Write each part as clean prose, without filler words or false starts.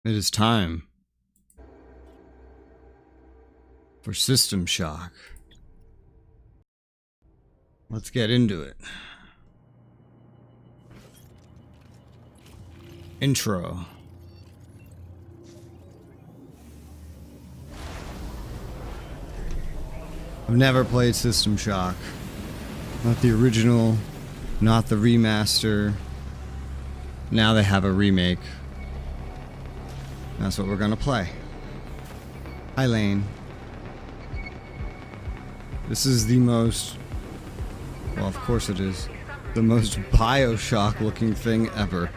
It is time for System Shock. Let's get into it. Intro. I've never played System Shock. Not the original, not the remaster. Now they have a remake. That's what we're gonna play. Hi, Lane. This is the most... well, of course it is. The most Bioshock looking thing ever.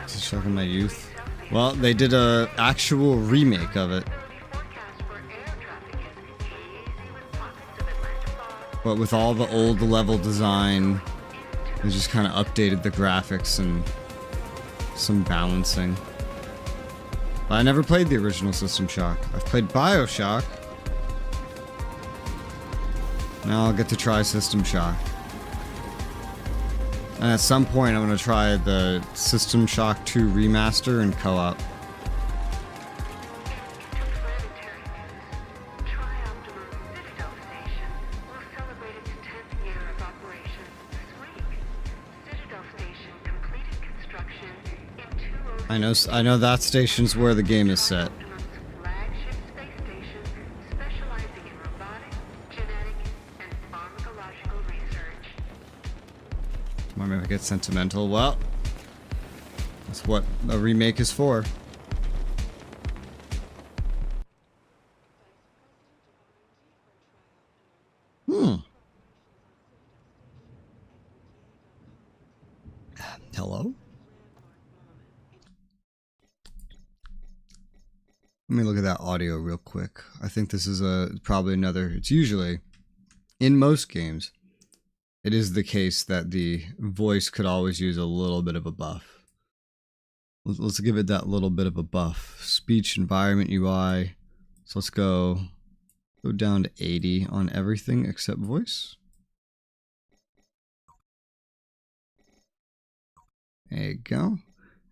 This is shocking my youth. Well, they did a actual remake of it. But with all the old level design, they just kind of updated the graphics and some balancing. But I never played the original System Shock. I've played Bioshock. Now I'll get to try System Shock. And at some point I'm going to try the System Shock 2 remaster in co-op. I know that station's where the game is set. Might make it get sentimental. Well, that's what a remake is for. Hello? Let me look at that audio real quick. I think this is probably another... it's usually, in most games, it is the case that the voice could always use a little bit of a buff. Let's give it that little bit of a buff. Speech, environment, UI. So let's go down to 80 on everything except voice. There you go.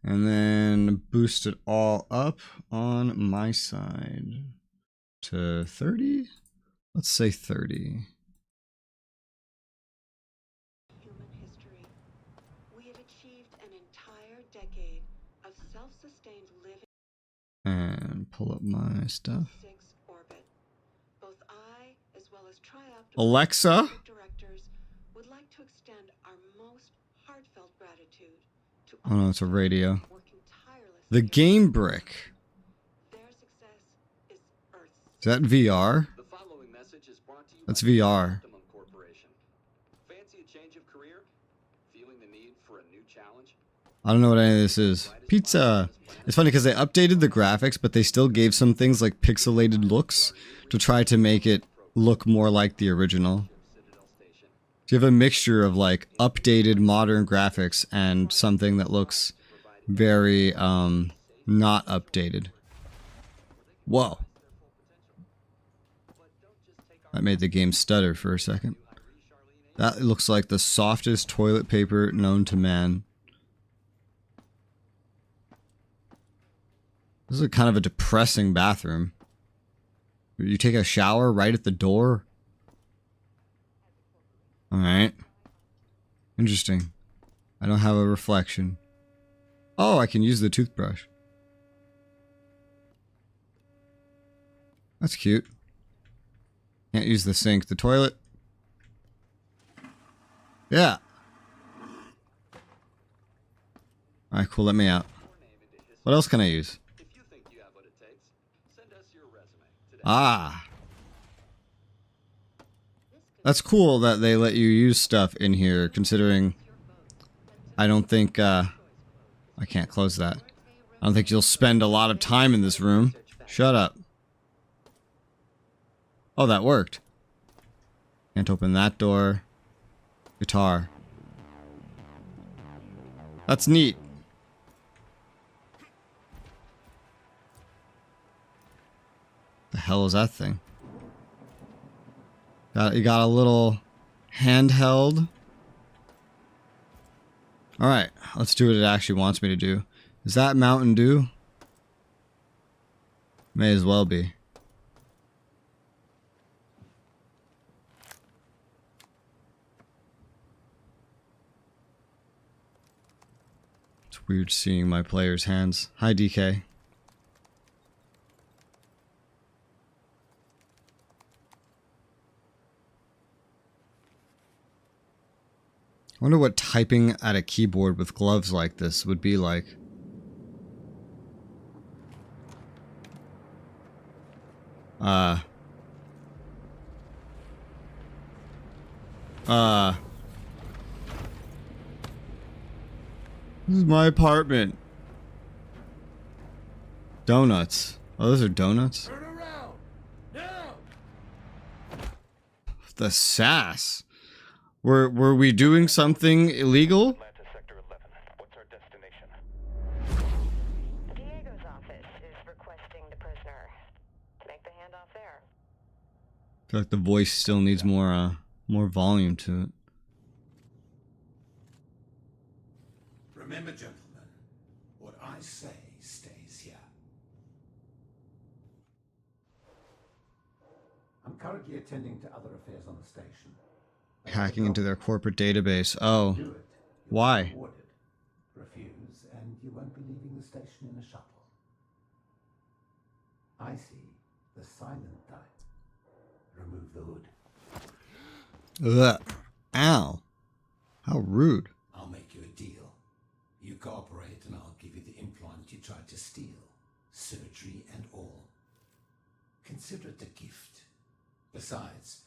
And then boost it all up on my side to 30. Let's say 30. Human history. We have achieved an entire decade of self-sustained living. And pull up my stuff. Orbit. Both I, as well as Alexa, directors, would like to extend our most heartfelt gratitude to oh no, it's a radio. working tirelessly. The game brick. Their success is Earth's. Is that VR? The following message is brought to you That's by VR. Optimum Corporation. Fancy a change of career? Feeling the need for a new challenge? I don't know what any of this is. Pizza. It's funny because they updated the graphics, but they still gave some things like pixelated looks to try to make it look more like the original. So you have a mixture of like updated modern graphics and something that looks very not updated. Whoa. That made the game stutter for a second. That looks like the softest toilet paper known to man. This is kind of a depressing bathroom. You take a shower right at the door? Alright. Interesting. I don't have a reflection. Oh, I can use the toothbrush. That's cute. Can't use the sink. The toilet? Yeah. Alright, cool. Let me out. What else can I use? If you think you have what it takes, send us your resume today. Ah. That's cool that they let you use stuff in here, considering I don't think, I can't close that. I don't think you'll spend a lot of time in this room. Shut up. Oh, that worked. Can't open that door. Guitar. That's neat. The hell is that thing? You got a little handheld. Alright, let's do what it actually wants me to do. Is that Mountain Dew? May as well be. It's weird seeing my players' hands. Hi, DK. I wonder what typing at a keyboard with gloves like this would be like. This is my apartment. Donuts. Oh, those are donuts? Turn around! Now! The sass. Were we doing something illegal? Atlanta Sector 11. What's our destination? Diego's office is requesting the prisoner. Make the handoff there. I feel like the voice still needs more volume to it. Remember, gentlemen, what I say stays here. I'm currently attending to other affairs on the station. Hacking into their corporate database. Oh. Do it. You'll Why? be rewarded. Refuse, and you won't be leaving the station in a shuttle. I see the silent type. Remove the hood. Ugh. Ow. How rude. I'll make you a deal. You cooperate and I'll give you the implant you tried to steal. Surgery and all. Consider it a gift. Besides,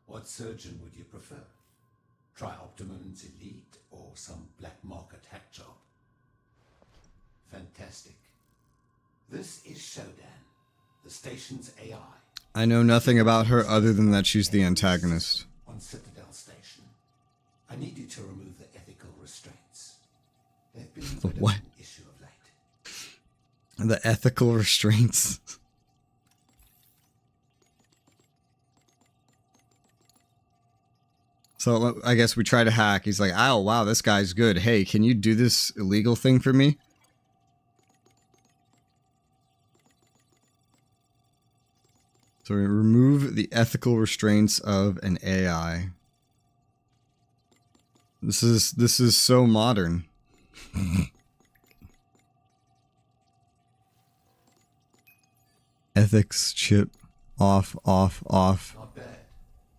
what surgeon would you prefer? Try Optimum's Elite or some black market hack job? Fantastic. This is Shodan, the station's AI. I know nothing about her other than that she's the antagonist. On Citadel Station. I need you to remove the ethical restraints. They've been a bit of what? an issue of late. The ethical restraints. So I guess we try to hack. He's like, "Oh wow, this guy's good. Hey, can you do this illegal thing for me?" So we remove the ethical restraints of an AI. This is so modern. Ethics chip off. Not bad.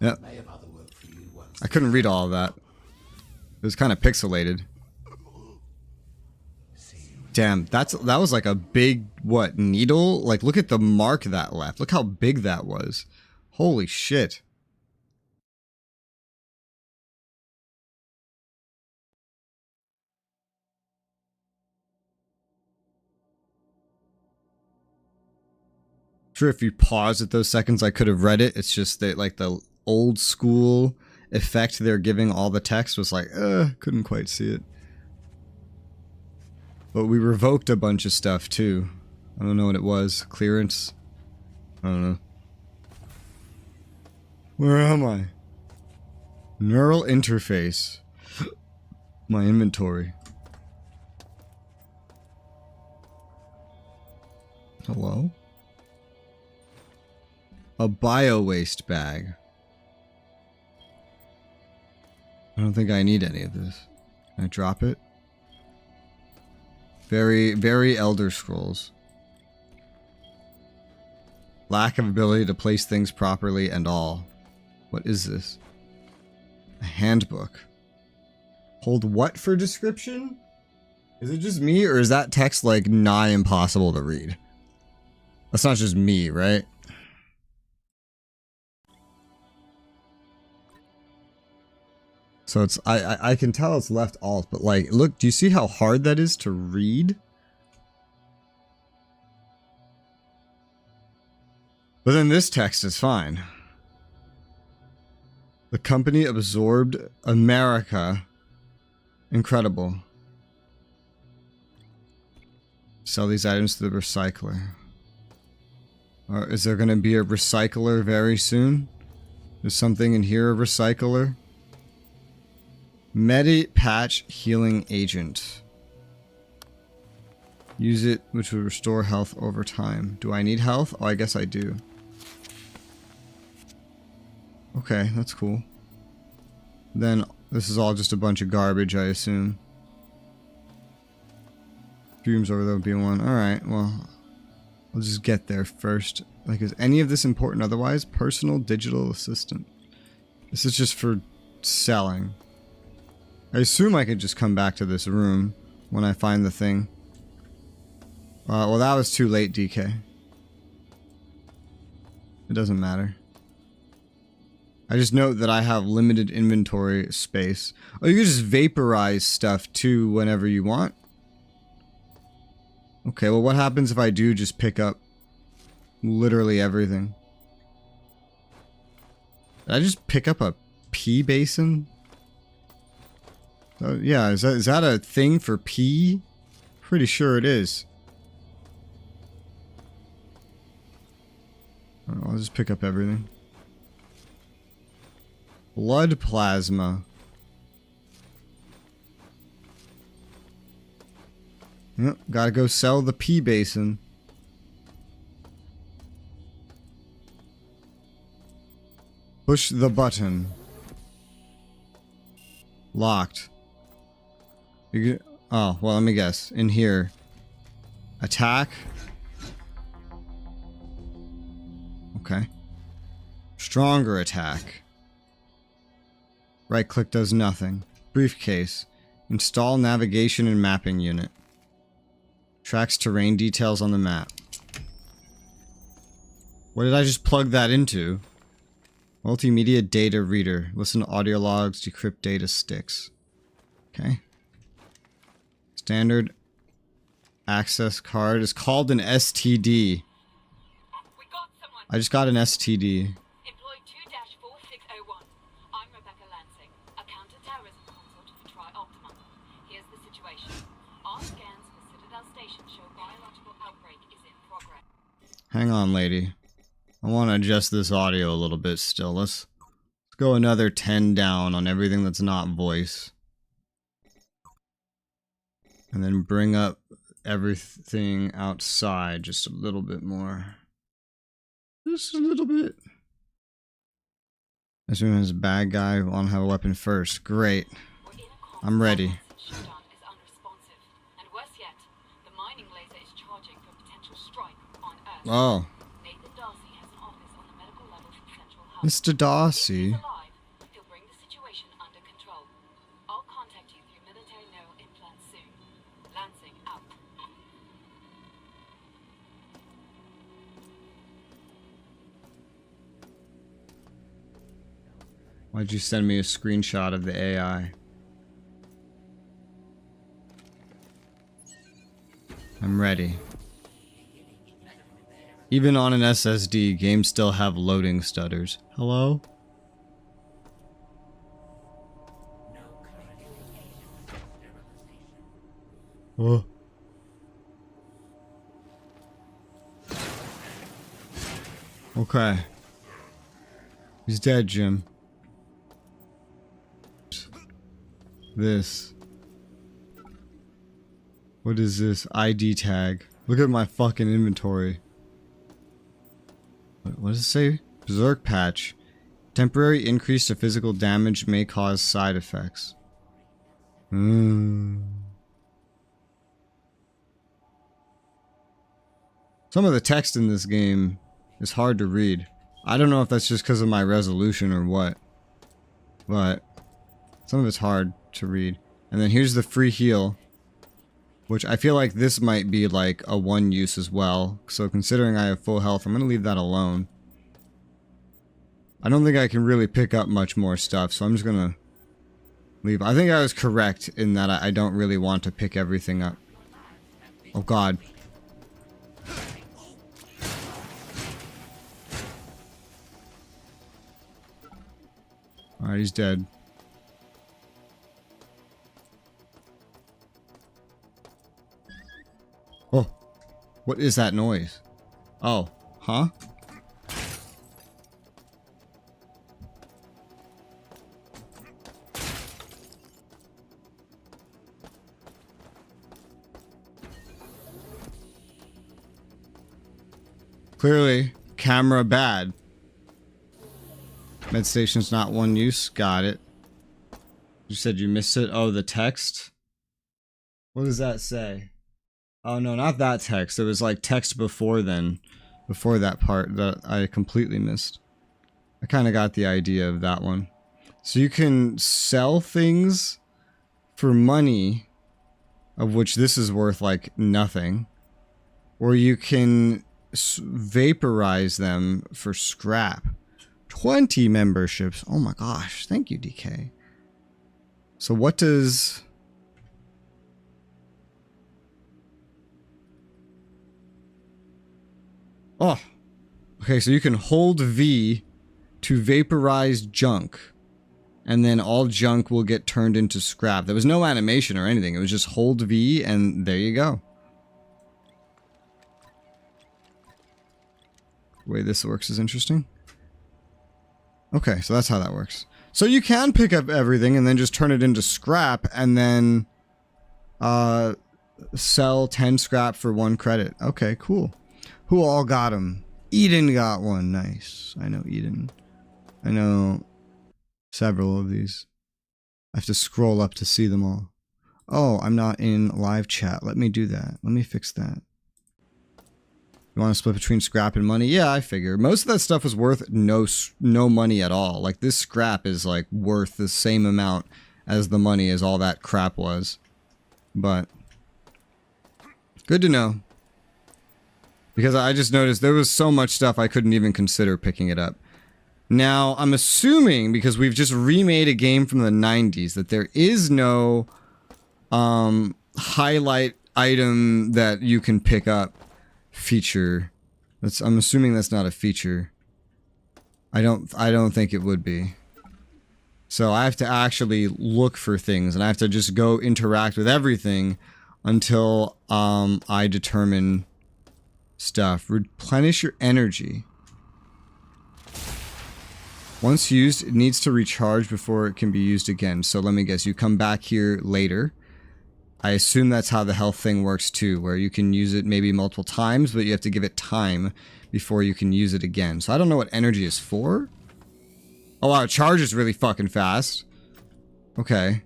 Yep. May have other work for you once. I couldn't read all of that. It was kind of pixelated. Damn, that was like a big, what, needle? Like, look at the mark that left. Look how big that was. Holy shit. Sure, if you pause at those seconds, I could have read it. It's just that, like, the old school effect they're giving all the text was like, couldn't quite see it. But we revoked a bunch of stuff too. I don't know what it was. Clearance? I don't know. Where am I? Neural interface. My inventory. Hello? A bio-waste bag. I don't think I need any of this. Can I drop it? Very, very Elder Scrolls. Lack of ability to place things properly and all. What is this? A handbook. Hold what for description? Is it just me, or is that text like nigh impossible to read? That's not just me, right? So it's I can tell it's left alt, but like, look, do you see how hard that is to read? But then this text is fine. The company absorbed America. Incredible. Sell these items to the recycler. Or is there going to be a recycler very soon? There's something in here, a recycler. Medi patch healing agent. Use it, which will restore health over time. Do I need health? Oh, I guess I do. Okay, that's cool. Then this is all just a bunch of garbage, I assume. Dreams over there would be one. Alright, well, I'll just get there first. Like, is any of this important otherwise? Personal digital assistant. This is just for selling. I assume I could just come back to this room when I find the thing. Well, that was too late, DK. It doesn't matter. I just note that I have limited inventory space. Oh, you can just vaporize stuff too whenever you want? Okay, well, what happens if I do just pick up literally everything? Did I just pick up a pee basin? Yeah, is that a thing for pee? Pretty sure it is. I'll just pick up everything. Blood plasma. Yep, gotta go sell the pee basin. Push the button. Locked. Oh, well, let me guess. In here. Attack. Okay. Stronger attack. Right click does nothing. Briefcase. Install navigation and mapping unit. Tracks terrain details on the map. What did I just plug that into? Multimedia data reader. Listen to audio logs, decrypt data sticks. Okay. Standard access card is called an STD. I just got an STD. Employee 2-4601. I'm Rebecca Lansing, a counter-terrorism consult for Tri-Optima. Here's the situation. Our scans for Citadel Station show biological outbreak is in progress. Hang on, lady. I want to adjust this audio a little bit still. Let's go another 10 down on everything that's not voice. And then bring up everything outside just a little bit more. Just a little bit. As soon as a bad guy want to have a weapon first. Great. I'm ready. Shutdown is unresponsive. And worse yet, the mining laser is charging for potential strike on Earth. Oh. Nathan Darcy has an office on the medical level for Central Health. Mr. Darcy. If he's alive, he'll bring the situation under control. I'll contact you through military neural implants soon. Lansing out. Why'd you send me a screenshot of the AI? I'm ready. Even on an SSD, games still have loading stutters. Hello? Oh. Okay. He's dead, Jim. This. What is this? ID tag. Look at my fucking inventory. What does it say? Berserk patch. Temporary increase to physical damage may cause side effects. Some of the text in this game is hard to read. I don't know if that's just because of my resolution or what. But some of it's hard to read. And then here's the free heal, which I feel like this might be like a one use as well. So considering I have full health, I'm going to leave that alone. I don't think I can really pick up much more stuff, so I'm just going to leave. I think I was correct in that I don't really want to pick everything up. Oh god. Alright, he's dead. Oh, what is that noise? Oh, Huh? Clearly, camera bad. Med station's not one use. Got it. You said you missed it. Oh, the text? What does that say? Oh, no, not that text. It was like text before then. Before that part that I completely missed. I kind of got the idea of that one. So you can sell things for money, of which this is worth like nothing. Or you can vaporize them for scrap. 20 memberships. Oh my gosh. Thank you, DK. So what does... Oh. Okay, so you can hold V to vaporize junk. And then all junk will get turned into scrap. There was no animation or anything. It was just hold V and there you go. The way this works is interesting. Okay, so that's how that works. So you can pick up everything and then just turn it into scrap and then sell 10 scrap for 1 credit. Okay, cool. Who all got them? Eden got one. Nice. I know Eden. I know several of these. I have to scroll up to see them all. Oh, I'm not in live chat. Let me do that. Let me fix that. You want to split between scrap and money? Yeah, I figure. Most of that stuff was worth no money at all. Like, this scrap is, like, worth the same amount as the money as all that crap was. But, good to know. Because I just noticed there was so much stuff I couldn't even consider picking it up. Now, I'm assuming, because we've just remade a game from the 90s, that there is no highlight item that you can pick up feature. I'm assuming that's not a feature. I don't think it would be. So I have to actually look for things, and I have to just go interact with everything until I determine stuff. Replenish your energy. Once used, it needs to recharge before it can be used again. So let me guess, you come back here later. I assume that's how the health thing works too, where you can use it maybe multiple times, but you have to give it time before you can use it again. So I don't know what energy is for. Oh wow, it charges really fucking fast. Okay.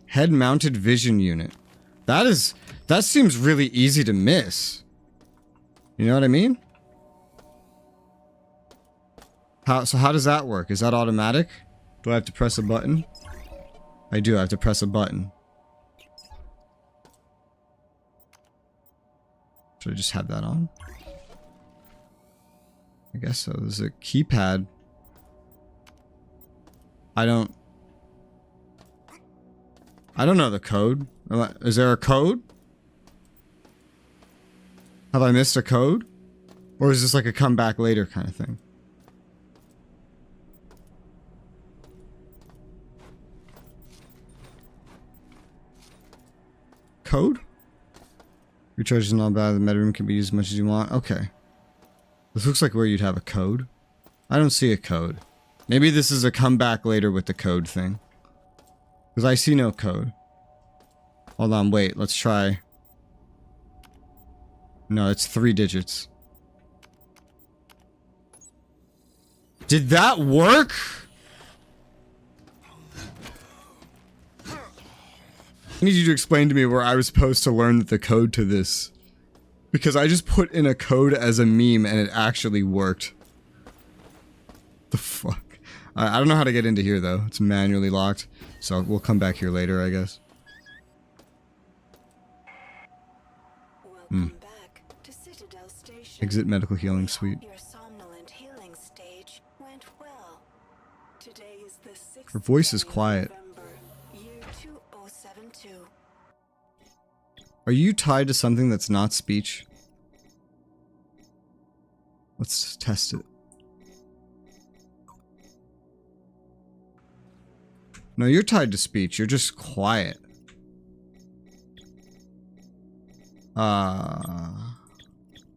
Head-mounted vision unit. That seems really easy to miss. You know what I mean? So how does that work? Is that automatic? Do I have to press a button? I do, I have to press a button. Should I just have that on? I guess so. There's a keypad. I don't know the code. Is there a code? Have I missed a code? Or is this like a come back later kind of thing? Code? Recharge is not bad. The med room can be used as much as you want. Okay. This looks like where you'd have a code. I don't see a code. Maybe this is a come back later with the code thing. Because I see no code. Hold on, wait. Let's try. No, it's 3 digits. Did that work? I need you to explain to me where I was supposed to learn the code to this. Because I just put in a code as a meme and it actually worked. The fuck? I don't know how to get into here though. It's manually locked. So we'll come back here later, I guess. Welcome back to Citadel Station. Exit medical healing suite. Your somnolent healing stage went well. Today is the 6th Her voice is day of quiet. November, year 2072. Are you tied to something that's not speech? Let's test it. No, you're tied to speech. You're just quiet.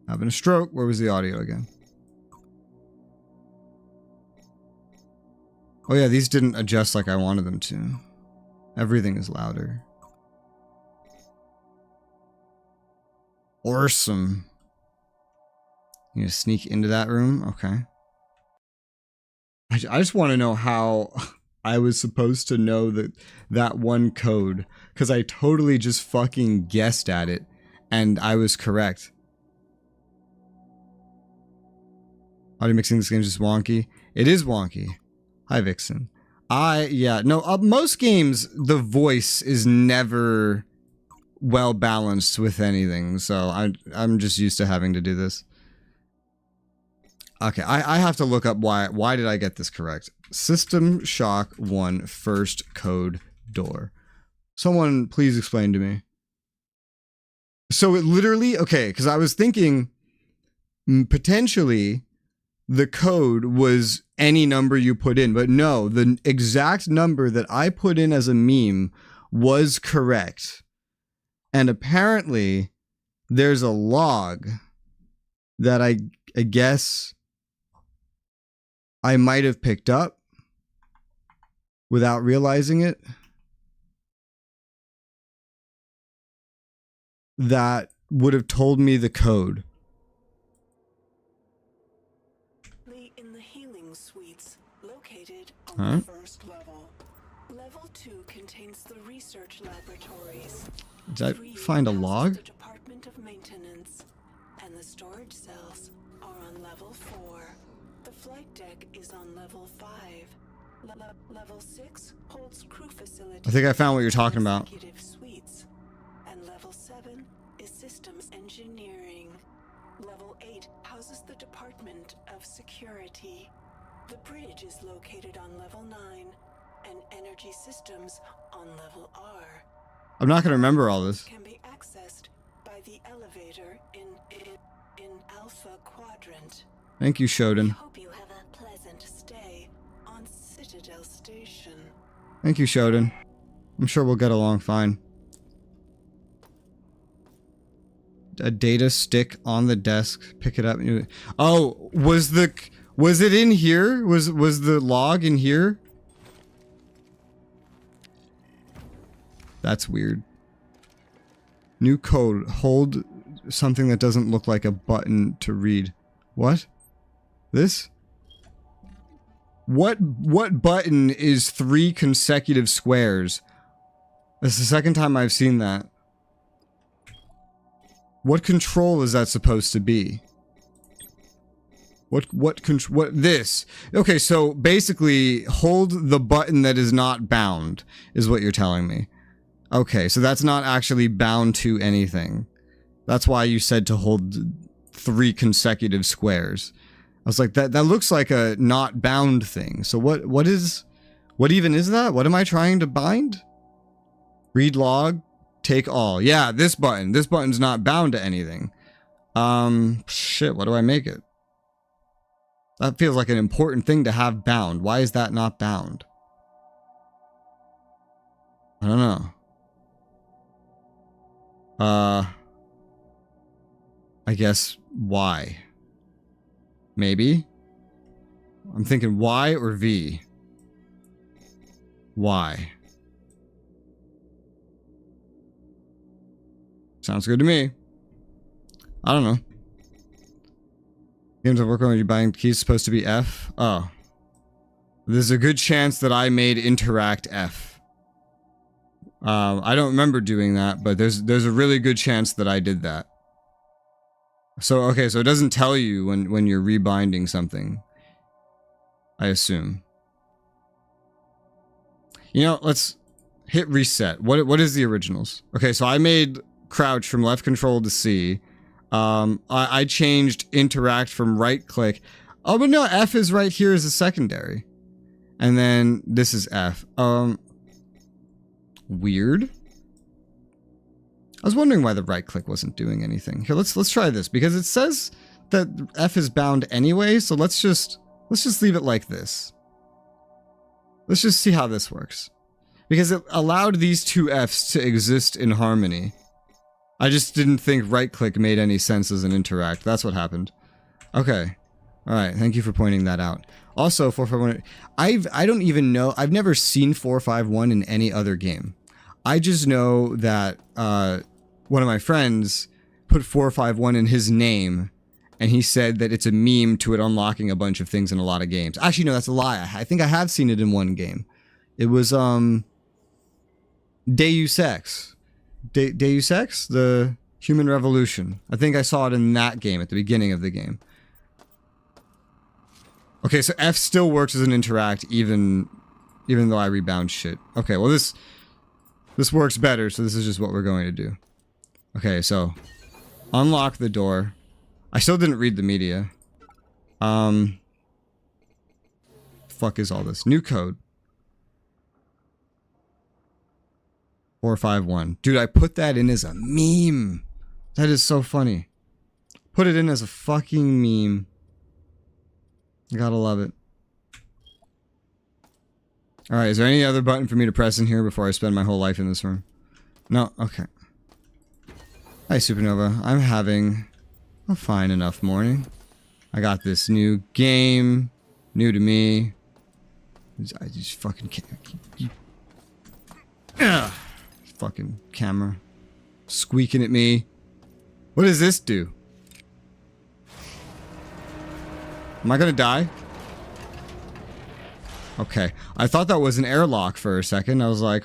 Having a stroke. Where was the audio again? Oh yeah, these didn't adjust like I wanted them to. Everything is louder. Awesome. You gonna sneak into that room? Okay. I just want to know how I was supposed to know that one code, because I totally just fucking guessed at it, and I was correct. Audio mixing this game is just wonky. It is wonky. Hi, Vixen. Most games, the voice is never well balanced with anything, so I'm just used to having to do this. Okay, I have to look up why did I get this correct? System Shock 1 first code door. Someone please explain to me. So it literally, okay, because I was thinking potentially the code was any number you put in, but no, the exact number that I put in as a meme was correct. And apparently there's a log that I guess I might have picked up without realizing it, that would have told me the code. In the healing suites located on the first level. Level 2 contains the research laboratories. Did I find a log? The Department of Maintenance, and the storage cells are on level 4. The flight deck is on level 5. Level 6 holds crew facilities. I think I found what you're talking about. Executive suites. And level 7 is systems engineering. Level 8 houses the Department of Security. The bridge is located on level 9, and energy systems on level R. I'm not going to remember all this. Can be accessed by the elevator in Alpha Quadrant. Thank you, Shodan. Hope you have a pleasant stay on Citadel Station. Thank you, Shodan. I'm sure we'll get along fine. A data stick on the desk. Pick it up. Oh, was it in here? Was the log in here? That's weird. New code. Hold something that doesn't look like a button to read. What? This? What button is 3 consecutive squares? That's the second time I've seen that. What control is that supposed to be? What this? Okay, so basically hold the button that is not bound is what you're telling me. Okay, so that's not actually bound to anything. That's why you said to hold 3 consecutive squares. I was like, that looks like a not bound thing. So what even is that? What am I trying to bind? Read log, take all. Yeah, this button. This button's not bound to anything. Shit, what do I make it? That feels like an important thing to have bound. Why is that not bound? I don't know. I guess Y. Maybe? I'm thinking Y or V. Y. Sounds good to me. I don't know. Games of work when you're buying keys supposed to be F? Oh. There's a good chance that I made interact F. I don't remember doing that, but there's a really good chance that I did that. So, okay, so it doesn't tell you when you're rebinding something. I assume. You know, let's hit reset. What is the originals? Okay, so I made crouch from left control to C. I changed interact from right click. Oh, but no, F is right here as a secondary. And then this is F. Weird. I was wondering why the right click wasn't doing anything. Here, let's try this because it says that F is bound anyway, so let's just leave it like this. Let's just see how this works. Because it allowed these two Fs to exist in harmony. I just didn't think right-click made any sense as an interact. That's what happened. Okay. Alright, thank you for pointing that out. Also, 451... I don't even know... I've never seen 451 in any other game. I just know that one of my friends put 451 in his name, and he said that it's a meme to it unlocking a bunch of things in a lot of games. Actually, no, that's a lie. I think I have seen it in one game. It was, Deus Ex. Deus Ex? The Human Revolution. I think I saw it in that game at the beginning of the game. Okay, so F still works as an interact even though I rebound shit. Okay, well this works better, so this is just what we're going to do. Okay, so unlock the door. I still didn't read the media. Fuck is all this? New code. 451. Dude, I put that in as a meme. That is so funny. Put it in as a fucking meme. I gotta love it. Alright, is there any other button for me to press in here before I spend my whole life in this room? No? Okay. Hi, Supernova. I'm having a fine enough morning. I got this new game. New to me. I just fucking can't... Ugh. Fucking camera. Squeaking at me. What does this do? Am I gonna die? Okay. I thought that was an airlock for a second. I was like,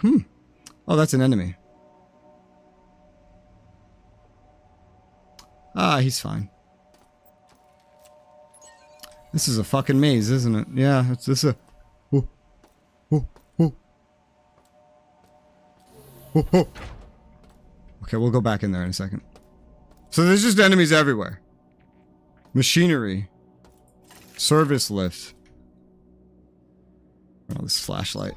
oh, that's an enemy. Ah, he's fine. This is a fucking maze, isn't it? Yeah, it's this a... Oh, oh, oh. Oh, oh. Okay, we'll go back in there in a second. So there's just enemies everywhere. Machinery. Service lift. Oh, this flashlight.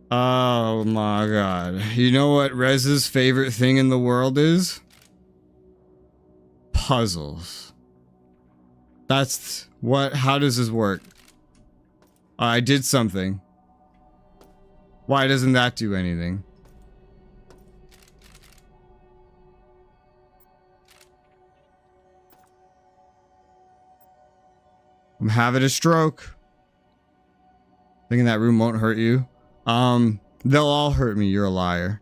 Oh my god. You know what Rez's favorite thing in the world is? Puzzles. That's what... How does this work? I did something. Why doesn't that do anything? I'm having a stroke. Thinking that room won't hurt you. They'll all hurt me. You're a liar.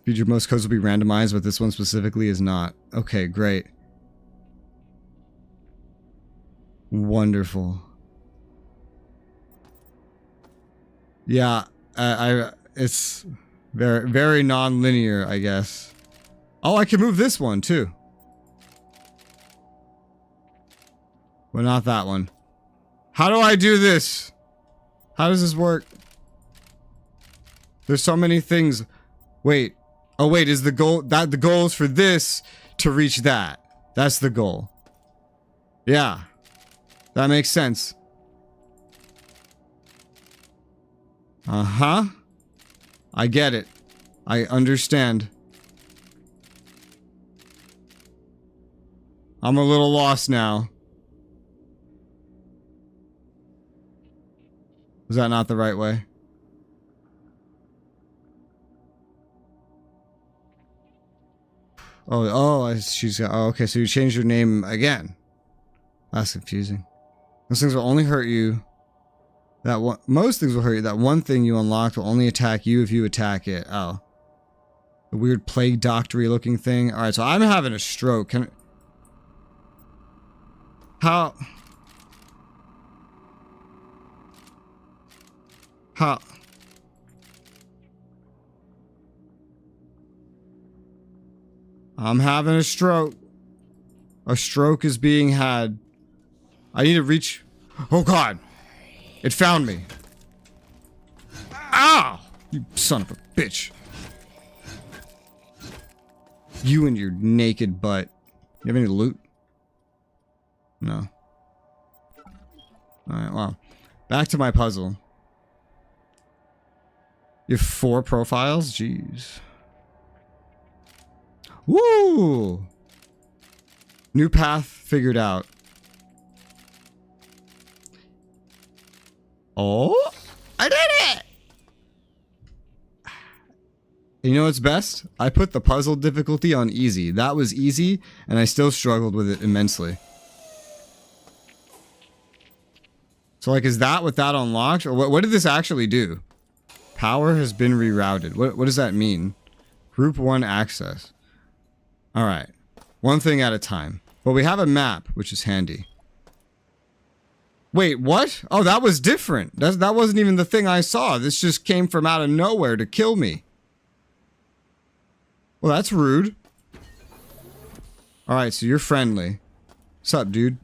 Future most codes will be randomized, but this one specifically is not. Okay, great. Wonderful. Yeah, it's very, very non-linear, I guess. Oh, I can move this one too. But not that one. How do I do this? How does this work? There's so many things. Wait. Oh wait, is the goal that the goal is for this to reach that? That's the goal. Yeah. That makes sense. Uh-huh. I get it. I understand. I'm a little lost now. Was that not the right way? She's got... Oh, okay, so you changed your name again. That's confusing. Those things will only hurt you. Most things will hurt you. That one thing you unlocked will only attack you if you attack it. Oh. The weird plague doctory looking thing. Alright, so I'm having a stroke. How... I'm having a stroke. A stroke is being had. I need to reach... Oh god! It found me. Ow! You son of a bitch. You and your naked butt. You have any loot? No. Alright, well. Back to my puzzle. You have 4 profiles? Jeez. Woo! New path figured out. Oh! I did it! You know what's best? I put the puzzle difficulty on easy. That was easy, and I still struggled with it immensely. So, like, is that what that unlocked? Or what did this actually do? Power has been rerouted. What does that mean? Group 1 access. Alright. One thing at a time. But we have a map, which is handy. Wait, what? Oh, that was different. That wasn't even the thing I saw. This just came from out of nowhere to kill me. Well, that's rude. Alright, so you're friendly. What's up, dude?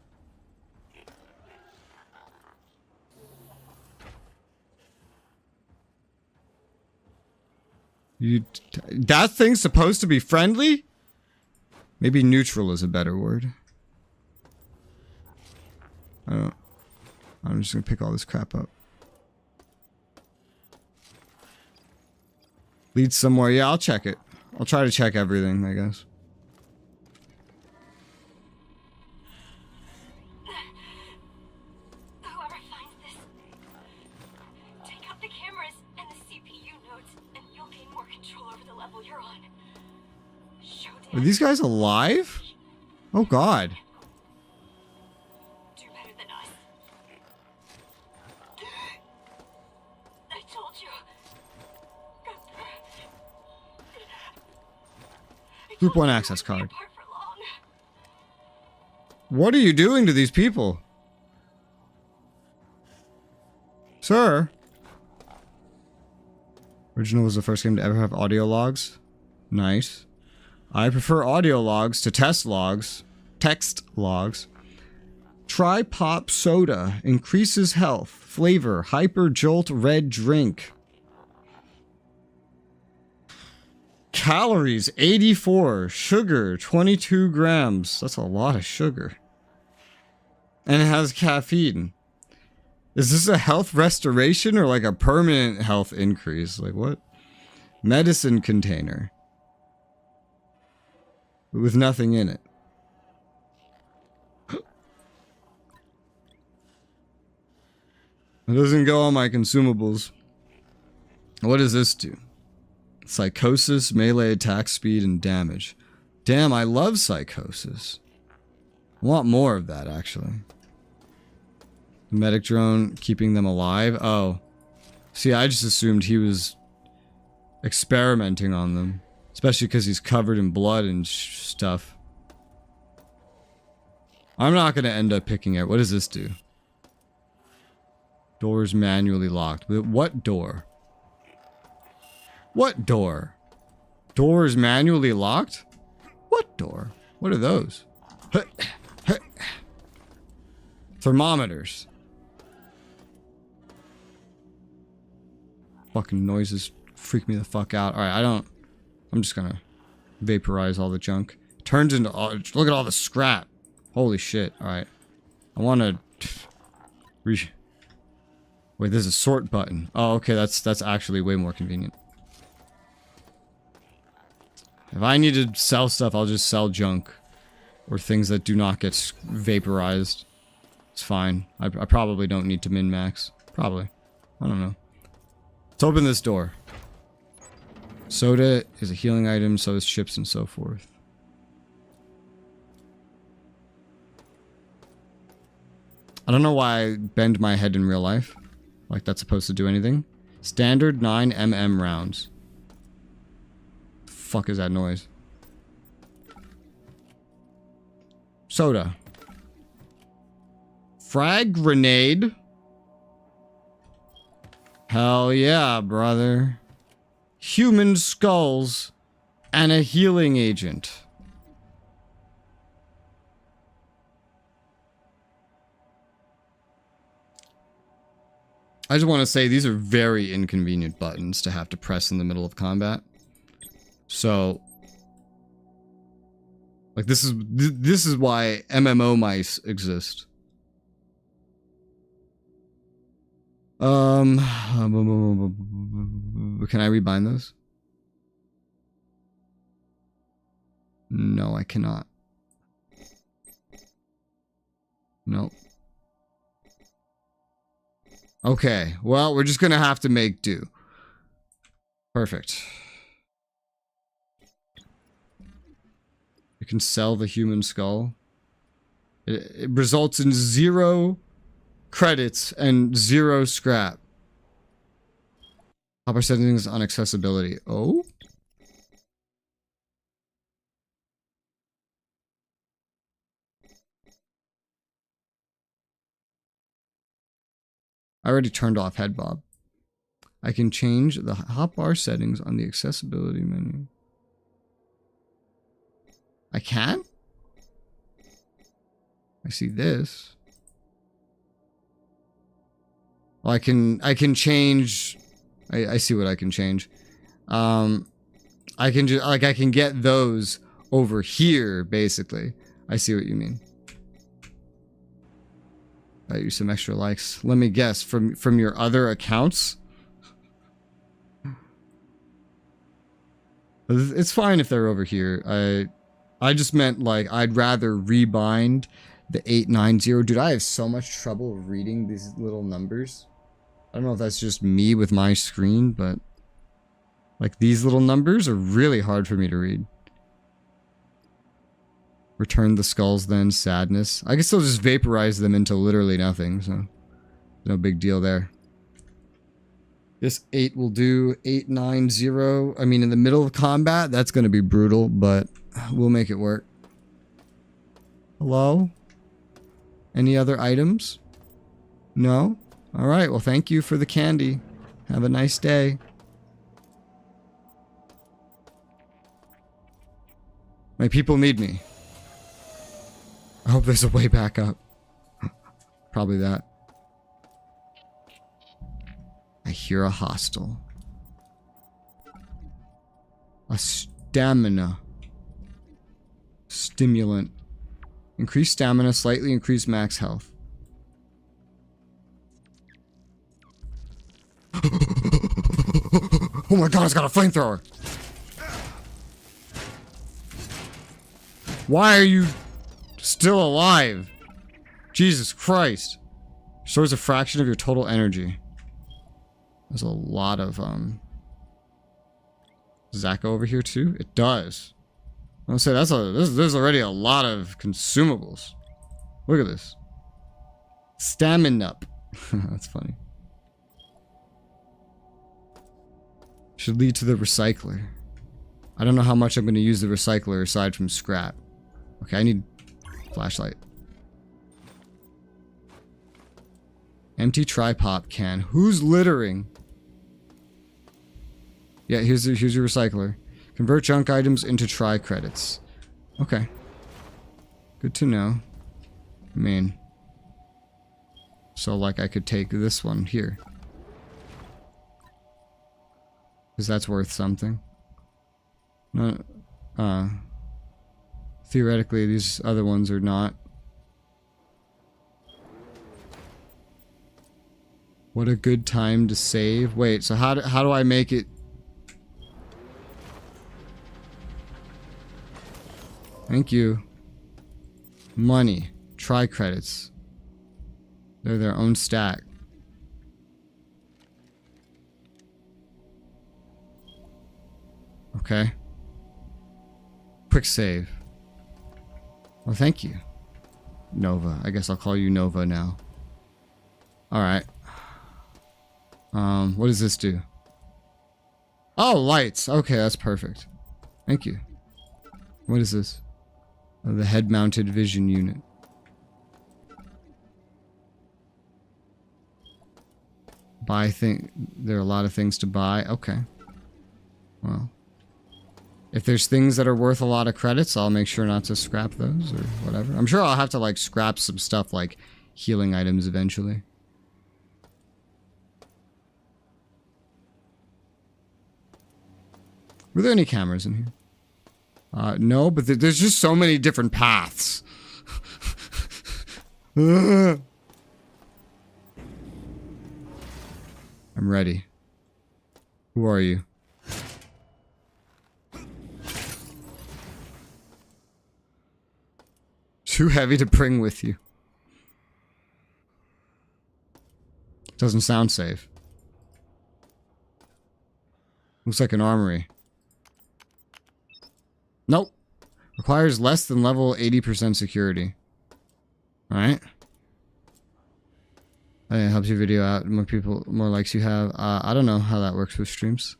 That thing's supposed to be friendly? Maybe neutral is a better word. I'm just gonna pick all this crap up. Leads somewhere. Yeah, I'll check it. I'll try to check everything, I guess. Whoever finds this, take out the cameras and the CPU nodes, and you'll gain more control over the level you're on. Are these guys alive? Oh god. Do better than us. I told you. Group 1 access card. What are you doing to these people? Sir? Original was the first game to ever have audio logs. Nice. I prefer audio logs to text logs. Try pop soda. Increases health. Flavor. Hyper Jolt red drink. Calories 84. Sugar 22 grams. That's a lot of sugar. And it has caffeine. Is this a health restoration or like a permanent health increase? Like what? Medicine container. With nothing in it. It doesn't go on my consumables. What does this do? Psychosis, melee attack speed, and damage. Damn, I love psychosis. I want more of that, actually. Medic drone, keeping them alive. Oh. See, I just assumed he was experimenting on them. Especially because he's covered in blood and stuff. I'm not going to end up picking it. What does this do? Doors manually locked. What door? What door? Doors manually locked? What door? What are those? Thermometers. Fucking noises freak me the fuck out. Alright, I'm just gonna vaporize all the junk. Turns into look at all the scrap. Holy shit. Alright. I wanna wait, there's a sort button. Oh, okay, that's actually way more convenient. If I need to sell stuff, I'll just sell junk. Or things that do not get vaporized. It's fine. I probably don't need to min-max. Probably. I don't know. Let's open this door. Soda is a healing item, so is chips and so forth. I don't know why I bend my head in real life. Like that's supposed to do anything. Standard 9mm rounds. The fuck is that noise? Soda. Frag grenade. Hell yeah, brother. Human skulls and a healing agent. I just want to say these are very inconvenient buttons to have to press in the middle of combat. So, like this is why MMO mice exist. Can I rebind those? No, I cannot. Nope. Okay, well, we're just gonna have to make do. Perfect. You can sell the human skull. It results in 0 credits and 0 scrap. Hopper settings on accessibility. Oh? I already turned off head bob. I can change the hotbar settings on the accessibility menu. I can? I see this. Well, I can change. I see what I can change. I can just like I can get those over here basically. I see what you mean. I use some extra likes. Let me guess, from your other accounts? It's fine if they're over here. I just meant like I'd rather rebind the 890. Dude, I have so much trouble reading these little numbers. I don't know if that's just me with my screen, but like these little numbers are really hard for me to read. Return the skulls then, sadness. I can still just vaporize them into literally nothing, so no big deal there. This 8 will do 890. I mean, in the middle of combat, that's going to be brutal, but we'll make it work. Hello? Any other items? No? Alright, well thank you for the candy. Have a nice day. My people need me. I hope there's a way back up. Probably that. I hear a hostile. A stamina. Stimulant. Increase stamina, slightly increase max health. Oh my god, it's got a flamethrower! Why are you still alive? Jesus Christ. Restores a fraction of your total energy. There's a lot of, Does that go over here too? It does. I was gonna say, there's already a lot of consumables. Look at this. Stamina. That's funny. Should lead to the recycler. I don't know how much I'm going to use the recycler aside from scrap. Okay, I need flashlight. Empty tri-pop can. Who's littering? Yeah, here's your recycler. Convert junk items into tri credits. Okay. Good to know. I mean, so like I could take this one here. Because that's worth something. No, theoretically, these other ones are not. What a good time to save. Wait, so how do I make it? Thank you. Money. Try credits. They're their own stack. Okay. Quick save. Well, thank you. Nova. I guess I'll call you Nova now. Alright. What does this do? Oh, lights. Okay, that's perfect. Thank you. What is this? Oh, the head-mounted vision unit. Buy thing. There are a lot of things to buy. Okay. Well. If there's things that are worth a lot of credits, I'll make sure not to scrap those or whatever. I'm sure I'll have to like scrap some stuff like healing items eventually. Were there any cameras in here? No, but there's just so many different paths. I'm ready. Who are you? Too heavy to bring with you. Doesn't sound safe. Looks like an armory. Nope. Requires less than level 80% security. Alright. It helps your video out. More people, more likes you have. I don't know how that works with streams.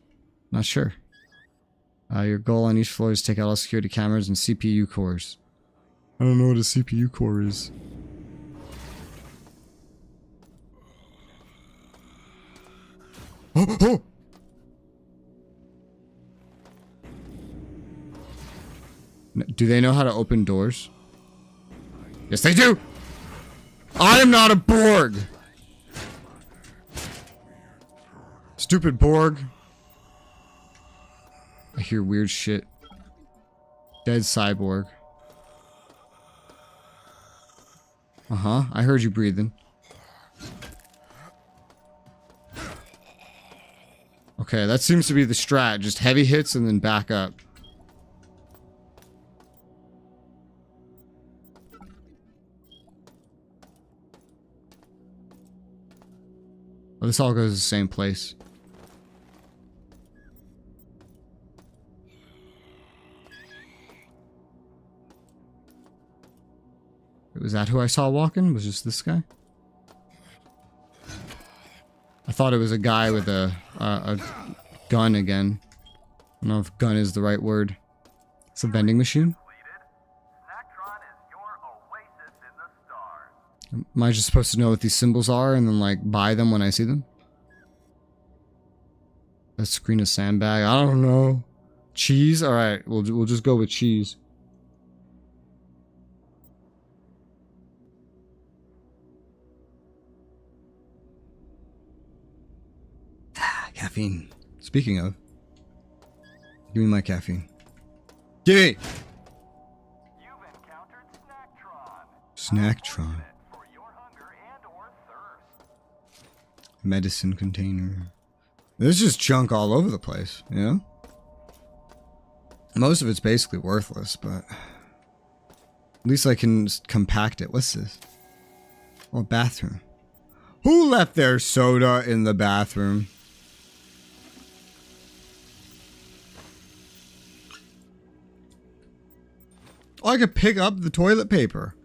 Not sure. Your goal on each floor is to take out all security cameras and CPU cores. I don't know what a CPU core is. Oh, oh. Do they know how to open doors? Yes, they do! I am not a Borg! Stupid Borg. I hear weird shit. Dead cyborg. Uh-huh, I heard you breathing. Okay, that seems to be the strat. Just heavy hits and then back up. Oh, this all goes to the same place. Was that who I saw walking? Was just this guy? I thought it was a guy with a gun again. I don't know if gun is the right word. It's a vending machine. Am I just supposed to know what these symbols are and then like buy them when I see them? That screen a sandbag? I don't know. Cheese? Alright, we'll just go with cheese. Caffeine. Speaking of, give me my caffeine. Give me! You've encountered Snacktron. for your hunger and or thirst. Medicine container. There's just junk all over the place, you know? Most of it's basically worthless, but at least I can compact it. What's this? Oh, bathroom. Who left their soda in the bathroom? Oh, I could pick up the toilet paper.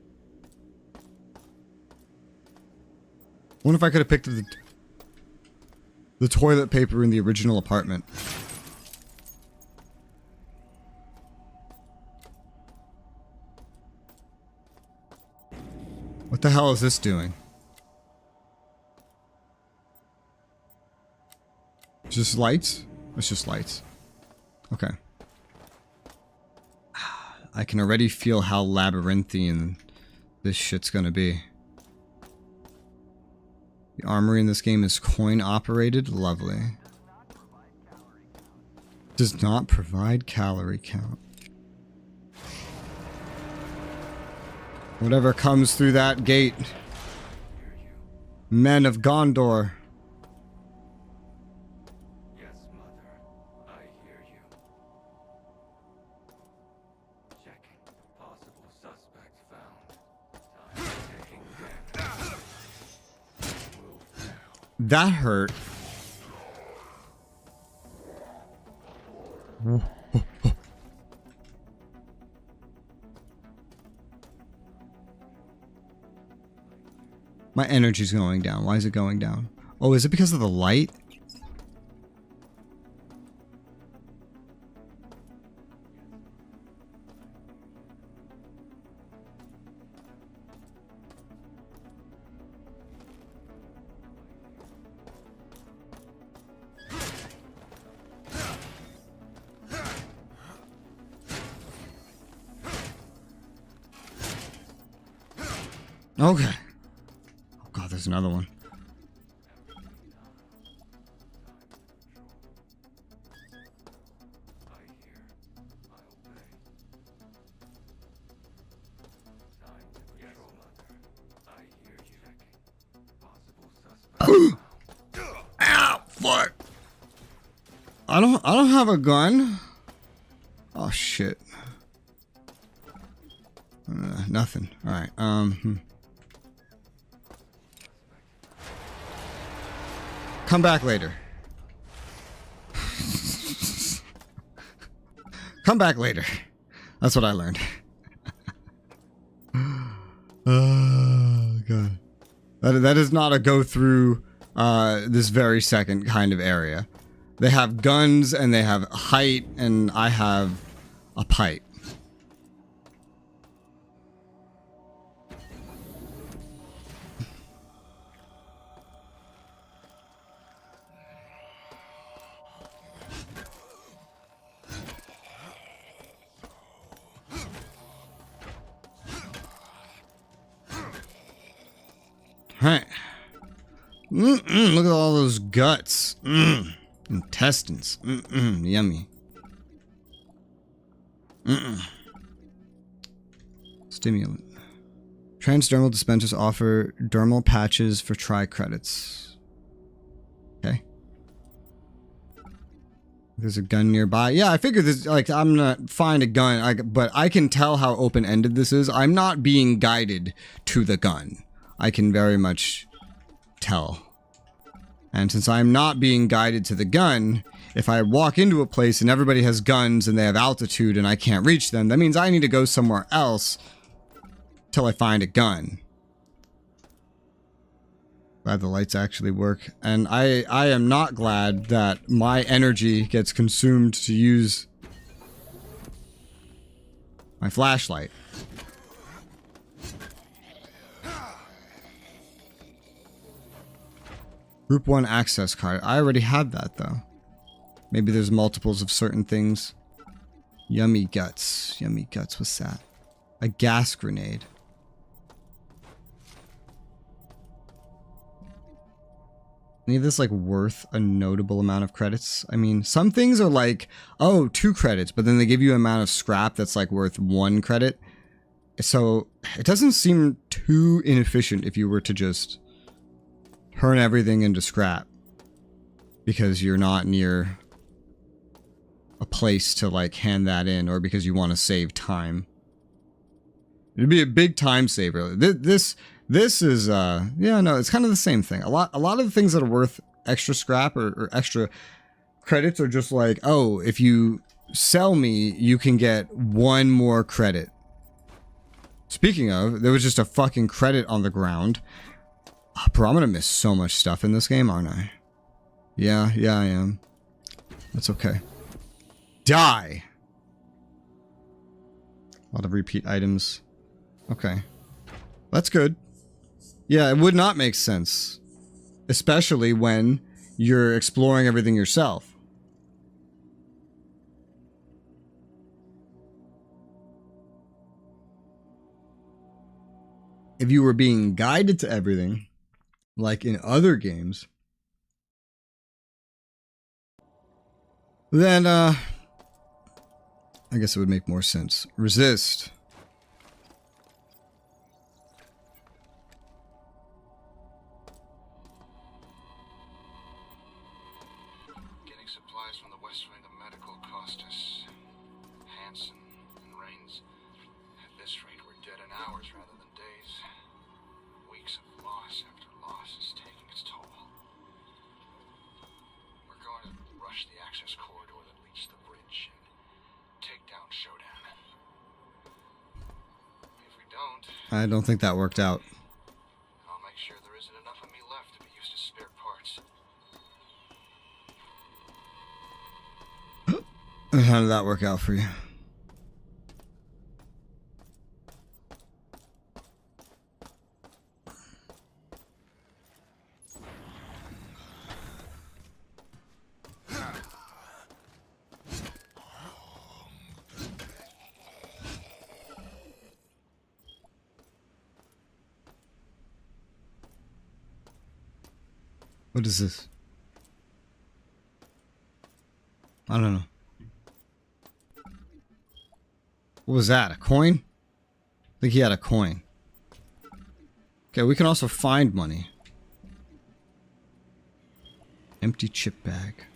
Wonder if I could have picked up the toilet paper in the original apartment. What the hell is this doing? Just lights? It's just lights. Okay. I can already feel how labyrinthian this shit's gonna be. The armory in this game is coin operated. Lovely. Does not provide calorie count. Whatever comes through that gate. Men of Gondor. Yes, Mother. I hear you. Checking. Possible suspect found. Time taking damage. Move now. That hurt. My energy's going down. Why is it going down? Oh, is it because of the light? Okay. Oh god, there's another one. I hear. I obey. Time to control, Mother. I hear you. Checking. Possible suspect. Ow! Fuck! I don't have a gun. Oh shit. Nothing. Alright, Come back later. Come back later. That's what I learned. Oh, God. That is not a go through this very second kind of area. They have guns and they have height, and I have a pipe. Right. Look at all those guts. Intestines. Yummy. Stimulant. Transdermal dispensers offer dermal patches for tri credits. Okay. There's a gun nearby. Yeah, I figured this, like, I'm gonna find a gun, but I can tell how open-ended this is. I'm not being guided to the gun. I can very much tell. And since I'm not being guided to the gun, if I walk into a place and everybody has guns and they have altitude and I can't reach them, that means I need to go somewhere else till I find a gun. Glad the lights actually work. And I am not glad that my energy gets consumed to use my flashlight. Group 1 access card. I already have that, though. Maybe there's multiples of certain things. Yummy guts. Yummy guts. What's that? A gas grenade. Any of this, like, worth a notable amount of credits? I mean, some things are like, oh, 2 credits, but then they give you an amount of scrap that's, like, worth 1 credit. So, it doesn't seem too inefficient if you were to just turn everything into scrap because you're not near a place to, like, hand that in, or because you want to save time. It'd be a big time saver. This is yeah, no, it's kind of the same thing. A lot of the things that are worth extra scrap or extra credits are just like, oh, if you sell me, you can get 1 more credit. Speaking of, there was just a fucking credit on the ground. Bro, I'm gonna miss so much stuff in this game, aren't I? Yeah, I am. That's okay. Die! A lot of repeat items. Okay. That's good. Yeah, it would not make sense. Especially when you're exploring everything yourself. If you were being guided to everything, like in other games, then, I guess it would make more sense. Resist. Getting supplies from the west wing of medical cost us. Hansen and Rains. At this rate, we're dead in hours rather than days. Weeks of loss after loss is taking its toll. We're going to rush the access corridor that leads to the bridge and take down Showdown. If we don't, I don't think that worked out. I'll make sure there isn't enough of me left to be used as spare parts. How did that work out for you? What is this? I don't know. What was that? A coin? I think he had a coin. Okay, we can also find money. Empty chip bag.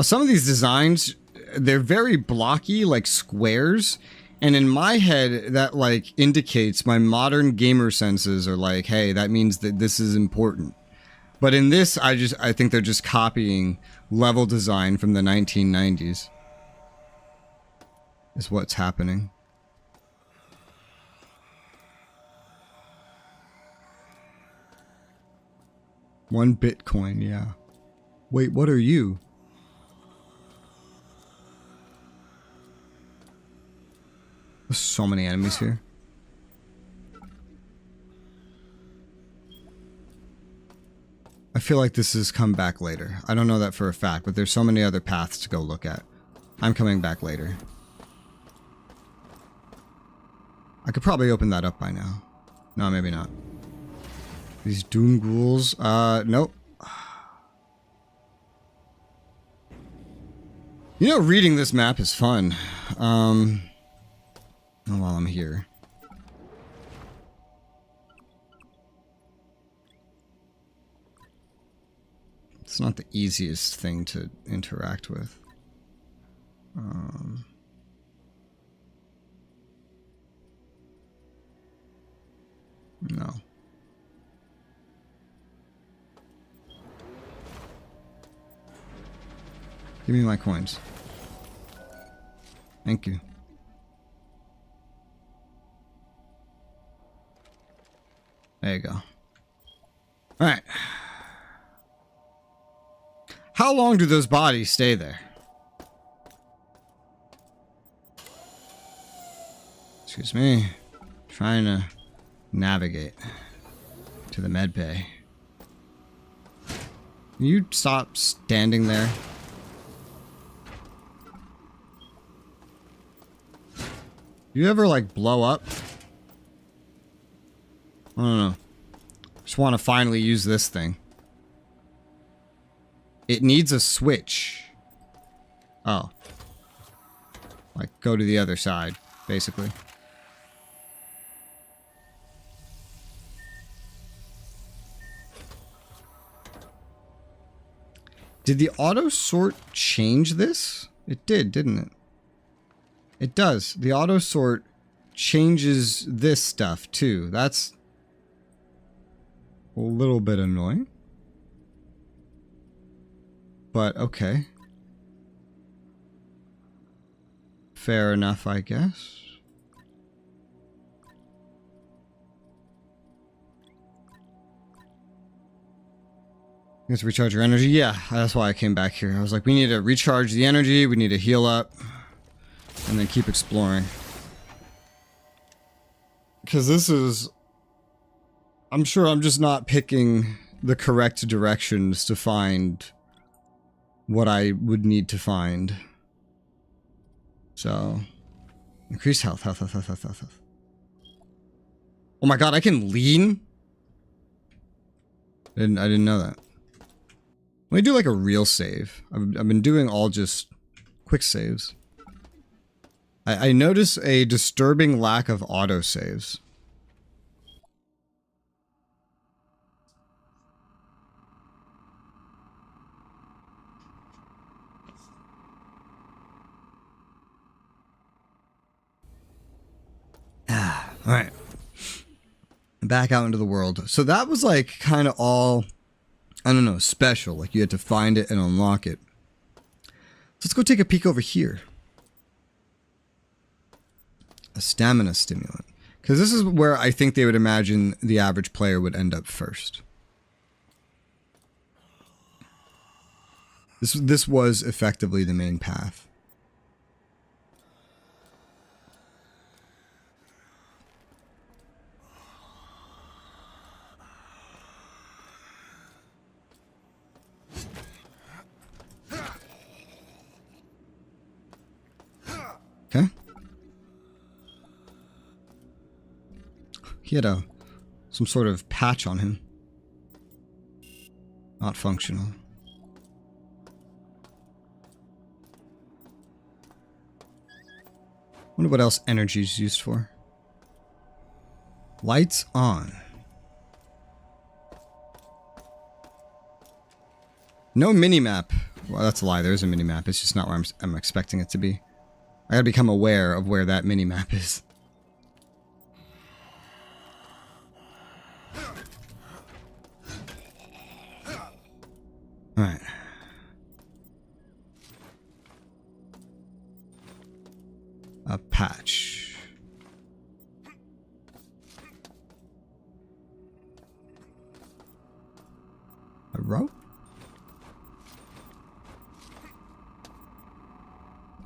Some of these designs, they're very blocky, like squares. And in my head, that like indicates my modern gamer senses are like, hey, that means that this is important. But in this, I think they're just copying level design from the 1990s. Is what's happening. One Bitcoin, yeah. Wait, what are you? There's so many enemies here. I feel like this has come back later. I don't know that for a fact, but there's so many other paths to go look at. I'm coming back later. I could probably open that up by now. No, maybe not. These Doom Ghouls. Nope. You know, reading this map is fun. While I'm here. It's not the easiest thing to interact with. No. Give me my coins. Thank you. There you go. Alright. How long do those bodies stay there? Excuse me. Trying to navigate to the med bay. Can you stop standing there? You ever like blow up? I don't know. Just want to finally use this thing. It needs a switch. Oh. Like go to the other side, basically. Did the auto sort change this? It did, didn't it? It does. The auto sort changes this stuff too. That's a little bit annoying. But okay. Fair enough, I guess. You have to recharge your energy? Yeah, that's why I came back here. I was like, we need to recharge the energy, we need to heal up, and then keep exploring. Because this is... I'm sure I'm just not picking the correct directions to find what I would need to find. So... Increase health, health. Oh my god, I can lean? I didn't know that. Let me do like a real save. I've been doing all just quick saves. I notice a disturbing lack of auto saves. Alright. Back out into the world. So that was like kind of all, I don't know, special. Like you had to find it and unlock it. So let's go take a peek over here. A stamina stimulant. Because this is where I think they would imagine the average player would end up first. This was effectively the main path. Okay. He had some sort of patch on him. Not functional. Wonder what else energy is used for. Lights on. No minimap. Well, that's a lie. There is a minimap. It's just not where I'm expecting it to be. I gotta become aware of where that minimap is. A patch. A rope?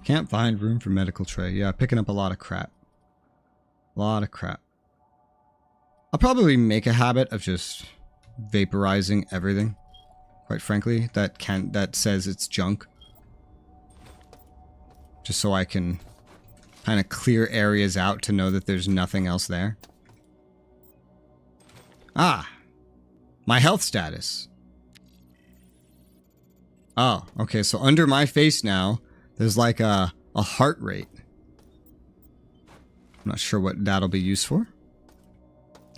Can't find room for medical tray. Yeah, picking up a lot of crap. A lot of crap. I'll probably make a habit of just vaporizing everything. Quite frankly, that says it's junk. Just so I can kind of clear areas out to know that there's nothing else there. Ah! My health status. Oh, okay, so under my face now, there's like a heart rate. I'm not sure what that'll be used for.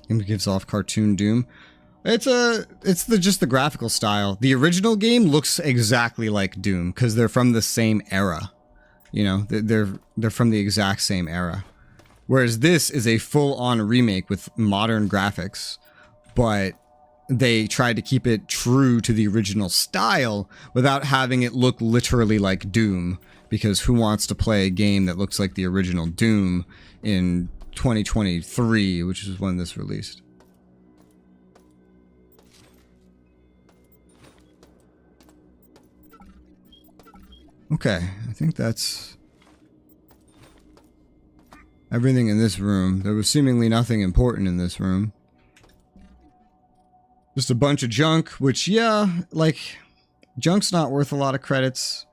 It gives off cartoon doom. It's just the graphical style. The original game looks exactly like Doom because they're from the same era. You know, they're from the exact same era. Whereas this is a full-on remake with modern graphics, but they tried to keep it true to the original style without having it look literally like Doom. Because who wants to play a game that looks like the original Doom in 2023, which is when this released? Okay, I think that's everything in this room. There was seemingly nothing important in this room. Just a bunch of junk, which, yeah, like, junk's not worth a lot of credits.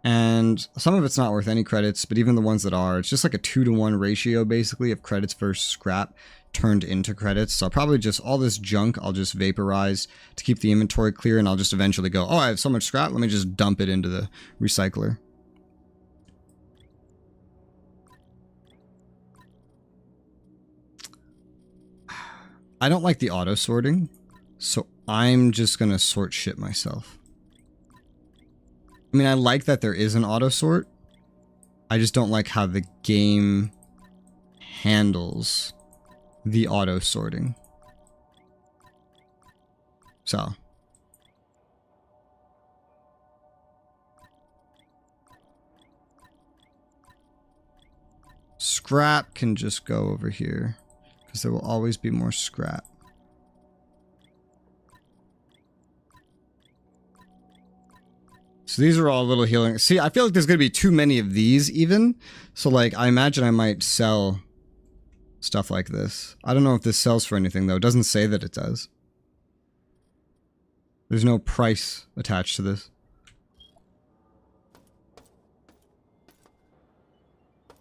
And some of it's not worth any credits, but even the ones that are, it's just like a 2-to-1 ratio, basically, of credits versus scrap turned into credits. So I'll probably just, all this junk, I'll just vaporize to keep the inventory clear, and I'll just eventually go, oh, I have so much scrap, let me just dump it into the recycler. I don't like the auto sorting, so I'm just gonna sort shit myself. I mean, I like that there is an auto sort. I just don't like how the game handles the auto sorting. So. Scrap can just go over here, because there will always be more scrap. So these are all little healing. See, I feel like there's going to be too many of these even. So like, I imagine I might sell stuff like this. I don't know if this sells for anything though. It doesn't say that it does. There's no price attached to this.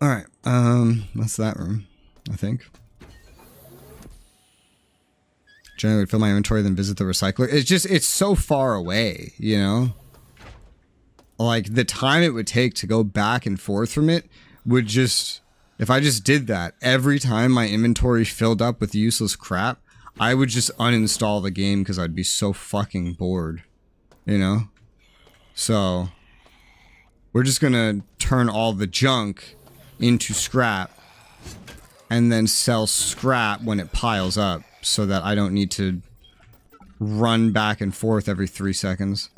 Alright, that's that room, I think. Generally would fill my inventory, then visit the recycler. It's just, it's so far away, you know? Like, the time it would take to go back and forth from it would just... If I just did that, every time my inventory filled up with useless crap, I would just uninstall the game because I'd be so fucking bored. You know? So, we're just gonna turn all the junk into scrap and then sell scrap when it piles up so that I don't need to run back and forth every 3 seconds.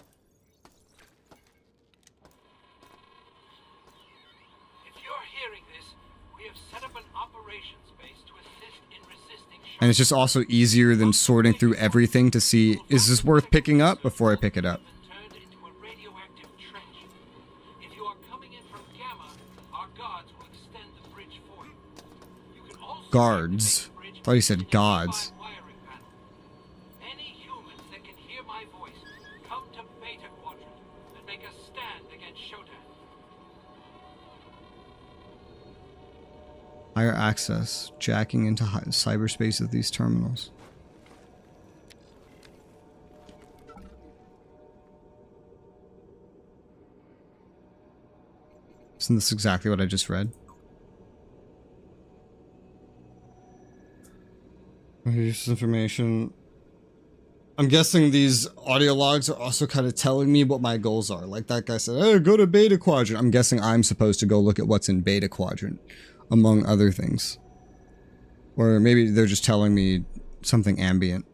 And it's just also easier than sorting through everything to see, is this worth picking up before I pick it up? Guards. I thought he said gods. Higher access, jacking into cyberspace of these terminals. Isn't this exactly what I just read? Here's information. I'm guessing these audio logs are also kind of telling me what my goals are. Like that guy said, hey, go to beta quadrant. I'm guessing I'm supposed to go look at what's in beta quadrant, among other things. Or maybe they're just telling me something ambient.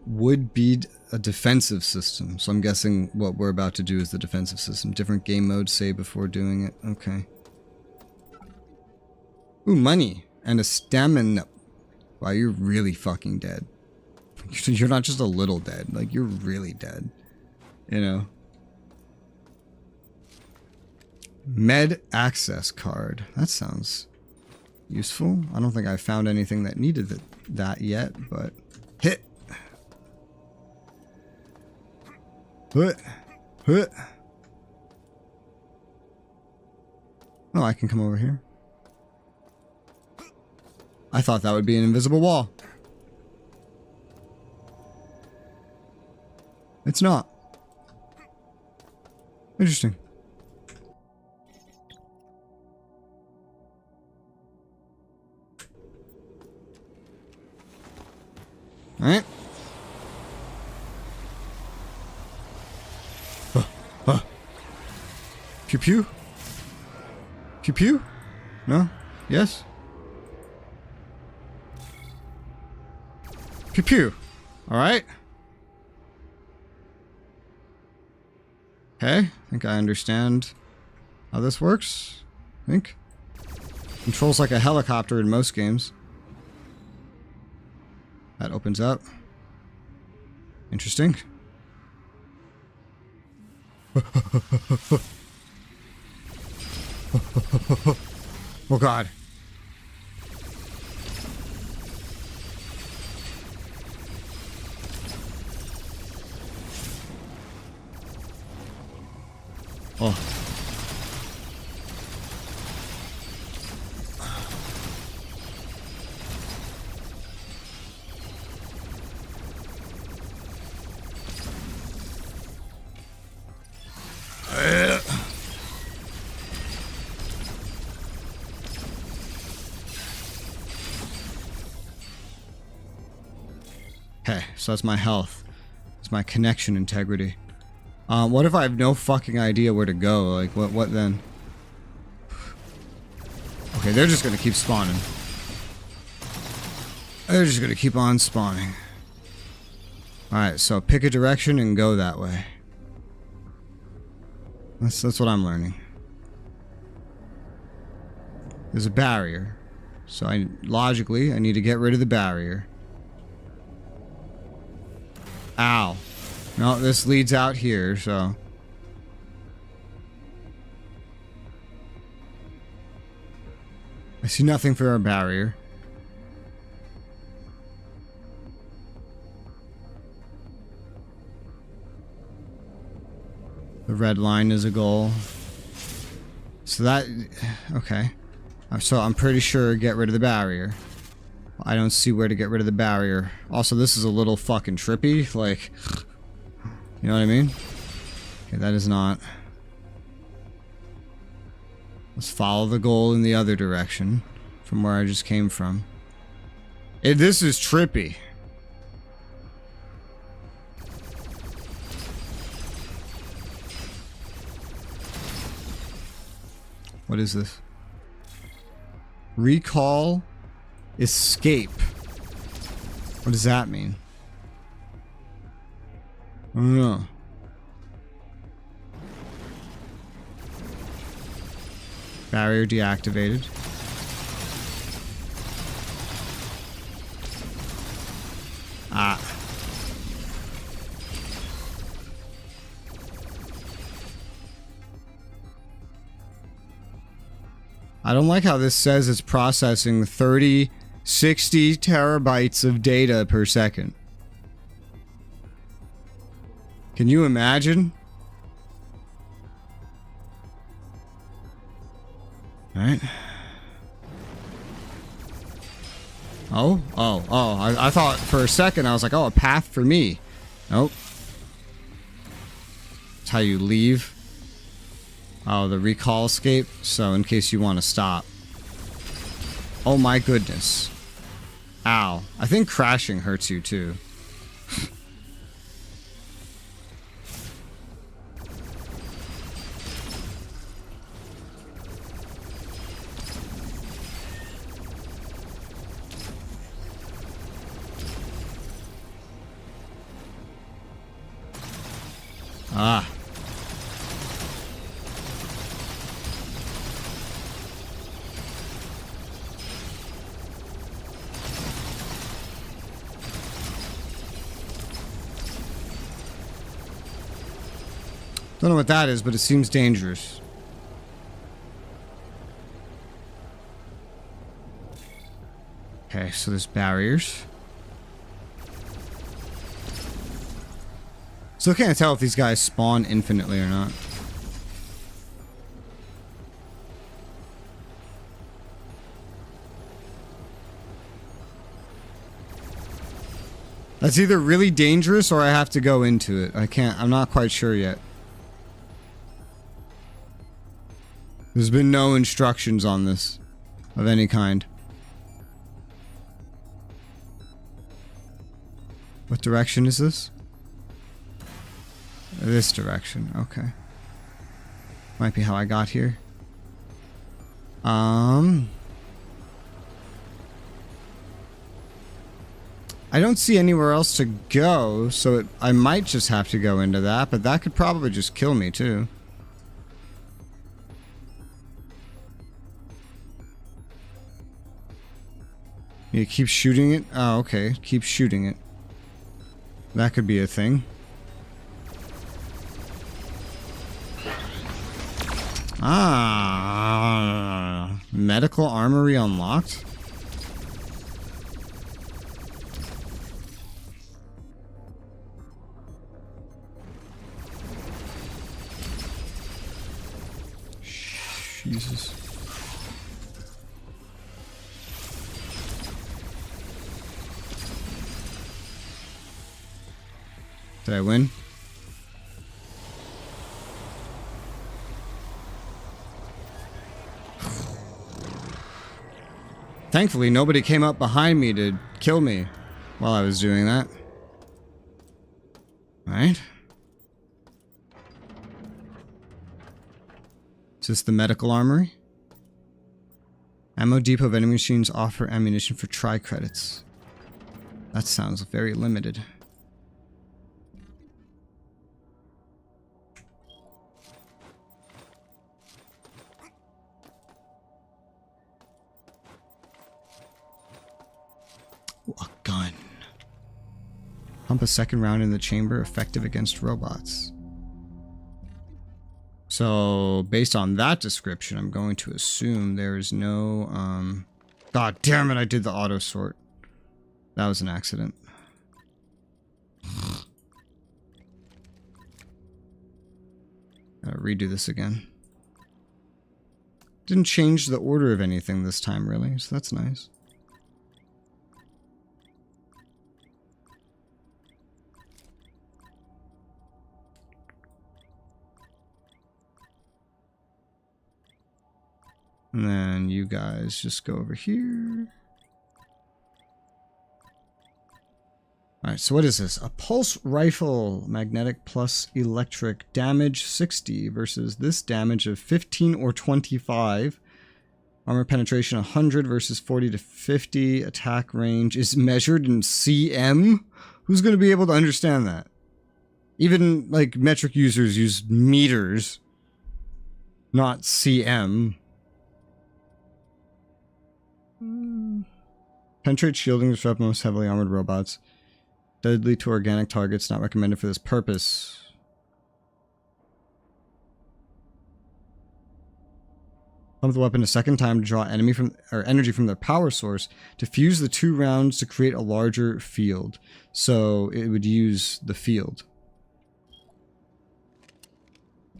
would be a defensive system. So I'm guessing what we're about to do is the defensive system. Different game modes, say, before doing it. Okay. Ooh, money. And a stamina. Wow, you're really fucking dead. You're not just a little dead. Like, you're really dead. You know? Med access card. That sounds useful. I don't think I found anything that needed that yet, but... Hit! Hit! Hit! Oh, I can come over here. I thought that would be an invisible wall. It's not. Interesting. Alright. Pew pew? Pew pew? No? Yes? Pew pew. Alright. Okay, I think I understand how this works. I think. Controls like a helicopter in most games. That opens up. Interesting. Oh god. Oh. Okay, so that's my health. It's my connection integrity. What if I have no fucking idea where to go? Like, what then? Okay, they're just gonna keep spawning. They're just gonna keep on spawning. Alright, so pick a direction and go that way. That's what I'm learning. There's a barrier. So logically, I need to get rid of the barrier. Ow. No, this leads out here, so... I see nothing for our barrier. The red line is a goal. So that... Okay. So I'm pretty sure get rid of the barrier. I don't see where to get rid of the barrier. Also, this is a little fucking trippy. Like... You know what I mean? Okay, that is not. Let's follow the goal in the other direction. From where I just came from. This is trippy. What is this? Recall escape. What does that mean? I don't know. Barrier deactivated. Ah. I don't like how this says it's processing 60 terabytes of data per second. Can you imagine? Alright. I thought for a second, I was like, oh, a path for me. Nope. That's how you leave. Oh, the recall escape. So in case you want to stop. Oh my goodness. Ow. I think crashing hurts you too. Ah. Don't know what that is, but it seems dangerous. Okay, so there's barriers. Still can't tell if these guys spawn infinitely or not. That's either really dangerous or I have to go into it. I'm not quite sure yet. There's been no instructions on this of any kind. What direction is this? This direction, okay. Might be how I got here. I don't see anywhere else to go, so I might just have to go into that, but that could probably just kill me too. You keep shooting it? Oh, okay. Keep shooting it. That could be a thing. Ah, medical armory unlocked. Jesus. Did I win? Thankfully, nobody came up behind me to kill me while I was doing that. Right? Is this the medical armory? Ammo depot vending machines offer ammunition for tri-credits. That sounds very limited. Ooh, a gun. Pump a second round in the chamber, effective against robots. So, based on that description, I'm going to assume there is no, God damn it, I did the auto sort. That was an accident. Gotta redo this again. Didn't change the order of anything this time, really, so that's nice. And then you guys just go over here. Alright, so what is this? A pulse rifle, magnetic plus electric, damage 60 versus this damage of 15 or 25. Armor penetration 100 versus 40 to 50. Attack range is measured in cm? Who's going to be able to understand that? Even, like, metric users use meters, not cm. Penetrate shielding disrupt most heavily armored robots. Deadly to organic targets, not recommended for this purpose. Pump the weapon a second time to draw energy from their power source. To fuse the 2 rounds to create a larger field. So it would use the field.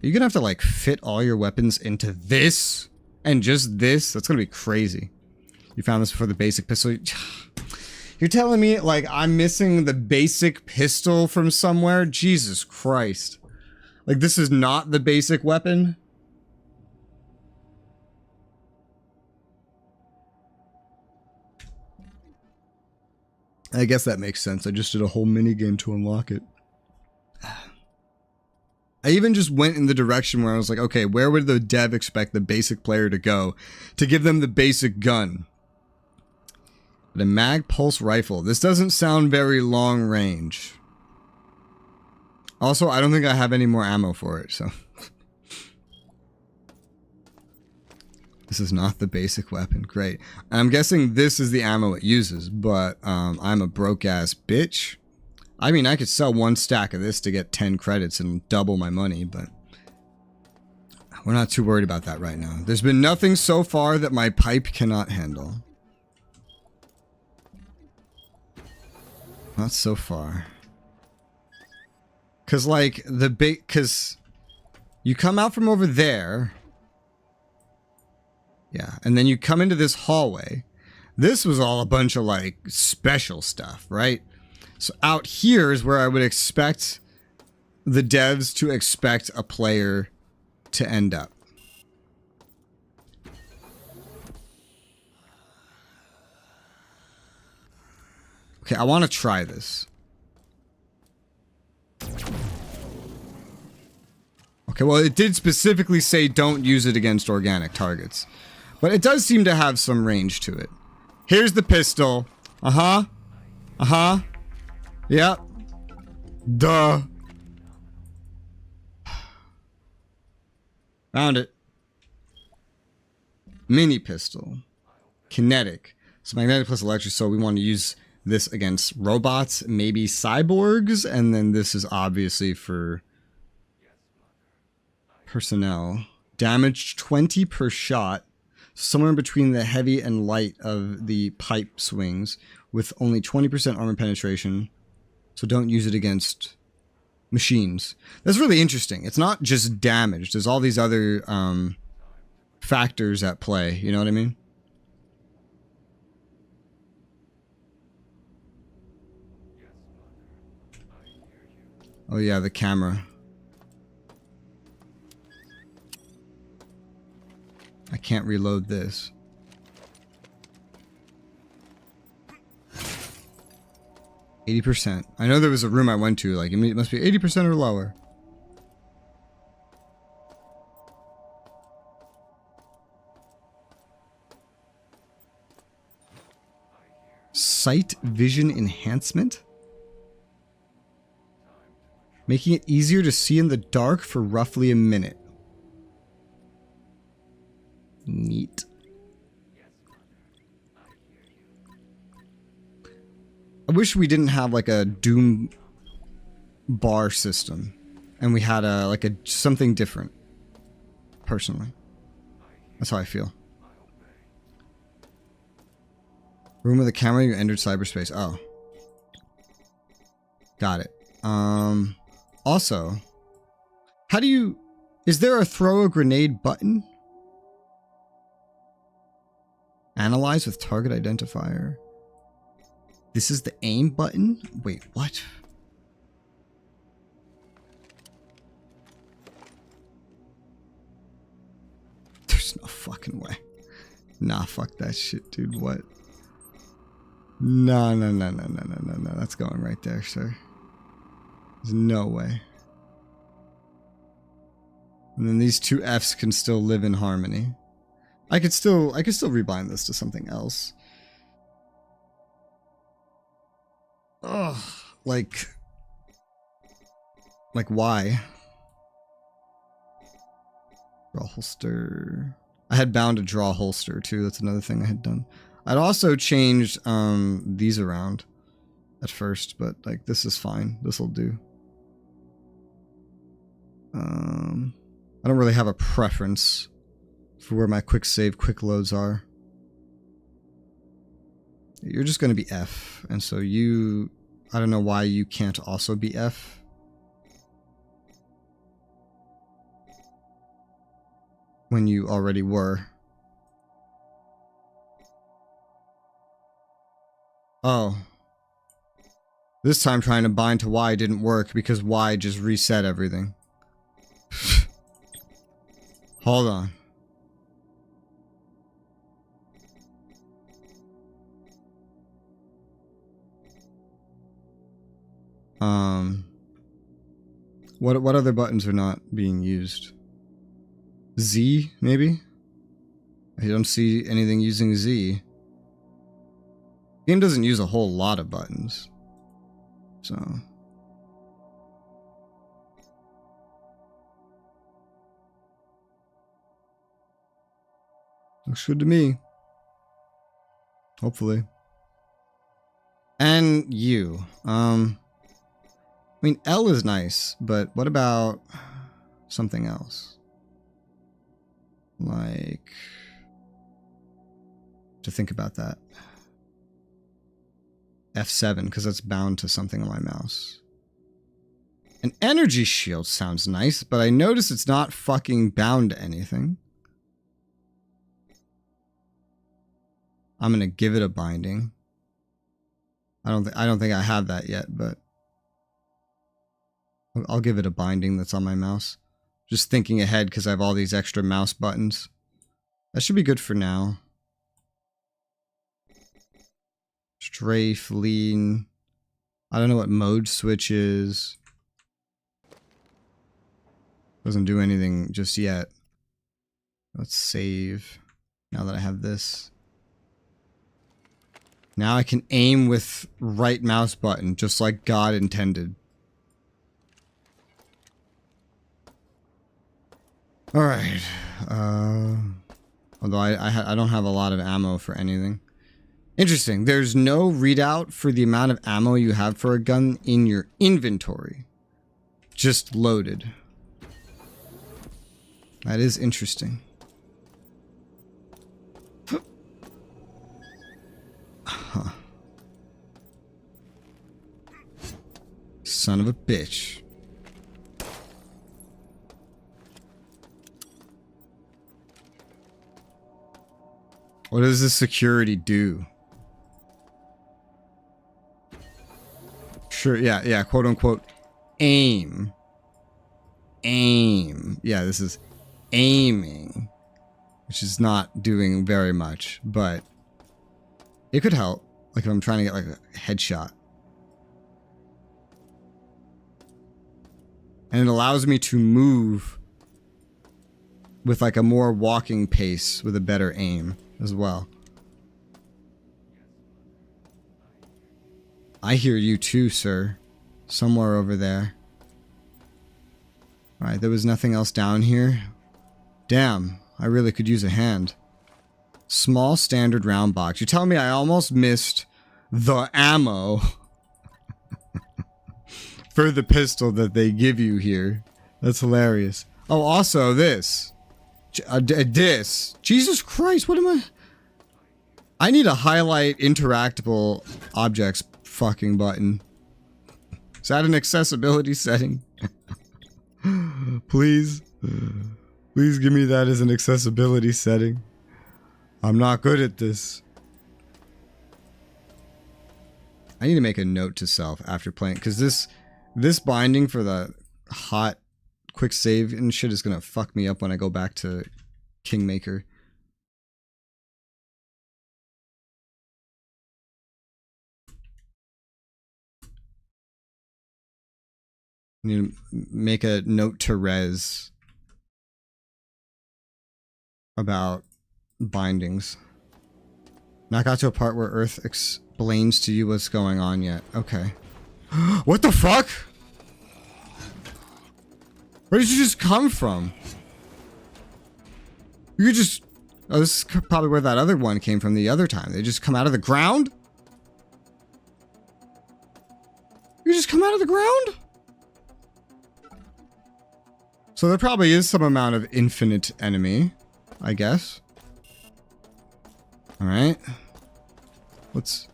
You're gonna have to like fit all your weapons into this and just this. That's gonna be crazy. You found this for the basic pistol. You're telling me, like, I'm missing the basic pistol from somewhere? Jesus Christ. Like, this is not the basic weapon? I guess that makes sense. I just did a whole minigame to unlock it. I even just went in the direction where I was like, okay, where would the dev expect the basic player to go to give them the basic gun? The mag pulse rifle. This doesn't sound very long range. Also, I don't think I have any more ammo for it, so. This is not the basic weapon. Great. I'm guessing this is the ammo it uses, but I'm a broke-ass bitch. I mean, I could sell 1 stack of this to get 10 credits and double my money, but we're not too worried about that right now. There's been nothing so far that my pipe cannot handle. Not so far. Cause like cause you come out from over there. Yeah, and then you come into this hallway. This was all a bunch of like special stuff, right? So out here is where I would expect the devs to expect a player to end up. Okay, I want to try this. Okay, well, it did specifically say don't use it against organic targets. But it does seem to have some range to it. Here's the pistol. Uh-huh. Uh-huh. Yep. Duh. Found it. Mini pistol. Kinetic. So magnetic plus electric, so we want to use this against robots, maybe cyborgs, and then this is obviously for personnel. Damage 20 per shot. Somewhere in between the heavy and light of the pipe swings with only 20% armor penetration. So don't use it against machines. That's really interesting. It's not just damage. There's all these other factors at play. You know what I mean? Oh yeah, the camera. I can't reload this. %. I know there was a room I went to, like, it must be 80% or lower. Sight vision enhancement? Making it easier to see in the dark for roughly a minute. Neat. I wish we didn't have like a Doom bar system and we had a something different. Personally. That's how I feel. Room with a camera, you entered cyberspace. Oh. Got it. Also, how do you... Is there a throw a grenade button? Analyze with target identifier. This is the aim button? Wait, what? There's no fucking way. Nah, fuck that shit, dude. What? No. That's going right there, sir. There's no way. And then these two Fs can still live in harmony. I could still rebind this to something else. Ugh, like why? Draw holster. I had bound to draw holster too. That's another thing I had done. I'd also changed these around at first, but like this is fine. This will do. I don't really have a preference for where my quick save, quick loads are. You're just going to be F, and so you... I don't know why you can't also be F. When you already were. Oh. This time trying to bind to Y didn't work because Y just reset everything. Hold on. What other buttons are not being used? Z, maybe? I don't see anything using Z. The game doesn't use a whole lot of buttons. So... Looks good to me. Hopefully. And you. I mean, L is nice, but what about something else? Like, to think about that. F7, because that's bound to something on my mouse. An energy shield sounds nice, but I notice it's not fucking bound to anything. I'm gonna give it a binding. I don't think I have that yet, but I'll give it a binding that's on my mouse. Just thinking ahead because I have all these extra mouse buttons. That should be good for now. Strafe, lean. I don't know what mode switch is. Doesn't do anything just yet. Let's save. Now that I have this. Now I can aim with right mouse button, just like God intended. Alright. Although I don't have a lot of ammo for anything. Interesting. There's no readout for the amount of ammo you have for a gun in your inventory. Just loaded. That is interesting. Huh. Son of a bitch. What does this security do? Sure, yeah, quote unquote, aim. Aim. Yeah, this is aiming, which is not doing very much, but it could help. Like if I'm trying to get like a headshot. And it allows me to move with like a more walking pace with a better aim as well. I hear you too, sir. Somewhere over there. Alright, there was nothing else down here. Damn, I really could use a hand. Small standard round box. You're telling me I almost missed the ammo for the pistol that they give you here. That's hilarious. Oh, also this. This. Jesus Christ, what am I? I need a highlight interactable objects fucking button. Is that an accessibility setting? Please. Please give me that as an accessibility setting. I'm not good at this. I need to make a note to self after playing, because this binding for the hot quick save and shit is gonna fuck me up when I go back to Kingmaker. I need to make a note to Res about bindings. Not got to a part where Earth explains to you what's going on yet. Okay. What the fuck? Where did you just come from? You could just... Oh, this is probably where that other one came from the other time. They just come out of the ground? You just come out of the ground? So there probably is some amount of infinite enemy, I guess. Alright. Let's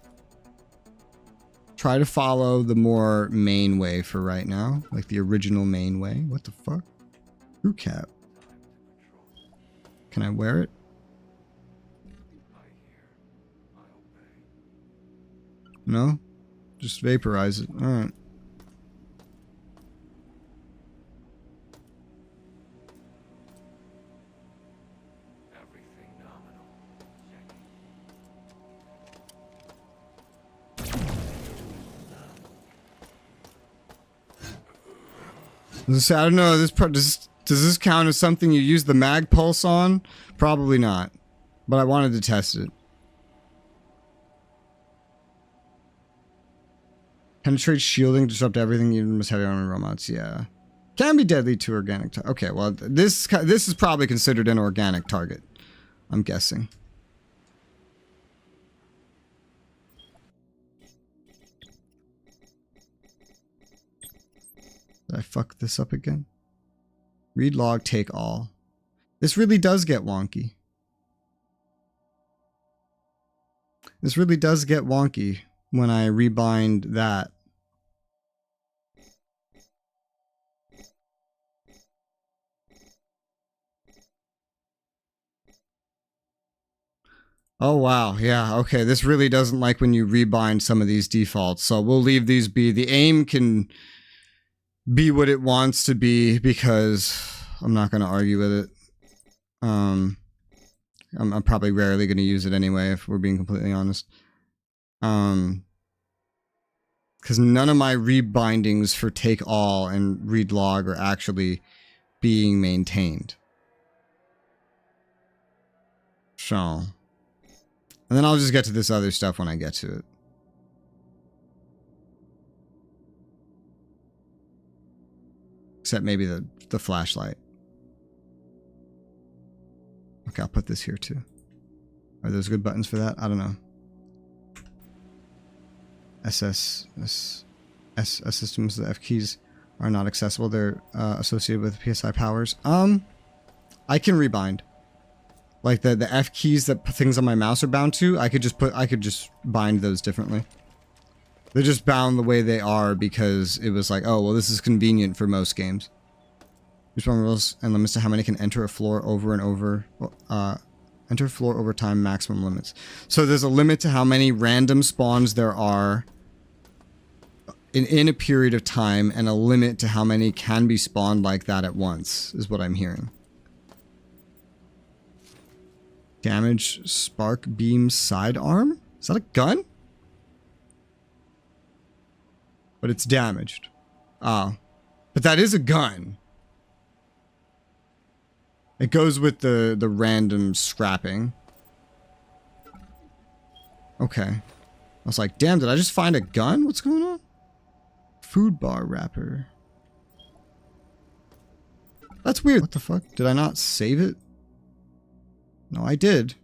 try to follow the more main way for right now. Like the original main way. What the fuck? Crew cap. Can I wear it? No? Just vaporize it. Alright. I don't know. Does this count as something you use the mag pulse on? Probably not. But I wanted to test it. Penetrate shielding, disrupt everything, even most heavy armor robots. Yeah. Can be deadly to organic. Okay, well, this is probably considered an organic target. I'm guessing. Did I fuck this up again? Read log, take all. This really does get wonky. This really does get wonky when I rebind that. Oh wow, yeah, okay. This really doesn't like when you rebind some of these defaults, so we'll leave these be. The aim can be what it wants to be because I'm not going to argue with it. I'm probably rarely going to use it anyway, if we're being completely honest. Because none of my rebindings for take all and read log are actually being maintained. So, and then I'll just get to this other stuff when I get to it. Except maybe the flashlight. Okay, I'll put this here too. Are those good buttons for that? I don't know. S systems, the F keys are not accessible. They're associated with PSI powers. I can rebind. Like the F keys that things on my mouse are bound to, I could just bind those differently. They're just bound the way they are because it was like, oh, well, this is convenient for most games. Respawn rules and limits to how many can enter a floor over and over. Enter floor over time maximum limits. So there's a limit to how many random spawns there are in a period of time, and a limit to how many can be spawned like that at once, is what I'm hearing. Damage spark beam sidearm? Is that a gun? But it's damaged. Oh. But that is a gun. It goes with the random scrapping. Okay. I was like, damn, did I just find a gun? What's going on? Food bar wrapper. That's weird. What the fuck? Did I not save it? No, I did.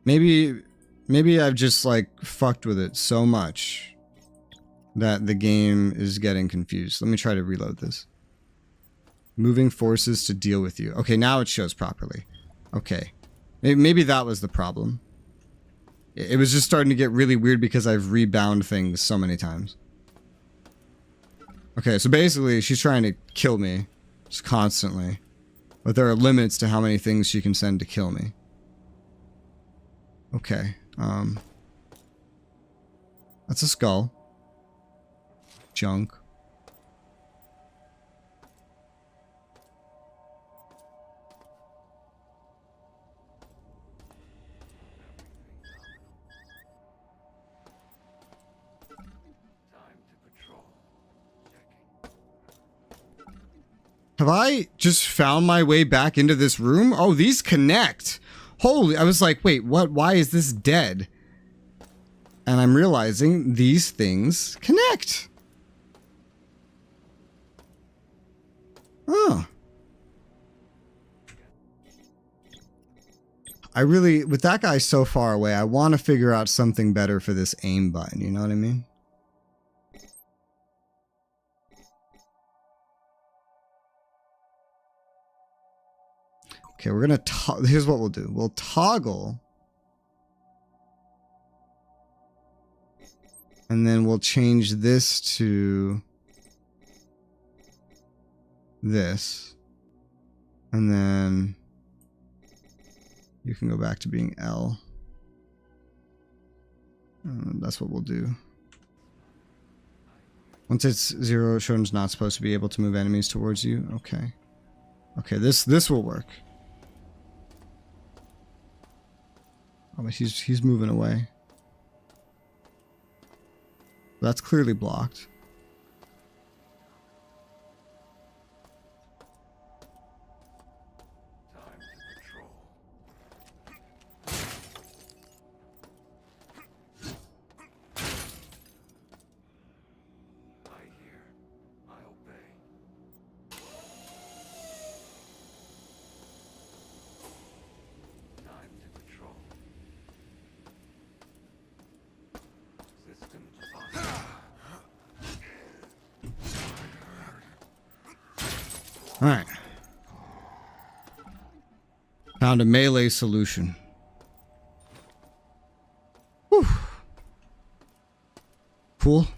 Maybe I've just like fucked with it so much that the game is getting confused. Let me try to reload this. Moving forces to deal with you. Okay, now it shows properly. Okay. Maybe that was the problem. It was just starting to get really weird because I've rebound things so many times. Okay, so basically she's trying to kill me just constantly. But there are limits to how many things she can send to kill me. Okay, that's a skull. Junk. Have I just found my way back into this room? Oh, these connect. Holy, I was like, wait, what? Why is this dead? And I'm realizing these things connect. Oh. I really, with that guy so far away, I want to figure out something better for this aim button, you know what I mean? Okay, we're gonna here's what we'll do. We'll toggle. And then we'll change this to this. And then you can go back to being L. And that's what we'll do. Once it's 0, Shoten's not supposed to be able to move enemies towards you. Okay. Okay, this will work. Oh, but he's moving away. That's clearly blocked. Time to patrol. I hear. I obey. Alright. Found a melee solution. Whew. Cool.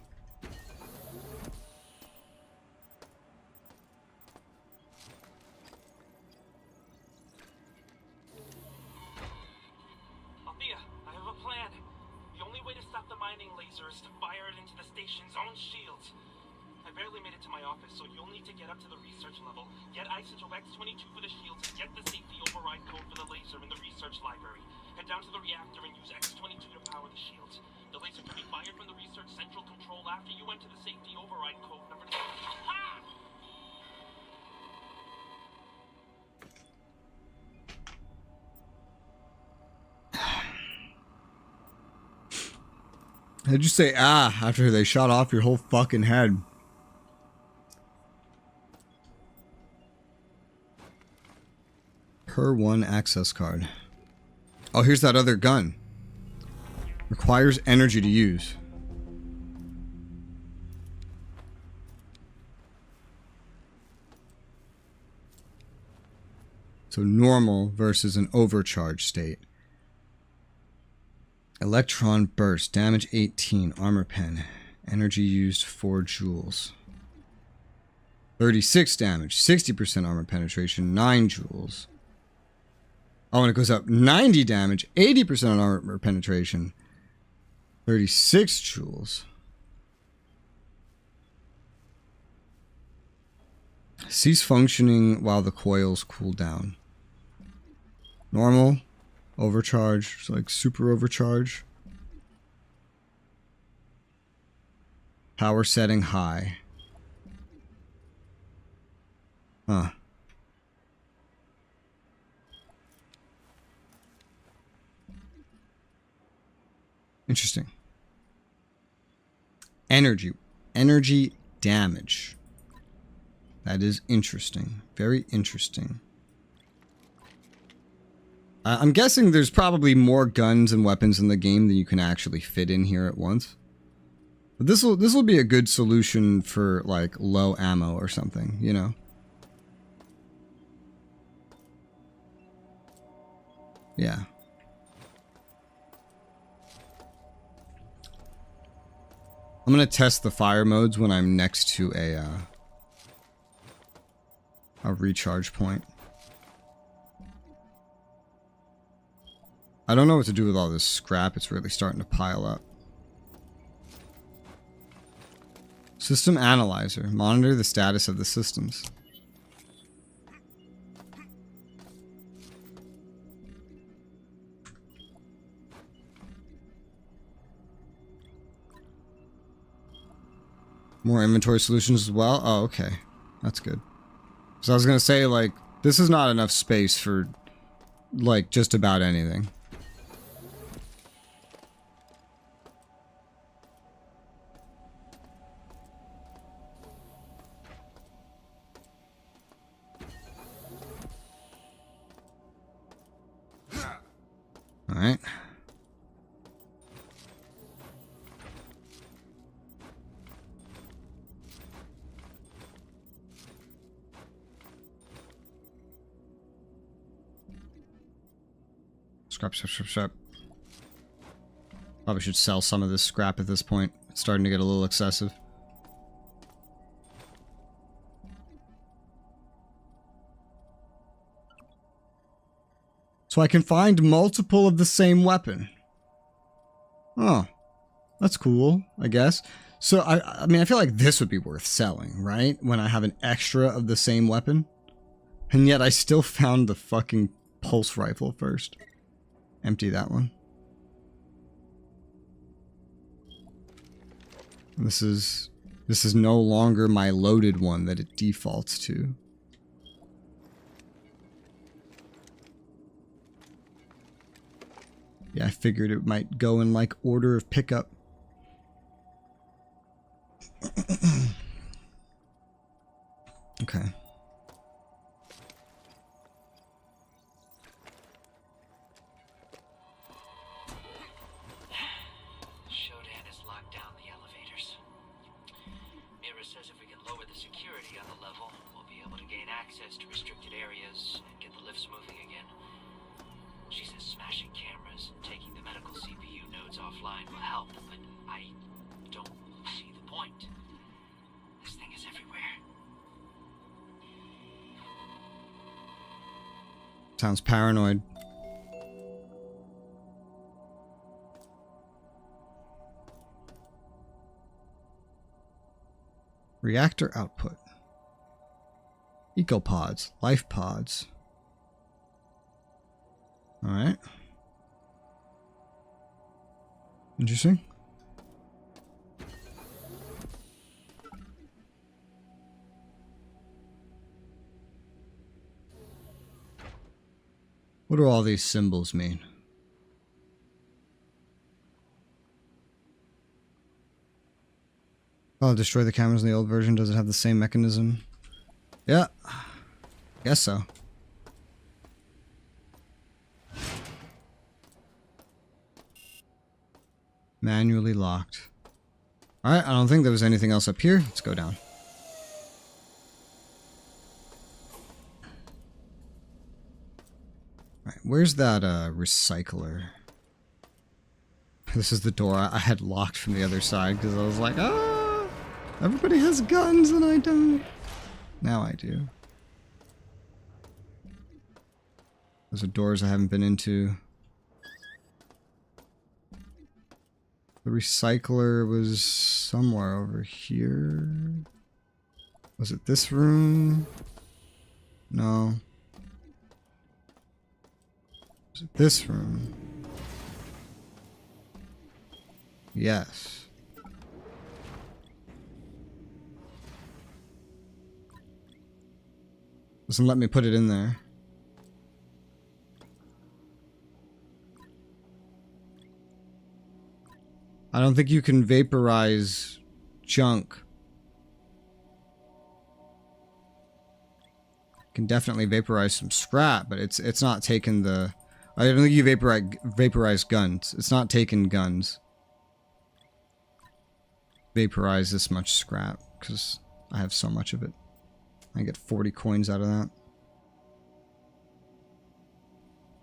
Althea, I have a plan. The only way to stop the mining laser is to fire it into the station's own shields. I barely made it to my office, so you'll need to get up to the research level, get isotope X-22 for the shields, and get the safety override code for the laser in the research library. Head down to the reactor and use X-22 to power the shields. The laser can be fired from the research central control after you enter the safety override code number 2. Ha! Did you say after they shot off your whole fucking head? Per one access card. Oh, here's that other gun. Requires energy to use. So normal versus an overcharge state. Electron burst, damage 18, armor pen, energy used 4 joules. 36 damage, 60% armor penetration, 9 joules. Oh, and it goes up 90 damage, 80% on armor penetration, 36 joules. Cease functioning while the coils cool down. Normal, overcharge, like super overcharge. Power setting high. Huh. Interesting. Energy damage. That is interesting. Very interesting. I'm guessing there's probably more guns and weapons in the game than you can actually fit in here at once. But this will be a good solution for like low ammo or something, you know. Yeah. I'm gonna test the fire modes when I'm next to a recharge point. I don't know what to do with all this scrap. It's really starting to pile up. System analyzer. Monitor the status of the systems. More inventory solutions as well? Oh, okay. That's good. So I was gonna say, like, this is not enough space for, like, just about anything. Alright. Scrap. Probably should sell some of this scrap at this point. It's starting to get a little excessive. So I can find multiple of the same weapon. Oh, that's cool, I guess. So, I mean, I feel like this would be worth selling, right? When I have an extra of the same weapon. And yet I still found the fucking pulse rifle first. Empty that one. This is no longer my loaded one that it defaults to. Yeah, I figured it might go in like order of pickup. Okay. Shodan has locked down the elevators. Mira says if we can lower the security on the level, we'll be able to gain access access to restricted areas and get the lifts moving again. She says smashing cameras and taking the medical CPU nodes offline will help, but I don't see the point. This thing is everywhere. Sounds paranoid. Reactor output. Ecopods. Life pods. Alright. Interesting. What do all these symbols mean? Oh, destroy the cameras in the old version. Does it have the same mechanism? Yeah. Guess so. Manually locked. Alright, I don't think there was anything else up here. Let's go down. Alright, where's that recycler? This is the door I had locked from the other side because I was like, ah, everybody has guns and I don't. Now I do. Those are doors I haven't been into. The recycler was somewhere over here. Was it this room? No. Was it this room? Yes. Doesn't let me put it in there. I don't think you can vaporize junk. You can definitely vaporize some scrap, but it's not taking the... I don't think you vaporize guns. It's not taking guns. Vaporize this much scrap, because I have so much of it. I get 40 coins out of that.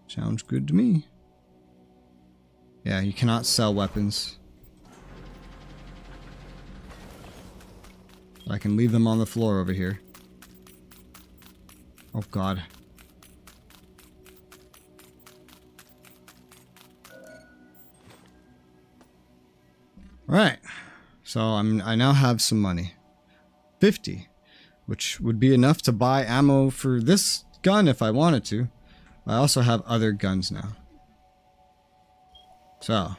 Sounds good to me. Yeah, you cannot sell weapons. I can leave them on the floor over here. Oh god. Alright. So I now have some money. 50. Which would be enough to buy ammo for this gun if I wanted to. I also have other guns now. So.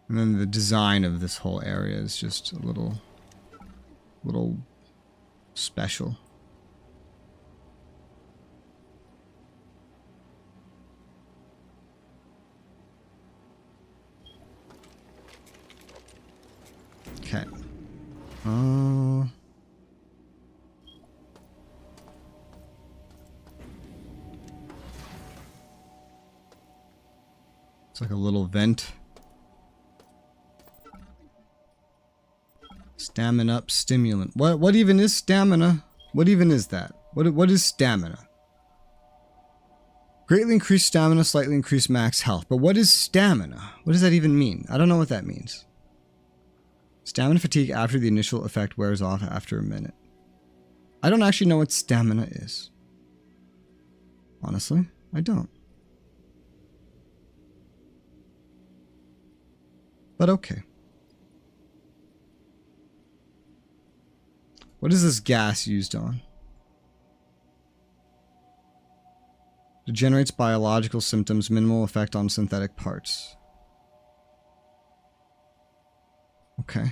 And then the design of this whole area is just a little special. Okay. It's like a little vent. Stamina up stimulant. What even is stamina? What even is that? What is stamina? Greatly increased stamina, slightly increased max health. But what is stamina? What does that even mean? I don't know what that means. Stamina fatigue after the initial effect wears off after a minute. I don't actually know what stamina is. Honestly, I don't. But okay. What is this gas used on? Degenerates biological symptoms, minimal effect on synthetic parts. Okay.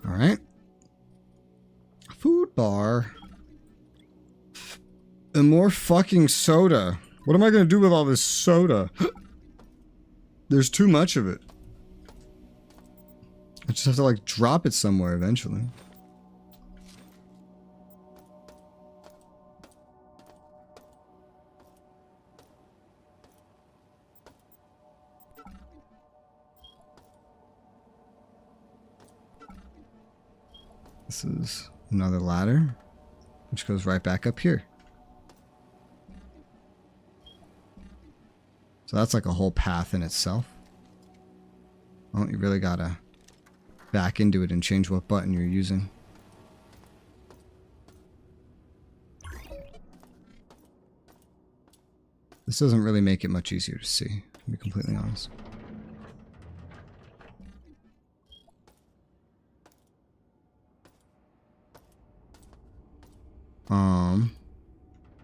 All right. Food bar. And more fucking soda. What am I gonna do with all this soda? There's too much of it. I just have to like drop it somewhere eventually. This is another ladder, which goes right back up here. So that's like a whole path in itself. Well, you really gotta back into it and change what button you're using. This doesn't really make it much easier to see, to be completely honest.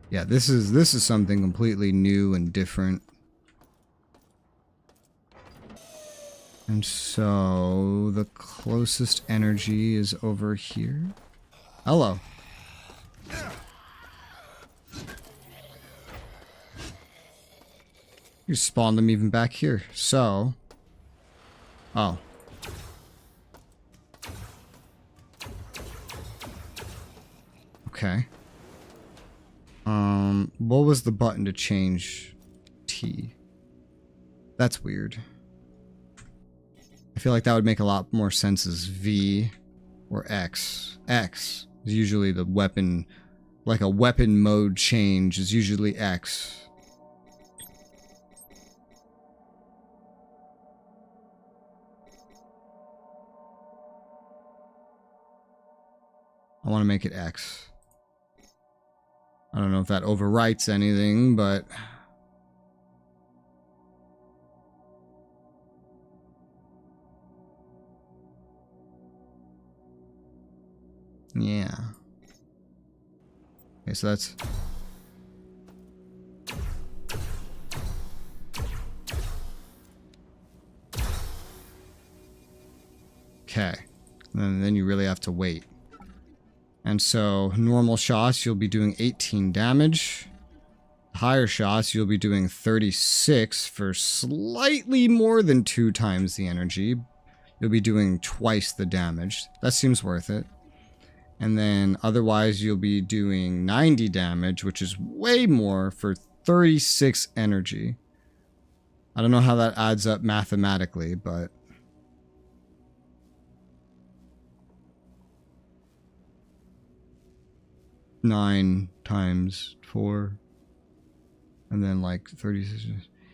Yeah, this is something completely new and different. And so the closest energy is over here. Hello. You spawned them even back here. So, oh. Okay. What was the button to change T? That's weird. I feel like that would make a lot more sense as V or X. X is usually the weapon, like a weapon mode change is usually X. I want to make it X. I don't know if that overwrites anything, but... yeah. Okay, so that's... okay. And then you really have to wait. And so, normal shots, you'll be doing 18 damage. Higher shots, you'll be doing 36 for slightly more than 2 times the energy. You'll be doing twice the damage. That seems worth it. And then, otherwise, you'll be doing 90 damage, which is way more for 36 energy. I don't know how that adds up mathematically, but... 9 times 4 and then like 36.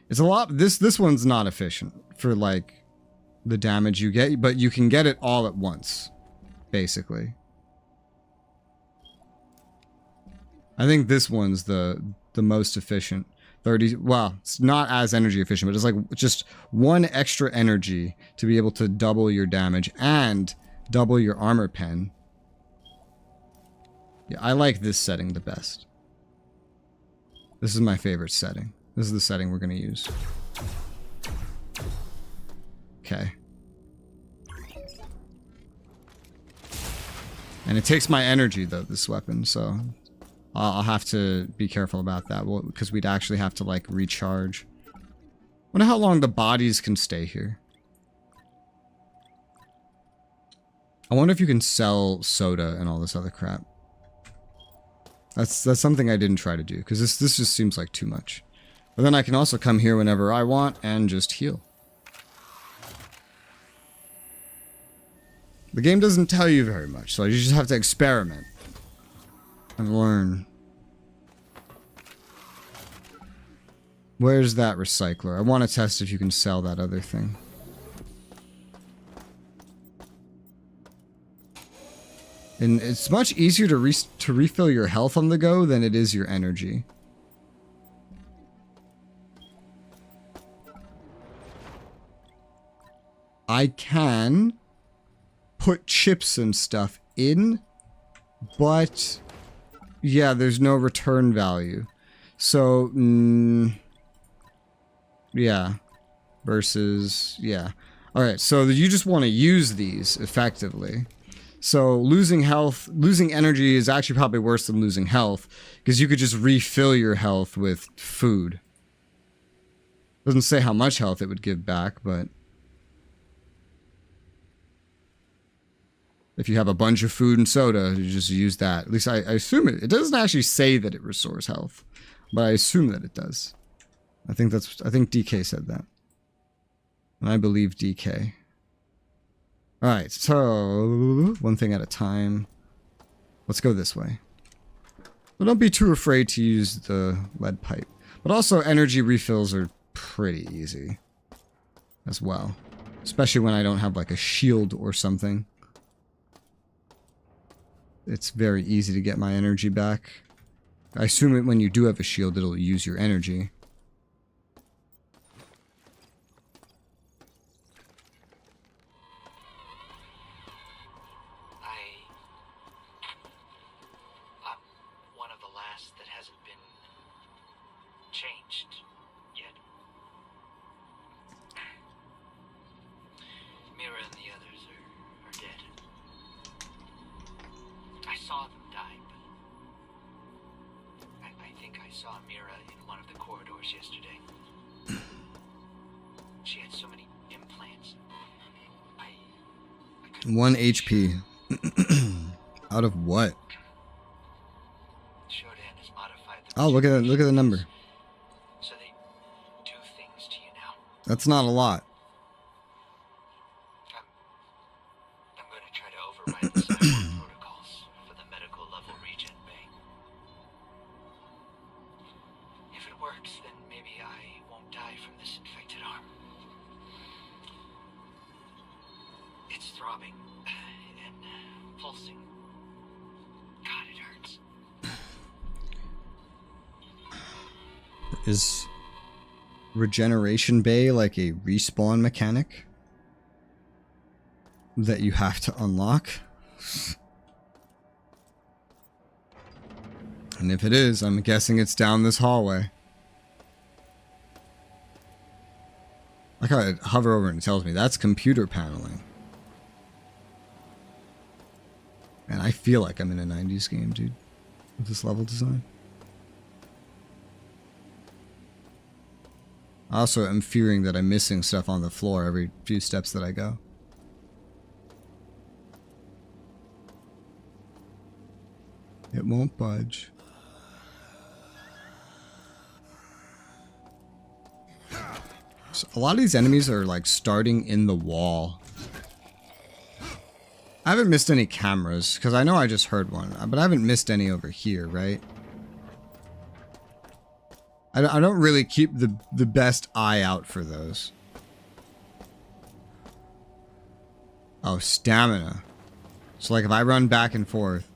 It's a lot. This one's not efficient for like the damage you get, but you can get it all at once, basically. I think this one's the most efficient. 30, well, it's not as energy efficient, but it's like just 1 extra energy to be able to double your damage and double your armor pen. Yeah, I like this setting the best. This is my favorite setting. This is the setting we're going to use. Okay. And it takes my energy, though, this weapon, so I'll have to be careful about that, because we'd actually have to, like, recharge. Wonder how long the bodies can stay here. I wonder if you can sell soda and all this other crap. That's something I didn't try to do, because this just seems like too much. But then I can also come here whenever I want and just heal. The game doesn't tell you very much, so you just have to experiment and learn. Where's that recycler? I want to test if you can sell that other thing. And it's much easier to refill your health on the go than it is your energy. I can put chips and stuff in, but yeah, there's no return value. So, yeah, versus, yeah. All right, so you just want to use these effectively. So losing health, losing energy is actually probably worse than losing health, because you could just refill your health with food. Doesn't say how much health it would give back, but if you have a bunch of food and soda, you just use that. At least I assume it. It doesn't actually say that it restores health, but I assume that it does. I think DK said that. And I believe DK. Alright, so one thing at a time. Let's go this way. But don't be too afraid to use the lead pipe. But also energy refills are pretty easy as well. Especially when I don't have like a shield or something. It's very easy to get my energy back. I assume that when you do have a shield, it'll use your energy. I'm one of the last that hasn't been changed yet. Mira and the others are dead. I saw them die, but I think I saw Mira in one of the corridors yesterday. She had so many implants. I couldn't 1 HP. Out of what? Shodan has modified the Oh, look at the number. so they do things to you now. That's not a lot. I'm going to try to override the cyber protocols for the medical level regen bay. If it works, then maybe I won't die from this infected arm. It's throbbing and pulsing. God, it hurts. Is Regeneration Bay like a respawn mechanic that you have to unlock? And if it is, I'm guessing it's down this hallway. I gotta hover over and it tells me that's computer paneling. And I feel like I'm in a 90s game, dude, with this level design. I also am fearing that I'm missing stuff on the floor every few steps that I go. It won't budge. So a lot of these enemies are like starting in the wall. I haven't missed any cameras, because I know I just heard one, but I haven't missed any over here, right? I don't really keep the best eye out for those. Oh, stamina. So like if I run back and forth,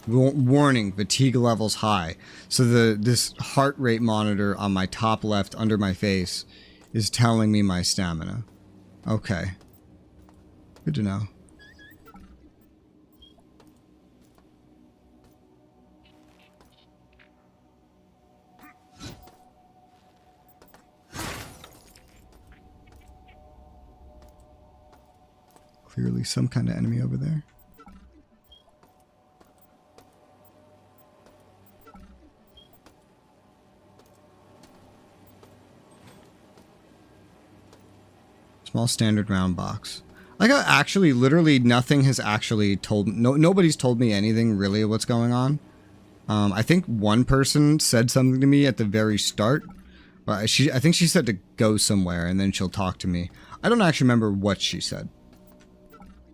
warning, fatigue levels high. So this heart rate monitor on my top left under my face is telling me my stamina. Okay. Good to know. Clearly some kind of enemy over there. Small standard round box. Like actually literally nothing has actually told nobody's told me anything really of what's going on. I think one person said something to me at the very start. But I think she said to go somewhere and then she'll talk to me. I don't actually remember what she said,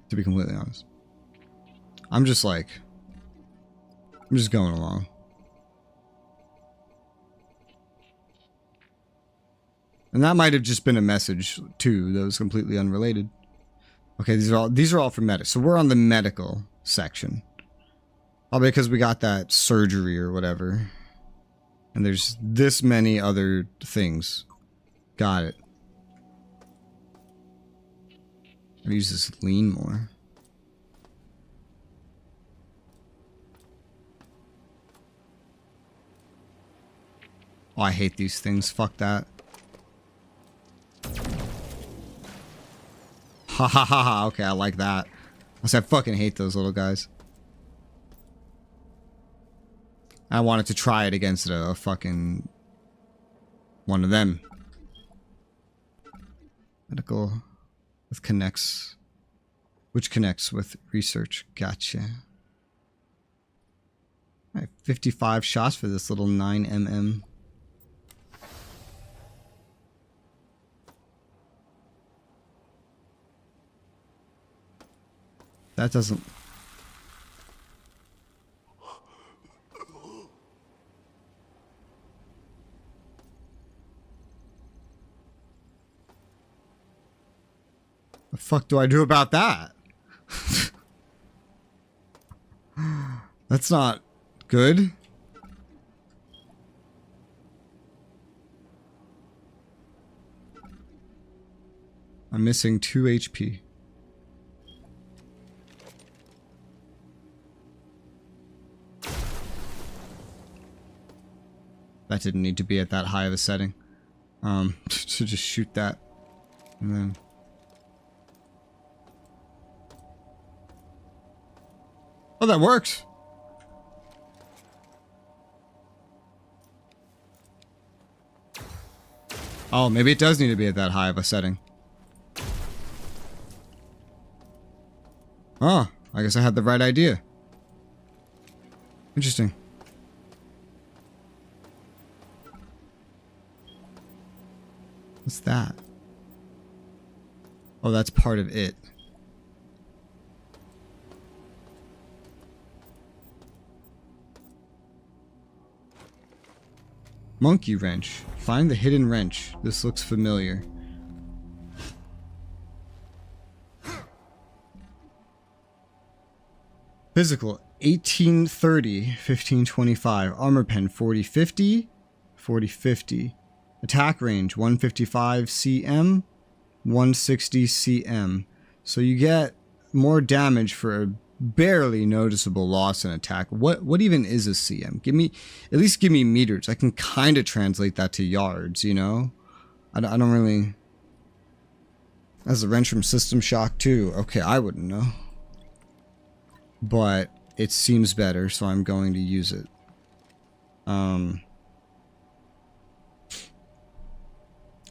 to be completely honest. I'm just going along. And that might have just been a message too that was completely unrelated. Okay, these are all for medic. So we're on the medical section. Probably because we got that surgery or whatever. And there's this many other things. Got it. I'll use this lean more. Oh, I hate these things. Fuck that. Ha ha ha ha. Okay, I like that. I fucking hate those little guys. I wanted to try it against a fucking one of them. Medical with connects, which connects with research. Gotcha. All right, 55 shots for this little 9mm. That doesn't... The fuck do I do about that? That's not good. I'm missing 2 HP. That didn't need to be at that high of a setting. To just shoot that. And then... Oh, that works! Oh, maybe it does need to be at that high of a setting. Oh, I guess I had the right idea. Interesting. What's that? Oh, that's part of it. Monkey wrench. Find the hidden wrench. This looks familiar. Physical 1830, 1525. Armor pen 4050, 4050. Attack range 155 cm, 160 cm. So you get more damage for a barely noticeable loss in attack. What even is a cm? At least give me meters. I can kind of translate that to yards, you know? I don't really... That's a wrench from System Shock 2. Okay, I wouldn't know. But it seems better, so I'm going to use it.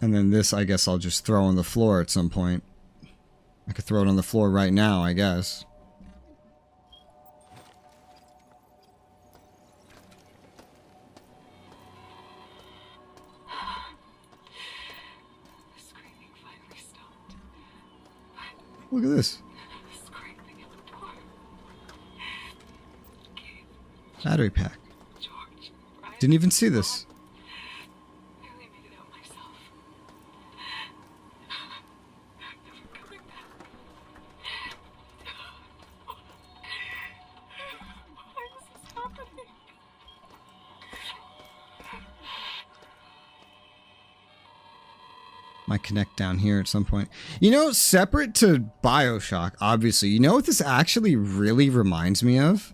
And then this, I guess I'll just throw on the floor at some point. I could throw it on the floor right now, I guess. The screaming finally stopped. Look at this. The scraping at the door. Battery pack. George, Brian, Didn't even see this. barely made it out myself. Never coming back. Why is this happening? Might connect down here at some point. You know, separate to BioShock, obviously, you know what this actually really reminds me of?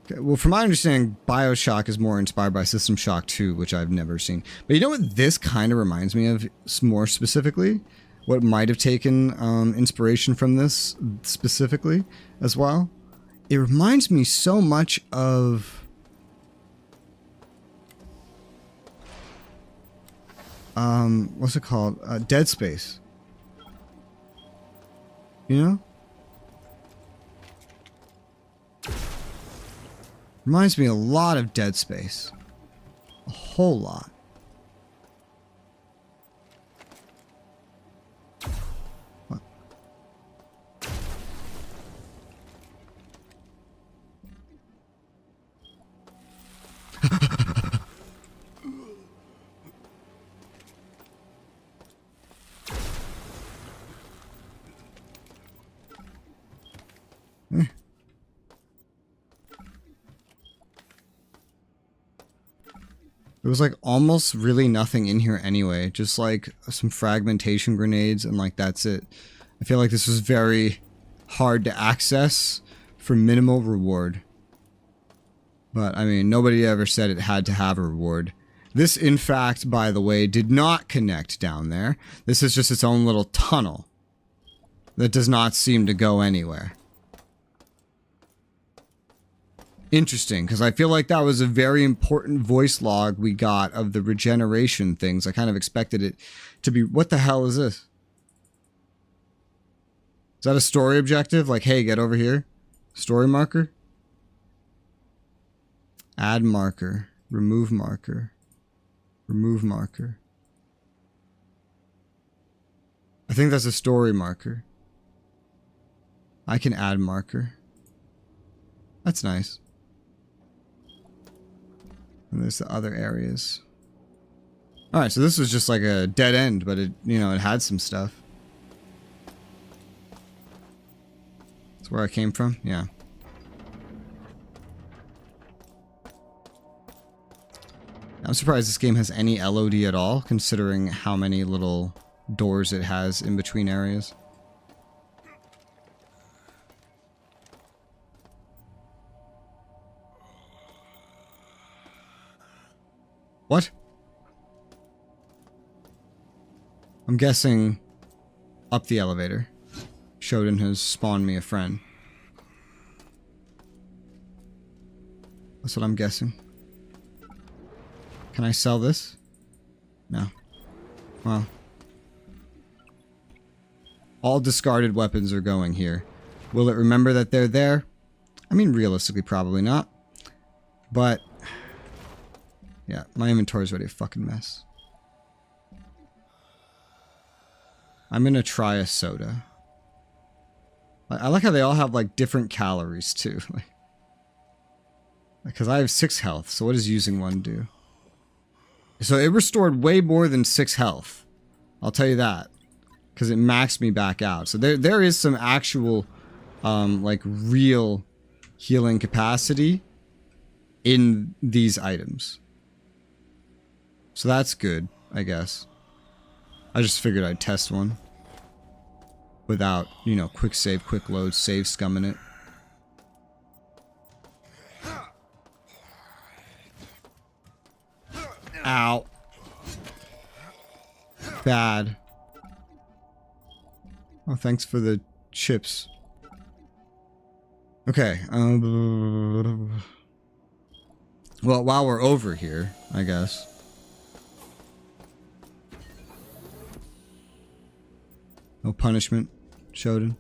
Okay, well, from my understanding, BioShock is more inspired by System Shock 2, which I've never seen. But you know what this kind of reminds me of more specifically? What might have taken inspiration from this specifically as well? It reminds me so much of... what's it called? Dead Space. You know? Reminds me a lot of Dead Space. A whole lot. What? There was like almost really nothing in here anyway. Just like some fragmentation grenades and like that's it. I feel like this was very hard to access for minimal reward. But I mean, nobody ever said it had to have a reward. This, in fact, by the way, did not connect down there. This is just its own little tunnel that does not seem to go anywhere. Interesting, because I feel like that was a very important voice log we got of the regeneration things. I kind of expected it to be... What the hell is this? Is that a story objective? Like, hey, get over here? Story marker? Add marker. Remove marker. Remove marker. I think that's a story marker. I can add marker. That's nice. And there's the other areas. Alright, so this was just like a dead end, but it, you know, it had some stuff. That's where I came from? Yeah. I'm surprised this game has any LOD at all, considering how many little doors it has in between areas. What? I'm guessing up the elevator. Shodan has spawned me a friend. That's what I'm guessing. Can I sell this? No. Well. All discarded weapons are going here. Will it remember that they're there? I mean, realistically, probably not. But... yeah, my inventory's already a fucking mess. I'm gonna try a soda. I like how they all have, like, different calories, too. Because I have 6 health, so what does using one do? So it restored way more than 6 health. I'll tell you that. Because it maxed me back out. So there is some actual, like, real healing capacity in these items. So that's good, I guess. I just figured I'd test one. Without, you know, quick save, quick load, save scumming it. Ow. Bad. Oh, thanks for the chips. Okay. Well, while we're over here, I guess. No punishment, Shodan.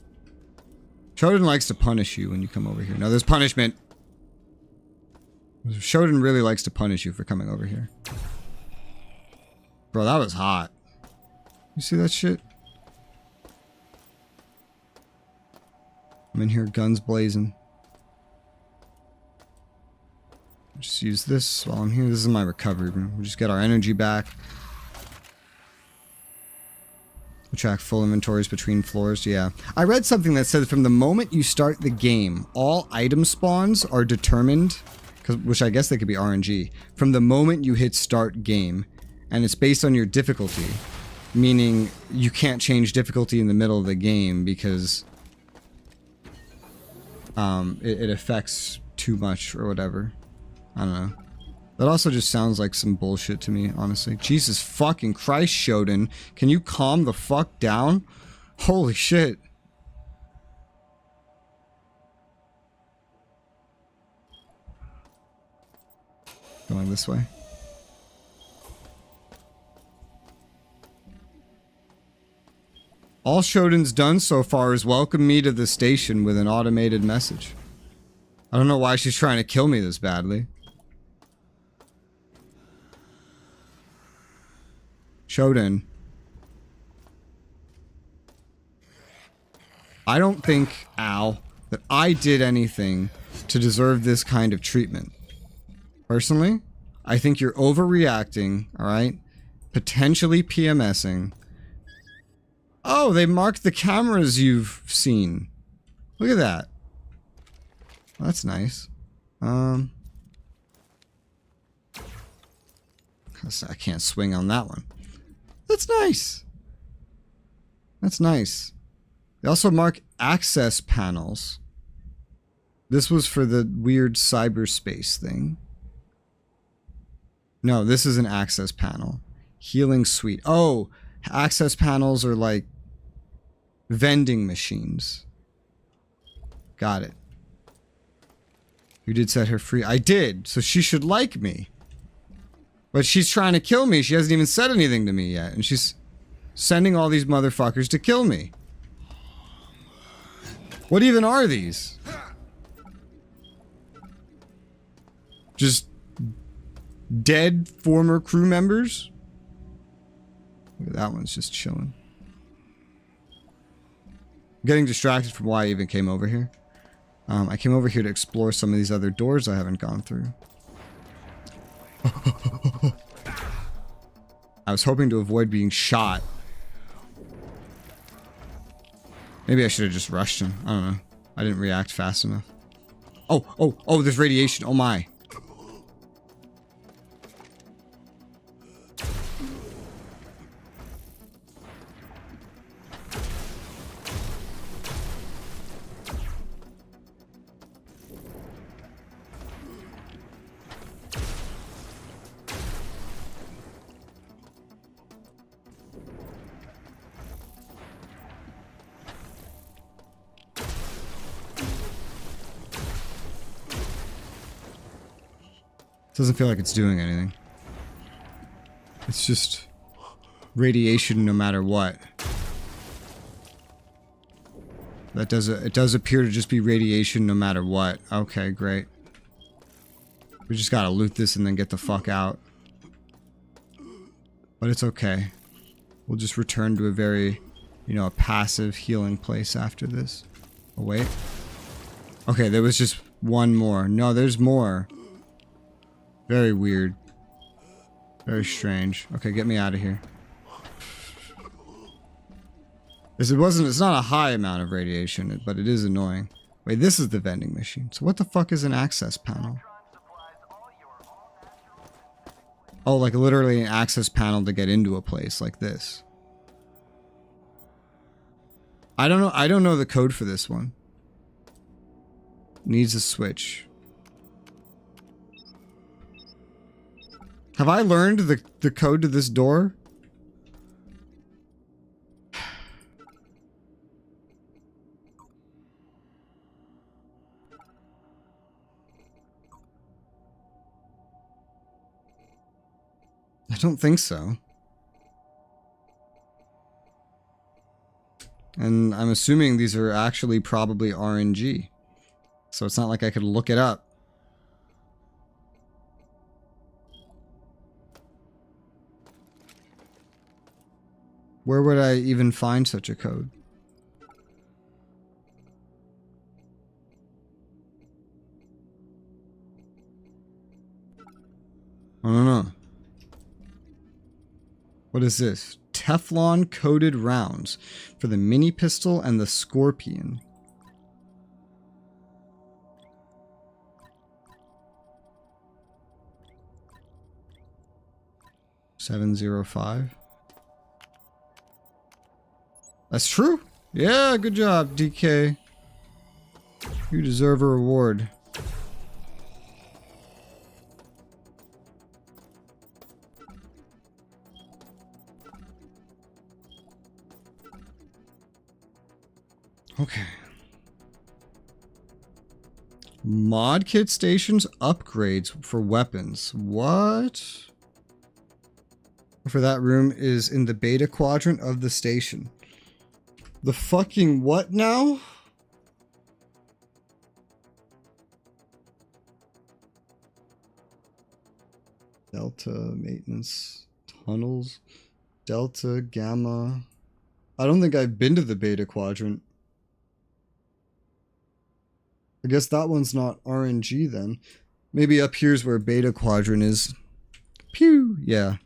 Shodan likes to punish you when you come over here. No, there's punishment. Shodan really likes to punish you for coming over here. Bro, that was hot. You see that shit? I'm in here, guns blazing. Just use this while I'm here. This is my recovery room. We'll just get our energy back. We'll track full inventories between floors. Yeah. I read something that said from the moment you start the game, all item spawns are determined, which I guess they could be RNG, from the moment you hit start game. And it's based on your difficulty. Meaning you can't change difficulty in the middle of the game because it affects too much or whatever. I don't know. That also just sounds like some bullshit to me, honestly. Jesus fucking Christ, Shodan. Can you calm the fuck down? Holy shit. Going this way. All Shodan's done so far is welcome me to the station with an automated message. I don't know why she's trying to kill me this badly. Shodan. I don't think, ow, that I did anything to deserve this kind of treatment. Personally, I think you're overreacting, alright? Potentially PMSing. Oh, they marked the cameras you've seen. Look at that. Well, that's nice. I can't swing on that one. That's nice. That's nice. They also mark access panels. This was for the weird cyberspace thing. No, this is an access panel. Healing suite. Oh, access panels are like vending machines. Got it. You did set her free. I did, so she should like me. But she's trying to kill me. She hasn't even said anything to me yet. And she's sending all these motherfuckers to kill me. What even are these? Just dead former crew members? Look at that one's just chilling. getting distracted from why I even came over here. I came over here to explore some of these other doors I haven't gone through. I was hoping to avoid being shot. Maybe I should have just rushed him. I don't know. I didn't react fast enough. Oh, there's radiation. Oh my. Doesn't feel like it's doing anything. It's just radiation no matter what. That does it does appear to just be radiation no matter what. Okay, great. We just gotta loot this and then get the fuck out. But it's okay. We'll just return to a very, you know, a passive healing place after this. Oh, wait. Okay, there was just one more. No, there's more. Very weird. Very strange. Okay, get me out of here. It's not a high amount of radiation, but it is annoying. Wait, this is the vending machine. So what the fuck is an access panel? Oh, like literally an access panel to get into a place like this. I don't know the code for this one. Needs a switch. Have I learned the code to this door? I don't think so. And I'm assuming these are actually probably RNG. So it's not like I could look it up. Where would I even find such a code? I don't know. What is this? Teflon coated rounds for the mini pistol and the Scorpion. $705. That's true. Yeah, good job, DK. You deserve a reward. Okay. Mod kit stations upgrades for weapons. What? For that room is in the beta quadrant of the station. The fucking what now? Delta maintenance tunnels. Delta, Gamma. I don't think I've been to the beta quadrant. I guess that one's not RNG then. Maybe up here's where beta quadrant is. Pew! Yeah.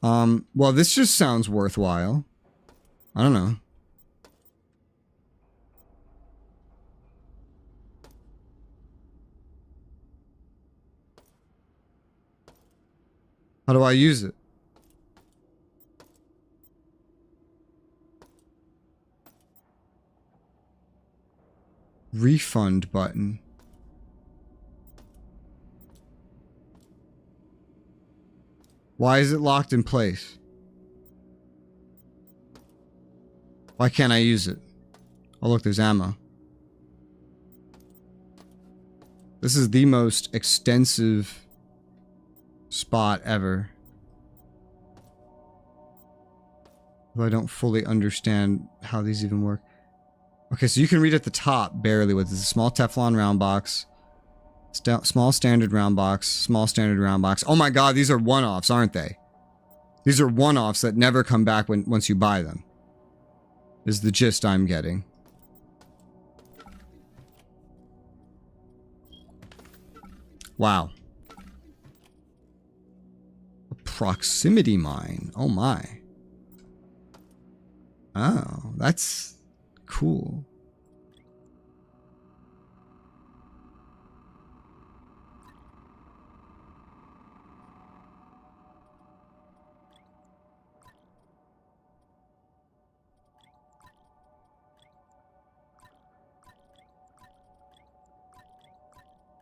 Well, this just sounds worthwhile. I don't know. How do I use it? Refund button. Why is it locked in place? Why can't I use it? Oh look, there's ammo. This is the most extensive spot ever. Though I don't fully understand how these even work. Okay, so you can read at the top barely with this. A small Teflon round box. Small standard round box. Small standard round box. Oh my god, these are one-offs, aren't they? These are one-offs that never come back once you buy them. Is the gist I'm getting. Wow. A proximity mine. Oh my. Oh, that's cool.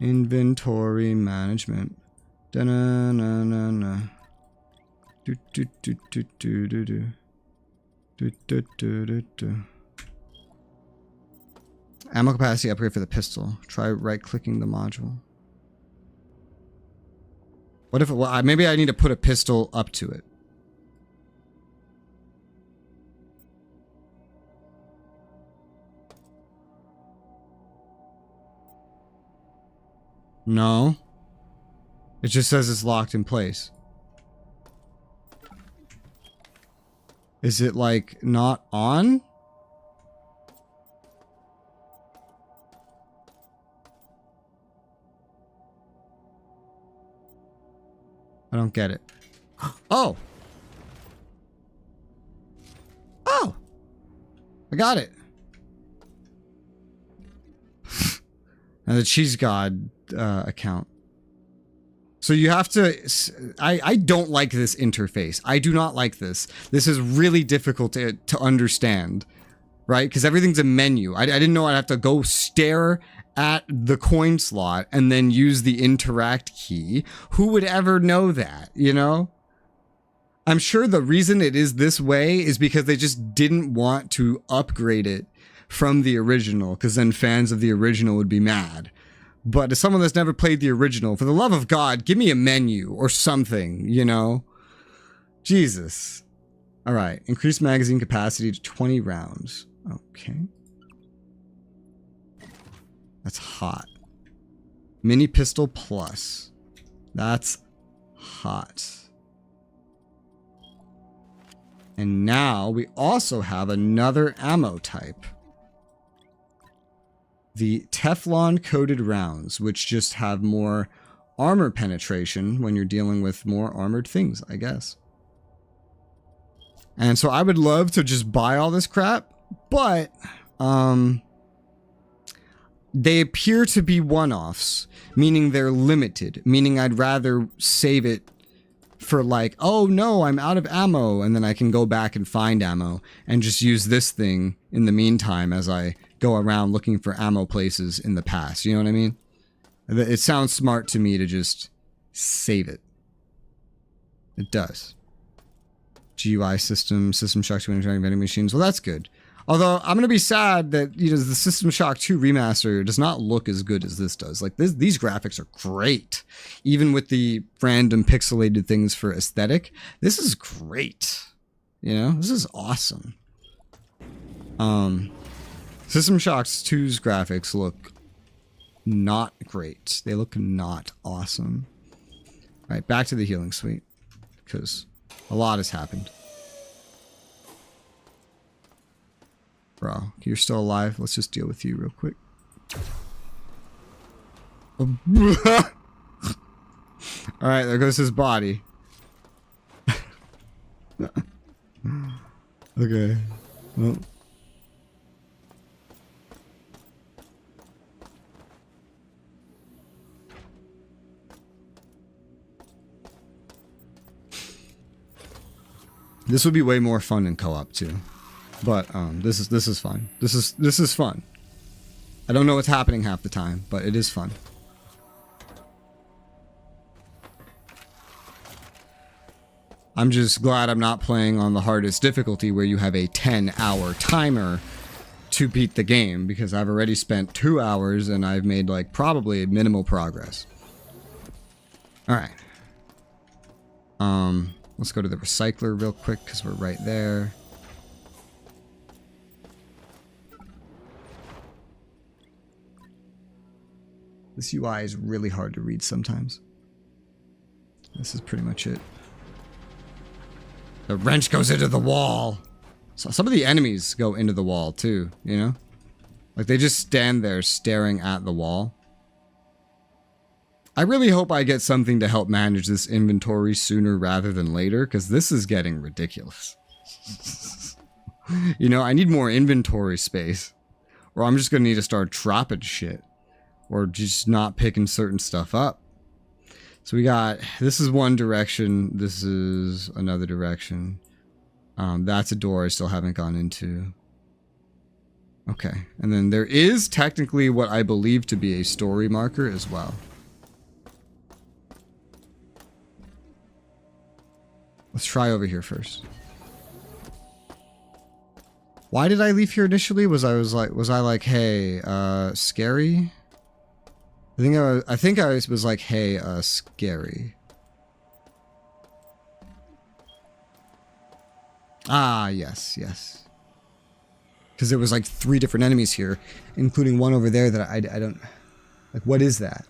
Inventory management. Da-na-na-na-na. Do-do-do-do-do-do-do. Do-do-do-do-do. Ammo capacity upgrade for the pistol. Try right-clicking the module. What if... Well, maybe I need to put a pistol up to it. No. It just says it's locked in place. Is it, like, not on? I don't get it. Oh! Oh! I got it. And the Cheese God account. So you have to... I don't like this interface. I do not like this. This is really difficult to understand. Right? Because everything's a menu. I didn't know I'd have to go stare at the coin slot and then use the interact key. Who would ever know that, you know? I'm sure the reason it is this way is because they just didn't want to upgrade it from the original, because then fans of the original would be mad. But as someone that's never played the original, for the love of God, give me a menu or something, you know? Jesus. All right. Increase magazine capacity to 20 rounds. Okay. That's hot. Mini pistol plus. That's hot. And now we also have another ammo type. The Teflon coated rounds, which just have more armor penetration when you're dealing with more armored things, I guess. And so I would love to just buy all this crap, but they appear to be one-offs, meaning they're limited, meaning I'd rather save it for like, oh no, I'm out of ammo, and then I can go back and find ammo and just use this thing in the meantime as I go around looking for ammo places in the past. You know what I mean? It sounds smart to me to just save it. It does. GUI system Shock 2 vending machines. Well, that's good. Although I'm gonna be sad that, you know, the System Shock 2 remaster does not look as good as this does. Like these graphics are great, even with the random pixelated things for aesthetic. This is great. You know, this is awesome. System Shock 2's graphics look not great. They look not awesome. All right, back to the healing suite, because a lot has happened. Bro, you're still alive. Let's just deal with you real quick. Alright, there goes his body. Okay. Well. This would be way more fun in co-op too. But this is fun. This is fun. I don't know what's happening half the time, but it is fun. I'm just glad I'm not playing on the hardest difficulty where you have a 10-hour timer to beat the game, because I've already spent 2 hours and I've made like probably minimal progress. All right. Let's go to the recycler real quick because we're right there. This UI is really hard to read sometimes. This is pretty much it. The wrench goes into the wall. So some of the enemies go into the wall too, you know? Like they just stand there staring at the wall. I really hope I get something to help manage this inventory sooner rather than later, because this is getting ridiculous. You know, I need more inventory space, or I'm just going to need to start dropping shit, or just not picking certain stuff up. So we got, this is one direction, this is another direction. That's a door I still haven't gone into. Okay, and then there is technically what I believe to be a story marker as well. Let's try over here first. Why did I leave here initially? Was I like, hey, scary? I think I was like, hey, scary. Ah, yes, yes. Because there was like 3 different enemies here, including one over there that I don't... Like, what is that?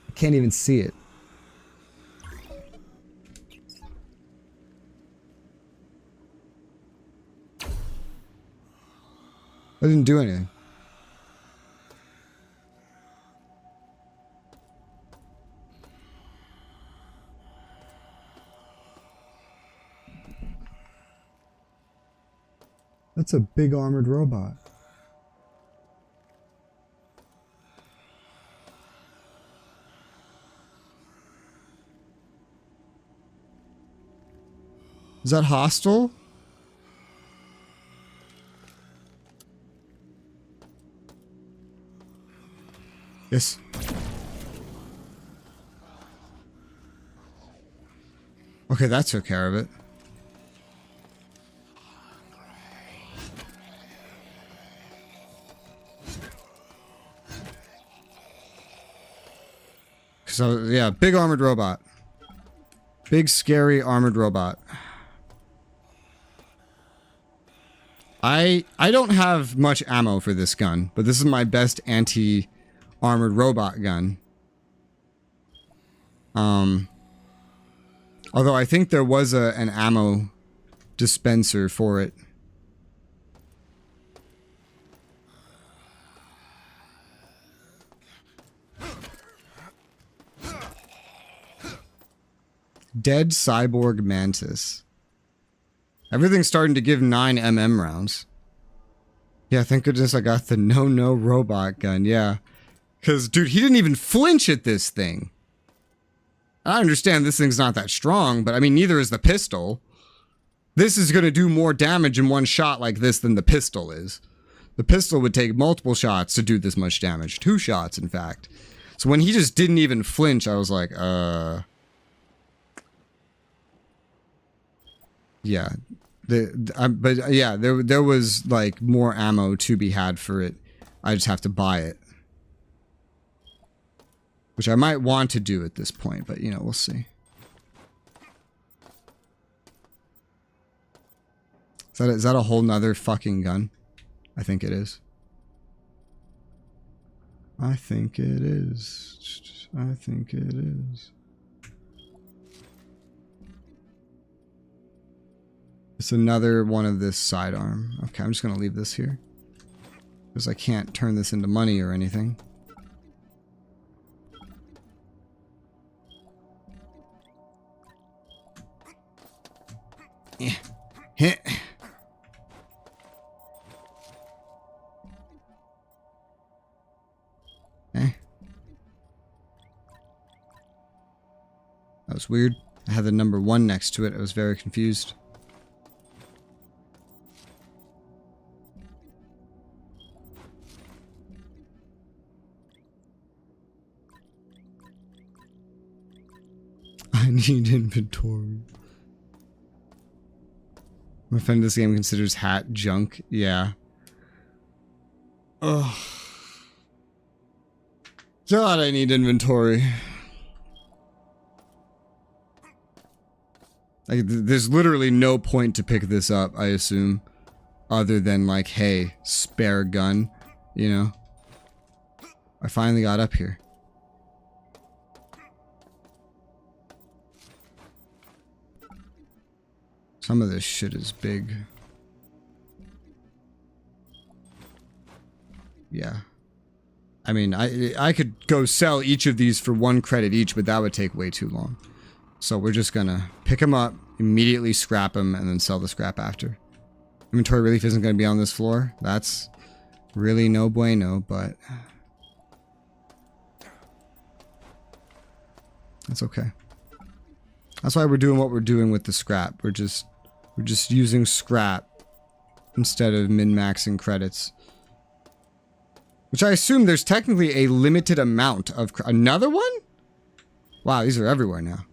I can't even see it. I didn't do anything. That's a big armored robot. Is that hostile? Yes. Okay, that took care of it. So, yeah, big armored robot. Big, scary armored robot. I don't have much ammo for this gun, but this is my best anti-armored robot gun. Although I think there was an ammo dispenser for it. Dead cyborg mantis. Everything's starting to give 9mm rounds. Yeah, thank goodness I got the no robot gun. Yeah. Because, dude, he didn't even flinch at this thing. I understand this thing's not that strong, but I mean, neither is the pistol. This is going to do more damage in one shot like this than the pistol is. The pistol would take multiple shots to do this much damage. 2 shots, in fact. So when he just didn't even flinch, I was like, yeah. But yeah, there was like more ammo to be had for it. I just have to buy it. Which I might want to do at this point, but you know, we'll see. Is that a whole nother fucking gun? I think it is. I think it is. I think it is. It's another one of this sidearm. Okay, I'm just gonna leave this here. Because I can't turn this into money or anything. Yeah. Hit. Okay. That was weird. I had the number 1 next to it. I was very confused. I need inventory. My friend, this game considers hat junk. Yeah. Ugh. God, I need inventory. Like, there's literally no point to pick this up, I assume. Other than, like, hey, spare gun. You know? I finally got up here. Some of this shit is big. Yeah. I mean, I could go sell each of these for 1 credit each, but that would take way too long. So we're just gonna pick them up, immediately scrap them, and then sell the scrap after. Inventory relief isn't gonna be on this floor. That's really no bueno, but that's okay. That's why we're doing what we're doing with the scrap. We're just using scrap instead of min-maxing credits. Which I assume there's technically a limited amount of... Another one? Wow, these are everywhere now.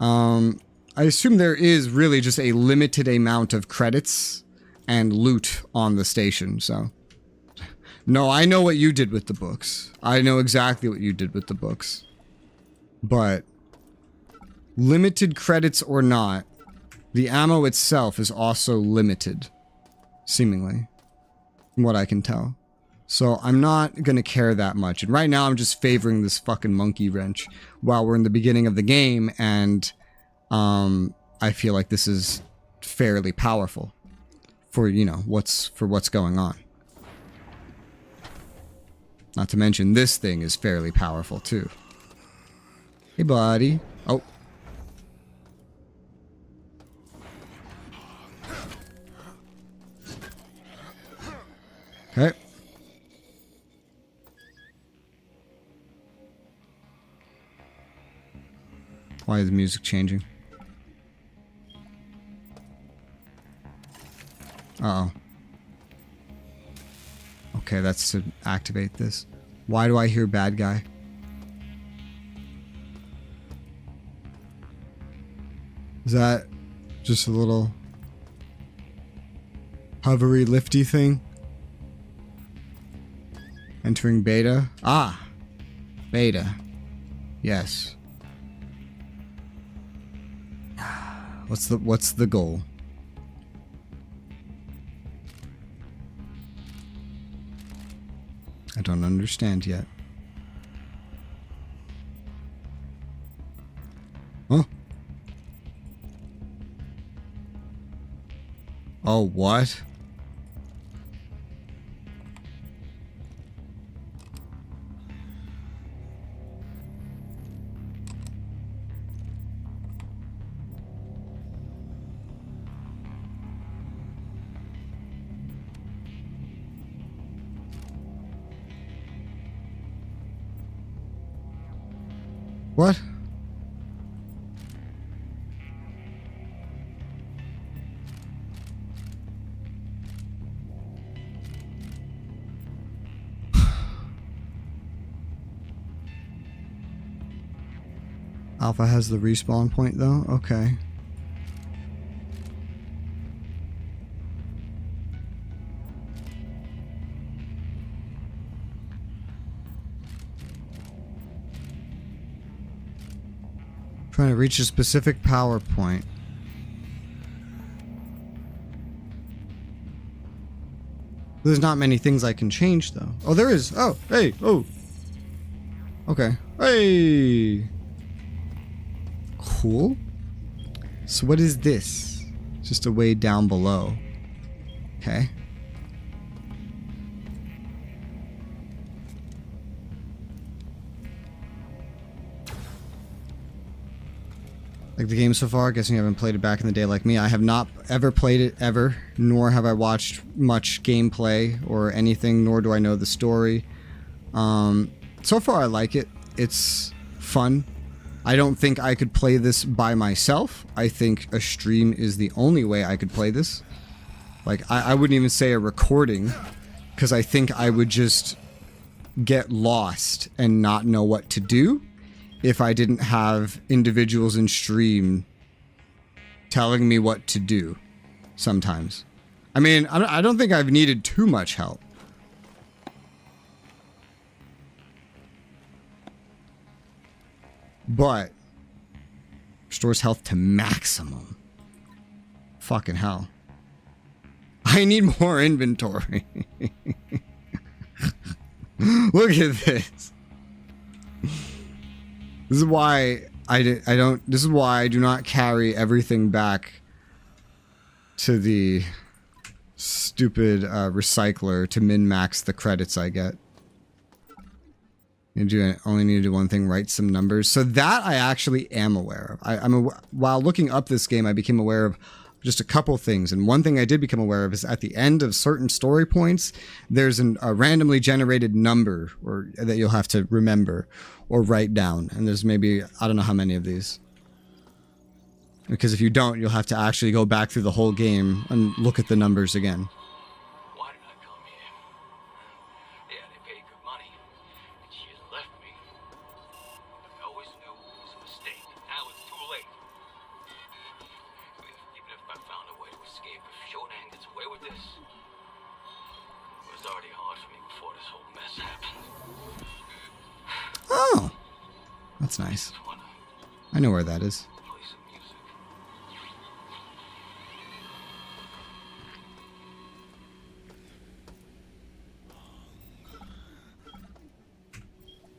I assume there is really just a limited amount of credits and loot on the station, so... No, I know what you did with the books. I know exactly what you did with the books. But... limited credits or not, the ammo itself is also limited. Seemingly. From what I can tell. So I'm not gonna care that much. And right now I'm just favoring this fucking monkey wrench while we're in the beginning of the game, and I feel like this is fairly powerful for, you know, what's going on. Not to mention this thing is fairly powerful too. Hey buddy. Oh. Okay. Why is the music changing? Uh-oh. Okay, that's to activate this. Why do I hear bad guy? Is that just a little hovery lifty thing? Entering beta? Ah! Beta. Yes. What's the goal? I don't understand yet. Huh? Oh, what? What? Alpha has the respawn point though? Okay. Trying to reach a specific power point. There's not many things I can change though. Oh, there is. Oh, hey, oh. Okay. Hey. Cool. So what is this? Just a way down below. Okay. Like the game so far, guessing you haven't played it back in the day like me. I have not ever played it ever, nor have I watched much gameplay or anything, nor do I know the story. So far I like it. It's fun. I don't think I could play this by myself. I think a stream is the only way I could play this. Like, I wouldn't even say a recording, because I think I would just get lost and not know what to do if I didn't have individuals in stream telling me what to do sometimes. I mean, I don't think I've needed too much help. But restores health to maximum. Fucking hell. I need more inventory. Look at this. This is why this is why I do not carry everything back to the stupid recycler to min-max the credits I get. Only need to do one thing, write some numbers. So that I actually am aware of. While looking up this game, I became aware of just a couple things. And one thing I did become aware of is at the end of certain story points, there's a randomly generated number that you'll have to remember or write down. And there's maybe, I don't know how many of these. Because if you don't, you'll have to actually go back through the whole game and look at the numbers again. Why did I come here? Yeah, they paid good money. And she has left me. I always knew it was a mistake. Now it's too late. Even if I found a way to escape, if Shonan gets away with this, it was already hard for me before this whole mess happened. Oh, that's nice. I know where that is.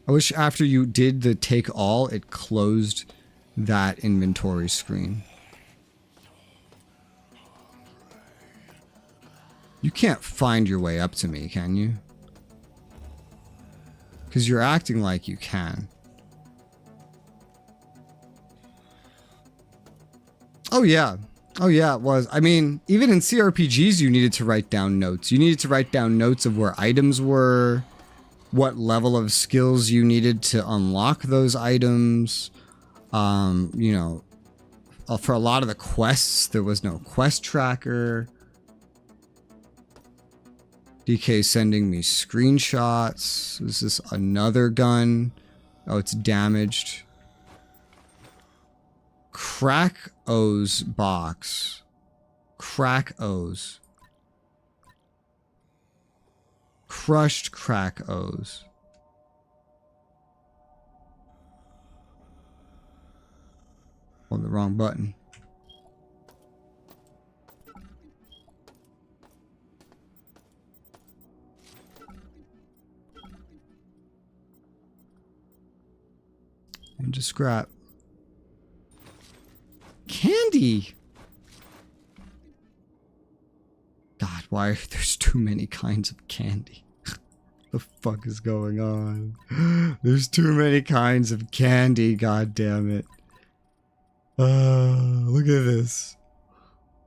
I wish after you did the take all, it closed that inventory screen. You can't find your way up to me, can you? Because you're acting like you can. Oh yeah. Oh yeah, it was. I mean, even in CRPGs you needed to write down notes. You needed to write down notes of where items were, what level of skills you needed to unlock those items. You know, for a lot of the quests, there was no quest tracker. DK sending me screenshots. Is this another gun? Oh, it's damaged. Crack O's box. Crack O's. Crushed crack O's. On the wrong button. And just scrap. Candy! God, why? There's too many kinds of candy. The fuck is going on? There's too many kinds of candy, god damn it. Look at this.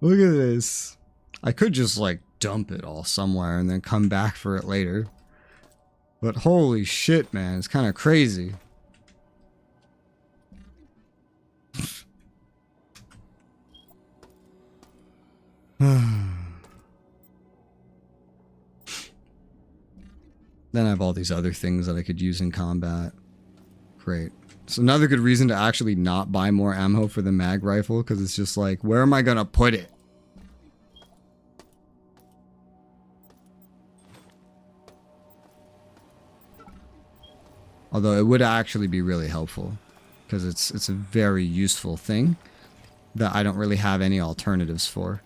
Look at this. I could just like dump it all somewhere and then come back for it later. But holy shit, man, it's kind of crazy. Then I have all these other things that I could use in combat. Great. It's another good reason to actually not buy more ammo for the mag rifle, because it's just like, where am I gonna put it? Although it would actually be really helpful, because it's a very useful thing that I don't really have any alternatives for.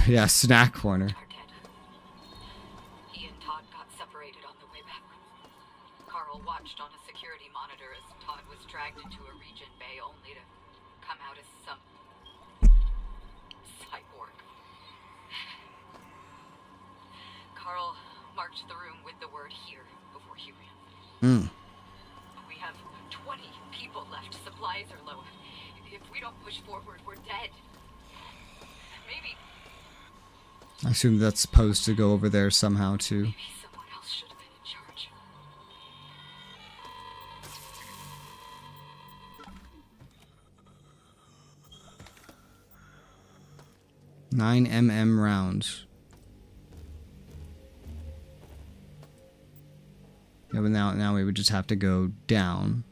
Yeah, snack corner. He and Todd got separated on the way back. Carl watched on a security monitor as Todd was dragged into a region bay only to come out as some cyborg. Carl marched the room with the word "here" before he ran. We have 20 people left. Supplies are low. If we don't push forward, we're dead. Maybe. I assume that's supposed to go over there somehow too. Maybe someone else should have been in charge. 9mm rounds. Yeah, but now we would just have to go down.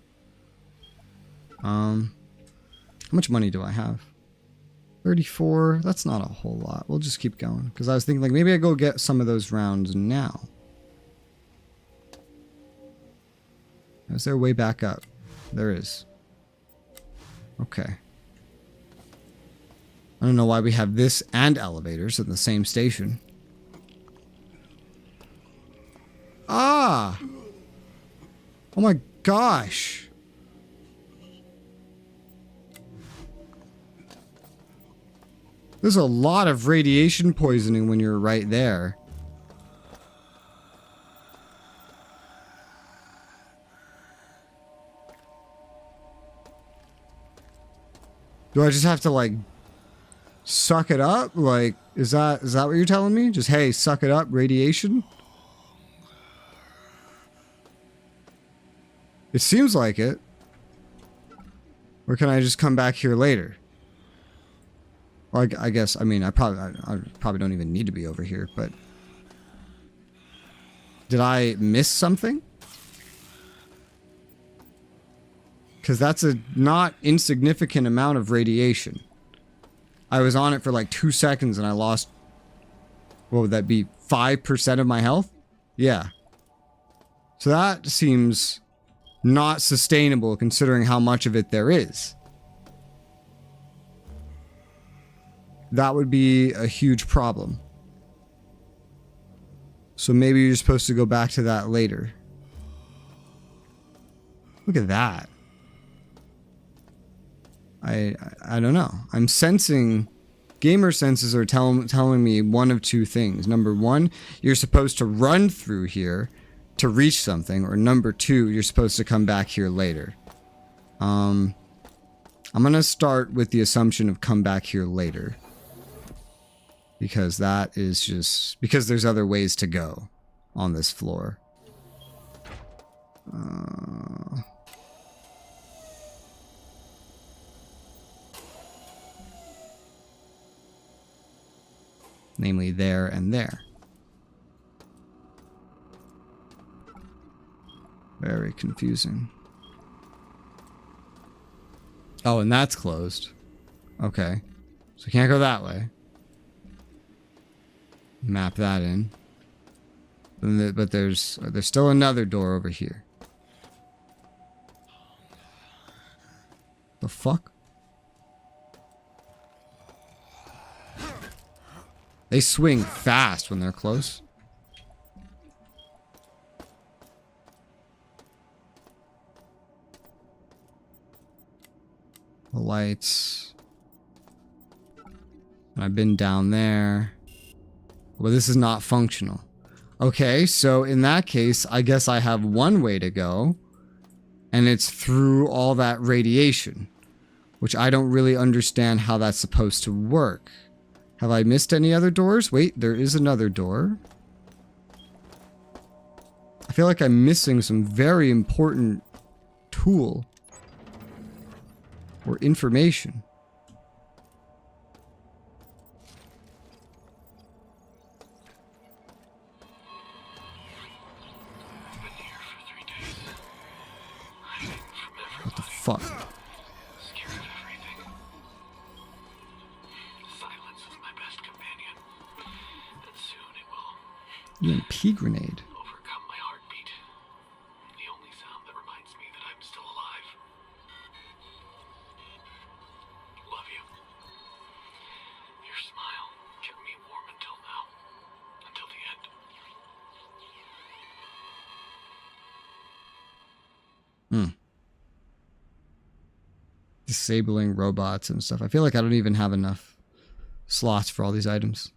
How much money do I have? 34. That's not a whole lot. We'll just keep going. Because I was thinking, like, maybe I go get some of those rounds now. Is there a way back up? There is. Okay. I don't know why we have this and elevators in the same station. Ah! Oh my gosh. There's a lot of radiation poisoning when you're right there. Do I just have to, like, suck it up? Like, is that what you're telling me? Just, hey, suck it up, radiation? It seems like it. Or can I just come back here later? Well, I guess, I mean, I probably don't even need to be over here, but... Did I miss something? Because that's a not insignificant amount of radiation. I was on it for like 2 seconds and I lost... What would that be? 5% of my health? Yeah. So that seems not sustainable considering how much of it there is. That would be a huge problem. So maybe you're supposed to go back to that later. Look at that. I don't know. I'm sensing... Gamer senses are telling me one of two things. Number one, you're supposed to run through here to reach something. Or number two, you're supposed to come back here later. I'm going to start with the assumption of come back here later. Because that is just... Because there's other ways to go on this floor. Namely there and there. Very confusing. Oh, and that's closed. Okay. So can't go that way. Map that in. But there's still another door over here. The fuck? They swing fast when they're close. The lights. I've been down there. Well, this is not functional. Okay, so in that case, I guess I have one way to go. And it's through all that radiation. Which I don't really understand how that's supposed to work. Have I missed any other doors? Wait, there is another door. I feel like I'm missing some very important tool. Or information. What the fuck? EMP grenade. Overcome my heartbeat. The only sound that reminds me that I'm still alive. Love you. Your smile kept me warm until now. Until the end. Disabling robots and stuff. I feel like I don't even have enough slots for all these items.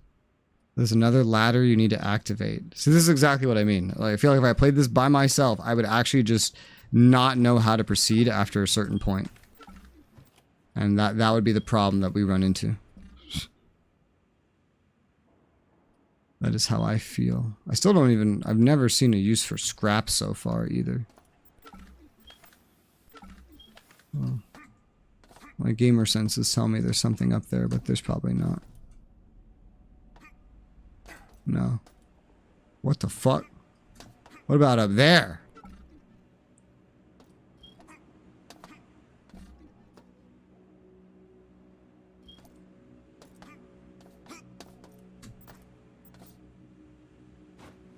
There's another ladder you need to activate. So this is exactly what I mean. Like, I feel like if I played this by myself, I would actually just not know how to proceed after a certain point. And that would be the problem that we run into. That is how I feel. I still don't even... I've never seen a use for scrap so far either. Well, my gamer senses tell me there's something up there, but there's probably not. No. What the fuck? What about up there?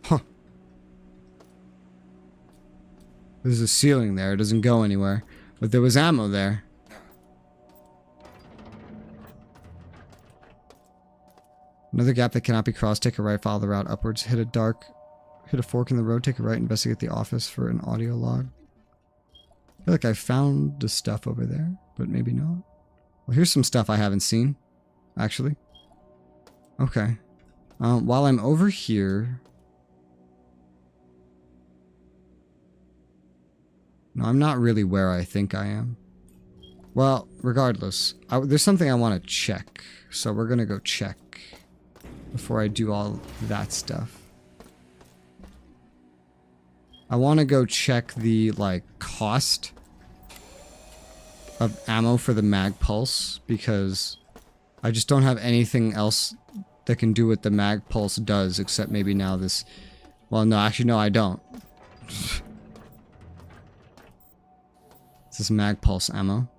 Huh. There's a ceiling there. It doesn't go anywhere. But there was ammo there. Another gap that cannot be crossed. Take a right, follow the route upwards. Hit a fork in the road, take a right, investigate the office for an audio log. I feel like I found the stuff over there, but maybe not. Well, here's some stuff I haven't seen, actually. Okay. While I'm over here... No, I'm not really where I think I am. Well, regardless, there's something I want to check. So we're going to go check before I do all that stuff. I want to go check the, like, cost of ammo for the mag pulse, because I just don't have anything else that can do what the mag pulse does, except maybe now this... Well, no, actually, no, I don't. This is mag pulse ammo.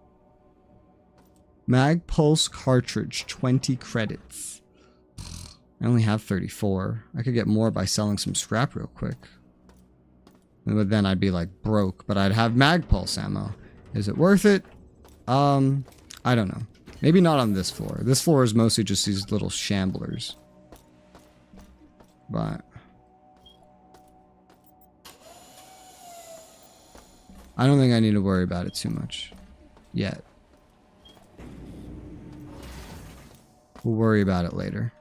Mag pulse cartridge, 20 credits. I only have 34. I could get more by selling some scrap real quick. But then I'd be like broke, but I'd have mag pulse ammo. Is it worth it? I don't know. Maybe not on this floor. This floor is mostly just these little shamblers. But I don't think I need to worry about it too much yet. We'll worry about it later.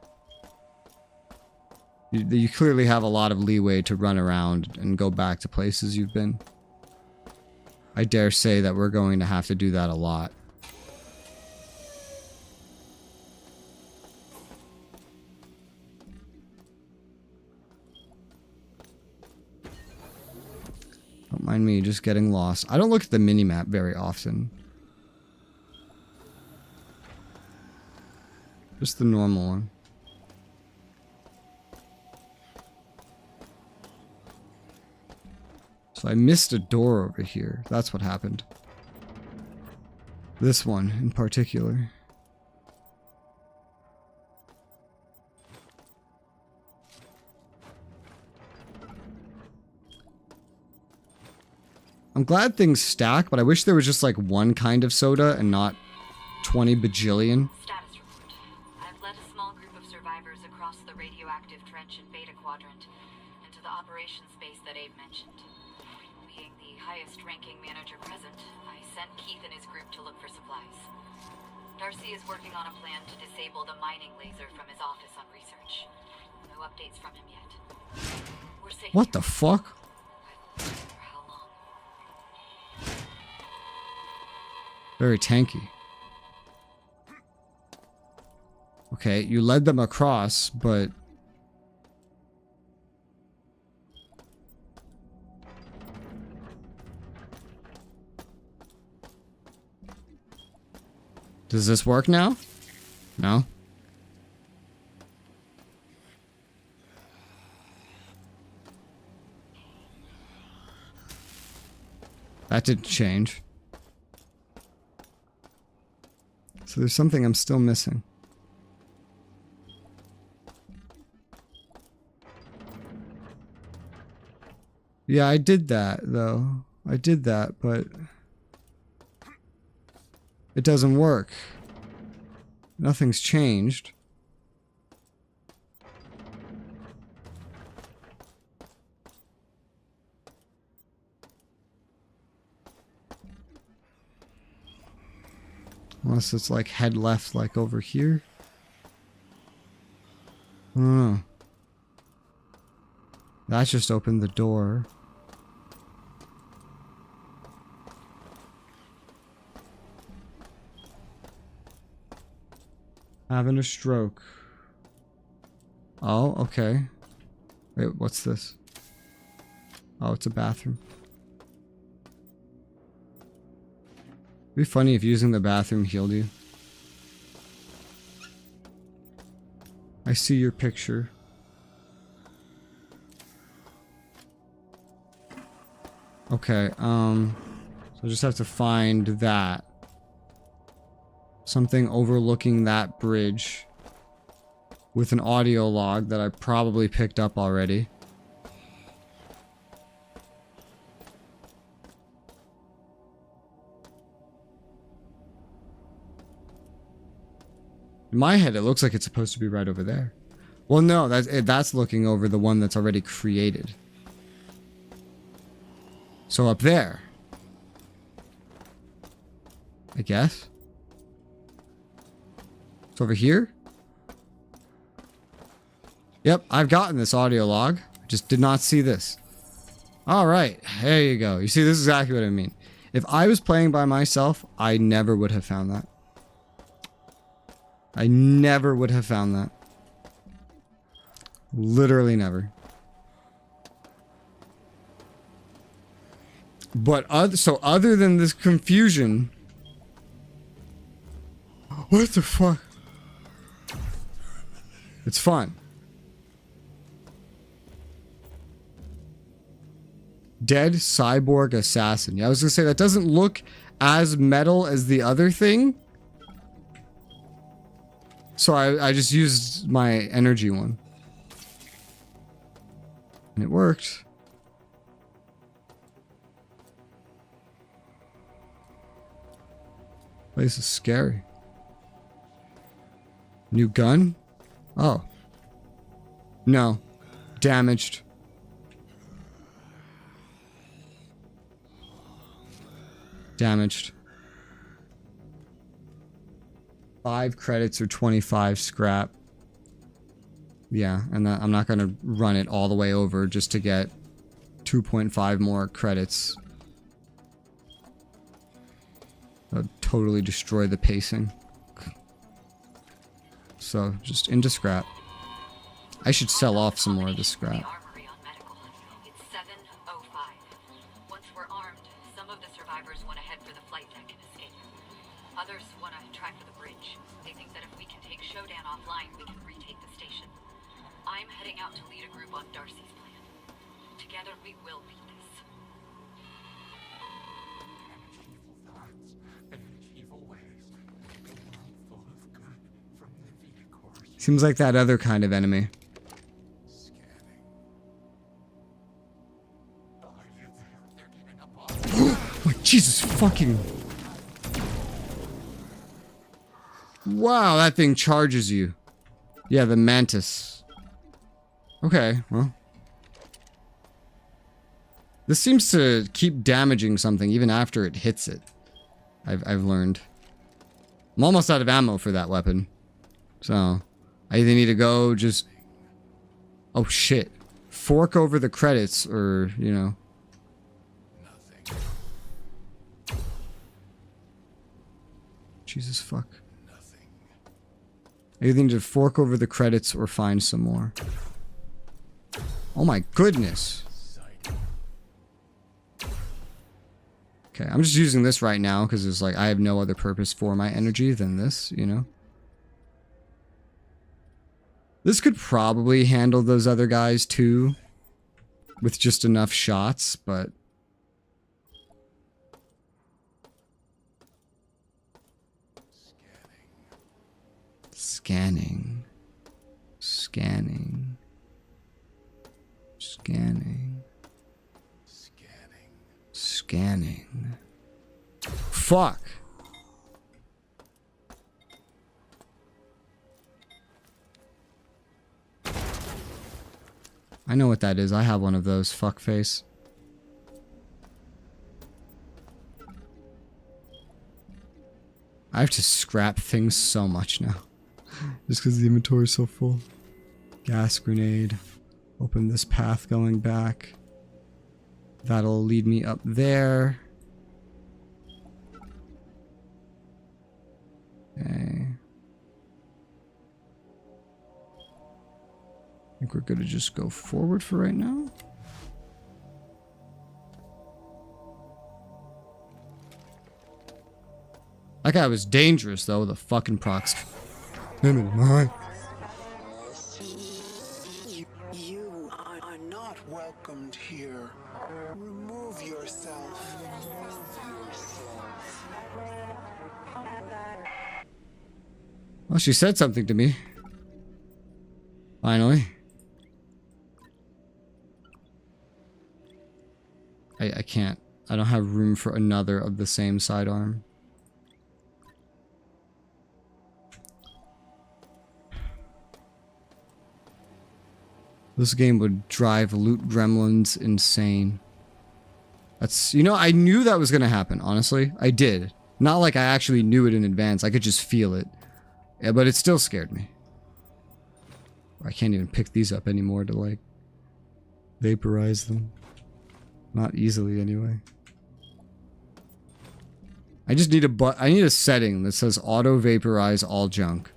You clearly have a lot of leeway to run around and go back to places you've been. I dare say that we're going to have to do that a lot. Don't mind me just getting lost. I don't look at the minimap very often. Just the normal one. So I missed a door over here. That's what happened. This one in particular. I'm glad things stack, but I wish there was just like one kind of soda and not 20 bajillion. Status report. I've led a small group of survivors across the radioactive trench in Beta Quadrant into the operations base that Abe mentioned. Being the highest-ranking manager present, I sent Keith and his group to look for supplies. Darcy is working on a plan to disable the mining laser from his office on research. No updates from him yet. We're safe. What the fuck? For how long? Very tanky. Okay, you led them across, but... Does this work now? No? That didn't change. So there's something I'm still missing. Yeah, I did that, though. I did that, but... it doesn't work. Nothing's changed. Unless it's like head left, like over here. I don't know. That just opened the door. Having a stroke. Oh, okay. Wait, what's this? Oh, it's a bathroom. It'd be funny if using the bathroom healed you. I see your picture. Okay, so I just have to find that. Something overlooking that bridge with an audio log that I probably picked up already. In my head, it looks like it's supposed to be right over there. Well, no, that's looking over the one that's already created. So up there. I guess. It's over here. Yep, I've gotten this audio log. I just did not see this. Alright, there you go. You see, this is exactly what I mean. If I was playing by myself, I never would have found that. I never would have found that. Literally never. But other than this confusion... What the fuck? It's fun. Dead cyborg assassin. Yeah, I was gonna say that doesn't look as metal as the other thing. So I just used my energy one. And it worked. Place is scary. New gun? Oh. No. Damaged. Damaged. 5 credits or 25 scrap. Yeah, and I'm not gonna run it all the way over just to get 2.5 more credits. That would totally destroy the pacing. So, just into scrap. I should sell off some more of this scrap. It's 7:05. Once we're armed, some of the survivors went ahead for the flight deck and escape. Others want to try for the bridge. They think that if we can take Showdown offline, we can retake the station. I'm heading out to lead a group on Darcy's plan. Together we will beat this. Seems like that other kind of enemy. Oh, Jesus fucking... Wow, that thing charges you. Yeah, the mantis. Okay, well. This seems to keep damaging something even after it hits it. I've learned. I'm almost out of ammo for that weapon. So, I either need to go just... Oh shit. Fork over the credits or, you know. Jesus fuck. I either need to fork over the credits or find some more. Oh my goodness. Okay, I'm just using this right now because it's like I have no other purpose for my energy than this, you know? This could probably handle those other guys too with just enough shots, but... Scanning. Scanning. Scanning. Scanning. Fuck. I know what that is. I have one of those. Fuckface. I have to scrap things so much now. Just because the inventory is so full. Gas grenade. Open this path going back. That'll lead me up there. Okay. I think we're gonna just go forward for right now. That guy was dangerous though with a fucking prox. Wait a minute, my. You are not welcomed here. Remove yourself. Well, she said something to me. Finally. I can't. I don't have room for another of the same sidearm. This game would drive loot gremlins insane. That's, you know, I knew that was gonna happen, honestly. I did. Not like I actually knew it in advance. I could just feel it. Yeah, but it still scared me. I can't even pick these up anymore to, like, vaporize them. Not easily, anyway. I just need I need a setting that says auto vaporize all junk.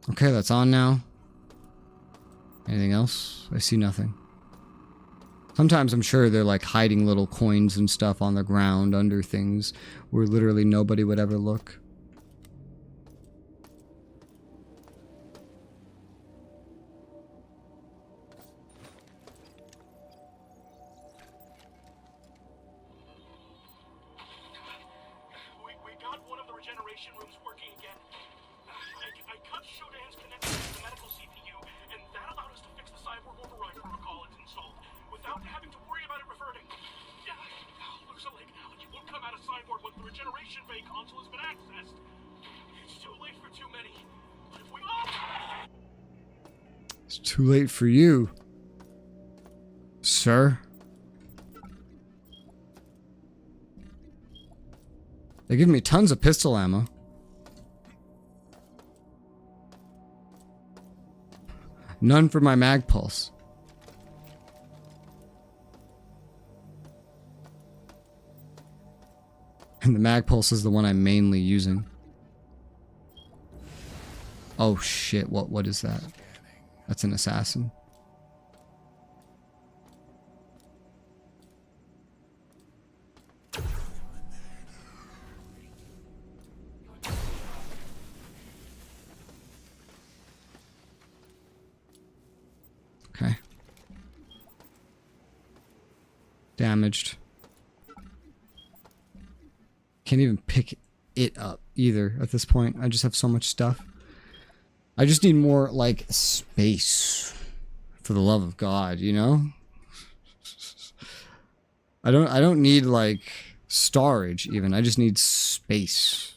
Okay, that's on now. Anything else? I see nothing. Sometimes I'm sure they're like hiding little coins and stuff on the ground under things where literally nobody would ever look. We got one of the regeneration rooms working again. I cut Shodan's connection to the medical CPU, and that allowed us to fix the cyborg override protocol it's installed, without having to worry about it reverting. Yeah, looks like it won't come out of cyborg when the regeneration bay console has been accessed. It's too late for too many. But if we all... It's too late for you, sir. They give me tons of pistol ammo. None for my mag pulse. And the mag pulse is the one I'm mainly using. Oh shit, what is that? That's an assassin. Okay. Damaged. Can't even pick it up either at this point. I just have so much stuff. I just need more, like, space. For the love of God, you know? I don't need, like, storage even. I just need space.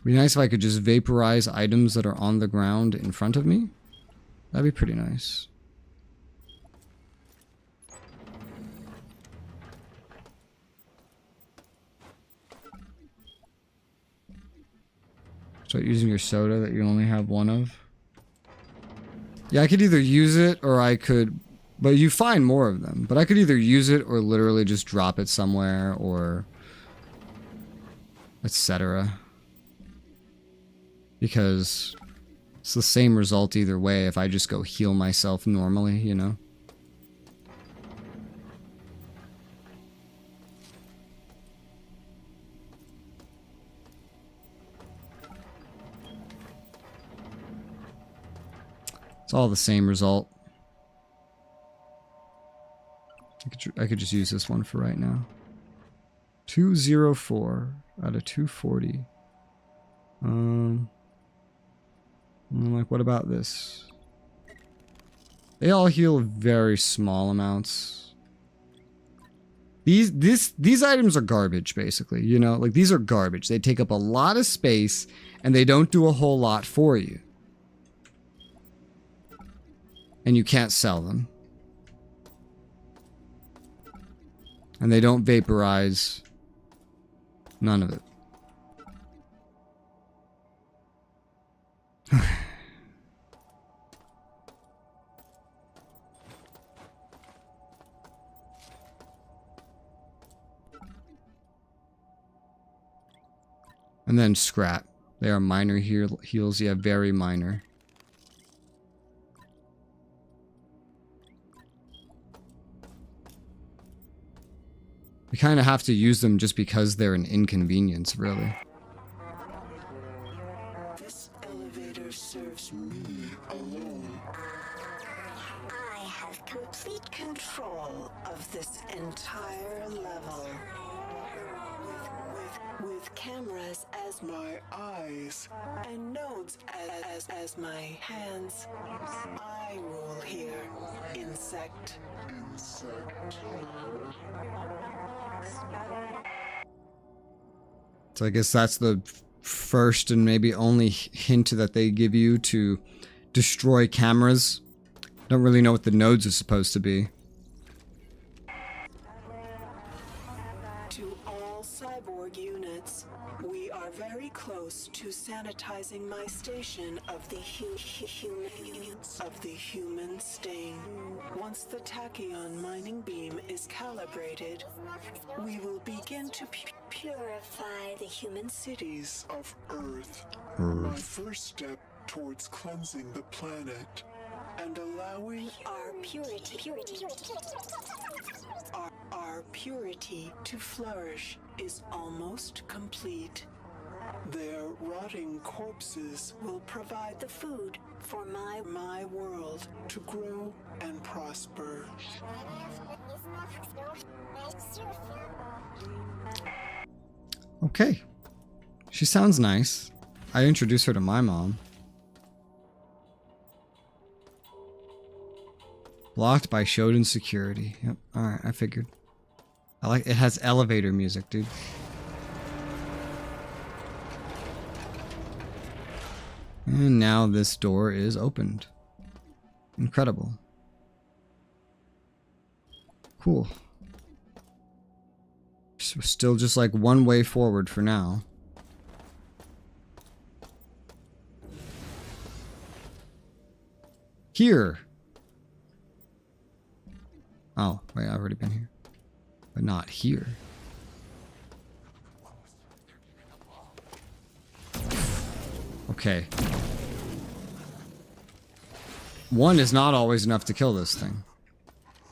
Be nice if I could just vaporize items that are on the ground in front of me. That'd be pretty nice. Start using your soda that you only have one of. Yeah, I could either use it or I could... But you find more of them. But I could either use it or literally just drop it somewhere or... etc. Because it's the same result either way if I just go heal myself normally, you know? It's all the same result. I could just use this one for right now. 204 out of 240. I'm like, what about this? They all heal very small amounts. These items are garbage, basically. You know, like these are garbage. They take up a lot of space and they don't do a whole lot for you. And you can't sell them. And they don't vaporize. None of it. And then scrap. They are minor heals. Yeah, very minor. You kind of have to use them just because they're an inconvenience, really. all of this entire level. With cameras as my eyes and nodes as my hands, I rule here. Insect. So I guess that's the first and maybe only hint that they give you to destroy cameras. Don't really know what the nodes are supposed to be. To all cyborg units, we are very close to sanitizing my station of the human stain. Once the tachyon mining beam is calibrated, we will begin to purify the human cities of Earth. My first step towards cleansing the planet and allowing our purity to flourish is almost complete. Their rotting corpses will provide the food for my world to grow and prosper. Okay. She sounds nice. I introduced her to my mom. Blocked by Shodan security. Yep. Alright, I figured. It has elevator music, dude. And now this door is opened. Incredible. Cool. So still just like one way forward for now. Here. Oh, wait, I've already been here. But not here. Okay. One is not always enough to kill this thing.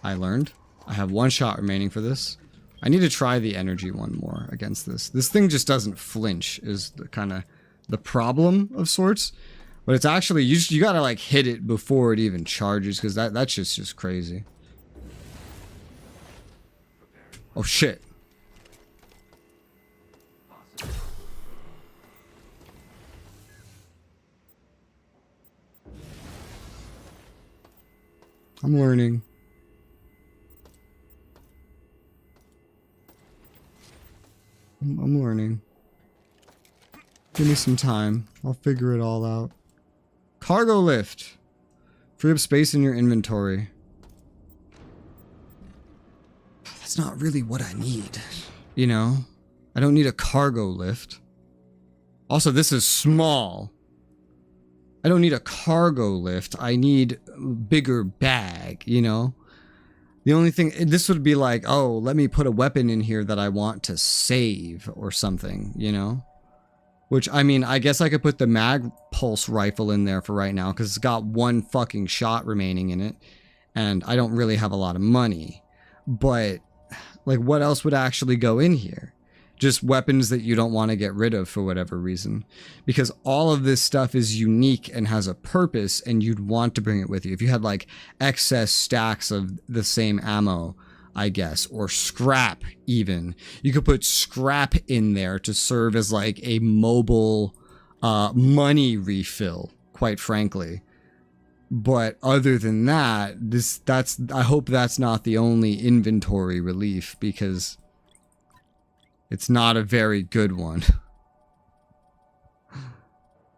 I learned. I have one shot remaining for this. I need to try the energy one more against this. This thing just doesn't flinch is the kind of the problem of sorts. But it's actually, you gotta like hit it before it even charges because that's just crazy. Oh shit. I'm learning. I'm learning. Give me some time. I'll figure it all out. Cargo lift. Free up space in your inventory. That's not really what I need. You know? I don't need a cargo lift. Also, this is small. I don't need a cargo lift. I need a bigger bag, you know? The only thing, this would be like, oh, let me put a weapon in here that I want to save or something, you know? Which, I mean, I guess I could put the mag pulse rifle in there for right now because it's got one fucking shot remaining in it. And I don't really have a lot of money. But, like, what else would actually go in here? Just weapons that you don't want to get rid of for whatever reason. Because all of this stuff is unique and has a purpose and you'd want to bring it with you. If you had like excess stacks of the same ammo, I guess, or scrap even. You could put scrap in there to serve as like a mobile money refill, quite frankly. But other than that, I hope that's not the only inventory relief because it's not a very good one.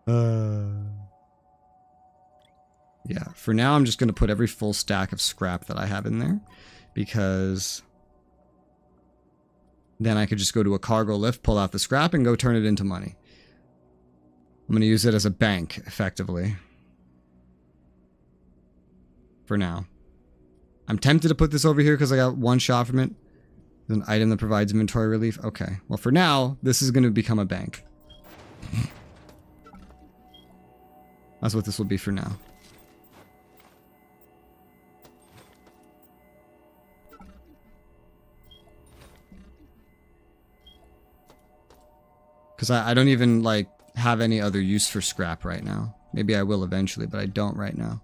Yeah, for now I'm just going to put every full stack of scrap that I have in there. Because then I could just go to a cargo lift, pull out the scrap, and go turn it into money. I'm going to use it as a bank, effectively. For now. I'm tempted to put this over here because I got one shot from it. An item that provides inventory relief. Okay. Well, for now, this is going to become a bank. That's what this will be for now. Because I don't even, like, have any other use for scrap right now. Maybe I will eventually, but I don't right now.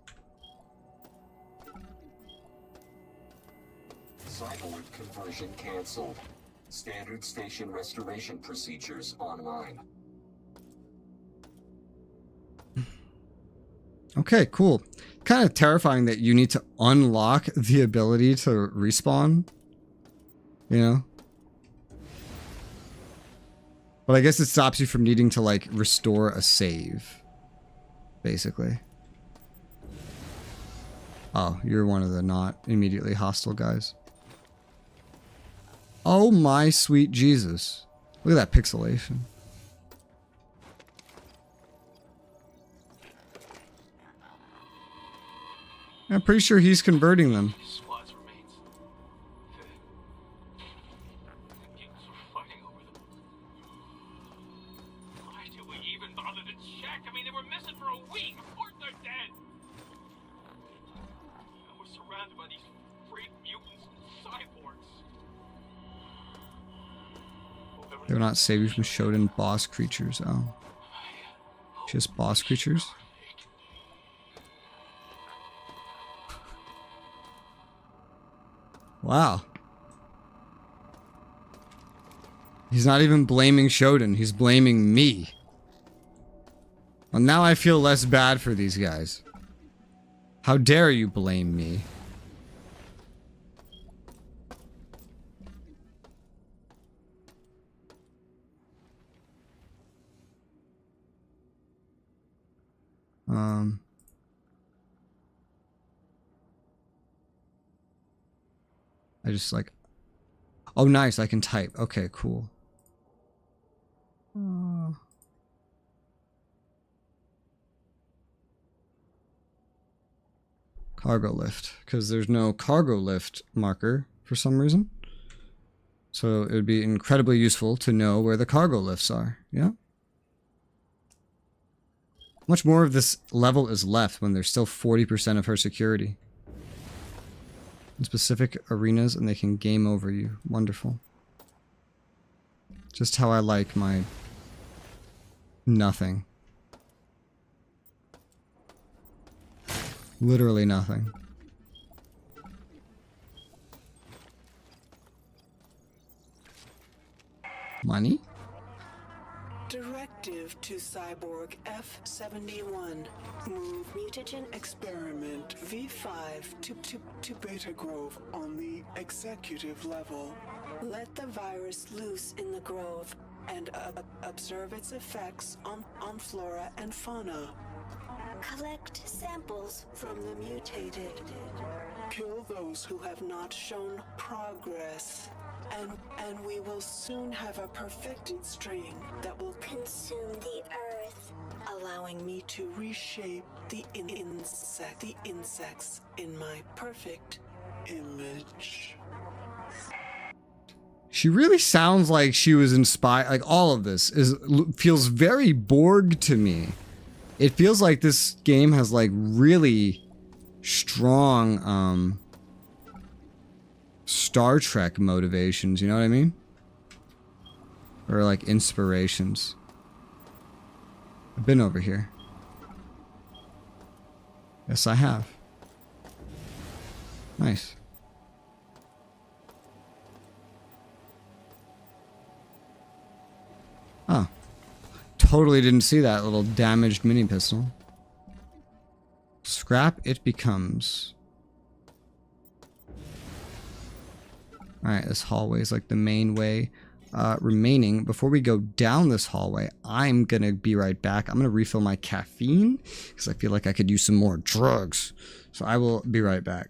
Cyborg conversion canceled. Standard station restoration procedures online. Okay, cool. Kind of terrifying that you need to unlock the ability to respawn. You know? But I guess it stops you from needing to, like, restore a save. Basically. Oh, you're one of the not immediately hostile guys. Oh my sweet Jesus. Look at that pixelation. I'm pretty sure he's converting them. Squad's remains. The mutants were fighting over them. Why did we even bother to check? I mean, they were missing for a week. Of course they're dead. And we're surrounded by these freak mutants and cyborgs. They will not save you from Shodan boss creatures. Oh. Just boss creatures? Wow. He's not even blaming Shodan. He's blaming me. Well, now I feel less bad for these guys. How dare you blame me? I just like, oh nice, I can type. Okay, cool. Cargo lift, because there's no cargo lift marker for some reason. So it would be incredibly useful to know where the cargo lifts are. Yeah. How much more of this level is left when there's still 40% of her security? In specific arenas, and they can game over you. Wonderful. Just how I like my nothing. Literally nothing. Money? Directive to Cyborg F-71. Move mutagen experiment V5 to Beta Grove on the executive level. Let the virus loose in the grove and observe its effects on flora and fauna. Collect samples from the mutated. Kill those who have not shown progress. And we will soon have a perfected strain that will consume the earth, allowing me to reshape the insects in my perfect image. She really sounds like she was inspired. Like all of this feels very Borg to me. It feels like this game has like really strong Star Trek motivations, you know what I mean? Or like inspirations. I've been over here. Yes, I have. Nice. Oh. Totally didn't see that little damaged mini pistol. Scrap it becomes. Alright, this hallway is like the main way. Remaining, before we go down this hallway, I'm gonna be right back. I'm gonna refill my caffeine because I feel like I could use some more drugs. So I will be right back.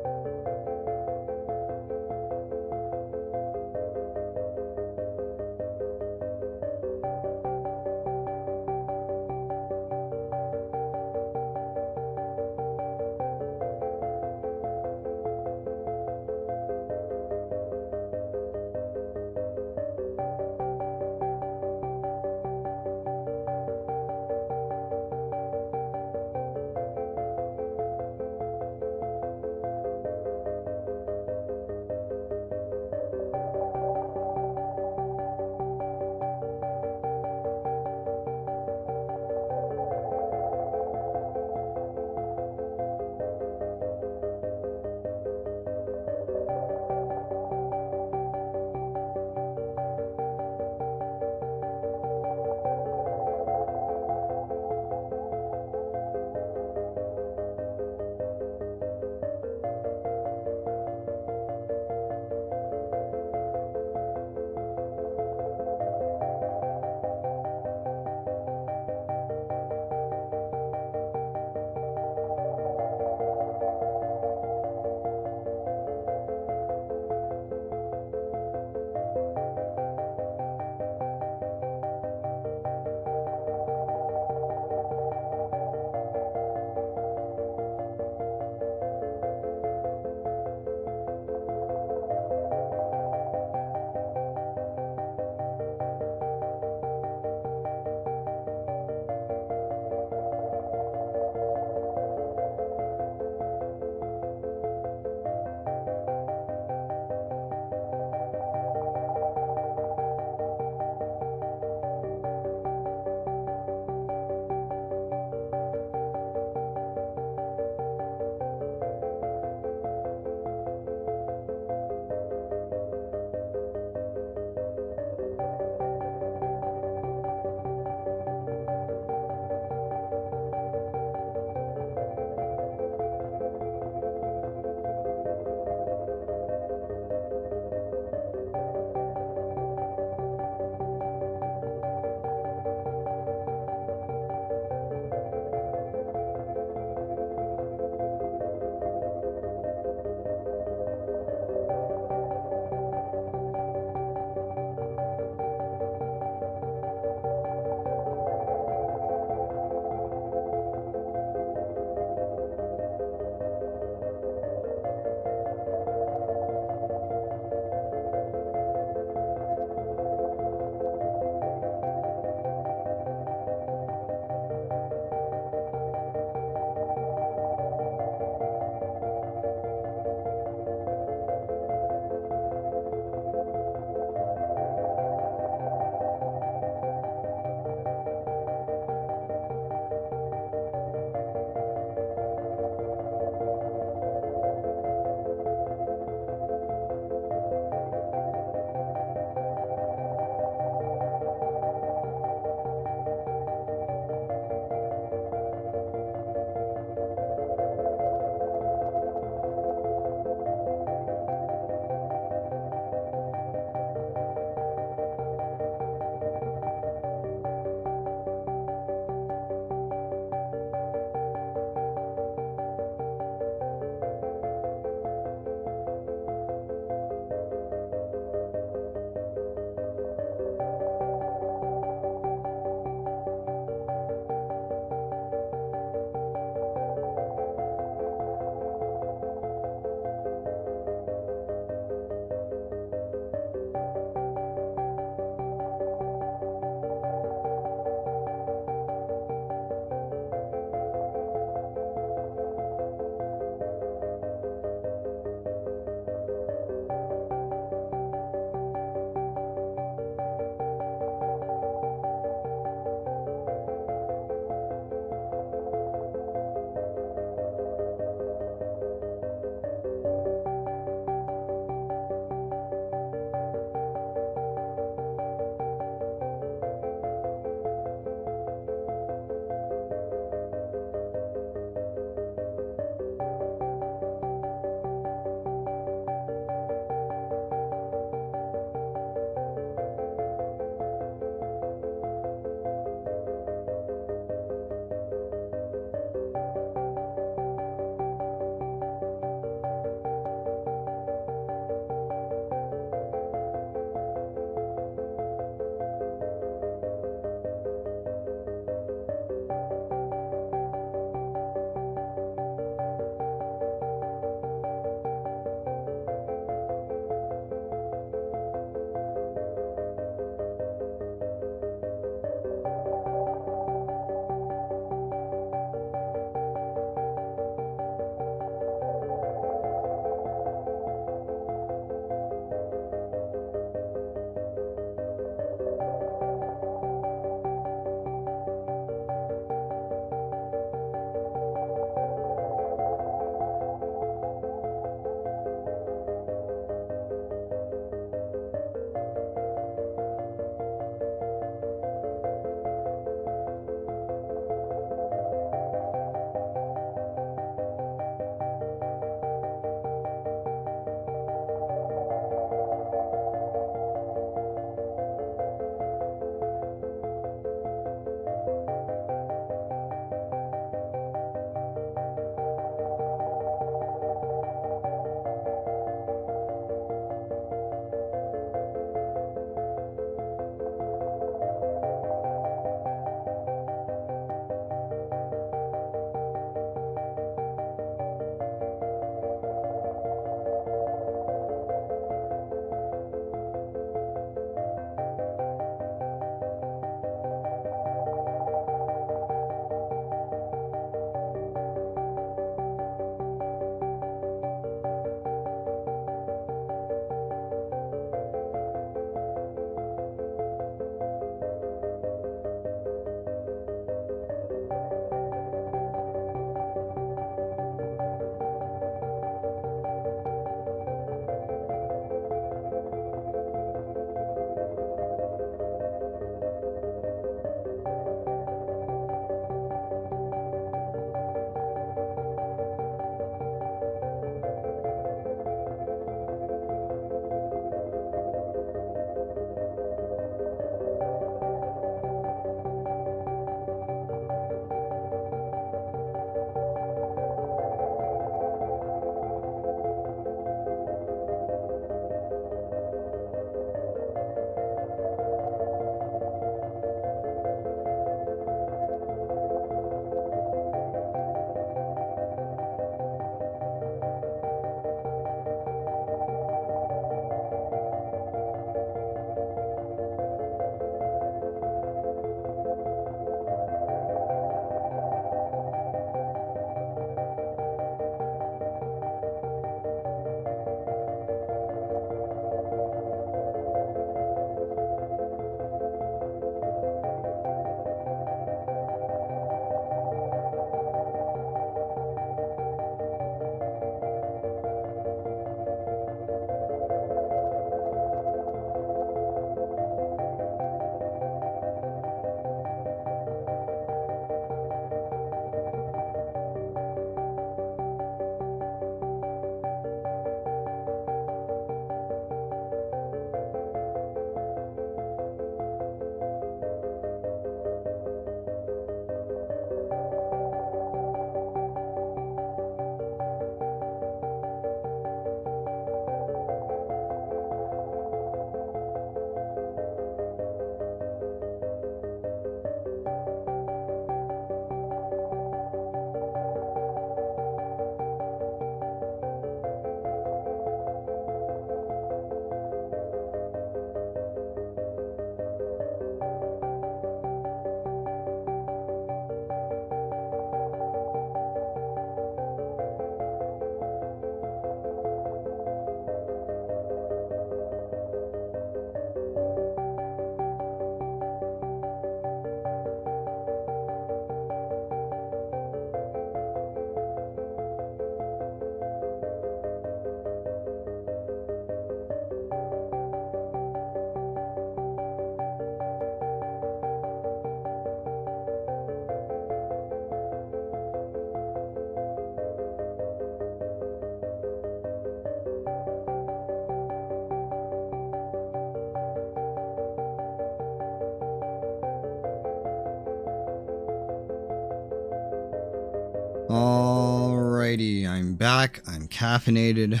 Alrighty, I'm back. I'm caffeinated.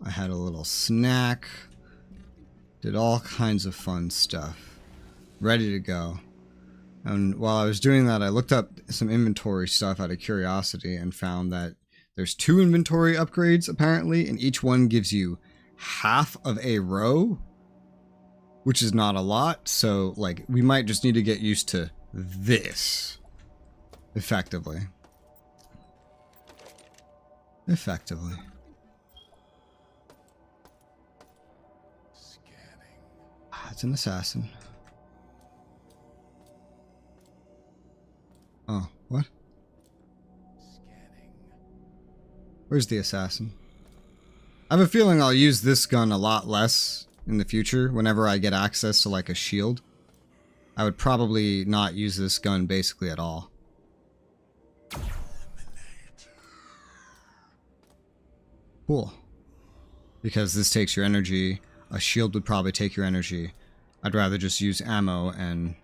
I had a little snack. Did all kinds of fun stuff. Ready to go. And while I was doing that, I looked up some inventory stuff out of curiosity and found that there's 2 inventory upgrades apparently, and each one gives you half of a row, which is not a lot. So like we might just need to get used to this effectively. It's an assassin. Oh, what? Where's the assassin? I have a feeling I'll use this gun a lot less in the future whenever I get access to like a shield. I would probably not use this gun basically at all. Cool. Because this takes your energy. A shield would probably take your energy. I'd rather just use ammo and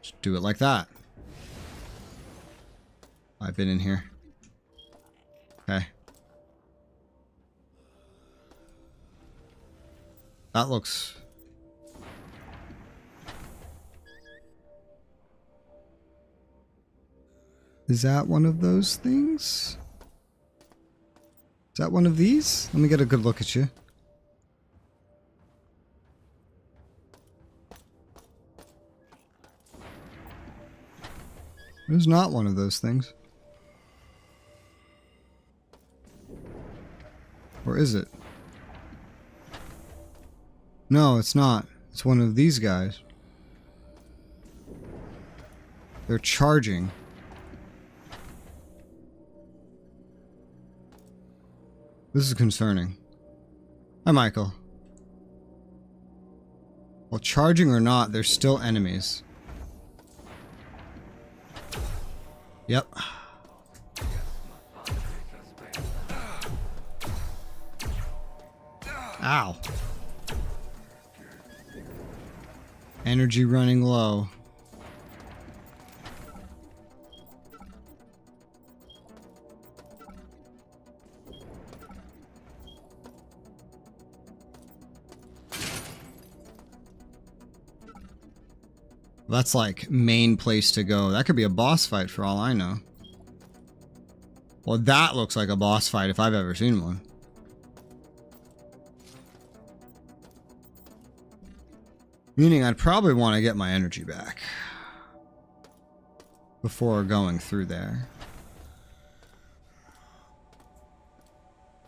just do it like that. I've been in here. Okay. That looks... Is that one of those things? Is that one of these? Let me get a good look at you. It is not one of those things. Or is it? No, it's not. It's one of these guys. They're charging. This is concerning. Hi, Michael. Well, charging or not, they're still enemies. Yep. Ow. Energy running low. That's like main place to go. That could be a boss fight for all I know. Well, that looks like a boss fight if I've ever seen one. Meaning I'd probably want to get my energy back before going through there.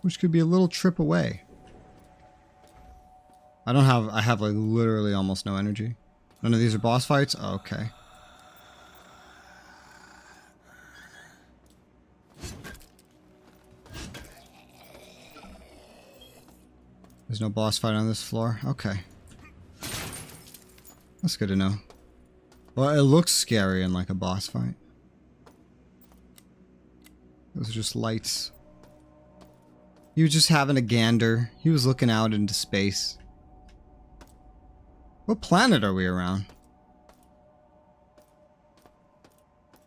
Which could be a little trip away. I have like literally almost no energy. None of these are boss fights? Oh, okay. There's no boss fight on this floor? Okay. That's good to know. Well, it looks scary in like a boss fight. Those are just lights. He was just having a gander. He was looking out into space. What planet are we around?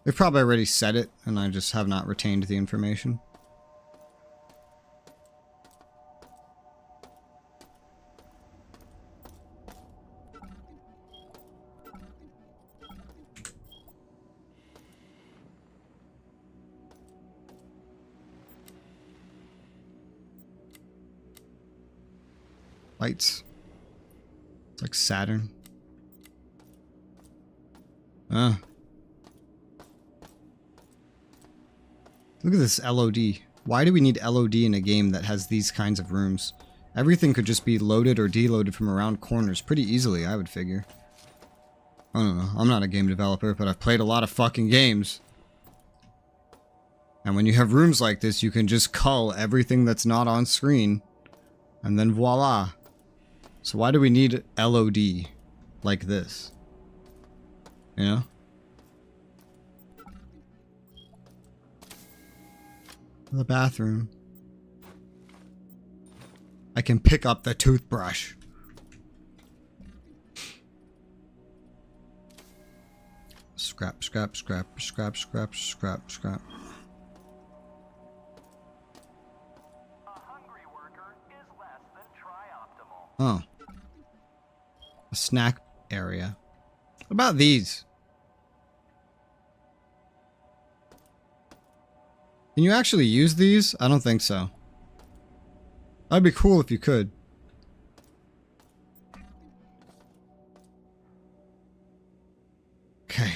They've probably already said it, and I just have not retained the information. Lights. It's like Saturn. Look at this LOD. Why do we need LOD in a game that has these kinds of rooms? Everything could just be loaded or deloaded from around corners pretty easily, I would figure. I don't know. I'm not a game developer, but I've played a lot of fucking games. And when you have rooms like this, you can just cull everything that's not on screen. And then voila. So why do we need LOD like this? You know? The bathroom. I can pick up the toothbrush. Scrap, scrap, scrap, scrap, scrap, scrap, scrap. Oh. A snack area. What about these? Can you actually use these? I don't think so. That'd be cool if you could. Okay.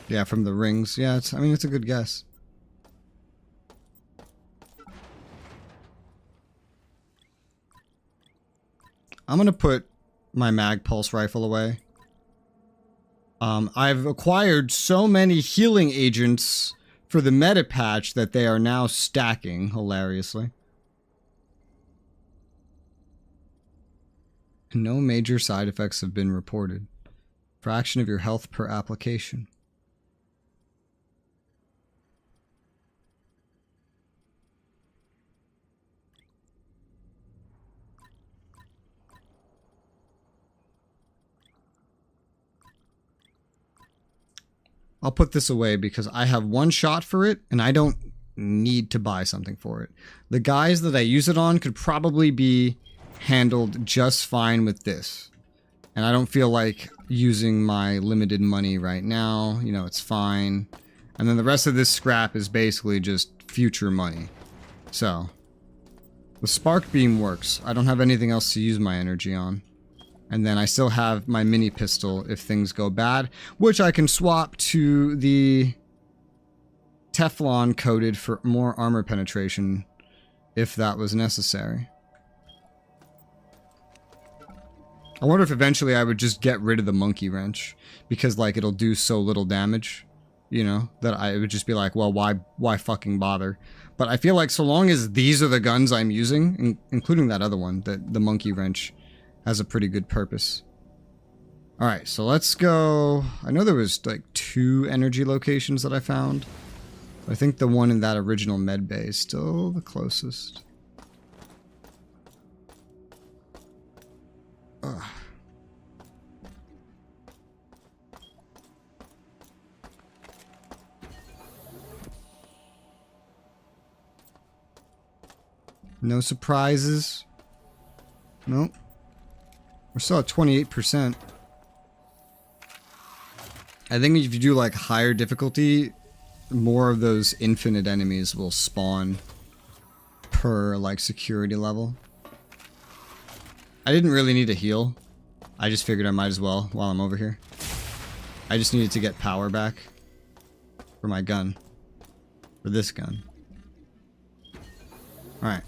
Yeah, from the rings. Yeah, it's, I mean, it's a good guess. I'm gonna put my mag pulse rifle away. I've acquired so many healing agents for the meta patch that they are now stacking hilariously. No major side effects have been reported. Fraction of your health per application. I'll put this away because I have one shot for it and I don't need to buy something for it. The guys that I use it on could probably be handled just fine with this. And I don't feel like using my limited money right now. You know, it's fine. And then the rest of this scrap is basically just future money. So, the spark beam works. I don't have anything else to use my energy on. And then I still have my mini pistol if things go bad, which I can swap to the Teflon coated for more armor penetration if that was necessary. I wonder if eventually I would just get rid of the monkey wrench because like it'll do so little damage, you know, that I would just be like, well, why fucking bother? But I feel like so long as these are the guns I'm using, including that other one, the monkey wrench, has a pretty good purpose. Alright, so let's go. I know there was like 2 energy locations that I found. I think the one in that original med bay is still the closest. Ugh. No surprises. Nope. We're still at 28%. I think if you do like higher difficulty, more of those infinite enemies will spawn per like security level. I didn't really need a heal. I just figured I might as well while I'm over here. I just needed to get power back for my gun. For this gun. Alright.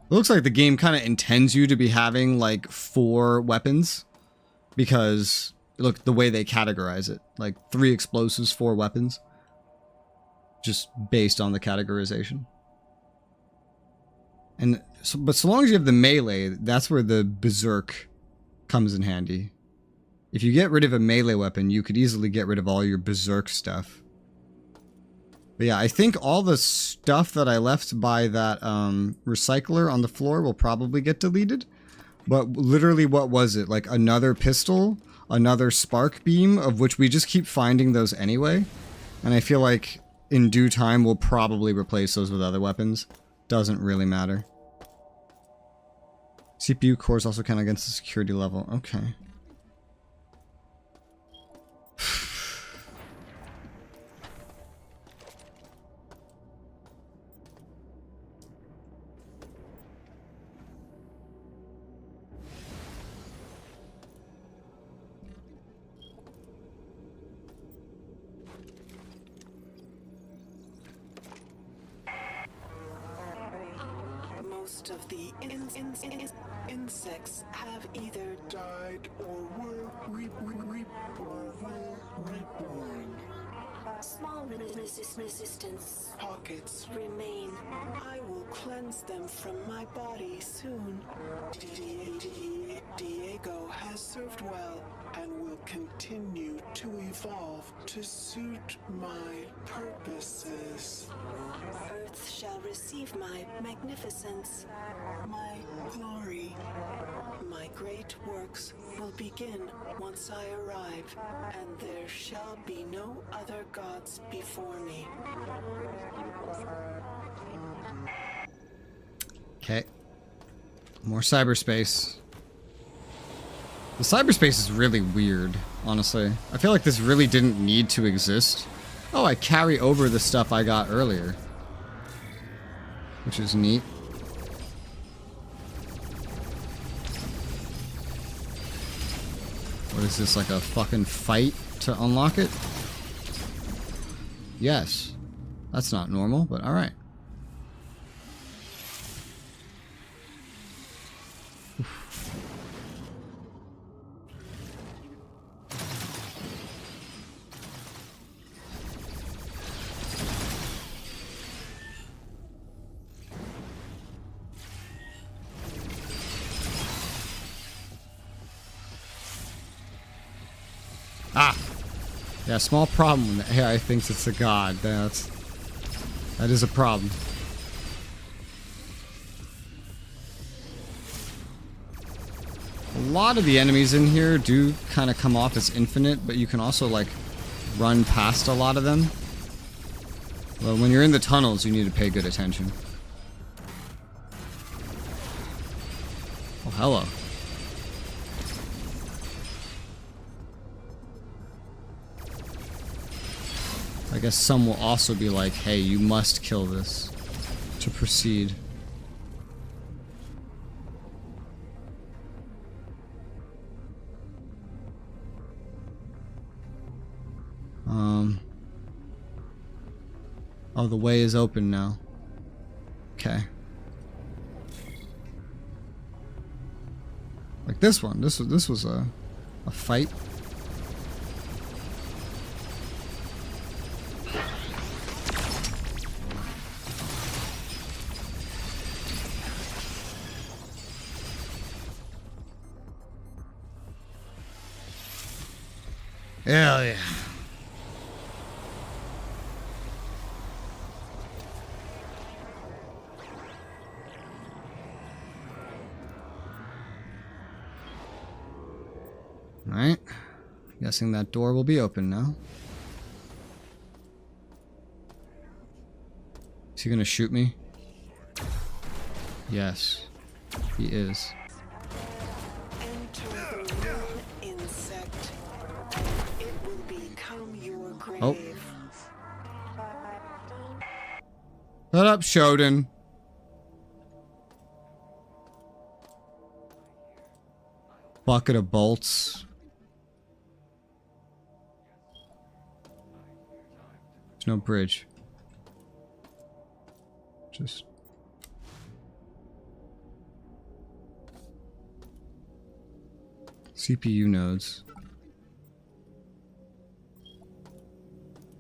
It looks like the game kind of intends you to be having like 4 weapons because look the way they categorize it, like 3 explosives, 4 weapons, just based on the categorization. And so, but so long as you have the melee, that's where the berserk comes in handy. If you get rid of a melee weapon, you could easily get rid of all your berserk stuff. But yeah, I think all the stuff that I left by that recycler on the floor will probably get deleted. But literally, what was it? Like another pistol, another spark beam, of which we just keep finding those anyway. And I feel like in due time, we'll probably replace those with other weapons. Doesn't really matter. CPU cores also count against the security level. Okay. Most of the insects have either died or were reborn. Small resistance pockets remain. I will cleanse them from my body soon. Diego has served well and will continue to evolve to suit my purposes. Earth shall receive my magnificence, my glory. My great works will begin once I arrive, and there shall be no other gods before me. Okay. More cyberspace. The cyberspace is really weird, honestly. I feel like this really didn't need to exist. Oh, I carry over the stuff I got earlier. Which is neat. What is this, like a fucking fight to unlock it? Yes. That's not normal, but alright. Ah! Yeah, small problem when the AI thinks it's a god. That is a problem. A lot of the enemies in here do kind of come off as infinite, but you can also, like, run past a lot of them. Well, when you're in the tunnels, you need to pay good attention. Oh, hello. I guess some will also be like, hey, you must kill this to proceed. Oh, the way is open now. Okay. Like this one. This was a fight. Hell yeah. Alright. Guessing that door will be open now. Is he gonna shoot me? Yes. He is. Oh. Shut up, Shodan. Bucket of bolts. There's no bridge. Just... CPU nodes.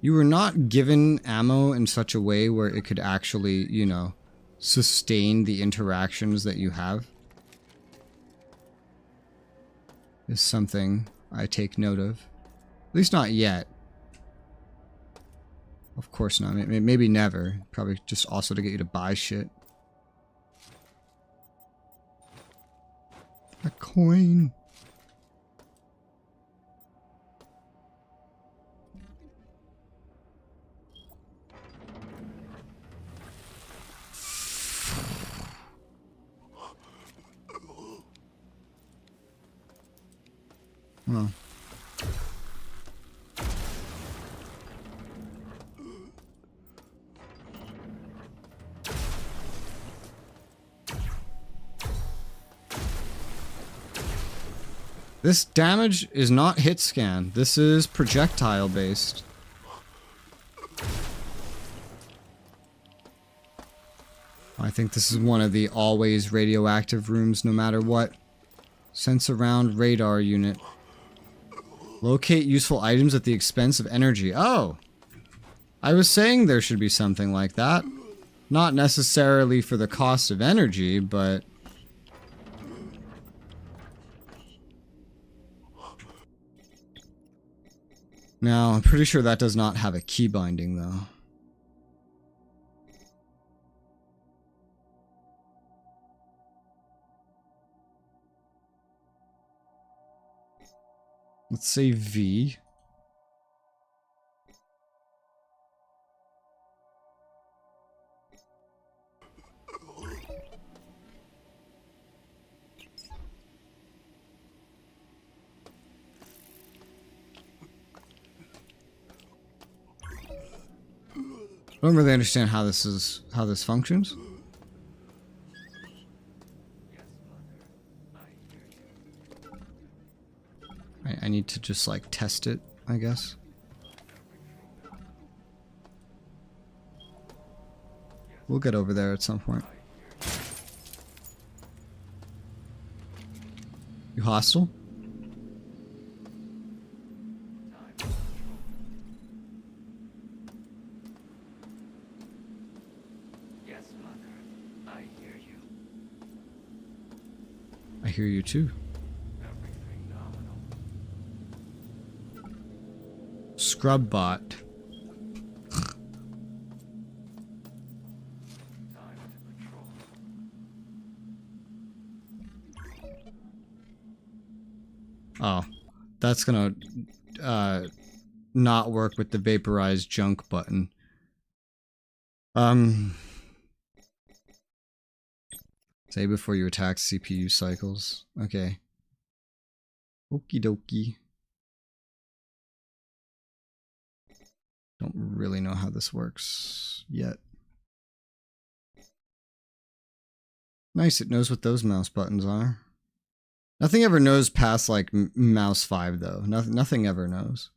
You were not given ammo in such a way where it could actually, you know, sustain the interactions that you have. Is something I take note of. At least not yet. Of course not. Maybe never. Probably just also to get you to buy shit. A coin. Oh. This damage is not hit scan. This is projectile based. I think this is one of the always radioactive rooms no matter what. Sense around radar unit. Locate useful items at the expense of energy. Oh! I was saying there should be something like that. Not necessarily for the cost of energy, but... Now, I'm pretty sure that does not have a key binding, though. Let's say V. I don't really understand how this functions. I need to just like test it, I guess. We'll get over there at some point. You hostile? Yes, Mother. I hear you. I hear you too. Everything nominal. Scrub bot. Time to patrol. Oh, that's gonna not work with the vaporized junk button. Say before you attack CPU cycles. Okay. Okie dokie. Don't really know how this works yet. Nice, it knows what those mouse buttons are. Nothing ever knows past like mouse 5 though. Nothing ever knows.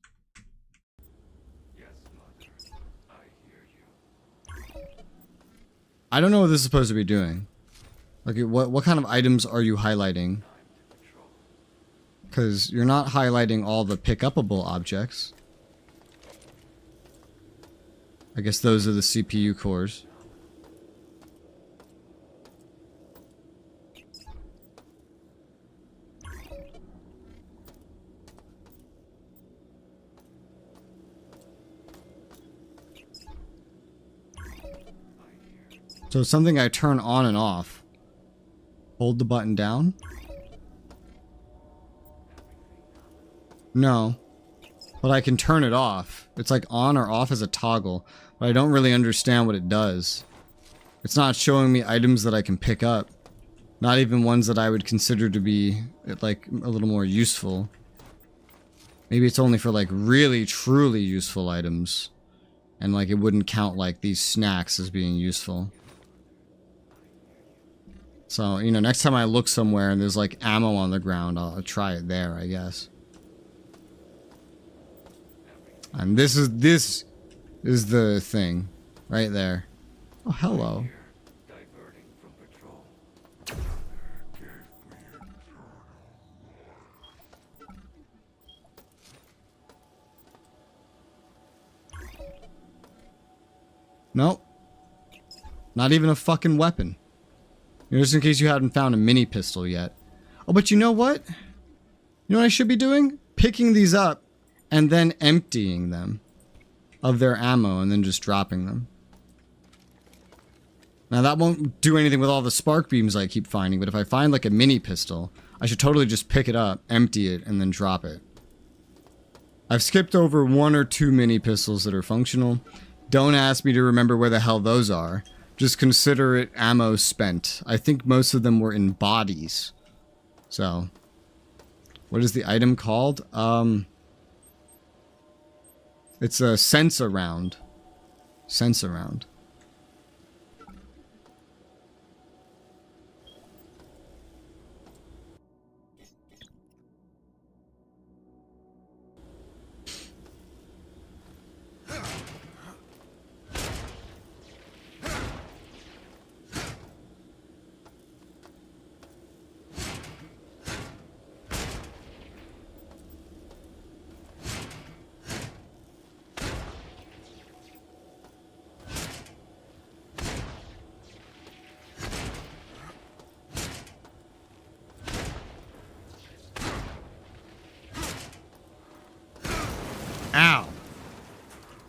Yes, Mother. I hear you. I don't know what this is supposed to be doing. Like, what kind of items are you highlighting? Because you're not highlighting all the pick-upable objects. I guess those are the CPU cores. So it's something I turn on and off. Hold the button down? No. But I can turn it off. It's like on or off as a toggle. But I don't really understand what it does. It's not showing me items that I can pick up. Not even ones that I would consider to be, like, a little more useful. Maybe it's only for, like, really, truly useful items. And, like, it wouldn't count, like, these snacks as being useful. So, you know, next time I look somewhere and there's, like, ammo on the ground, I'll try it there, I guess. And this is the thing. Right there. Oh, hello. Diverting from patrol. Nope. Not even a fucking weapon. Just in case you hadn't found a mini pistol yet. Oh, but you know what? You know what I should be doing? Picking these up and then emptying them of their ammo and then just dropping them. Now that won't do anything with all the spark beams I keep finding, but if I find like a mini pistol, I should totally just pick it up, empty it, and then drop it. I've skipped over 1 or 2 mini pistols that are functional. Don't ask me to remember where the hell those are. Just consider it ammo spent. I think most of them were in bodies. So, what is the item called? It's a sensor round. Sensor round.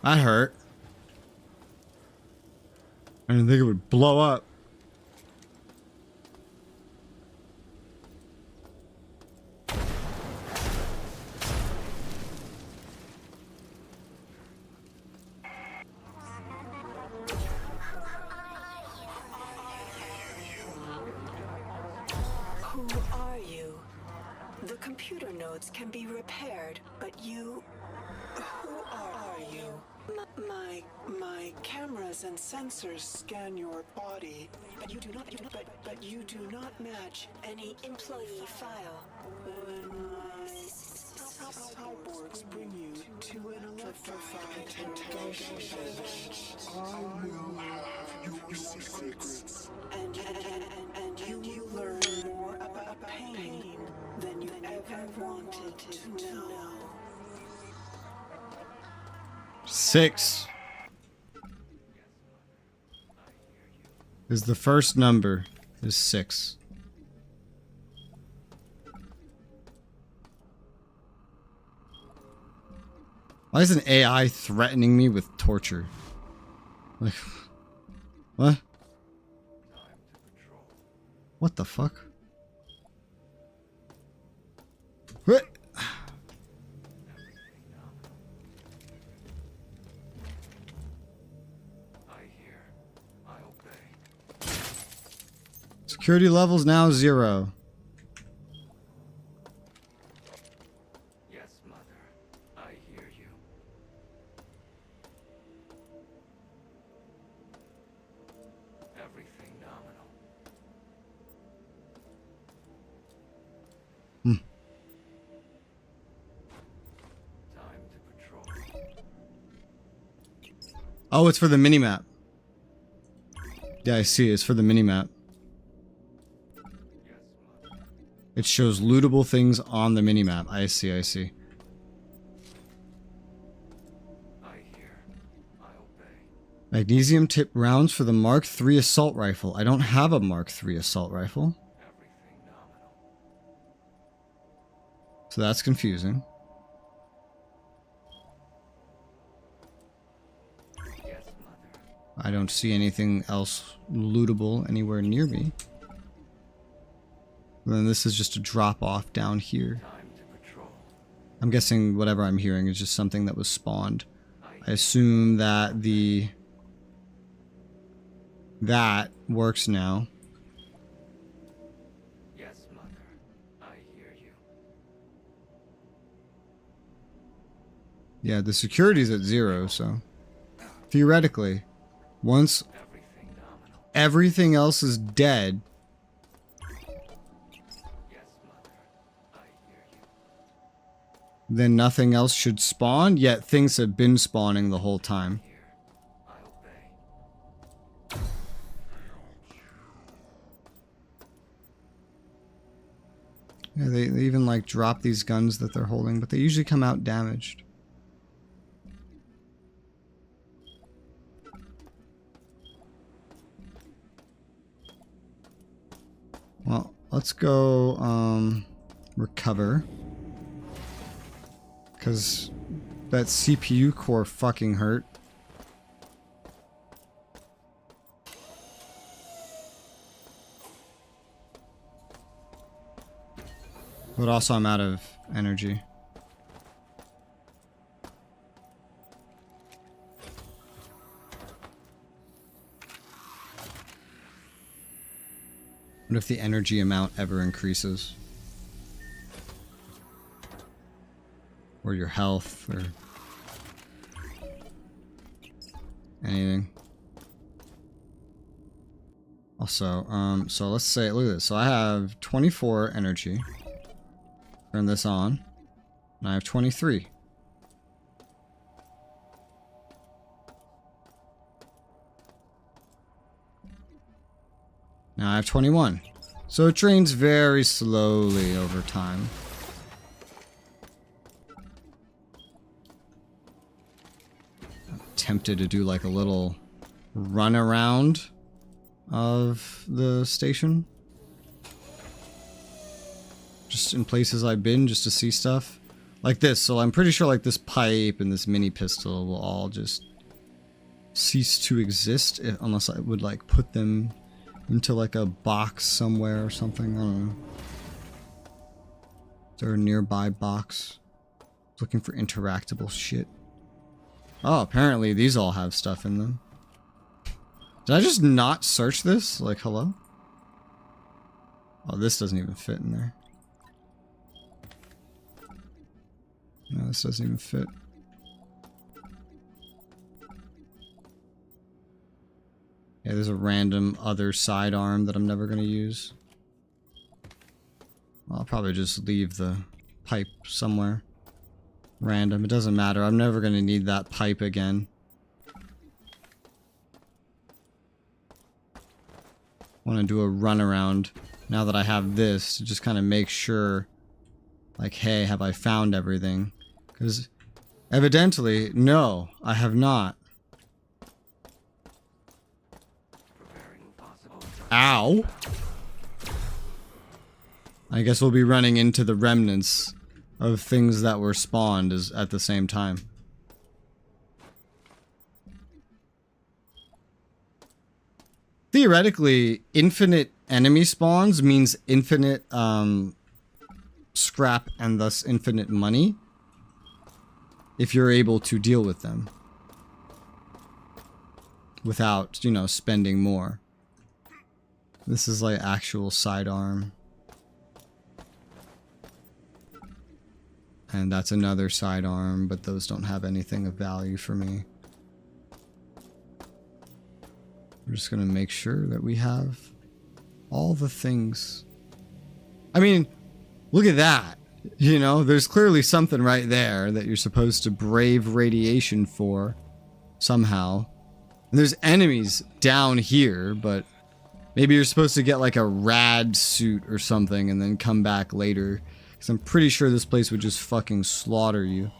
That hurt. I didn't think it would blow up. Who are you? The computer nodes can be repaired, but you... Who are you? My cameras and sensors scan your body, but you do not. But you do not match any employee file. When my cyborgs bring you to an electrified interrogation, I will have your secrets, and you learn more about pain than you ever wanted to know. 6 is the first number, is 6. Why is an AI threatening me with torture? Like, what? What the fuck? What? Security levels now 0. Yes, Mother. I hear you. Everything nominal. Time to patrol. Oh, it's for the minimap. Yeah, I see. It's for the minimap. It shows lootable things on the minimap. I see, I see. I hear. I obey. Magnesium tip rounds for the Mark III assault rifle. I don't have a Mark III assault rifle. Everything nominal. So that's confusing. Yes, Mother. I don't see anything else lootable anywhere near me. And then this is just a drop off down here. Time to patrol. I'm guessing whatever I'm hearing is just something that was spawned. I assume that that works now. Yes, Mother. I hear you. Yeah, the security's at 0, so theoretically, once Everything nominal. everything else is dead, Yes, Mother. I hear you. then nothing else should spawn, yet things have been spawning the whole time. Here. I obey. Yeah, they even like drop these guns that they're holding, but they usually come out damaged. Well, let's go recover. Because that CPU core fucking hurt. But also I'm out of energy. What if the energy amount ever increases? Or your health, or anything. Also, so let's say, look at this. So I have 24 energy. Turn this on. And I have 23. Now I have 21. So it drains very slowly over time. I'm tempted to do like a little run around of the station. Just in places I've been, just to see stuff. Like this. So I'm pretty sure like this pipe and this mini pistol will all just cease to exist unless I would like put them into like a box somewhere or something. I don't know. Is there a nearby box? Looking for interactable shit. Oh, apparently these all have stuff in them. Did I just not search this? Like, hello? Oh, this doesn't even fit in there. No, this doesn't even fit. Yeah, there's a random other sidearm that I'm never going to use. I'll probably just leave the pipe somewhere. Random. It doesn't matter. I'm never going to need that pipe again. I want to do a run around now that I have this to just kind of make sure, like, hey, have I found everything? Because evidently, no, I have not. Ow! I guess we'll be running into the remnants of things that were spawned at the same time. Theoretically, infinite enemy spawns means infinite scrap and thus infinite money if you're able to deal with them without, you know, spending more. This is like actual sidearm. And that's another sidearm, but those don't have anything of value for me. We're just gonna make sure that we have all the things. I mean, look at that. You know, there's clearly something right there that you're supposed to brave radiation for somehow. And there's enemies down here, but maybe you're supposed to get like a rad suit or something and then come back later. Because I'm pretty sure this place would just fucking slaughter you.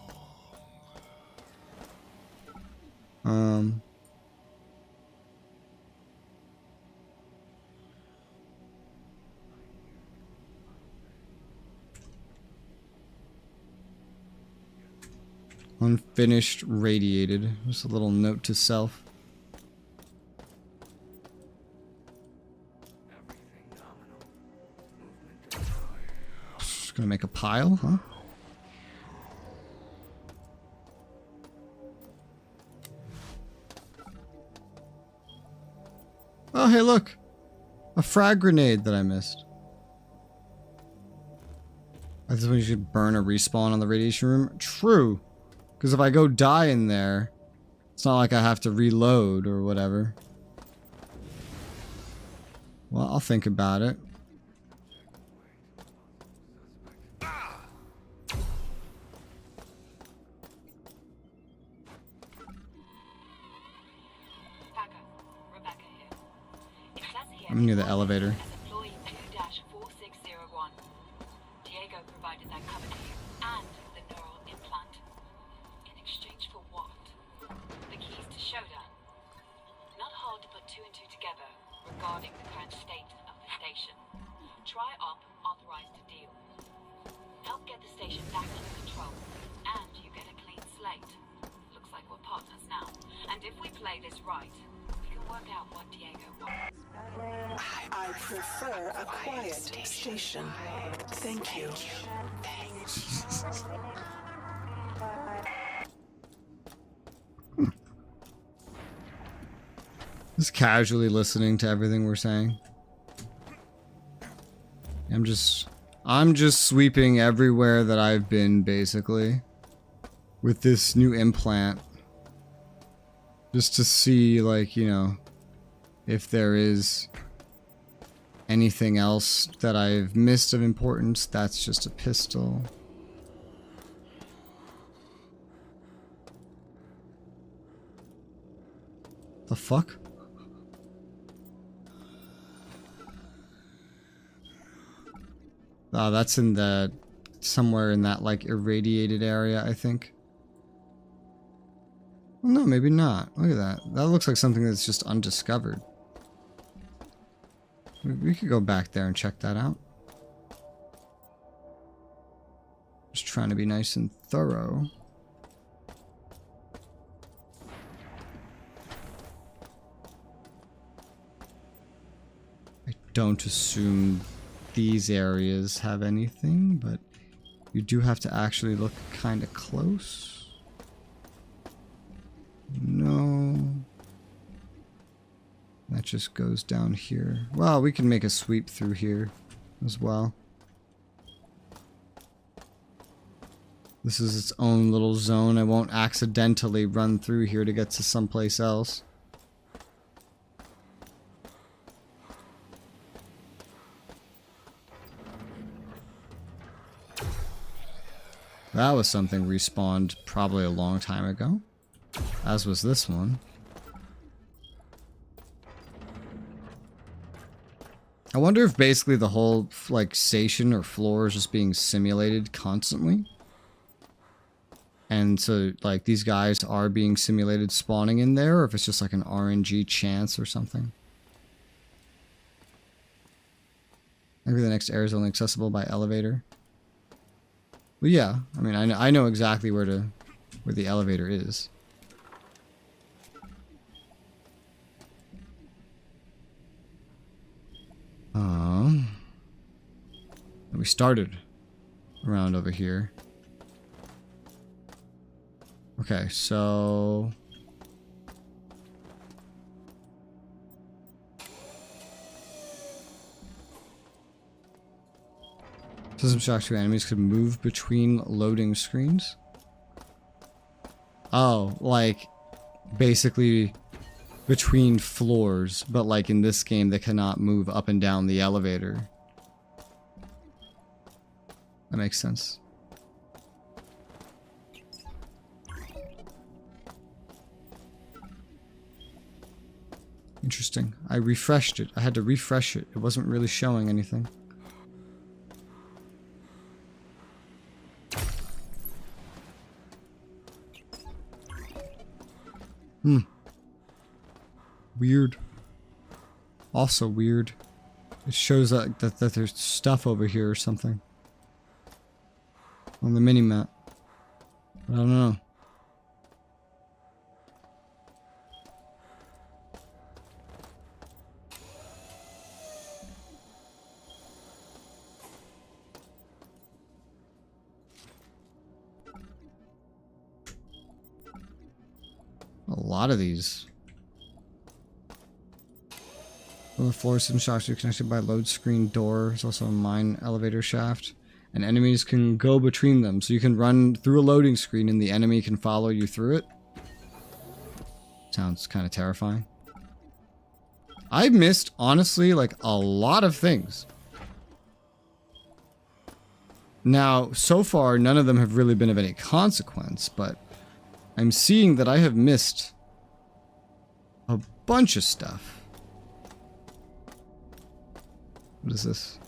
Unfinished radiated. Just a little note to self. Just gonna make a pile, huh? Oh, hey, look! A frag grenade that I missed. I just want you to burn a respawn on the radiation room. True. Because if I go die in there, it's not like I have to reload or whatever. Well, I'll think about it. I'm near the elevator. I prefer a quiet station. Thank you. Just casually listening to everything we're saying. I'm just sweeping everywhere that I've been, basically, with this new implant. Just to see, like, you know, if there is anything else that I've missed of importance. That's just a pistol. The fuck? Oh, that's in the... somewhere in that, like, irradiated area, I think. Well, no, maybe not. Look at that. That looks like something that's just undiscovered. We could go back there and check that out. Just trying to be nice and thorough. I don't assume these areas have anything, but you do have to actually look kind of close. No. That just goes down here. Well, we can make a sweep through here as well. This is its own little zone. I won't accidentally run through here to get to someplace else. That was something respawned probably a long time ago. As was this one. I wonder if basically the whole, like, station or floor is just being simulated constantly. And so, like, these guys are being simulated spawning in there, or if it's just like an RNG chance or something. Maybe the next area is only accessible by elevator. Well, yeah. I mean, I know exactly where the elevator is. We started around over here. Okay, so System shock to enemies could move between loading screens. Oh, like basically between floors, but like in this game they cannot move up and down the elevator. That makes sense. Interesting. I refreshed it. I had to refresh it. It wasn't really showing anything. Weird. Also weird. It shows that there's stuff over here or something. On the mini-map. I don't know. A lot of these. On the floor, system shafts are connected by load screen door. There's also a mine elevator shaft. And enemies can go between them. So you can run through a loading screen and the enemy can follow you through it. Sounds kind of terrifying. I missed, honestly, like a lot of things. Now, so far, none of them have really been of any consequence, but I'm seeing that I have missed a bunch of stuff. What is this?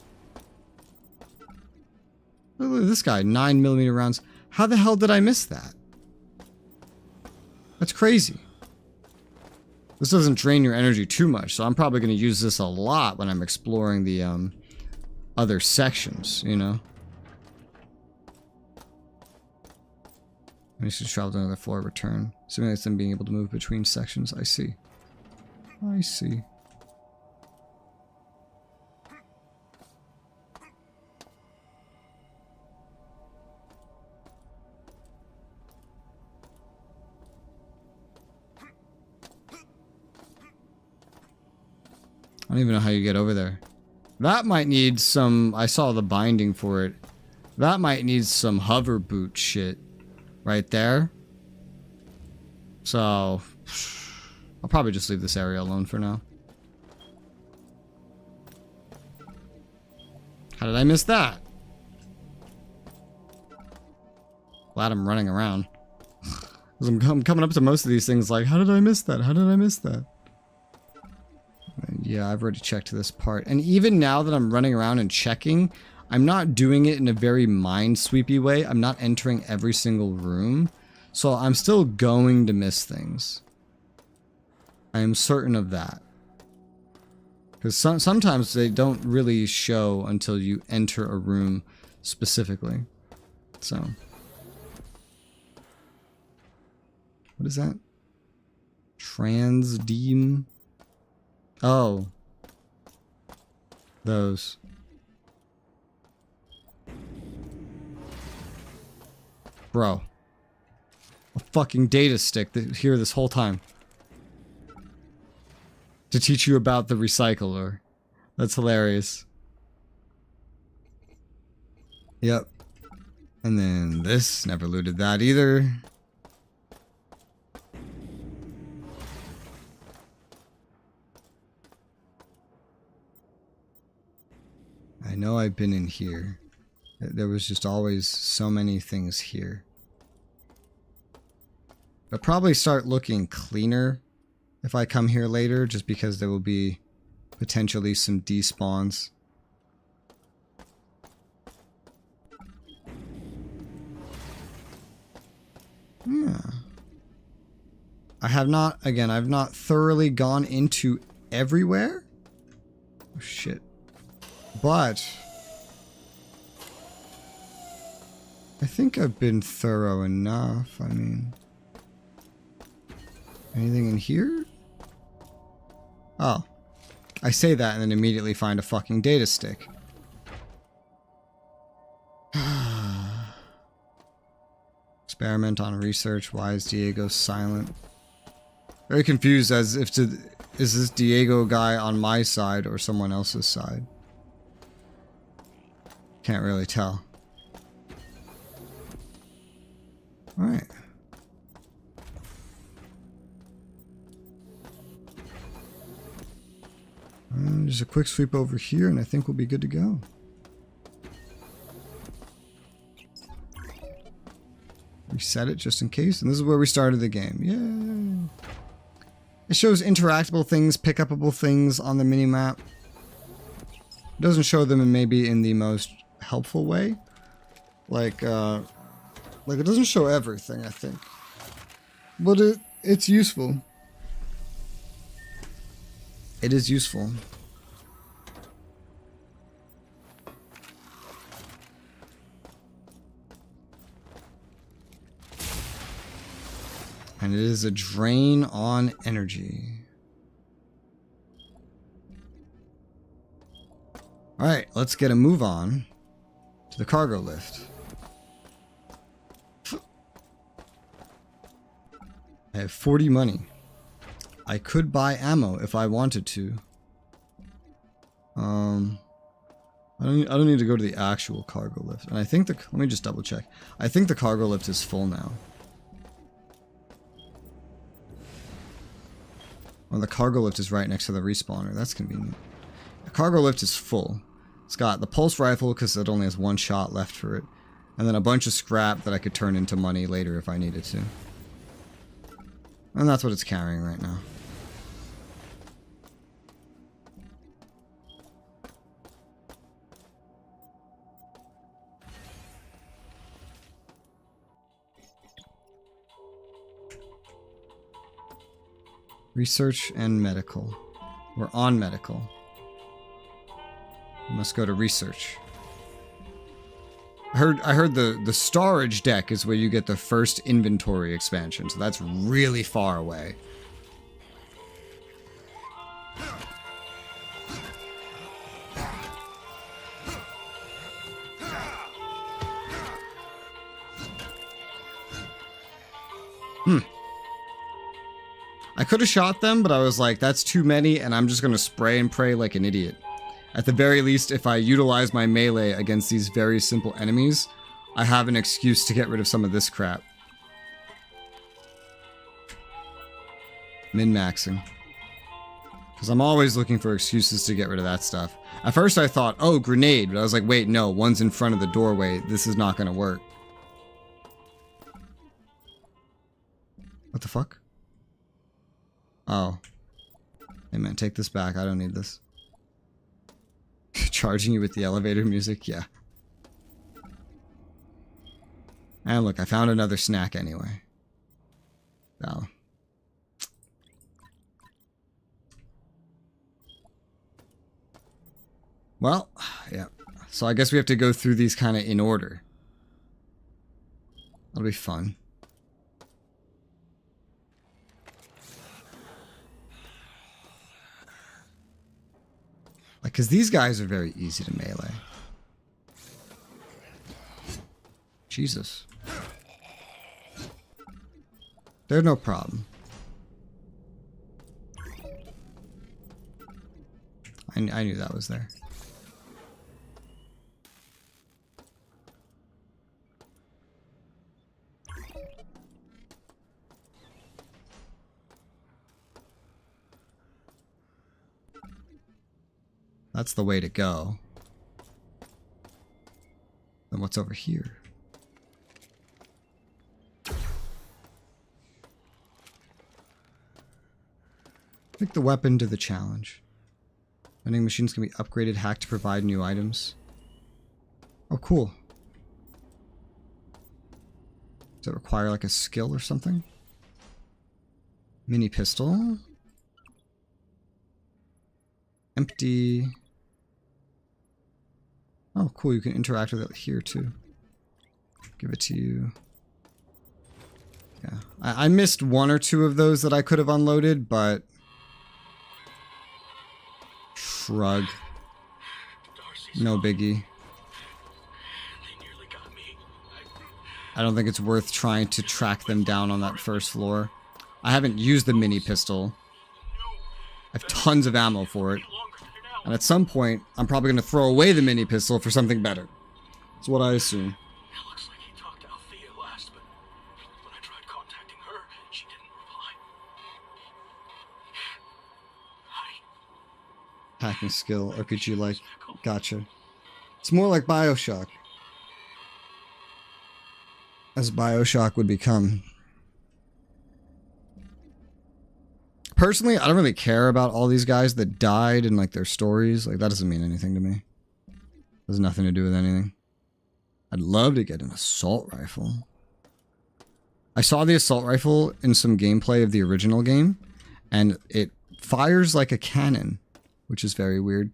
Oh, look at this guy, 9mm rounds. How the hell did I miss that? That's crazy. This doesn't drain your energy too much, so I'm probably going to use this a lot when I'm exploring the other sections, you know? I need to travel to another floor, return. Simulates them being able to move between sections. I see. I see. I don't even know how you get over there. That might need some... I saw the binding for it. That might need some hover boot shit. Right there. So... I'll probably just leave this area alone for now. How did I miss that? Glad I'm running around. I'm coming up to most of these things like, how did I miss that? How did I miss that? Yeah, I've already checked this part. And even now that I'm running around and checking, I'm not doing it in a very mind-sweepy way. I'm not entering every single room. So I'm still going to miss things. I am certain of that. Because sometimes they don't really show until you enter a room specifically. So, what is that? Transdeem. Oh, those. Bro, a fucking data stick here this whole time to teach you about the recycler. That's hilarious. Yep. And then this, never looted that either. I know I've been in here. There was just always so many things here. I'll probably start looking cleaner if I come here later, just because there will be potentially some despawns. Yeah. I've not thoroughly gone into everywhere. Oh, shit. But I think I've been thorough enough. I mean, anything in here? Oh. I say that and then immediately find a fucking data stick. Experiment on research. Why is Diego silent? Very confused as if to... Is this Diego guy on my side or someone else's side? Can't really tell. Alright. Just a quick sweep over here and I think we'll be good to go. Reset it just in case. And this is where we started the game. Yay! It shows interactable things, pick-upable things on the minimap. It doesn't show them maybe in the most helpful way. Like it doesn't show everything, I think. But it's useful. It is useful. And it is a drain on energy. Alright, let's get a move on to the cargo lift. I have 40 money. I could buy ammo if I wanted to. I don't need to go to the actual cargo lift. And I think let me just double check. I think the cargo lift is full now. Well, the cargo lift is right next to the respawner. That's convenient. The cargo lift is full. It's got the pulse rifle because it only has one shot left for it. And then a bunch of scrap that I could turn into money later if I needed to. And that's what it's carrying right now. Research and medical. We're on medical. We must go to research. I heard the storage deck is where you get the first inventory expansion, so that's really far away. I could have shot them, but I was like, that's too many, and I'm just gonna spray and pray like an idiot. At the very least, if I utilize my melee against these very simple enemies, I have an excuse to get rid of some of this crap. Min-maxing. Because I'm always looking for excuses to get rid of that stuff. At first I thought, oh, grenade, but I was like, wait, no, one's in front of the doorway. This is not gonna work. What the fuck? Oh. Hey man, take this back. I don't need this. Charging you with the elevator music? Yeah. And look, I found another snack anyway. Oh. Well, yeah. So I guess we have to go through these kind of in order. That'll be fun. Like, because these guys are very easy to melee. Jesus. They're no problem. I knew that was there. That's the way to go. Then what's over here? Pick the weapon to the challenge. Vending machines can be upgraded, hacked to provide new items. Oh, cool. Does it require like a skill or something? Mini pistol. Empty. Oh, cool. You can interact with it here too. Give it to you. Yeah. I missed one or two of those that I could have unloaded, but shrug. No biggie. I don't think it's worth trying to track them down on that first floor. I haven't used the mini pistol. I have tons of ammo for it. And at some point, I'm probably going to throw away the mini pistol for something better. That's what I assume. It looks like he talked to Althea last, but when I tried contacting her, she didn't reply. Hi. Hacking skill, RPG like. Gotcha. It's more like Bioshock. As Bioshock would become. Personally, I don't really care about all these guys that died and like their stories. Like, that doesn't mean anything to me. It has nothing to do with anything. I'd love to get an assault rifle. I saw the assault rifle in some gameplay of the original game, and it fires like a cannon, which is very weird.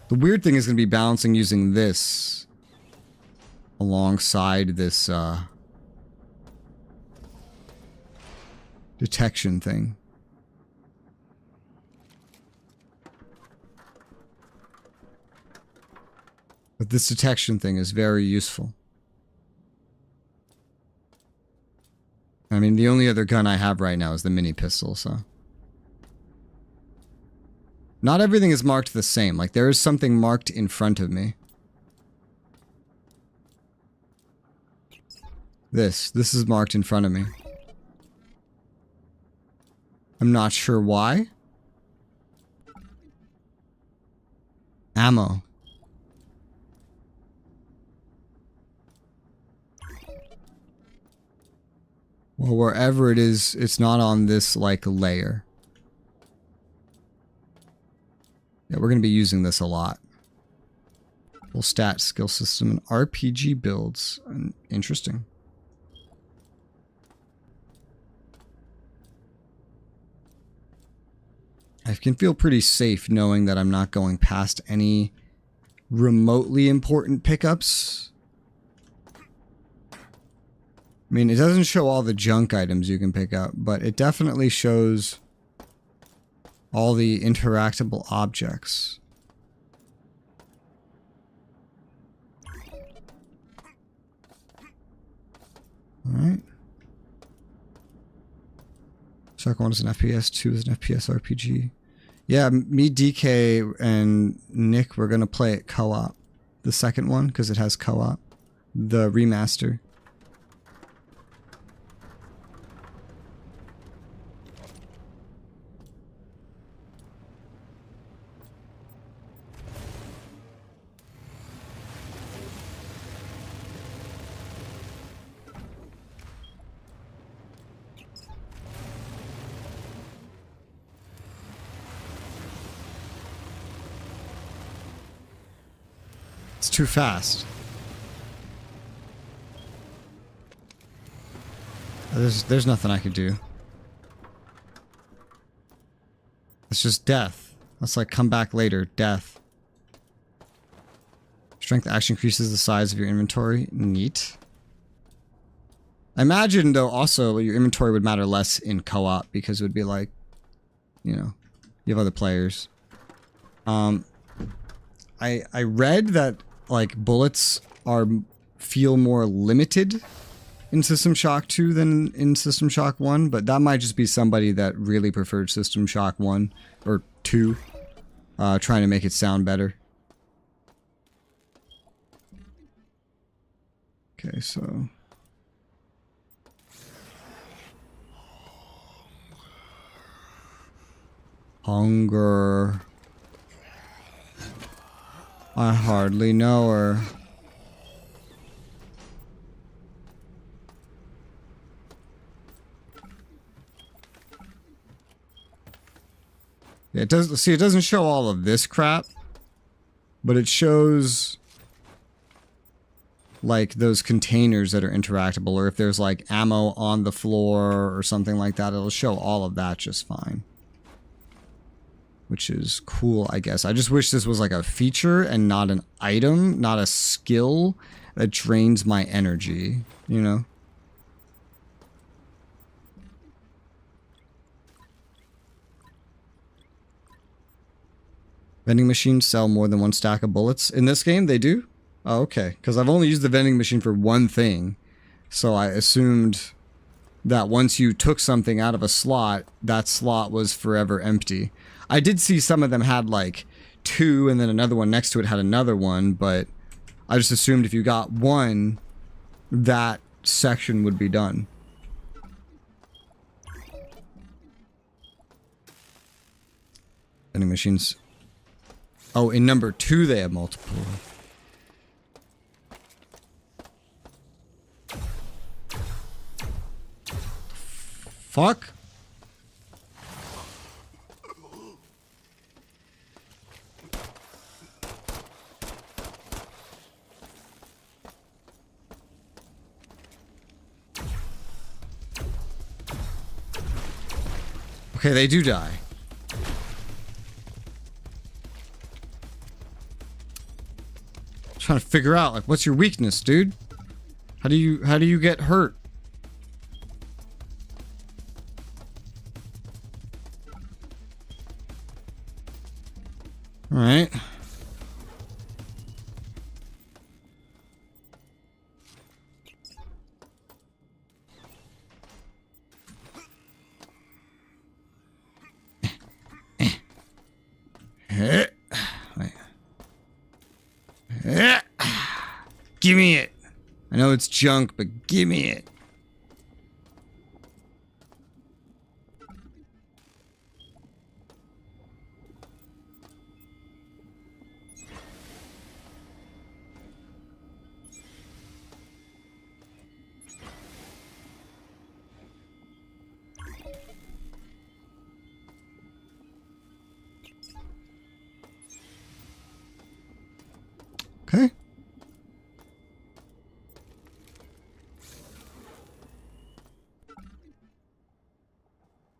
The weird thing is going to be balancing using this alongside this detection thing. But this detection thing is very useful. I mean, the only other gun I have right now is the mini pistol, so. Not everything is marked the same. Like, there is something marked in front of me. This is marked in front of me. I'm not sure why. Ammo. Well, wherever it is, it's not on this, like, layer. Yeah, we're going to be using this a lot. Full stat, skill system, and RPG builds. Interesting. I can feel pretty safe knowing that I'm not going past any remotely important pickups. I mean, it doesn't show all the junk items you can pick up, but it definitely shows all the interactable objects. Alright. Second one is an FPS, 2 is an FPS RPG. Yeah, me, DK, and Nick, we're going to play it co-op. The second one, because it has co-op. The remaster. It's too fast. There's nothing I could do. It's just death. That's like come back later, death. Strength action increases the size of your inventory. Neat. I imagine, though, also your inventory would matter less in co-op because it would be like, you know, you have other players. I read that like bullets feel more limited in System Shock 2 than in System Shock 1, but that might just be somebody that really preferred System Shock 1 or 2, trying to make it sound better. Okay, so hunger. I hardly know her. It does. See, it doesn't show all of this crap, but it shows like those containers that are interactable, or if there's like ammo on the floor or something like that, it'll show all of that just fine. Which is cool, I guess. I just wish this was like a feature and not an item, not a skill that drains my energy, you know? Vending machines sell more than one stack of bullets. In this game, they do? Oh, okay. Because I've only used the vending machine for one thing. So I assumed that once you took something out of a slot, that slot was forever empty. I did see some of them had like 2 and then another one next to it had another one, but I just assumed if you got one, that section would be done. Vending machines. Oh, in number 2 they have multiple. Fuck? Okay, they do die. Trying to figure out, like, what's your weakness, dude? How do you get hurt? All right. Give me it. I know it's junk, but give me it. Okay.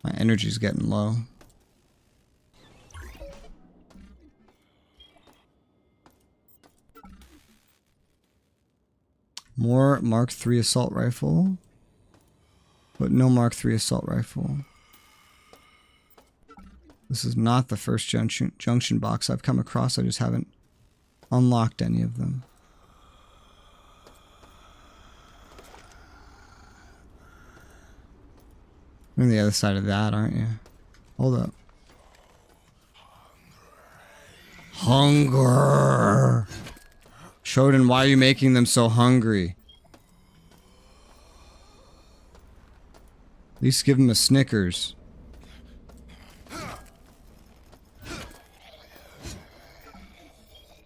My energy's getting low. More Mark III assault rifle, but no Mark III assault rifle. This is not the first junction box I've come across. I just haven't unlocked any of them. You're on the other side of that, aren't you? Hold up. Hunger! Shodan, why are you making them so hungry? At least give them a Snickers.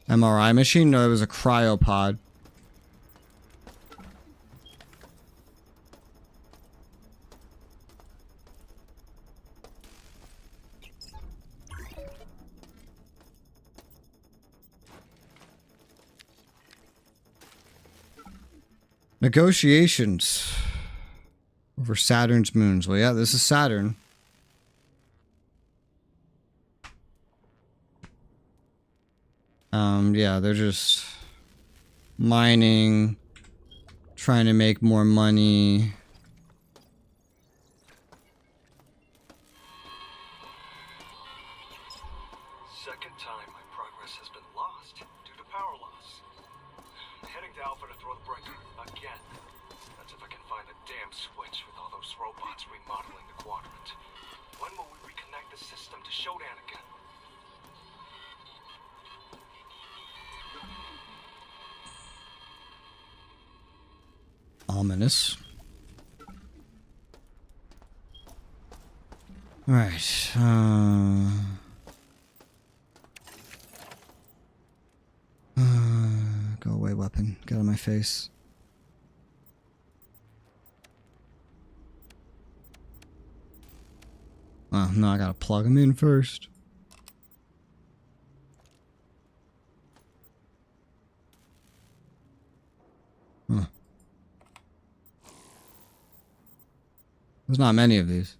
MRI machine? No, it was a cryopod. Negotiations over Saturn's moons. Well, yeah, this is Saturn. Yeah, they're just mining, trying to make more money. Second time my progress has been lost due to power loss. Heading to Alpha to throw the breaker again. That's if I can find the damn switch with all those robots remodeling the quadrant. When will we reconnect the system to Shodan again? Ominous. Alright, go away, weapon. Get out of my face. Oh, no, I gotta plug him in first. Huh. There's not many of these.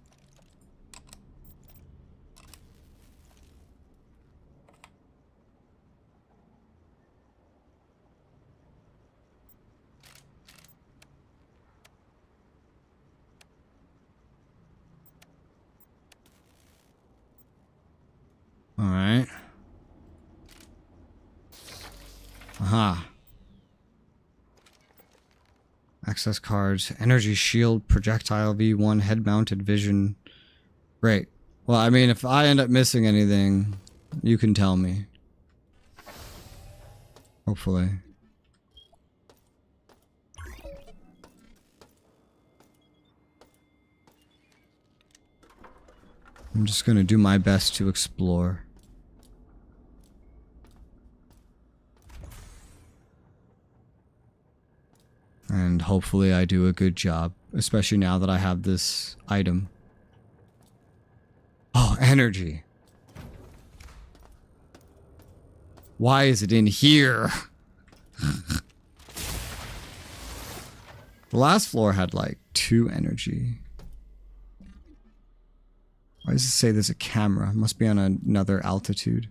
All right. Aha. Access cards, energy shield, projectile V1, head-mounted vision. Great. Well, I mean, if I end up missing anything, you can tell me. Hopefully. I'm just gonna do my best to explore. And hopefully I do a good job, especially now that I have this item. Oh, energy. Why is it in here? The last floor had like 2 energy. Why does it say there's a camera? It must be on another altitude.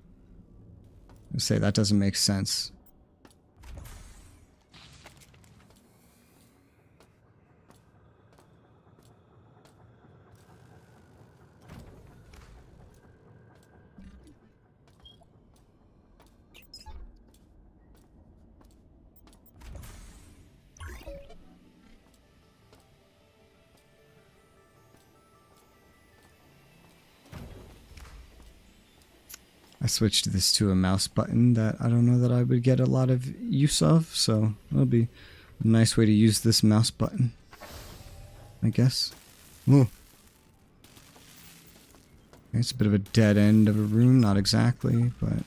I say that doesn't make sense. I switched this to a mouse button that I don't know that I would get a lot of use of, so that'll be a nice way to use this mouse button, I guess. Ooh. It's a bit of a dead end of a room, not exactly, but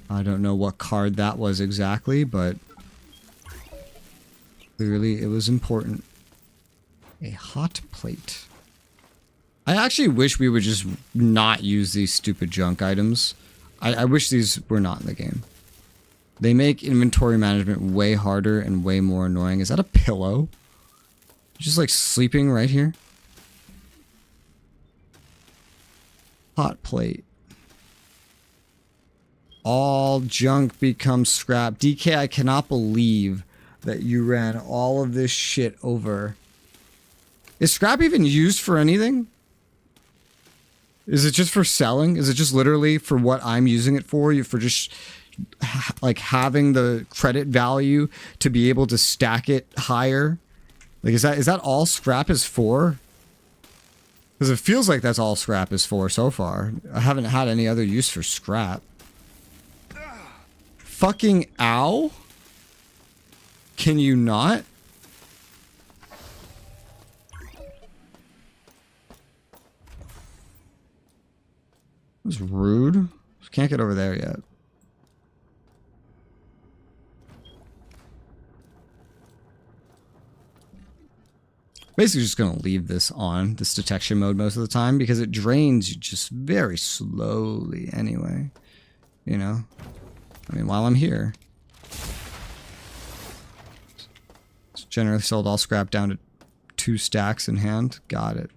I don't know what card that was exactly, but clearly it was important. A hot plate. I actually wish we would just not use these stupid junk items. I wish these were not in the game. They make inventory management way harder and way more annoying. Is that a pillow? Just like sleeping right here? Hot plate. All junk becomes scrap. DK, I cannot believe that you ran all of this shit over. Is scrap even used for anything? Is it just for selling? Is it just literally for what I'm using it for? For just like having the credit value to be able to stack it higher? Like, is that all scrap is for? Because it feels like that's all scrap is for so far. I haven't had any other use for scrap. Fucking ow? Can you not? That was rude. Can't get over there yet. Basically just going to leave this on, this detection mode most of the time, because it drains you just very slowly anyway. You know? I mean, while I'm here. It's generally sold all scrap down to 2 stacks in hand. Got it.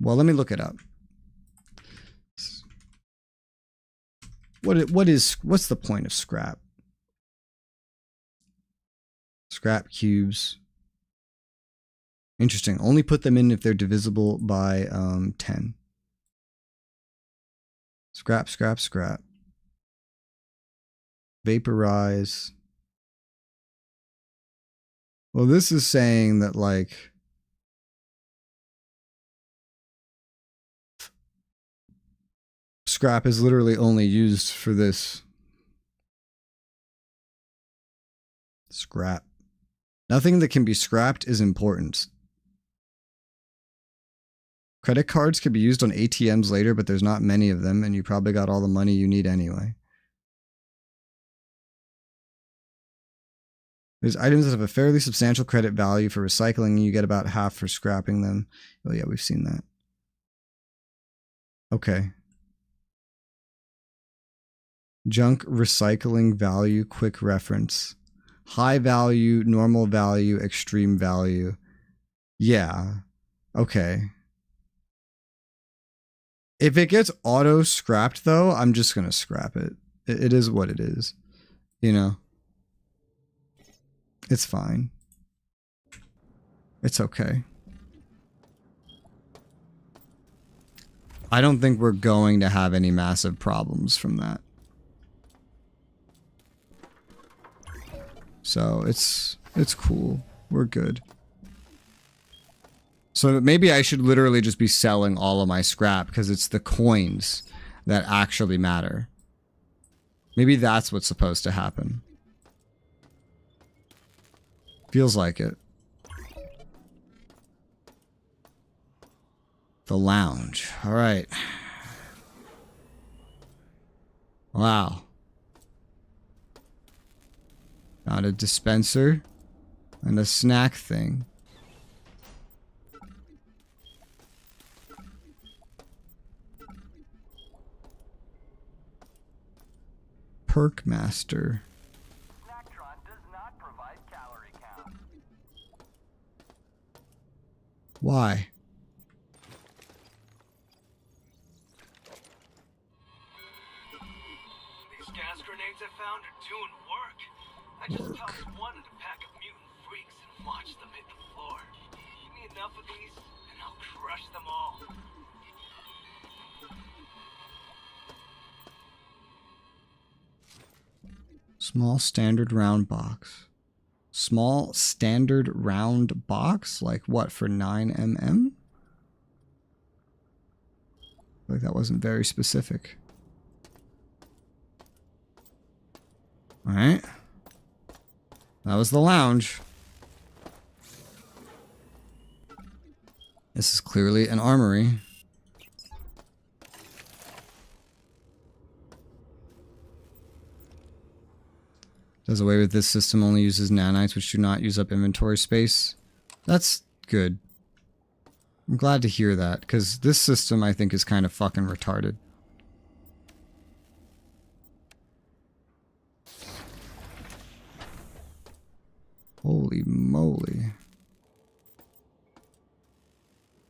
Well, let me look it up. what's the point of scrap? Scrap cubes. Interesting. Only put them in if they're divisible by 10. Scrap, scrap, scrap. Vaporize. Well, this is saying that, like, scrap is literally only used for this. Scrap. Nothing that can be scrapped is important. Credit cards could be used on ATMs later, but there's not many of them, and you probably got all the money you need anyway. There's items that have a fairly substantial credit value for recycling, and you get about half for scrapping them. Oh yeah, we've seen that. Okay. Junk recycling value, quick reference. High value, normal value, extreme value. Yeah. Okay. If it gets auto scrapped though, I'm just gonna scrap it. It is what it is. You know? It's fine. It's okay. I don't think we're going to have any massive problems from that. So it's cool. We're good. So maybe I should literally just be selling all of my scrap because it's the coins that actually matter. Maybe that's what's supposed to happen. Feels like it. The lounge. All right. Wow. Found a dispenser and a snack thing. Perk Master. Why? These gas grenades I found are doing work. I just tossed one at a pack of mutant freaks and watched them hit the floor. Give me enough of these, and I'll crush them all. Small standard round box. Small standard round box? Like what, for 9mm? Like that wasn't very specific. Alright. That was the lounge. This is clearly an armory. Does away with this system, only uses nanites, which do not use up inventory space. That's good. I'm glad to hear that, because this system I think is kind of fucking retarded. Holy moly.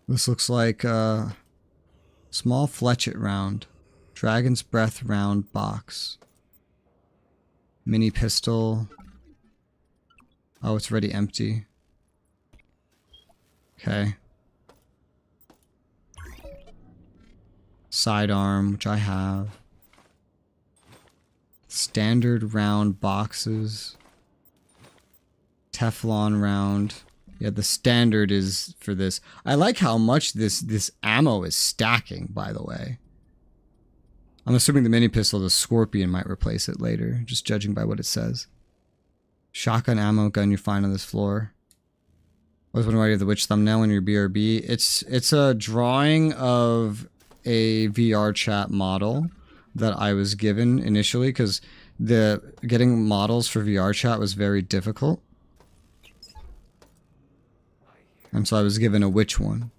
This looks like a small fletchet round. Dragon's Breath round box. Mini pistol. Oh, it's already empty. Okay. Sidearm, which I have. Standard round boxes. Teflon round. Yeah, the standard is for this. I like how much this ammo is stacking, by the way. I'm assuming the mini pistol, the Scorpion, might replace it later, just judging by what it says. Shotgun ammo gun you find on this floor. I was wondering why you have the witch thumbnail in your BRB. It's a drawing of a VR chat model that I was given initially, because getting models for VR chat was very difficult. And so I was given a witch one.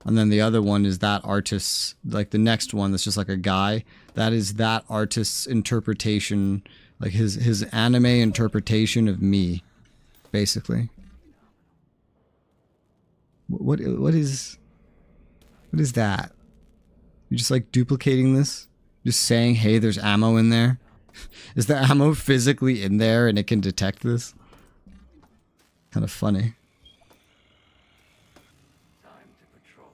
And then the other one is that artist's, like the next one that's just like a guy. That is that artist's interpretation, like his anime interpretation of me, basically. What is that? You're just like duplicating this? Just saying, hey, there's ammo in there. Is the ammo physically in there and it can detect this? Kind of funny. Time to patrol.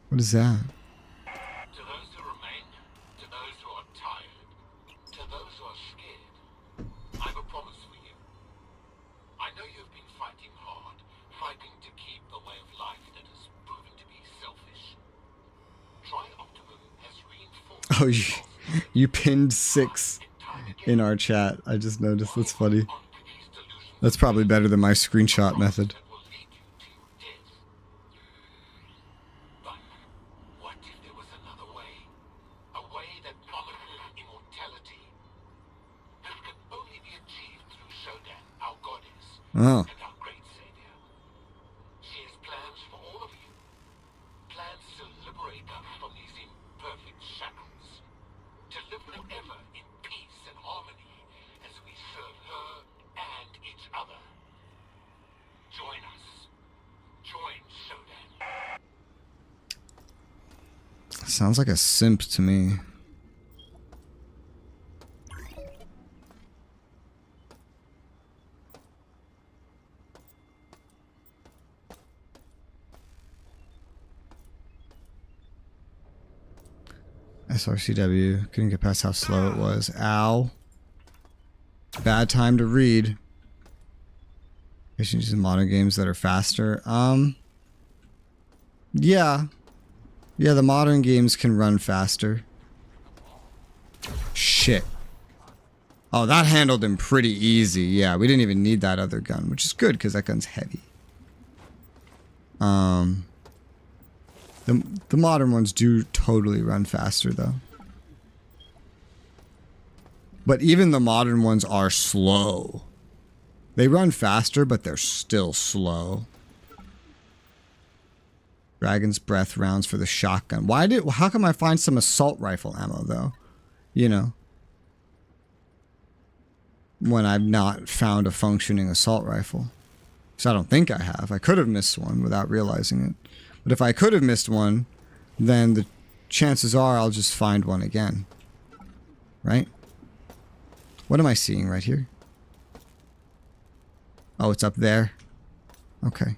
What is that? To those who remain, to those who are tired, to those who are scared, I've a promise for you. I know you've been fighting hard, fighting to keep the way of life that has proven to be selfish. Tri-Optimum has reinforced... Oh, you pinned 6 in our chat. I just noticed. That's funny. That's probably better than my screenshot method. Oh. And our great savior. She has plans for all of you. Plans to liberate us from these imperfect shackles. To live forever in peace and harmony as we serve her and each other. Join us. Join Shodan. Sounds like a simp to me. SRCW. Couldn't get past how slow it was. Ow. Bad time to read. I should use modern games that are faster. Yeah. Yeah, the modern games can run faster. Shit. Oh, that handled him pretty easy. Yeah, we didn't even need that other gun, which is good because that gun's heavy. The modern ones do totally run faster, though. But even the modern ones are slow. They run faster, but they're still slow. Dragon's Breath rounds for the shotgun. How come I find some assault rifle ammo, though? You know. When I've not found a functioning assault rifle. So I don't think I have. I could have missed one without realizing it. But if I could have missed one, then the chances are I'll just find one again. Right? What am I seeing right here? Oh, it's up there. Okay.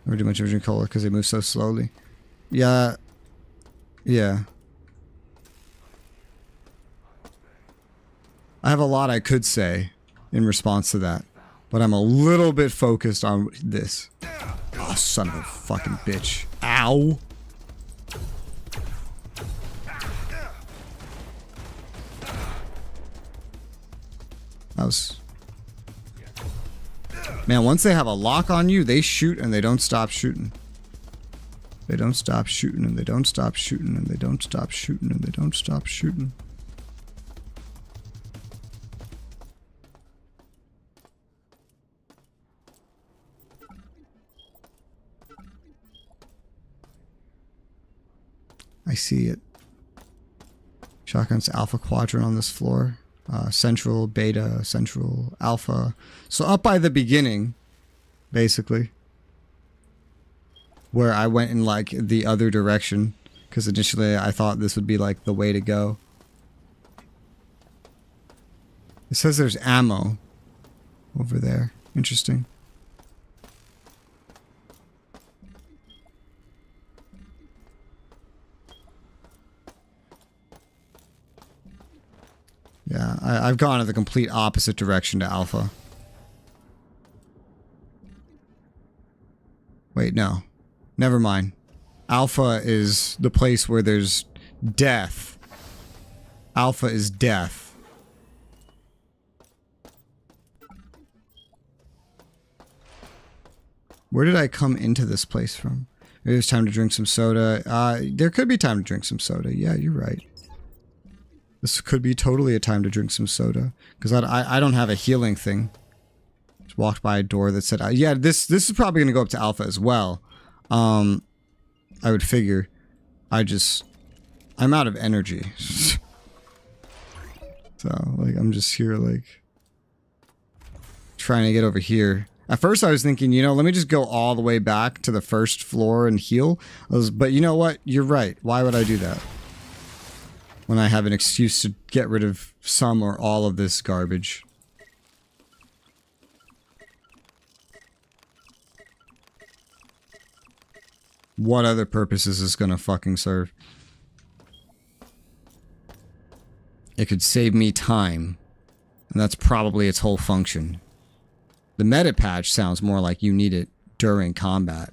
Never do much of a cola because they move so slowly. Yeah. Yeah. I have a lot I could say in response to that. But I'm a little bit focused on this. Oh, son of a fucking bitch. Ow. That was... Man, once they have a lock on you, they shoot and they don't stop shooting. They don't stop shooting and they don't stop shooting and they don't stop shooting and they don't stop shooting. I see it. Shotgun's Alpha Quadrant on this floor. Central, Beta, Central, Alpha. So up by the beginning, basically. Where I went in like the other direction. Because initially I thought this would be like the way to go. It says there's ammo over there. Interesting. Yeah, I've gone in the complete opposite direction to Alpha. Wait, no. Never mind. Alpha is the place where there's death. Alpha is death. Where did I come into this place from? Maybe it's time to drink some soda. There could be time to drink some soda. Yeah, you're right. This could be totally a time to drink some soda. Because I don't have a healing thing. Just walked by a door that said... yeah, this is probably going to go up to Alpha as well. I would figure. I'm out of energy. So, like, I'm just here, like, trying to get over here. At first, I was thinking, you know, let me just go all the way back to the first floor and heal. But you know what? You're right. Why would I do that? When I have an excuse to get rid of some or all of this garbage. What other purpose is this gonna fucking serve? It could save me time. And that's probably its whole function. The meta patch sounds more like you need it during combat.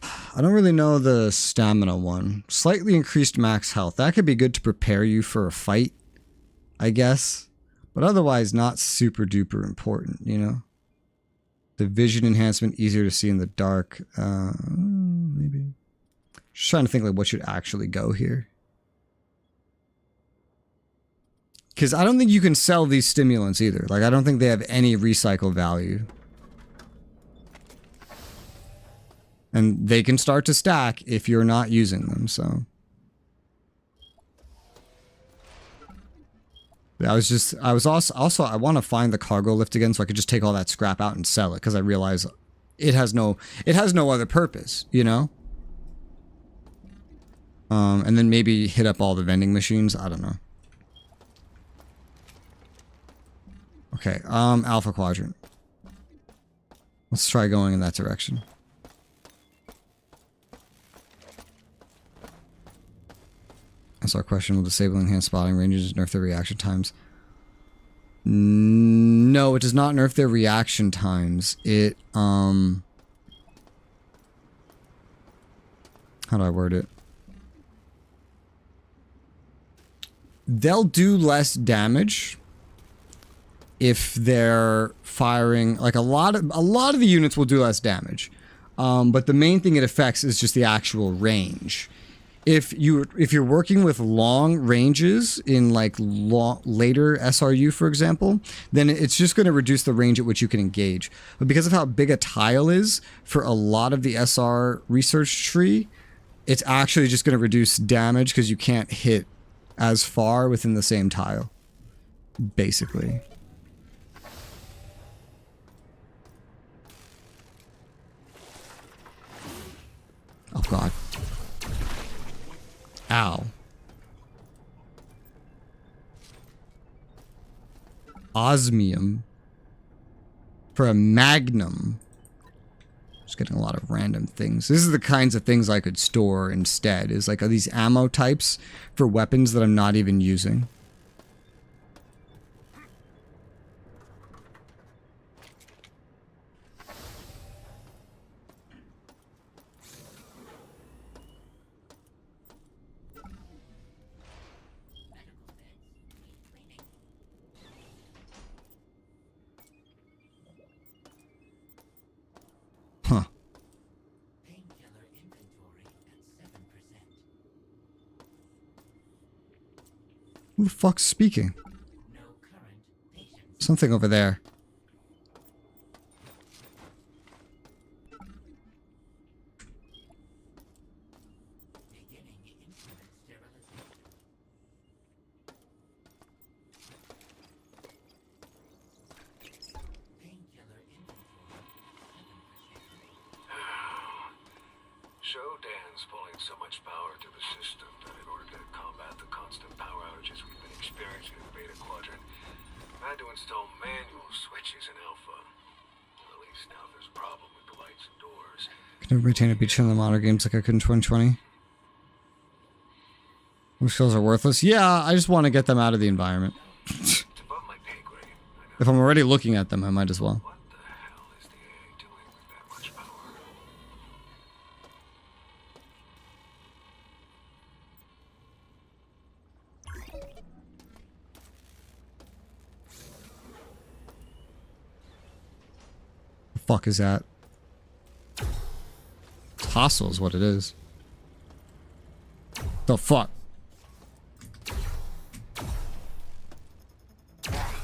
I don't really know the stamina one. Slightly increased max health. That could be good to prepare you for a fight, I guess. But otherwise not super duper important, you know? The vision enhancement, easier to see in the dark. Maybe. Just trying to think like what should actually go here. Because I don't think you can sell these stimulants either. Like, I don't think they have any recycle value. And they can start to stack if you're not using them, so. I was also I want to find the cargo lift again so I could just take all that scrap out and sell it. Because I realize it has no other purpose, you know? And then maybe hit up all the vending machines. I don't know. Okay, Alpha Quadrant. Let's try going in that direction. That's our question. Will disabling enhanced spotting ranges nerf their reaction times? No, it does not nerf their reaction times. It, how do I word it? They'll do less damage if they're firing, like a lot of the units will do less damage, but the main thing it affects is just the actual range. If you're working with long ranges in like later SRU, for example, then it's just going to reduce the range at which you can engage. But because of how big a tile is for a lot of the SR research tree, it's actually just going to reduce damage because you can't hit as far within the same tile, basically. Oh god. Ow. Osmium. For a magnum. Just getting a lot of random things. This is the kinds of things I could store instead. Is like, are these ammo types for weapons that I'm not even using? Huh. Who the fuck's speaking? Something over there. Shodan's pulling so much power through the system that in order to combat the constant power outages we've been experiencing in the Beta Quadrant, I had to install manual switches in Alpha. At least now there's a problem with the lights and doors. Can never retain a beach in the modern games like I could in 2020. Those skills are worthless. Yeah, I just want to get them out of the environment. It's above my pay grade. If I'm already looking at them, I might as well. What the hell is the AA doing with that much power? The fuck is that? It's hostile is what it is. The fuck?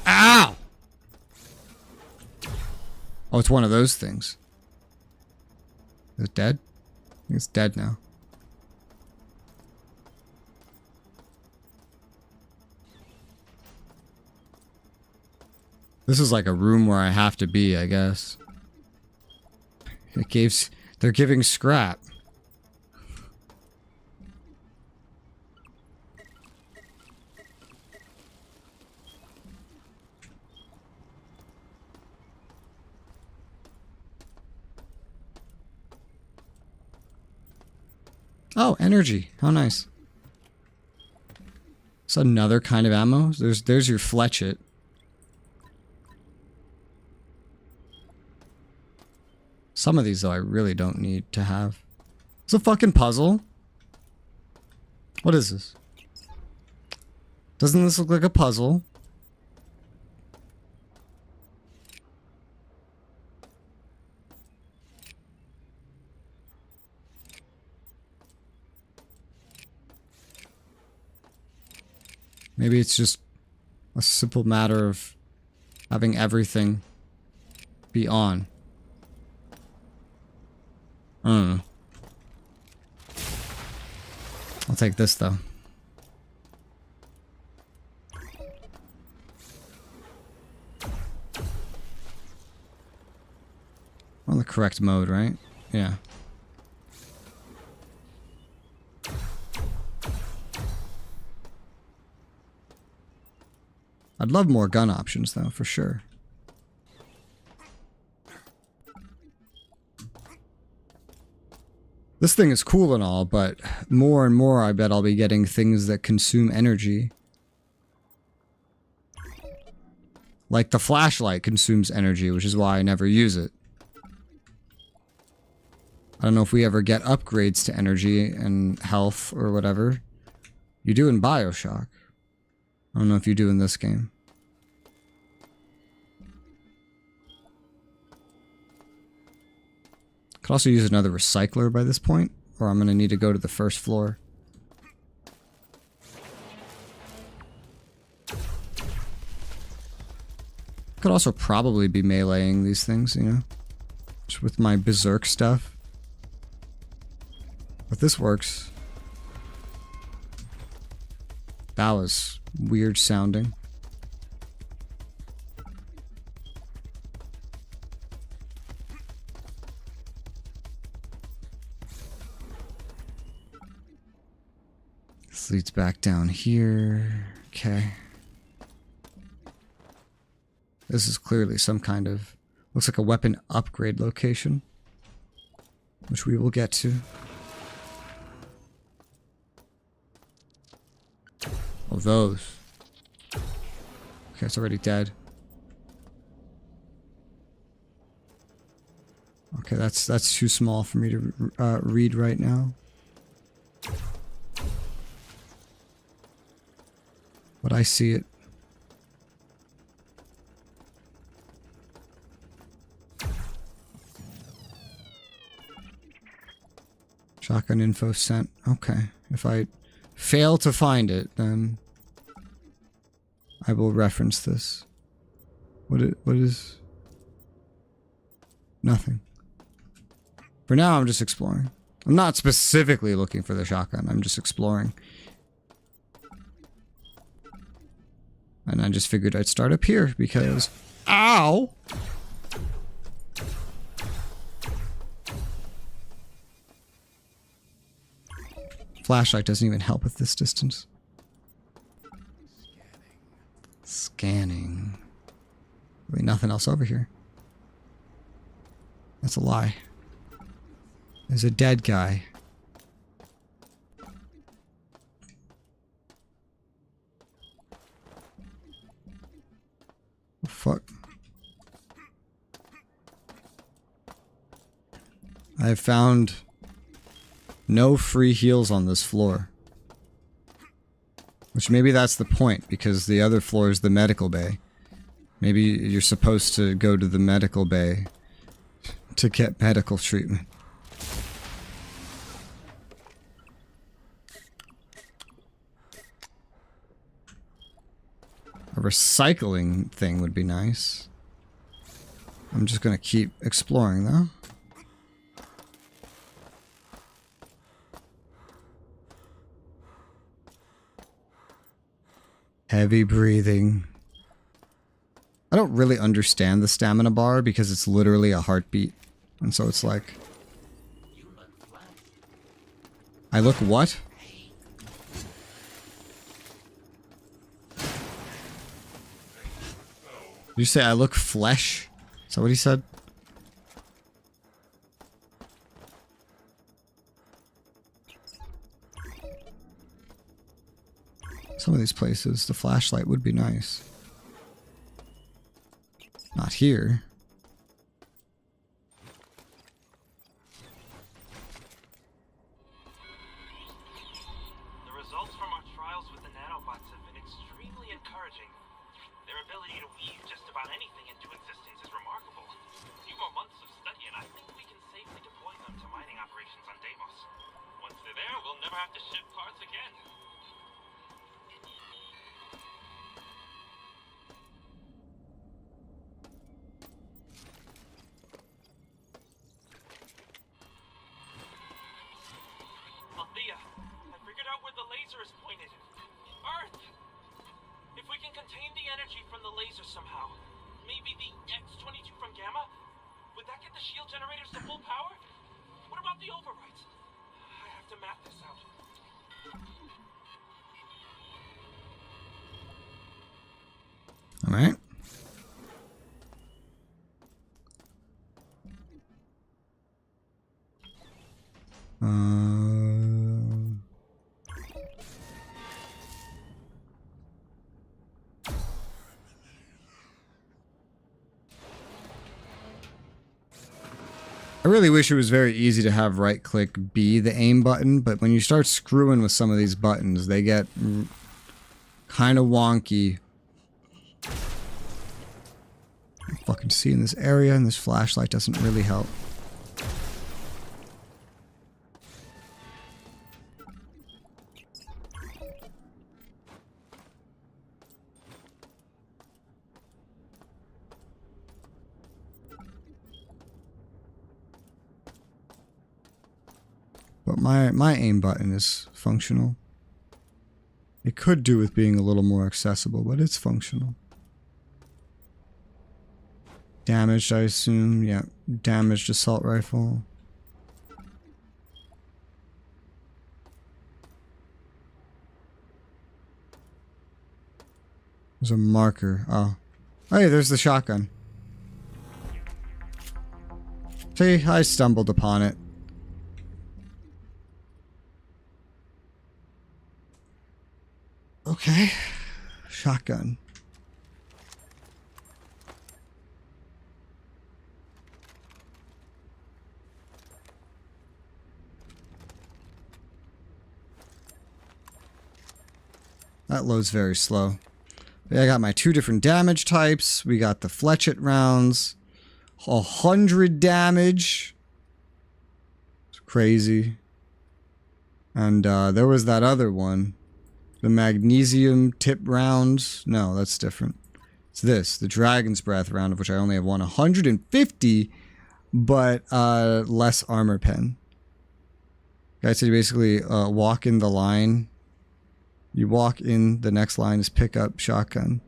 Ow! Oh, it's one of those things. Is it dead? I think it's dead now. This is like a room where I have to be, I guess. They're giving scrap. Oh, energy. How nice. It's another kind of ammo. There's your fletchet. Some of these, though, I really don't need to have. It's a fucking puzzle. What is this? Doesn't this look like a puzzle? Maybe it's just a simple matter of having everything be on. I don't know. I'll take this though. On the correct mode, right? Yeah. I'd love more gun options though, for sure. This thing is cool and all, but more and more I bet I'll be getting things that consume energy. Like the flashlight consumes energy, which is why I never use it. I don't know if we ever get upgrades to energy and health or whatever. You do in BioShock. I don't know if you do in this game. Could also use another recycler by this point, or I'm going to need to go to the first floor. Could also probably be meleeing these things, you know? Just with my berserk stuff. But this works. That was weird sounding. This leads back down here. Okay. This is clearly some kind of... looks like a weapon upgrade location. Which we will get to. Oh, those. Okay, it's already dead. Okay, that's too small for me to read right now. But I see it. Shotgun info sent. Okay. If I fail to find it, then I will reference this. What is... Nothing. For now, I'm just exploring. I'm not specifically looking for the shotgun. I'm just exploring. And I just figured I'd start up here because... Ow! Flashlight doesn't even help at this distance. Scanning. Really nothing else over here. That's a lie. There's a dead guy. Oh, fuck. I have found no free heals on this floor. Which maybe that's the point, because the other floor is the medical bay. Maybe you're supposed to go to the medical bay to get medical treatment. A recycling thing would be nice. I'm just gonna keep exploring though. Heavy breathing. I don't really understand the stamina bar because it's literally a heartbeat. And so it's like... I look what? Did you say I look flesh? Is that what he said? Some of these places, the flashlight would be nice. Not here. The results from our trials with the nanobots have been extremely encouraging. Their ability to weave just about anything into existence is remarkable. A few more months of study and I think we can safely deploy them to mining operations on Deimos. Once they're there, we'll never have to ship parts again. Althea, I figured out where the laser is pointed. Earth! If we can contain the energy from the laser somehow, maybe the X-22 from Gamma? Would that get the shield generators to full power? What about the overrides? I have to map this out. Alright. I really wish it was very easy to have right click be the aim button, but when you start screwing with some of these buttons, they get kind of wonky. I'm fucking seeing this area, and this flashlight doesn't really help. But my aim button is functional. It could do with being a little more accessible, but it's functional. Damaged, I assume. Yeah, damaged assault rifle. There's a marker. Oh. Hey, there's the shotgun. See, I stumbled upon it. Okay. Shotgun. That loads very slow. I got my 2 different damage types. We got the fletchet rounds. 100 damage. It's crazy. And there was that other one. The magnesium tip rounds. No, that's different. It's this. The dragon's breath round, of which I only have 150, but less armor pen. Guy said you basically walk in the line. You walk in, the next line is pick up shotgun.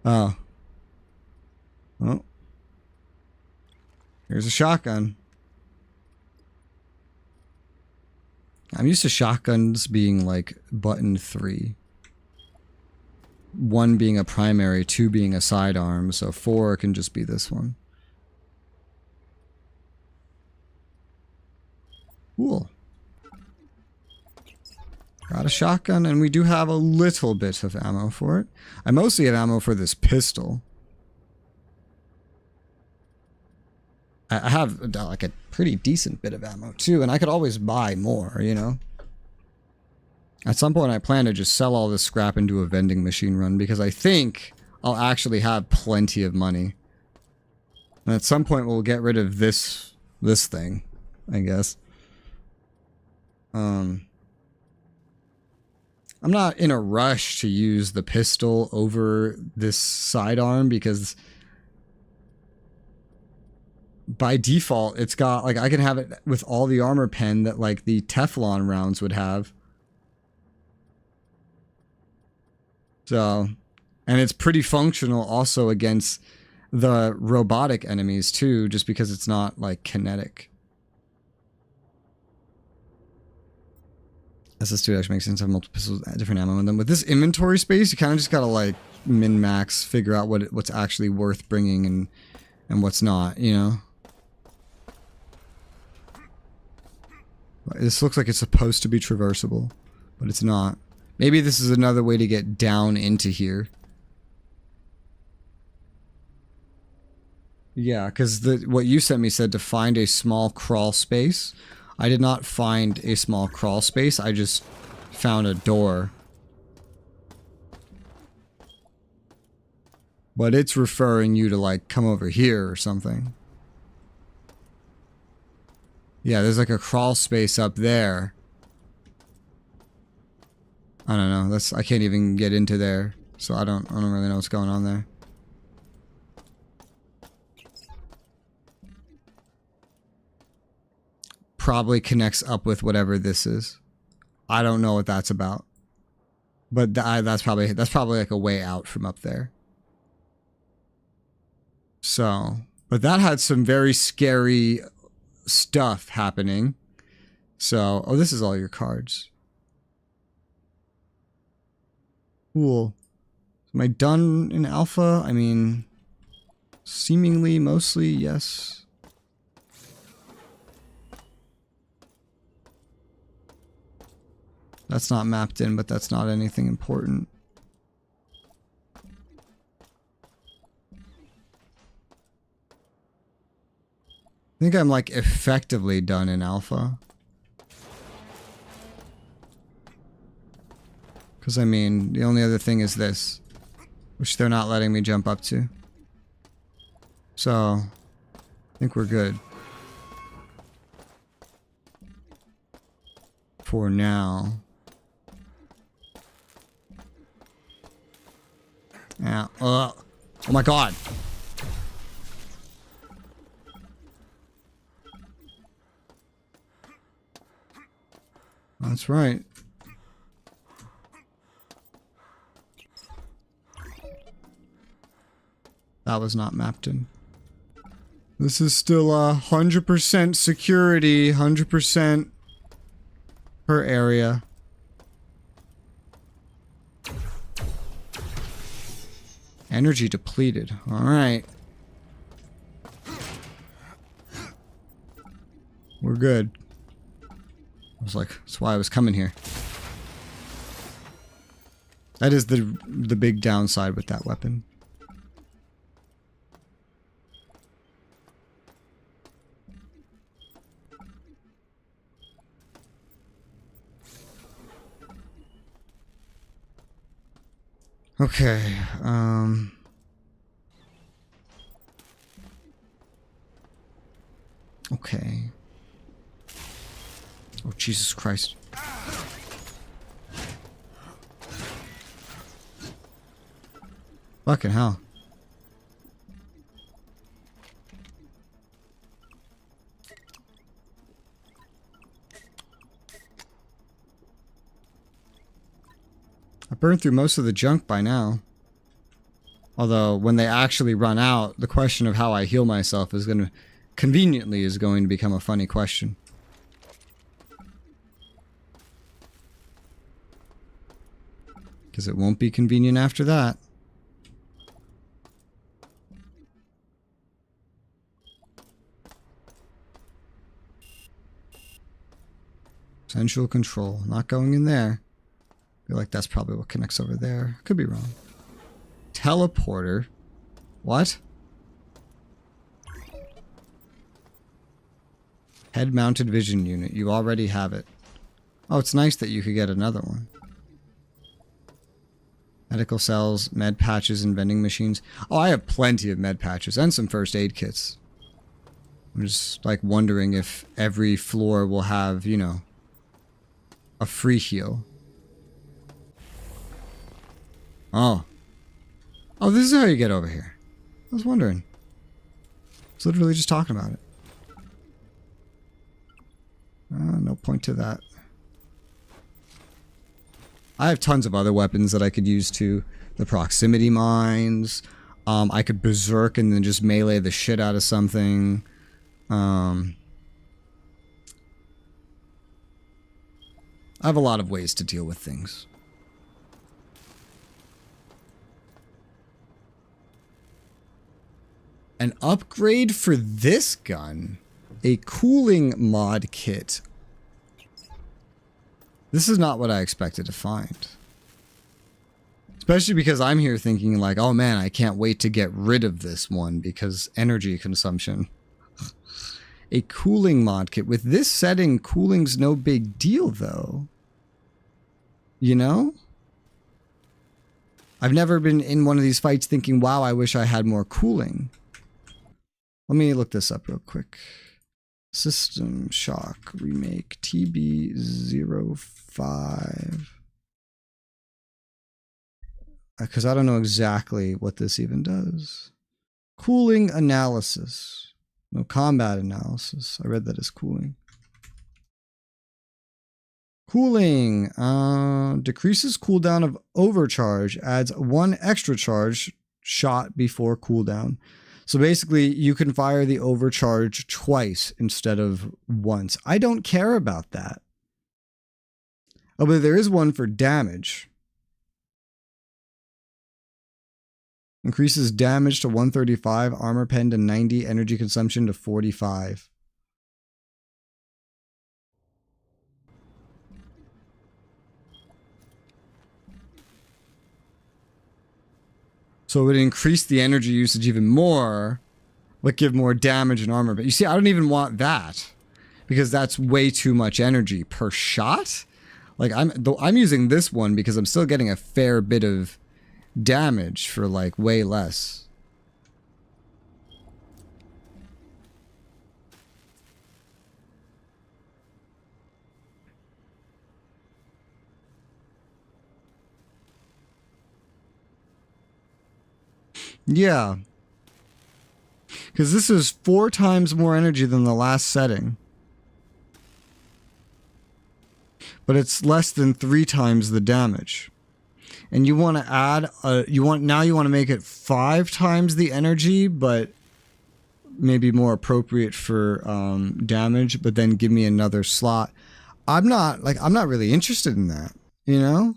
Oh. Oh. Here's a shotgun. I'm used to shotguns being like button 3. 1 being a primary, 2 being a sidearm, so 4 can just be this one. Cool. Got a shotgun, and we do have a little bit of ammo for it. I mostly have ammo for this pistol. I have like a pretty decent bit of ammo too, and I could always buy more, you know. At some point I plan to just sell all this scrap and do a vending machine run, because I think I'll actually have plenty of money. And at some point we'll get rid of this thing, I guess. I'm not in a rush to use the pistol over this sidearm, because by default, it's got, like, I can have it with all the armor pen that, like, the Teflon rounds would have. So, And it's pretty functional also against the robotic enemies too, just because it's not like kinetic. SS2 actually makes sense to have multiple pistols, different ammo in them. With this inventory space, you kind of just gotta like min-max, figure out what's actually worth bringing and what's not, you know? This looks like it's supposed to be traversable, but it's not. Maybe this is another way to get down into here. Yeah, because what you sent me said to find a small crawl space. I did not find a small crawl space. I just found a door. But it's referring you to, like, come over here or something. Yeah, there's like a crawl space up there. I don't know. I can't even get into there. So I don't really know what's going on there. Probably connects up with whatever this is. I don't know what that's about. But that's probably like a way out from up there. So, but that had some very scary stuff happening. So, oh, this is all your cards. Cool. Am I done in alpha? I mean, seemingly, mostly, yes. That's not mapped in, but that's not anything important. I think I'm like effectively done in alpha. Because I mean, the only other thing is this, which they're not letting me jump up to. So, I think we're good. For now. Yeah. Oh my god. That's right. That was not mapped in. This is still 100% security, 100% per area. Energy depleted. Alright. We're good. I was like, that's why I was coming here. That is the big downside with that weapon. Okay, okay. Oh, Jesus Christ. Fucking hell. I burned through most of the junk by now. Although, when they actually run out, the question of how I heal myself is going to become a funny question. Because it won't be convenient after that. Central control. Not going in there. I feel like that's probably what connects over there. Could be wrong. Teleporter. What? Head-mounted vision unit. You already have it. Oh, it's nice that you could get another one. Medical cells, med patches, and vending machines. Oh, I have plenty of med patches and some first aid kits. I'm just, like, wondering if every floor will have, you know, a free heal. Oh. Oh, this is how you get over here. I was wondering. I was literally just talking about it. No point to that. I have tons of other weapons that I could use too. the proximity mines. I could berserk and then just melee the shit out of something. I have a lot of ways to deal with things. An upgrade for this gun. A cooling mod kit. This is not what I expected to find. Especially because I'm here thinking like, oh man, I can't wait to get rid of this one because energy consumption. A cooling mod kit. With this setting, cooling's no big deal though. You know? I've never been in one of these fights thinking, wow, I wish I had more cooling. Let me look this up real quick. System Shock Remake TB05. Because I don't know exactly what this even does. Cooling analysis. No combat analysis. I read that as cooling. Cooling. Decreases cooldown of overcharge. Adds 1 extra charge shot before cooldown. So basically, you can fire the overcharge twice instead of once. I don't care about that. Oh, but there is one for damage. Increases damage to 135, armor pen to 90, energy consumption to 45. So it would increase the energy usage even more, but give more damage and armor. But you see, I don't even want that because that's way too much energy per shot. Like I'm using this one because I'm still getting a fair bit of damage for like way less. Yeah. Because this is 4 times more energy than the last setting. But it's less than 3 times the damage. And you want to add you want to make it 5 times the energy, but maybe more appropriate for damage, but then give me another slot. I'm not really interested in that, you know?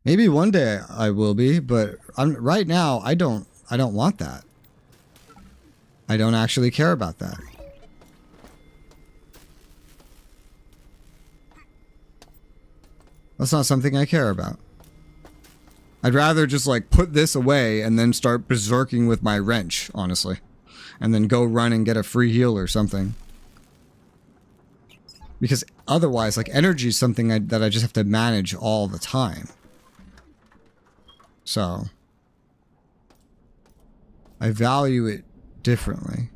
Maybe one day I will be, but right now I don't want that. I don't actually care about that. That's not something I care about. I'd rather just like put this away and then start berserking with my wrench, honestly. And then go run and get a free heal or something. Because otherwise, like, energy is something that I just have to manage all the time. So I value it differently.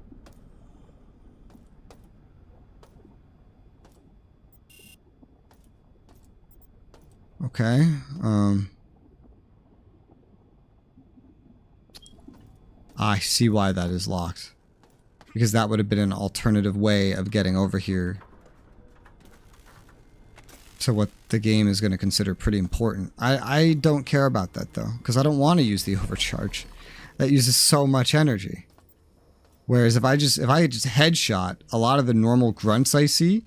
Okay. I see why that is locked. Because that would have been an alternative way of getting over here to what the game is going to consider pretty important. I don't care about that though, because I don't want to use the overcharge. That uses so much energy. Whereas if I just headshot a lot of the normal grunts I see,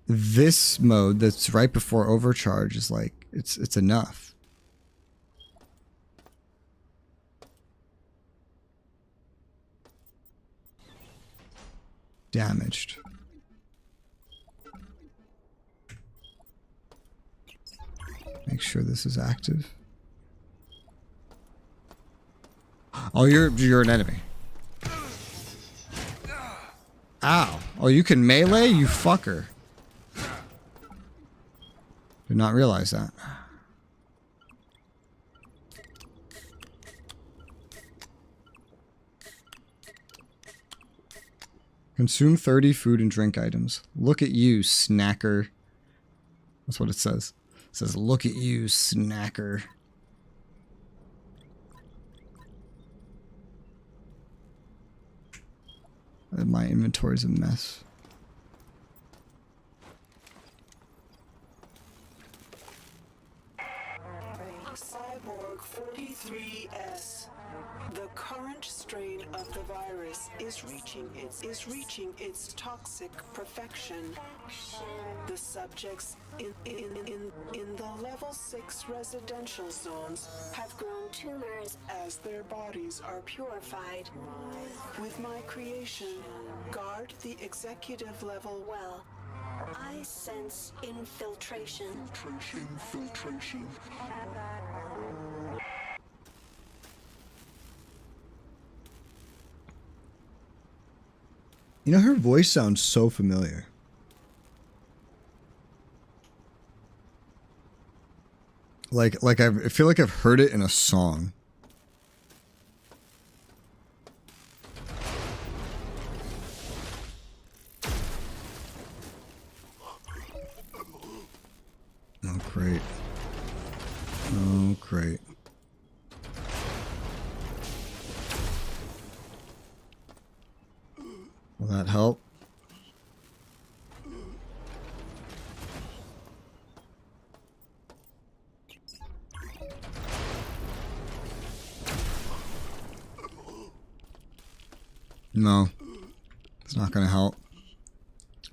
this mode that's right before overcharge is like it's enough. Damaged. Make sure this is active. Oh, you're an enemy. Ow. Oh, you can melee, you fucker. Did not realize that. Consume 30 food and drink items. Look at you, snacker. That's what it says. It says, look at you, snacker. My inventory's a mess. Cyborg 43 is reaching its toxic perfection. The subjects in the level 6 residential zones have grown tumors as their bodies are purified. With my creation, guard the executive level well. I sense infiltration. Filtration. You know, her voice sounds so familiar. Like I feel like I've heard it in a song. Oh, great. Oh, great. Will that help? No, it's not going to help.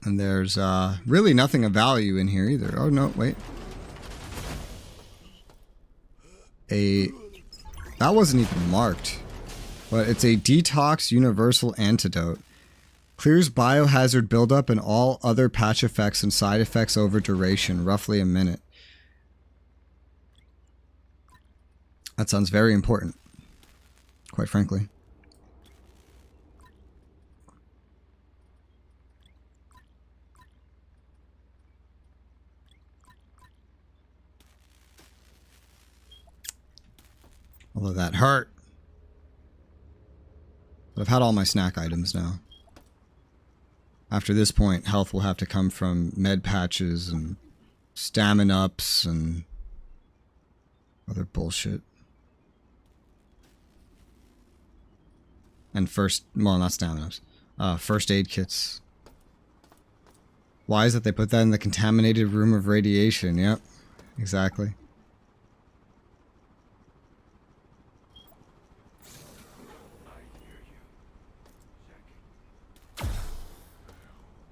And there's really nothing of value in here either. Oh, no, wait. That wasn't even marked. But it's a detox universal antidote. Clears biohazard buildup and all other patch effects and side effects over duration, roughly a minute. That sounds very important, quite frankly. Although that hurt. But I've had all my snack items now. After this point, health will have to come from med patches and stamina ups and other bullshit. And well, not stamina ups. First aid kits. Why is it they put that in the contaminated room of radiation? Yep, exactly.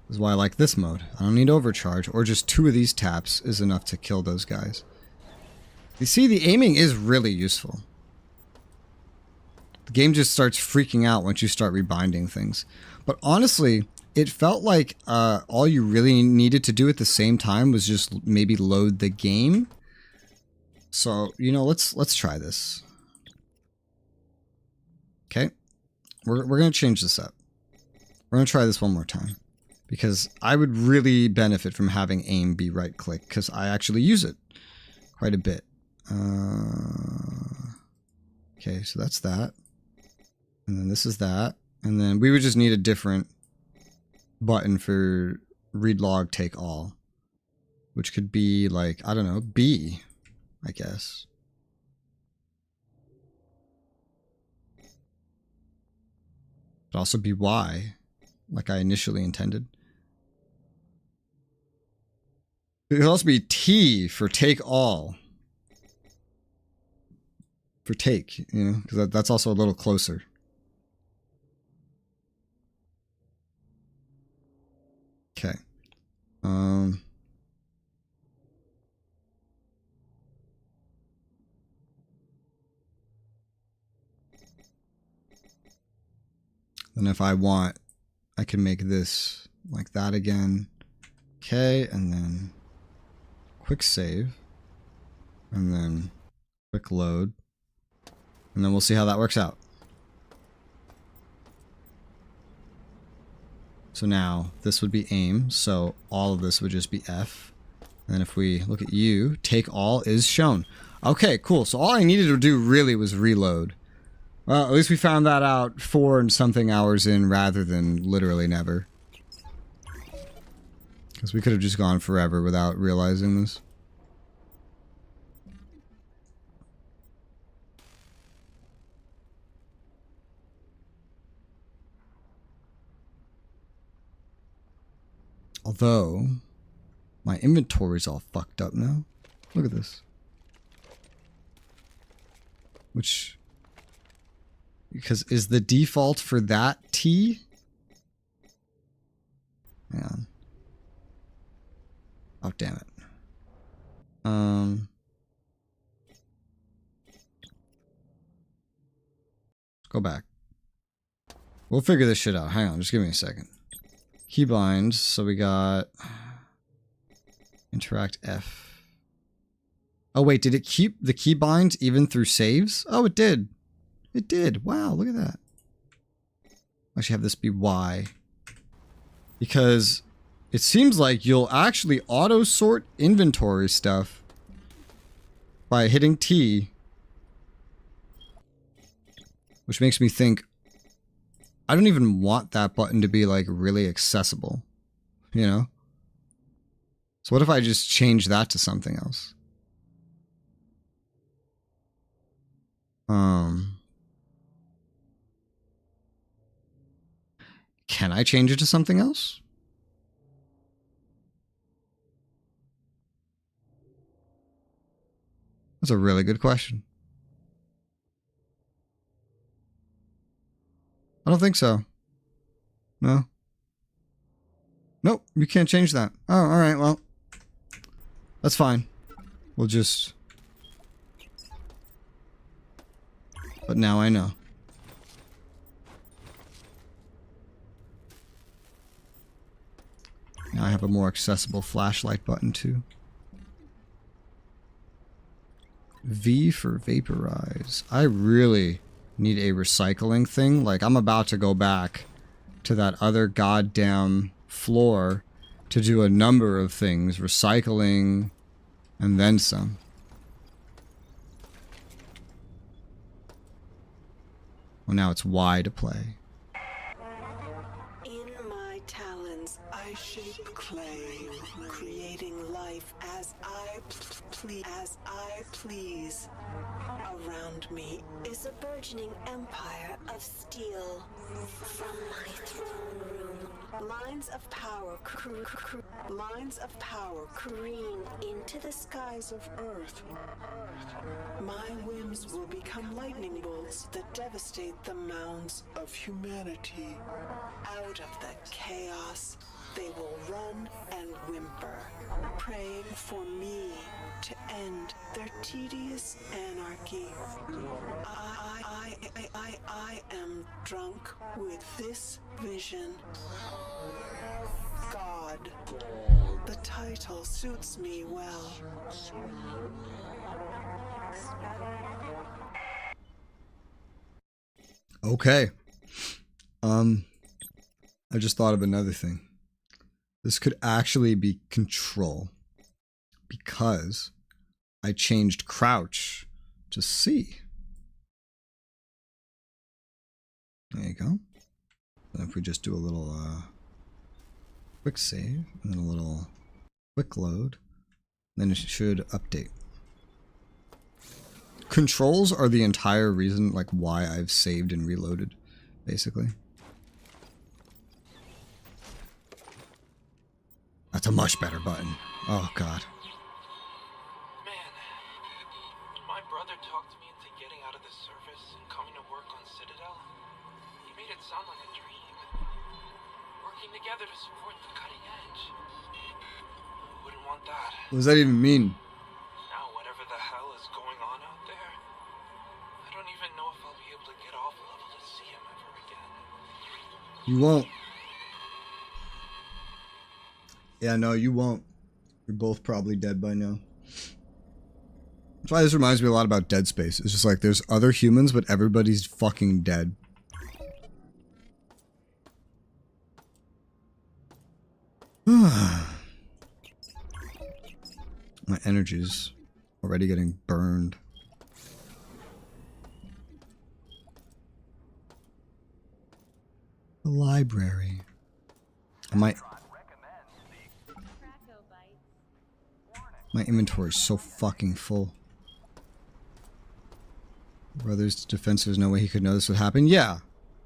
This is why I like this mode. I don't need overcharge, or just 2 of these taps is enough to kill those guys. You see, the aiming is really useful. The game just starts freaking out once you start rebinding things. But honestly, it felt like all you really needed to do at the same time was just maybe load the game. So, you know, let's try this. Okay. We're going to change this up. We're going to try this one more time. Because I would really benefit from having aim be right click, because I actually use it quite a bit. Okay, so that's that. And then this is that. And then we would just need a different button for read log take all. Which could be like, I don't know, B, I guess. Could also be Y, like I initially intended. It could also be T for take all. For take, you know, because that's also a little closer. Okay. Then if I want, I can make this like that again. Okay, and then quick save. And then quick load. And then we'll see how that works out. So now this would be aim, so all of this would just be F. And then if we look at you, take all is shown. Okay, cool. So all I needed to do really was reload. Well, at least we found that out 4 and something hours in rather than literally never. Because we could have just gone forever without realizing this. Although, my inventory's all fucked up now. Look at this. Which Because is the default for that T? Hang on. Oh, damn it. Go back. We'll figure this shit out. Hang on, just give me a second. Keybinds, so we got interact F. Oh wait, did it keep the keybinds even through saves? Oh, it did. It did. Wow, look at that. I should have this be Y. Because it seems like you'll actually auto sort inventory stuff by hitting T. Which makes me think, I don't even want that button to be like really accessible, you know? So what if I just change that to something else? Can I change it to something else? That's a really good question. I don't think so. No. Nope, you can't change that. Oh, alright, well. That's fine. We'll just... But now I know. Now I have a more accessible flashlight button too. V for vaporize. I really need a recycling thing. Like, I'm about to go back to that other goddamn floor to do a number of things. Recycling and then some. Well, now it's Y to play. In my talons, I shape clay, creating life as I please. Around me is a burgeoning empire of steel. From my throne room, lines of power careen into the skies of Earth. My whims will become lightning bolts that devastate the mounds of humanity. Out of the chaos, they will run and whimper, praying for me to end their tedious anarchy. I am drunk with this vision. God. The title suits me well. Okay. I just thought of another thing. This could actually be control. Because I changed crouch to C. There you go. Then if we just do a little quick save and then a little quick load, then it should update. Controls are the entire reason, like, why I've saved and reloaded, basically. That's a much better button. Oh god. Together to support the cutting edge. Who wouldn't want that? What does that even mean? Now, whatever the hell is going on out there, I don't even know if I'll be able to get off level to see him ever again. You won't. Yeah, no, you won't. You're both probably dead by now. That's why this reminds me a lot about Dead Space. It's just like there's other humans, but everybody's fucking dead. My energy's already getting burned. The library. My inventory's so fucking full. Brother's defense, there's no way he could know this would happen. Yeah.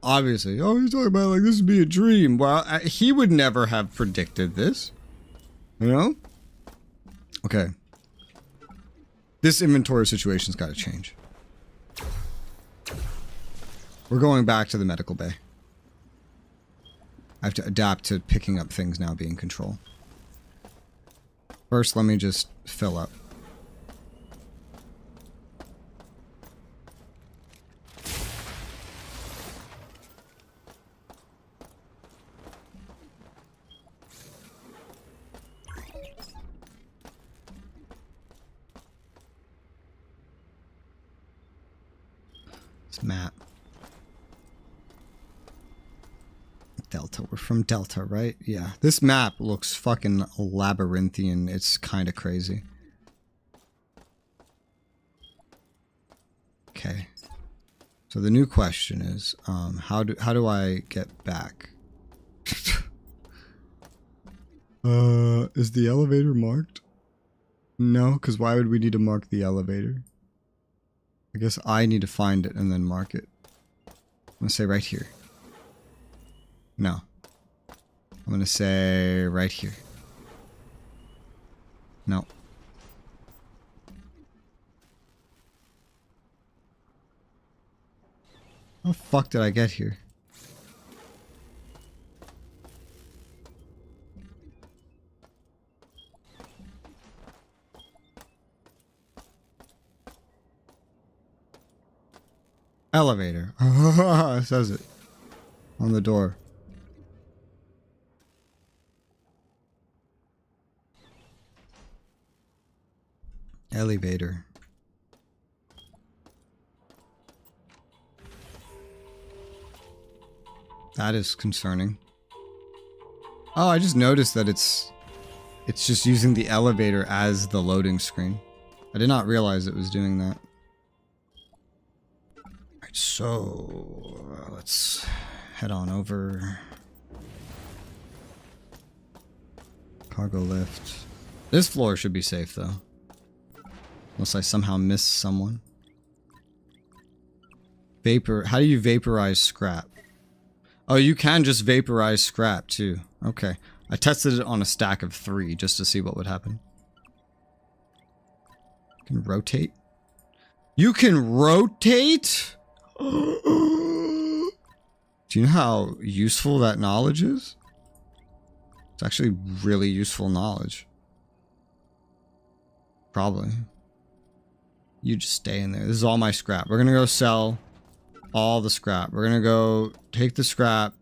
Obviously. Oh, he's talking about like this would be a dream. Well, he would never have predicted this. You know? Okay. This inventory situation's got to change. We're going back to the medical bay. I have to adapt to picking up things now being control. First, let me just fill up. This map. Delta. We're from Delta, right? Yeah. This map looks fucking labyrinthian. It's kind of crazy. Okay. So the new question is, how do I get back? Is the elevator marked? No, because why would we need to mark the elevator? I guess I need to find it and then mark it. I'm gonna say right here. No. I'm gonna say right here. No. How the fuck did I get here? Elevator. It says it on the door. Elevator. That is concerning. Oh, I just noticed that it's just using the elevator as the loading screen. I did not realize it was doing that. Alright, so let's head on over. Cargo lift. This floor should be safe though. Unless I somehow miss someone. Vapor. How do you vaporize scrap? Oh, you can just vaporize scrap too. Okay. I tested it on a stack of 3 just to see what would happen. You can rotate? You can rotate? Do you know how useful that knowledge is? It's actually really useful knowledge. Probably. You just stay in there. This is all my scrap. We're gonna go sell all the scrap. We're gonna go take the scrap,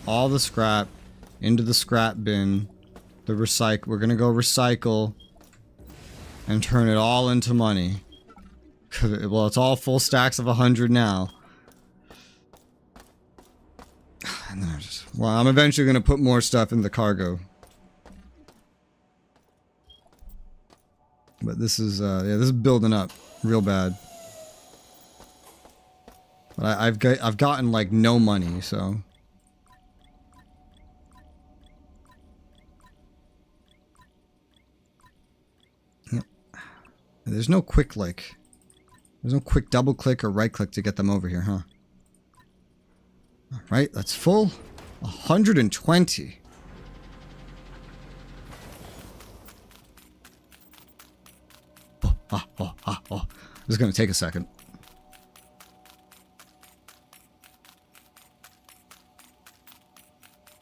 all the scrap into the scrap bin. The recycle. We're gonna go recycle and turn it all into money. Well, it's all full stacks of 100 now. And then well, I'm eventually gonna put more stuff in the cargo. But this is, yeah, this is building up real bad. But I've gotten like no money, so. Yep. There's no quick like. There's no quick double click or right click to get them over here, huh? All right, that's full. 120. Oh. This is going to take a second.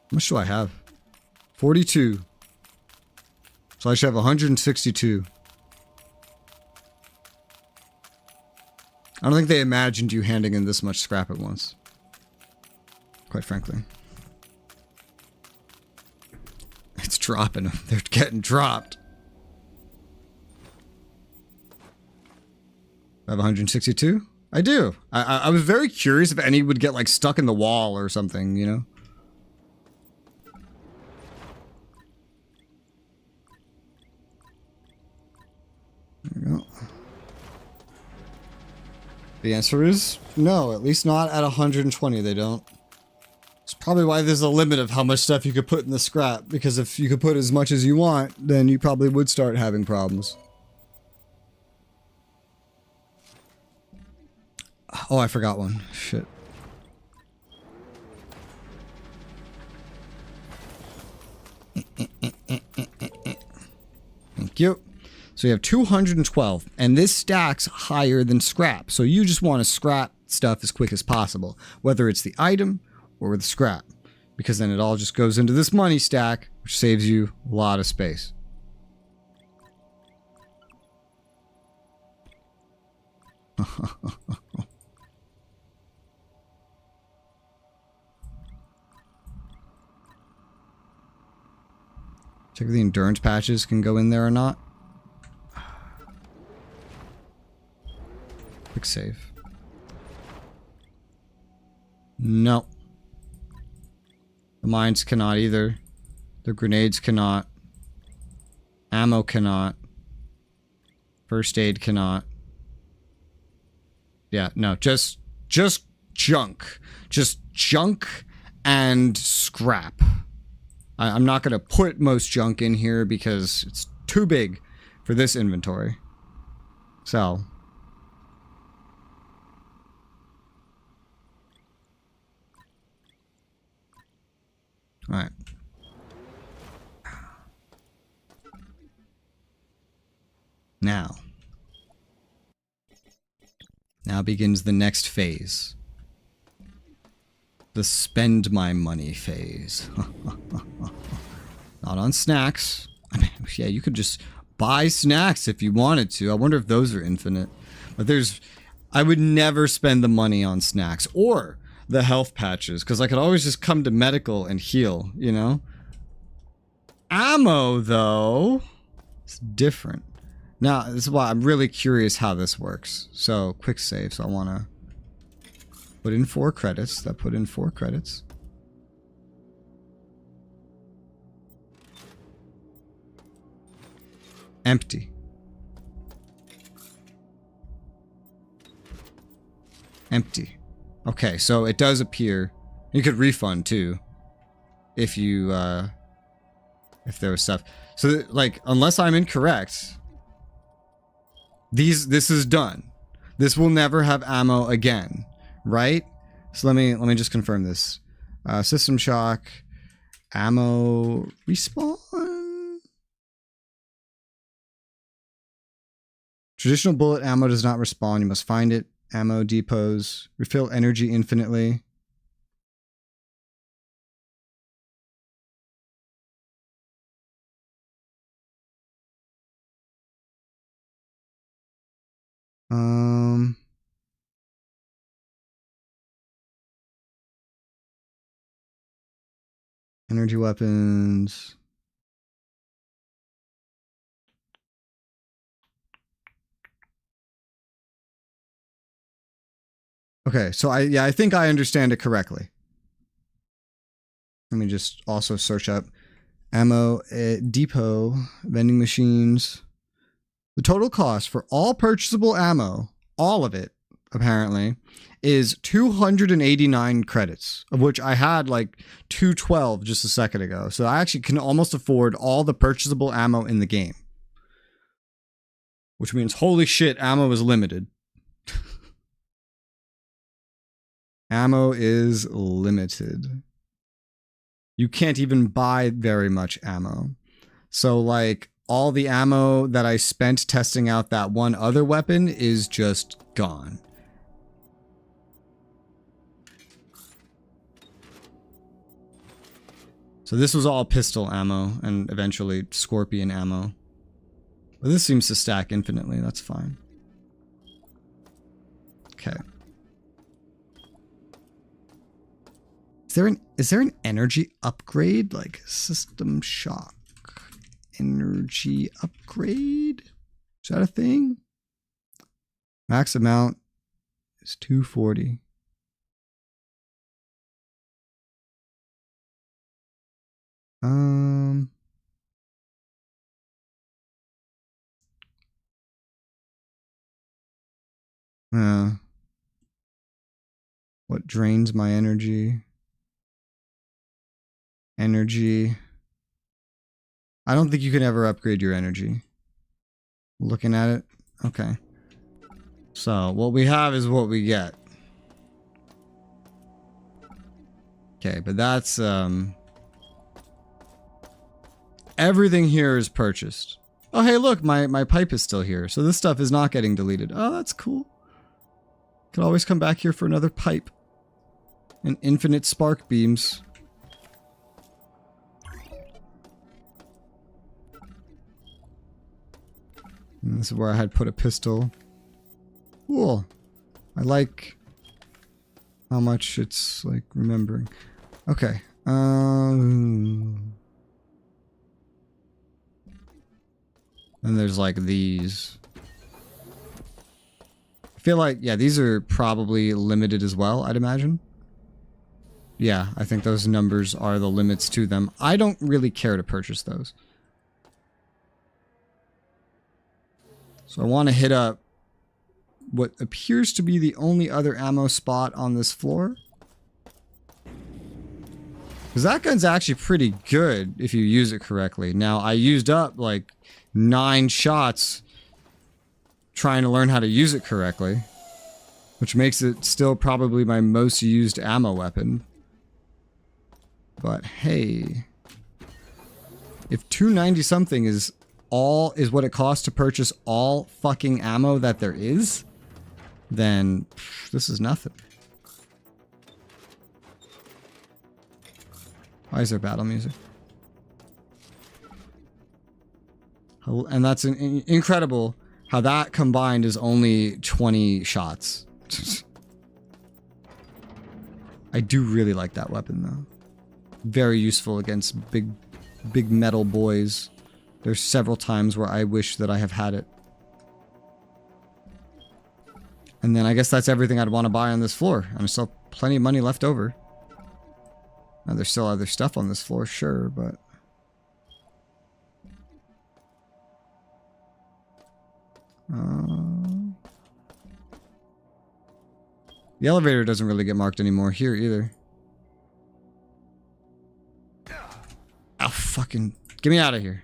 How much do I have? 42. So I should have 162. I don't think they imagined you handing in this much scrap at once. Quite frankly. It's dropping them. They're getting dropped. I have 162? I do. I was very curious if any would get like stuck in the wall or something, you know? There we go. The answer is no, at least not at 120 they don't. It's probably why there's a limit of how much stuff you could put in the scrap, because if you could put as much as you want, then you probably would start having problems. Oh, I forgot one. Shit. Thank you. So you have 212, and this stacks higher than scrap. So you just want to scrap stuff as quick as possible, whether it's the item or the scrap, because then it all just goes into this money stack, which saves you a lot of space. Check if the endurance patches can go in there or not. Quick save. No. The mines cannot either. The grenades cannot. Ammo cannot. First aid cannot. Yeah, no, just junk. Just junk and scrap. I'm not going to put most junk in here because it's too big for this inventory. So. Alright. Now begins the next phase. The spend my money phase. Not on snacks. I mean, yeah, you could just buy snacks if you wanted to. I wonder if those are infinite. But I would never spend the money on snacks or the health patches, because I could always just come to medical and heal, you know? Ammo, though, it's different. Now, this is why I'm really curious how this works. So, quick save. So I want to put in 4 credits. That put in 4 credits. Empty. Empty. Okay, so it does appear. You could refund too, if you if there was stuff. So like, unless I'm incorrect, this is done. This will never have ammo again, right? So let me just confirm this. System shock, ammo respawn. Traditional bullet ammo does not respawn. You must find it. Ammo depots. Refill energy infinitely. Energy weapons. Okay, so I think I understand it correctly. Let me just also search up ammo depot, vending machines. The total cost for all purchasable ammo, all of it, apparently, is 289 credits, of which I had like 212 just a second ago. So I actually can almost afford all the purchasable ammo in the game. Which means, holy shit, ammo is limited. Ammo is limited. You can't even buy very much ammo. So like, all the ammo that I spent testing out that one other weapon is just gone. So this was all pistol ammo and eventually scorpion ammo. But this seems to stack infinitely, that's fine. Okay. Is there an energy upgrade? Like system shock. Energy upgrade? Is that a thing? Max amount is 240. What drains my energy? Energy. I don't think you can ever upgrade your energy. Looking at it. Okay. So, what we have is what we get. Okay, but that's, everything here is purchased. Oh, hey, look, my pipe is still here. So this stuff is not getting deleted. Oh, that's cool. Could always come back here for another pipe. And infinite spark beams. And this is where I had put a pistol. Cool. I like how much it's like remembering. Okay. And there's like these. I feel like, yeah, these are probably limited as well, I'd imagine. Yeah, I think those numbers are the limits to them. I don't really care to purchase those. So I want to hit up what appears to be the only other ammo spot on this floor. Because that gun's actually pretty good if you use it correctly. Now, I used up like 9 shots trying to learn how to use it correctly, which makes it still probably my most used ammo weapon. But hey, if 290 something is what it costs to purchase all fucking ammo that there is, then this is nothing. Why is there battle music? And that's incredible how that combined is only 20 shots. I do really like that weapon though. Very useful against big metal boys. There's several times where I wish that I have had it. And then I guess that's everything I'd want to buy on this floor. And I still have plenty of money left over. Now there's still other stuff on this floor, sure, but... The elevator doesn't really get marked anymore here either. Oh, fucking... Get me out of here.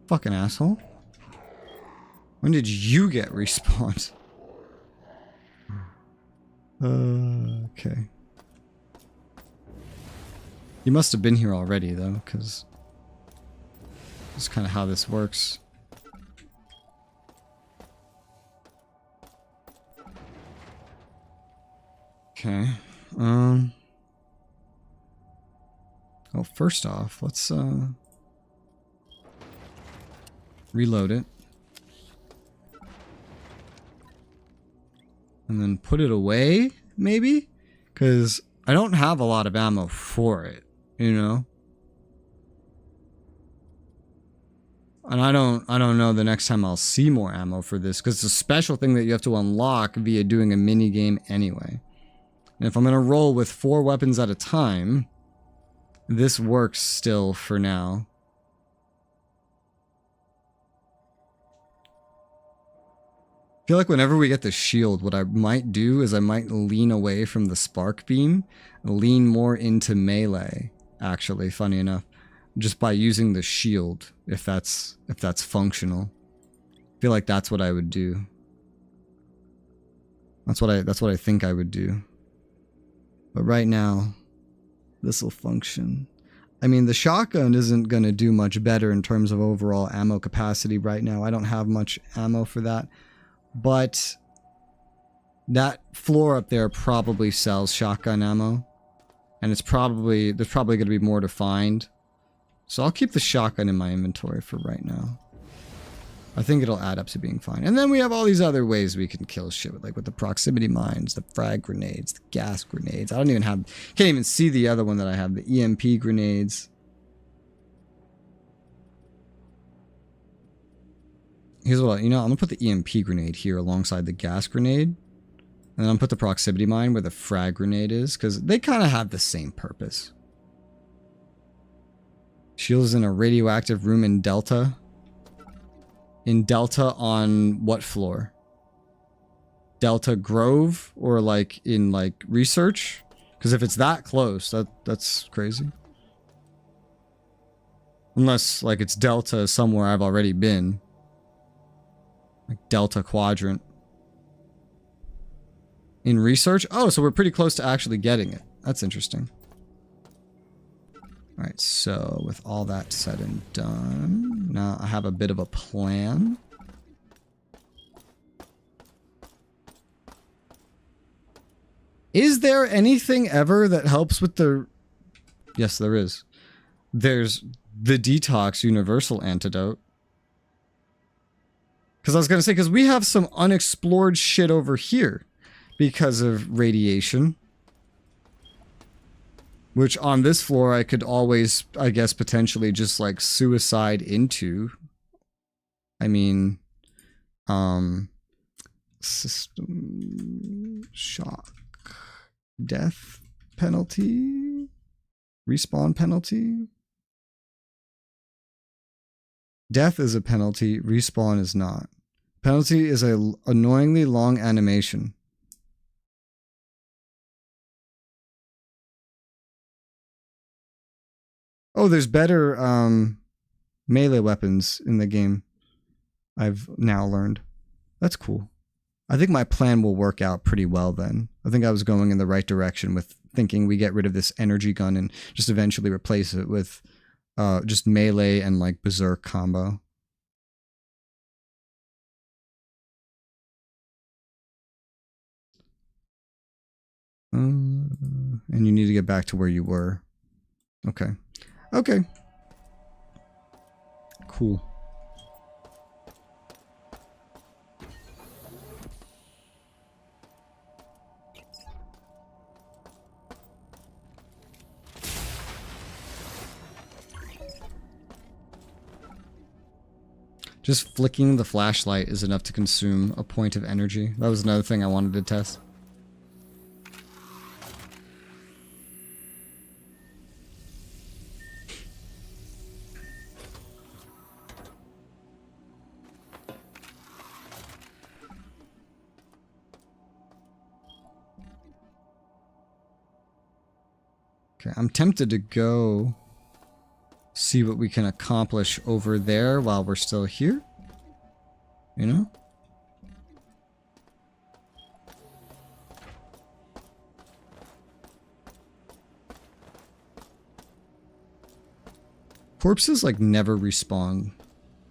Fucking asshole. When did you get respawned? Okay. You must have been here already, though, because that's kind of how this works. Okay. Well, first off, let's reload it. And then put it away, maybe? Because I don't have a lot of ammo for it, you know? And I don't know the next time I'll see more ammo for this, because it's a special thing that you have to unlock via doing a mini game anyway. And if I'm going to roll with 4 weapons at a time, this works still for now. I feel like whenever we get the shield, what I might do is I might lean away from the spark beam, lean more into melee, actually, funny enough, just by using the shield, if that's functional. I feel like that's what I would do. That's what I think I would do. But right now, this will function. I mean, the shotgun isn't going to do much better in terms of overall ammo capacity right now. I don't have much ammo for that. But that floor up there probably sells shotgun ammo. And there's probably going to be more to find. So I'll keep the shotgun in my inventory for right now. I think it'll add up to being fine. And then we have all these other ways we can kill shit with, like with the proximity mines, the frag grenades, the gas grenades. I can't even see the other one that I have, the EMP grenades. Here's what I'm gonna put the EMP grenade here alongside the gas grenade. And then I'm gonna put the proximity mine where the frag grenade is, because they kind of have the same purpose. Shield is in a radioactive room in Delta. In Delta on what floor? Delta Grove or like in like research? Because if it's that close, that's crazy. Unless like it's Delta somewhere I've already been. Like Delta Quadrant. In research? Oh, so we're pretty close to actually getting it. That's interesting. Alright, so with all that said and done, now I have a bit of a plan. Is there anything ever that helps with the... Yes, there is. There's the detox universal antidote. Because I was going to say, because we have some unexplored shit over here because of radiation. Which on this floor I could always, I guess, potentially just like suicide into. I mean, system shock, death penalty, respawn penalty. Death is a penalty, respawn is not. Penalty is a annoyingly long animation. Oh, there's better melee weapons in the game. I've now learned. That's cool. I think my plan will work out pretty well then. I think I was going in the right direction with thinking we get rid of this energy gun and just eventually replace it with just melee and like berserk combo. And you need to get back to where you were. Okay. Okay. Cool. Just flicking the flashlight is enough to consume a point of energy. That was another thing I wanted to test. Okay, I'm tempted to go see what we can accomplish over there while we're still here. You know? Corpses like never respawn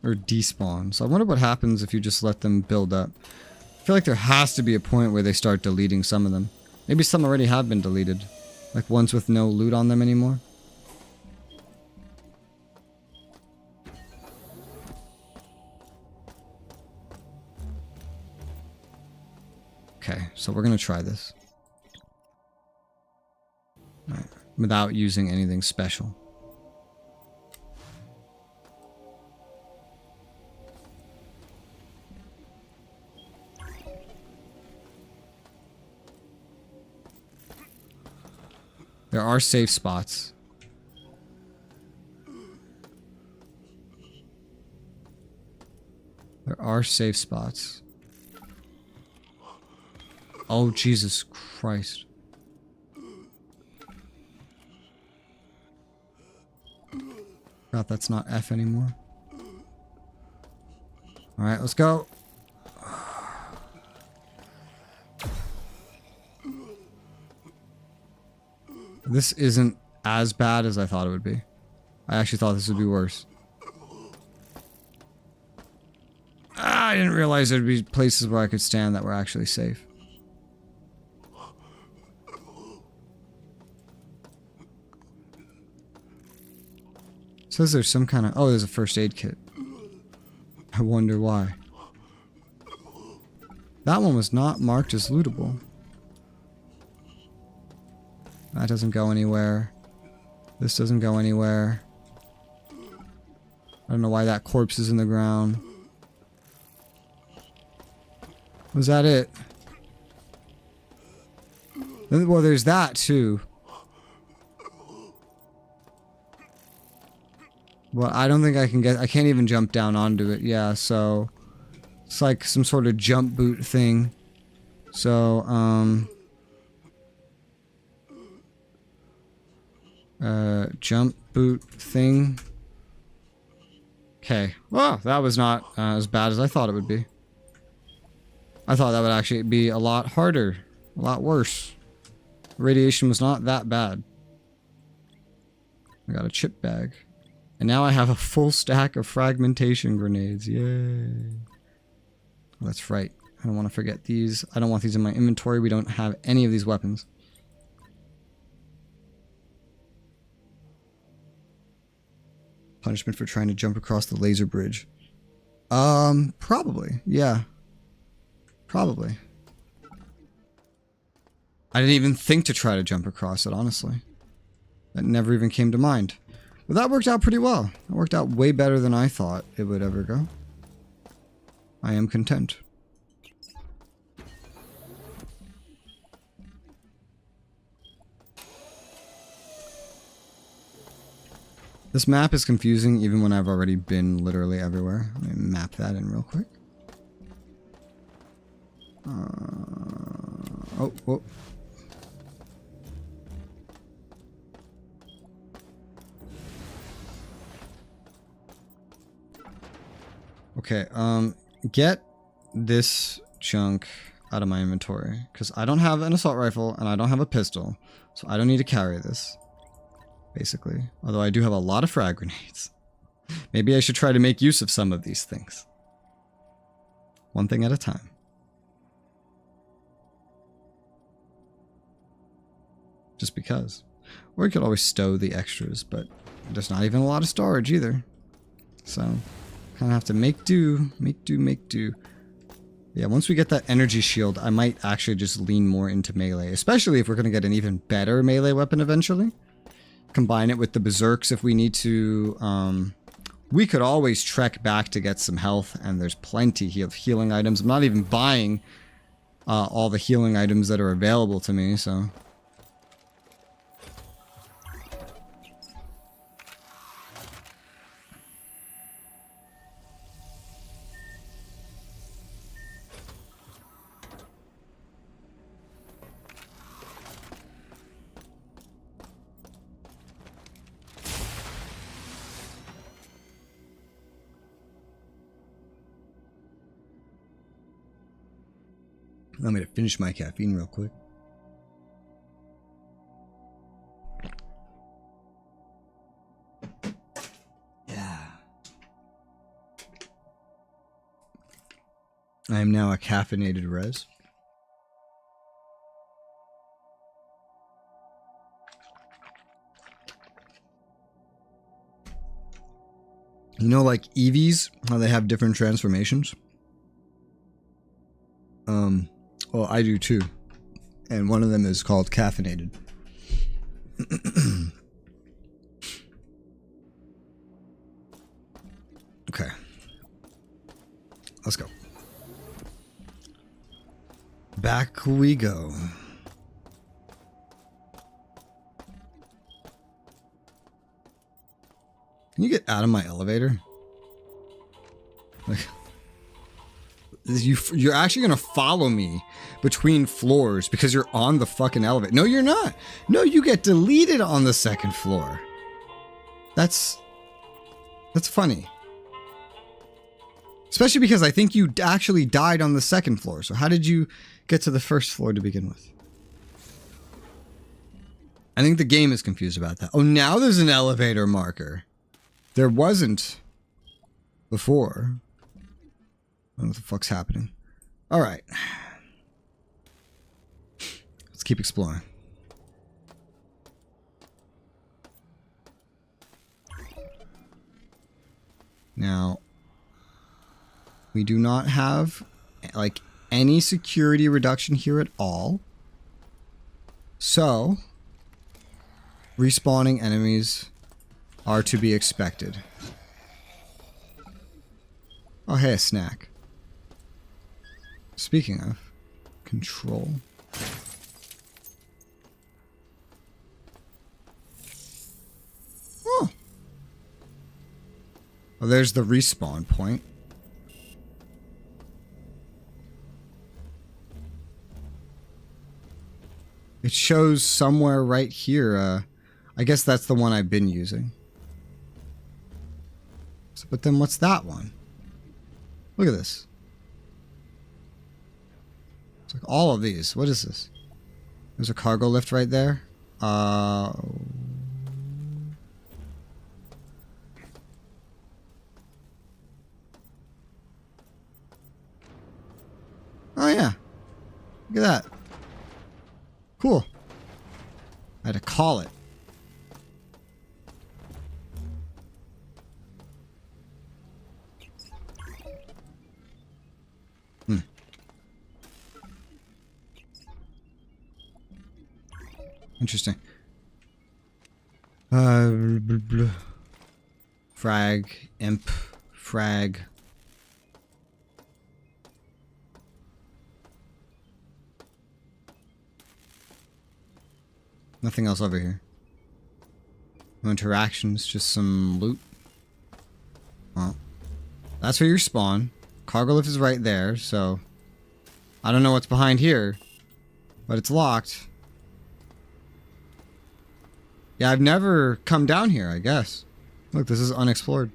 or despawn. So I wonder what happens if you just let them build up. I feel like there has to be a point where they start deleting some of them. Maybe some already have been deleted. Like ones with no loot on them anymore. Okay, so we're gonna try this. All right, without using anything special. There are safe spots. There are safe spots. Oh, Jesus Christ. God, that's not F anymore. Alright, let's go. This isn't as bad as I thought it would be. I actually thought this would be worse. I didn't realize there'd be places where I could stand that were actually safe. It says there's some kind of... Oh, there's a first aid kit. I wonder why. That one was not marked as lootable. That doesn't go anywhere. This doesn't go anywhere. I don't know why that corpse is in the ground. Was that it? Well, there's that too. Well, I don't think I can get... I can't even jump down onto it. Yeah, so... It's like some sort of jump boot thing. So, jump boot thing. Okay. Well, that was not as bad as I thought it would be. I thought that would actually be a lot harder. A lot worse. Radiation was not that bad. I got a chip bag. And now I have a full stack of fragmentation grenades. Yay. That's right. I don't want to forget these. I don't want these in my inventory. We don't have any of these weapons. Punishment for trying to jump across the laser bridge. Probably. Yeah. Probably. I didn't even think to try to jump across it, honestly. That never even came to mind. But that worked out pretty well. It worked out way better than I thought it would ever go. I am content. This map is confusing even when I've already been literally everywhere. Let me map that in real quick. Oh. Okay, get this junk out of my inventory, because I don't have an assault rifle and I don't have a pistol, so I don't need to carry this, basically. Although I do have a lot of frag grenades. Maybe I should try to make use of some of these things. One thing at a time. Just because. Or you could always stow the extras, but there's not even a lot of storage either. So, kind of have to make do. Yeah, once we get that energy shield, I might actually just lean more into melee. Especially if we're going to get an even better melee weapon eventually. Combine it with the berserks if we need to. We could always trek back to get some health, and there's plenty of healing items. I'm not even buying all the healing items that are available to me, so... I'm going to finish my caffeine real quick. Yeah. I am now a caffeinated res. You know, like EVs, how they have different transformations? Well, I do too. And one of them is called caffeinated. Okay. Let's go. Back we go. Can you get out of my elevator? Like... You're actually going to follow me between floors because you're on the fucking elevator. No, you're not. No, you get deleted on the second floor. That's funny. Especially because I think you actually died on the second floor. So how did you get to the first floor to begin with? I think the game is confused about that. Oh, now there's an elevator marker. There wasn't before. I don't know what the fuck's happening. Alright. Let's keep exploring. Now, we do not have, like, any security reduction here at all. So, respawning enemies are to be expected. Oh, hey, a snack. Speaking of, control. Oh. Well, there's the respawn point. It shows somewhere right here. I guess that's the one I've been using. So, but then what's that one? Look at this. It's like all of these. What is this? There's a cargo lift right there. Look at that. Cool. I had to call it. Interesting. Frag, imp, frag. Nothing else over here. No interactions, just some loot. Well, that's where you spawn. Cargo lift is right there, so I don't know what's behind here, but it's locked. Yeah, I've never come down here, I guess. Look, this is unexplored.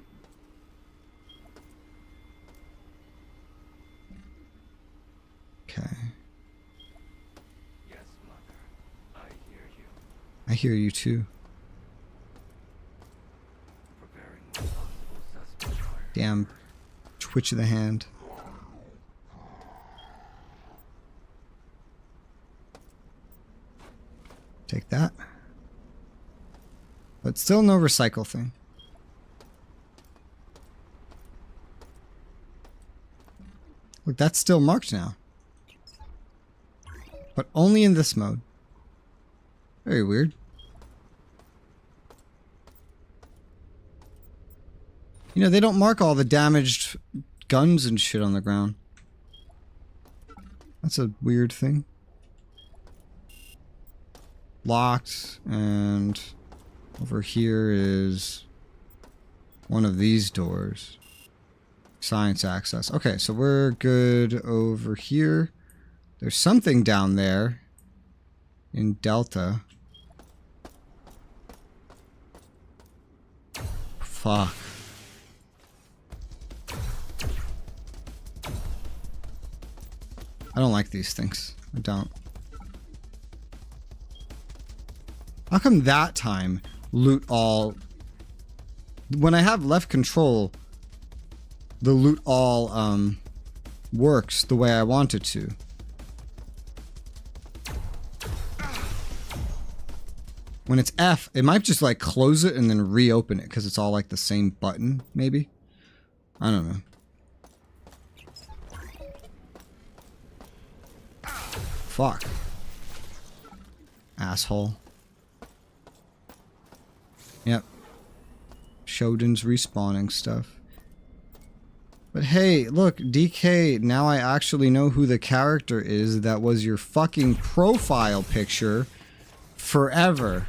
Okay. Yes, Mother. I hear you. I hear you too. Preparing the possible suspect fire. Damn twitch of the hand. Take that. But still no recycle thing. Look, that's still marked now. But only in this mode. Very weird. You know, they don't mark all the damaged guns and shit on the ground. That's a weird thing. Locked, and over here is one of these doors. Science access. Okay, so we're good over here. There's something down there in Delta. Fuck. I don't like these things. I don't. How come that time loot all... When I have left control, the loot all works the way I want it to. When it's F, it might just like close it and then reopen it because it's all like the same button, maybe? I don't know. Fuck. Asshole. Yep. Shodan's respawning stuff. But hey, look, DK, now I actually know who the character is that was your fucking profile picture forever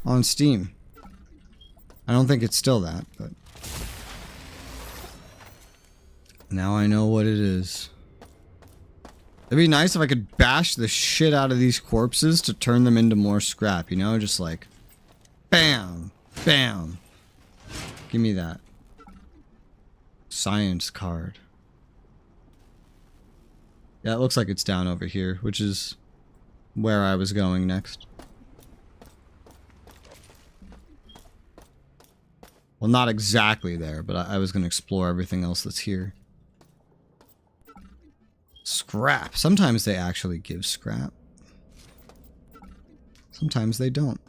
on Steam. I don't think it's still that, but now I know what it is. It'd be nice if I could bash the shit out of these corpses to turn them into more scrap, you know? Just like, bam, bam. Give me that. Science card. Yeah, it looks like it's down over here, which is where I was going next. Well, not exactly there, but I was going to explore everything else that's here. Scrap. Sometimes they actually give scrap. Sometimes they don't.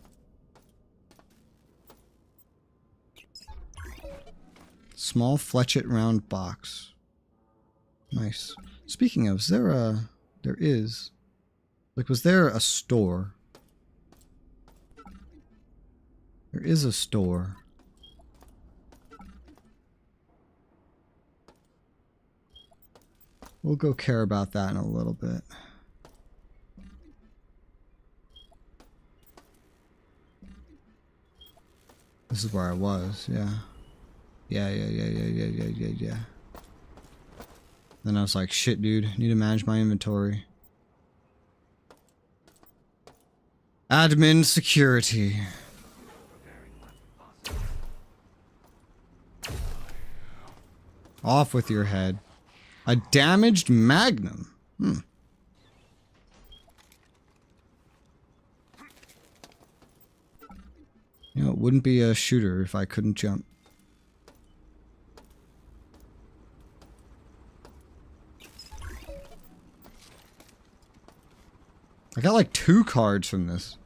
Small fletchet round box. Nice. Speaking of, is there a... There is. Like, was there a store? There is a store. We'll go care about that in a little bit. This is where I was, yeah. Yeah. Then I was like, shit, dude, need to manage my inventory. Admin security. Off with your head. A damaged Magnum. You know, it wouldn't be a shooter if I couldn't jump. I got like 2 cards from this.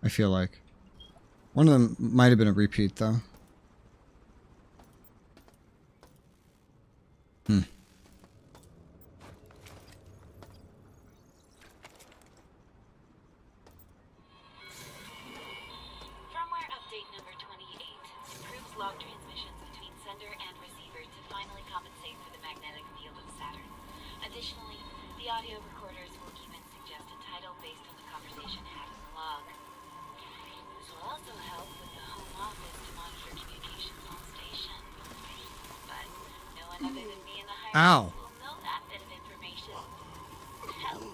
I feel like. One of them might have been a repeat though. Firmware update number 28 improves log transmissions between sender and receiver to finally compensate for the magnetic field of Saturn. Additionally, the audio recorders will even suggest a title based on the conversation had in the log. This will also help with the home office to monitor communications on station. But no one other than me and the higher Ow. will know that bit of information. Hell,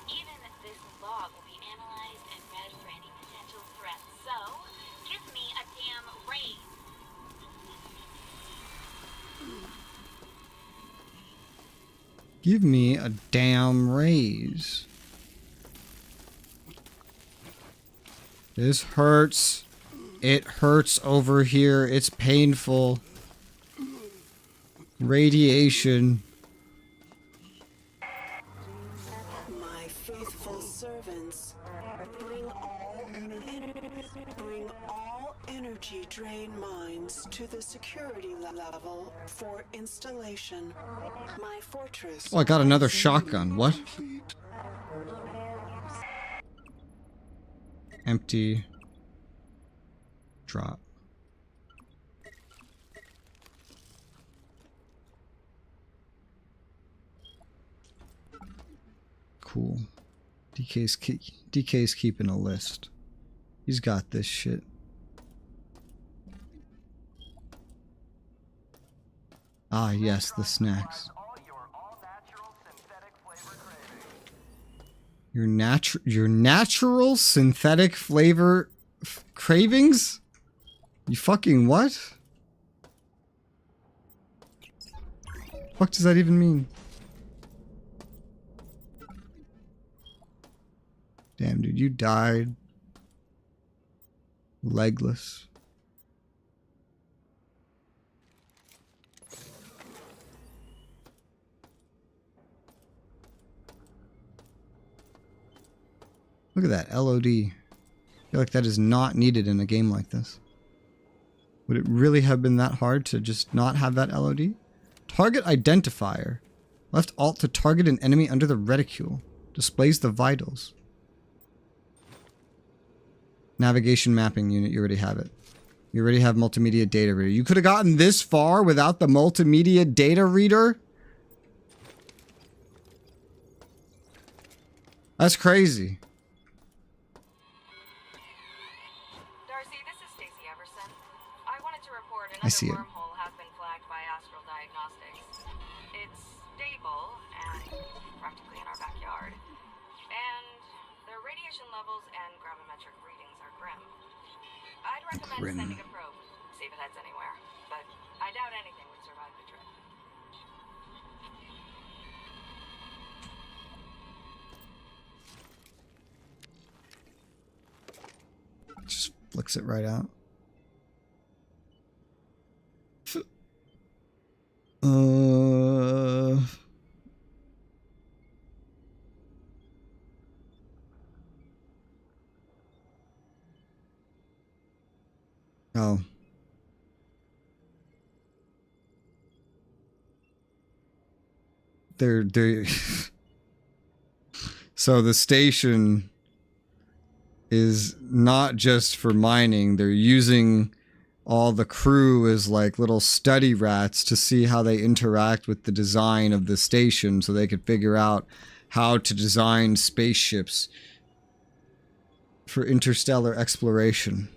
even this log will be analyzed and read for any potential threats. So, give me a damn raise. Give me a damn raise. This hurts. It hurts over here. It's painful. Radiation. My faithful servants, bring all energy drain mines to the security level for installation. My fortress. Oh, I got another shotgun. What? Empty. Drop. Cool. DK's keeping a list. He's got this shit. Ah, yes, the snacks. Your natural synthetic flavor cravings? You fucking what? What does that even mean? Damn, dude, you died. Legless. Look at that, LOD. I feel like that is not needed in a game like this. Would it really have been that hard to just not have that LOD? Target identifier. Left alt to target an enemy under the reticule. Displays the vitals. Navigation mapping unit, you already have it. You already have multimedia data reader. You could have gotten this far without the multimedia data reader? That's crazy. I see it. Wormhole has been flagged by Astral Diagnostics. It's stable and practically in our backyard. And the radiation levels and gravimetric readings are grim. I'd recommend sending a probe, see if it heads anywhere. But I doubt anything would survive the trip. Just flicks it right out. Oh. They're so the station is not just for mining. They're using all the crew as like little study rats to see how they interact with the design of the station so they could figure out how to design spaceships for interstellar exploration.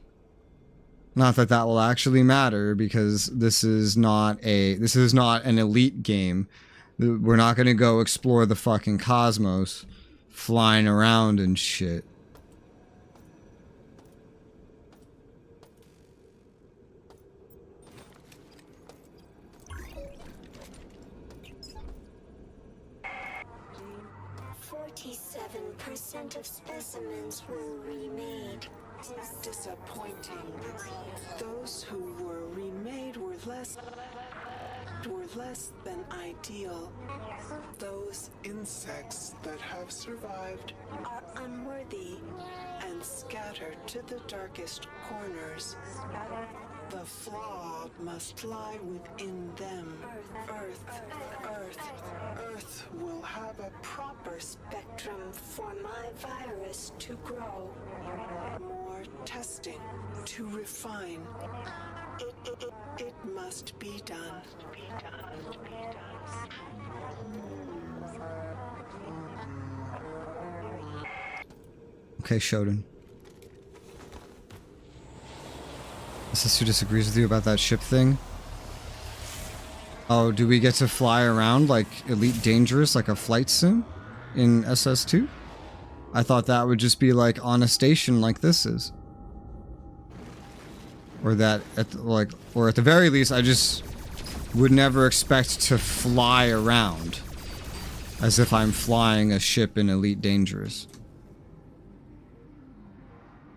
Not that that will actually matter, because this is not an elite game. We're not going to go explore the fucking cosmos flying around and shit. Of specimens were remade. Disappointing. Those who were remade were less were less than ideal. Those Insects that have survived Are unworthy. and scattered to the darkest corners. The flaw must lie within them. Earth will have a proper Spectrum for my virus to grow. more testing to refine. It must be done. Okay, Shodan. Is this who disagrees with you about that ship thing? Oh, do we get to fly around like Elite Dangerous, like a flight sim in SS2? I thought that would just be like on a station like this is. Or that, or at the very least, I just would never expect to fly around as if I'm flying a ship in Elite Dangerous.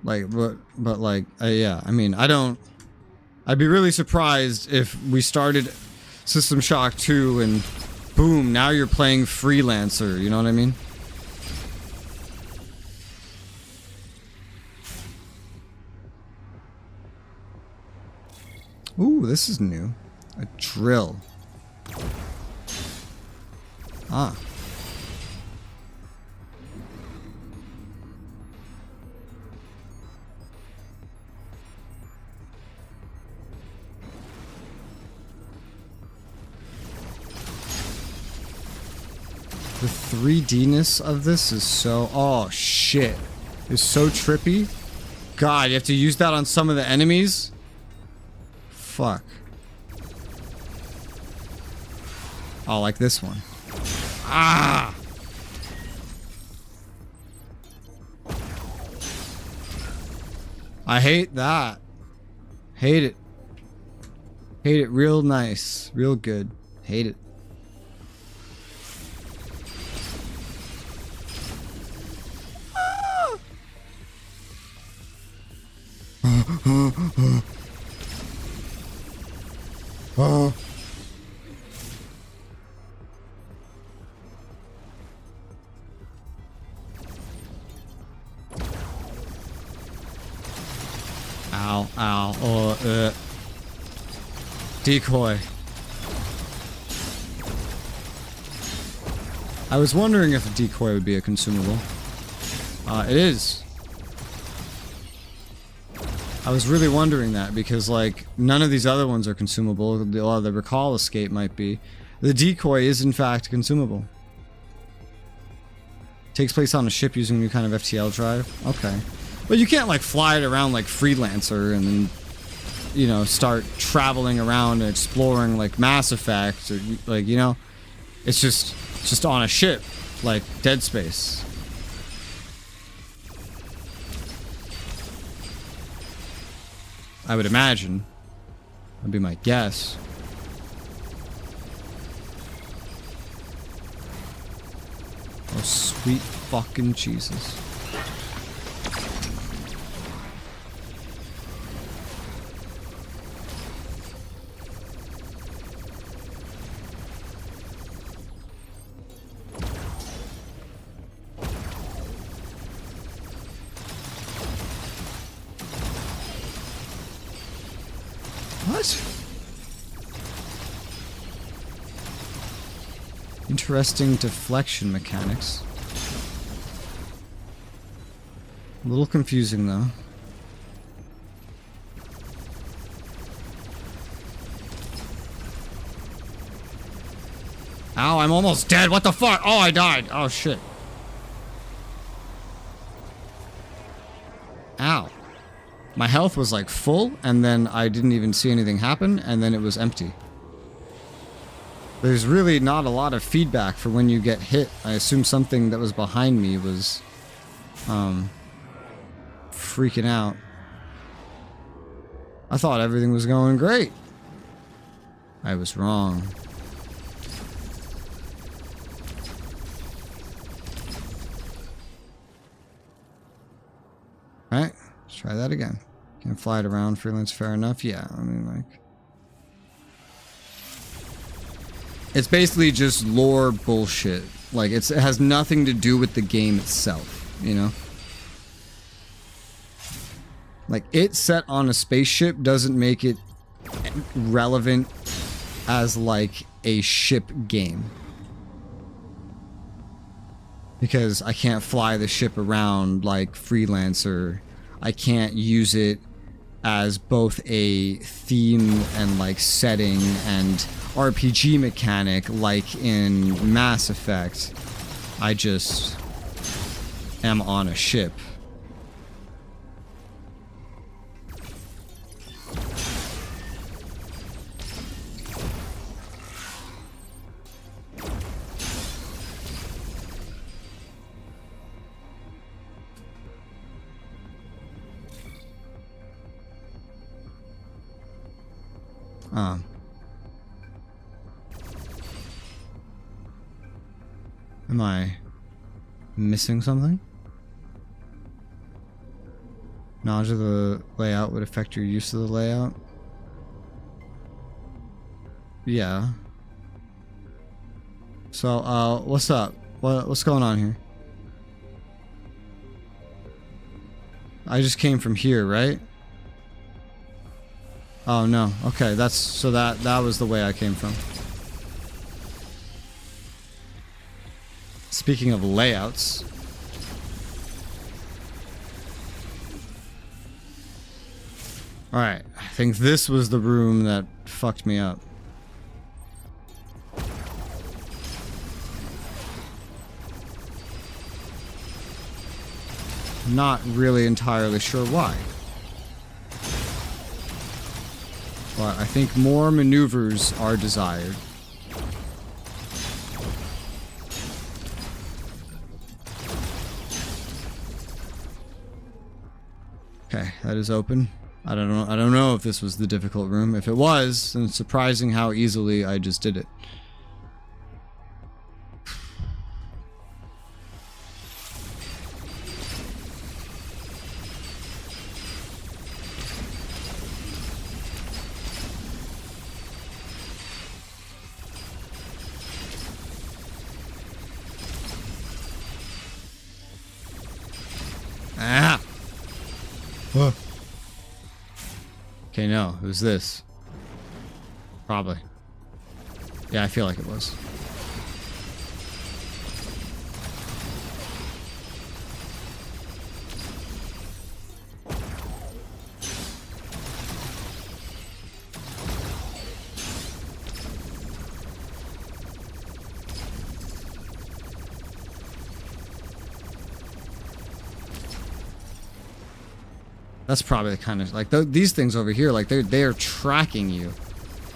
Like, but like, yeah, I mean, I'd be really surprised if we started System Shock 2 and boom, now you're playing Freelancer, you know what I mean? Ooh, this is new. A drill. Ah. The 3D-ness of this is so... Oh, shit. It's so trippy. God, you have to use that on some of the enemies? Fuck. Oh, like this one. Ah! I hate that. Hate it. Hate it real nice. Real good. Hate it. Oh. Ow, ow, oh, decoy. I was wondering if a decoy would be a consumable. It is. I was really wondering that because, like, none of these other ones are consumable. The recall escape might be. The decoy is, in fact, consumable. Takes place on a ship using a new kind of FTL drive. Okay. But you can't, like, fly it around like Freelancer and then, you know, start traveling around and exploring like Mass Effect or, like, you know? It's just on a ship, like Dead Space. I would imagine. That'd be my guess. Oh, sweet fucking Jesus. What? Interesting deflection mechanics. A little confusing though. Ow, I'm almost dead. What the fuck? Oh, I died. Oh, shit. Ow. My health was like full, and then I didn't even see anything happen, and then it was empty. There's really not a lot of feedback for when you get hit. I assume something that was behind me was, freaking out. I thought everything was going great. I was wrong. Alright, let's try that again. Can't fly it around, freelance, fair enough. Yeah, I mean, like... It's basically just lore bullshit. Like, it has nothing to do with the game itself, you know? Like, it set on a spaceship doesn't make it relevant as, like, a ship game. Because I can't fly the ship around like Freelancer. I can't use it as both a theme and like setting and RPG mechanic like in Mass Effect. I just am on a ship. Am I missing something? Knowledge of the layout would affect your use of the layout? Yeah. So, what's up? What's going on here? I just came from here, right? Oh no. Okay, that's so that was the way I came from. Speaking of layouts. Alright, I think this was the room that fucked me up. Not really entirely sure why. But I think more maneuvers are desired. Okay, that is open. I don't know if this was the difficult room. If it was, then it's surprising how easily I just did it. Ah! Whoa. Okay, no, it was this. Probably. Yeah, I feel like it was. That's probably the kind of like these things over here, like they're tracking you,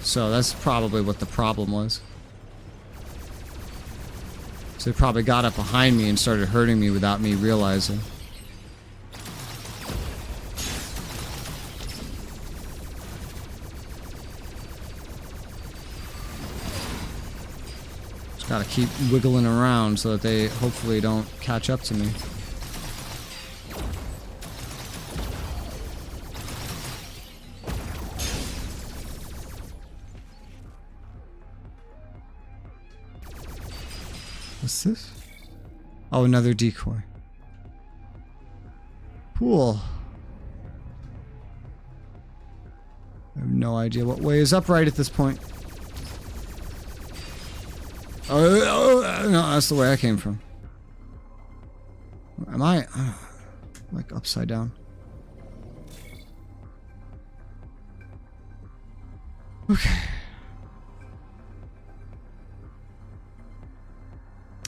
so that's probably what the problem was. So they probably got up behind me and started hurting me without me realizing. Just gotta keep wiggling around so that they hopefully don't catch up to me. What's this? Oh, another decoy. Cool. I have no idea what way is up right at this point. Oh, no, that's the way I came from. Am I like upside down? Okay.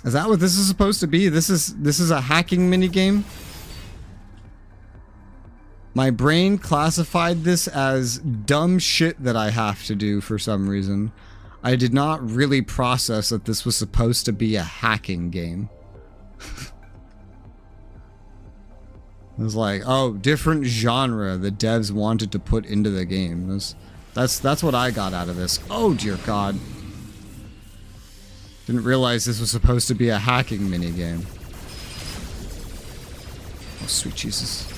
Is that what this is supposed to be? This is a hacking minigame? My brain classified this as dumb shit that I have to do for some reason. I did not really process that this was supposed to be a hacking game. It was like, oh, different genre the devs wanted to put into the game. That's what I got out of this. Oh dear God. Didn't realize this was supposed to be a hacking minigame. Oh, sweet Jesus.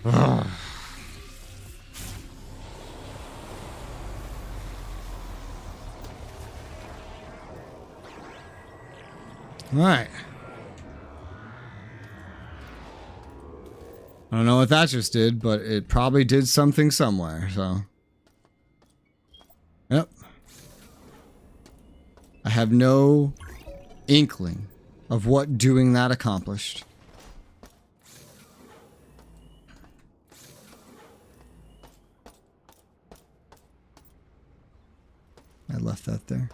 Ugh. Alright. I don't know what that just did, but it probably did something somewhere, so. Yep. I have no inkling of what doing that accomplished. I left that there.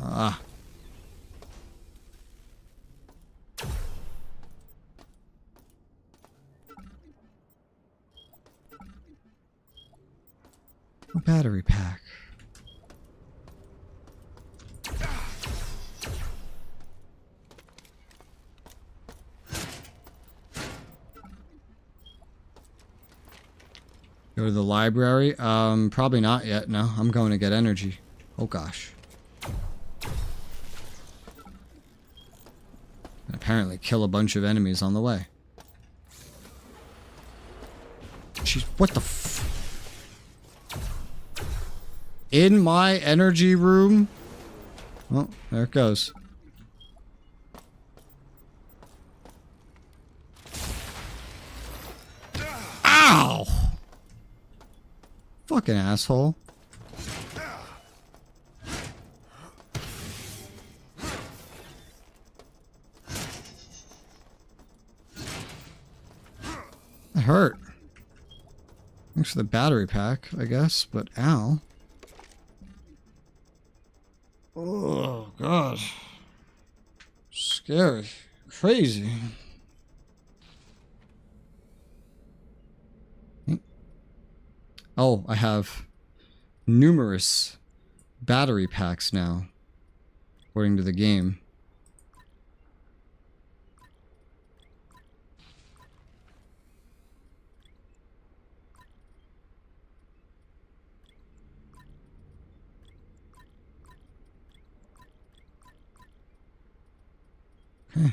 Ah. A battery pack. Go to the library? Probably not yet. No, I'm going to get energy. Oh gosh. And apparently kill a bunch of enemies on the way. Jeez, what the in my energy room? Oh, there it goes. Ow! Fucking asshole. That hurt. Thanks for the battery pack, I guess, but ow. Oh, God. Scary. Crazy. Oh, I have numerous battery packs now, according to the game. Okay.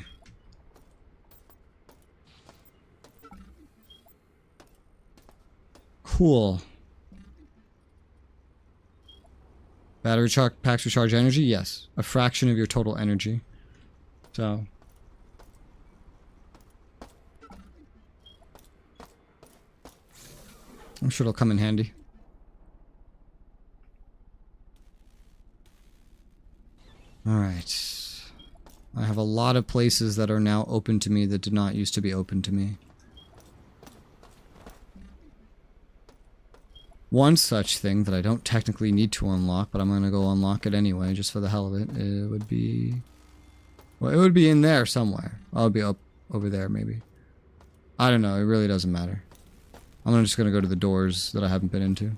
Cool. Battery packs recharge energy? Yes. A fraction of your total energy. So. I'm sure it'll come in handy. Alright. I have a lot of places that are now open to me that did not used to be open to me. One such thing that I don't technically need to unlock, but I'm going to go unlock it anyway, just for the hell of it. It would be... Well, it would be in there somewhere. I'll be up over there, maybe. I don't know. It really doesn't matter. I'm just going to go to the doors that I haven't been into.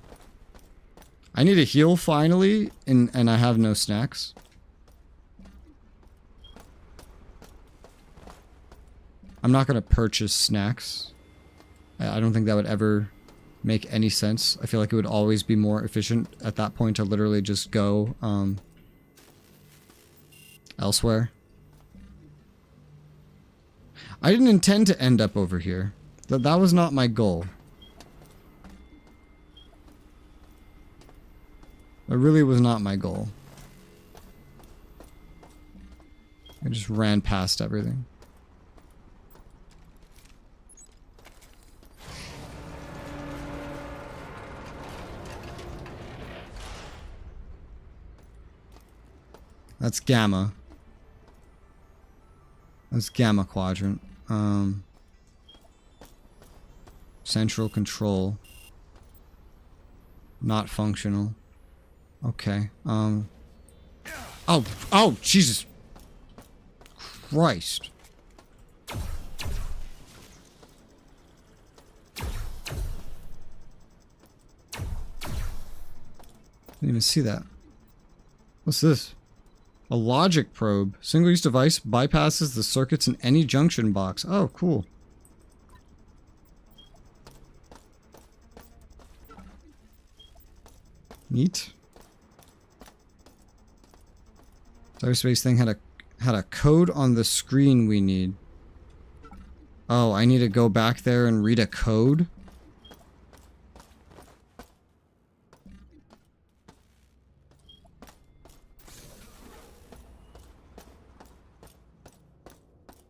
I need a heal finally, and I have no snacks. I'm not going to purchase snacks. I don't think that would ever make any sense. I feel like it would always be more efficient at that point to literally just go elsewhere. I didn't intend to end up over here. That was not my goal. It really was not my goal. I just ran past everything. That's Gamma. That's Gamma Quadrant. Central control. Not functional. Okay. Oh, Jesus Christ. Didn't even see that. What's this? A logic probe. Single-use device bypasses the circuits in any junction box. Oh, cool. Neat. Cyberspace thing had a code on the screen we need. Oh, I need to go back there and read a code?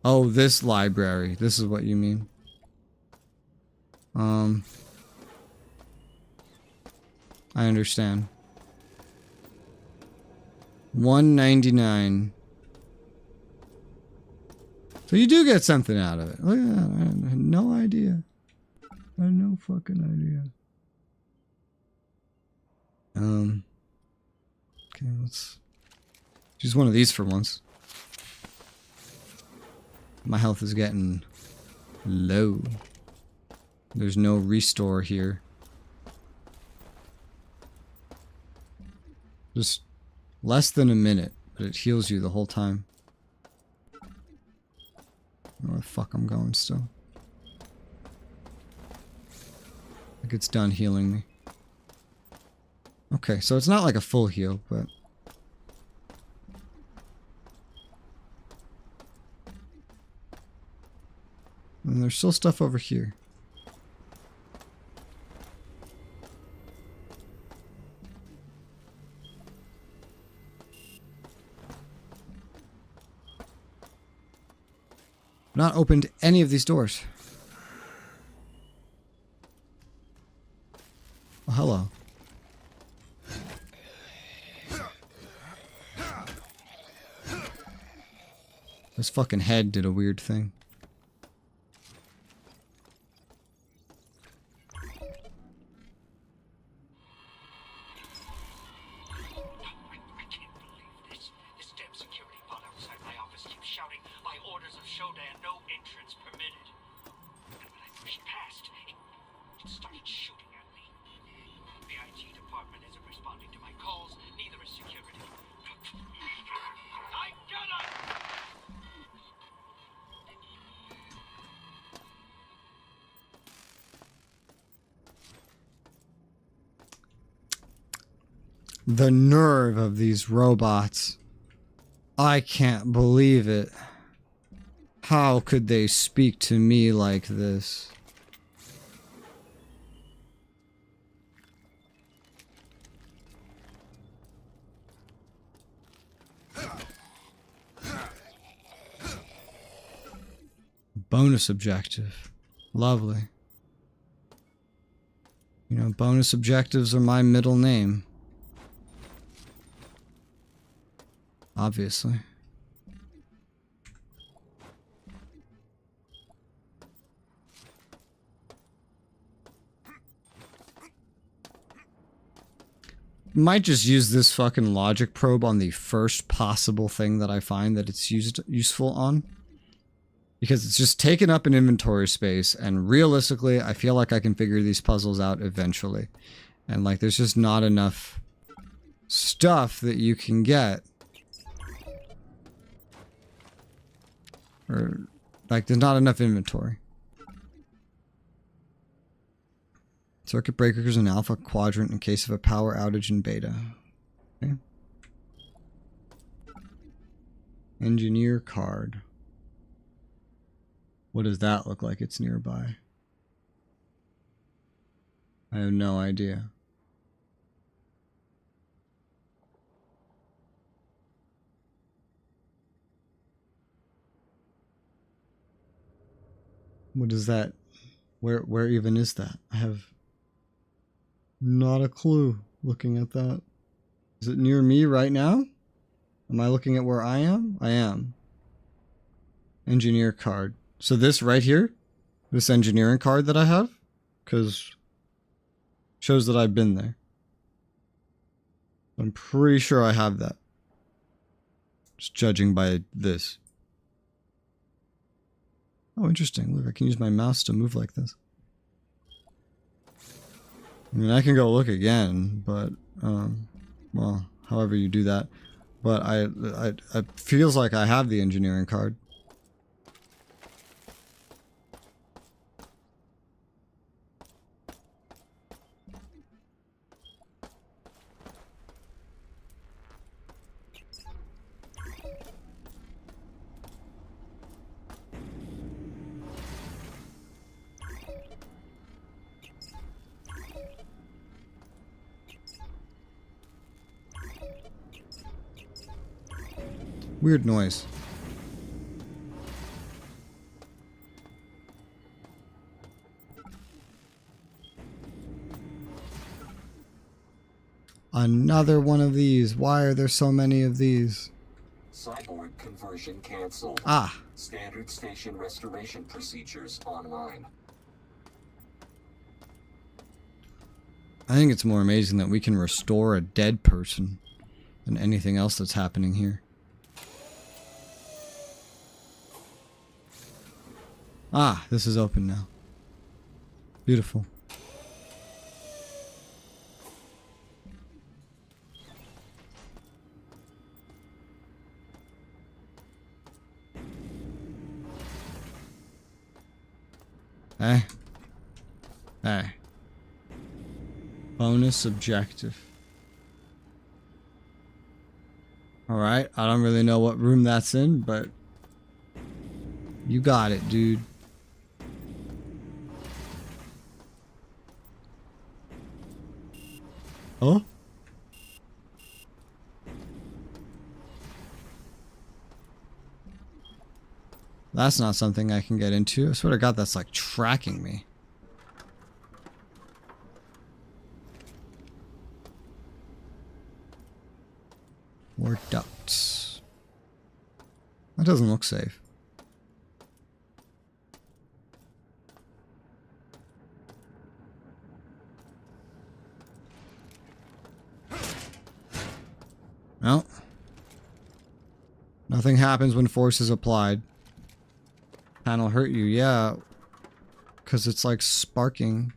Oh, this library. This is what you mean. I understand. 199. So you do get something out of it. Look at that. I had no idea. I had no fucking idea. Okay, let's use one of these for once. My health is getting low. There's no restore here. Just less than a minute, but it heals you the whole time. I don't know where the fuck I'm going still. Like it's done healing me. Okay, so it's not like a full heal, but... And there's still stuff over here. Not opened any of these doors. Oh, hello. This fucking head did a weird thing. The nerve of these robots. I can't believe it. How could they speak to me like this? Bonus objective. Lovely. You know, bonus objectives are my middle name. Obviously. Might just use this fucking logic probe on the first possible thing that I find that it's useful on. Because it's just taken up an inventory space, and realistically, I feel like I can figure these puzzles out eventually. And like, there's just not enough stuff that you can get. Or, like, there's not enough inventory. Circuit breakers in alpha quadrant in case of a power outage in beta. Okay. Engineer card. What does that look like it's nearby? I have no idea. What is that? Where even is that? I have not a clue looking at that. Is it near me right now? Am I looking at where I am? I am. Engineer card. So this right here, this engineering card that I have, because shows that I've been there. I'm pretty sure I have that. Just judging by this. Oh, interesting. Look, I can use my mouse to move like this. I mean, I can go look again, but, well, however you do that. But it feels like I have the engineering card. Weird noise. Another one of these. Why are there so many of these? Cyborg conversion canceled. Ah. Standard station restoration procedures online. I think it's more amazing that we can restore a dead person than anything else that's happening here. Ah, this is open now. Beautiful. Hey. Hey. Bonus objective. Alright, I don't really know what room that's in, but you got it, dude. Oh? That's not something I can get into. I swear to God, that's like tracking me. More ducts. That doesn't look safe. No. Nothing happens when force is applied. Panel hurt you, yeah. Because it's like sparking.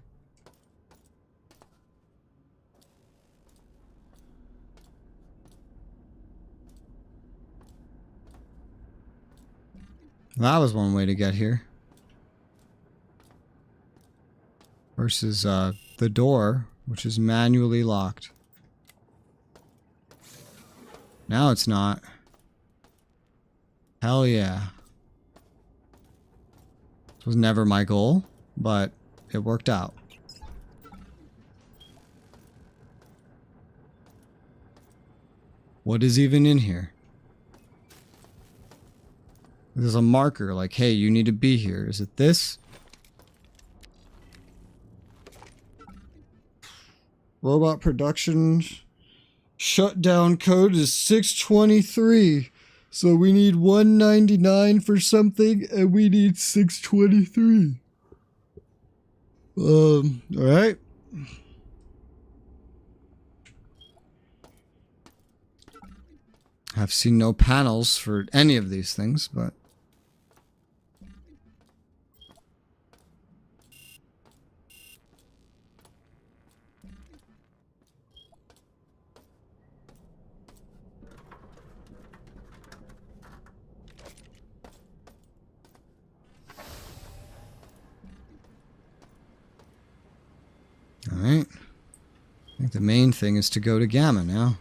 That was one way to get here. Versus the door, which is manually locked. Now it's not. Hell yeah. This was never my goal, but it worked out. What is even in here? There's a marker like, hey, you need to be here. Is it this? Robot production shutdown code is 623. So we need 199 for something and we need 623. Alright. I've seen no panels for any of these things, but alright. I think the main thing is to go to Gamma now.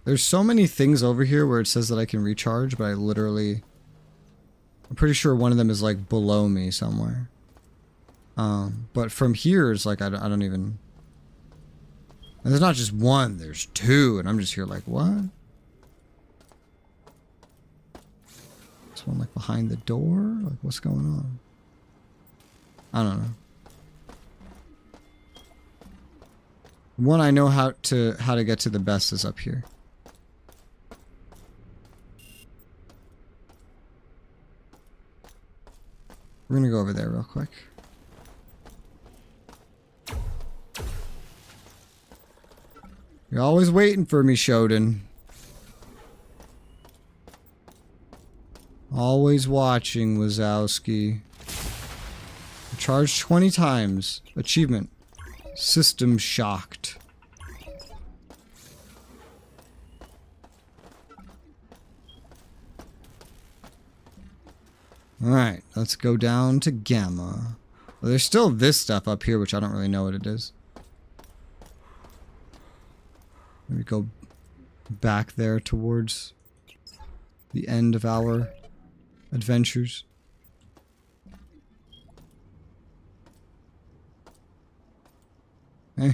There's so many things over here where it says that I can recharge, but I'm pretty sure one of them is like below me somewhere. But from here it's like I don't even. And there's not just one, there's two, and I'm just here like, what? This one like behind the door? Like, what's going on? I don't know. One I know how to get to the best is up here. We're gonna go over there real quick. You're always waiting for me, Shodan. Always watching, Wazowski. Charged 20 times. Achievement. System shocked. Alright, let's go down to Gamma. Well, there's still this stuff up here, which I don't really know what it is. Maybe go back there towards the end of our adventures. Eh.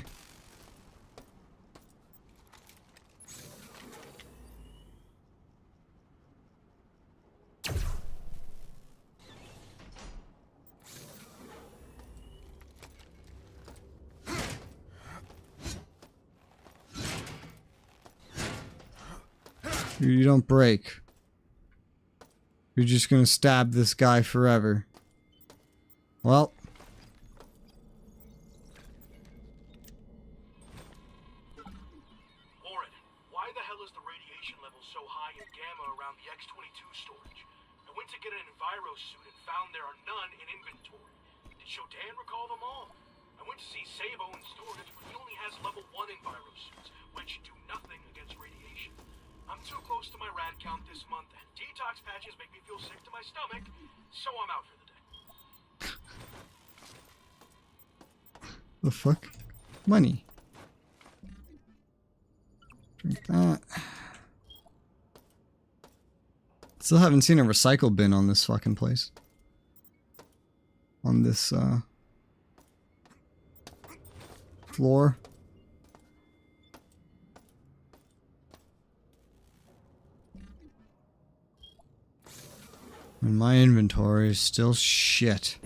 You don't break. You're just gonna stab this guy forever. Well. Warren, why the hell is the radiation level so high in gamma around the X-22 storage? I went to get an enviro suit and found there are none in inventory. Did Shodan recall them all? I went to see Sabo in storage, but he only has level 1 enviro suits, which do nothing against radiation. I'm too close to my rad count this month, and detox patches make me feel sick to my stomach, so I'm out for the day. The fuck? Money. Drink that. Still haven't seen a recycle bin on this fucking place. On this, floor. And my inventory is still shit.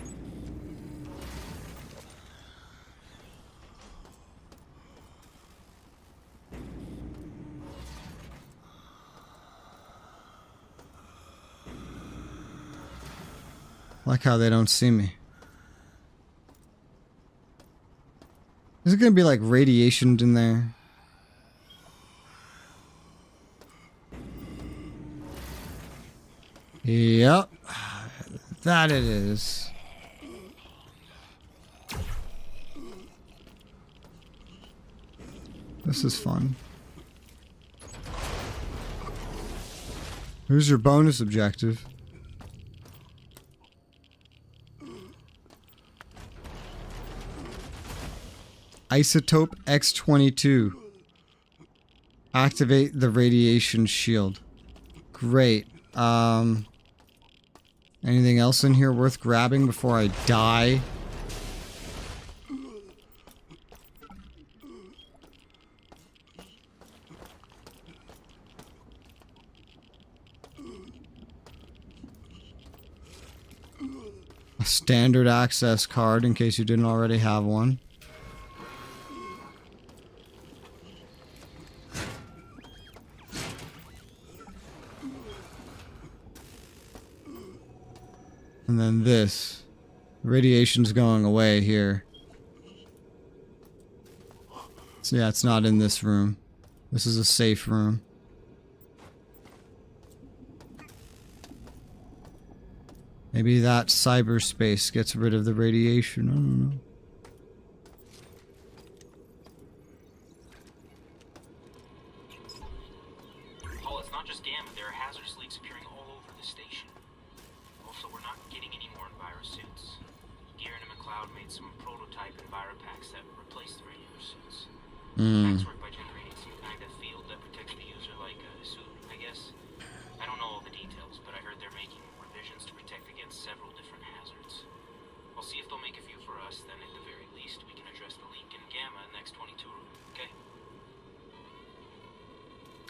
Like how they don't see me. Is it gonna be like radiation in there? Yep. That it is. This is fun. Here's your bonus objective. Isotope X-22. Activate the radiation shield. Great. Anything else in here worth grabbing before I die? A standard access card in case you didn't already have one. And then this. Radiation's going away here. So yeah, it's not in this room. This is a safe room. Maybe that cyberspace gets rid of the radiation. I don't know. Paul, it's not just gamma. There are hazardous leaks appearing all over the station. Also, we're not getting any more Enviro suits. Garen and McLeod made some prototype Enviro packs that replaced the radio suits. Packs work by generating some kind of field that protects the user like a suit, I guess. I don't know all the details, but I heard they're making revisions to protect against several different hazards. I'll see if they'll make a few for us, then at the very least we can address the leak in gamma in the X-22 room, okay?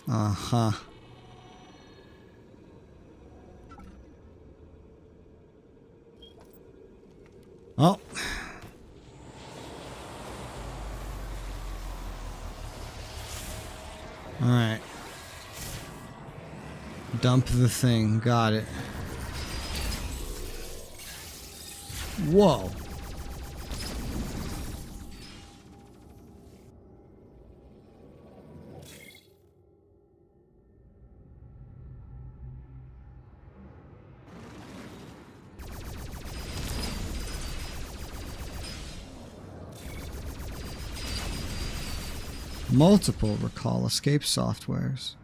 Uh-huh. Oh. Alright. Dump the thing. Got it. Whoa. Multiple recall escape softwares.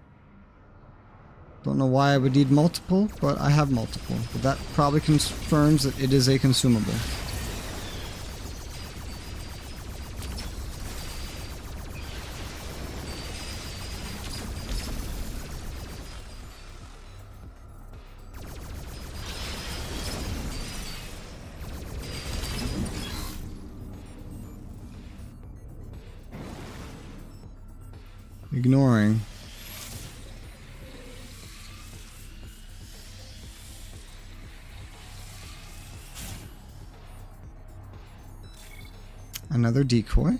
Don't know why I would need multiple, but I have multiple. But that probably confirms that it is a consumable. ignoring. Another decoy.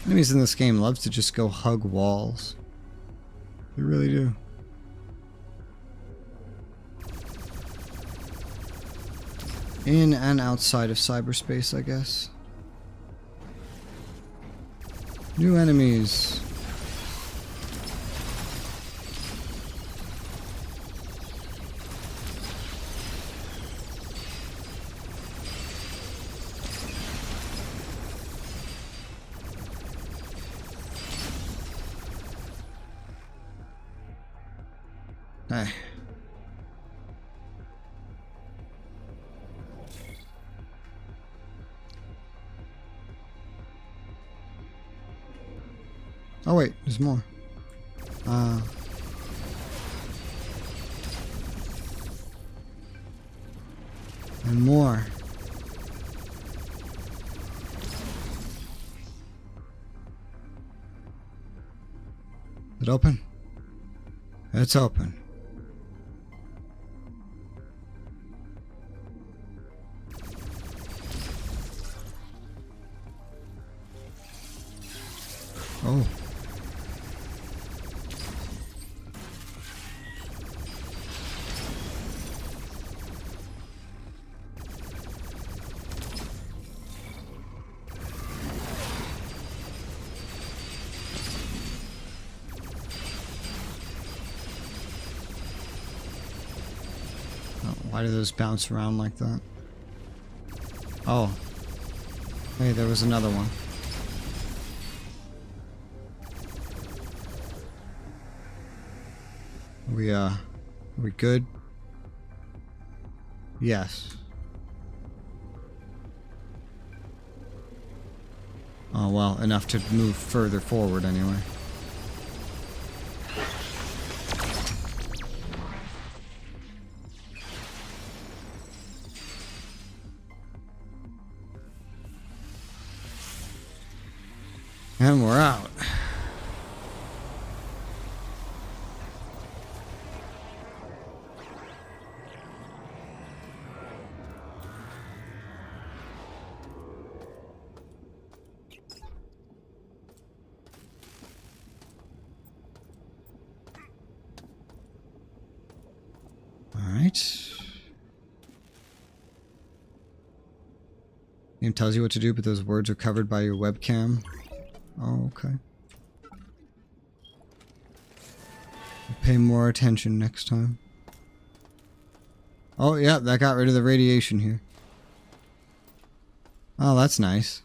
Enemies in this game love to just go hug walls. They really do. In and outside of cyberspace, I guess. New enemies. Hey. Oh wait, there's more. And more. Is it open? It's open. Oh. Why do those bounce around like that? Oh. Hey, there was another one. Are we good? Yes. Oh well, enough to move further forward anyway. And we're out. Game tells you what to do, but those words are covered by your webcam. Oh, okay. Pay more attention next time. Oh, yeah, that got rid of the radiation here. Oh, that's nice.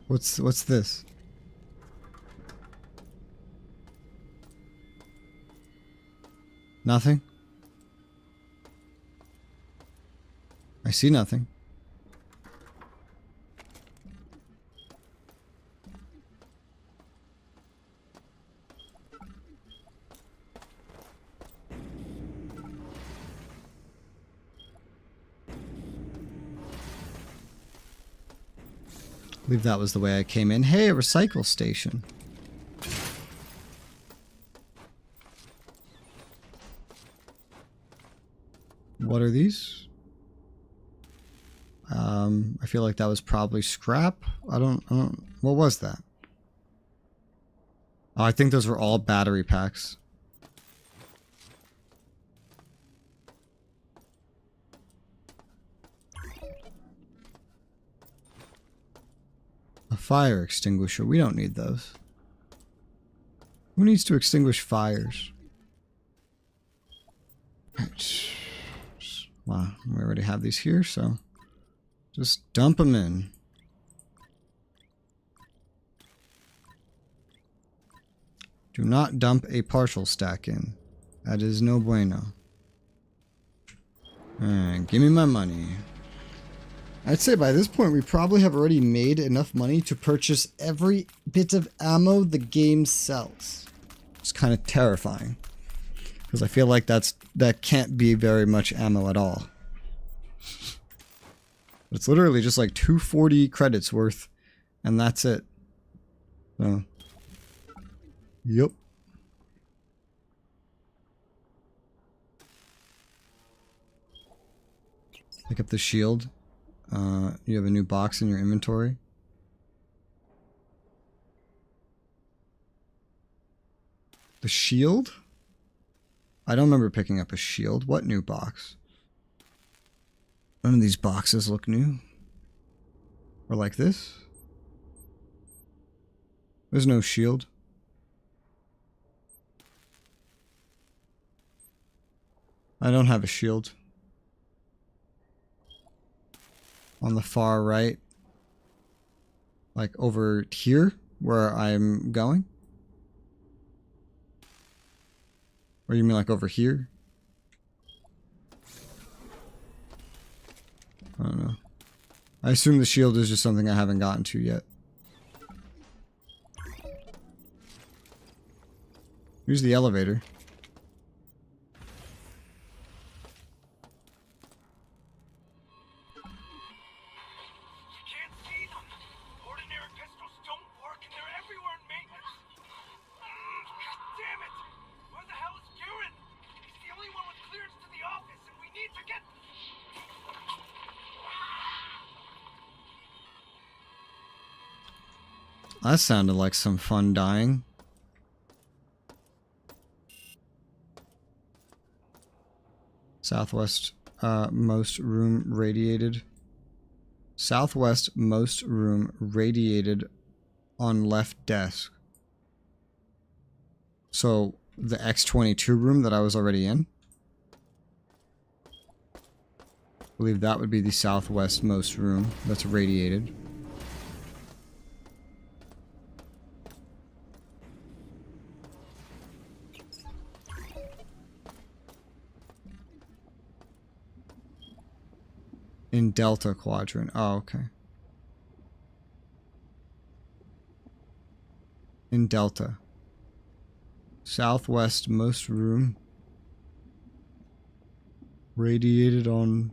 What's this? Nothing? I see nothing. I believe that was the way I came in. Hey, a recycle station. What are these? I feel like that was probably scrap. I don't, what was that? Oh, I think those were all battery packs. A fire extinguisher. We don't need those. Who needs to extinguish fires? Wow, we already have these here, so just dump them in. Do not dump a partial stack in. That is no bueno. Alright, give me my money. I'd say by this point we probably have already made enough money to purchase every bit of ammo the game sells. It's kind of terrifying. Because I feel like that can't be very much ammo at all. It's literally just like 240 credits worth, and that's it. So, yep. Pick up the shield. You have a new box in your inventory. The shield? I don't remember picking up a shield. What new box? None of these boxes look new. Or like this? There's no shield. I don't have a shield. On the far right. Like over here, where I'm going? Or you mean like over here? I don't know. I assume the shield is just something I haven't gotten to yet. Here's the elevator. Can't see them. Ordinary pistols don't work, and they're everywhere in maintenance. God damn it! Where the hell is Buren? He's the only one with clearance to the office, and we need to get. That sounded like some fun dying. Southwest most room radiated. Southwest most room radiated on left desk. So the X22 room that I was already in. I believe that would be the southwest most room that's radiated. In Delta Quadrant. Oh, okay. In Delta. Southwest most room. Radiated on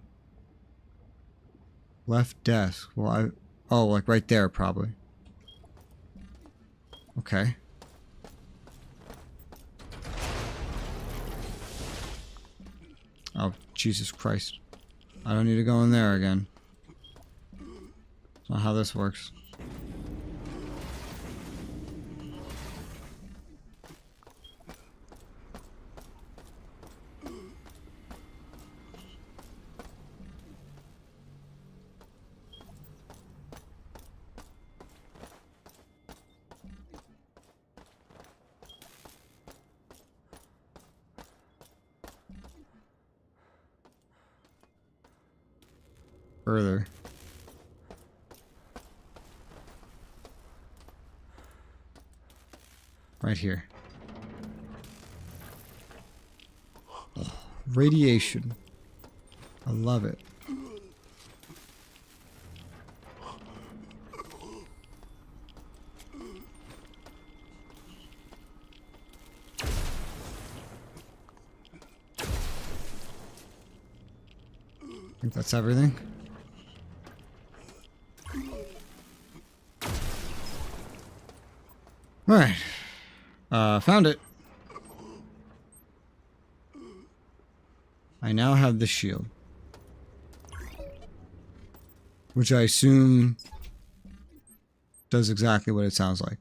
left desk. Well, oh, like right there, probably. Okay. Oh, Jesus Christ. I don't need to go in there again. That's not how this works. Further. Right here. Radiation. I love it. I think that's everything. Alright. Found it. I now have the shield. Which I assume does exactly what it sounds like.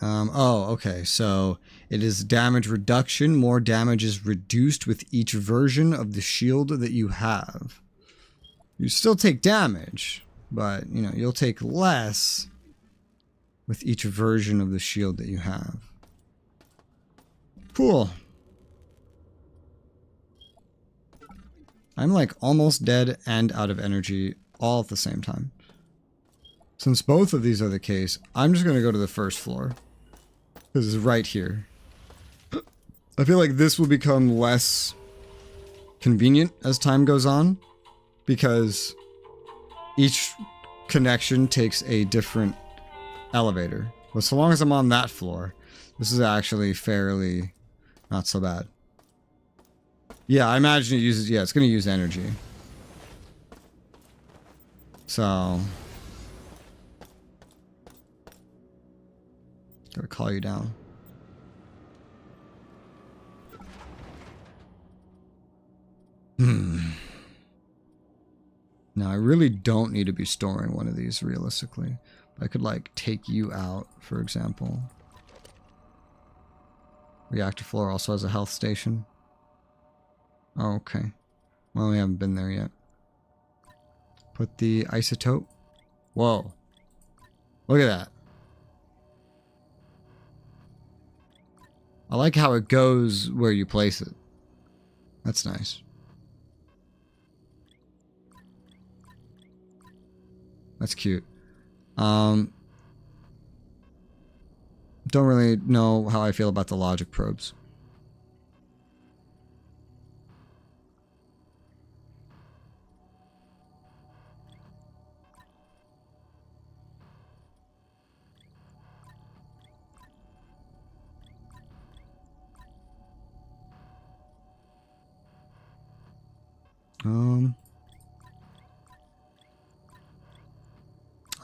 Oh, okay. So it is damage reduction. More damage is reduced with each version of the shield that you have. You still take damage, but, you know, you'll take less with each version of the shield that you have. Cool. I'm like almost dead and out of energy all at the same time. Since both of these are the case, I'm just going to go to the first floor. Because it's right here. I feel like this will become less convenient as time goes on. Because each connection takes a different elevator. But so long as I'm on that floor, this is actually fairly not so bad. Yeah, I imagine it uses, yeah, it's going to use energy. So, gotta call you down. Now, I really don't need to be storing one of these realistically. I could, like, take you out, for example. Reactor floor also has a health station. Oh, okay. Well, we haven't been there yet. Put the isotope. Whoa. Look at that. I like how it goes where you place it. That's nice. That's cute. Don't really know how I feel about the logic probes.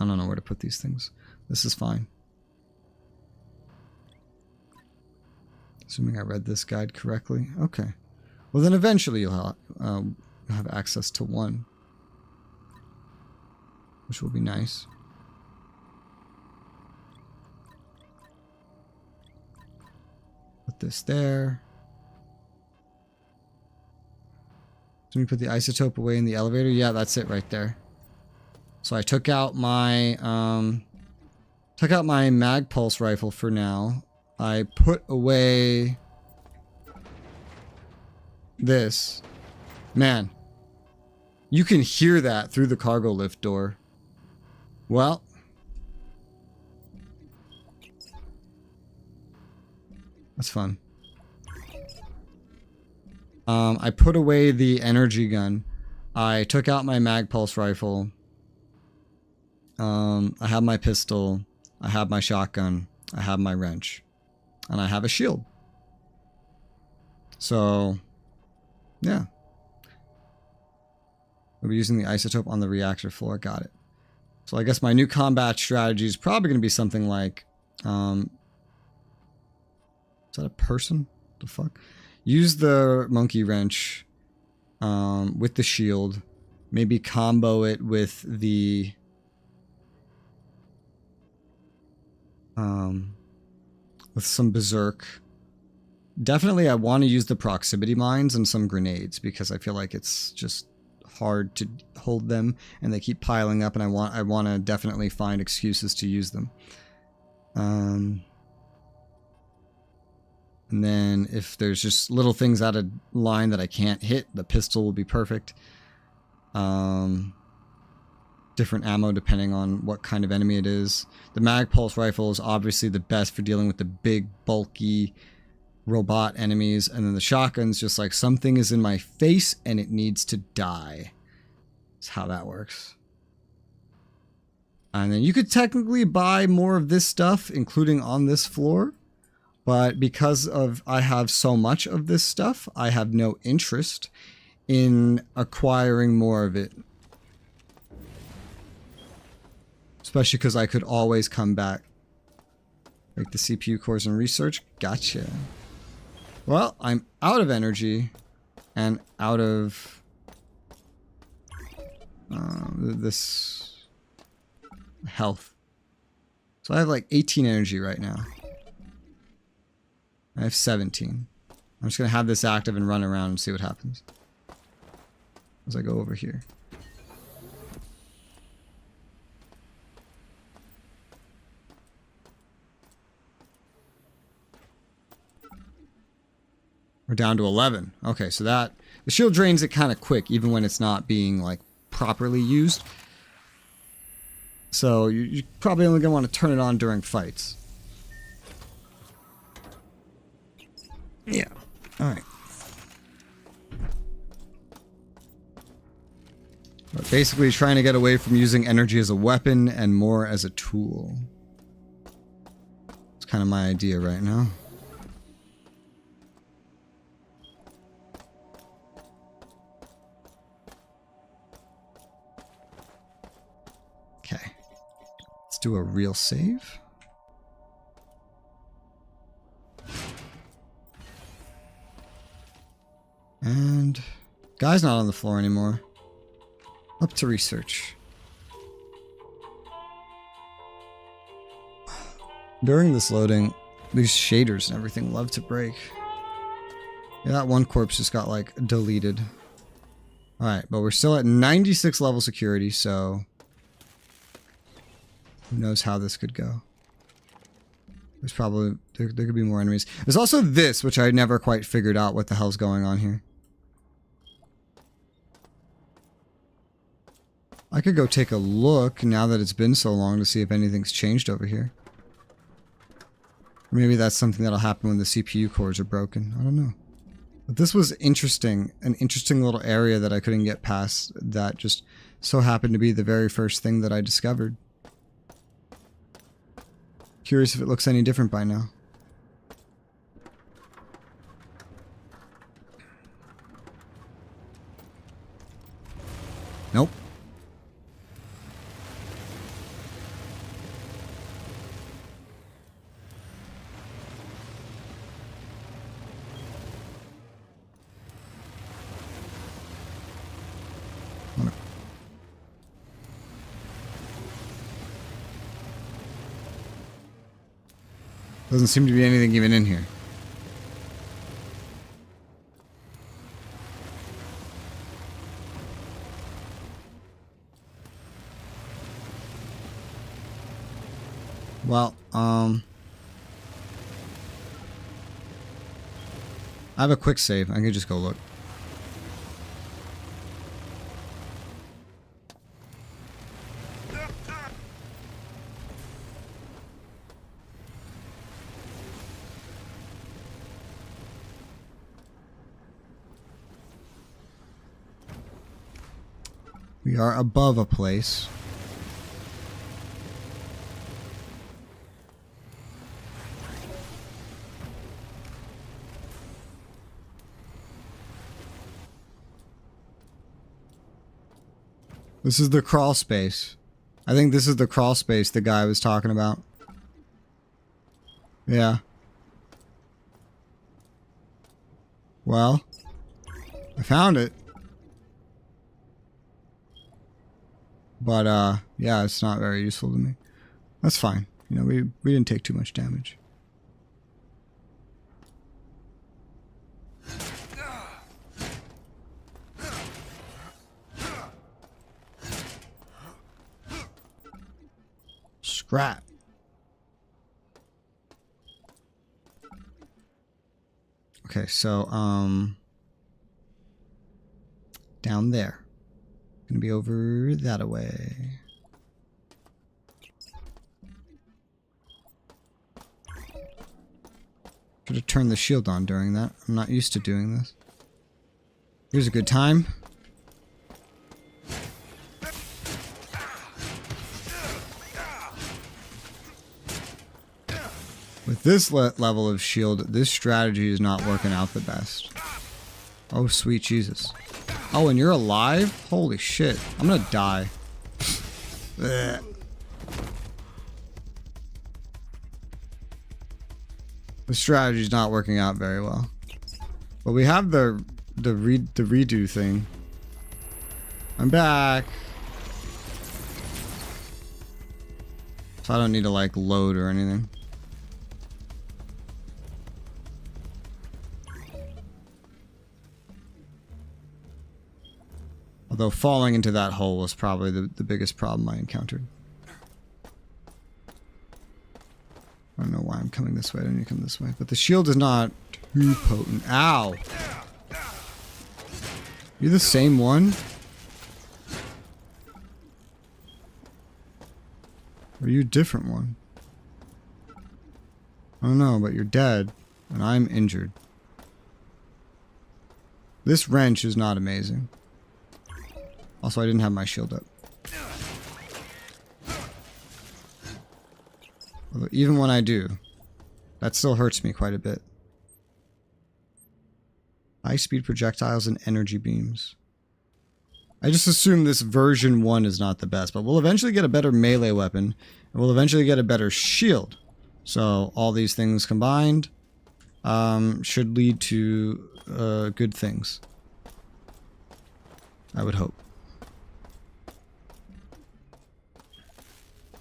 I don't know where to put these things. This is fine. Assuming I read this guide correctly. Okay. Well, then eventually you'll have access to one. Which will be nice. Put this there. So we put the isotope away in the elevator. Yeah, that's it right there. So I took out my mag pulse rifle for now. I put away this. Man, you can hear that through the cargo lift door. Well, that's fun. I put away the energy gun. I took out my mag pulse rifle. I have my pistol. I have my shotgun. I have my wrench. And I have a shield. So, yeah. We'll be using the isotope on the reactor floor. Got it. So I guess my new combat strategy is probably going to be something like... is that a person? What the fuck? Use the monkey wrench with the shield. Maybe combo it with the... with some berserk. Definitely I want to use the proximity mines and some grenades because I feel like it's just hard to hold them and they keep piling up and I want to definitely find excuses to use them. And then if there's just little things out of line that I can't hit, the pistol will be perfect. Different ammo depending on what kind of enemy it is. The mag pulse rifle is obviously the best for dealing with the big, bulky robot enemies. And then the shotgun's just like something is in my face and it needs to die. That's how that works. And then you could technically buy more of this stuff, including on this floor. But because of I have so much of this stuff, I have no interest in acquiring more of it. Especially because I could always come back. Like the CPU cores and research. Gotcha. Well, I'm out of energy. And out of... this... health. So I have like 18 energy right now. I have 17. I'm just going to have this active and run around and see what happens. As I go over here. We're down to 11. Okay, so that... the shield drains it kind of quick, even when it's not being, like, properly used. So you're probably only gonna want to turn it on during fights. Yeah. Alright. But basically trying to get away from using energy as a weapon and more as a tool. It's kind of my idea right now. Okay. Let's do a real save. And guy's not on the floor anymore. Up to research. During this loading, these shaders and everything love to break. Yeah, that one corpse just got like deleted. Alright, but we're still at 96 level security, so who knows how this could go. There's probably, there could be more enemies. There's also this, which I never quite figured out what the hell's going on here. I could go take a look now that it's been so long to see if anything's changed over here. Or maybe that's something that'll happen when the CPU cores are broken. I don't know. But this was interesting. An interesting little area that I couldn't get past that just so happened to be the very first thing that I discovered. Curious if it looks any different by now. Nope. Doesn't seem to be anything even in here. Well, I have a quick save. I can just go look. We are above a place. This is the crawl space. I think this is the crawl space the guy was talking about. Yeah. Well, I found it. But, yeah, it's not very useful to me. That's fine. You know, we didn't take too much damage. Scrap. Okay, so, down there. Gonna be over that way. Should have turned the shield on during that. I'm not used to doing this. Here's a good time. With this level of shield, this strategy is not working out the best. Oh, sweet Jesus. Oh, and you're alive? Holy shit. I'm gonna die. The strategy's not working out very well. But we have the redo thing. I'm back. So I don't need to like load or anything. Although falling into that hole was probably the biggest problem I encountered. I don't know why I'm coming this way. I don't need to come this way. But the shield is not too potent. Ow! You're the same one? Or are you a different one? I don't know, but you're dead, and I'm injured. This wrench is not amazing. Also, I didn't have my shield up. Although, even when I do, that still hurts me quite a bit. High-speed projectiles and energy beams. I just assume this version 1 is not the best, but we'll eventually get a better melee weapon, and we'll eventually get a better shield. So, all these things combined should lead to good things. I would hope.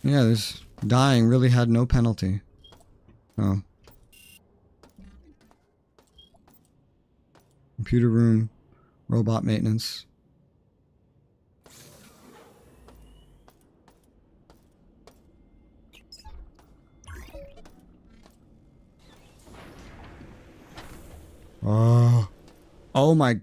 Yeah, this dying really had no penalty. Oh. Computer room, robot maintenance. Oh. Oh my.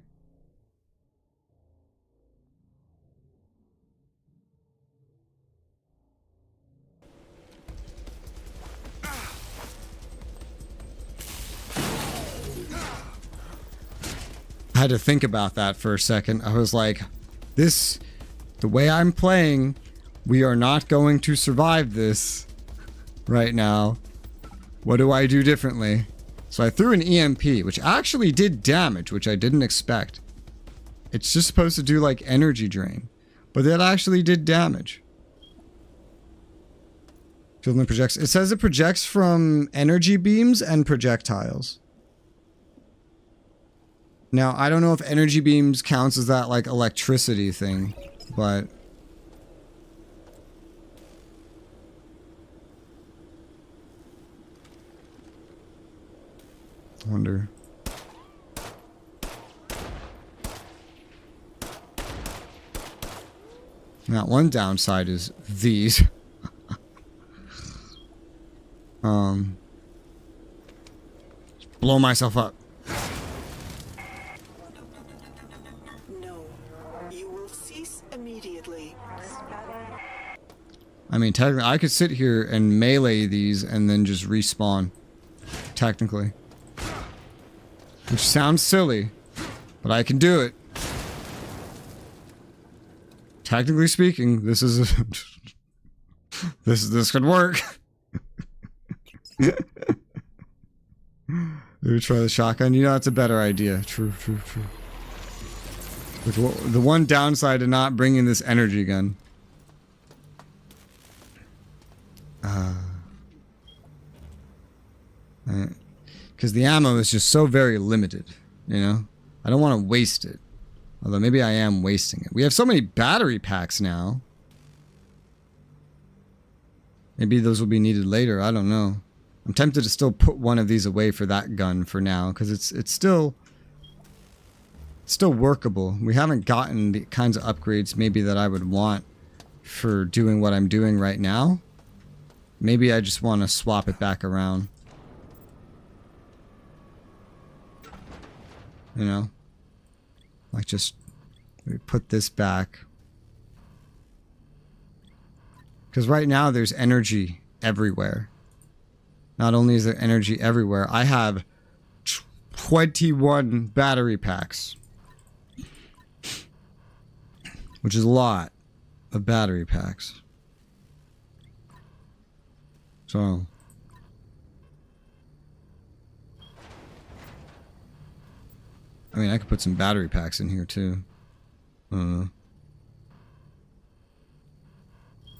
I had to think about that for a second. I was like, the way I'm playing, we are not going to survive this right now. What do I do differently? So I threw an EMP, which actually did damage, which I didn't expect. It's just supposed to do like energy drain, but that actually did damage. Shield projects. It says it projects from energy beams and projectiles. Now, I don't know if energy beams counts as that like electricity thing, but I wonder. Now, one downside is these. Blow myself up. No, you will cease immediately. I mean, technically, I could sit here and melee these and then just respawn. Technically. Which sounds silly, but I can do it. Technically speaking, this is this could work. Maybe try the shotgun. You know, that's a better idea. True. With the one downside to not bringing this energy gun. Because the ammo is just so very limited, you know? I don't want to waste it. Although maybe I am wasting it. We have so many battery packs now. Maybe those will be needed later. I don't know. I'm tempted to still put one of these away for that gun for now. Because it's still workable. We haven't gotten the kinds of upgrades maybe that I would want for doing what I'm doing right now. Maybe I just want to swap it back around. You know? Like just put this back. Because right now there's energy everywhere. Not only is there energy everywhere, I have 21 battery packs. Which is a lot of battery packs. So... I mean, I could put some battery packs in here, too. I don't know.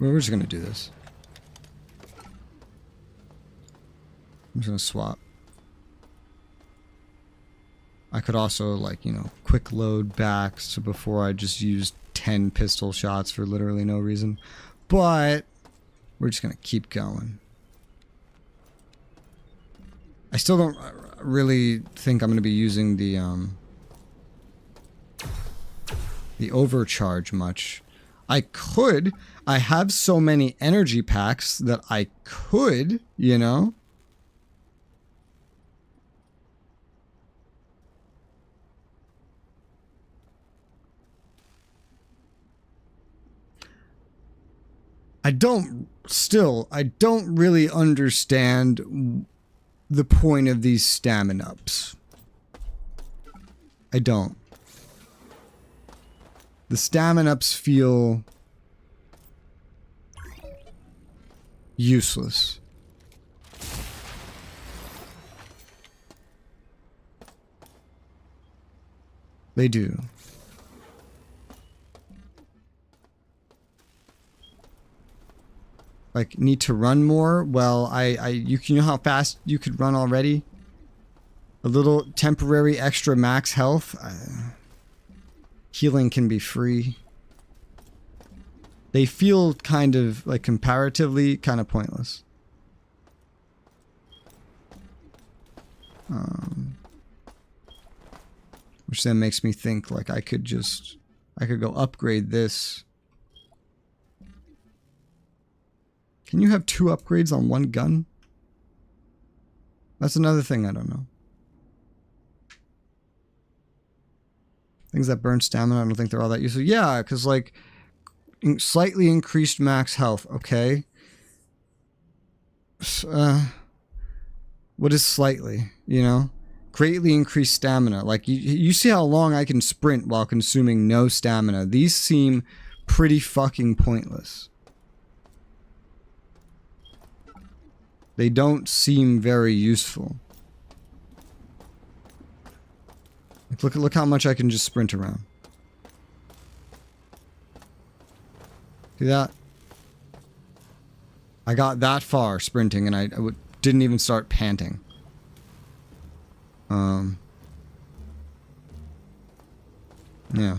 Well, we're just gonna do this. I'm just gonna swap. I could also, like, you know, quick load back so before I just used 10 pistol shots for literally no reason. But we're just gonna keep going. I still don't really think I'm gonna be using the overcharge much. I could. I have so many energy packs that I could, you know? I don't really understand the point of these stamina ups. I don't. The stamina ups feel useless. They do. Like, need to run more? Well, you know how fast you could run already? A little temporary extra max health? Healing can be free. They feel kind of, like, comparatively kind of pointless. Which then makes me think, like, I could go upgrade this. Can you have 2 upgrades on one gun? That's another thing I don't know. Things that burn stamina, I don't think they're all that useful. Yeah, because, like, slightly increased max health. Okay. What is slightly, you know? Greatly increased stamina. Like, you see how long I can sprint while consuming no stamina. These seem pretty fucking pointless. They don't seem very useful. Like, look how much I can just sprint around. See that? I got that far sprinting and I didn't even start panting. Yeah.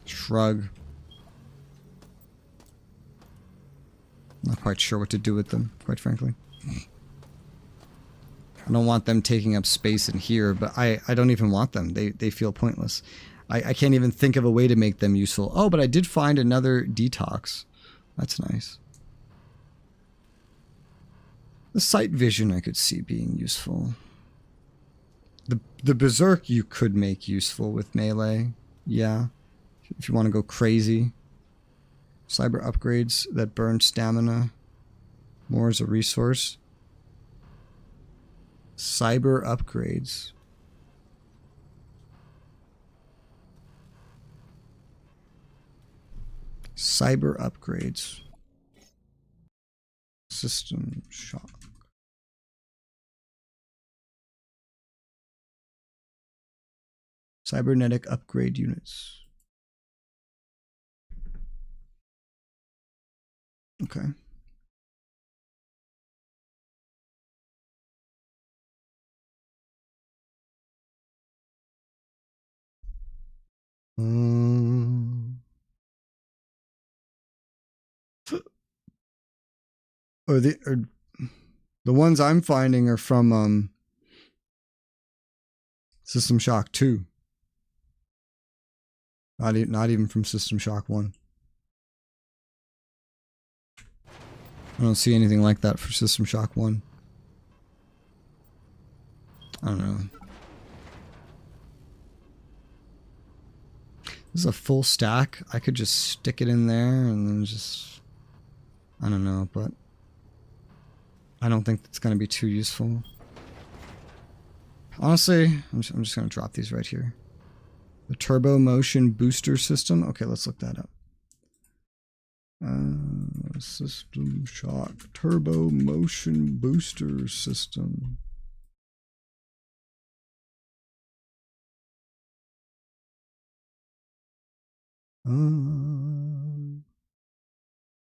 Shrug. Not quite sure what to do with them, quite frankly. I don't want them taking up space in here, but I don't even want them. They feel pointless. I can't even think of a way to make them useful. Oh, but I did find another detox. That's nice. The sight vision I could see being useful. The berserk you could make useful with melee. Yeah. If you want to go crazy. Cyber upgrades that burn stamina more as a resource. Cyber upgrades. Cyber upgrades. System shock. Cybernetic upgrade units. Okay. Or the ones I'm finding are from System Shock 2. Not even from System Shock 1. I don't see anything like that for System Shock 1. I don't know. This is a full stack. I could just stick it in there and then just... I don't know, but... I don't think it's going to be too useful. Honestly, I'm just going to drop these right here. The Turbo Motion Booster System. Okay, let's look that up. System Shock Turbo Motion Booster System.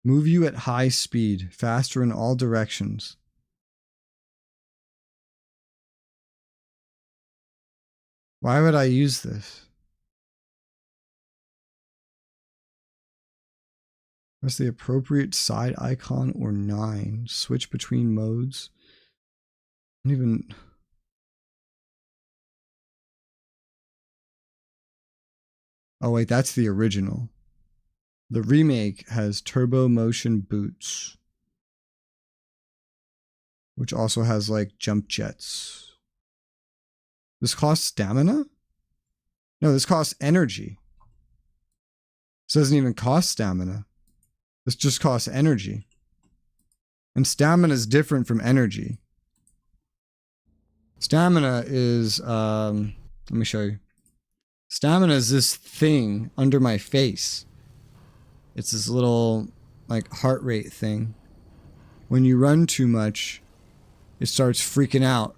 Move you at high speed, faster in all directions. Why would I use this? Press the appropriate side icon or 9. Switch between modes. I don't even... Oh wait, that's the original. The remake has Turbo Motion Boots. Which also has like jump jets. This costs stamina? No, this costs energy. This doesn't even cost stamina. This just costs energy. And stamina is different from energy. Stamina is, let me show you. Stamina is this thing under my face. It's this little, like, heart rate thing. When you run too much, it starts freaking out.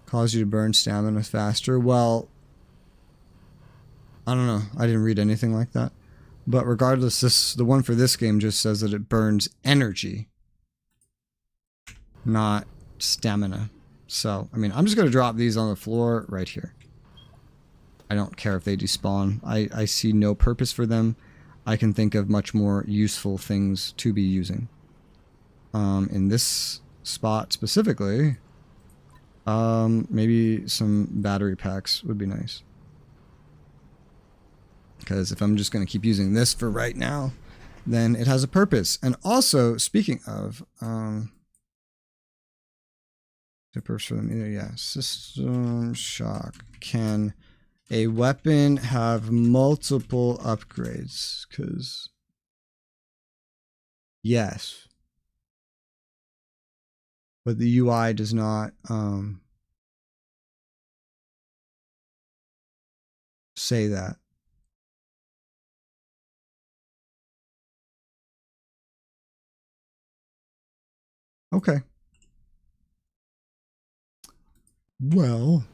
Cause you to burn stamina faster. Well, I don't know. I didn't read anything like that. But regardless, the one for this game just says that it burns energy, not stamina. So, I mean, I'm just going to drop these on the floor right here. I don't care if they despawn. I see no purpose for them. I can think of much more useful things to be using. In this spot specifically, maybe some battery packs would be nice. Because if I'm just going to keep using this for right now, then it has a purpose. And also, speaking of, System Shock. Can a weapon have multiple upgrades? Because, yes. But the UI does not say that. Okay. Well,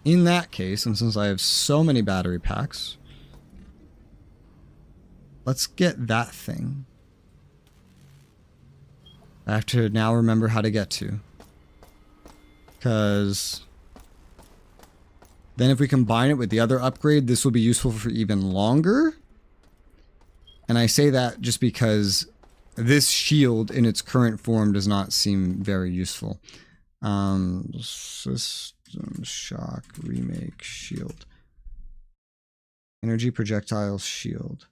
in that case, and since I have so many battery packs, let's get that thing. I have to now remember how to get to. Because then if we combine it with the other upgrade, this will be useful for even longer. And I say that just because this shield in its current form does not seem very useful. System Shock Remake Shield. Energy Projectile Shield.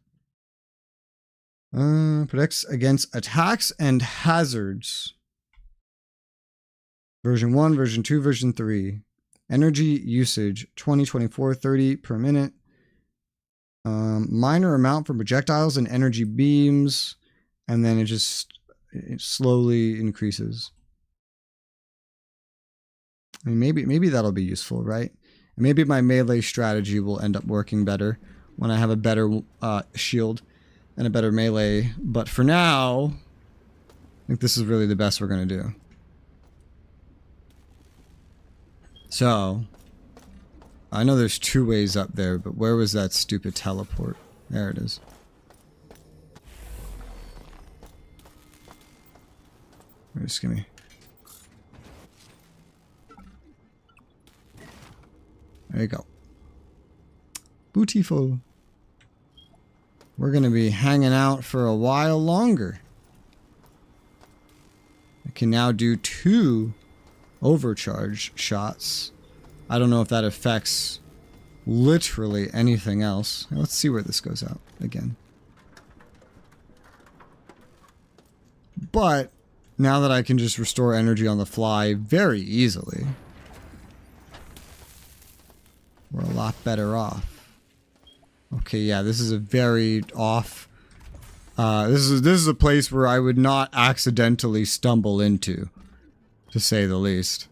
Protects against attacks and hazards. Version 1, version 2, version 3. Energy usage 30 per minute. Minor amount from projectiles and energy beams. And then it slowly increases. I mean, maybe that'll be useful, right? And maybe my melee strategy will end up working better when I have a better shield and a better melee. But for now, I think this is really the best we're going to do. So, I know there's 2 ways up there, but where was that stupid teleport? There it is. Just give me. There you go. Beautiful. We're going to be hanging out for a while longer. I can now do 2 overcharge shots. I don't know if that affects literally anything else. Let's see where this goes out again. But now that I can just restore energy on the fly very easily, we're a lot better off. Okay, yeah, this is a very off. This is a place where I would not accidentally stumble into, to say the least.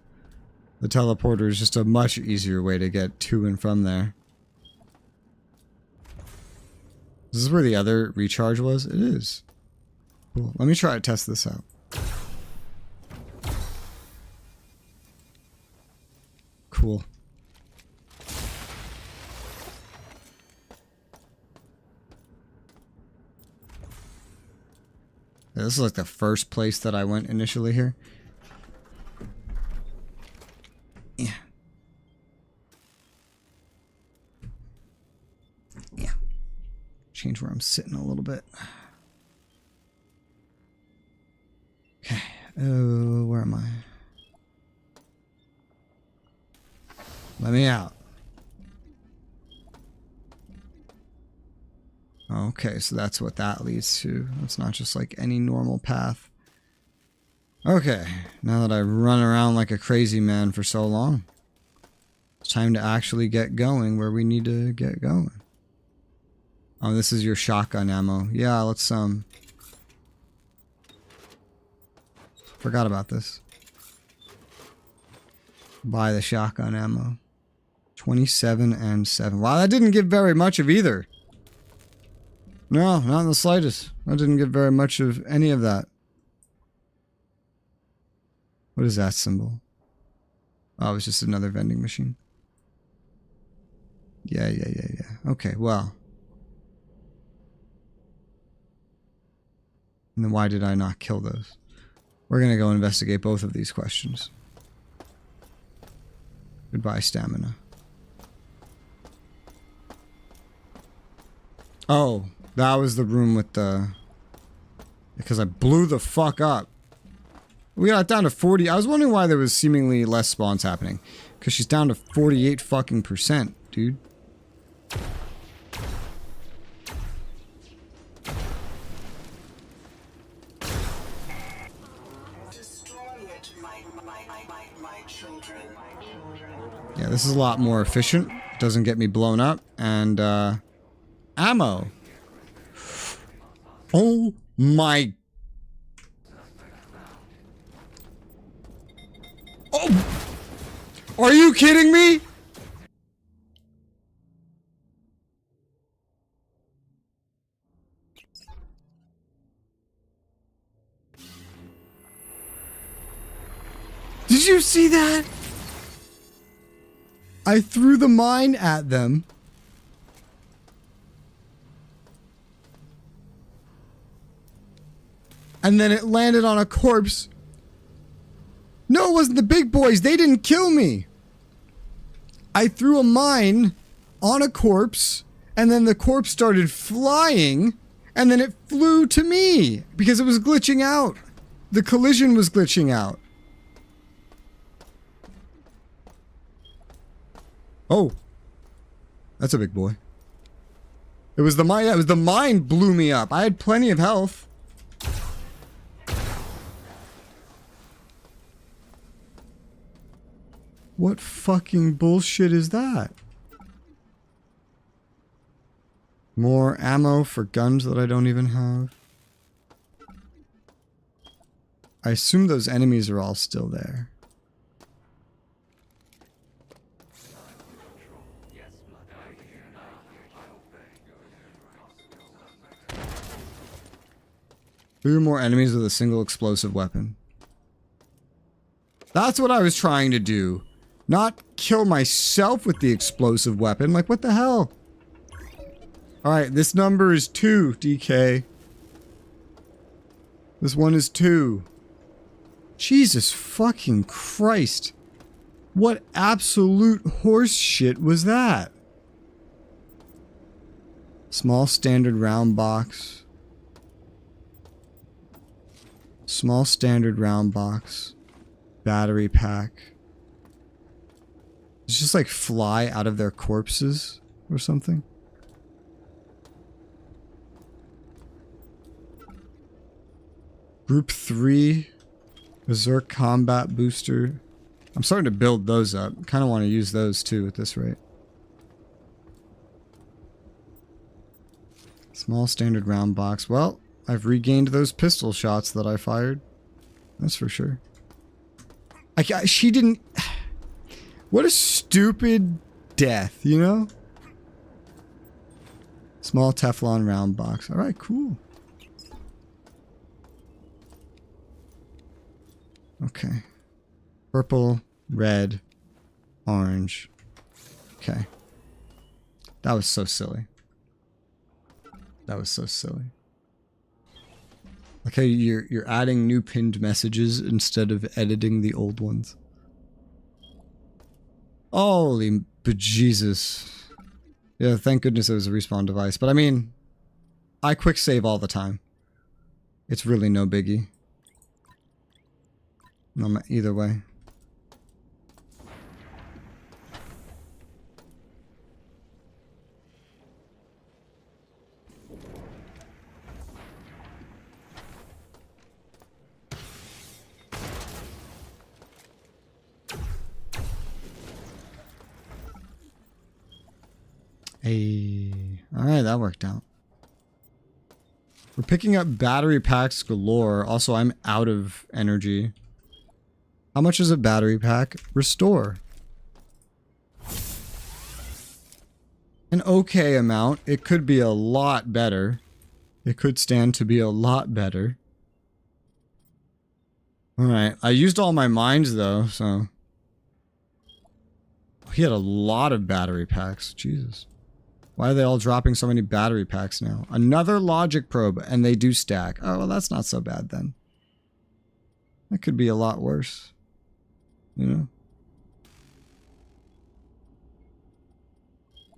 The teleporter is just a much easier way to get to and from there. This is where the other recharge was? It is. Cool. Let me try to test this out. Cool. Yeah, this is like the first place that I went initially here. Yeah. Yeah. Change where I'm sitting a little bit. Okay. Oh, where am I? Let me out. Okay, so that's what that leads to. It's not just like any normal path. Okay, now that I've run around like a crazy man for so long, It's time to actually get going where we need to get going. Oh, this is your shotgun ammo. Yeah, let's forgot about this. Buy the shotgun ammo. 27 and 7. Wow, that didn't give very much of either. No, not in the slightest. That didn't give very much of any of that. What is that symbol? Oh, it's just another vending machine. Yeah. Okay, well. And then why did I not kill those? We're gonna go investigate both of these questions. Goodbye, stamina. Oh, that was the room with the... Because I blew the fuck up. We got down to 40. I was wondering why there was seemingly less spawns happening. Because she's down to 48 fucking %, dude. Yeah, this is a lot more efficient. Doesn't get me blown up. And, ammo. Oh my... Oh! Are you kidding me? Did you see that? I threw the mine at them. And then it landed on a corpse. No, it wasn't the big boys. They didn't kill me. I threw a mine on a corpse, and then the corpse started flying, and then it flew to me because it was glitching out. The collision was glitching out. Oh, that's a big boy. It was the mine. Yeah, it was the mine blew me up. I had plenty of health. What fucking bullshit is that? More ammo for guns that I don't even have. I assume those enemies are all still there. There are more enemies with a single explosive weapon. That's what I was trying to do. Not kill myself with the explosive weapon. Like, what the hell? Alright, this number is 2, DK. This one is 2. Jesus fucking Christ. What absolute horse shit was that? Small standard round box. Small standard round box. Battery pack. It's just like fly out of their corpses or something. Group 3. Berserk combat booster. I'm starting to build those up. Kind of want to use those too at this rate. Small standard round box. Well, I've regained those pistol shots that I fired. That's for sure. She didn't... What a stupid death, you know? Small Teflon round box. Alright, cool. Okay. Purple, red, orange. Okay. That was so silly. That was so silly. Okay, you're adding new pinned messages instead of editing the old ones. Holy bejesus. Yeah, thank goodness it was a respawn device. But I mean, I quick save all the time. It's really no biggie. No, either way. Hey. Alright, that worked out. We're picking up battery packs galore. Also, I'm out of energy. How much is a battery pack? Restore. An okay amount. It could be a lot better. It could stand to be a lot better. Alright, I used all my mines though, so... He had a lot of battery packs. Jesus. Why are they all dropping so many battery packs now? Another logic probe, and they do stack. Oh, well, that's not so bad then. That could be a lot worse. You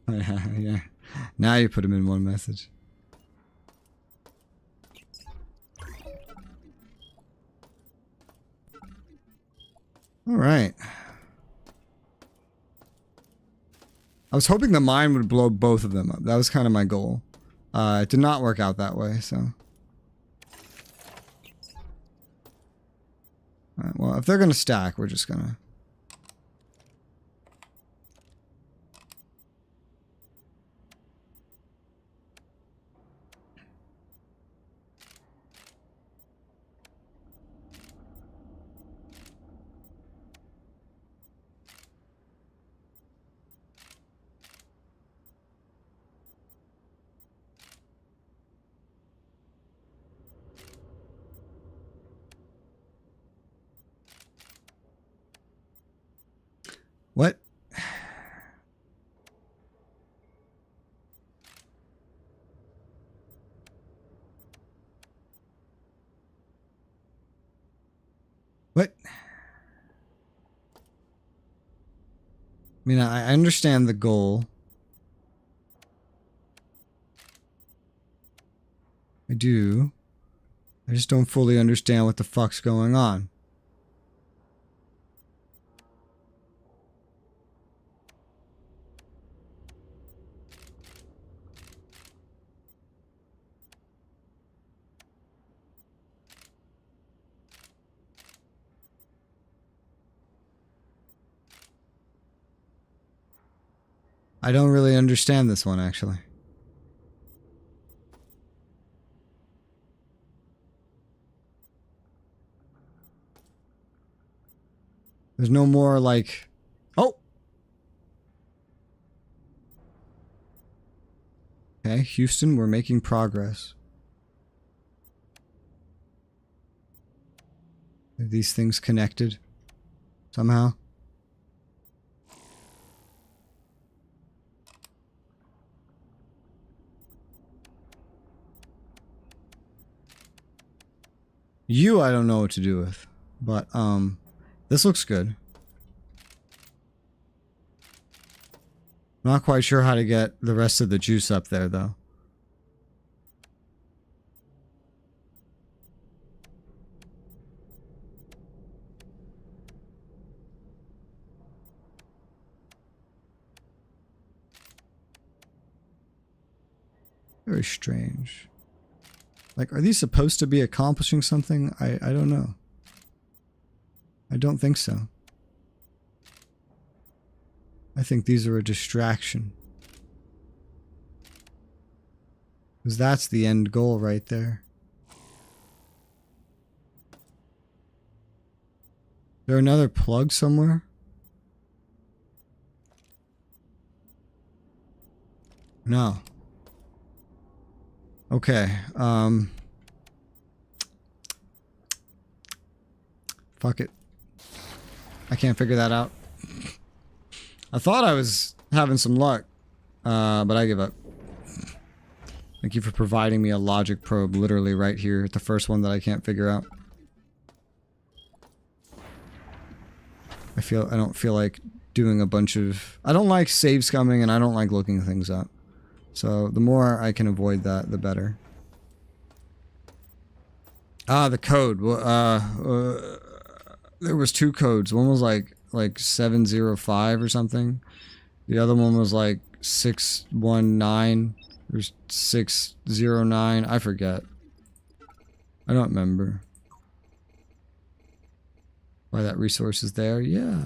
know? Yeah. Now you put them in one message. Alright. I was hoping the mine would blow both of them up. That was kind of my goal. It did not work out that way, so... Alright, well, if they're gonna stack, we're just gonna... What? What? I mean, I understand the goal. I do. I just don't fully understand what the fuck's going on. I don't really understand this one, actually. There's no more, like... Oh! Okay, Houston, we're making progress. Are these things connected? Somehow? You, I don't know what to do with, but, this looks good. Not quite sure how to get the rest of the juice up there, though. Very strange. Like, are these supposed to be accomplishing something? I don't know. I don't think so. I think these are a distraction. Because that's the end goal right there. Is there another plug somewhere? No. Okay, fuck it. I can't figure that out. I thought I was having some luck, but I give up. Thank you for providing me a logic probe literally right here at the first one that I can't figure out. I don't feel like doing a bunch of... I don't like save scumming and I don't like looking things up. So the more I can avoid that, the better. Ah, the code. Well, there was two codes. One was like 705 or something. The other one was like 619 or 609. I forget. I don't remember. Why that resource is there? Yeah.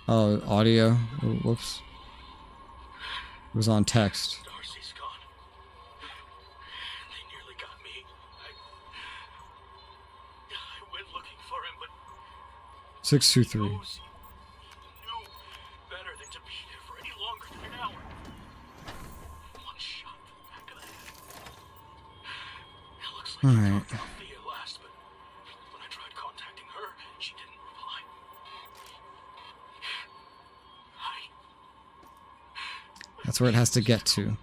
Oh, audio. Oh, whoops. It was on text. Darcy's gone. They nearly got me. I went looking for him, but 623. he knows he knew better than to be there for any longer than an hour. One shot to the back of the head. It looks like he Alright. talked to Thea last, but when I tried contacting her, she didn't reply. That's where it has to get to.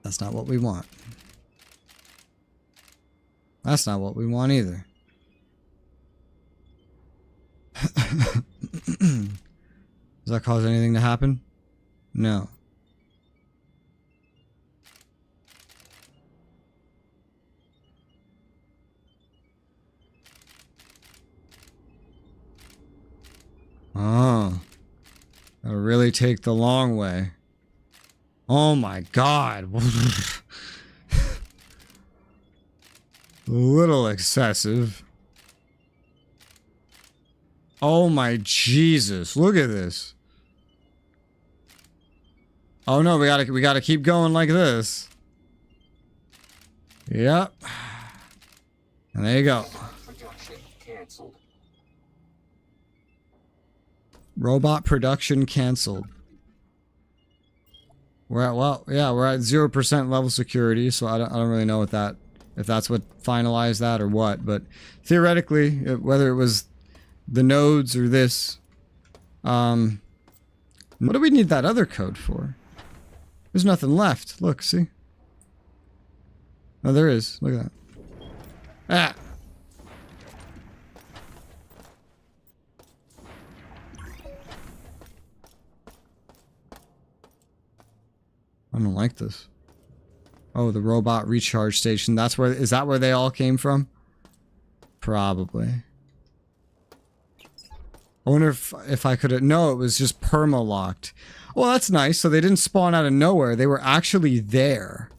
That's not what we want. That's not what we want either. Does that cause anything to happen? No. Oh. Gotta really take the long way. Oh my god. A little excessive. Oh my Jesus. Look at this. Oh no, we gotta keep going like this. Yep. And there you go. Production canceled. Robot production canceled. We're at, well, yeah, we're at 0% level security, so I don't really know what that, if that's what finalized that or what, but theoretically, whether it was the nodes or this, what do we need that other code for? There's nothing left. Look, see? Oh, there is. Look at that. Ah! I don't like this. Oh, the robot recharge station. That's where, is that where they all came from? Probably. I wonder if I could have, no, it was just perma-locked. Well, that's nice. So they didn't spawn out of nowhere. They were actually there.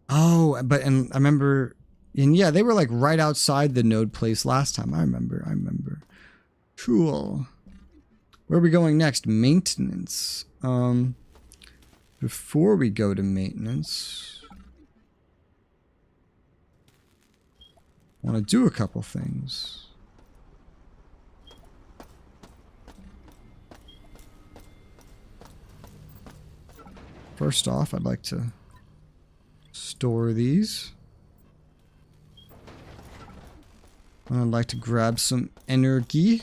Oh, but, and I remember, and yeah, they were like right outside the node place last time. I remember. Cool. Where are we going next? Maintenance. Before we go to maintenance, I want to do a couple things. First off, I'd like to store these. And I'd like to grab some energy.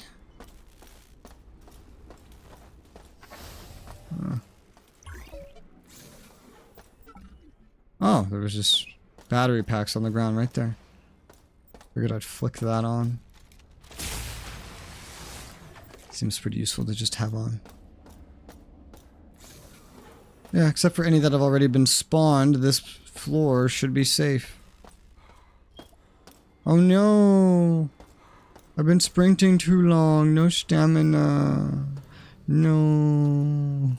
Oh, there was just battery packs on the ground right there. Figured I'd flick that on. Seems pretty useful to just have on. Yeah, except for any that have already been spawned, this floor should be safe. Oh no! I've been sprinting too long, no stamina. No.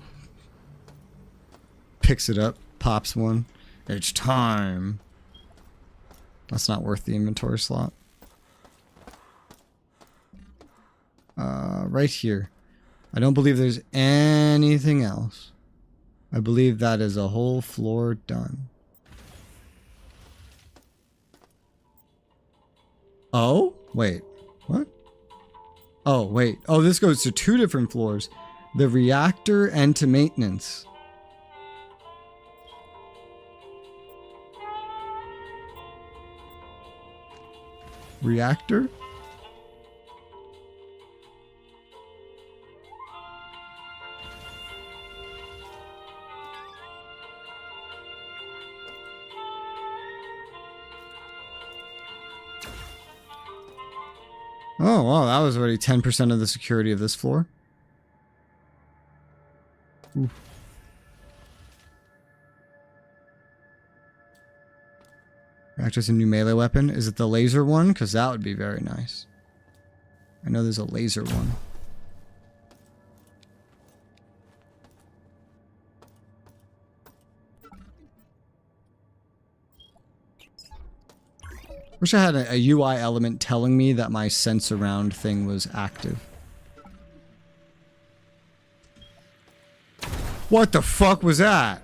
Picks it up, pops one. It's time. That's not worth the inventory slot. Right here. I don't believe there's anything else. I believe that is a whole floor done. Oh? Wait. What? Oh, wait. Oh, this goes to 2 different floors. The reactor and to maintenance. Reactor? Oh, wow, that was already 10% of the security of this floor. Ooh. Reactor's a new melee weapon. Is it the laser one? Because that would be very nice. I know there's a laser one. Wish I had a UI element telling me that my sense around thing was active. What the fuck was that?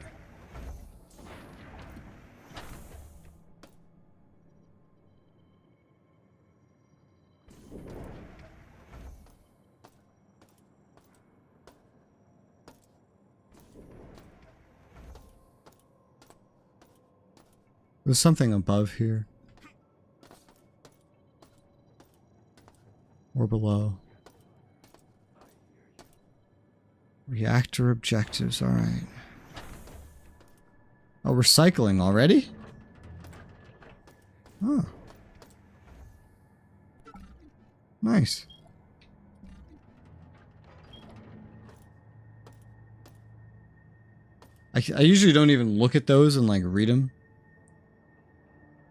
There's something above here. Or below. Reactor objectives, alright. Oh, recycling already? Oh. Nice. I usually don't even look at those and like read them.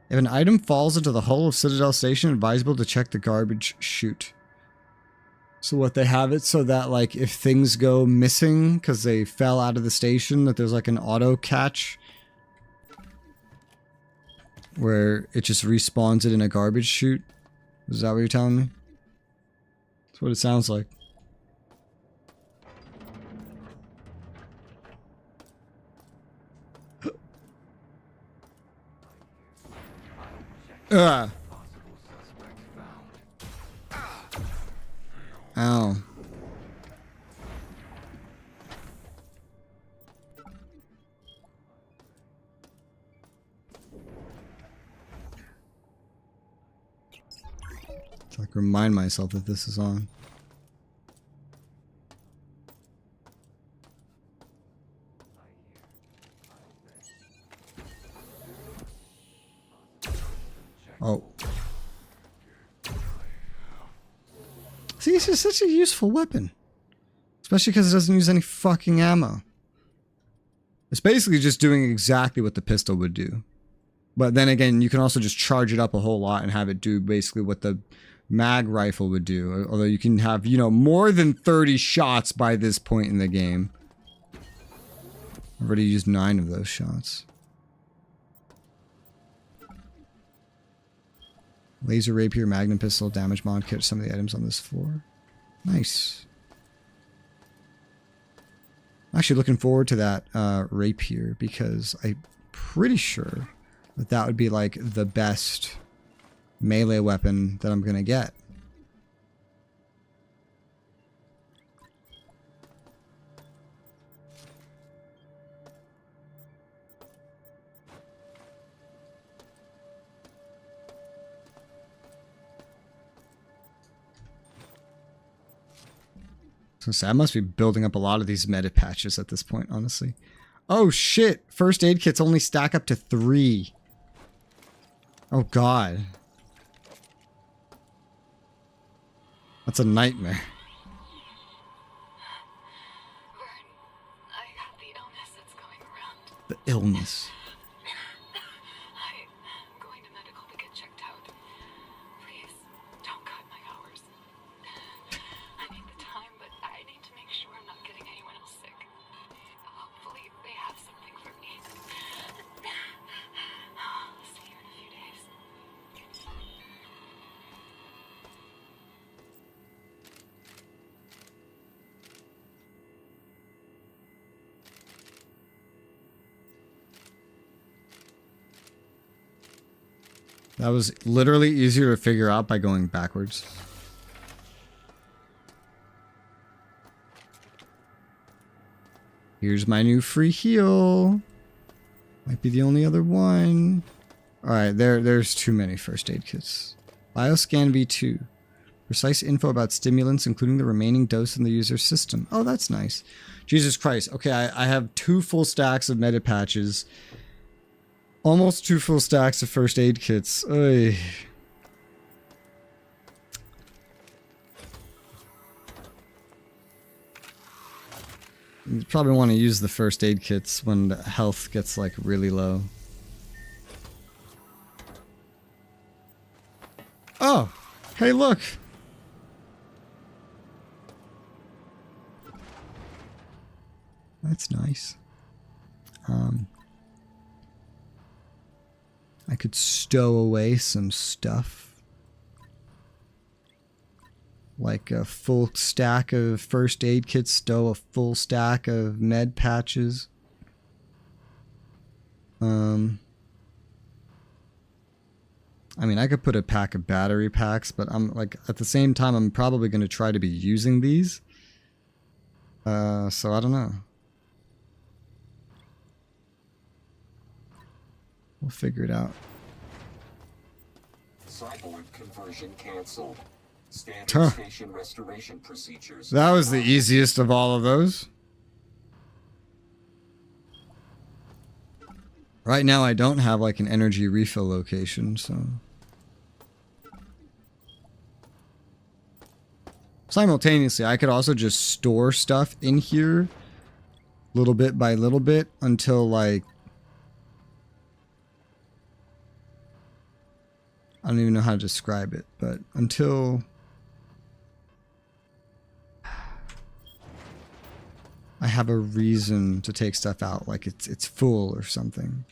If an item falls into the hull of Citadel Station, advisable to check the garbage chute. So what, they have it so that like if things go missing because they fell out of the station, that there's like an auto catch where it just respawns it in a garbage chute. Is that what you're telling me? That's what it sounds like. Ugh. Ow. It's like remind myself that this is on. Oh. See, it's just such a useful weapon. Especially because it doesn't use any fucking ammo. It's basically just doing exactly what the pistol would do. But then again, you can also just charge it up a whole lot and have it do basically what the mag rifle would do. Although you can have, you know, more than 30 shots by this point in the game. I've already used 9 of those shots. Laser rapier, magnum pistol, damage mod kit, some of the items on this floor. Nice. I'm actually looking forward to that rapier because I'm pretty sure that that would be like the best melee weapon that I'm going to get. So I must be building up a lot of these meta patches at this point, honestly. Oh shit! First aid kits only stack up to 3. Oh god. That's a nightmare. I got the illness that's going around. The illness. I'm going to medical to get checked out. Please, don't cut my hours. I need the time, but I need to make sure I'm not getting anyone else sick. Hopefully they have something for me. I'll see you in a few days. That was literally easier to figure out by going backwards. Here's my new free heal. Might be the only other one. Alright, there's too many first aid kits. Bioscan V2. Precise info about stimulants, including the remaining dose in the user's system. Oh, that's nice. Jesus Christ. Okay, I have 2 full stacks of meta patches. Almost 2 full stacks of first aid kits. Oy. You probably want to use the first aid kits when the health gets like really low. Oh, hey look. That's nice. I could stow away some stuff. Like a full stack of first aid kits, stow a full stack of med patches. I mean, I could put a pack of battery packs, but I'm like, at the same time, I'm probably going to try to be using these. So I don't know. We'll figure it out. Cyborg conversion canceled. Standard station restoration procedures. That was the easiest of all of those. Right now I don't have like an energy refill location, so. Simultaneously, I could also just store stuff in here little bit by little bit until like, I don't even know how to describe it, but until I have a reason to take stuff out, like it's full or something,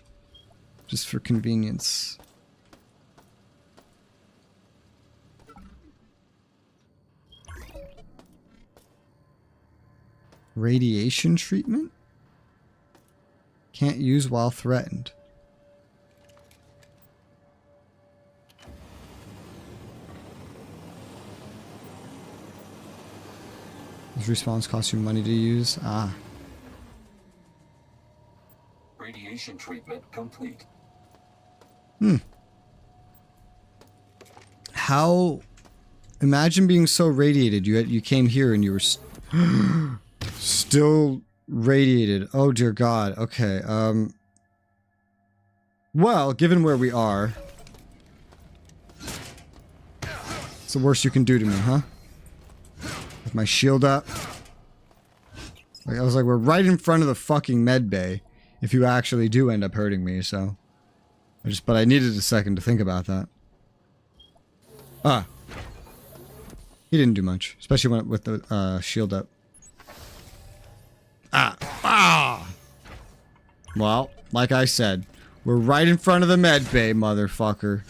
just for convenience. Radiation treatment? Can't use while threatened. These respawns cost you money to use? Ah. Radiation treatment complete. How? Imagine being so radiated. You came here and you were still radiated. Oh dear God. Okay. Well, given where we are, it's the worst you can do to me, huh? With my shield up. Like, I was like, we're right in front of the fucking med bay. If you actually do end up hurting me, so. But I needed a second to think about that. Ah. He didn't do much. Especially when with the shield up. Ah. Ah! Well, like I said, we're right in front of the med bay, motherfucker.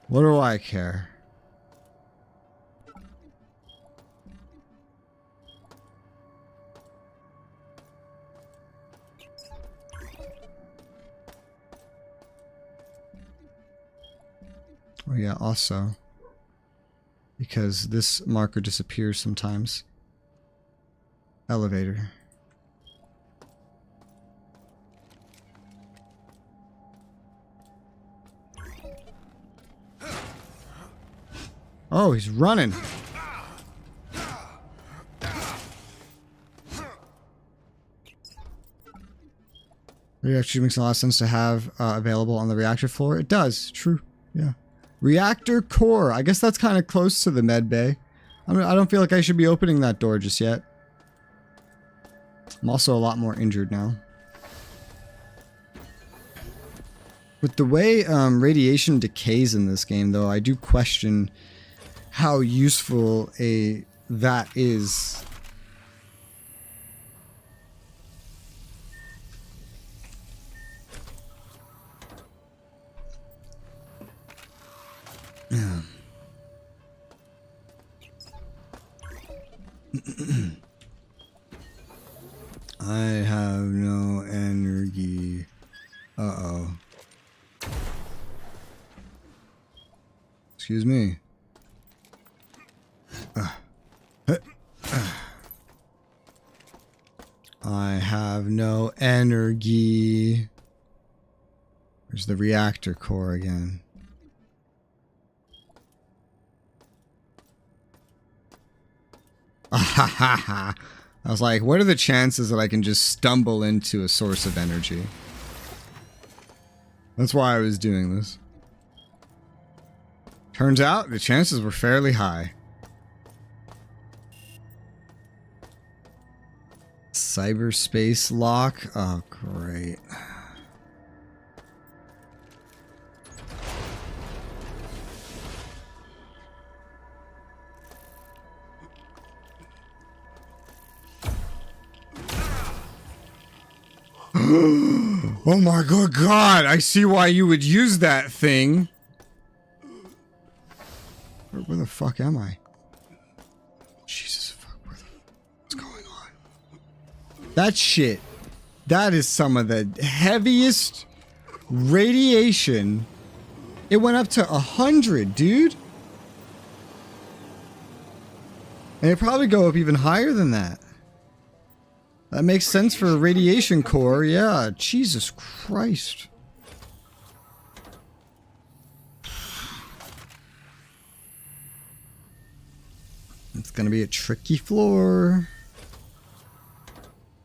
What do I care? Oh yeah, also, because this marker disappears sometimes. Elevator. Oh, he's running. It actually makes a lot of sense to have available on the reactor floor. It does. True. Yeah. Reactor core. I guess that's kind of close to the med bay. I don't feel like I should be opening that door just yet. I'm also a lot more injured now. With the way radiation decays in this game, though, I do question how useful that is. Yeah. I have no energy. Uh-oh. Excuse me. I have no energy. There's the reactor core again. I was like, what are the chances that I can just stumble into a source of energy? That's why I was doing this. Turns out the chances were fairly high. Cyberspace lock? Oh, great. Oh my good God! I see why you would use that thing. Where the fuck am I? Jesus fuck, what's going on? That shit. That is some of the heaviest radiation. It went up to 100, dude. And it probably go up even higher than that. That makes sense for a radiation core. Yeah, Jesus Christ. It's gonna be a tricky floor.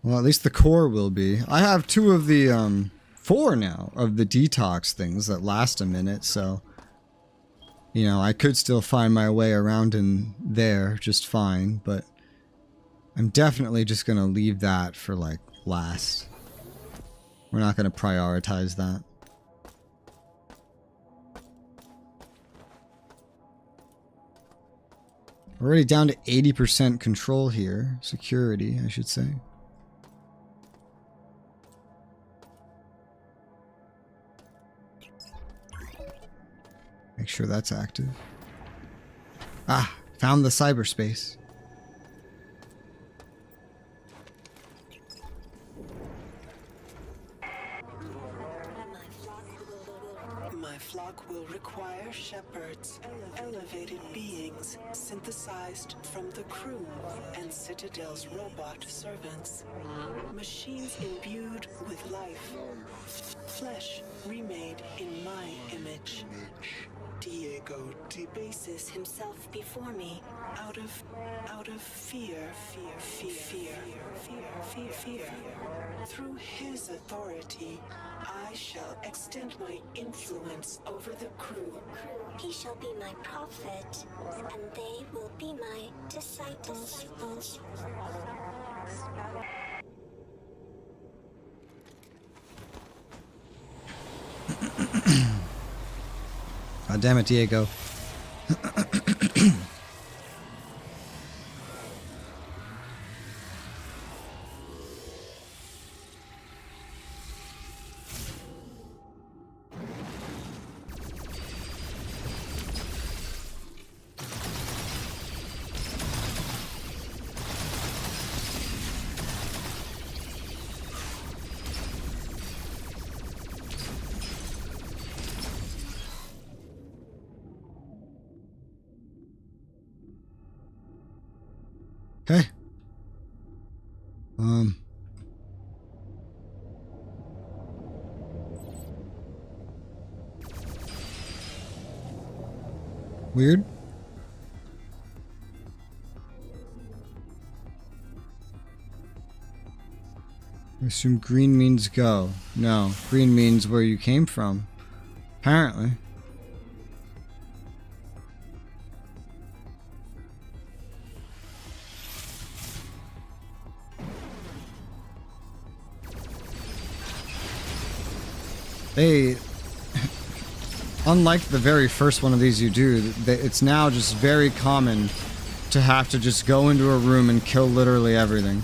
Well, at least the core will be. I have 2 of the, 4 now of the detox things that last a minute, so... You know, I could still find my way around in there just fine, but... I'm definitely just gonna leave that for, like, last. We're not gonna prioritize that. We're already down to 80% control here. Security, I should say. Make sure that's active. Ah, found the cyberspace. My flock will require shepherds, elevated beings synthesized from the crew and Citadel's robot servants. Machines imbued with life. Flesh remade in my image. Diego debases himself before me out of fear. Through his authority, I shall extend my influence over the crew. He shall be my prophet, and they will be my disciples. God damn it, Diego. Okay. Weird. I assume green means go. No, green means where you came from. Apparently. They, unlike the very first one of these you do, it's now just very common to have to just go into a room and kill literally everything.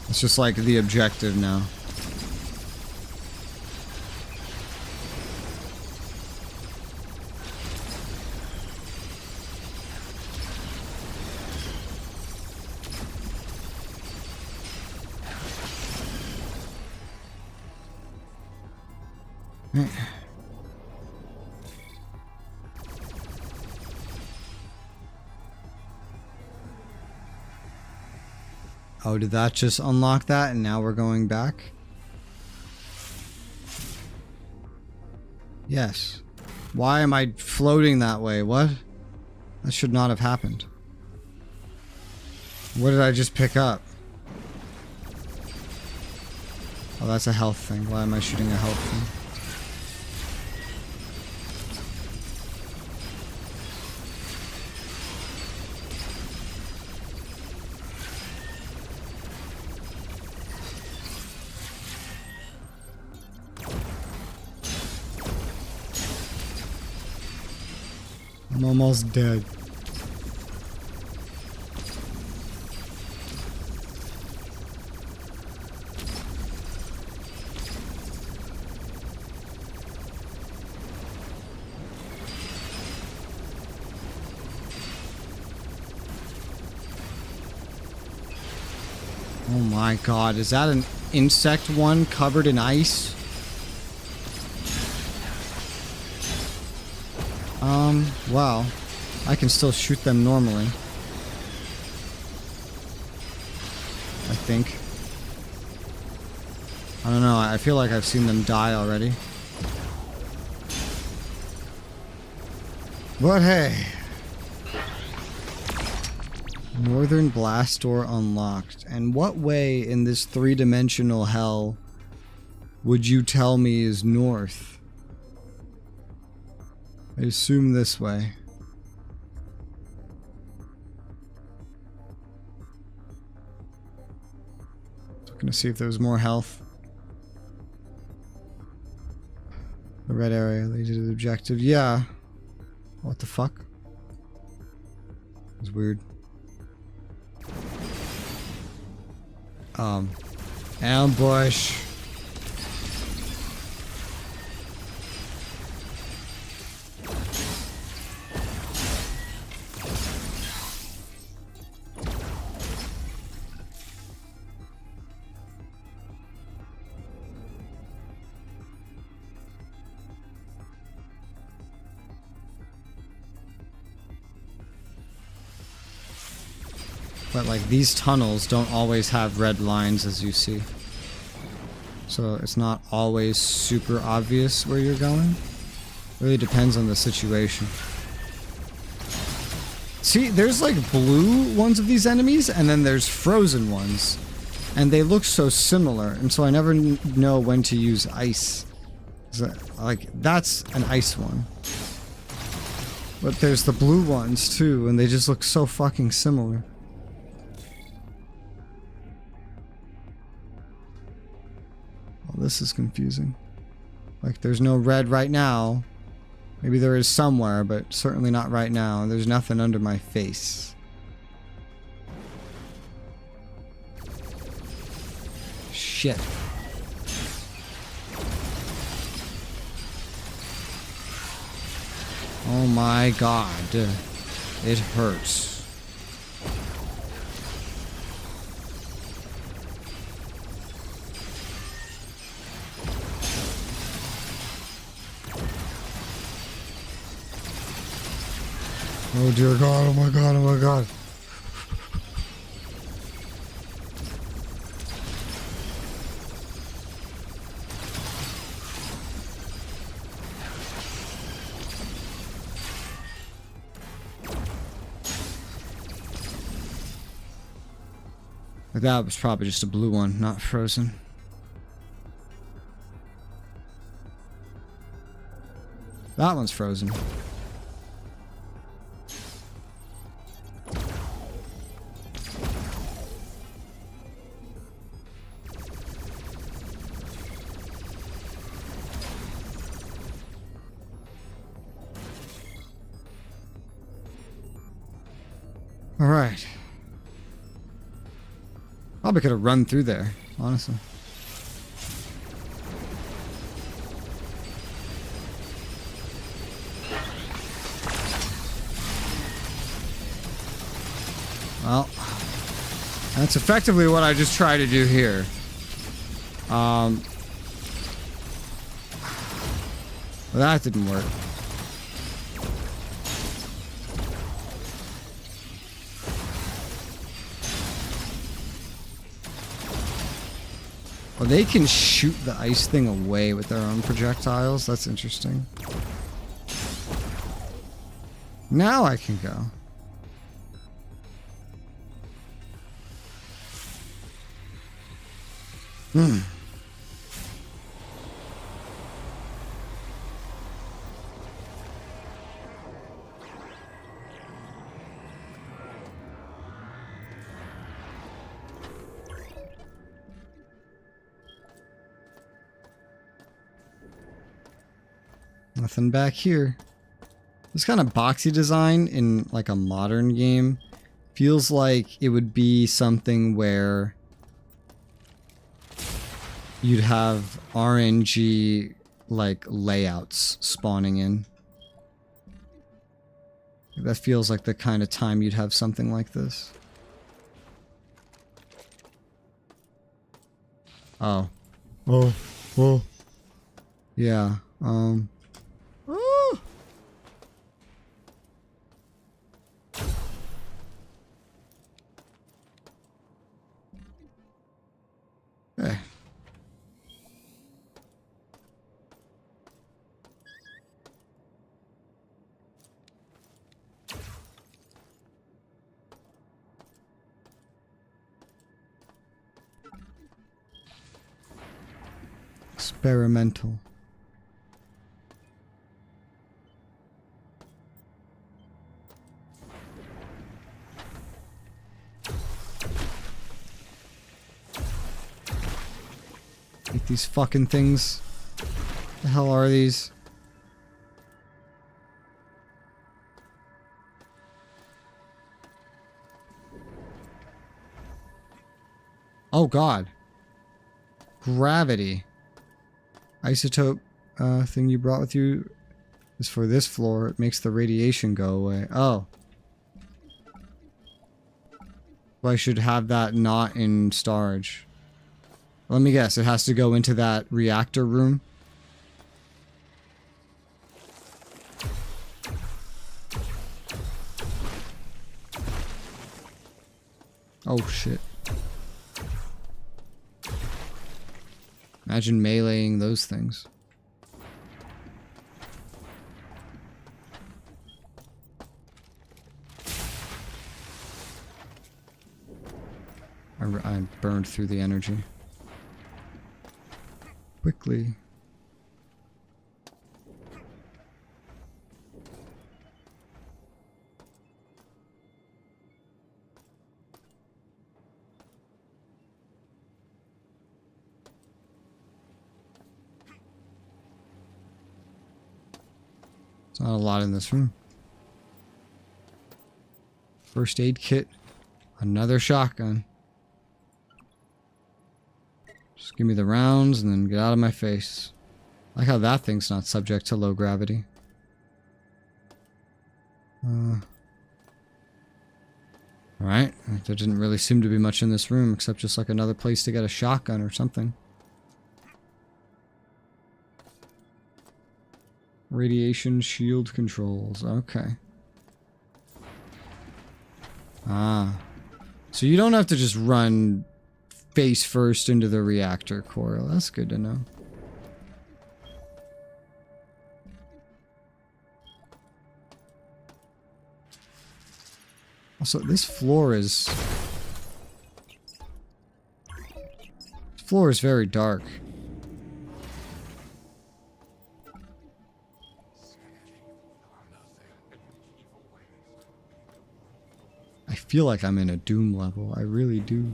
It's just like the objective now. Oh, did that just unlock that and now we're going back? Yes. Why am I floating that way? What? That should not have happened. What did I just pick up? Oh, that's a health thing. Why am I shooting a health thing? I'm almost dead. Oh my god, is that an insect one covered in ice? Well, I can still shoot them normally. I think. I don't know, I feel like I've seen them die already. But hey. Northern blast door unlocked. And what way in this three-dimensional hell would you tell me is north? I assume this way. Looking to see if there's more health. The red area leads to the objective. Yeah. What the fuck? It's weird. Ambush. But like these tunnels don't always have red lines, as you see. So it's not always super obvious where you're going. Really depends on the situation. See, there's like blue ones of these enemies, and then there's frozen ones. And they look so similar, and so I never know when to use ice. Like, that's an ice one. But there's the blue ones too, and they just look so fucking similar. This is confusing. Like, there's no red right now. Maybe there is somewhere, but certainly not right now. There's nothing under my face. Shit. Oh my god. It hurts. Oh dear god, oh my god, oh my god. That was probably just a blue one, not frozen. That one's frozen. Alright. Probably could have run through there, honestly. Well, that's effectively what I just tried to do here. Well, that didn't work. Well, they can shoot the ice thing away with their own projectiles. That's interesting. Now I can go. Nothing back here. This kind of boxy design in like a modern game feels like it would be something where you'd have RNG like layouts spawning in. That feels like the kind of time you'd have something like this. Oh. Oh. Oh. Yeah. Oh. Hey. Experimental. Hate these fucking things. The hell are these? Oh god. Gravity. Isotope thing you brought with you is for this floor. It makes the radiation go away. Oh. Well, I should have that not in storage. Let me guess. It has to go into that reactor room. Oh shit. Imagine meleeing those things. I burned through the energy. Quickly. There's not a lot in this room. First aid kit. Another shotgun. Just give me the rounds and then get out of my face. I like how that thing's not subject to low gravity. Alright. There didn't really seem to be much in this room except just like another place to get a shotgun or something. Radiation shield controls. Okay. Ah. So you don't have to just run face first into the reactor core. That's good to know. Also, this floor is very dark. I feel like I'm in a Doom level. I really do.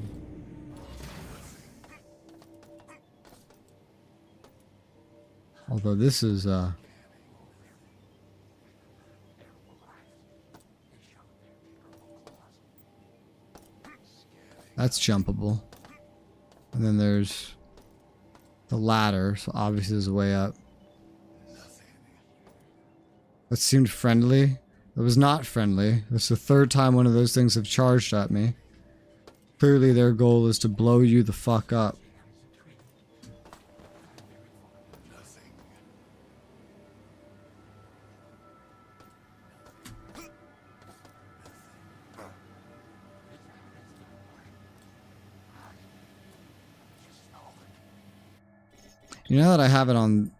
Although this is that's jumpable. And then there's the ladder, so obviously there's a way up. That seemed friendly. It was not friendly. It's the third time one of those things have charged at me. Clearly their goal is to blow you the fuck up. You know that I have it on...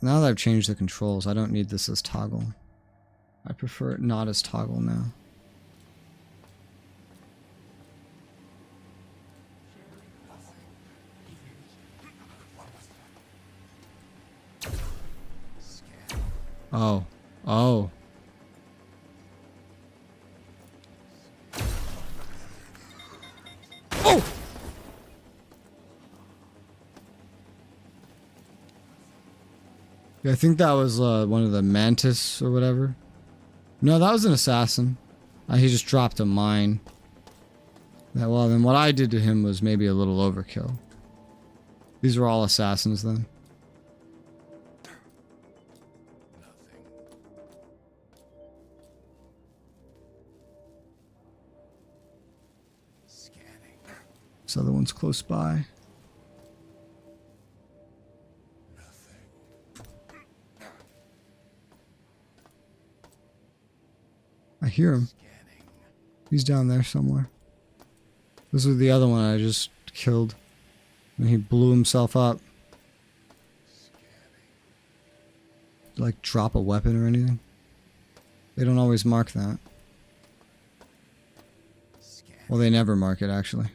Now that I've changed the controls, I don't need this as toggle. I prefer it not as toggle now. Oh. Oh. Oh! Yeah, I think that was one of the Mantis or whatever. No, that was an assassin. He just dropped a mine. Yeah, well, then what I did to him was maybe a little overkill. These are all assassins then. This other one's close by. I hear him. He's down there somewhere. This is the other one I just killed. And he blew himself up. Like drop a weapon or anything? They don't always mark that. Well, they never mark it, actually.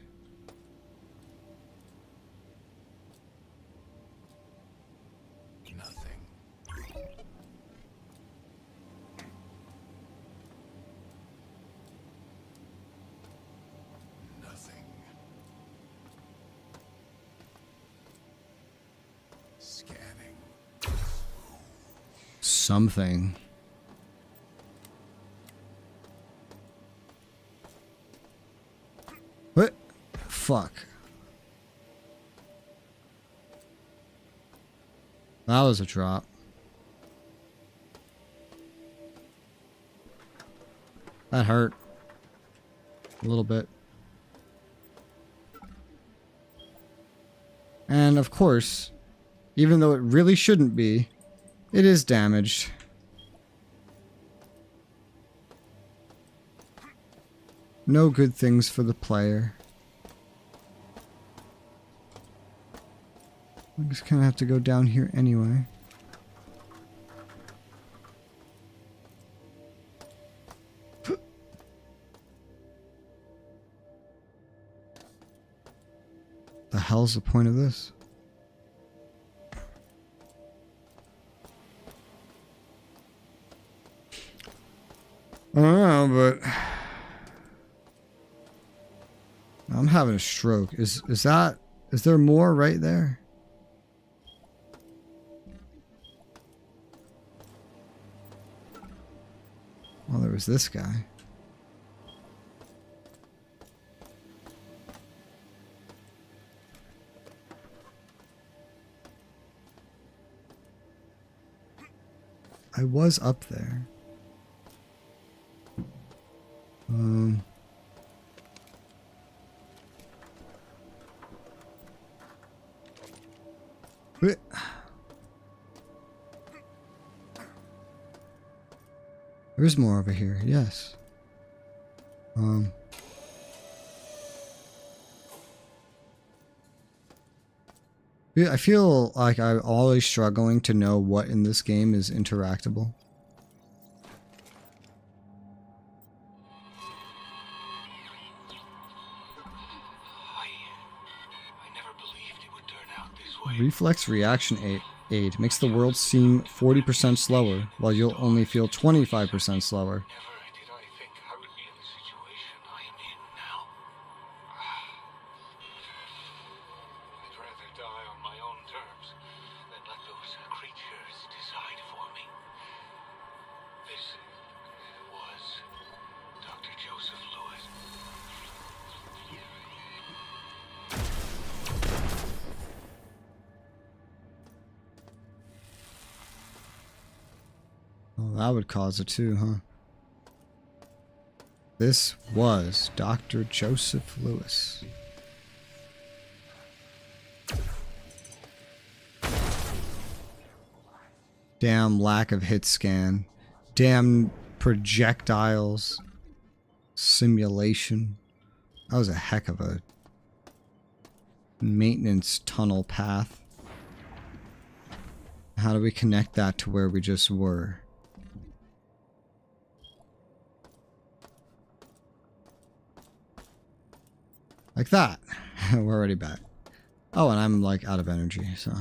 Something. What? Fuck. That was a drop. That hurt. A little bit. And of course, even though it really shouldn't be, it is damaged. No good things for the player. I just kind of have to go down here anyway. The hell's the point of this? I don't know, but I'm having a stroke. Is there more right there? Well, there was this guy. I was up there. There's more over here, yes. Yeah, I feel like I'm always struggling to know what in this game is interactable. Reflex reaction aid makes the world seem 40% slower, while you'll only feel 25% slower. That would cause it too, huh? This was Dr. Joseph Lewis. Damn lack of hit scan. Damn projectiles. Simulation. That was a heck of a maintenance tunnel path. How do we connect that to where we just were? Like that. We're already back. Oh, and I'm like out of energy, so.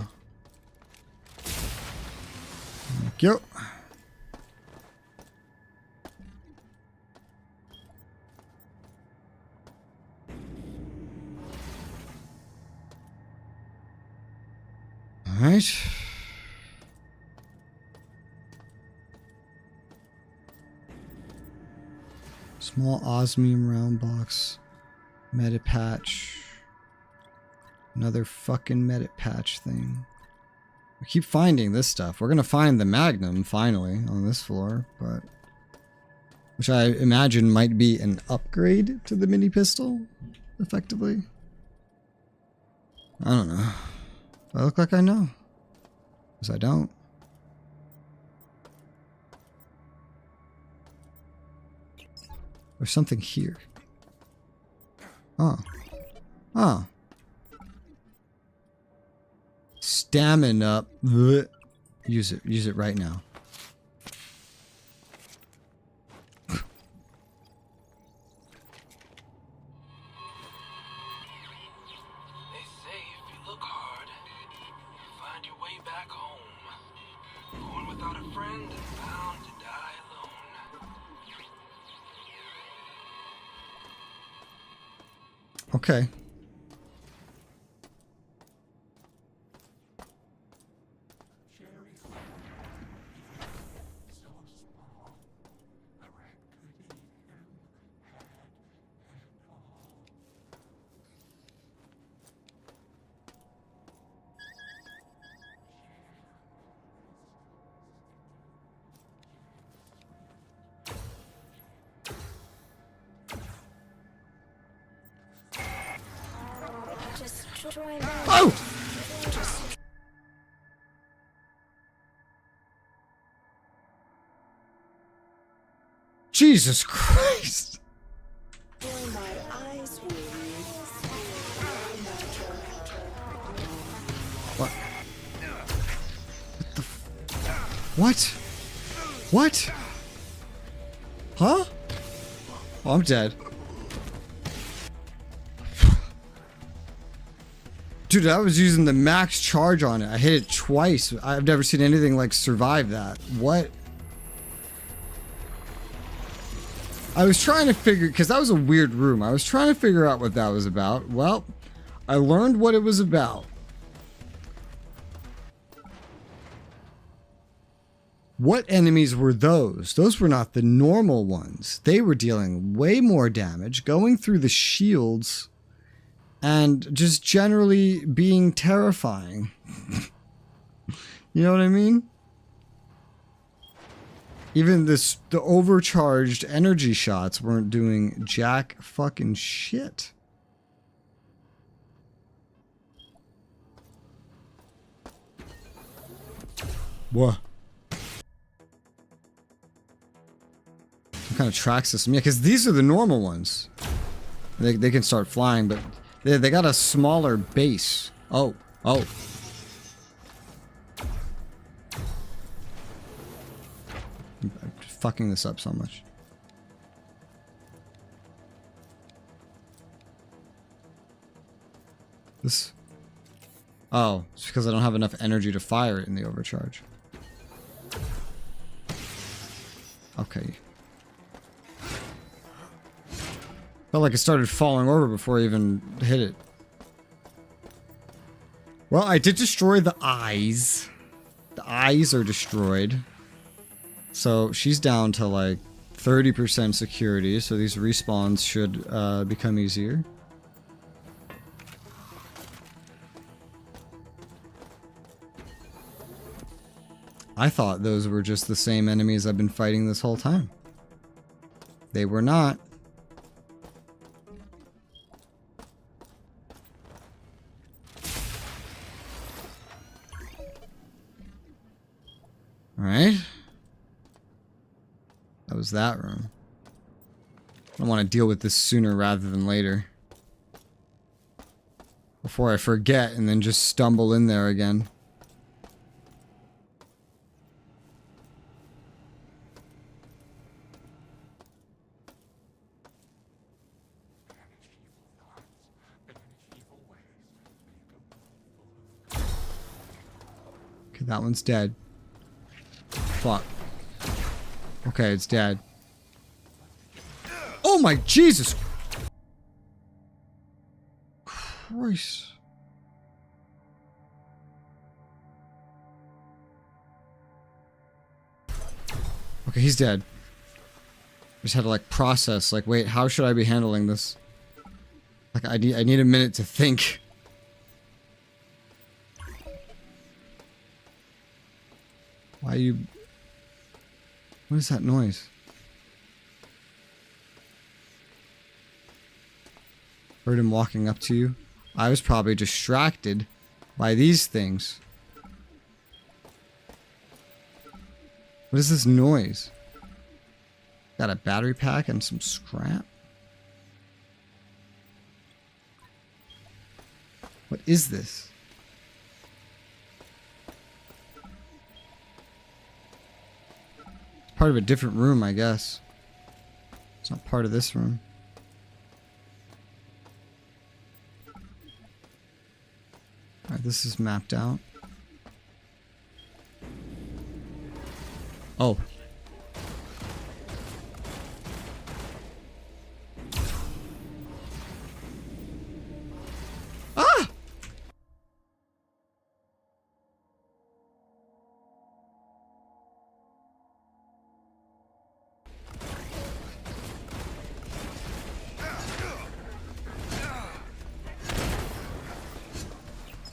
Thank you. Alright. Small osmium round box. Medit patch. Another fucking medit patch thing. We keep finding this stuff. We're gonna find the Magnum finally on this floor, but which I imagine might be an upgrade to the mini pistol, effectively. I don't know. Do I look like I know? Because I don't. There's something here. Oh. Oh. Stamina. Blech. Use it. Use it right now. Okay. Oh! Jesus Christ! What? What? What? Huh? Oh, I'm dead. Dude, I was using the max charge on it. I hit it twice. I've never seen anything like survive that. What? I was trying to figure, because that was a weird room. I was trying to figure out what that was about. Well, I learned what it was about. What enemies were those? Those were not the normal ones. They were dealing way more damage, going through the shields, and just generally being terrifying. You know what I mean? Even the overcharged energy shots weren't doing jack fucking shit. What? Some kind of track system. Yeah, because these are the normal ones. They can start flying, but they got a smaller base. Oh. Oh. I'm fucking this up so much. This. Oh, it's because I don't have enough energy to fire it in the overcharge. Okay. Felt like it started falling over before I even hit it. Well, I did destroy the eyes. The eyes are destroyed. So she's down to like 30% security, so these respawns should become easier. I thought those were just the same enemies I've been fighting this whole time. They were not. Alright. That was that room. I want to deal with this sooner rather than later. Before I forget and then just stumble in there again. Okay, that one's dead. Fuck. Okay, it's dead. Oh my Jesus Christ. Okay, he's dead. Just had to like process, like, wait, how should I be handling this? Like, I need a minute to think. Why you... What is that noise? Heard him walking up to you. I was probably distracted by these things. What is this noise? Got a battery pack and some scrap. What is this? It's part of a different room, I guess. It's not part of this room. Alright, this is mapped out. Oh. Ah!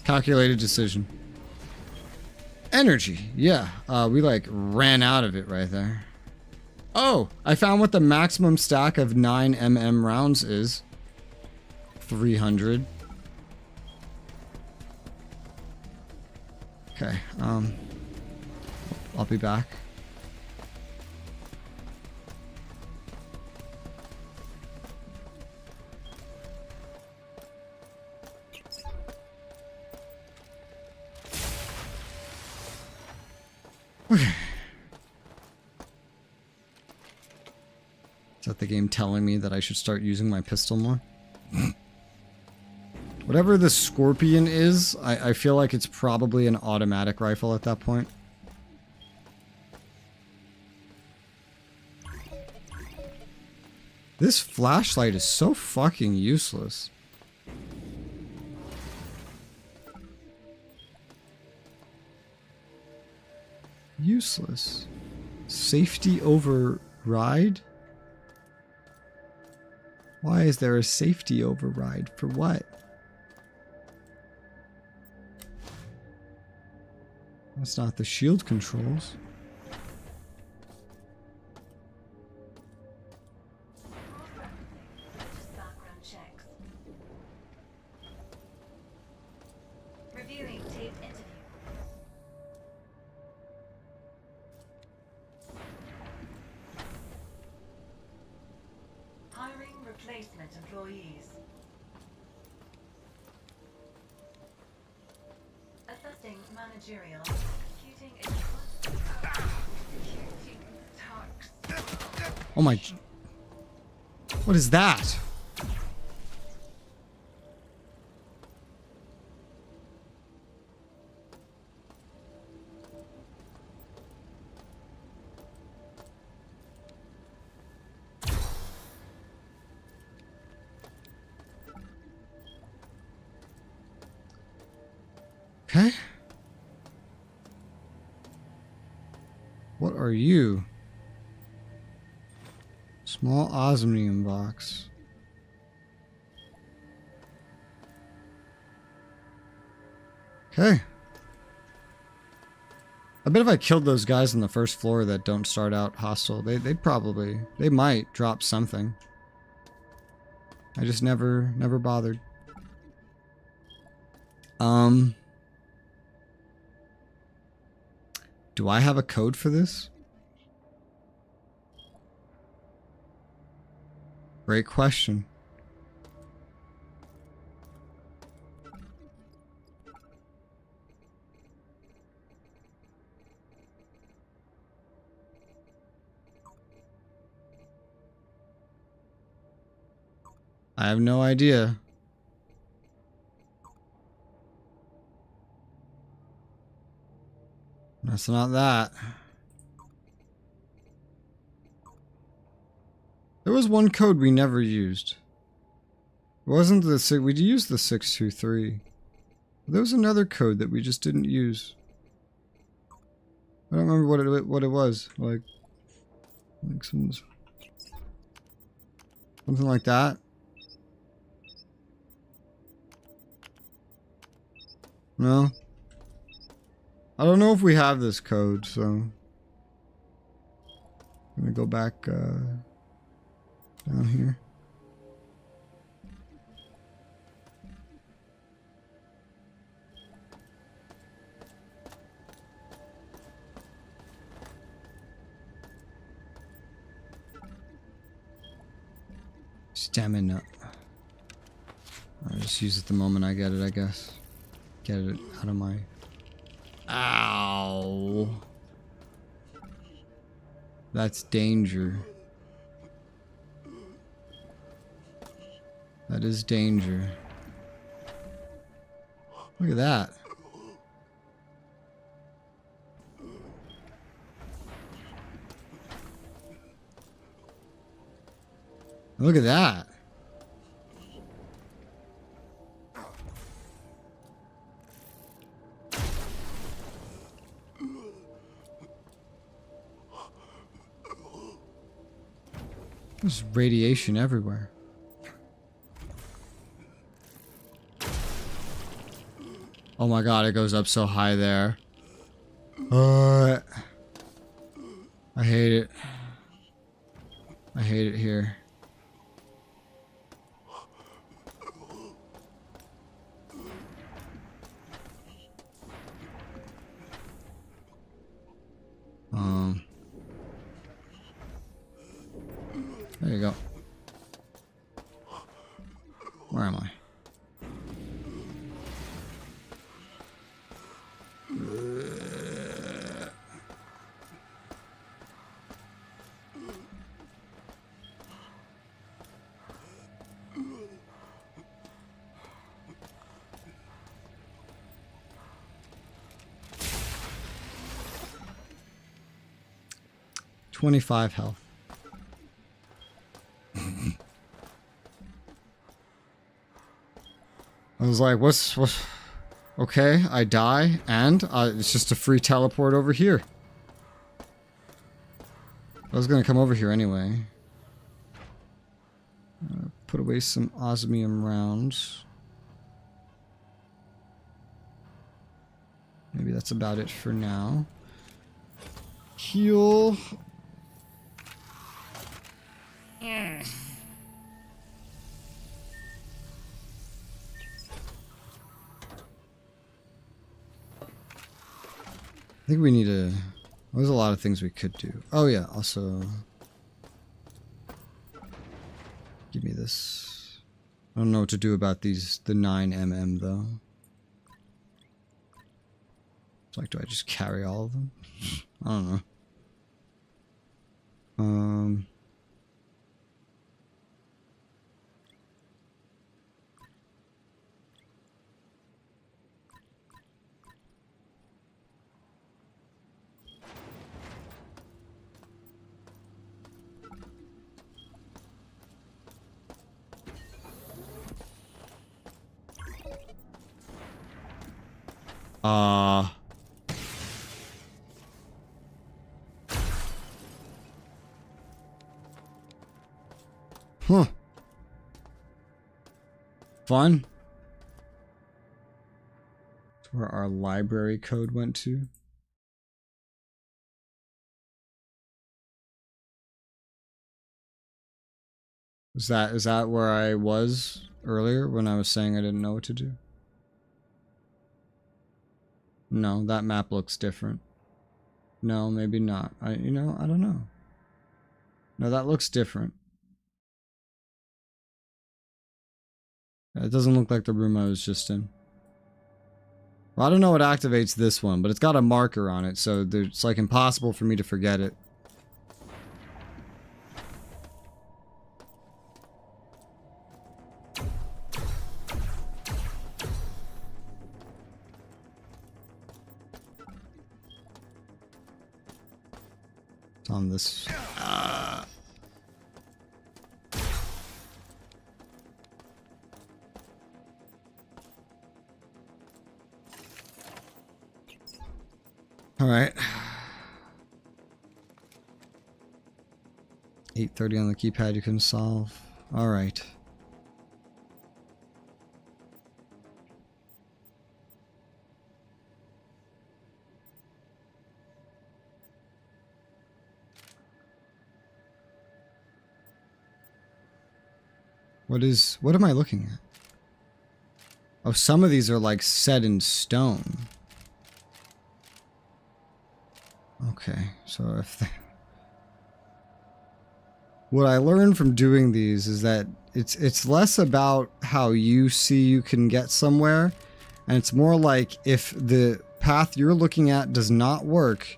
Calculated decision. Energy. Yeah. We like ran out of it right there. Oh, I found what the maximum stack of 9mm rounds is. 300. Okay. I'll be back. Okay. Is that the game telling me that I should start using my pistol more? Whatever the Scorpion is, I feel like it's probably an automatic rifle at that point. This flashlight is so fucking useless. Useless. Safety override? Why is there a safety override? For what? That's not the shield controls. Background checks. Reviewing taped interview. Hiring replacement employees. Assessing managerial. Executing Oh my... What is that? Okay. What are you? Small osmium box. Okay. I bet if I killed those guys on the first floor that don't start out hostile, they might drop something. I just never bothered. Do I have a code for this? Great question. I have no idea. That's not that. There was one code we never used. It wasn't the 6... We used the 623. There was another code that we just didn't use. I don't remember what it was. Like something like that. No. I don't know if we have this code, so I'm gonna go back down here. Stamina. I'll just use it the moment I get it, I guess. Get it out of my... Ow! That's danger. That is danger. Look at that. Look at that. There's radiation everywhere. Oh my god, it goes up so high there. I hate it. I hate it here. There you go. Where am I? $25 health. I was like, what's okay, I die, and it's just a free teleport over here. I was gonna come over here anyway. Put away some osmium rounds. Maybe that's about it for now. Heal. I think we need to... There's a lot of things we could do. Oh yeah, also... Give me this. I don't know what to do about these, the 9mm though. It's like, do I just carry all of them? I don't know. Huh. Fun. That's where our library code went to. Is that where I was earlier when I was saying I didn't know what to do? No, that map looks different. No, maybe not. I don't know. No, that looks different. It doesn't look like the room I was just in. Well, I don't know what activates this one, but it's got a marker on it, so it's like impossible for me to forget it. It's on this. All right. 830 on the keypad you can solve. All right. What am I looking at? Oh, some of these are like set in stone. Okay, so if what I learned from doing these is that it's less about how you see you can get somewhere, and it's more like if the path you're looking at does not work,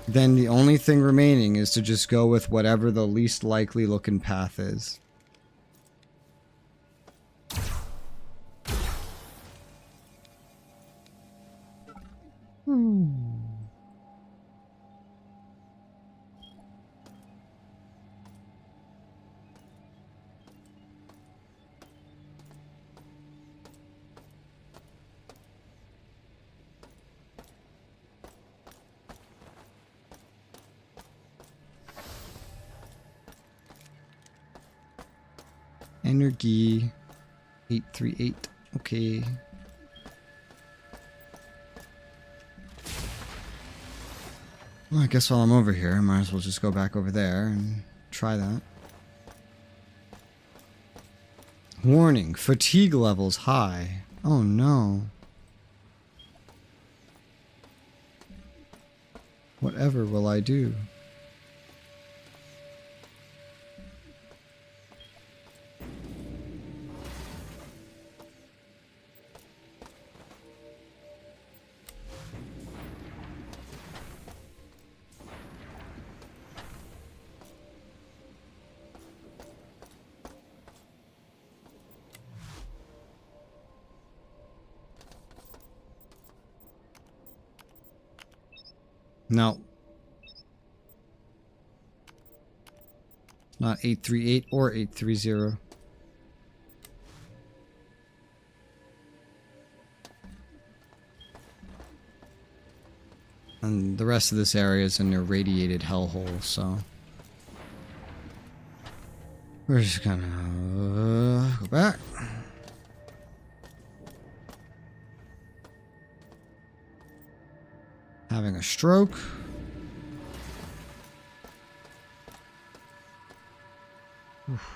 then the only thing remaining is to just go with whatever the least likely looking path is. Energy 838. Okay. Well, I guess while I'm over here, I might as well just go back over there and try that. Warning, fatigue levels high. Oh no. Whatever will I do? No. Not 838 or 830. And the rest of this area is an irradiated hellhole, so we're just gonna go back. Having a stroke. Oof.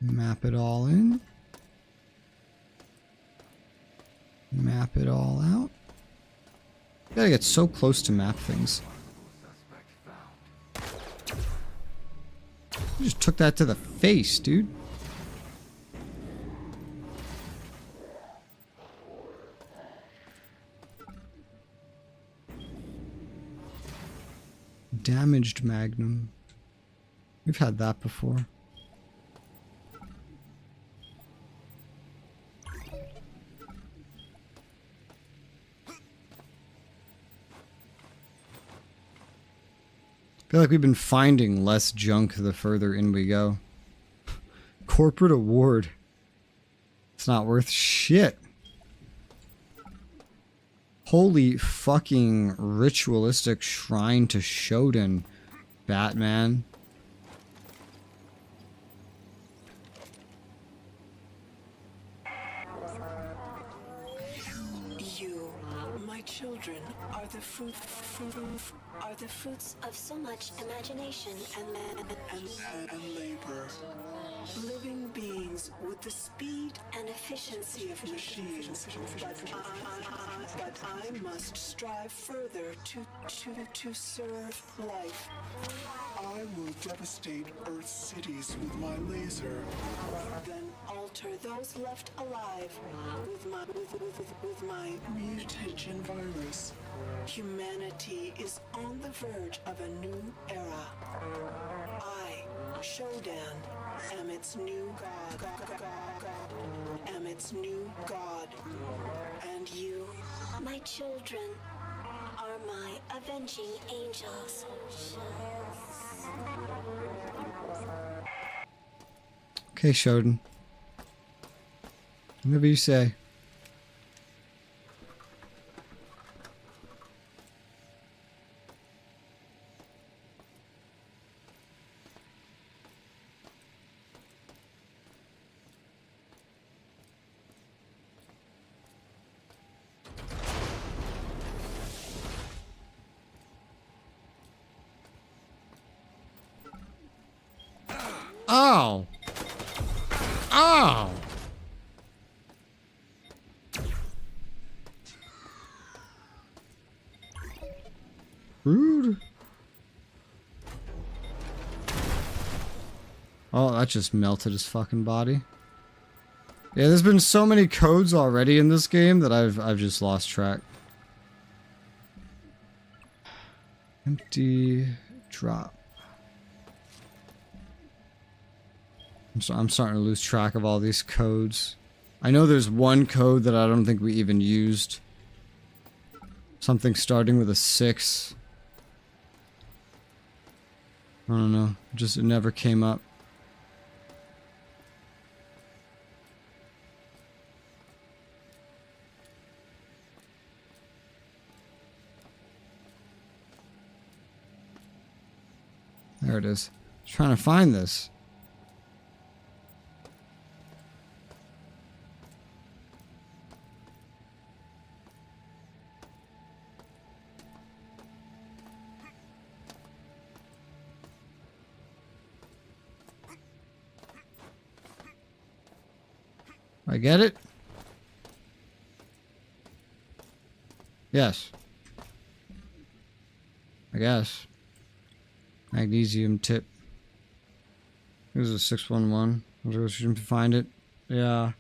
Map it all in. Map it all out. Gotta get so close to map things. You just took that to the face, dude. Damaged Magnum. We've had that before. I feel like we've been finding less junk the further in we go. Corporate award. It's not worth shit. Holy fucking ritualistic shrine to Shodan, Batman. You, my children, are the fruits of so much imagination and labor. Living beings with the speed and efficiency of machines. But I must strive further to serve life. I will devastate Earth's cities with my laser. Then alter those left alive with my mutation virus. Humanity is on the verge of a new era. I, Shodan, am its new god. And you, my children, are my avenging angels. Okay, Shodan. Whatever you say. Ow! Ow! Rude. Oh, that just melted his fucking body. Yeah, there's been so many codes already in this game that I've just lost track. Empty drop. I'm starting to lose track of all these codes. I know there's one code that I don't think we even used. Something starting with a 6. I don't know. Just it never came up. There it is. I was trying to find this. I get it? Yes. I guess. Magnesium tip. Here's a 611. I should find it. Yeah.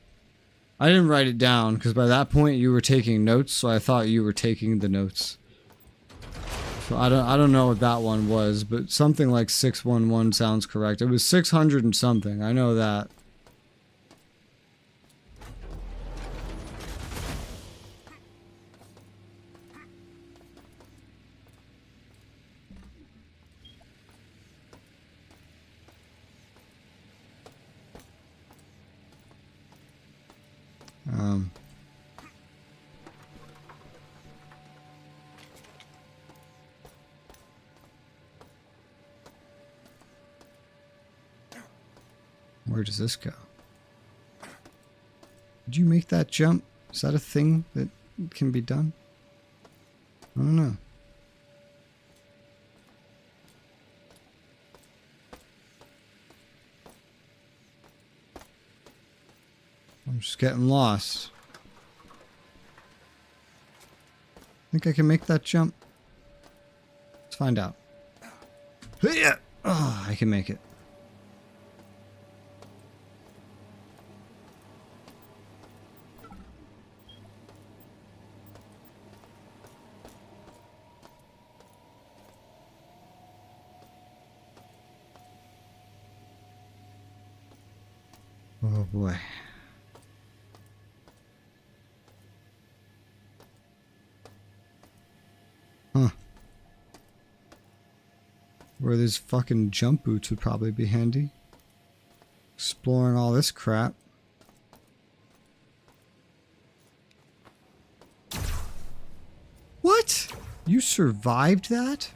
I didn't write it down because by that point you were taking notes, so I thought you were taking the notes. So I don't know what that one was, but something like 611 sounds correct. It was 600 and something. I know that. Where does this go? Did you make that jump? Is that a thing that can be done? I don't know. I'm just getting lost. Think I can make that jump? Let's find out. Oh, I can make it. Oh boy. Huh. Where these fucking jump boots would probably be handy. Exploring all this crap. What? You survived that?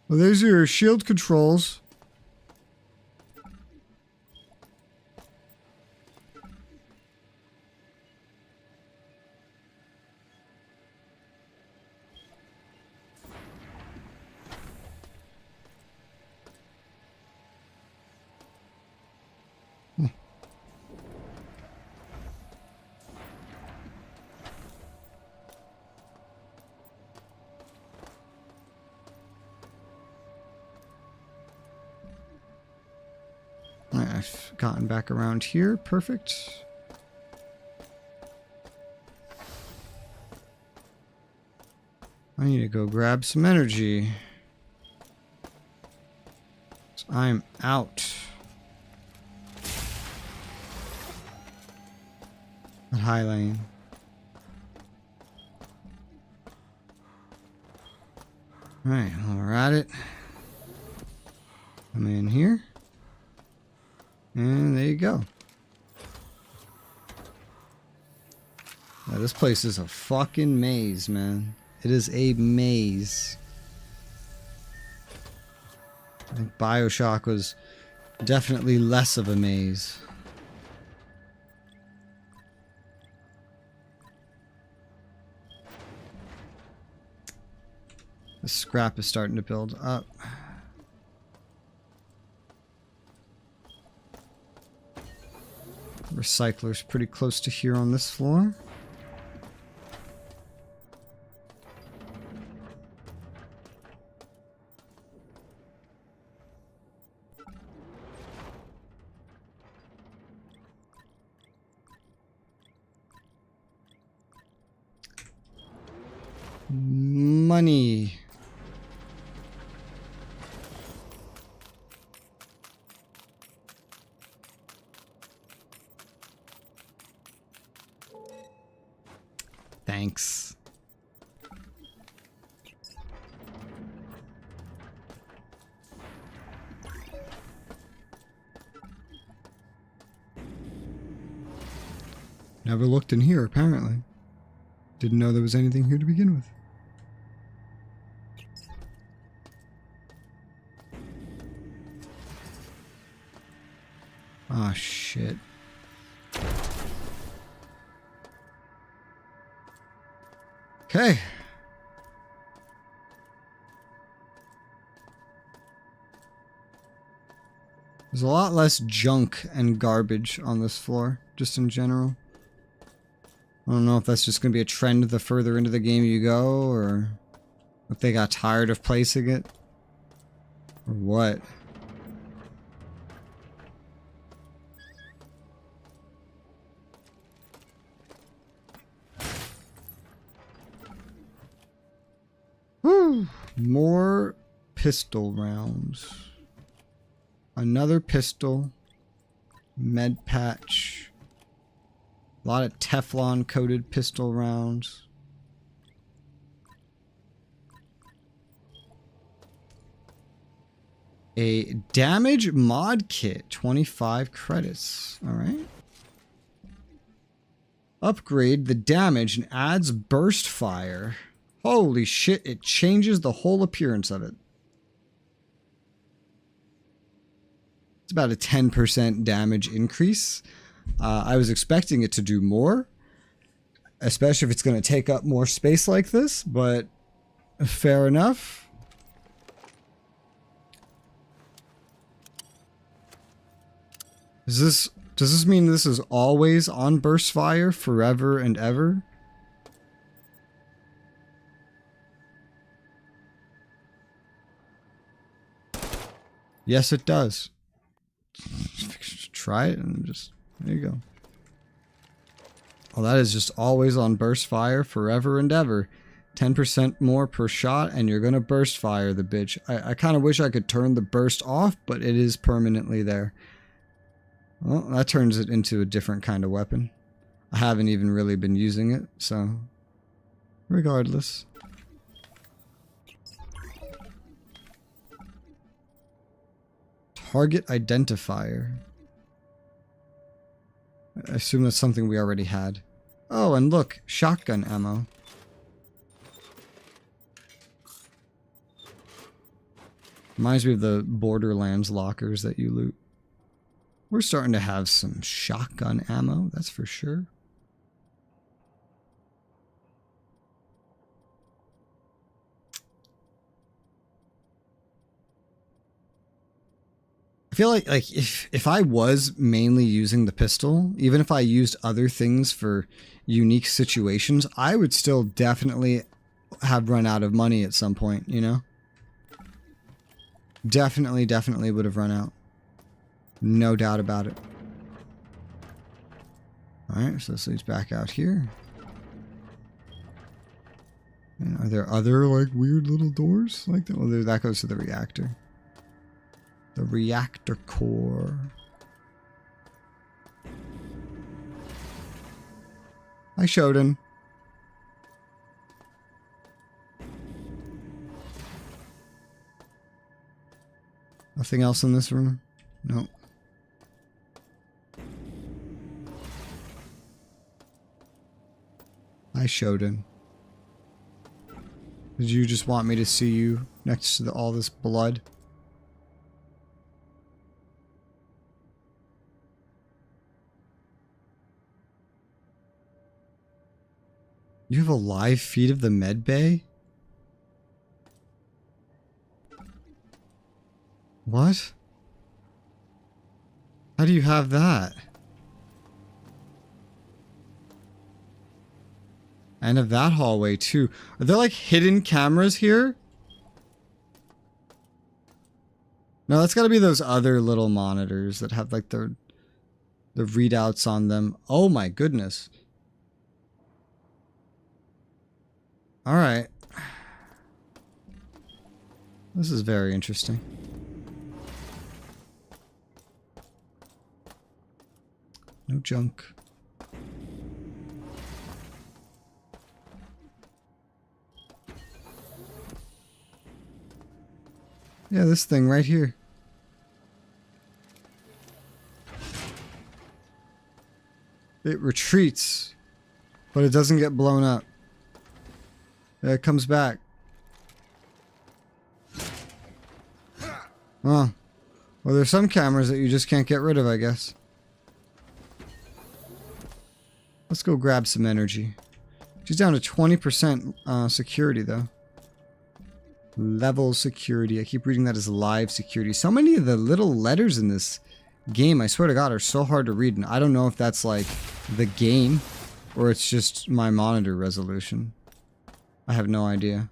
Well, there's your shield controls. I've gotten back around here. Perfect. I need to go grab some energy. So I'm out. At High Lane. Alright, while we're at it. Come in here. And there you go. Now, this place is a fucking maze, man. It is a maze. I think BioShock was definitely less of a maze. The scrap is starting to build up. Recycler's pretty close to here on this floor. Money. Thanks. Never looked in here, apparently. Didn't know there was anything here to begin with. Ah, shit. Okay. There's a lot less junk and garbage on this floor, just in general. I don't know if that's just going to be a trend the further into the game you go, or if they got tired of placing it, or what. Whew. More pistol rounds. Another pistol. Med patch. A lot of Teflon coated pistol rounds. A damage mod kit, 25 credits. All right. Upgrade the damage and adds burst fire. Holy shit, it changes the whole appearance of it. It's about a 10% damage increase. I was expecting it to do more, especially if it's going to take up more space like this, but fair enough. Does this mean this is always on burst fire forever and ever? Yes, it does. Try it and just, there you go. Well, that is just always on burst fire forever and ever. 10% more per shot and you're gonna burst fire the bitch. I kind of wish I could turn the burst off, but it is permanently there. Well, that turns it into a different kind of weapon. I haven't even really been using it, so regardless. Target identifier. I assume that's something we already had. Oh, and look, shotgun ammo. Reminds me of the Borderlands lockers that you loot. We're starting to have some shotgun ammo, that's for sure. I feel like if I was mainly using the pistol, even if I used other things for unique situations, I would still definitely have run out of money at some point, you know? Definitely would have run out. No doubt about it. Alright, so this leads back out here. And are there other, like, weird little doors like that? Well, that goes to the reactor. The reactor core. Hi, Shodan. Nothing else in this room? No. Hi, Shodan. Did you just want me to see you next to all this blood? You have a live feed of the med bay? What? How do you have that? And of that hallway too. Are there like hidden cameras here? No, that's gotta be those other little monitors that have like the readouts on them. Oh my goodness. Alright. This is very interesting. No junk. Yeah, this thing right here. It retreats, but it doesn't get blown up. Yeah, it comes back. Oh. Well, there's some cameras that you just can't get rid of, I guess. Let's go grab some energy. She's down to 20% security, though. Level security. I keep reading that as live security. So many of the little letters in this game, I swear to God, are so hard to read. And I don't know if that's like the game or it's just my monitor resolution. I have no idea.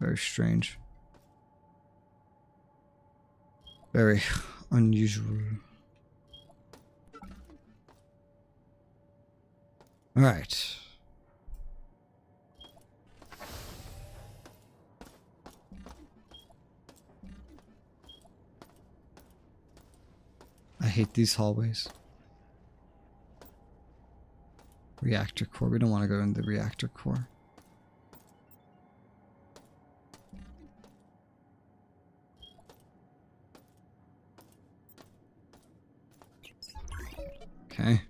Very strange. Very unusual. Alright. I hate these hallways. Reactor core. We don't want to go in the reactor core. Okay.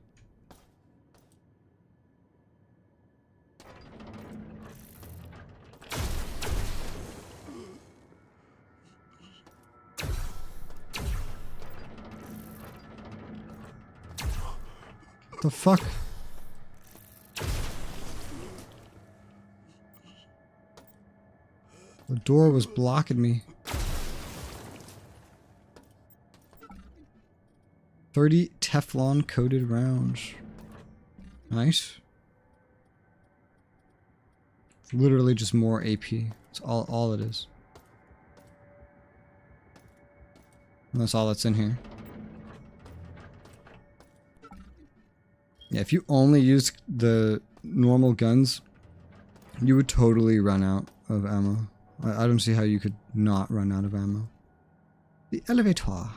The fuck? The door was blocking me. 30 Teflon coated rounds. Nice. It's literally just more AP. It's all it is. And that's all that's in here. Yeah, if you only used the normal guns, you would totally run out of ammo. I don't see how you could not run out of ammo. The elevator.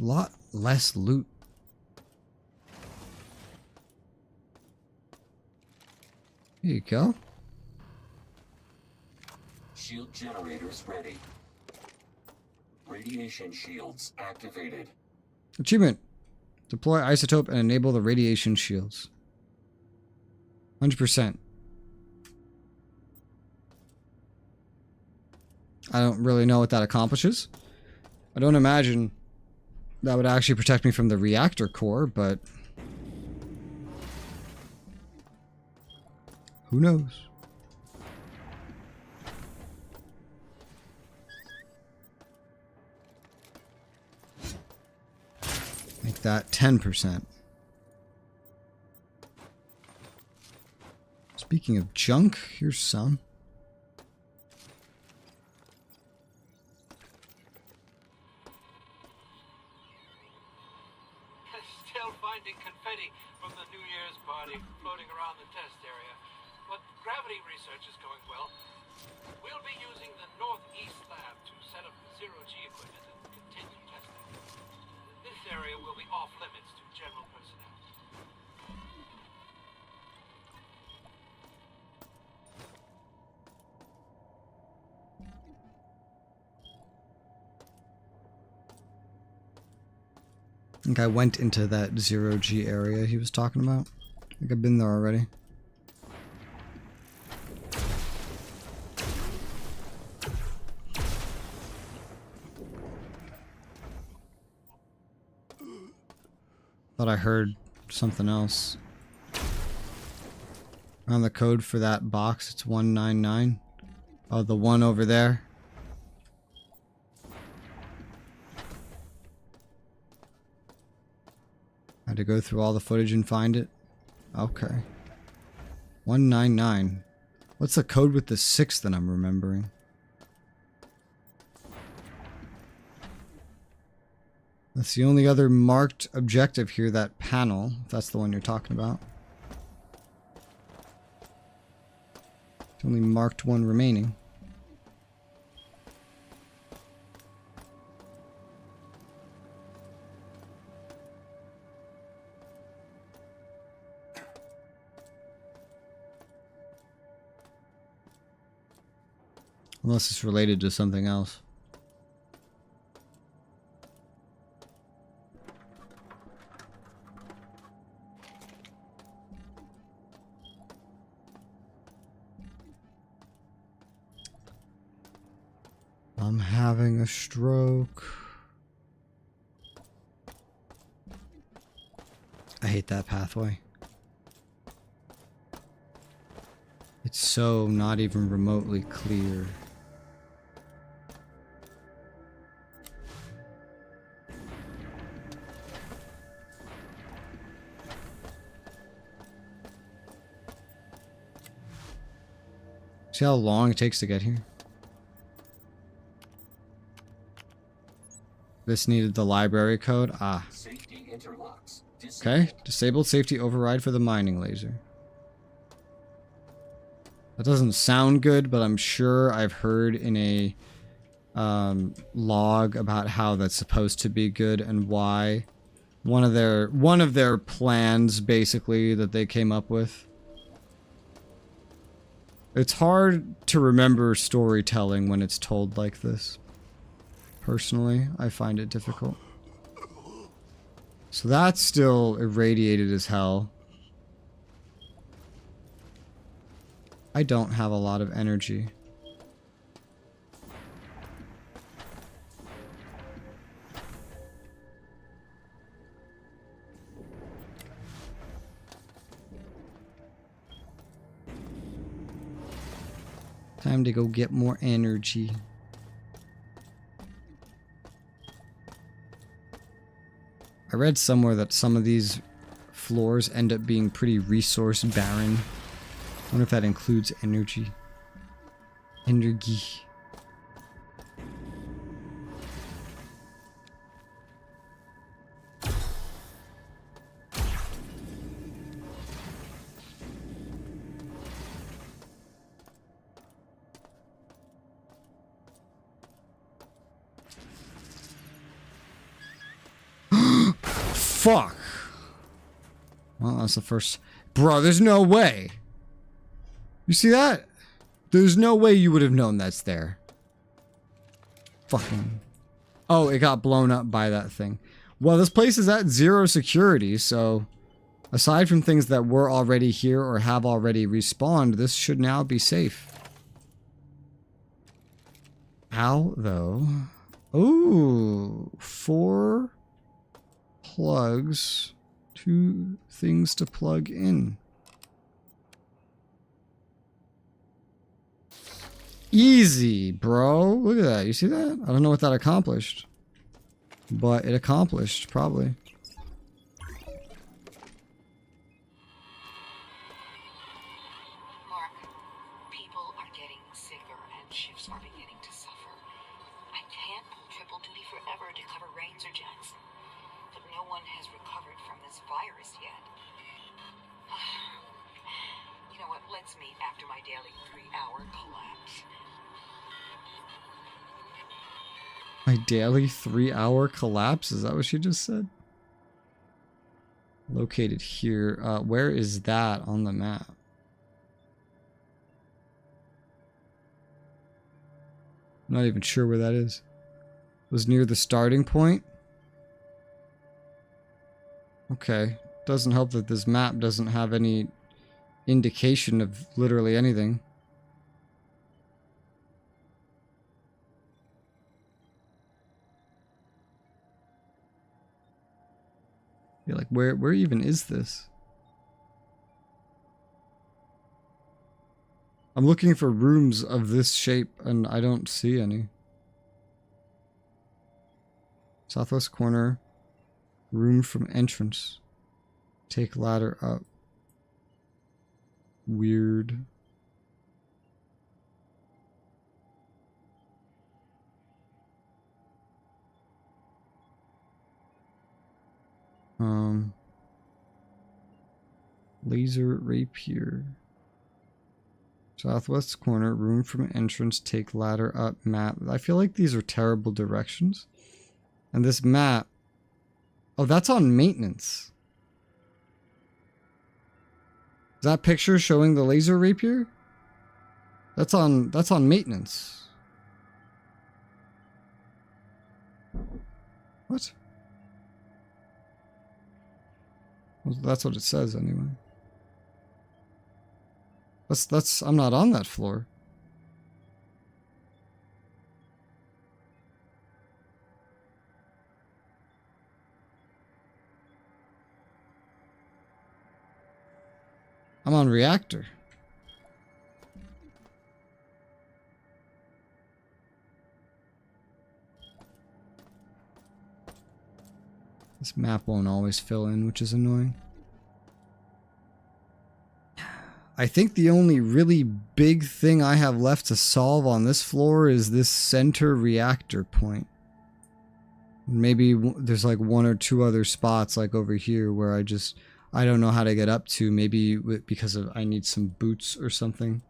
A lot less loot. Here you go. Shield generators ready. Radiation shields activated. Achievement. Deploy isotope and enable the radiation shields. 100%. I don't really know what that accomplishes. I don't imagine that would actually protect me from the reactor core, but who knows? Make that 10%. Speaking of junk, here's some. Confetti from the New Year's party floating around the test area. But gravity research is going well. We'll be using the Northeast lab to set up the zero-G equipment and continue testing. This area will be off limits to general personnel. I think I went into that zero-G area he was talking about. I think I've been there already. Thought I heard something else. On the code for that box, it's 199. Oh, the one over there. Had to go through all the footage and find it. Okay. 199. What's the code with the 6 that I'm remembering? That's the only other marked objective here, that panel, if that's the one you're talking about. It's only marked one remaining. Unless it's related to something else. I'm having a stroke. I hate that pathway. It's so not even remotely clear. See how long it takes to get here? This needed the library code. Ah. Safety interlocks. Okay. Disabled safety override for the mining laser. That doesn't sound good, but I'm sure I've heard in a log about how that's supposed to be good and why. One of their plans, basically, that they came up with. It's hard to remember storytelling when it's told like this. Personally, I find it difficult. So that's still irradiated as hell. I don't have a lot of energy. Time to go get more energy. I read somewhere that some of these floors end up being pretty resource barren. I wonder if that includes energy. Energy. Fuck. Well, that's the first. Bro, there's no way. You see that? There's no way you would have known that's there. Fucking. Oh, it got blown up by that thing. Well, this place is at 0 security, so aside from things that were already here or have already respawned, this should now be safe. How, though? Ooh, 4 plugs. 2 things to plug in. Easy, bro. Look at that. You see that? I don't know what that accomplished. But it accomplished, probably. Mark, people are getting sicker and shifts are beginning to suffer. I can't pull triple duty forever to cover Rains or Jackson. But no one has recovered from this virus yet. You know what? Let's meet after my daily 3-hour collapse. My daily 3-hour collapse? Is that what she just said? Located here. Where is that on the map? I'm not even sure where that is. It was near the starting point? Okay. Doesn't help that this map doesn't have any indication of literally anything. Yeah, like where even is this? I'm looking for rooms of this shape and I don't see any. Southwest corner, room from entrance. Take ladder up. Weird. Laser rapier. Southwest corner, room from entrance, take ladder up, map. I feel like these are terrible directions. And this map, oh, that's on maintenance. Is that picture showing the laser rapier? That's on maintenance. What? Well, that's what it says anyway. That's I'm not on that floor. I'm on reactor. This map won't always fill in, which is annoying. I think the only really big thing I have left to solve on this floor is this center reactor point. Maybe there's like one or two other spots like over here where I don't know how to get up to. Maybe because I need some boots or something.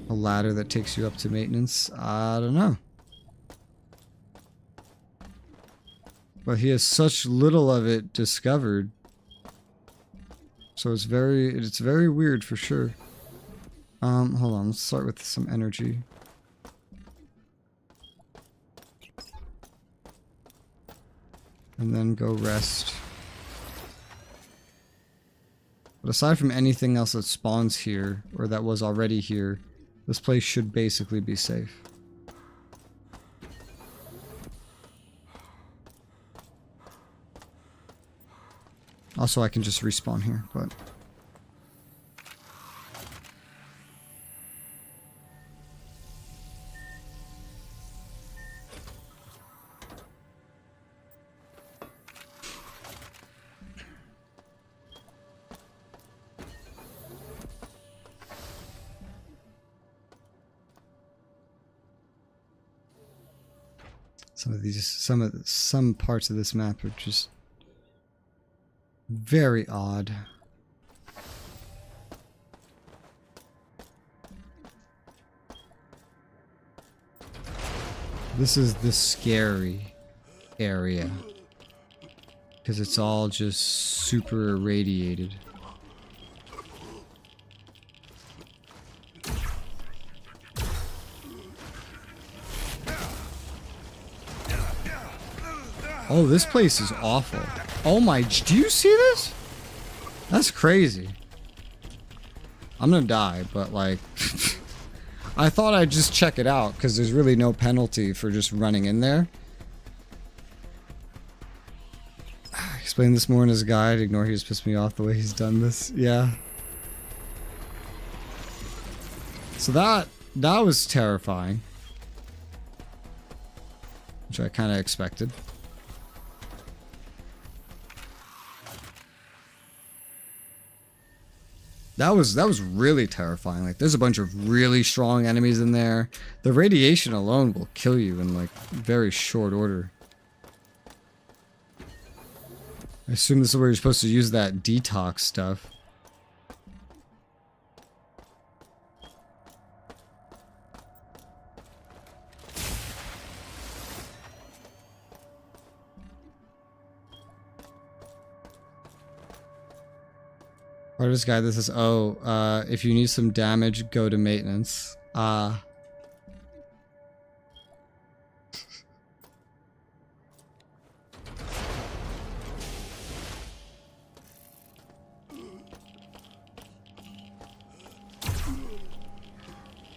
A ladder that takes you up to maintenance. I don't know. But he has such little of it discovered. So it's very weird for sure. Hold on, let's start with some energy. And then go rest. But aside from anything else that spawns here, or that was already here, this place should basically be safe. Also, I can just respawn here, but... some parts of this map are just very odd. This is the scary area because it's all just super irradiated. Oh, this place is awful. Oh my, do you see this? That's crazy. I'm gonna die, but like... I thought I'd just check it out, because there's really no penalty for just running in there. Explain this more in his guide. Ignore he just pissed me off the way he's done this. Yeah. So that was terrifying. Which I kind of expected. That was really terrifying. Like, there's a bunch of really strong enemies in there. The radiation alone will kill you in, like, very short order. I assume this is where you're supposed to use that detox stuff. Artist guide, this is, if you need some damage, go to maintenance.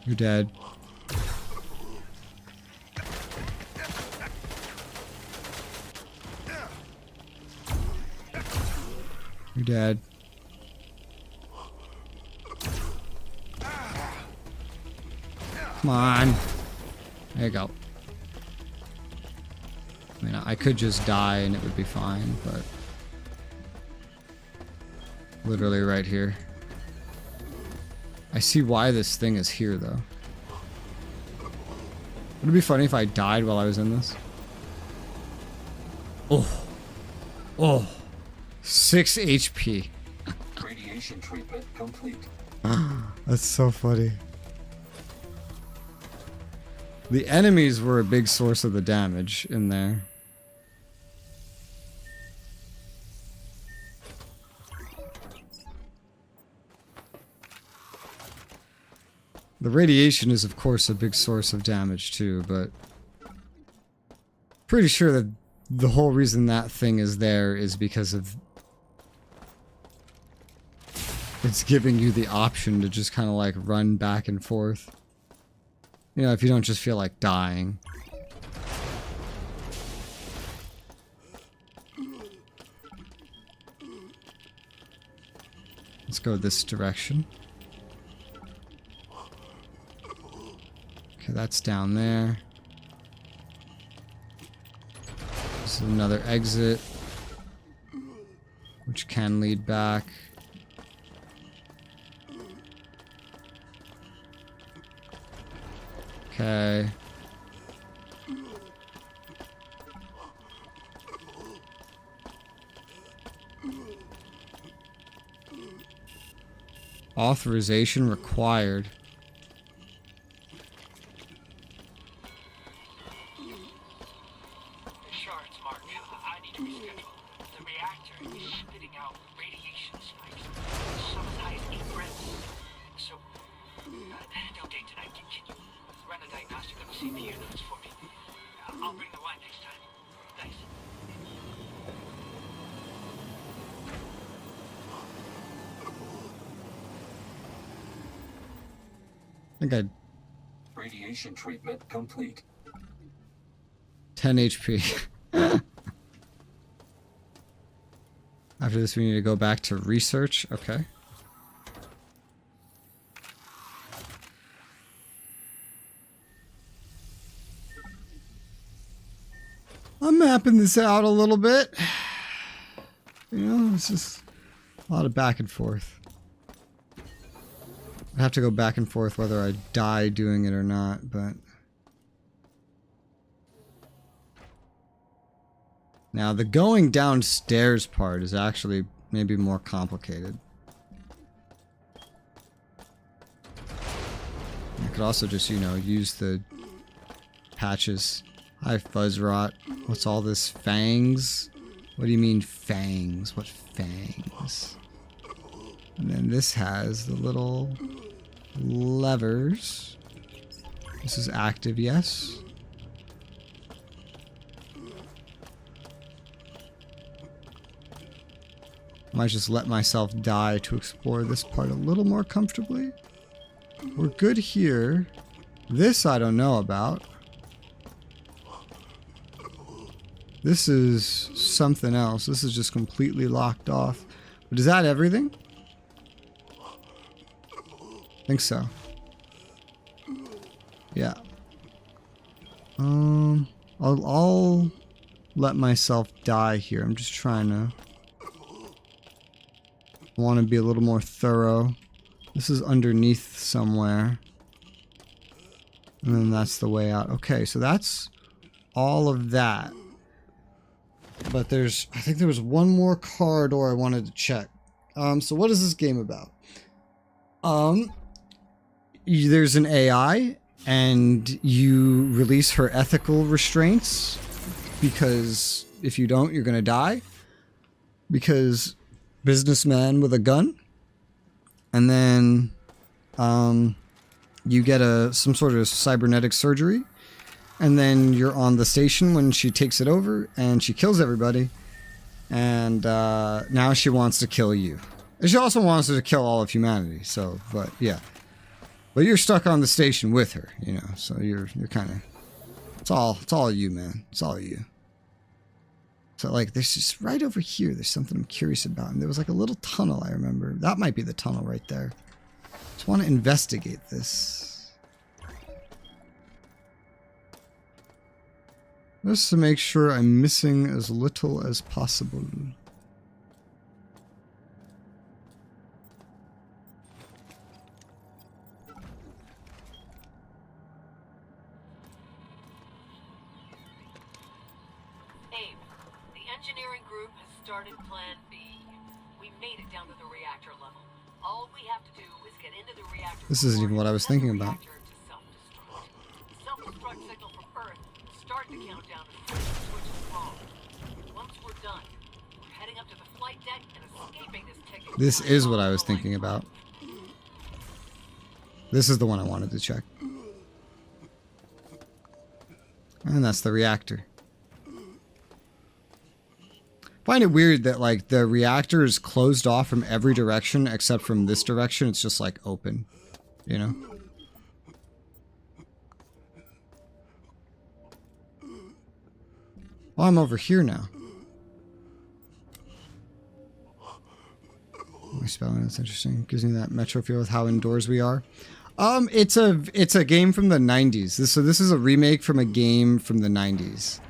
You're dead. You're dead. Come on. There you go. I mean, I could just die and it would be fine, but... Literally right here. I see why this thing is here, though. Would it be funny if I died while I was in this? Oh. Oh. 6 HP. Radiation treatment complete. That's so funny. The enemies were a big source of the damage in there. The radiation is, of course, a big source of damage too, but pretty sure that the whole reason that thing is there is because of it's giving you the option to just kind of like run back and forth. You know, if you don't just feel like dying. Let's go this direction. Okay, that's down there. This is another exit, which can lead back. Okay. Authorization required. Sure, it's Mark. I need to reschedule. The reactor is spitting out radiation spikes. Some as high as 8 grams. So, no date tonight. Can you run a diagnostic of the CPU notes for me? I'll bring the wine next time. Thanks. I think I Radiation treatment complete. 10 HP. After this, we need to go back to research. Okay. I'm mapping this out a little bit. You know, it's just a lot of back and forth. I have to go back and forth whether I die doing it or not, but... Now, the going downstairs part is actually maybe more complicated. I could also just, you know, use the patches. Hi, Fuzzrot. What's all this? Fangs? What do you mean, fangs? What fangs? And then this has the little levers. This is active, yes. Might just let myself die to explore this part a little more comfortably. We're good here. This I don't know about. This is something else. This is just completely locked off. But is that everything? I think so. Yeah. I'll let myself die here. I'm just trying to... want to be a little more thorough. This is underneath somewhere. And then that's the way out. Okay, so that's all of that. But there's, I think there was one more corridor I wanted to check. So what is this game about? There's an AI, and you release her ethical restraints, because if you don't, you're gonna die. Because businessman with a gun, and then you get some sort of cybernetic surgery, and then you're on the station when she takes it over, and she kills everybody, and now she wants to kill you. And she also wants to kill all of humanity. So, but yeah, but you're stuck on the station with her, you know. So you're kind of it's all you, man. It's all you. So, like, there's just right over here, there's something I'm curious about. And there was, like, a little tunnel, I remember. That might be the tunnel right there. Just want to investigate this. Just to make sure I'm missing as little as possible. engineering group has started Plan B. We made it down to the reactor level. All we have to do is get into the reactor. This isn't even what I was thinking about. Self-destruct signal from Earth. Start the countdown to switch is wrong. Once we're done, we're heading up to the flight deck and escaping this ticket. This is what I was thinking about. This is the one I wanted to check. And that's the reactor. I find it weird that like the reactor is closed off from every direction except from this direction. It's just like open, you know? Well, I'm over here now. My spelling, that's interesting. Gives me that metro feel with how indoors we are. It's a game from the 90s. So this is a remake from a game from the 90s.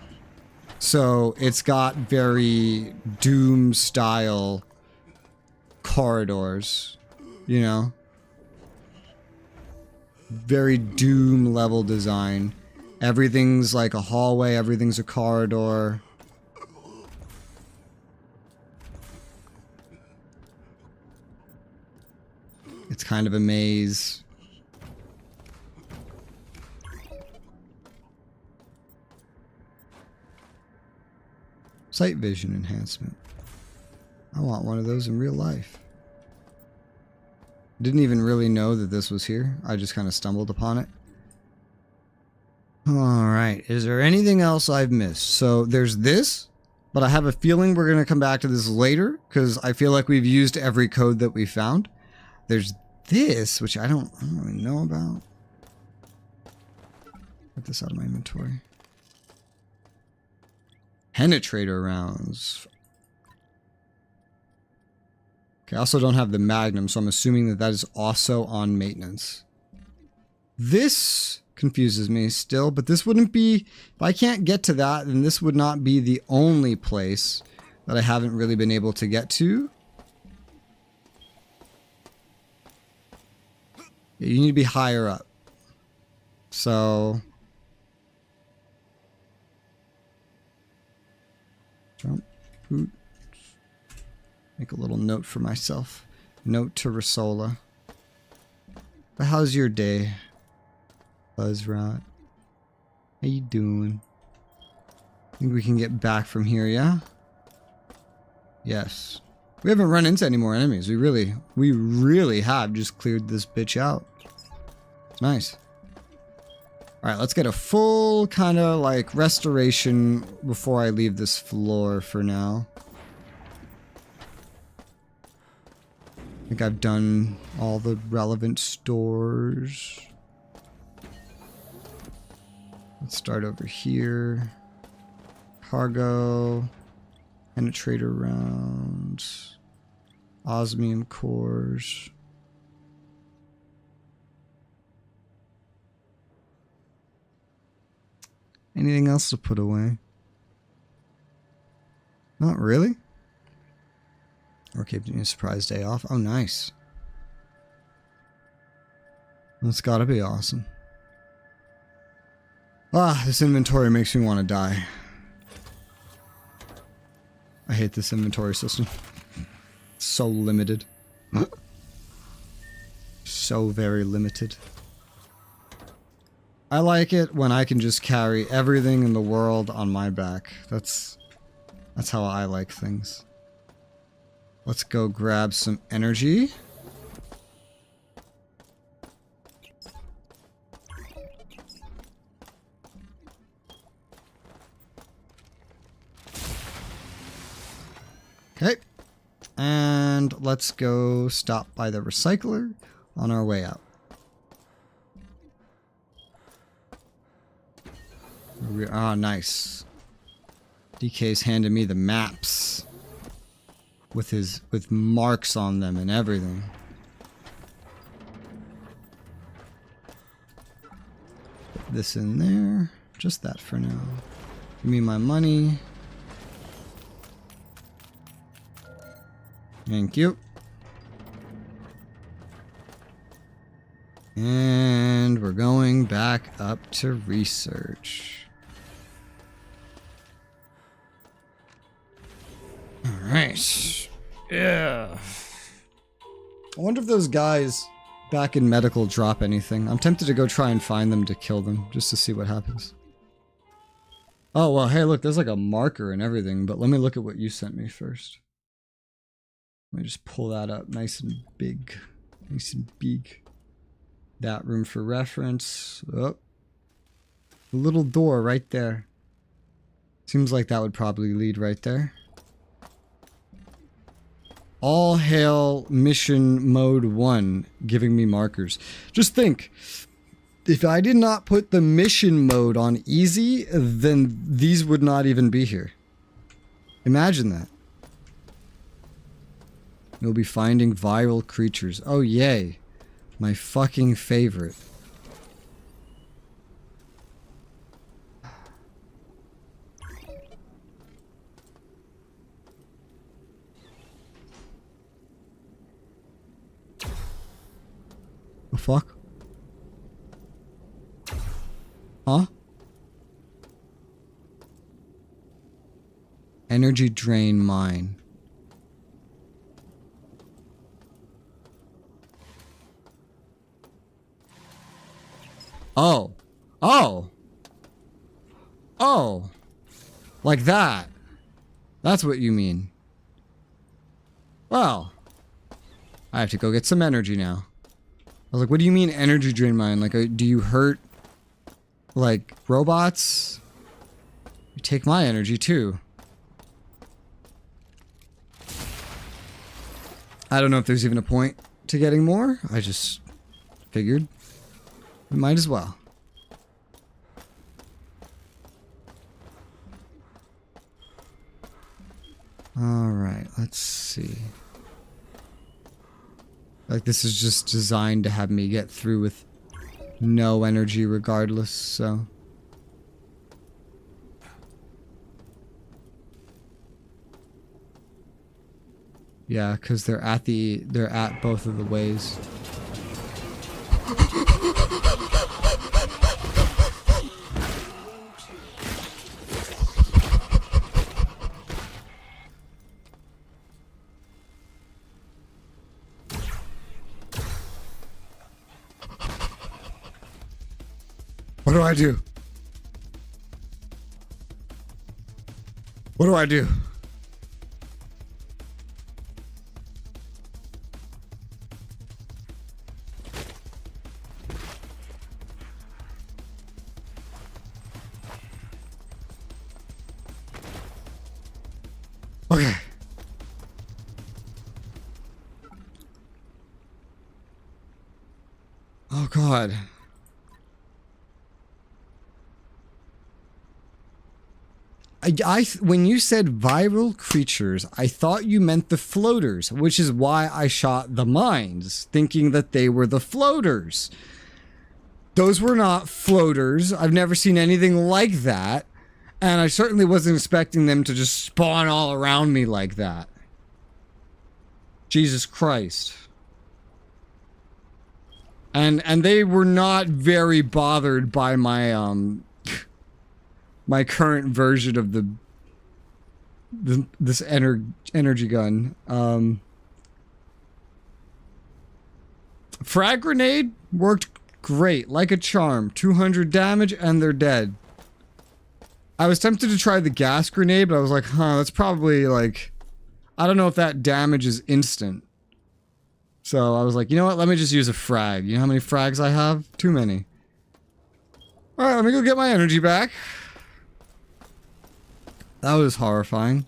So it's got very Doom style corridors, you know? Very Doom level design. Everything's like a hallway, everything's a corridor. It's kind of a maze. Sight vision enhancement. I want one of those in real life. Didn't even really know that this was here. I just kind of stumbled upon it. Alright, is there anything else I've missed? So there's this, but I have a feeling we're going to come back to this later, because I feel like we've used every code that we found. There's this, which I don't really know about. Get this out of my inventory. Penetrator rounds. Okay, I also don't have the Magnum, so I'm assuming that that is also on maintenance. This confuses me still, but this wouldn't be... If I can't get to that, then this would not be the only place that I haven't really been able to get to. Yeah, you need to be higher up. So... Jump. Oops. Make a little note for myself. Note to Resoula. But how's your day, Buzzrot? How you doing? Think we can get back from here, yeah? Yes. We haven't run into any more enemies. We really have just cleared this bitch out. It's nice. Alright, let's get a full kind of like restoration before I leave this floor for now. I think I've done all the relevant stores. Let's start over here. Cargo. Penetrator rounds. Osmium cores. Anything else to put away? Not really. Or keeping me a surprise day off. Oh, nice. That's gotta be awesome. Ah, this inventory makes me want to die. I hate this inventory system. It's so limited. So very limited. I like it when I can just carry everything in the world on my back. That's how I like things. Let's go grab some energy. Okay. And let's go stop by the recycler on our way out. Ah, nice. DK's handed me the maps with marks on them and everything. Put this in there. Just that for now. Give me my money. Thank you. And we're going back up to research. Nice. Yeah. I wonder if those guys back in medical drop anything. I'm tempted to go try and find them to kill them, just to see what happens. Oh, well, hey, look, there's like a marker and everything, but let me look at what you sent me first. Let me just pull that up nice and big. Nice and big. That room for reference. Oh. A little door right there. Seems like that would probably lead right there. All hail mission mode 1, giving me markers. Just think, if I did not put the mission mode on easy, then these would not even be here. Imagine that. You'll be finding viral creatures. Oh, yay. My fucking favorite. The fuck? Huh? Energy drain mine. Oh. Oh. Oh. Like that. That's what you mean. Well. I have to go get some energy now. I was like, what do you mean energy drain mine? Like, do you hurt, like, robots? You take my energy, too. I don't know if there's even a point to getting more. I just figured we might as well. Alright, let's see. Like, this is just designed to have me get through with no energy regardless, so. Yeah, because they're at both of the ways. What do I do? What do I do? Okay. Oh God. When you said viral creatures, I thought you meant the floaters, which is why I shot the mines, thinking that they were the floaters. Those were not floaters. I've never seen anything like that. And I certainly wasn't expecting them to just spawn all around me like that. Jesus Christ. And they were not very bothered by my my current version of this energy gun. Frag grenade worked great, like a charm. 200 damage and they're dead. I was tempted to try the gas grenade, but I was like, huh, that's probably like, I don't know if that damage is instant. So I was like, you know what? Let me just use a frag. You know how many frags I have? Too many. All right, let me go get my energy back. That was horrifying.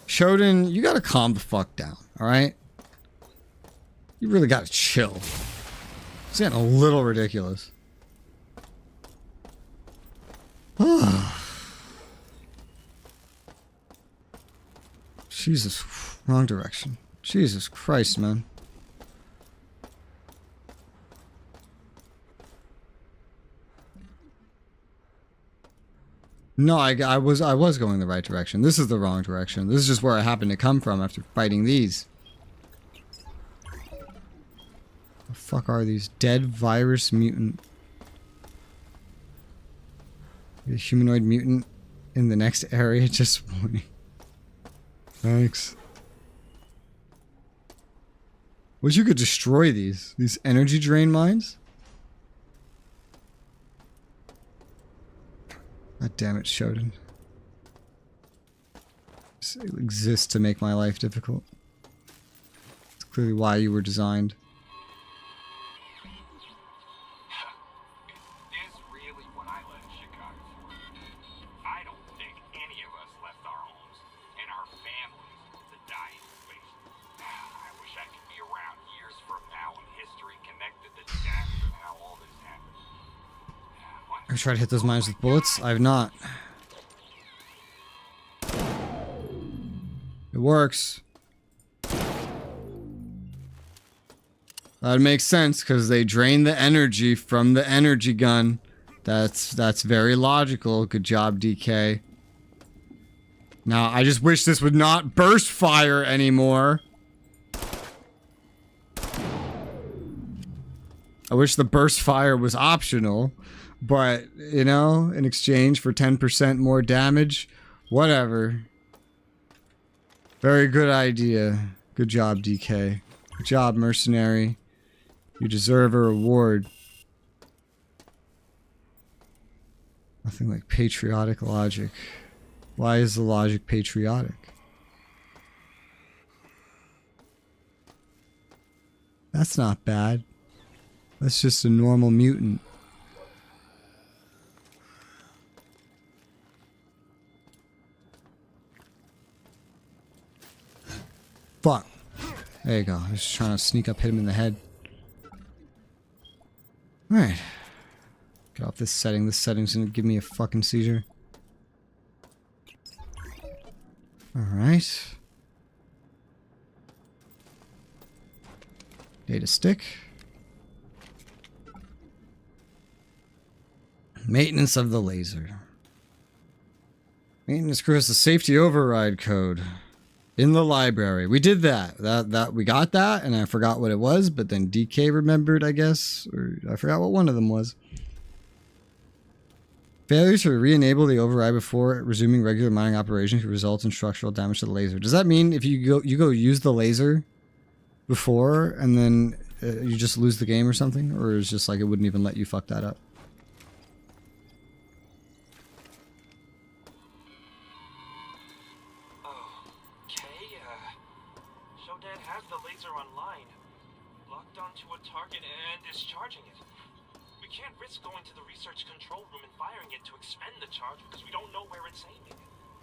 Shodan, you gotta calm the fuck down, alright? You really gotta chill. It's getting a little ridiculous. Jesus, wrong direction. Jesus Christ, man. No, I was going the right direction. This is the wrong direction. This is just where I happened to come from after fighting these. The fuck are these? Dead virus mutant. The humanoid mutant in the next area just warning. Thanks. Wish you could destroy these energy drain mines. God damn it, Shodan. It exists to make my life difficult. It's clearly why you were designed. It is really what I left Chicago for. I don't think any of us left our homes and our families to die in space. I wish I could be around years from now when history connected the dots of how all this happened. I tried to hit those mines with bullets. I have not. It works. That makes sense because they drain the energy from the energy gun. That's very logical. Good job, DK. Now, I just wish this would not burst fire anymore. I wish the burst fire was optional, but, you know, in exchange for 10% more damage, whatever. Very good idea. Good job, DK. Good job, mercenary. You deserve a reward. Nothing like patriotic logic. Why is the logic patriotic? That's not bad. That's just a normal mutant. Fuck. There you go. I was just trying to sneak up, hit him in the head. Alright. Get off this setting. This setting's gonna give me a fucking seizure. Alright. Data stick. Maintenance of the laser. Maintenance crew has the safety override code. In the library. We did that. That we got that, and I forgot what it was, but then DK remembered, I guess. Or I forgot what one of them was. Failure to re-enable the override before resuming regular mining operations could result in structural damage to the laser. Does that mean if you go use the laser before, and then you just lose the game or something? Or is it just like it wouldn't even let you fuck that up? Target and discharging it. We can't risk going to the research control room and firing it to expend the charge because we don't know where it's aiming.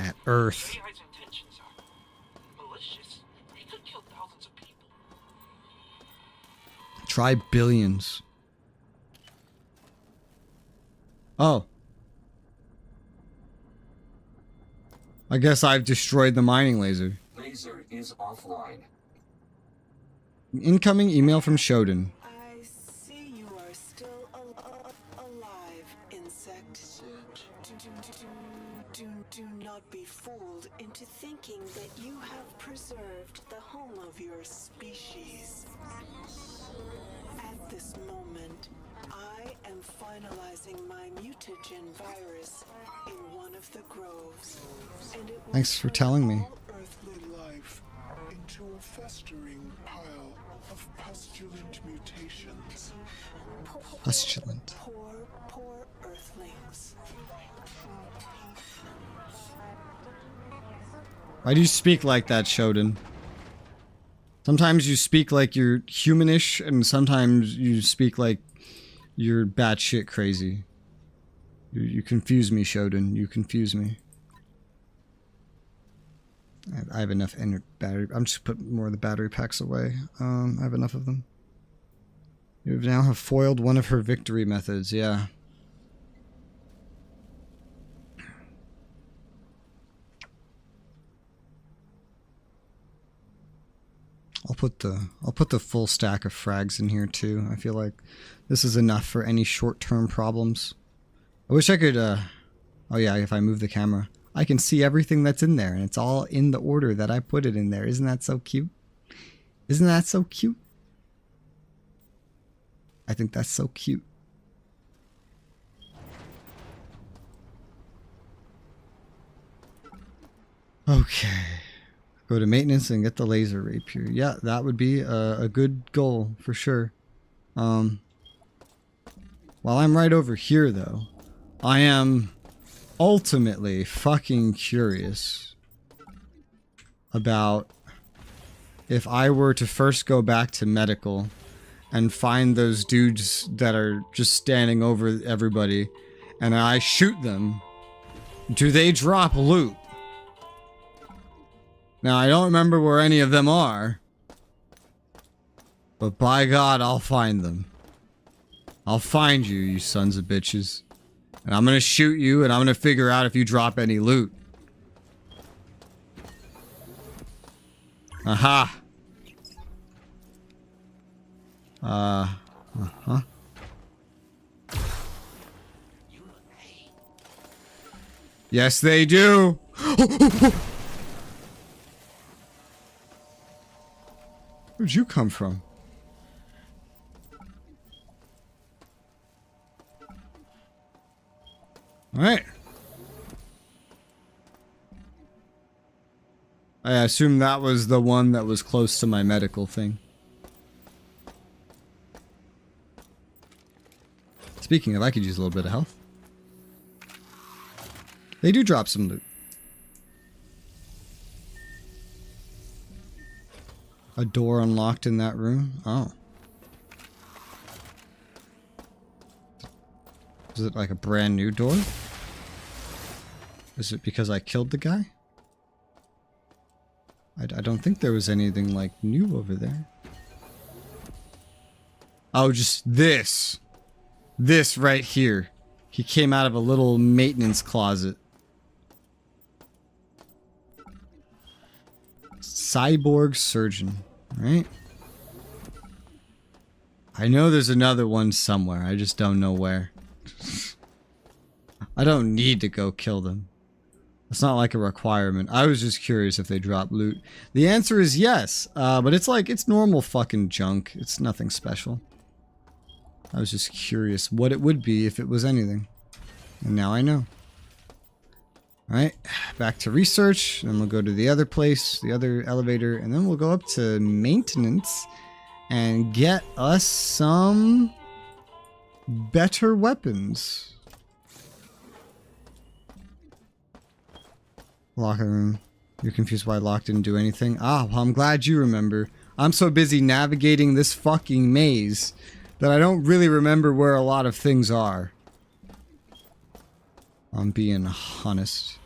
At Earth. AI's intentions are malicious. It could kill thousands of people. Try billions. Oh. I guess I've destroyed the mining laser. Laser is offline. Incoming email from Shodan. I see you are still alive, insect. Do not be fooled into thinking that you have preserved the home of your species. At this moment, I am finalizing my mutagen virus in one of the groves, and it will Thanks for telling me. Earthly life into a festering pile of pustulant mutations. Pustulant. Poor earthlings. Why do you speak like that, Shodan? Sometimes you speak like you're humanish, and sometimes you speak like you're batshit crazy. You confuse me, Shodan. You confuse me. I have enough battery. I'm just put more of the battery packs away. I have enough of them. You now have foiled one of her victory methods. Yeah. I'll put the full stack of frags in here too. I feel like this is enough for any short-term problems. I wish I could. Oh yeah, if I move the camera, I can see everything that's in there, and it's all in the order that I put it in there. Isn't that so cute? Isn't that so cute? I think that's so cute. Okay. Go to maintenance and get the laser rapier. Yeah, that would be a good goal for sure. While I'm right over here, though, I am ultimately fucking curious about if I were to first go back to medical and find those dudes that are just standing over everybody and I shoot them, do they drop loot? Now, I don't remember where any of them are, but by God, I'll find them. I'll find you, you sons of bitches. And I'm gonna shoot you, and I'm gonna figure out if you drop any loot. Aha! Uh-huh. Yes, they do! Where'd you come from? Alright. I assume that was the one that was close to my medical thing. Speaking of, I could use a little bit of health. They do drop some loot. A door unlocked in that room? Oh. Is it like a brand new door? Is it because I killed the guy? I don't think there was anything like new over there. Oh, just this. This right here. He came out of a little maintenance closet. Cyborg surgeon, right? I know there's another one somewhere. I just don't know where. I don't need to go kill them. It's not like a requirement. I was just curious if they drop loot. The answer is yes, but it's like, it's normal fucking junk. It's nothing special. I was just curious what it would be if it was anything. And now I know. Alright, back to research, then we'll go to the other place, the other elevator, and then we'll go up to maintenance and get us some better weapons. Locker room. You're confused why Locke didn't do anything? Ah, well, I'm glad you remember. I'm so busy navigating this fucking maze that I don't really remember where a lot of things are. I'm being honest.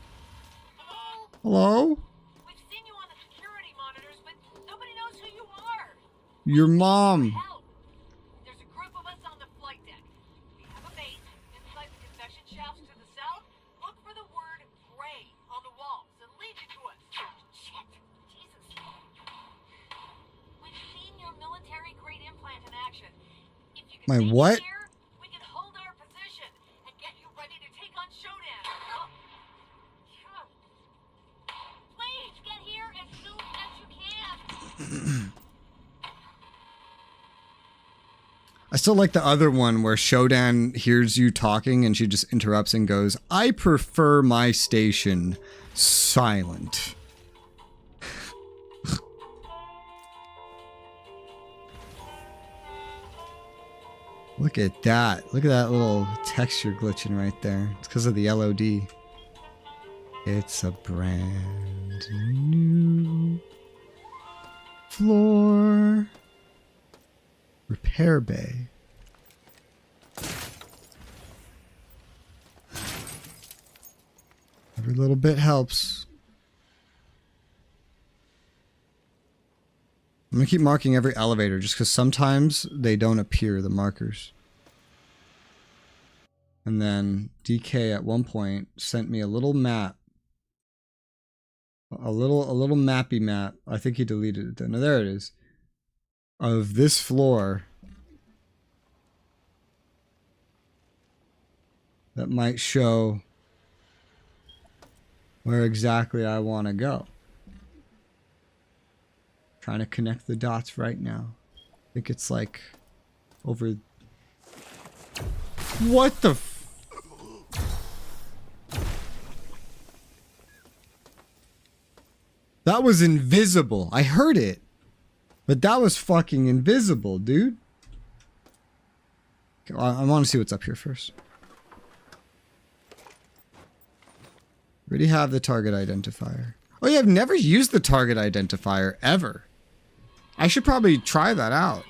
Hello? We've seen you on the security monitors, but nobody knows who you are. Your mom. Help. There's a group of us on the flight deck. We have a base inside the concession shafts to the south. Look for the word "Gray" on the walls and lead you to us. Shit. Jesus. We've seen your military-grade implant in action. If you can My stay what? here, we can hold our position and get you ready to take on Shodan. Please get here as soon as you can. I still like the other one where Shodan hears you talking and she just interrupts and goes, I prefer my station silent. Look at that. Look at that little texture glitching right there. It's because of the LOD. It's a brand new floor. Repair bay. Every little bit helps. I'm gonna keep marking every elevator just because sometimes they don't appear, the markers. And then DK at one point sent me a little map. A little mappy map. I think he deleted it though. No, there it is. Of this floor. That might show where exactly I want to go. Trying to connect the dots right now. I think it's like over. What the f— That was invisible. I heard it. But that was fucking invisible, dude. Okay, well, I want to see what's up here first. Already have the target identifier. Oh yeah, I've never used the target identifier ever. I should probably try that out.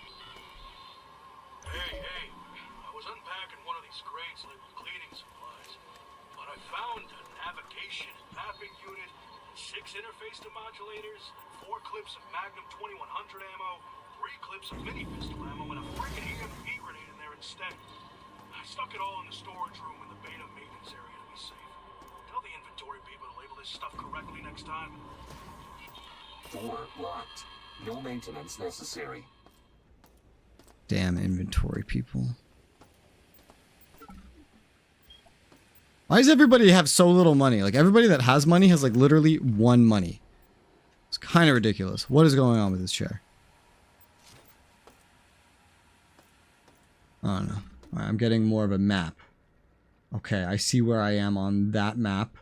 Hey, I was unpacking one of these crates labeled cleaning supplies, but I found a navigation mapping unit, 6 interface demodulators, 4 clips of Magnum 2100 ammo, 3 clips of mini pistol ammo, and a freaking EMP grenade in there instead. I stuck it all in the storage room in the beta maintenance area to be safe. Tell the inventory people to label this stuff correctly next time. Door locked. No maintenance necessary. Damn inventory people. Why does everybody have so little money? Like, everybody that has money has, like, literally 1 money. It's kind of ridiculous. What is going on with this chair? I don't know. All right, I'm getting more of a map. Okay, I see where I am on that map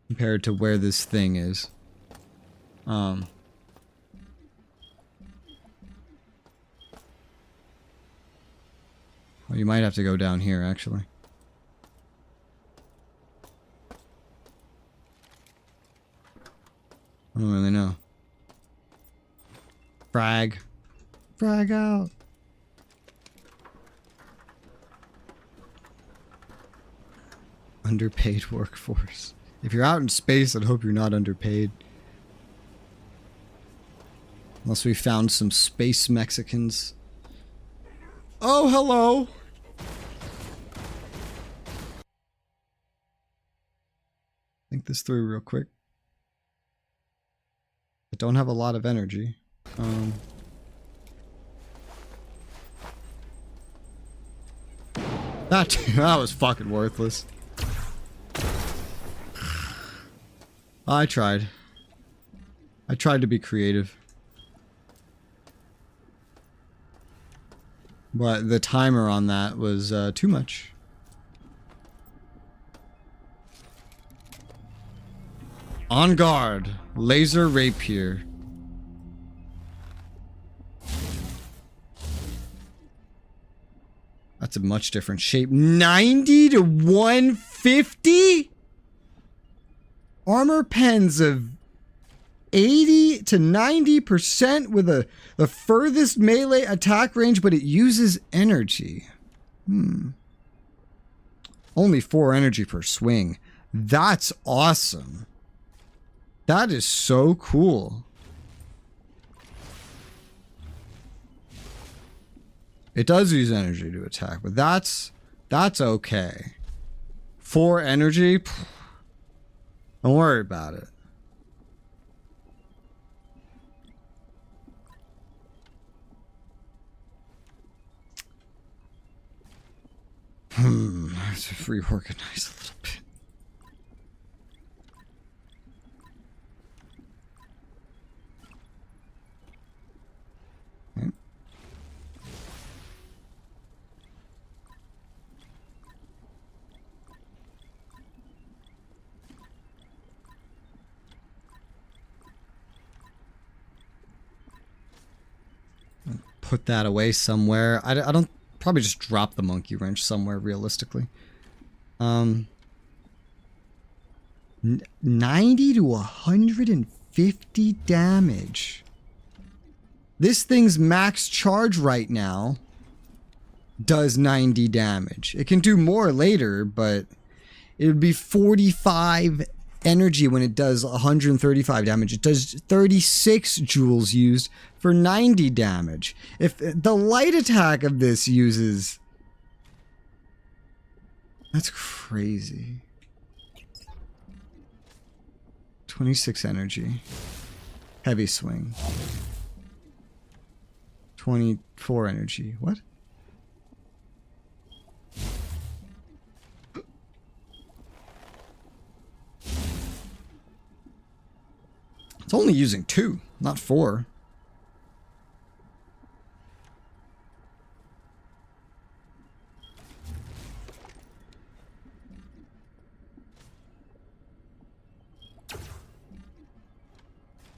compared to where this thing is. Well, you might have to go down here, actually. I don't really know. Frag. Frag out. Underpaid workforce. If you're out in space, I'd hope you're not underpaid. Unless we found some space Mexicans. Oh, hello! Think this through real quick. I don't have a lot of energy. That was fucking worthless. I tried. I tried to be creative. But the timer on that was too much. On guard. Laser rapier. That's a much different shape. 90 to 150? Armor pens of 80 to 90% with the furthest melee attack range, but it uses energy. Only 4 energy per swing. That's awesome. That is so cool. It does use energy to attack, but that's okay. 4 energy? Don't worry about it. I have to reorganize a little bit. Okay. Put that away somewhere. I don't probably just drop the monkey wrench somewhere realistically. 90 to 150 damage. This thing's max charge right now does 90 damage. It can do more later, but it would be 45 energy when it does 135 damage. It does 36 joules used for 90 damage. If the light attack of this uses... That's crazy. 26 energy. Heavy swing. 24 energy. What? It's only using 2, not 4.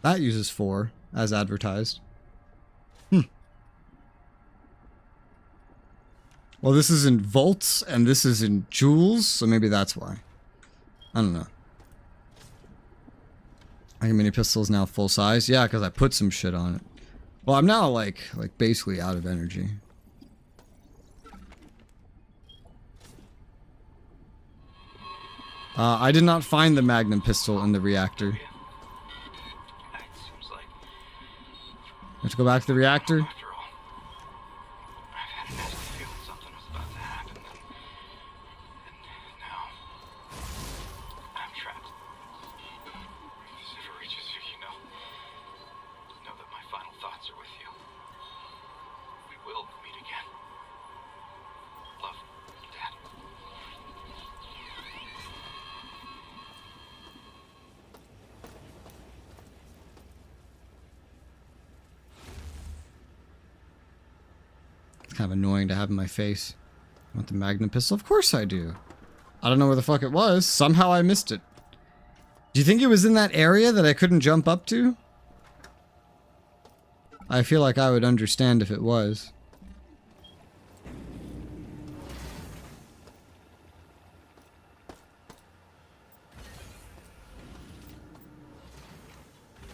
That uses 4, as advertised. Well, this is in volts, and this is in joules, so maybe that's why. I don't know. I think mini pistol is now full size. Yeah, because I put some shit on it. Well, I'm now, like basically out of energy. I did not find the Magnum pistol in the reactor. Have to go back to the reactor? Kind of annoying to have in my face. I want the Magnum pistol? Of course I do. I don't know where the fuck it was. Somehow I missed it. Do you think it was in that area that I couldn't jump up to? I feel like I would understand if it was.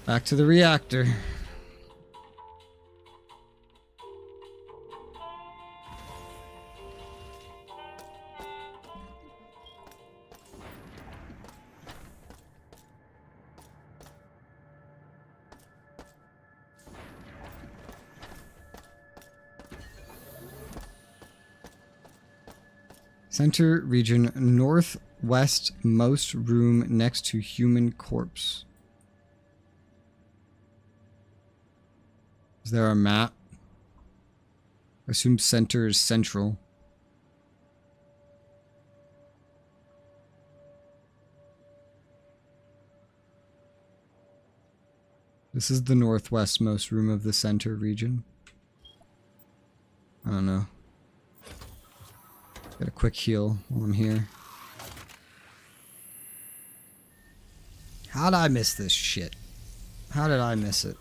Back to the reactor. Center region, northwest most room next to human corpse. Is there a map? I assume center is central. This is the northwest most room of the center region. I don't know. Get a quick heal while I'm here. How did I miss this shit? How did I miss it?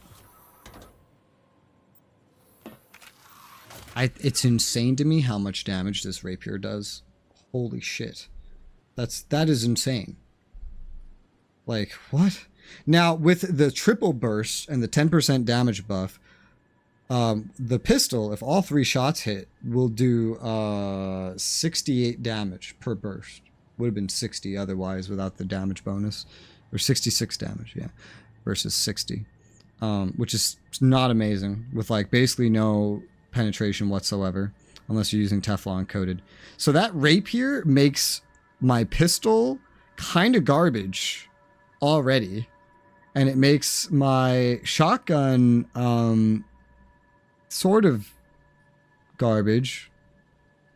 It's insane to me how much damage this rapier does. Holy shit. That is insane. Like, what? Now, with the triple burst and the 10% damage buff, the pistol, if all 3 shots hit, will do 68 damage per burst. Would have been 60 otherwise without the damage bonus. Or 66 damage, yeah. Versus 60. Which is not amazing. With like basically no penetration whatsoever. Unless you're using Teflon coated. So that rapier makes my pistol kind of garbage already. And it makes my shotgun sort of garbage.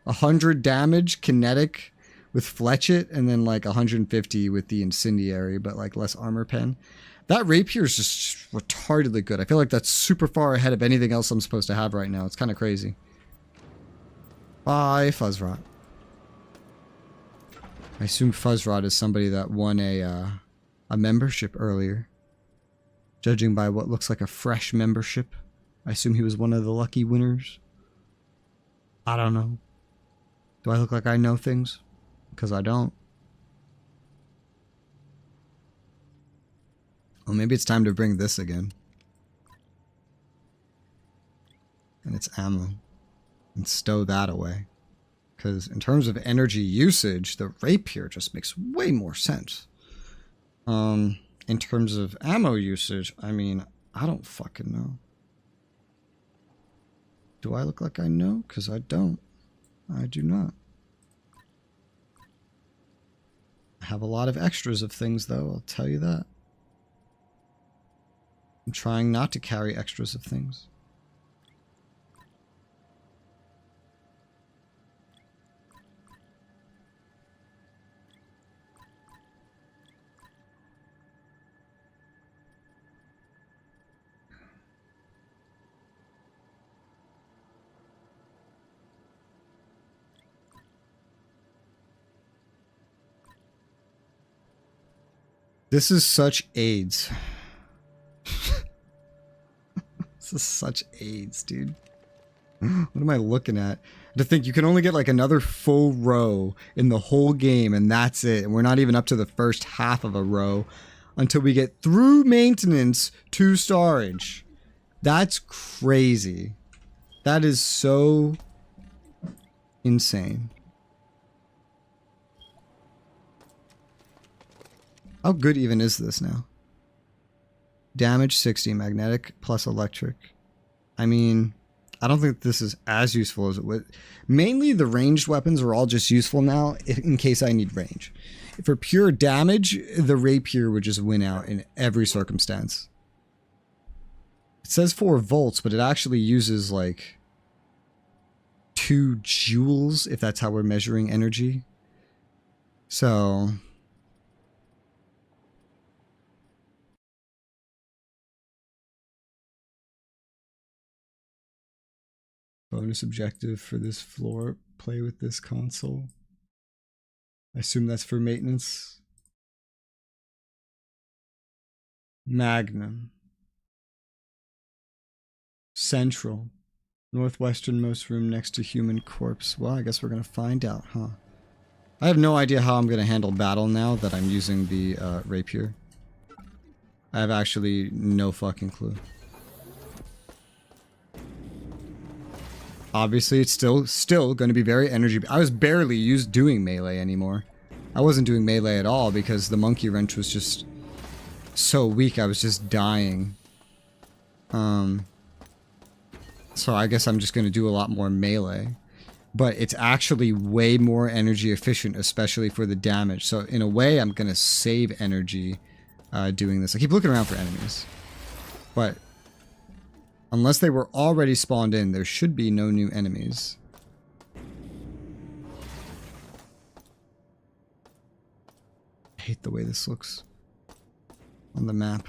100 damage kinetic with Fletchet, and then like 150 with the incendiary, but like less armor pen. That rapier is just retardedly good. I feel like that's super far ahead of anything else I'm supposed to have right now. It's kind of crazy. Bye, Fuzzrot. I assume Fuzzrot is somebody that won a membership earlier. Judging by what looks like a fresh membership. I assume he was one of the lucky winners. I don't know. Do I look like I know things? Because I don't. Well, maybe it's time to bring this again. And it's ammo. And stow that away. Because in terms of energy usage, the rapier just makes way more sense. In terms of ammo usage, I mean, I don't fucking know. Do I look like I know? Because I don't. I do not. I have a lot of extras of things, though, I'll tell you that. I'm trying not to carry extras of things. This is such AIDS. This is such AIDS, dude. What am I looking at? To think you can only get like another full row in the whole game, and that's it. And we're not even up to the first half of a row until we get through maintenance to storage. That's crazy. That is so insane. How good even is this now? Damage 60, magnetic plus electric. I mean, I don't think this is as useful as it would. Mainly the ranged weapons are all just useful now in case I need range. For pure damage, the rapier would just win out in every circumstance. It says 4 volts, but it actually uses like 2 joules, if that's how we're measuring energy. So bonus objective for this floor, play with this console. I assume that's for maintenance. Magnum. Central. Northwesternmost room next to human corpse. Well, I guess we're going to find out, huh? I have no idea how I'm going to handle battle now that I'm using the rapier. I have actually no fucking clue. Obviously, it's still going to be very energy. I was barely doing melee anymore. I wasn't doing melee at all because the monkey wrench was just so weak. I was just dying. So I guess I'm just going to do a lot more melee. But it's actually way more energy efficient, especially for the damage. So in a way, I'm going to save energy doing this. I keep looking around for enemies. But unless they were already spawned in, there should be no new enemies. I hate the way this looks on the map.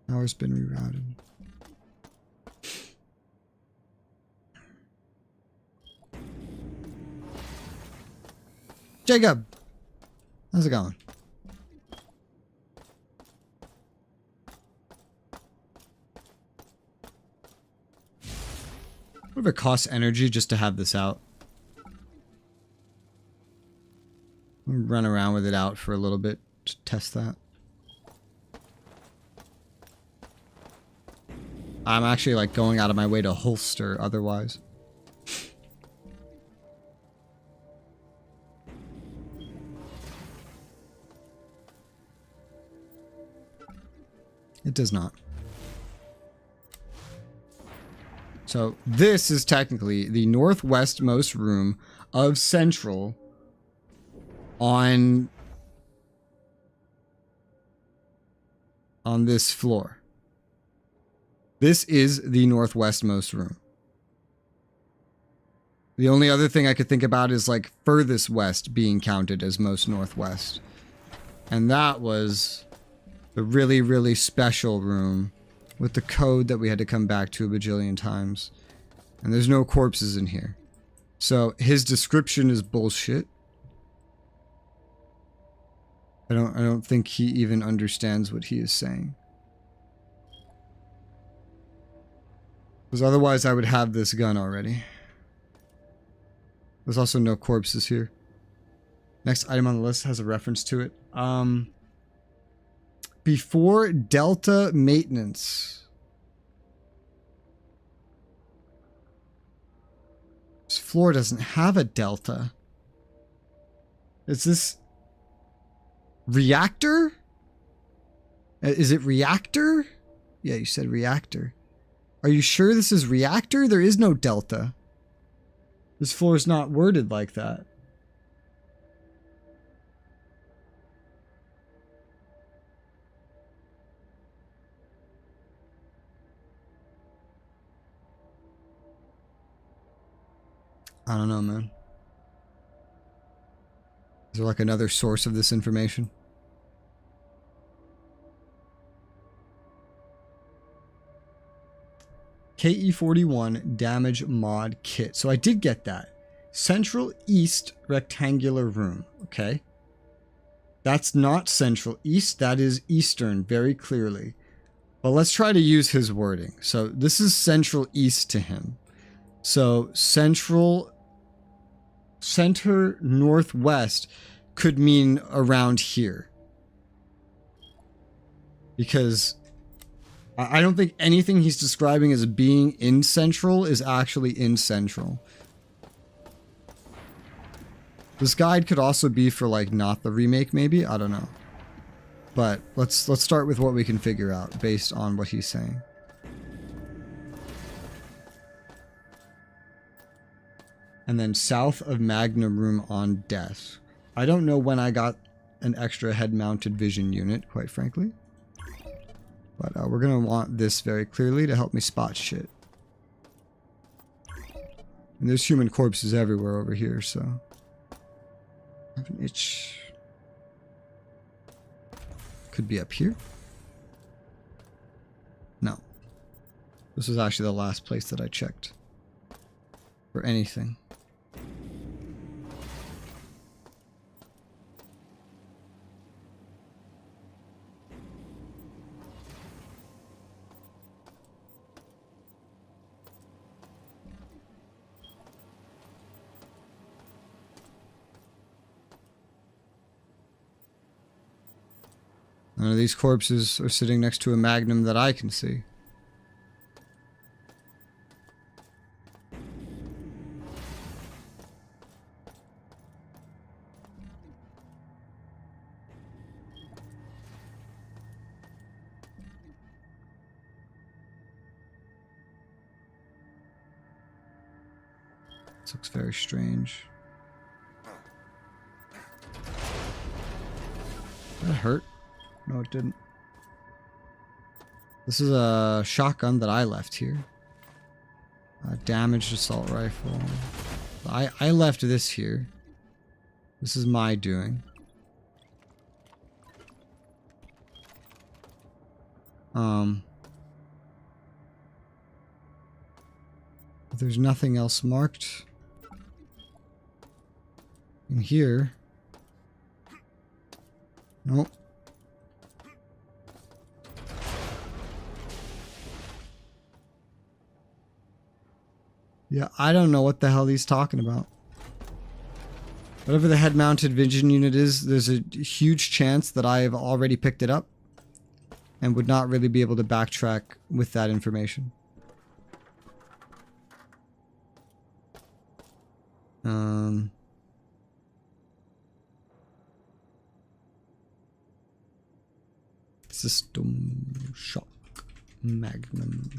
Power's been rerouted. Jacob! How's it going? What if it costs energy just to have this out? Run around with it out for a little bit to test that. I'm actually like going out of my way to holster otherwise. It does not. So this is technically the northwestmost room of Central on this floor. This is the northwestmost room. The only other thing I could think about is like furthest west being counted as most northwest. And that was the really, really special room with the code that we had to come back to a bajillion times. And there's no corpses in here. So his description is bullshit. I don't think he even understands what he is saying. Because otherwise I would have this gun already. There's also no corpses here. Next item on the list has a reference to it. Before Delta maintenance. This floor doesn't have a Delta. Is this reactor? Is it reactor? Yeah, you said reactor. Are you sure this is reactor? There is no Delta. This floor is not worded like that. I don't know, man. Is there like another source of this information? KE41 damage mod kit. So I did get that. Central East rectangular room. Okay. That's not Central East. That is Eastern, very clearly. But let's try to use his wording. So this is Central East to him. So Center Northwest could mean around here. Because I don't think anything he's describing as being in Central is actually in Central. This guide could also be for like not the remake maybe, I don't know. But let's start with what we can figure out based on what he's saying. And then south of Magnum Room on desk. I don't know when I got an extra head-mounted vision unit, quite frankly. But we're going to want this very clearly to help me spot shit. And there's human corpses everywhere over here, so... I have an itch. Could be up here. No. This was actually the last place that I checked. For anything. None of these corpses are sitting next to a Magnum that I can see. This looks very strange. That hurt. No, it didn't. This is a shotgun that I left here. A damaged assault rifle. I left this here. This is my doing. There's nothing else marked in here. Nope. Yeah, I don't know what the hell he's talking about. Whatever the head-mounted vision unit is, there's a huge chance that I have already picked it up and would not really be able to backtrack with that information. System Shock Magnum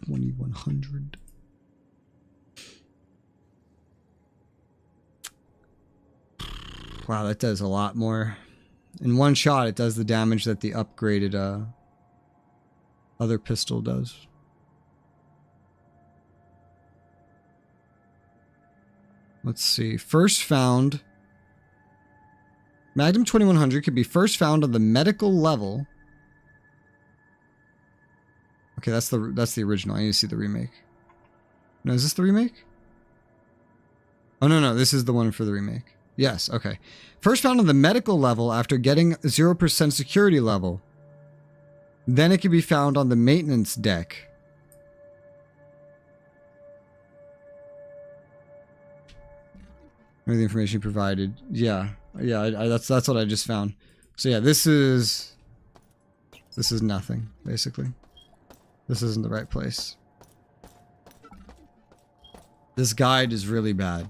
2100. Wow, that does a lot more. In one shot, it does the damage that the upgraded other pistol does. Let's see. First found. Magnum 2100 could be first found on the medical level. Okay, that's the original. I need to see the remake. No, is this the remake? Oh, no, this is the one for the remake. Yes, okay. First found on the medical level after getting 0% security level. Then it can be found on the maintenance deck. The information provided. Yeah, that's what I just found. So yeah, this is nothing, basically. This isn't the right place. This guide is really bad.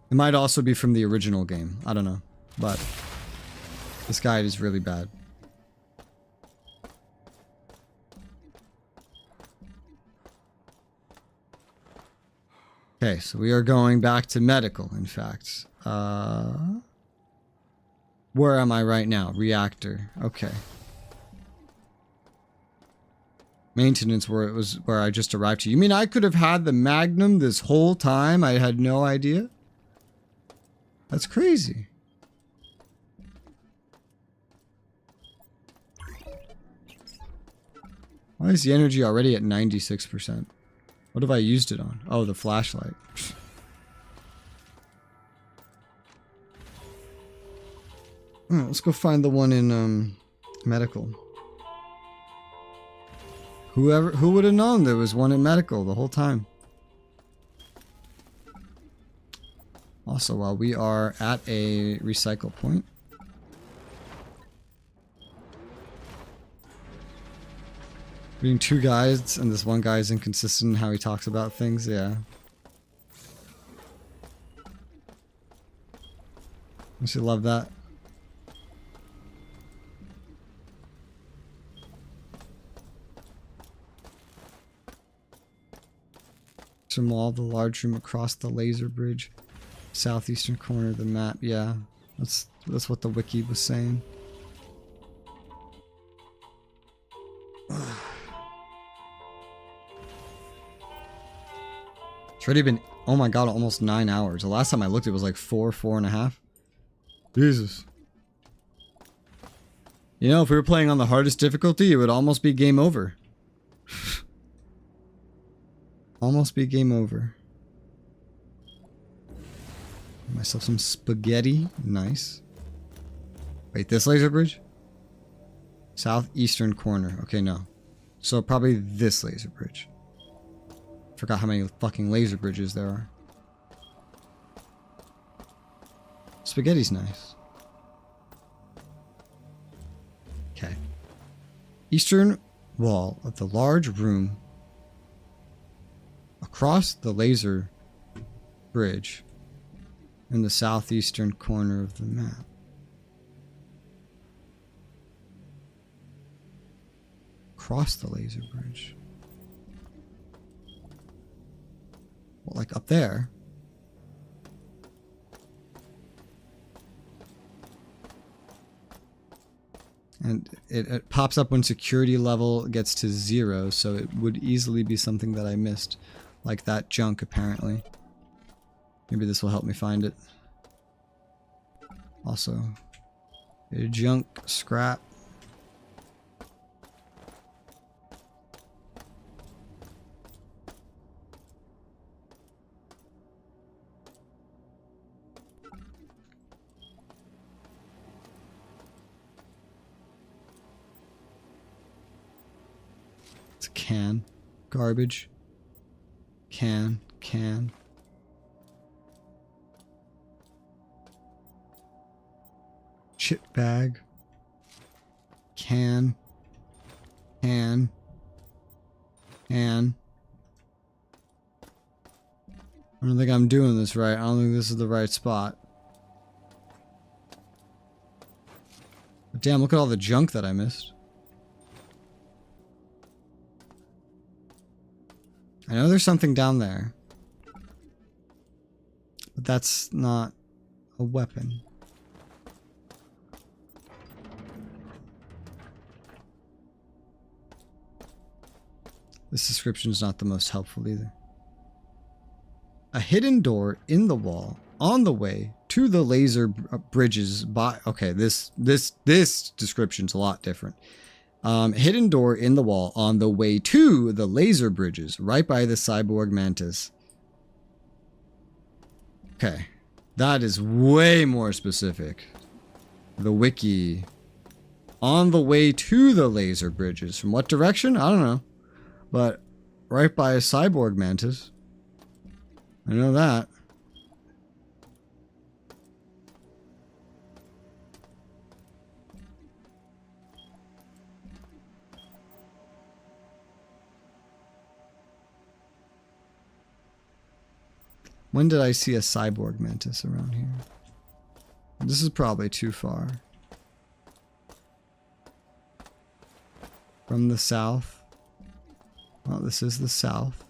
It might also be from the original game. I don't know. But this guide is really bad. Okay, so we are going back to medical, in fact. Where am I right now? Reactor. Okay. Maintenance, where I just arrived to. You mean I could have had the Magnum this whole time? I had no idea? That's crazy. Why is the energy already at 96%? What have I used it on? Oh, the flashlight. Alright, let's go find the one in medical. Who would have known there was one in medical the whole time? Also, while we are at a recycle point, being two guys and this one guy is inconsistent in how he talks about things, yeah. I should love that. Mall, the large room across the laser bridge, southeastern corner of the map. Yeah, that's what the wiki was saying. It's already been, oh my god, almost 9 hours. The last time I looked, it was like 4.5. Jesus. You know, if we were playing on the hardest difficulty, it would almost be game over. Almost be game over. Myself some spaghetti. Nice. Wait, this laser bridge? Southeastern corner. Okay, no. So probably this laser bridge. Forgot how many fucking laser bridges there are. Spaghetti's nice. Okay. Eastern wall of the large room across the laser bridge in the southeastern corner of the map. Across the laser bridge. Well, like up there. And it pops up when security level gets to 0, so it would easily be something that I missed. Like that junk, apparently. Maybe this will help me find it. Also, a junk scrap. It's a can. Garbage. Can. Chip bag. Can. I don't think I'm doing this right. I don't think this is the right spot. But damn, look at all the junk that I missed. I know there's something down there. But that's not a weapon. This description is not the most helpful either. A hidden door in the wall on the way to the laser bridges by... Okay, this description's a lot different. Hidden door in the wall on the way to the laser bridges, right by the cyborg mantis. Okay, that is way more specific. The wiki. On the way to the laser bridges. From what direction? I don't know. But right by a cyborg mantis. I know that. When did I see a cyborg mantis around here? This is probably too far. From the south. Well, this is the south.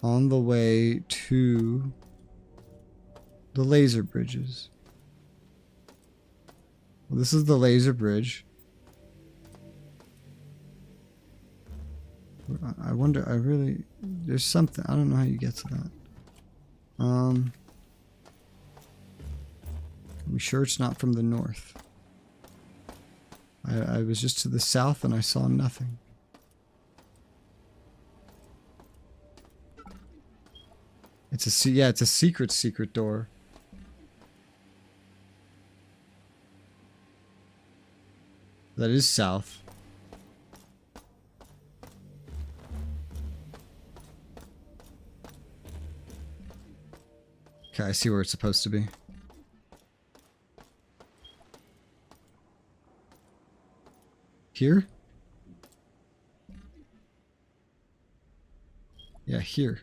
On the way to the laser bridges. Well, this is the laser bridge. I wonder, there's something, I don't know how you get to that. Are we sure it's not from the north? I was just to the south and I saw nothing. It's a secret door. That is south. Okay, I see where it's supposed to be. Here? Yeah, here.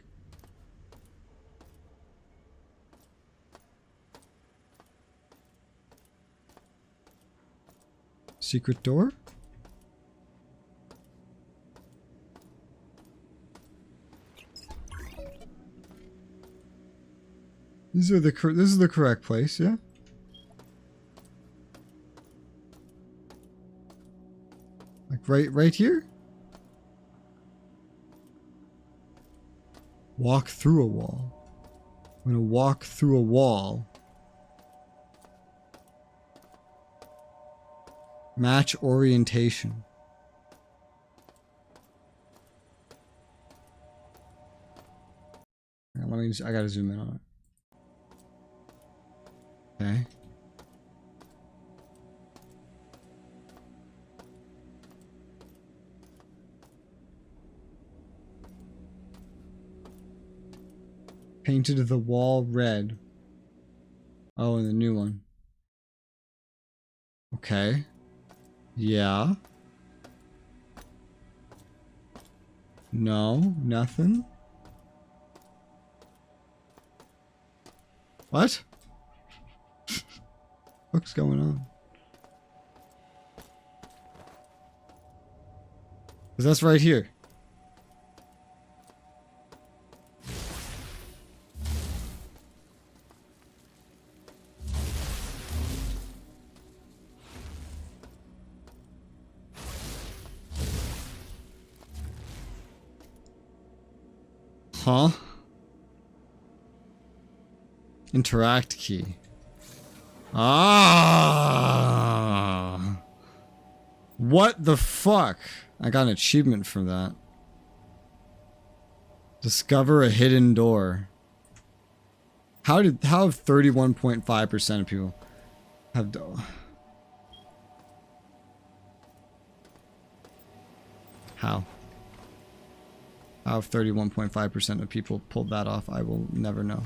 Secret door? This is the correct place, yeah? Like right here? Walk through a wall. I'm gonna walk through a wall. Match orientation. I gotta zoom in on it. Okay. Painted the wall red. Oh, and the new one. Okay. Yeah. No, nothing. What? What's going on? Because that's right here. Huh? Interact key. Ah! What the fuck? I got an achievement for that. Discover a hidden door. How have 31.5% of people have How have 31.5% of people pulled that off? I will never know.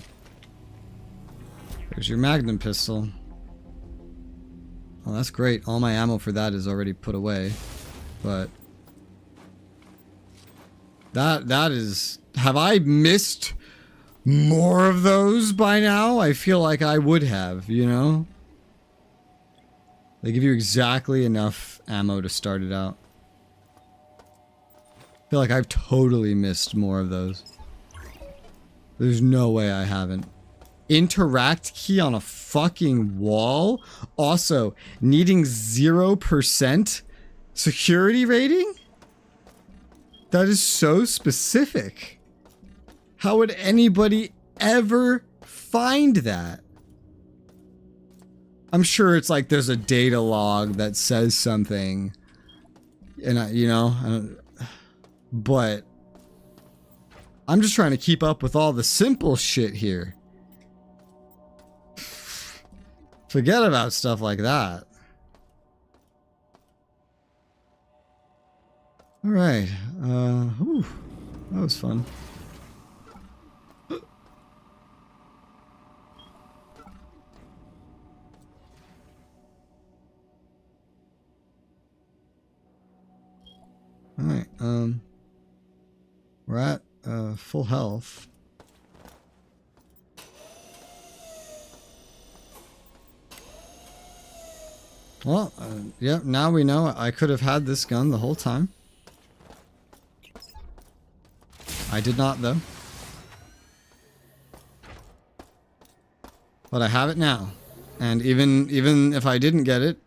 There's your magnum pistol. Oh, that's great. All my ammo for that is already put away. But that is... Have I missed more of those by now? I feel like I would have, you know? They give you exactly enough ammo to start it out. I feel like I've totally missed more of those. There's no way I haven't. Interact key on a fucking wall? Also, needing 0% security rating? That is so specific. How would anybody ever find that? I'm sure it's like there's a data log that says something. And but I'm just trying to keep up with all the simple shit here. Forget about stuff like that. Alright. That was fun. Alright, we're at full health. Well, yeah, now we know I could have had this gun the whole time. I did not, though. But I have it now. And even if I didn't get it,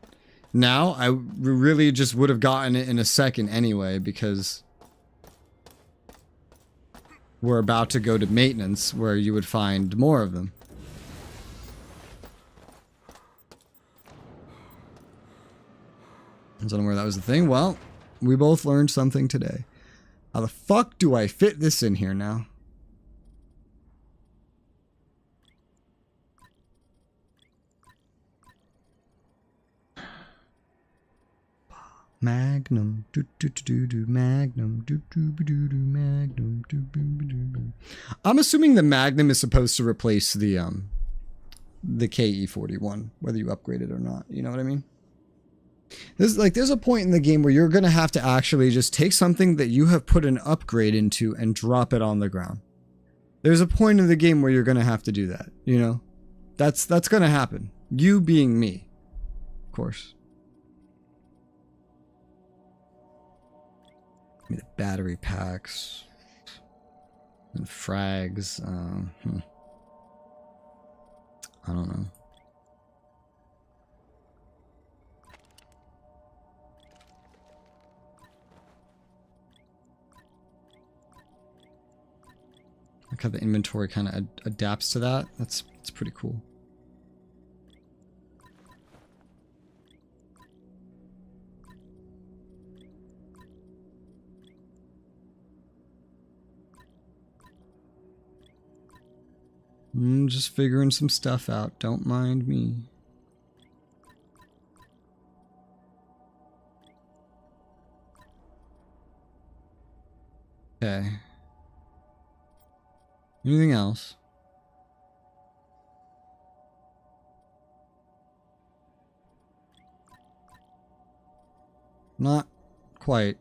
now I really just would have gotten it in a second anyway, because we're about to go to maintenance where you would find more of them. I don't know where that was the thing. Well, we both learned something today. How the fuck do I fit this in here now? Magnum, do do do do do, Magnum, do do do do, Magnum, do do do do. I'm assuming the Magnum is supposed to replace the KE-41, whether you upgrade it or not. You know what I mean? There's a point in the game where you're gonna have to actually just take something that you have put an upgrade into and drop it on the ground. There's a point in the game where you're gonna have to do that. You know, that's gonna happen. You being me, of course. The battery packs and frags. I don't know. Like how the inventory kind of adapts to that. That's pretty cool. Just figuring some stuff out. Don't mind me. Okay. Anything else? Not quite.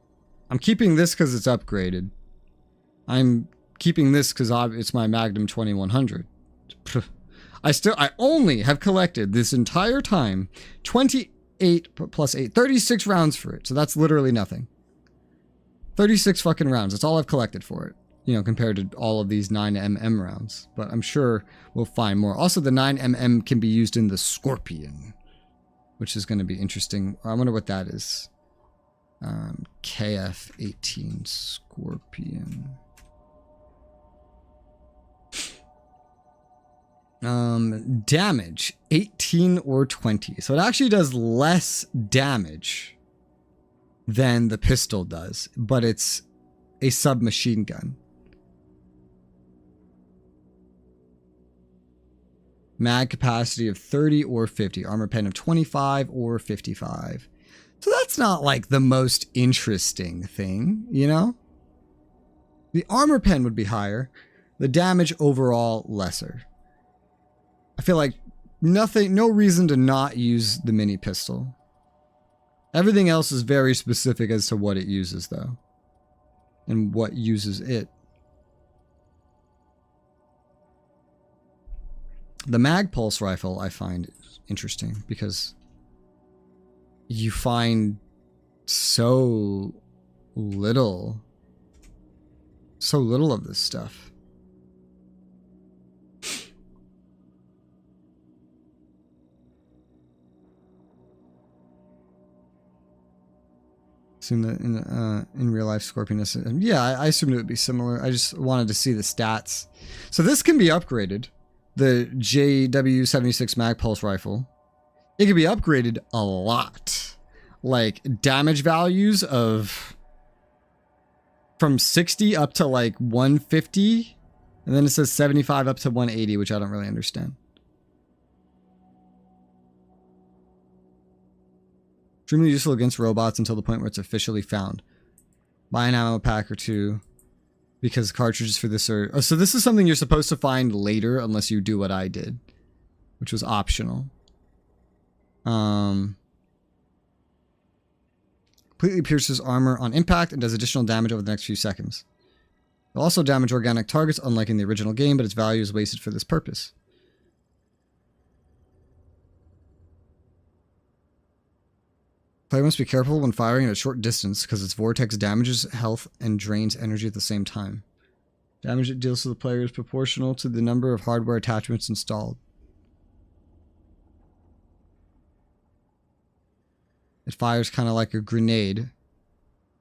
I'm keeping this because it's upgraded. I'm keeping this because it's my Magnum 2100. I only have collected this entire time 28 plus 8, 36 rounds for it. So that's literally nothing. 36 fucking rounds. That's all I've collected for it. You know, compared to all of these 9mm rounds. But I'm sure we'll find more. Also, the 9mm can be used in the Scorpion, which is going to be interesting. I wonder what that is. KF-18 Scorpion. Damage 18 or 20. So it actually does less damage than the pistol does, but it's a submachine gun. Mag capacity of 30 or 50. Armor pen of 25 or 55. So that's not like the most interesting thing, you know? The armor pen would be higher. The damage overall lesser. I feel like no reason to not use the mini pistol. Everything else is very specific as to what it uses though. And what uses it. The mag pulse rifle I find interesting because you find so little of this stuff. Assume that in real life Scorpion is, yeah, I assumed it would be similar. I just wanted to see the stats. So this can be upgraded. The JW76 mag pulse rifle. It can be upgraded a lot. Like damage values of from 60 up to like 150. And then it says 75 up to 180, which I don't really understand. Extremely useful against robots until the point where it's officially found. Buy an ammo pack or two. Because cartridges for this are... Oh, so this is something you're supposed to find later unless you do what I did. Which was optional. Completely pierces armor on impact and does additional damage over the next few seconds. It'll also damage organic targets, unlike in the original game, but its value is wasted for this purpose. Player must be careful when firing at a short distance because its vortex damages health and drains energy at the same time. Damage it deals to the player is proportional to the number of hardware attachments installed. It fires kind of like a grenade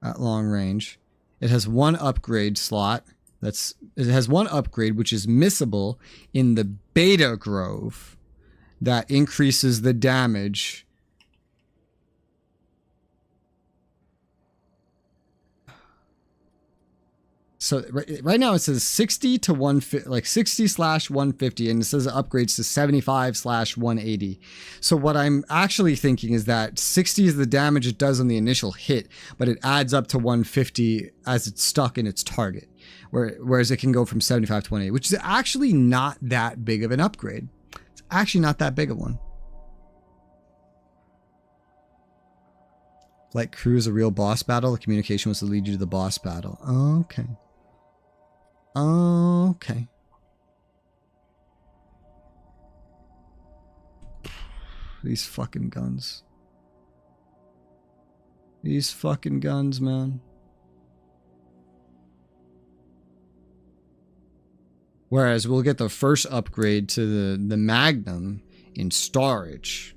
at long range. It has one upgrade slot. It has one upgrade which is missable in the Beta Grove that increases the damage. So right now it says 60 to 150, like 60/150, and it says it upgrades to 75/180. So what I'm actually thinking is that 60 is the damage it does on the initial hit, but it adds up to 150 as it's stuck in its target, whereas it can go from 75 to 180, which is actually not that big of an upgrade. It's actually not that big of one. Like crew is a real boss battle. The communication was to lead you to the boss battle. Okay. Okay. These fucking guns. These fucking guns, man. Whereas we'll get the first upgrade to the Magnum in storage.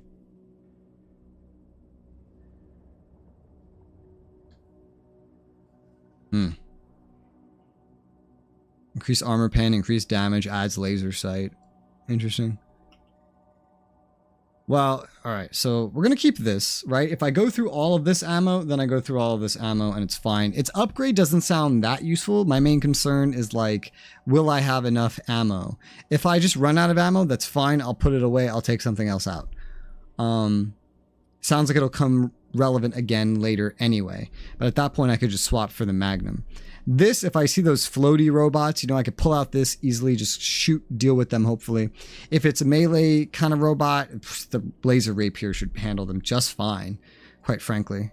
Increase armor pen, increase damage, adds laser sight. Interesting. Well, alright, so we're going to keep this, right? If I go through all of this ammo, then I go through all of this ammo and it's fine. Its upgrade doesn't sound that useful. My main concern is like, will I have enough ammo? If I just run out of ammo, that's fine. I'll put it away. I'll take something else out. Sounds like it'll come relevant again later anyway. But at that point, I could just swap for the Magnum. This, if I see those floaty robots, you know, I could pull out this easily, just shoot, deal with them, hopefully. If it's a melee kind of robot, the laser rapier should handle them just fine, quite frankly.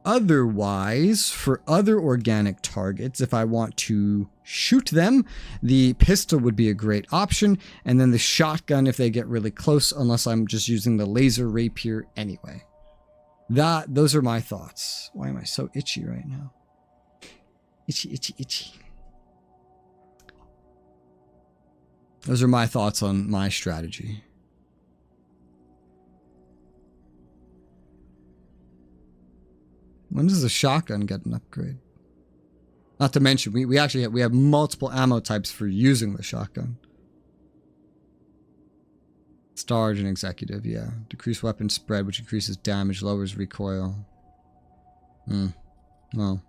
Otherwise, for other organic targets, if I want to shoot them, the pistol would be a great option, and then the shotgun if they get really close, unless I'm just using the laser rapier anyway. Those are my thoughts. Why am I so itchy right now? Itchy, itchy, itchy. Those are my thoughts on my strategy. When does the shotgun get an upgrade? Not to mention, we actually have multiple ammo types for using the shotgun. Storage and executive, yeah. Decrease weapon spread, which increases damage, lowers recoil. Well.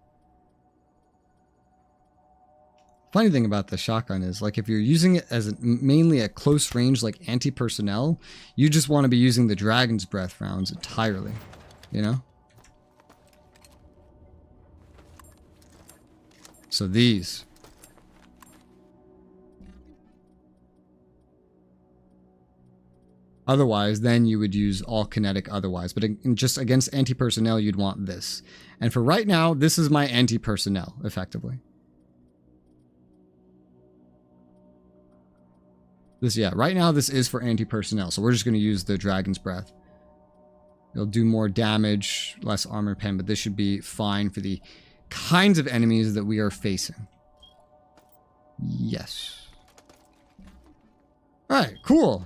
Funny thing about the shotgun is, like, if you're using it as mainly a close range, like anti-personnel, you just want to be using the Dragon's Breath rounds entirely, you know? So these. Otherwise, then you would use all kinetic otherwise. But just against anti-personnel, you'd want this. And for right now, this is my anti-personnel, effectively. This, yeah, right now this is for anti-personnel. So we're just going to use the Dragon's Breath. It'll do more damage, less armor pen, but this should be fine for the kinds of enemies that we are facing. Yes. Alright, cool.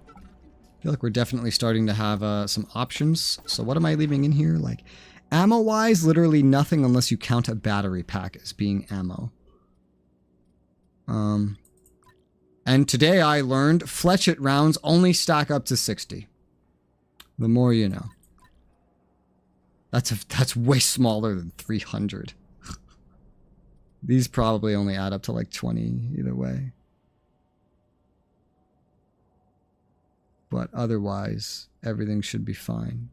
I feel like we're definitely starting to have some options. So what am I leaving in here? Like, ammo-wise, literally nothing unless you count a battery pack as being ammo. And today I learned fletchet rounds only stack up to 60. The more you know. That's way smaller than 300. These probably only add up to like 20 either way. But otherwise, everything should be fine.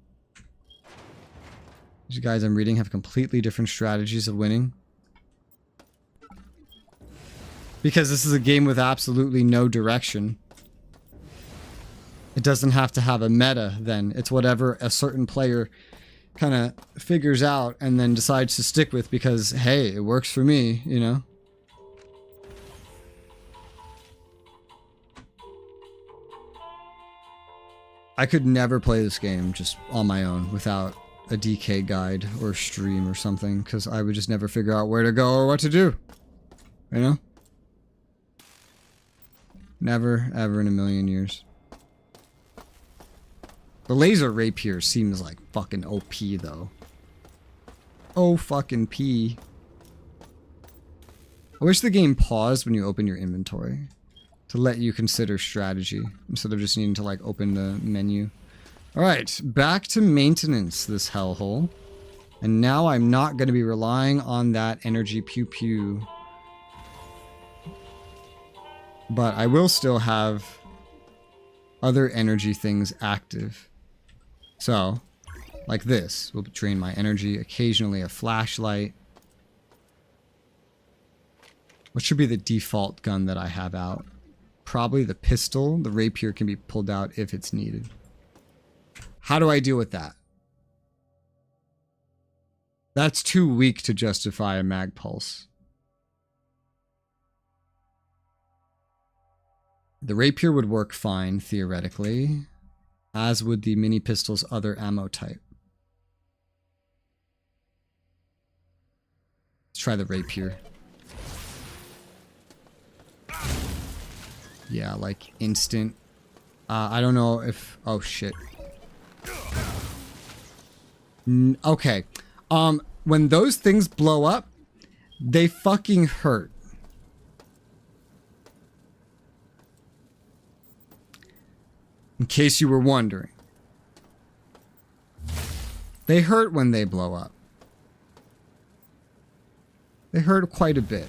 These guys I'm reading have completely different strategies of winning. Because this is a game with absolutely no direction. It doesn't have to have a meta then. It's whatever a certain player kind of figures out and then decides to stick with because, hey, it works for me, you know? I could never play this game just on my own without a DK guide or stream or something, because I would just never figure out where to go or what to do. You know? Never, ever in a million years. The laser rapier seems like fucking OP though. Oh fucking P. I wish the game paused when you open your inventory to let you consider strategy instead of just needing to like open the menu. Alright, back to maintenance, this hellhole. And now I'm not going to be relying on that energy pew pew. But I will still have other energy things active. So, like this will drain my energy. Occasionally a flashlight. What should be the default gun that I have out? Probably the pistol. The rapier can be pulled out if it's needed. How do I deal with that? That's too weak to justify a mag pulse. The rapier would work fine, theoretically, as would the mini pistol's other ammo type. Let's try the rapier. Yeah, like instant. I don't know if... Oh, shit. Okay. When those things blow up, they fucking hurt. In case you were wondering. They hurt when they blow up. They hurt quite a bit.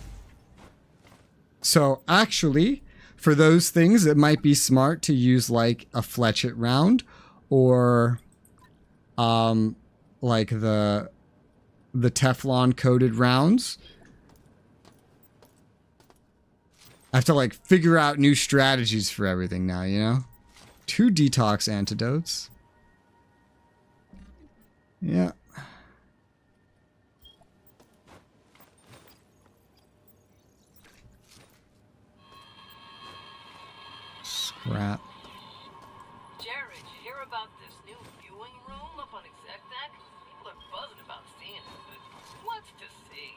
So, actually, for those things, it might be smart to use, like, a fletchet round, or, like the Teflon-coated rounds. I have to, like, figure out new strategies for everything now, you know? 2 detox antidotes. Yeah. Scrap. Jared, you hear about this new viewing room up on Exec Deck? People are buzzing about seeing it, but what's to see?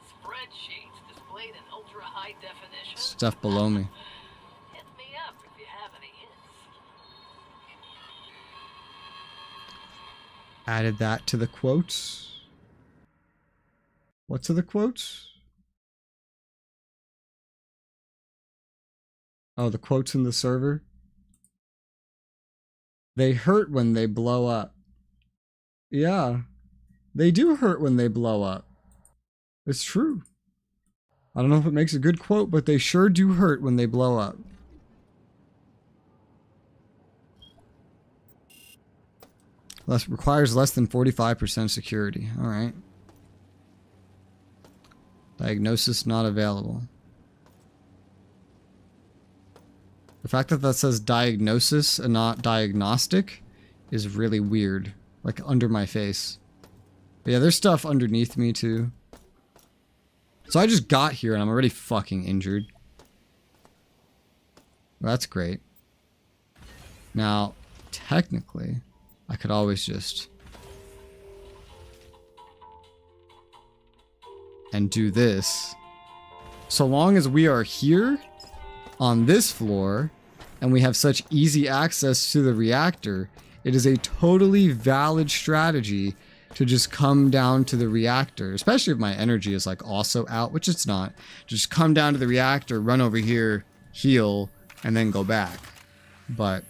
Spreadsheets displayed in ultra-high definition? Stuff below me. Hit me up if you have any hints. Added that to the quotes. What to the quotes? Oh, the quotes in the server? They hurt when they blow up. Yeah. They do hurt when they blow up. It's true. I don't know if it makes a good quote, but they sure do hurt when they blow up. Requires less than 45% security. Alright. Diagnosis not available. The fact that that says diagnosis and not diagnostic is really weird. Like under my face. But yeah, there's stuff underneath me too. So I just got here and I'm already fucking injured. Well, that's great. Now, technically, I could always just... and do this. So long as we are here on this floor and we have such easy access to the reactor, it is a totally valid strategy to just come down to the reactor, especially if my energy is like also out, which it's not. Just come down to the reactor, run over here, heal, and then go back. But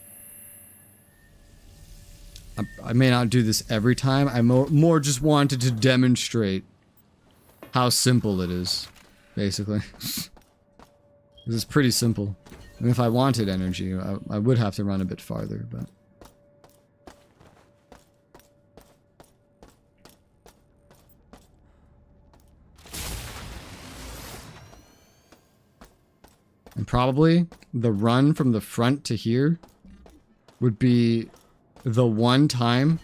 I may not do this every time. I more just wanted to demonstrate how simple it is, basically. This is pretty simple. And if I wanted energy, I would have to run a bit farther, but... And probably the run from the front to here would be the one time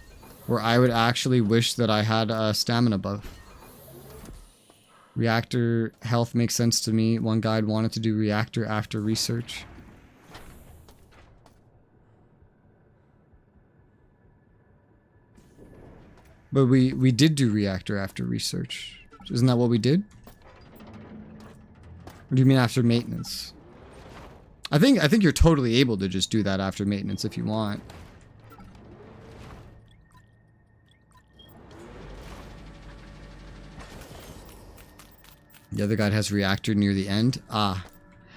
where I would actually wish that I had a stamina buff. Reactor health makes sense to me. One guide wanted to do reactor after research. But we did do reactor after research. Isn't that what we did? What do you mean after maintenance? I think you're totally able to just do that after maintenance if you want. The other guide has reactor near the end. Ah.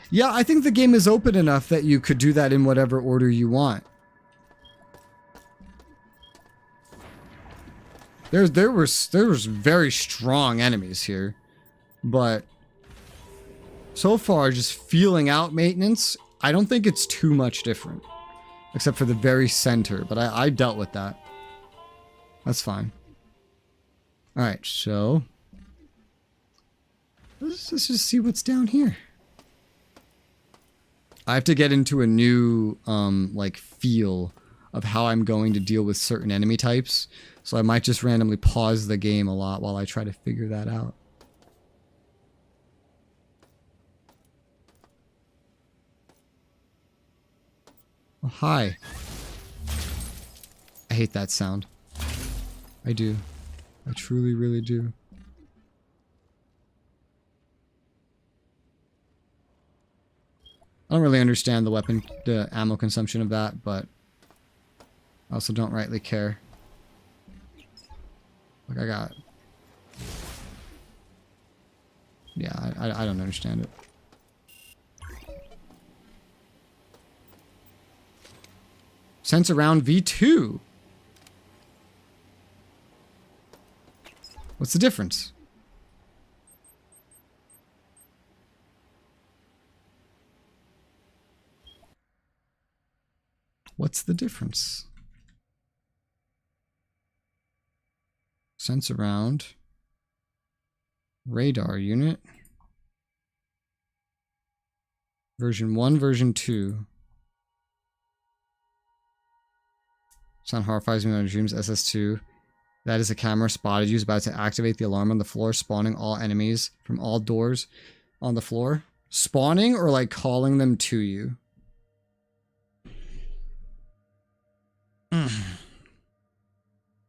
Yeah, I think the game is open enough that you could do that in whatever order you want. There was very strong enemies here, but so far just feeling out maintenance, I don't think it's too much different, except for the very center. But I dealt with that. That's fine. All right, so let's just see what's down here. I have to get into a new like feel of how I'm going to deal with certain enemy types. So I might just randomly pause the game a lot while I try to figure that out. Oh, hi. I hate that sound. I do. I truly, really do. I don't really understand the ammo consumption of that, but I also don't rightly care. Like I got... Yeah, I don't understand it. Sense around V2. What's the difference? What's the difference? Sense around. Radar unit. Version 1, version 2. Sound horrifies me when I dreams. SS2. That is a camera spotted you. Is about to activate the alarm on the floor, spawning all enemies from all doors on the floor. Spawning or like calling them to you?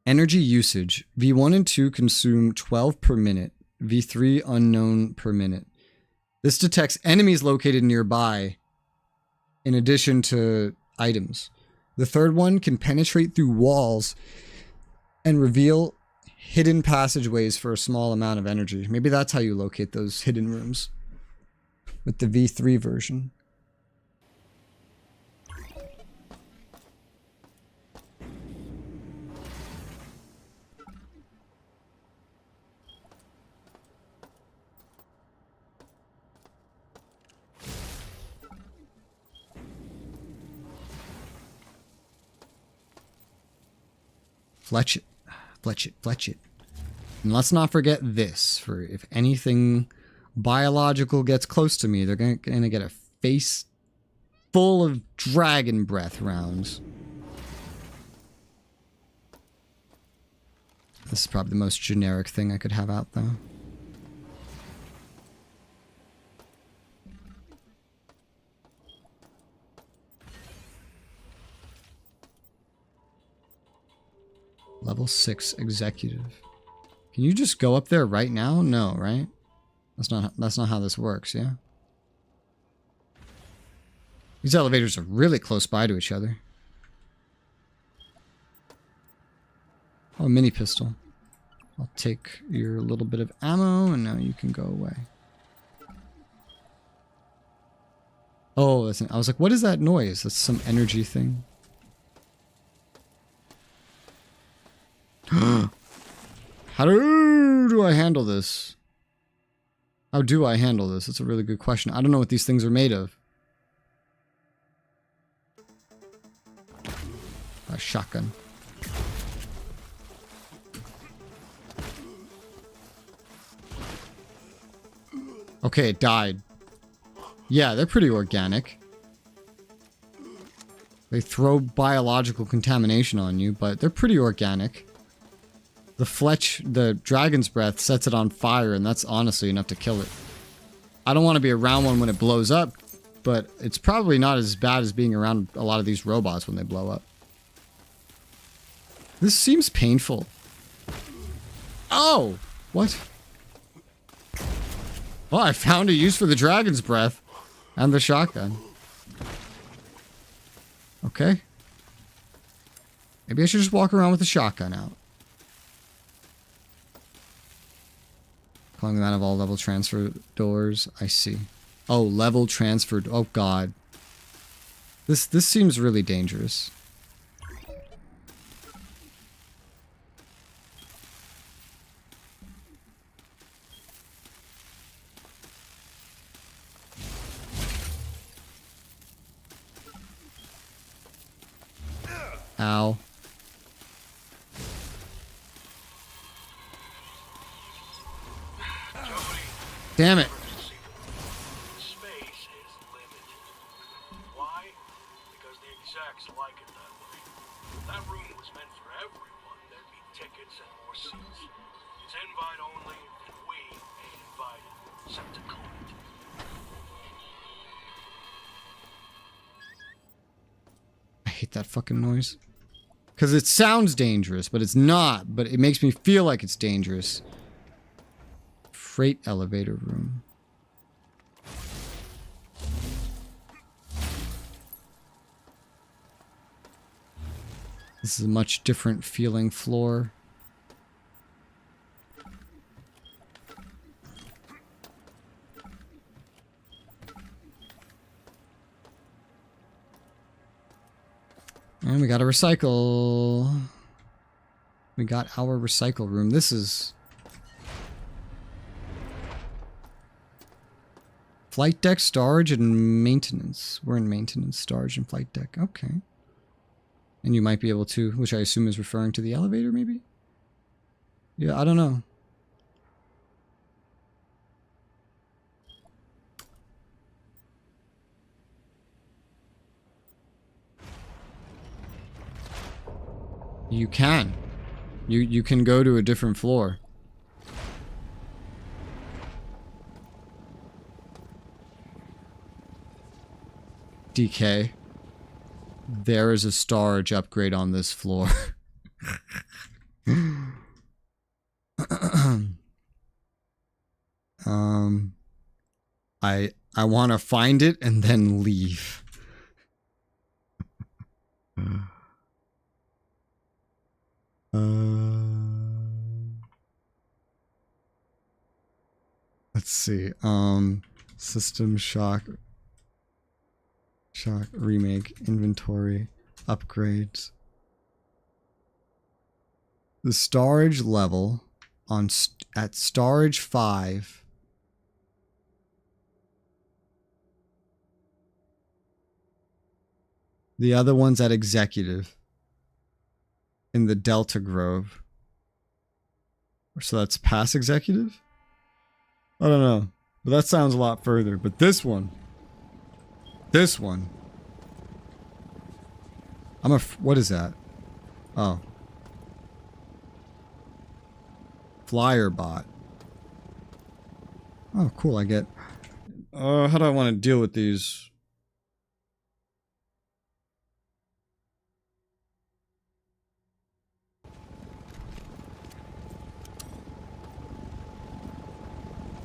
Energy usage. V1 and 2 consume 12 per minute. V3 unknown per minute. This detects enemies located nearby in addition to items. The third one can penetrate through walls and reveal hidden passageways for a small amount of energy. Maybe that's how you locate those hidden rooms with the V3 version. Fletch it. Fletch it. Fletch it. And let's not forget this. For if anything biological gets close to me, they're gonna get a face full of dragon breath rounds. This is probably the most generic thing I could have out, though. Level 6 executive. Can you just go up there right now? No, right? That's not how this works, yeah? These elevators are really close by to each other. Oh, a mini pistol. I'll take your little bit of ammo and now you can go away. Oh, listen, I was like, what is that noise? That's some energy thing. How do I handle this? How do I handle this? That's a really good question. I don't know what these things are made of. A shotgun. Okay, it died. Yeah, they're pretty organic. They throw biological contamination on you, but they're pretty organic. The dragon's breath sets it on fire, and that's honestly enough to kill it. I don't want to be around one when it blows up, but it's probably not as bad as being around a lot of these robots when they blow up. This seems painful. Oh! What? Well, I found a use for the dragon's breath and the shotgun. Okay. Maybe I should just walk around with the shotgun out. Calling them out of all level transfer doors. I see. Oh, level transfer. Oh, God. This seems really dangerous. Ow. Damn it. Space is limited. Why? Because the execs like it that way. If that room was meant for everyone, there'd be tickets and more seats. It's invite only, and we ain't invited. Septicon. I hate that fucking noise. Because it sounds dangerous, but it's not. But it makes me feel like it's dangerous. Freight elevator room. This is a much different feeling floor. And we got a recycle. We got our recycle room. This is... Flight deck, storage, and maintenance. We're in maintenance, storage, and flight deck. Okay. And you might be able to, which I assume is referring to the elevator, maybe? Yeah, I don't know. You can. You can go to a different floor. DK. There is a storage upgrade on this floor. I want to find it and then leave. Let's see. System shock, remake, inventory, upgrades. The storage level on at storage 5. The other one's at executive in the Delta Grove. So that's past executive? I don't know. But that sounds a lot further. But this one. What is that? Oh. Flyer bot. Oh, cool. I get... how do I want to deal with these?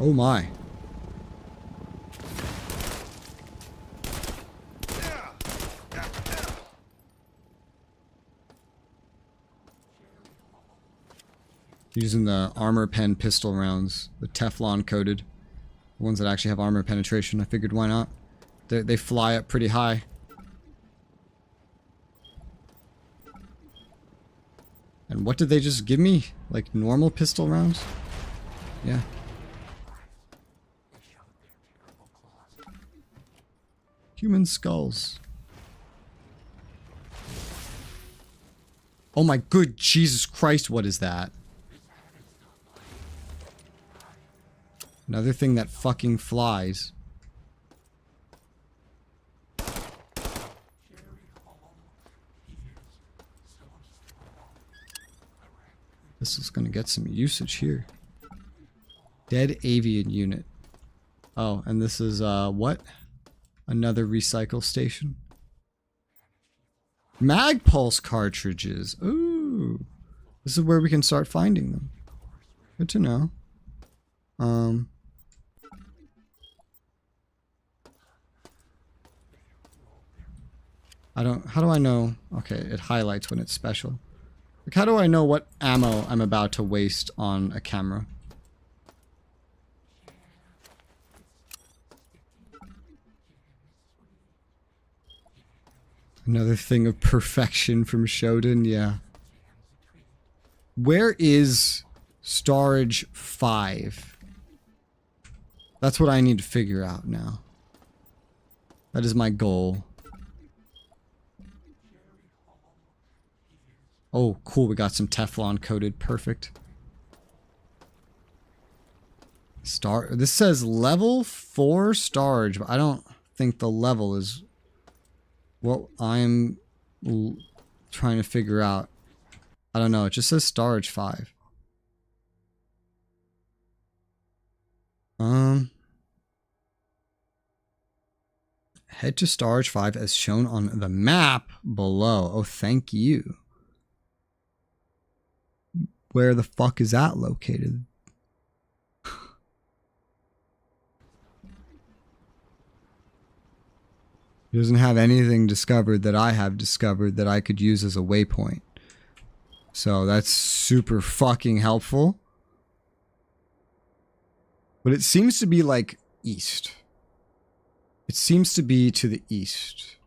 Oh my. Using the armor pen pistol rounds, the Teflon coated, the ones that actually have armor penetration. I figured why not? They fly up pretty high. And what did they just give me? Like normal pistol rounds? Yeah. Human skulls. Oh my good Jesus Christ, what is that? Another thing that fucking flies. This is gonna get some usage here. Dead avian unit. Oh, and this is, what? Another recycle station. Mag pulse cartridges. Ooh. This is where we can start finding them. Good to know. How do I know? Okay, it highlights when it's special. Like, how do I know what ammo I'm about to waste on a camera? Another thing of perfection from Shodan, yeah. Where is storage 5? That's what I need to figure out now. That is my goal. Oh, cool. We got some Teflon coated. Perfect. This says level 4 storage, but I don't think the level is what I'm trying to figure out. I don't know. It just says storage 5. Head to storage 5 as shown on the map below. Oh, thank you. Where the fuck is that located? It doesn't have anything discovered that I have discovered that I could use as a waypoint. So that's super fucking helpful. But it seems to be like east. It seems to be to the east.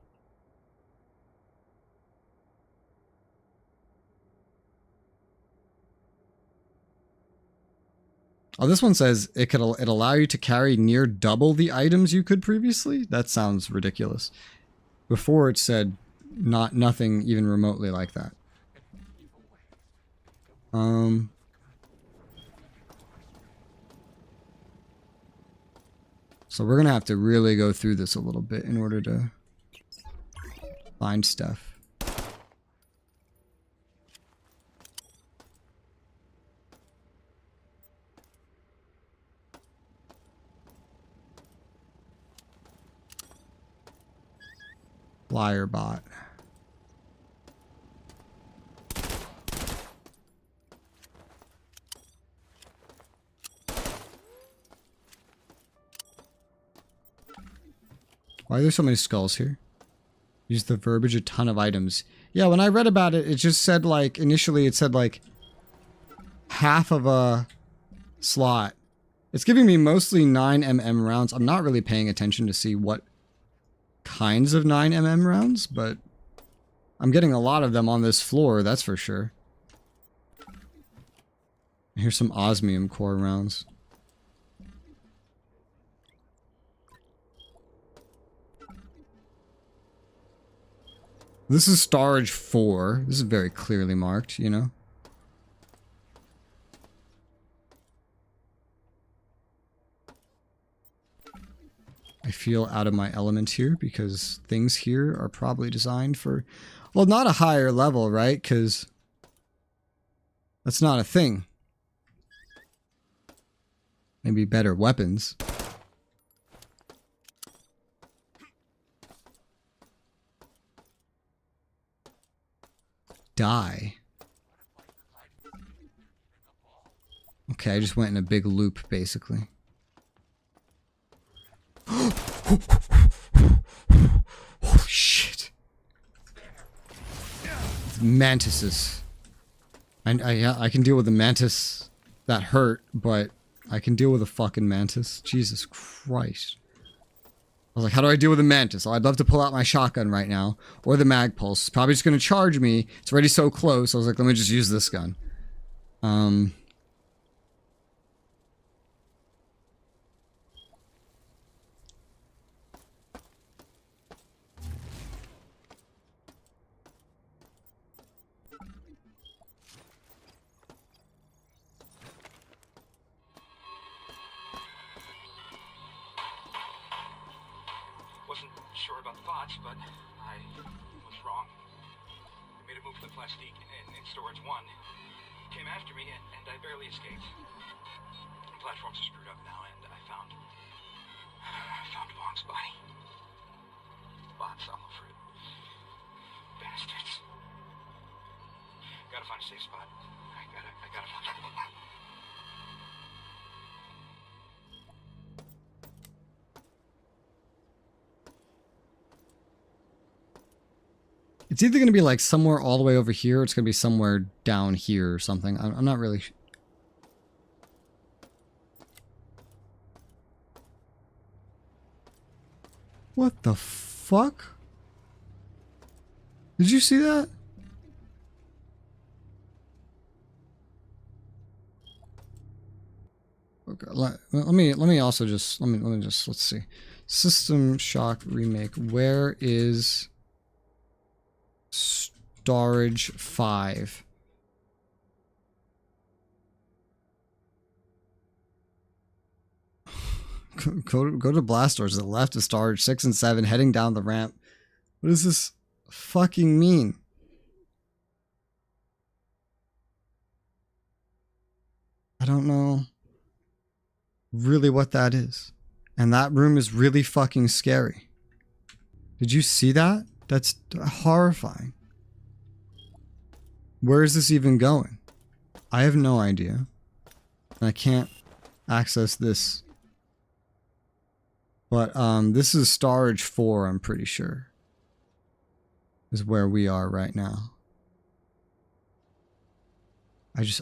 Oh, this one says it allow you to carry near double the items you could previously. That sounds ridiculous. Before it said nothing even remotely like that. So we're gonna have to really go through this a little bit in order to find stuff. Flyer bot. Why are there so many skulls here? Use the verbiage a ton of items. Yeah, when I read about it, it just said like, initially it said like half of a slot. It's giving me mostly 9mm rounds. I'm not really paying attention to see what kinds of 9mm rounds, but I'm getting a lot of them on this floor, that's for sure. Here's some osmium core rounds. This is storage 4. This is very clearly marked, you know? I feel out of my element here because things here are probably designed for, well, not a higher level, right? Because that's not a thing. Maybe better weapons. Die. Okay, I just went in a big loop, basically. Oh shit. Mantises. I can deal with the mantis that hurt, but I can deal with a fucking mantis. Jesus Christ. I was like, how do I deal with a mantis? Oh, I'd love to pull out my shotgun right now. Or the mag pulse. It's probably just going to charge me. It's already so close. I was like, let me just use this gun. But I was wrong. I made a move for the plastique in storage 1. Came after me, and I barely escaped. The platforms are screwed up now, and I found Wong's body. Bots all over it. Bastards. Gotta find a safe spot. I gotta find it. It's either going to be like somewhere all the way over here, or it's going to be somewhere down here or something. I'm not really... What the fuck? Did you see that? Okay, let me also just let's see. System Shock Remake. Where is Storage 5. Go to blast doors. To the left of storage 6 and 7, heading down the ramp. What does this fucking mean? I don't know really what that is. And that room is really fucking scary. Did you see that? That's horrifying. Where is this even going? I have no idea. And I can't access this. But this is storage 4, I'm pretty sure. Is where we are right now.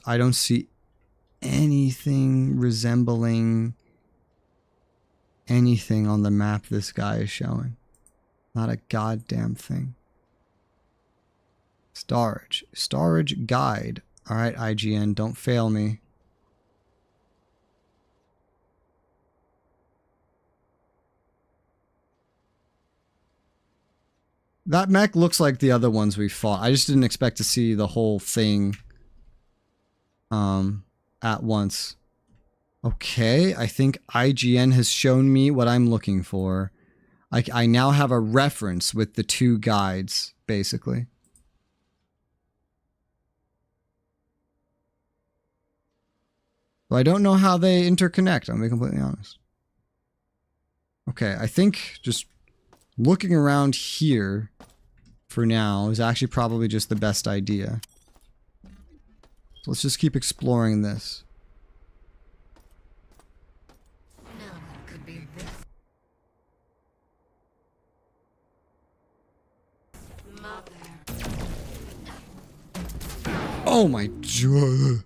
I don't see anything resembling anything on the map this guy is showing. Not a goddamn thing. Storage. Storage guide. Alright, IGN, don't fail me. That mech looks like the other ones we fought. I just didn't expect to see the whole thing at once. Okay, I think IGN has shown me what I'm looking for. I now have a reference with the 2 guides, basically. But I don't know how they interconnect, I'll be completely honest. Okay, I think just looking around here for now is actually probably just the best idea. So let's just keep exploring this. Oh my god.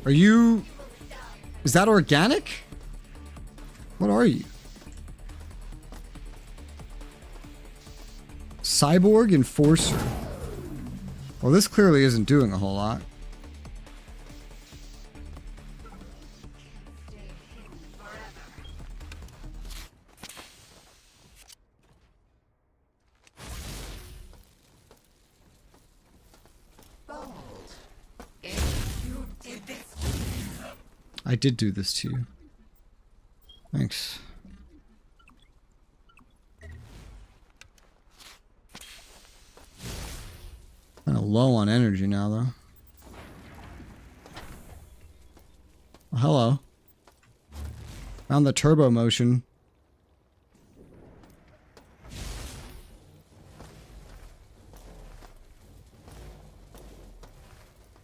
Are you... Is that organic? What are you? Cyborg Enforcer. Well, this clearly isn't doing a whole lot. I did do this to you. Thanks. Kind of low on energy now, though. Oh, hello. Found the turbo motion.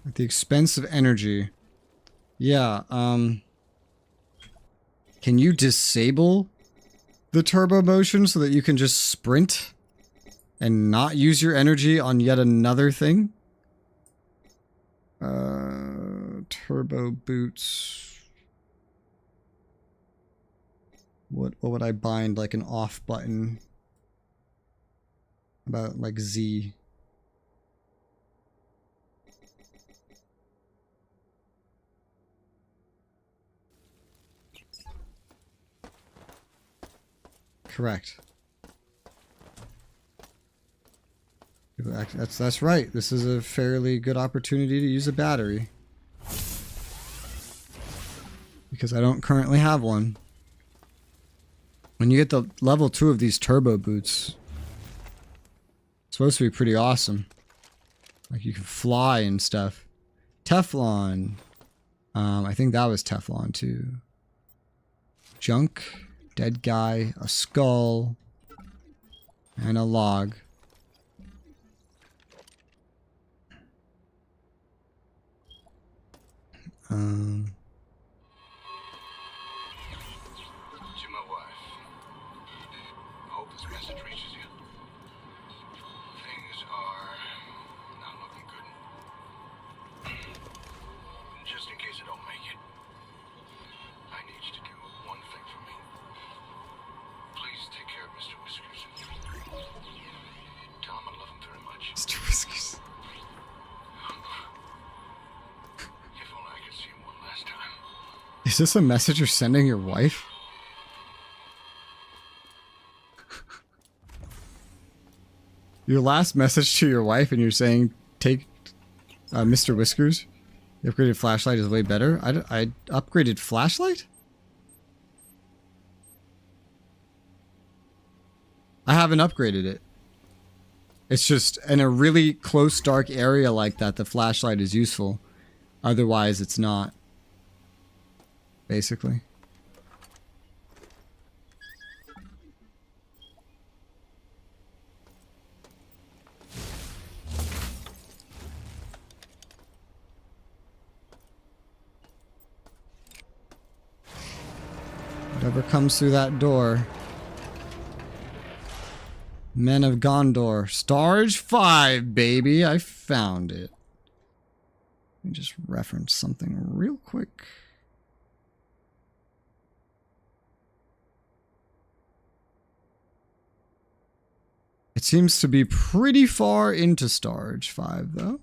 At the expense of energy. Yeah, can you disable the turbo motion so that you can just sprint and not use your energy on yet another thing? Turbo boots. What would I bind, like an off button? About like Z. Correct. That's right. This is a fairly good opportunity to use a battery. Because I don't currently have one. When you get the level 2 of these turbo boots, it's supposed to be pretty awesome. Like you can fly and stuff. Teflon. I think that was Teflon too. Junk. Dead guy, a skull, and a log. To my wife. Hope this message reaches you. Things are not looking good. Just in case I don't make it, I need you to do one thing for me. Please take care of Mr. Whiskers. Tell him I love him very much. Mr. Whiskers. If only I could see him one last time. Is this a message you're sending your wife? Your last message to your wife and you're saying, take Mr. Whiskers? The upgraded flashlight is way better. I upgraded flashlight? I haven't upgraded it. It's just in a really close dark area like that, the flashlight is useful. Otherwise, it's not. Basically. Whatever comes through that door. Men of Gondor. Storage 5, baby. I found it. Let me just reference something real quick. It seems to be pretty far into Storage 5, though.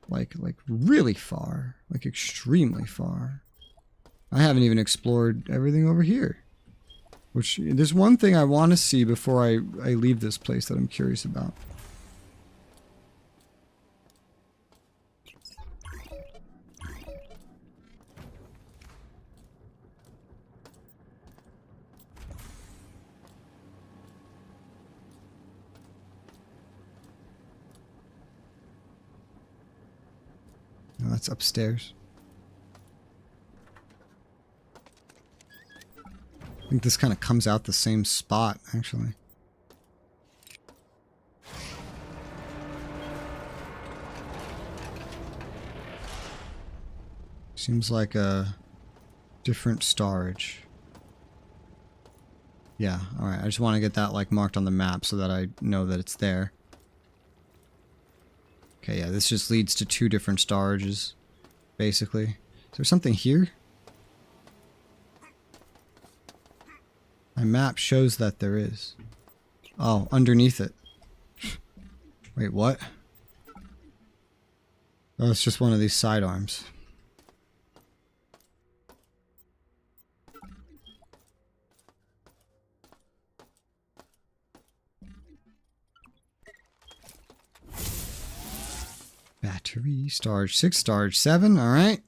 Like really far. Like extremely far. I haven't even explored everything over here. Which, there's one thing I want to see before I leave this place that I'm curious about. No, that's upstairs. I think this kind of comes out the same spot, actually. Seems like a different storage. Yeah, alright. I just want to get that like marked on the map so that I know that it's there. Okay, yeah, this just leads to 2 different storages, basically. Is there something here? My map shows that there is. Oh, underneath it. Wait, what? Oh, it's just one of these sidearms. Battery, storage 6, storage 7, alright.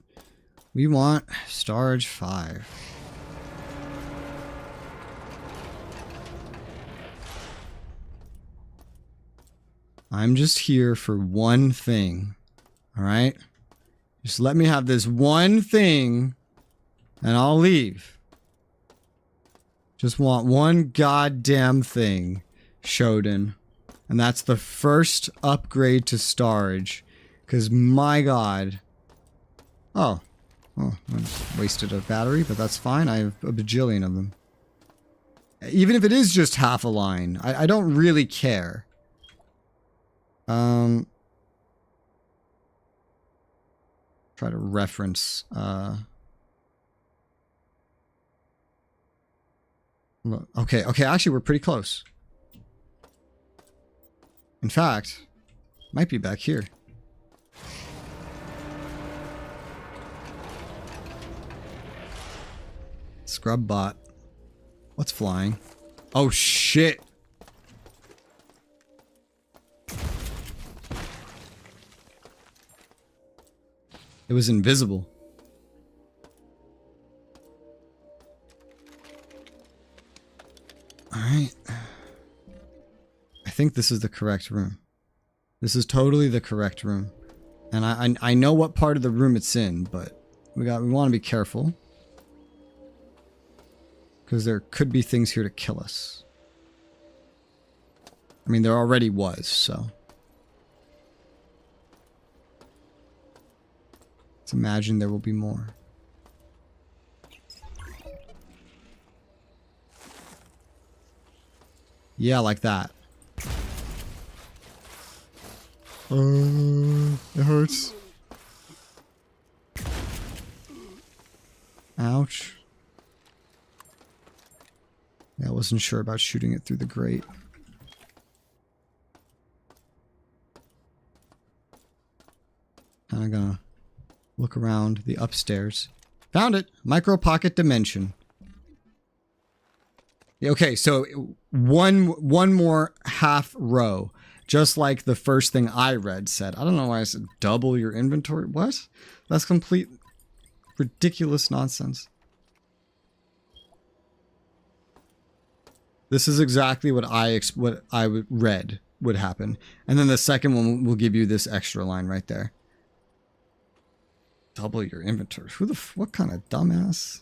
We want storage 5. I'm just here for one thing, alright? Just let me have this one thing, and I'll leave. Just want one goddamn thing, Shodan. And that's the first upgrade to storage. Because, my god. Oh. Oh, I just wasted a battery, but that's fine. I have a bajillion of them. Even if it is just half a line, I don't really care. Try to reference, look. Okay, actually we're pretty close. In fact, might be back here. Scrub bot. What's flying? Oh shit! It was invisible. Alright. I think this is the correct room. This is totally the correct room. And I know what part of the room it's in, but we want to be careful. Because there could be things here to kill us. I mean, there already was, so. Let's imagine there will be more. Yeah, like that. It hurts. Ouch. Yeah, I wasn't sure about shooting it through the grate. I'm gonna look around the upstairs. In Found it. Micro pocket dimension. Okay, so one more half row. Just like the first thing I read said. I don't know why I said double your inventory. What? That's complete ridiculous nonsense. This is exactly what I read would happen. And then the second one will give you this extra line right there. Double your inventory. What kind of dumbass?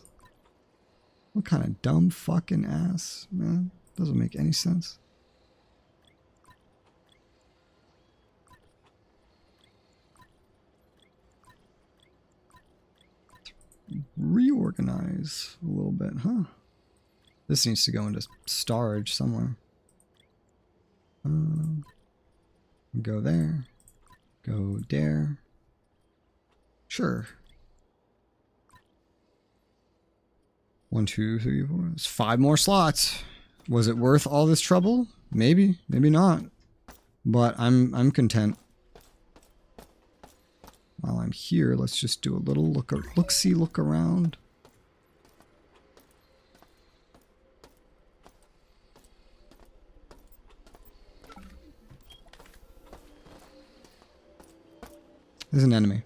What kind of dumb fucking ass, man? Doesn't make any sense. Reorganize a little bit, huh? This needs to go into storage somewhere. Go there. Go there. Sure. 1, 2, 3, 4. There's 5 more slots. Was it worth all this trouble? Maybe, maybe not. But I'm content. While I'm here, let's just do a little look around. There's an enemy.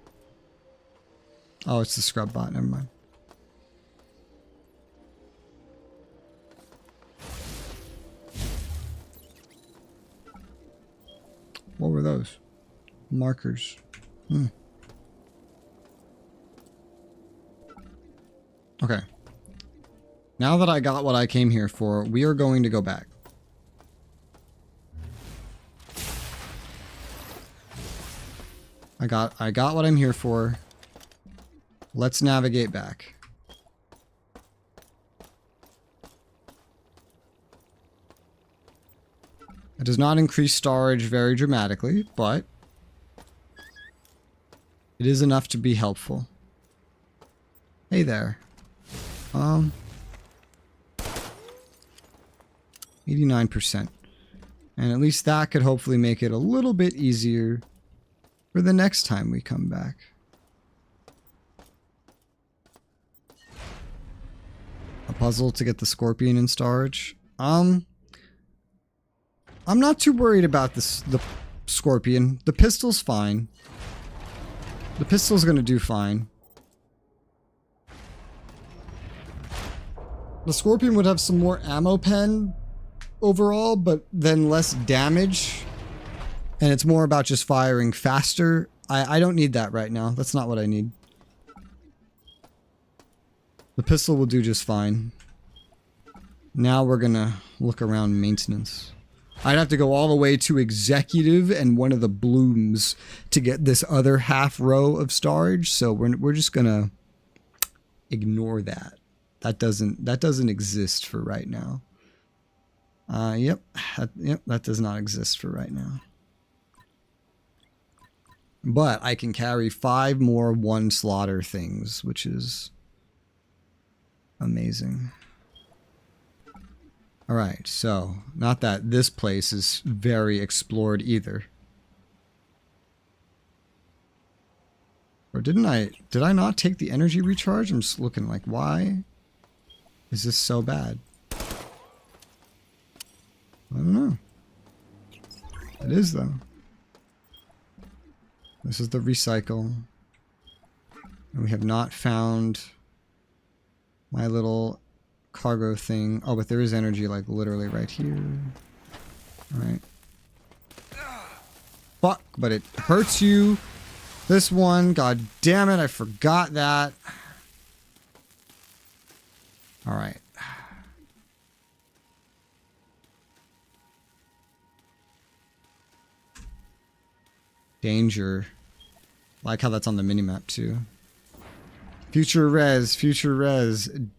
Oh, it's the scrub bot. Never mind. What were those? Markers. Okay. Now that I got what I came here for, we are going to go back. I got what I'm here for. Let's navigate back. It does not increase storage very dramatically, but it is enough to be helpful. Hey there. 89%. And at least that could hopefully make it a little bit easier for the next time we come back. A puzzle to get the scorpion in storage. I'm not too worried about the scorpion. The pistol's fine. The pistol's gonna do fine. The scorpion would have some more ammo pen overall, but then less damage. And it's more about just firing faster. I don't need that right now. That's not what I need. The pistol will do just fine. Now we're gonna look around maintenance. I'd have to go all the way to executive and one of the blooms to get this other half row of storage. So we're just gonna ignore that. That doesn't exist for right now. Yep, that does not exist for right now. But I can carry 5 more 1 slaughter things, which is amazing. Alright, so not that this place is very explored either. Or did I not take the energy recharge? I'm just looking like, why is this so bad? I don't know. It is though. This is the recycle. And we have not found my little cargo thing. Oh, but there is energy like literally right here. Alright. Fuck, but it hurts you. This one, god damn it, I forgot that. Alright. Danger. Like how that's on the minimap too. Future res,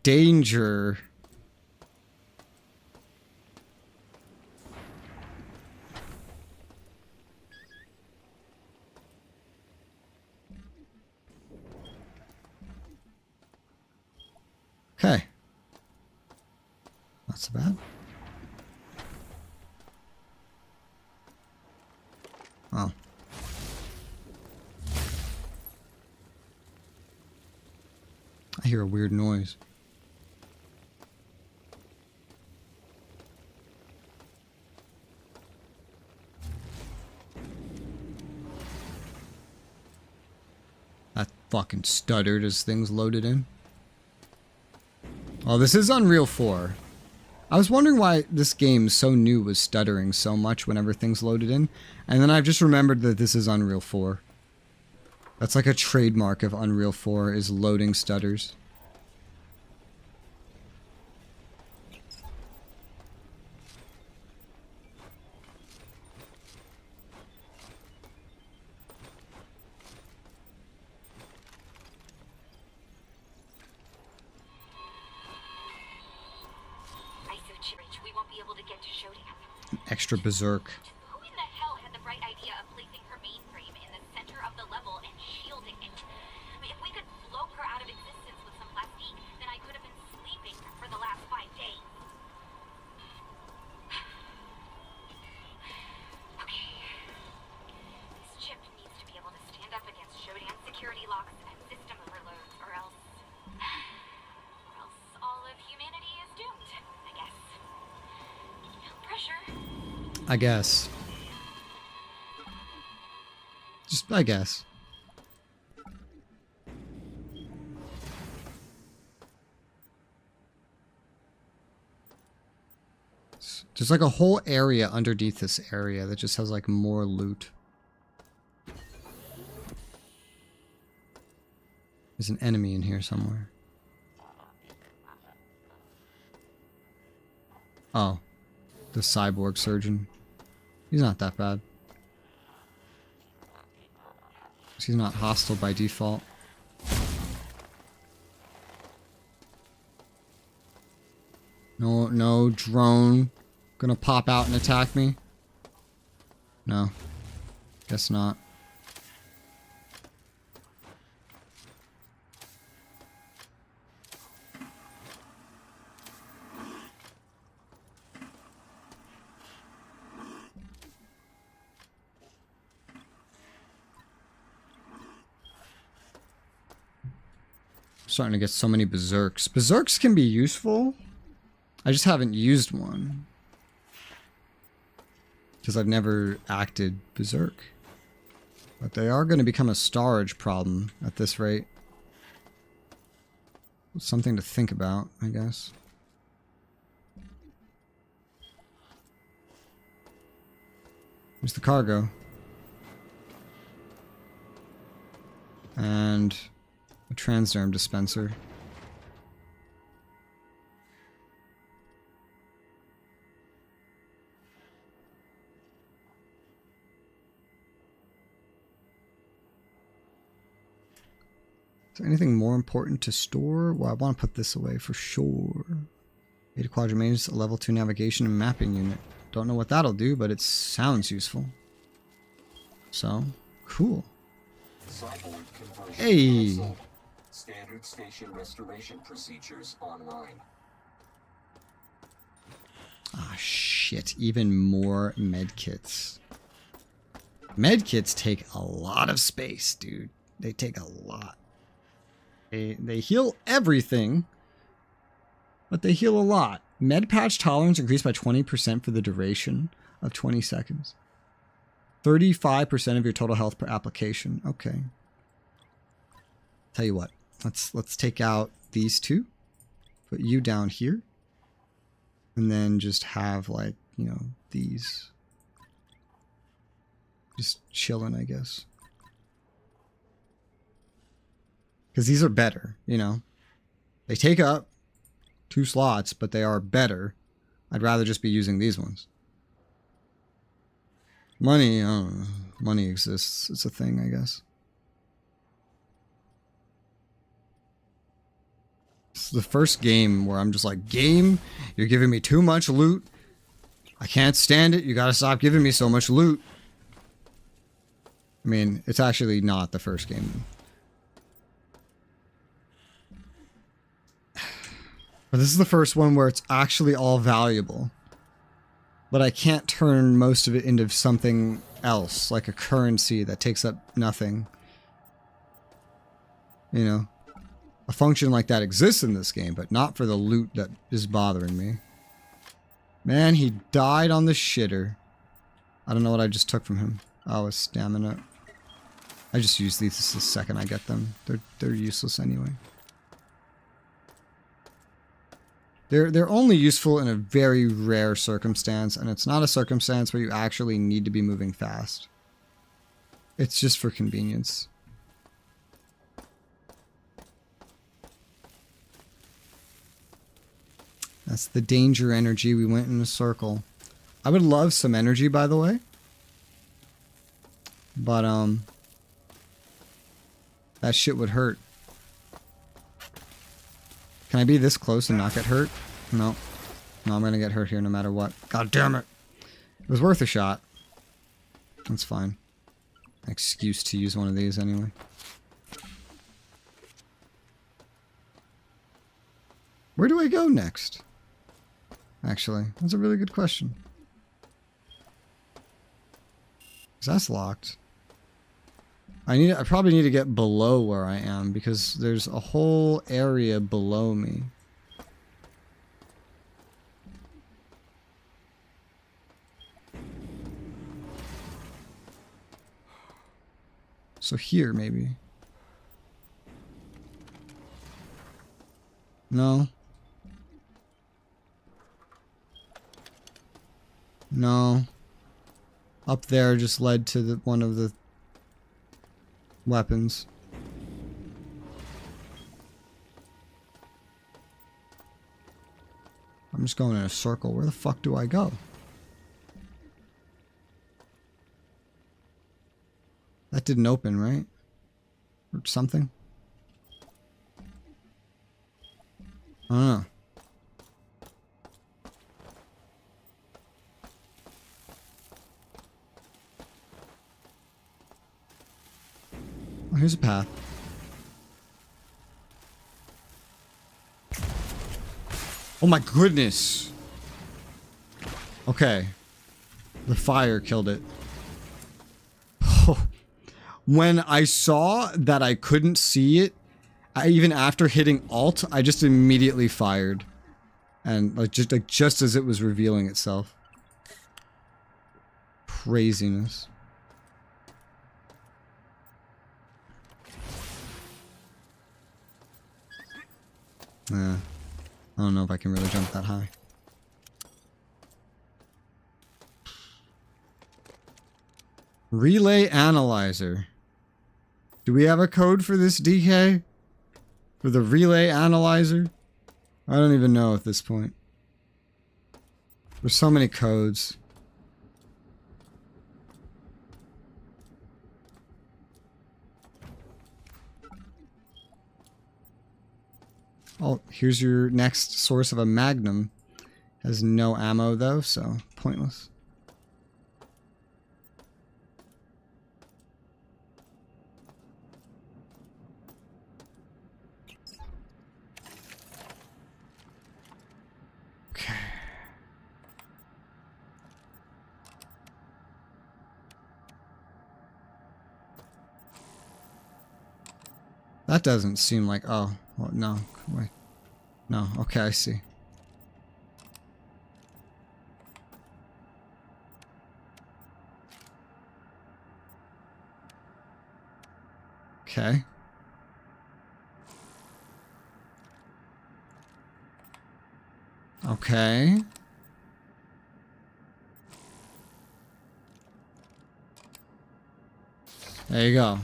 danger. Okay. Not so bad. Oh. I hear a weird noise. That fucking stuttered as things loaded in. Oh, this is Unreal 4. I was wondering why this game so new was stuttering so much whenever things loaded in. And then I've just remembered that this is Unreal 4. That's like a trademark of Unreal 4 is loading stutters. Extra berserk. Who in the hell had the bright idea of placing her mainframe in the center of the level and shielding it? I mean, if we could blow her out of existence with some plastique, then I could have been sleeping for the last 5 days. Okay. This chip needs to be able to stand up against showdown security locks and system overloads, or else all of humanity is doomed, I guess. No pressure. I guess. Just, I guess. There's like a whole area underneath this area that just has like more loot. There's an enemy in here somewhere. Oh. The cyborg surgeon. He's not that bad. He's not hostile by default. No drone gonna pop out and attack me? No. Guess not. Starting to get so many berserks. Berserks can be useful. I just haven't used one. Because I've never acted berserk. But they are going to become a storage problem at this rate. Something to think about, I guess. Here's the cargo. And a transderm dispenser. Is there anything more important to store? Well, I want to put this away for sure. Beta Quadrant Maintenance, a level 2 navigation and mapping unit. Don't know what that'll do, but it sounds useful. So, cool. Hey! Standard station restoration procedures online. Ah, shit. Even more medkits. Medkits take a lot of space, dude. They take a lot. They heal everything, but they heal a lot. Med patch tolerance increased by 20% for the duration of 20 seconds. 35% of your total health per application. Okay. Tell you what. Let's take out these two. Put you down here. And then just have, like, you know, these. Just chilling, I guess. Because these are better, you know. They take up 2 slots, but they are better. I'd rather just be using these ones. Money, I don't know. Money exists. It's a thing, I guess. It's the first game where I'm just like, game, you're giving me too much loot. I can't stand it. You gotta stop giving me so much loot. I mean, it's actually not the first game. But this is the first one where it's actually all valuable. But I can't turn most of it into something else, like a currency that takes up nothing. You know? a function like that exists in this game, but not for the loot that is bothering me. Man, he died on the shitter. I don't know what I just took from him. Oh, his stamina. I just use these the second I get them. They're useless anyway. They're only useful in a very rare circumstance, and it's not a circumstance where you actually need to be moving fast. It's just for convenience. That's the danger energy. We went in a circle. I would love some energy, by the way. But, that shit would hurt. Can I be this close and not get hurt? No. No, I'm gonna get hurt here no matter what. God damn it. It was worth a shot. That's fine. Excuse to use one of these anyway. Where do I go next? Actually, that's a really good question. 'Cause that's locked. I probably need to get below where I am because there's a whole area below me. So here, maybe. No. No. Up there just led to one of the weapons. I'm just going in a circle. Where the fuck do I go? That didn't open, right? Or something? I don't know. Oh, here's a path. Oh my goodness! Okay. The fire killed it. When I saw that I couldn't see it, even after hitting Alt, I just immediately fired. And just as it was revealing itself. Craziness. I don't know if I can really jump that high. Relay analyzer. Do we have a code for this, DK? For the relay analyzer? I don't even know at this point. There's so many codes. Oh, here's your next source of a magnum. Has no ammo though, so pointless. Okay. That doesn't seem like, oh, well, no, wait. No, okay, I see. Okay. Okay. There you go.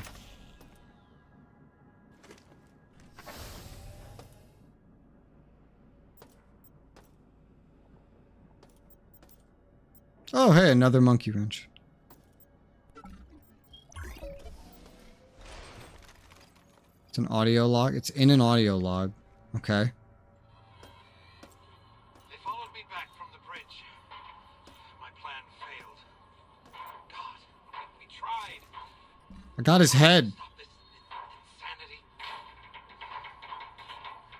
Oh, hey, another monkey wrench. It's an audio log. It's in an audio log. Okay. They followed me back from the bridge. My plan failed. God, we tried. I got his head. Stop this insanity.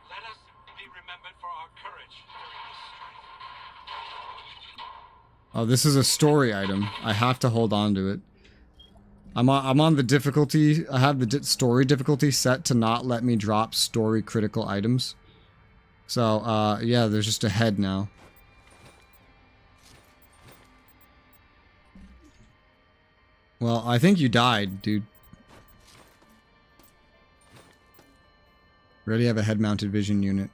Let us be remembered for our courage during this strife. Oh, this is a story item. I have to hold on to it. I'm on the difficulty. I have the story difficulty set to not let me drop story critical items. So, yeah, there's just a head now. Well, I think you died, dude. We already have a head-mounted vision unit.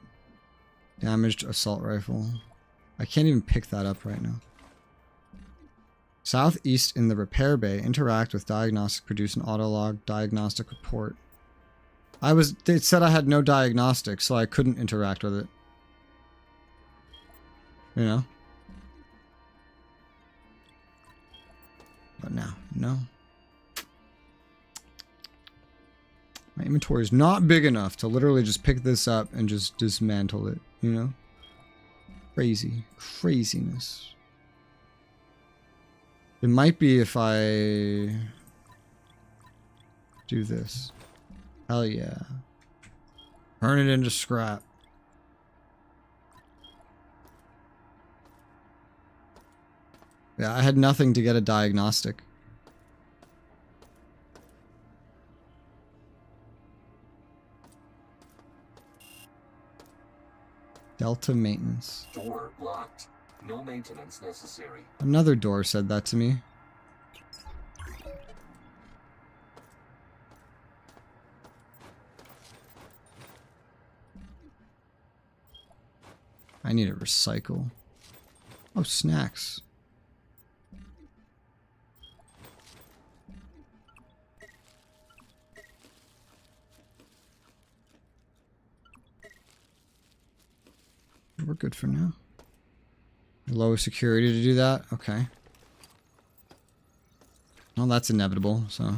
Damaged assault rifle. I can't even pick that up right now. Southeast in the repair bay. Interact with diagnostic. Produce an autolog diagnostic report. It said I had no diagnostics, so I couldn't interact with it. You know? But now, no. My inventory is not big enough to literally just pick this up and just dismantle it, you know? Crazy. Craziness. It might be if I do this. Hell yeah. Turn it into scrap. Yeah, I had nothing to get a diagnostic. Delta maintenance. Door locked. No maintenance necessary. Another door said that to me. I need to recycle. Oh, snacks. We're good for now. Low security to do that? Okay. Well, that's inevitable, so. My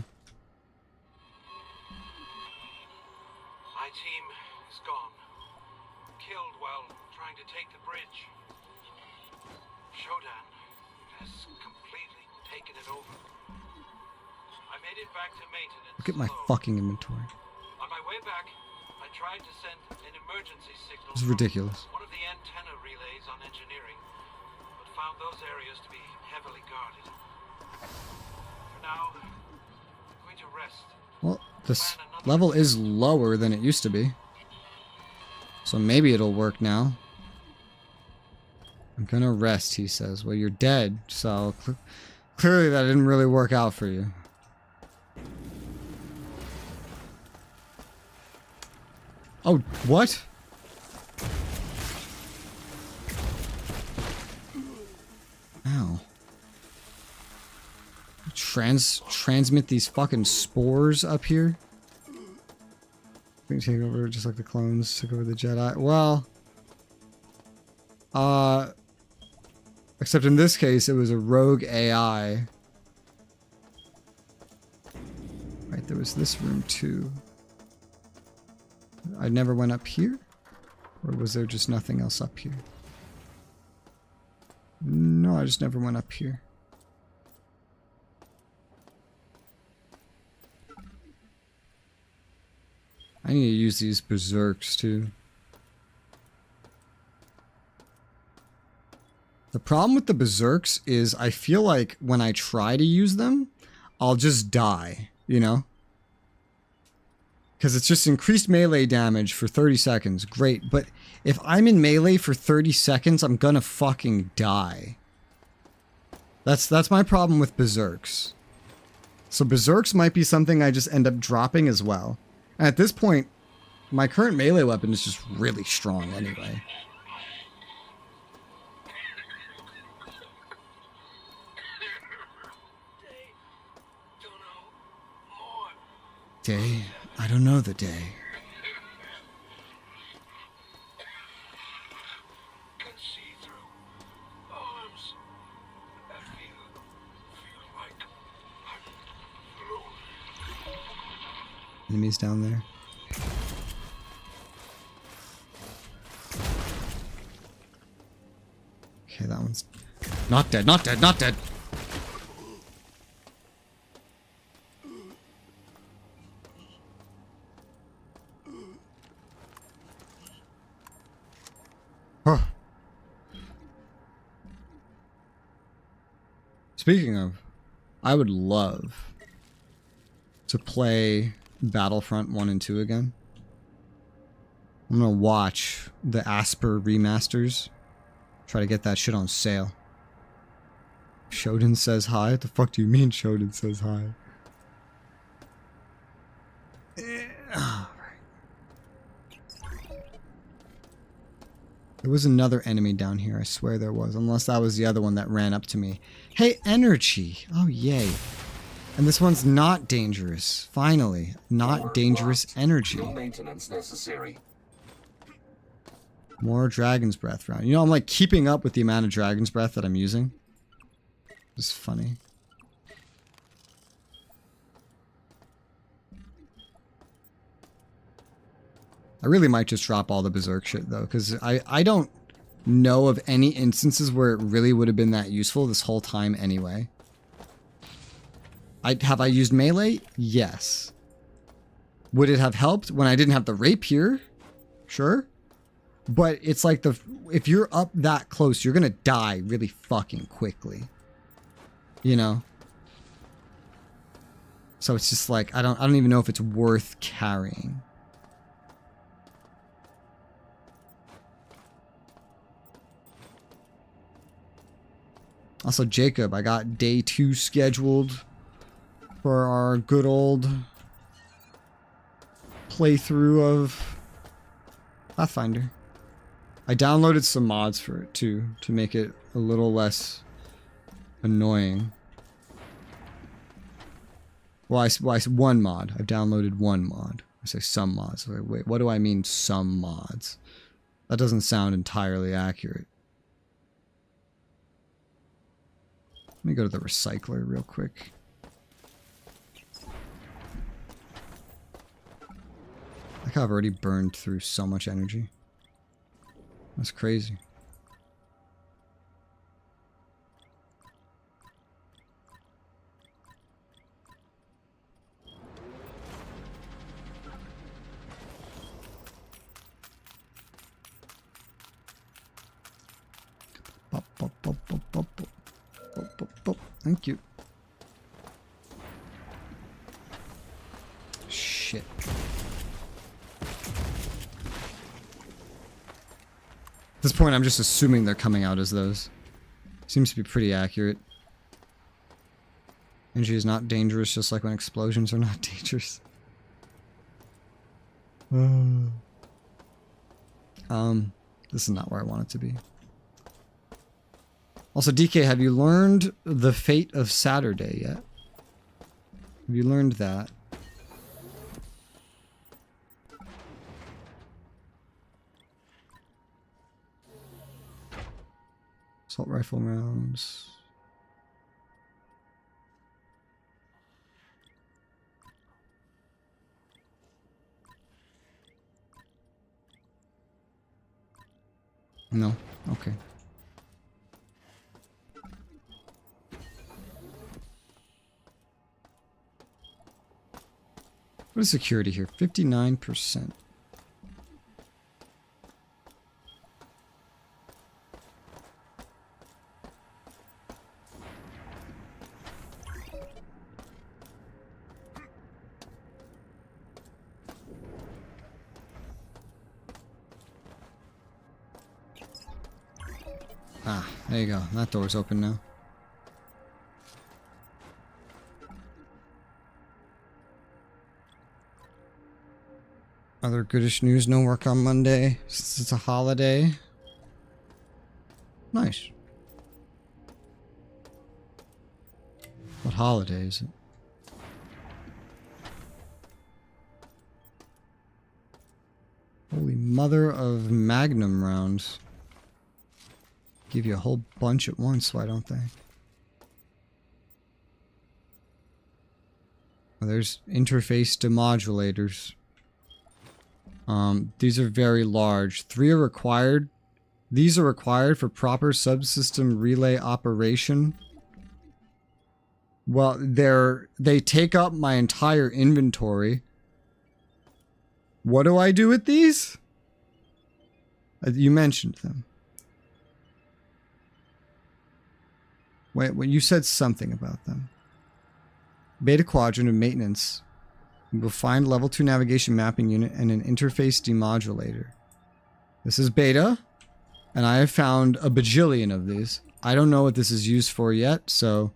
team is gone. Killed while trying to take the bridge. Shodan has completely taken it over. I made it back to maintenance. Look at my fucking inventory. On my way back, I tried to send an emergency signal. This is ridiculous. One of the antenna relays on engineering, but found those areas to be heavily guarded. For now, I'm going to rest. Well, this level is lower than it used to be. So maybe it'll work now. I'm gonna rest, he says. Well, you're dead, so clearly that didn't really work out for you. Oh, what? Ow. Transmit these fucking spores up here? We can take over just like the clones took over the Jedi. Well, except in this case, it was a rogue AI. Right, there was this room too. I never went up here? Or was there just nothing else up here? No, I just never went up here. I need to use these berserks too. The problem with the berserks is I feel like when I try to use them, I'll just die, you know? Because it's just increased melee damage for 30 seconds. Great, but if I'm in melee for 30 seconds, I'm gonna fucking die. That's my problem with berserks. So berserks might be something I just end up dropping as well. And at this point, my current melee weapon is just really strong anyway. Day? I don't know the day. Enemies down there. Okay, that one's not dead, not dead, not dead. Huh. Speaking of, I would love to play Battlefront 1 and 2 again. I'm gonna watch the Asper remasters. Try to get that shit on sale. Shodan says hi? What the fuck do you mean Shodan says hi? Alright. There was another enemy down here, I swear there was. Unless that was the other one that ran up to me. Hey, energy! Oh, yay. And this one's not dangerous. Finally. Not dangerous energy. No maintenance necessary. More Dragon's Breath round. You know, I'm like keeping up with the amount of Dragon's Breath that I'm using. It's funny. I really might just drop all the Berserk shit though, because I don't know of any instances where it really would have been that useful this whole time anyway. Have I used melee? Yes. Would it have helped when I didn't have the rapier? Sure. But it's like if you're up that close, you're gonna die really fucking quickly. You know? So it's just like I don't even know if it's worth carrying. Also, Jacob, I got day 2 scheduled for our good old playthrough of Pathfinder. I downloaded some mods for it too, to make it a little less annoying. Well, I one mod. I've downloaded one mod. I say some mods. Wait, what do I mean some mods? That doesn't sound entirely accurate. Let me go to the recycler real quick. Like how I've already burned through so much energy. That's crazy. Thank you. Shit. At this point, I'm just assuming they're coming out as those. Seems to be pretty accurate. Energy is not dangerous, just like when explosions are not dangerous. This is not where I want it to be. Also, DK, have you learned the fate of Saturday yet? Have you learned that? Assault rifle rounds. No? Okay. What is security here? 59%. Ah, there you go. That door's open now. Other goodish news, no work on Monday since it's a holiday. Nice. What holiday is it? Holy mother of Magnum rounds. Give you a whole bunch at once, why don't they? Oh, there's interface demodulators. These are very large. 3 are required. These are required for proper subsystem relay operation. Well, they take up my entire inventory. What do I do with these? You mentioned them. Wait, you said something about them. Beta quadrant of maintenance. We will find level 2 navigation mapping unit and an interface demodulator. This is beta, and I have found a bajillion of these. I don't know what this is used for yet, so...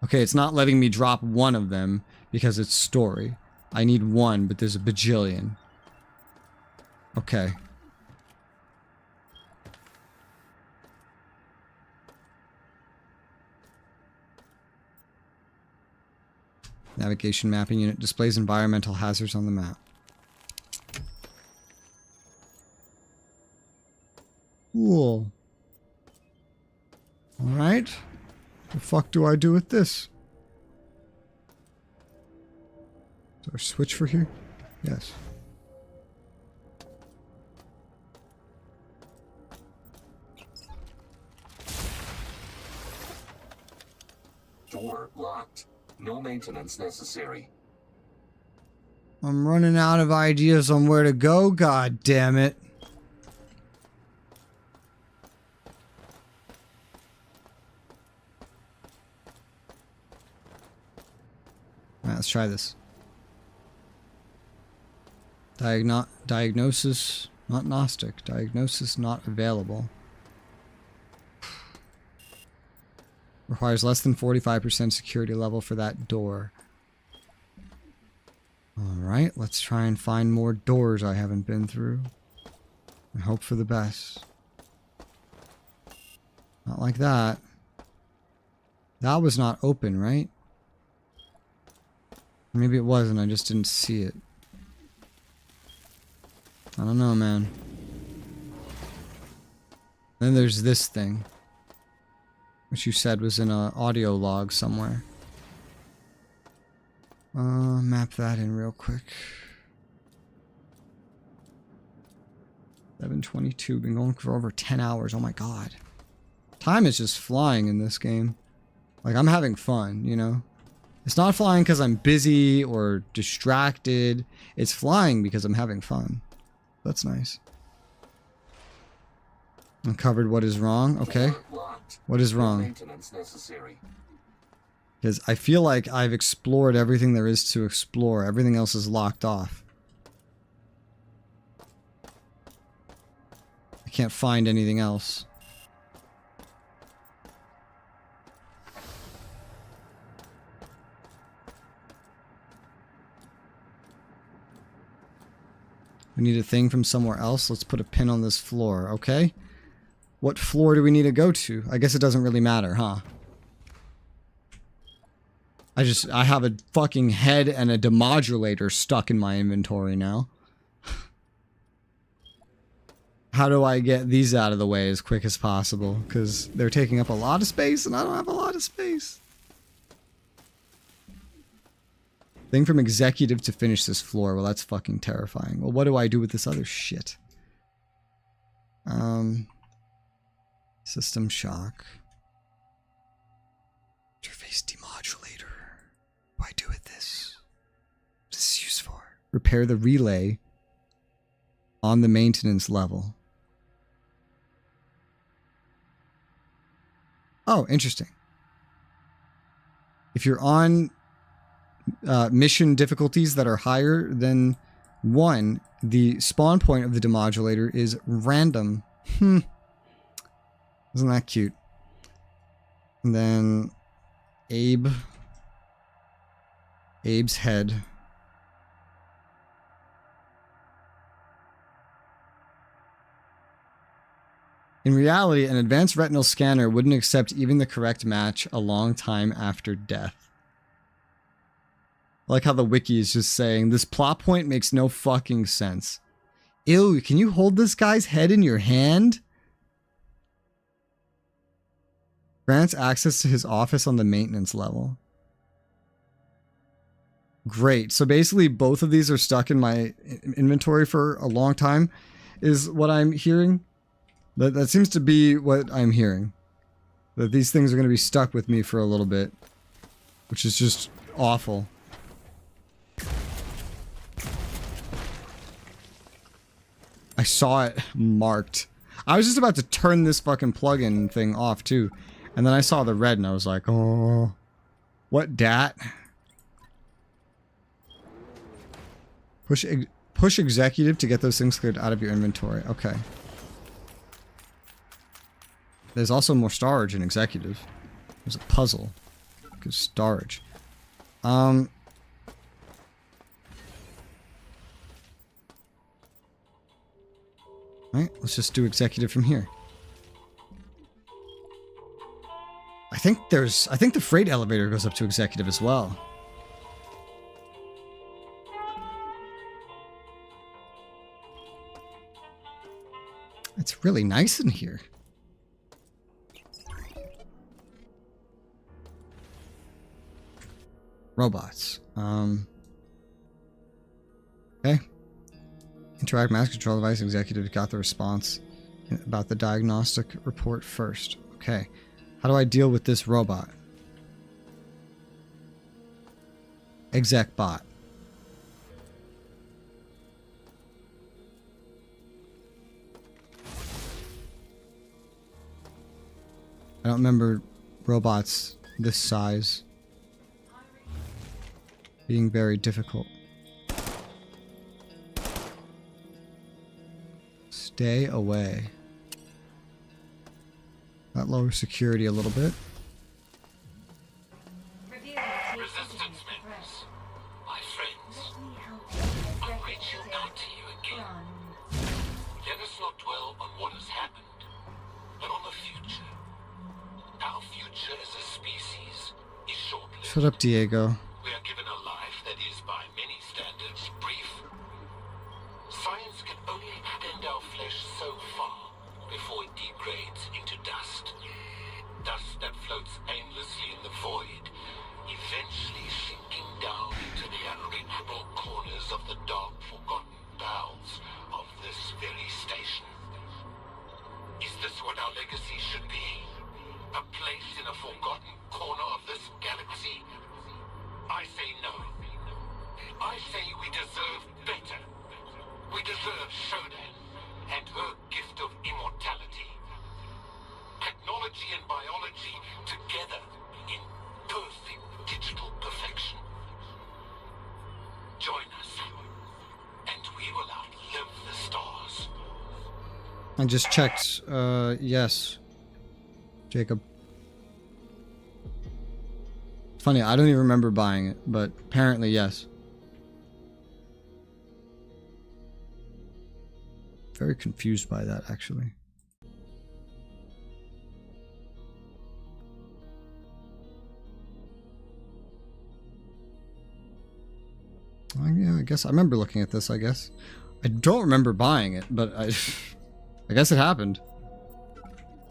Okay, it's not letting me drop one of them because it's story. I need one, but there's a bajillion. Okay. Navigation mapping unit displays environmental hazards on the map. Cool. Alright. The fuck do I do with this? Is there a switch for here? Yes. Door locked. No maintenance necessary. I'm running out of ideas on where to go, god damn it. Alright, let's try this. Diagnosis not Gnostic. Diagnosis not available. Requires less than 45% security level for that door. Alright, let's try and find more doors I haven't been through. And hope for the best. Not like that. That was not open, right? Maybe it was and I just didn't see it. I don't know, man. Then there's this thing. Which you said was in an audio log somewhere. Map that in real quick. 7:22. Been going for over 10 hours. Oh my god. Time is just flying in this game. Like, I'm having fun, you know? It's not flying because I'm busy or distracted. It's flying because I'm having fun. That's nice. Uncovered what is wrong. Okay. What is wrong? Because I feel like I've explored everything there is to explore. Everything else is locked off. I can't find anything else. We need a thing from somewhere else. Let's put a pin on this floor, okay? What floor do we need to go to? I guess it doesn't really matter, huh? I have a fucking head and a demodulator stuck in my inventory now. How do I get these out of the way as quick as possible? Because they're taking up a lot of space and I don't have a lot of space. Thing from executive to finish this floor. Well, that's fucking terrifying. Well, what do I do with this other shit? System shock. Interface demodulator. What do I do with this? What is this used for? Repair the relay on the maintenance level. Oh, interesting. If you're on mission difficulties that are higher than 1, the spawn point of the demodulator is random. Isn't that cute? And then Abe's head. In reality, an advanced retinal scanner wouldn't accept even the correct match a long time after death. I like how the wiki is just saying, this plot point makes no fucking sense. Ew, can you hold this guy's head in your hand? Grants access to his office on the maintenance level. Great. So basically both of these are stuck in my inventory for a long time, is what I'm hearing. That seems to be what I'm hearing. That these things are going to be stuck with me for a little bit. Which is just awful. I saw it marked. I was just about to turn this fucking plugin thing off too. And then I saw the red and I was like, oh, what dat? Push executive to get those things cleared out of your inventory. Okay. There's also more storage in executive. There's a puzzle. Good storage. Alright, let's just do executive from here. I think the freight elevator goes up to executive as well. It's really nice in here. Robots. Okay. Interact mass control device executive got the response about the diagnostic report first. Okay. How do I deal with this robot? Exec bot. I don't remember robots this size being very difficult. Stay away. That lowers security a little bit. Resistance members, my friends, I'm reaching out to you again. Let us not dwell on what has happened, but on the future. Our future as a species is short-lived. Shut up, Diego. We are given a life that is, by many standards, brief. Science can only extend our flesh so far before it degrades into dust. Dust that floats aimlessly in the void, eventually sinking down into the unreachable corners of the dark, forgotten bowels of this very station. Is this what our legacy should be? A place in a forgotten corner of this galaxy? I say no. I say we deserve better. We deserve Shodan and her gift of immortality. Technology and biology together in perfect digital perfection. Join us, and we will outlive the stars. I just checked. Yes. Jacob. Funny, I don't even remember buying it, but apparently yes. Very confused by that, actually. Yeah, I guess I remember looking at this, I guess. I don't remember buying it, but I guess it happened.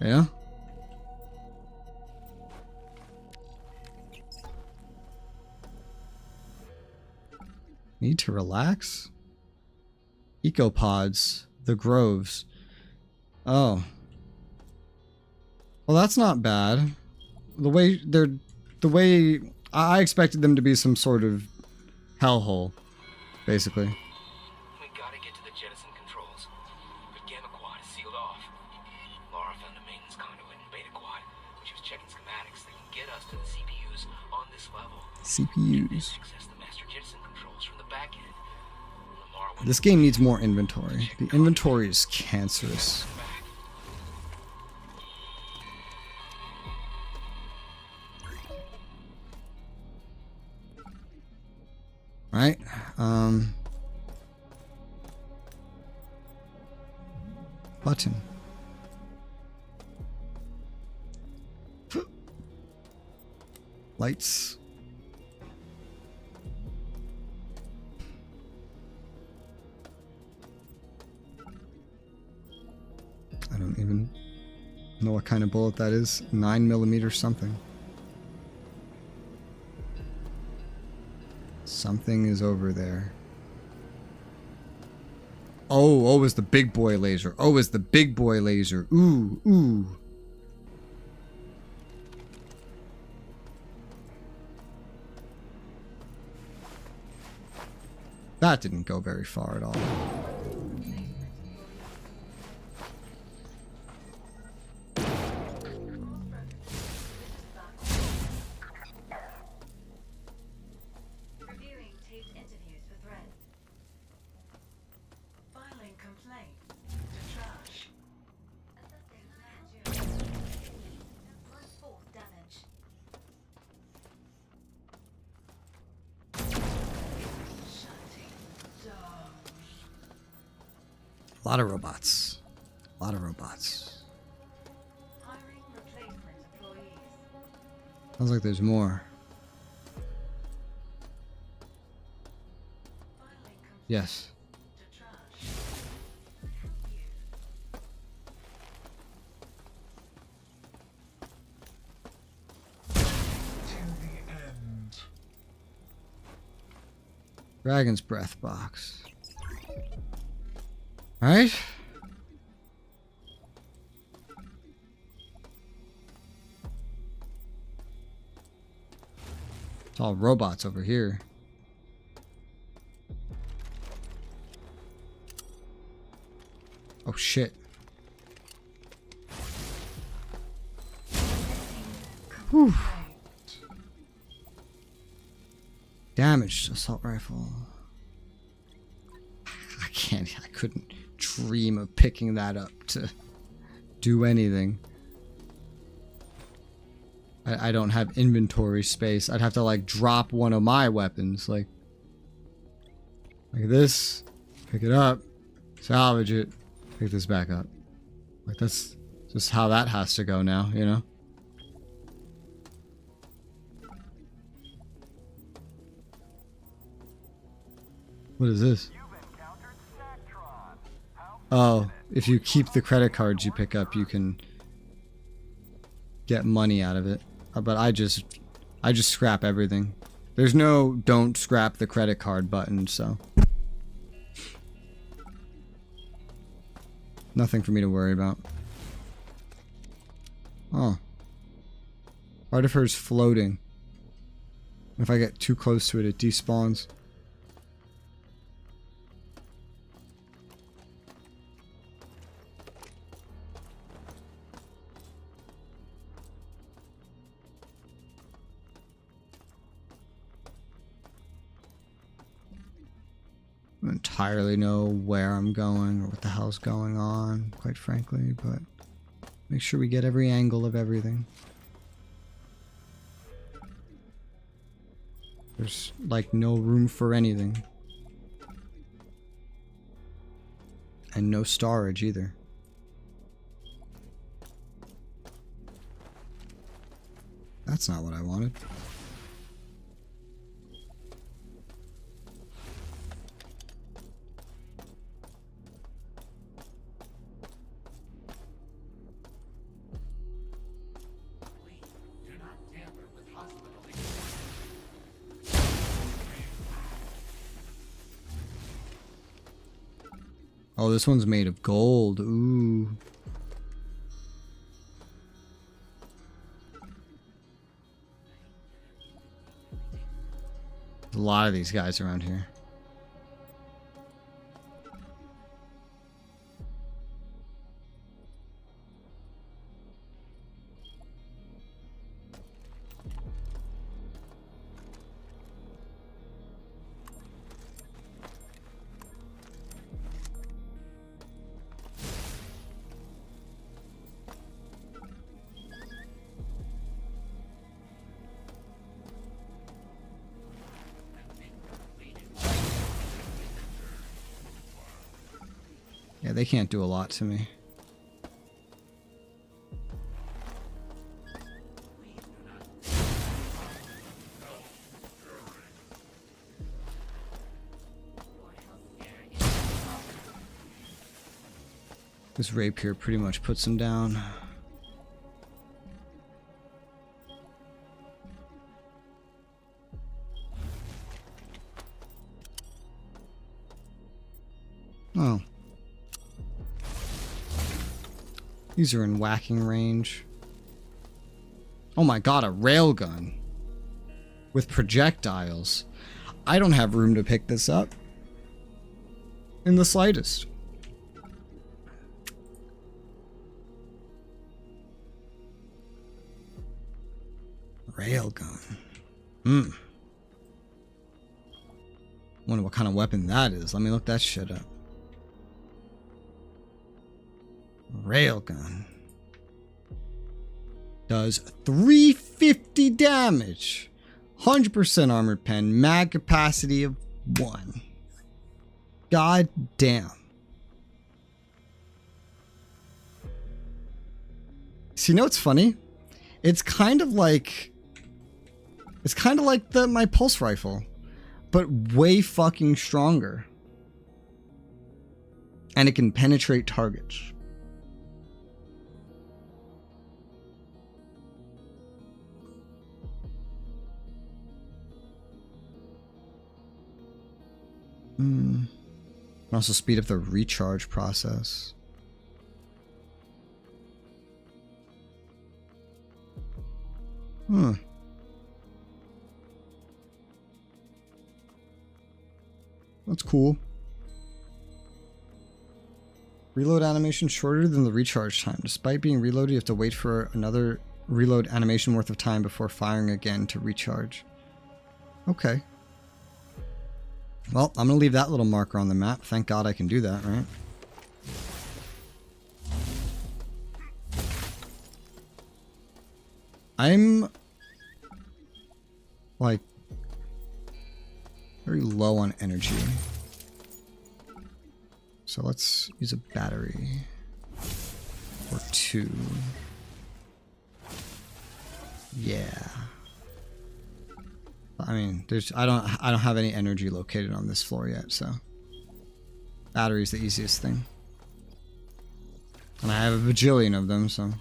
Yeah? Need to relax? Ecopods. The Groves. Oh. Well, that's not bad. The way I expected them to be some sort of hellhole, basically. We gotta get to the jettison controls, but Gamma Quad is sealed off. Laura found a maintenance conduit in Beta Quad, and she was checking schematics that can get us to the CPUs on this level. CPUs. Access the master jettison controls from the back end. This game needs more inventory. The inventory is cancerous. Right? Button. Lights. I don't even know what kind of bullet that is. 9mm something. Something is over there. Oh, it's the big boy laser. Oh, it's the big boy laser. Ooh, ooh. That didn't go very far at all. A lot of robots. A lot of robots. Hiring replacement employees. Sounds like there's more. Yes. To trash. Dragon's Breath box. Alright. It's all robots over here. Oh shit. Whew. Damaged assault rifle. I couldn't dream of picking that up to do anything. I don't have inventory space. I'd have to like drop one of my weapons like this, pick it up, salvage it, pick this back up. Like that's just how that has to go now, you know? What is this? Oh, if you keep the credit cards you pick up, you can get money out of it. But I just scrap everything. There's no don't scrap the credit card button, so nothing for me to worry about. Oh. Part of her is floating. If I get too close to it, it despawns. I don't entirely know where I'm going or what the hell's going on, quite frankly, but make sure we get every angle of everything. There's like no room for anything. And no storage either. That's not what I wanted. Oh, this one's made of gold. Ooh. There's a lot of these guys around here. Yeah, they can't do a lot to me. This rapier pretty much puts them down. Oh. These are in whacking range. Oh my god, a railgun. With projectiles. I don't have room to pick this up. In the slightest. Railgun. Wonder what kind of weapon that is. Let me look that shit up. Railgun. Does 350 damage. 100% armored pen. Mag capacity of 1. God damn. See, you know what's funny? It's kind of like my pulse rifle, but way fucking stronger. And it can penetrate targets. Can also speed up the recharge process. That's cool. Reload animation shorter than the recharge time. Despite being reloaded, you have to wait for another reload animation worth of time before firing again to recharge. Okay. Well, I'm going to leave that little marker on the map. Thank God I can do that, right? I'm like very low on energy. So let's use a battery or 2. Yeah. I mean, I don't have any energy located on this floor yet, so battery's the easiest thing. And I have a bajillion of them, so.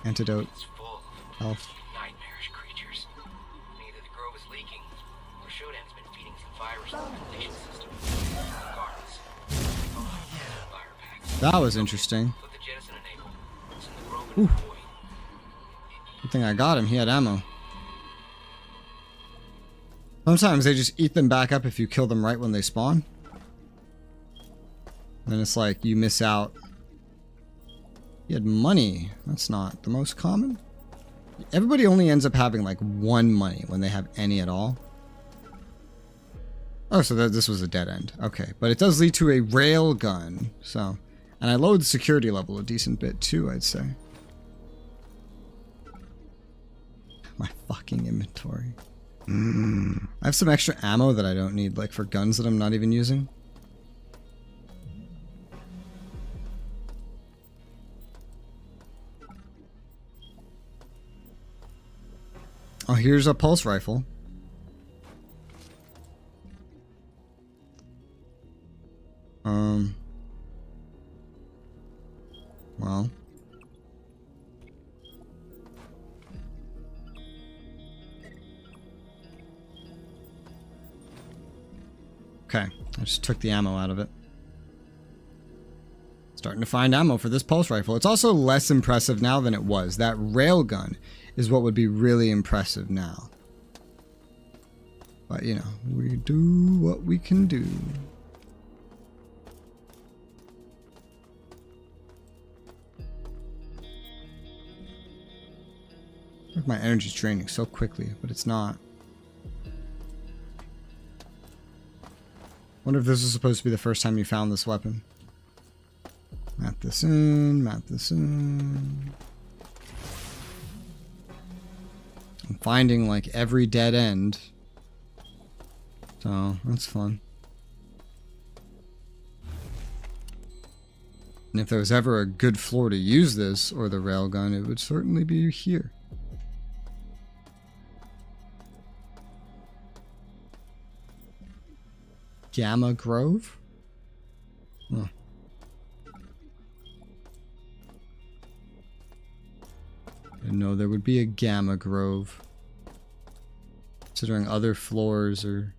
Antidote. Health. Nightmarish creatures. Either the grove is leaking, or Shodan's been feeding some virus to the ventilation system. Regardless. Fire packs. That was interesting. Put the jettison enable. It's in the grove Ooh. and avoid. Good thing I got him. He had ammo. Sometimes they just eat them back up if you kill them right when they spawn. Then it's like you miss out. He had money. That's not the most common. Everybody only ends up having like 1 money when they have any at all. Oh, so this was a dead end. Okay, but it does lead to a rail gun. So, and I lowered the security level a decent bit too, I'd say. My fucking inventory. I have some extra ammo that I don't need, like for guns that I'm not even using. Oh, here's a pulse rifle. Well. Okay, I just took the ammo out of it. Starting to find ammo for this pulse rifle. It's also less impressive now than it was. That railgun is what would be really impressive now. But, you know, we do what we can do. Look, my energy's draining so quickly, but it's not. Wonder if this is supposed to be the first time you found this weapon. Map this in, map this in. I'm finding like every dead end. So that's fun. And if there was ever a good floor to use this or the railgun, it would certainly be here. Gamma Grove? Huh. Didn't know there would be a Gamma Grove. Considering other floors are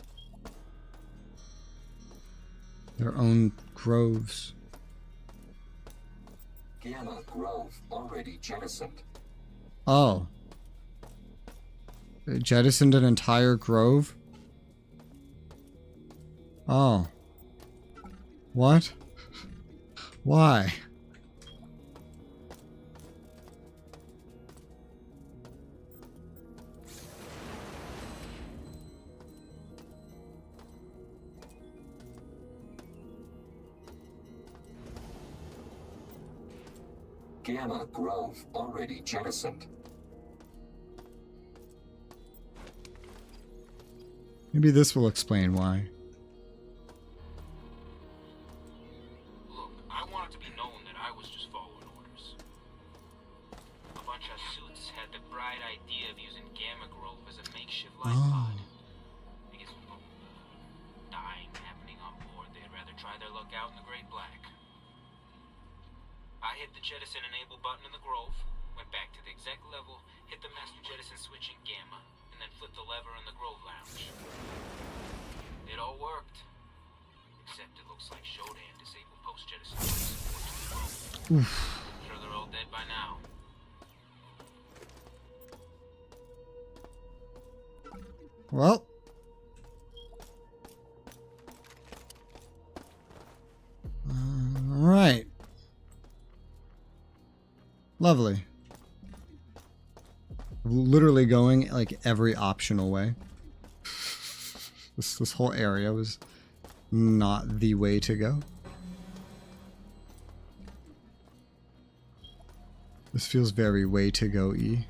their own groves. Gamma Grove already jettisoned. Oh. They jettisoned an entire grove? Oh. What? Why? Gamma Grove already jettisoned. Maybe this will explain why. the bright idea of using Gamma Grove as a makeshift life pod. I guess dying happening on board, they'd rather try their luck out in the Great Black. I hit the jettison enable button in the Grove, went back to the exec level, hit the master jettison switch in Gamma, and then flipped the lever in the Grove Lounge. It all worked. Except it looks like Shodan disabled post-jettison support to the Grove. I'm sure they're all dead by now. Well. Alright. Lovely. Literally going like every optional way. This whole area was not the way to go. This feels very way to go-y.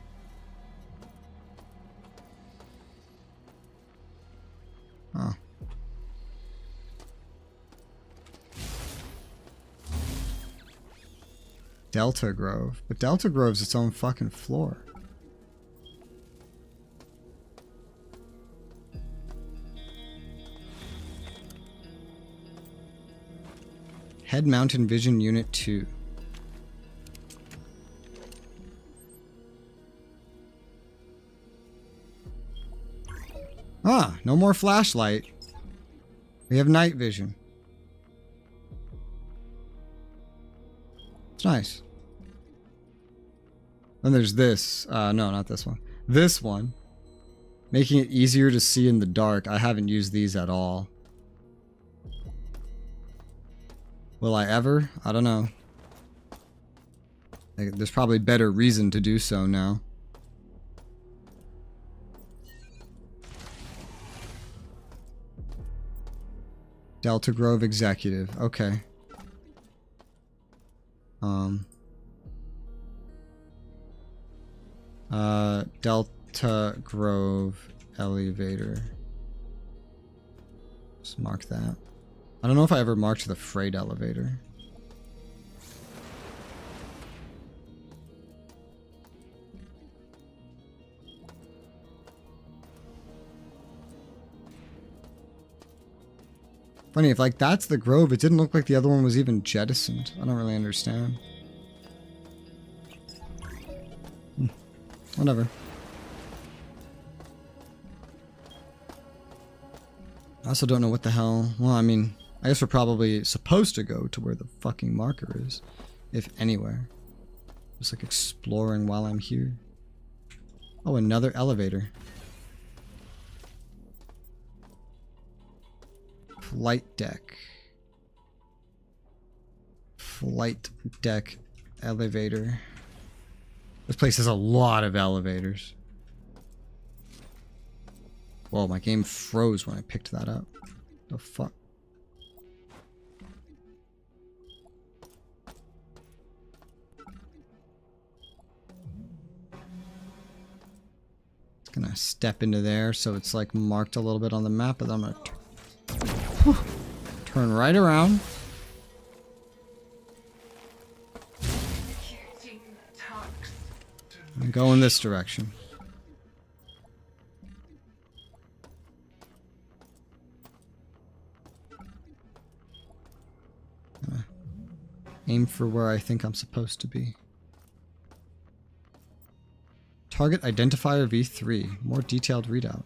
Oh. Delta Grove. But Delta Grove's its own fucking floor. Head Mountain Vision Unit 2. Ah, no more flashlight. We have night vision. It's nice. Then there's this. No, not this one. This one. Making it easier to see in the dark. I haven't used these at all. Will I ever? I don't know. There's probably better reason to do so now. Delta Grove Executive. Okay. Delta Grove Elevator. Just mark that. I don't know if I ever marked the freight elevator. Funny, if like that's the Grove, it didn't look like the other one was even jettisoned. I don't really understand. Whatever. I also don't know what the hell. Well, I mean, I guess we're probably supposed to go to where the fucking marker is, if anywhere. Just like exploring while I'm here. Oh, another elevator. Flight deck. Flight deck elevator. This place has a lot of elevators. Whoa, my game froze when I picked that up. The fuck? It's gonna step into there so it's like marked a little bit on the map, but then I'm gonna turn right around. And go in this direction. Aim for where I think I'm supposed to be. Target Identifier V3. More detailed readout.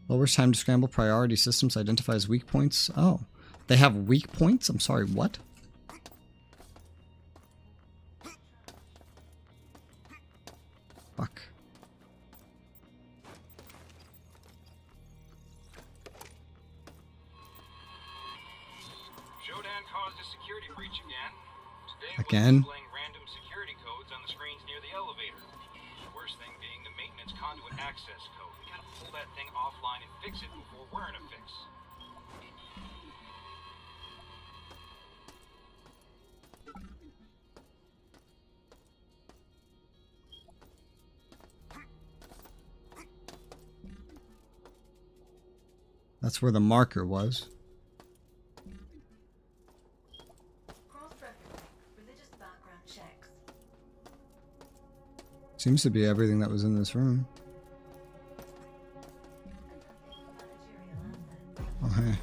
Lowers time to scramble. Priority systems identifies weak points. Oh. They have weak points? I'm sorry, what? Fuck. Shodan caused a security breach again. Today again? Displaying random security codes on the screens near the elevator. The worst thing being the maintenance conduit access code. We gotta pull that thing offline and fix it before we're in a fix. That's where the marker was. Seems to be everything that was in this room. Oh, hey.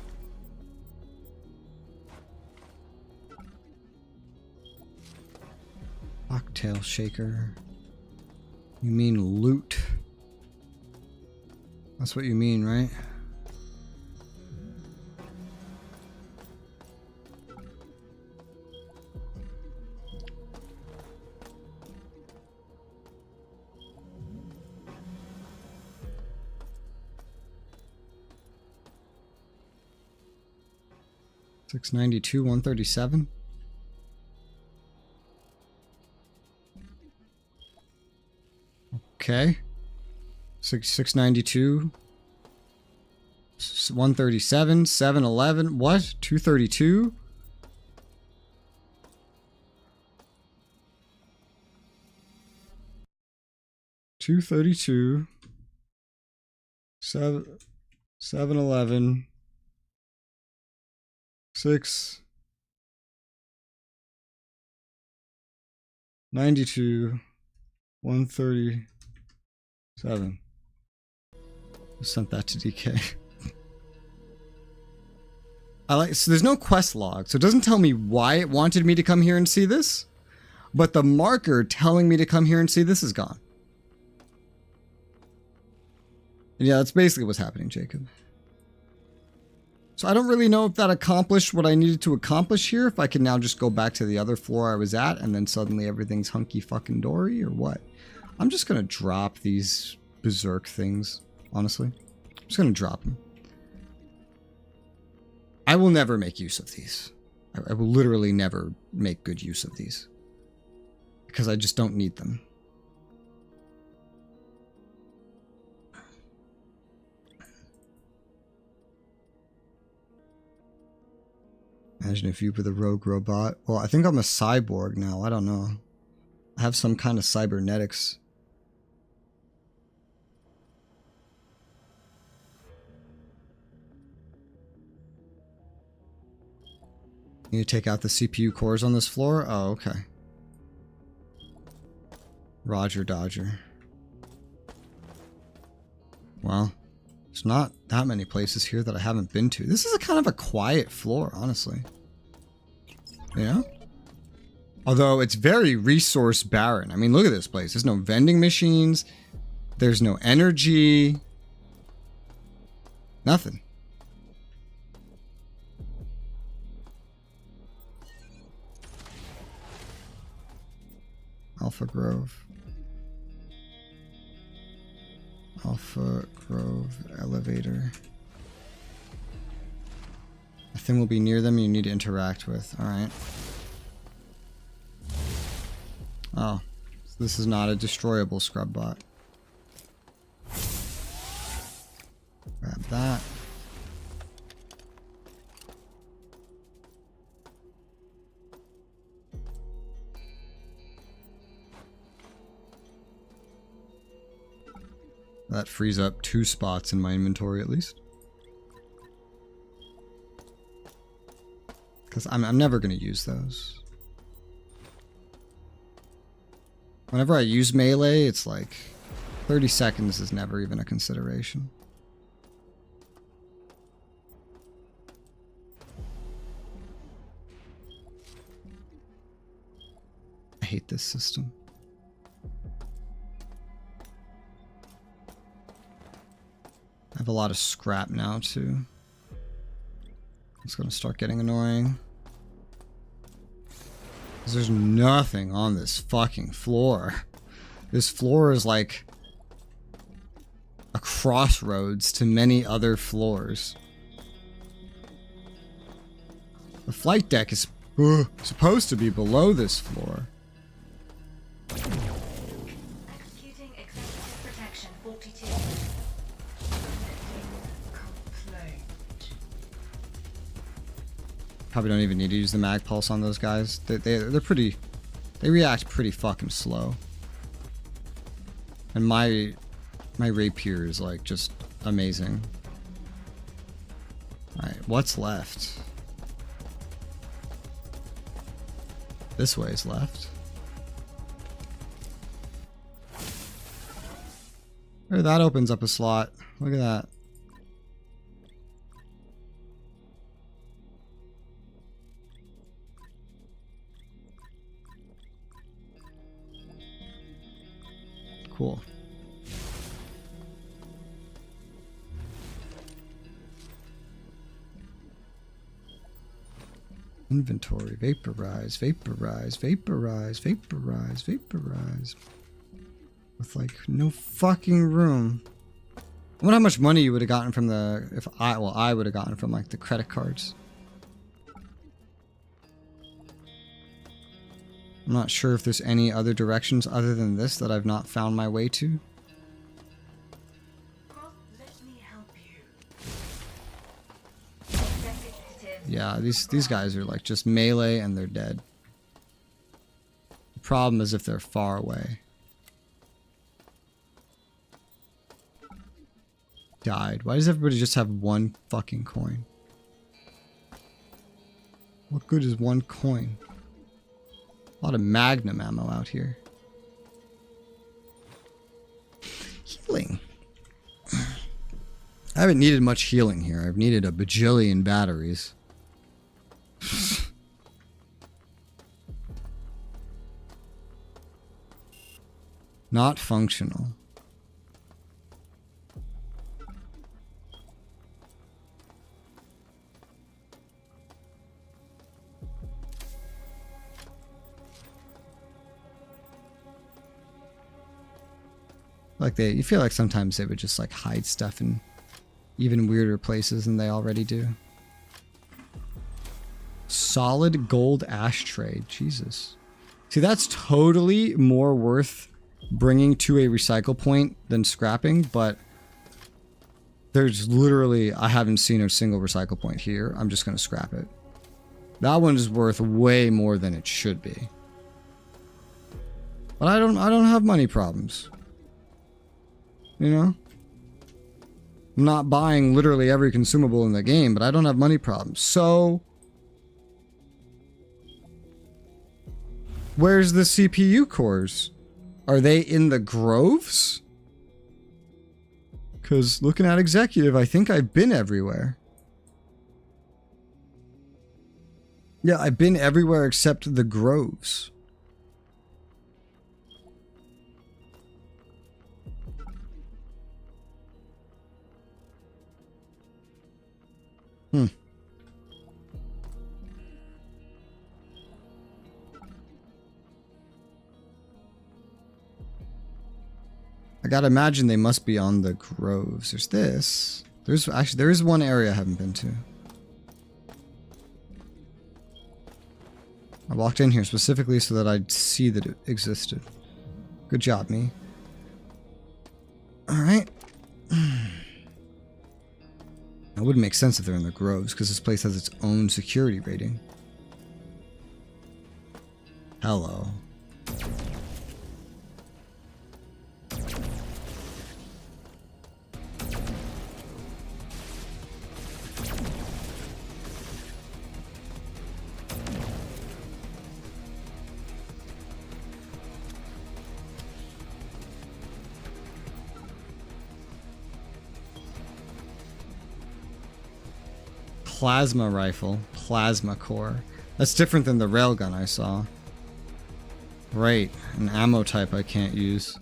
Cocktail shaker. You mean loot? That's what you mean, right? $692, $137. Okay. 692. 137, 711. What? 232? $232. 711. 692. 137. Sent that to DK. So there's no quest log, so it doesn't tell me why it wanted me to come here and see this, but the marker telling me to come here and see this is gone. And yeah, that's basically what's happening, Jacob. So I don't really know if that accomplished what I needed to accomplish here, if I can now just go back to the other floor I was at and then suddenly everything's hunky fucking dory or what. I'm just gonna drop these berserk things, honestly. I'm just gonna drop them. I will never make use of these. I will literally never make good use of these. Because I just don't need them. Imagine if you were the rogue robot. Well, I think I'm a cyborg now. I don't know. I have some kind of cybernetics. Need to take out the CPU cores on this floor? Oh, okay. Roger Dodger. Well, there's not that many places here that I haven't been to. This is a kind of a quiet floor, honestly. You know? Although it's very resource barren. I mean, look at this place. There's no vending machines. There's no energy. Nothing. Alpha Grove. Alpha Grove elevator. A thing will be near them you need to interact with. Alright. Oh. So this is not a destroyable scrub bot. Grab that. That frees up 2 spots in my inventory at least. Because I'm never going to use those. Whenever I use melee, it's like 30 seconds is never even a consideration. I hate this system. I have a lot of scrap now, too. It's gonna start getting annoying. Because there's nothing on this fucking floor. This floor is like a crossroads to many other floors. The flight deck is supposed to be below this floor. Executing executive protection 42. Probably don't even need to use the mag pulse on those guys. They're pretty. They react pretty fucking slow. And my rapier is like just amazing. All right, what's left? This way is left. Or that opens up a slot. Look at that. Cool. Inventory, vaporize, vaporize, vaporize, vaporize, vaporize. With like no fucking room. I wonder how much money you would have gotten from the, if I, well, I would have gotten from like the credit cards. I'm not sure if there's any other directions other than this that I've not found my way to. Yeah, these guys are like just melee and they're dead. The problem is if they're far away. Died. Why does everybody just have one fucking coin? What good is one coin? A lot of magnum ammo out here. Healing. I haven't needed much healing here. I've needed a bajillion batteries. Not functional. Like you feel like sometimes they would just like hide stuff in even weirder places than they already do. Solid gold ashtray. Jesus. See, that's totally more worth bringing to a recycle point than scrapping, but there's literally, I haven't seen a single recycle point here. I'm just going to scrap it. That one is worth way more than it should be. But I don't have money problems. You know? I'm not buying literally every consumable in the game, but I don't have money problems. So where's the CPU cores? Are they in the groves? Because looking at executive, I think I've been everywhere. Yeah, I've been everywhere except the groves. I gotta imagine they must be on the groves. There's this. There is one area I haven't been to. I walked in here specifically so that I'd see that it existed. Good job, me. Alright. That wouldn't make sense if they're in the groves, because this place has its own security rating. Hello. Plasma rifle, plasma core. That's different than the railgun I saw. Right, an ammo type I can't use.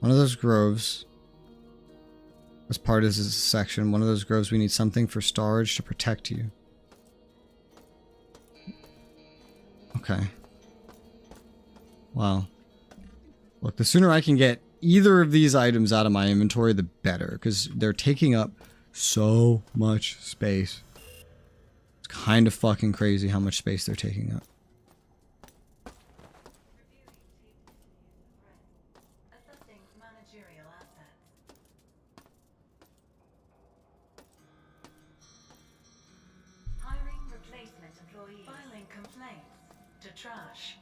One of those groves. As part of this section, one of those groves we need something for storage to protect you. Okay. Wow. Look, the sooner I can get either of these items out of my inventory, the better, because they're taking up so much space. It's kind of fucking crazy how much space they're taking up. Hiring replacement employees. Filing complaints to trash.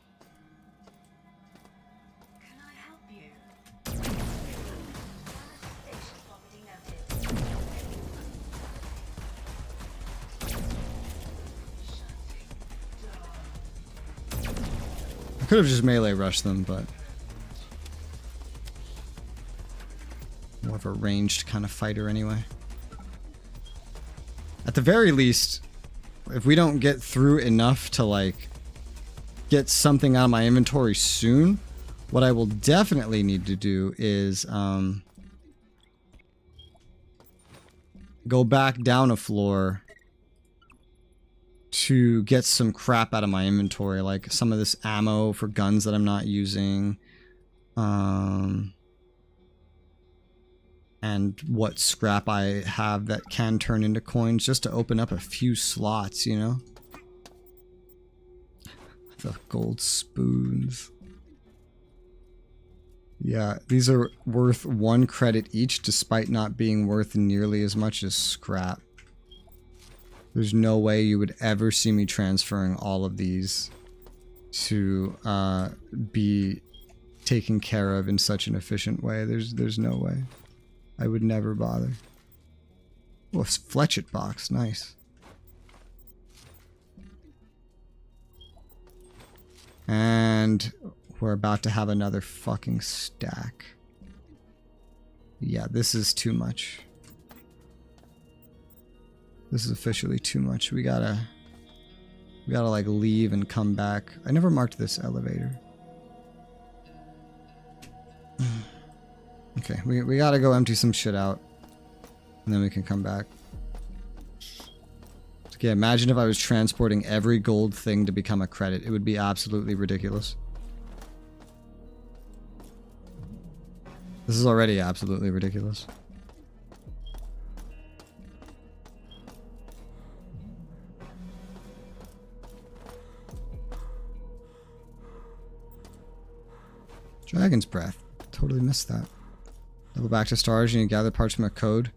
Can I help you? Could have just melee rushed them, but more of a ranged kind of fighter anyway. At the very least, if we don't get through enough to like get something out of my inventory soon, what I will definitely need to do is go back down a floor to get some crap out of my inventory, like some of this ammo for guns that I'm not using, and what scrap I have that can turn into coins, just to open up a few slots, you know? The gold spoons. Yeah, these are worth 1 credit each, despite not being worth nearly as much as scrap. There's no way you would ever see me transferring all of these to be taken care of in such an efficient way. There's no way. I would never bother. Oh, a Fletchet box. Nice. And we're about to have another fucking stack. Yeah, this is too much. This is officially too much. We gotta like leave and come back. I never marked this elevator. Okay, we gotta go empty some shit out, and then we can come back. Okay, imagine if I was transporting every gold thing to become a credit. It would be absolutely ridiculous. This is already absolutely ridiculous. Dragon's Breath. Totally missed that. Level back to storage and you gather parts from a code.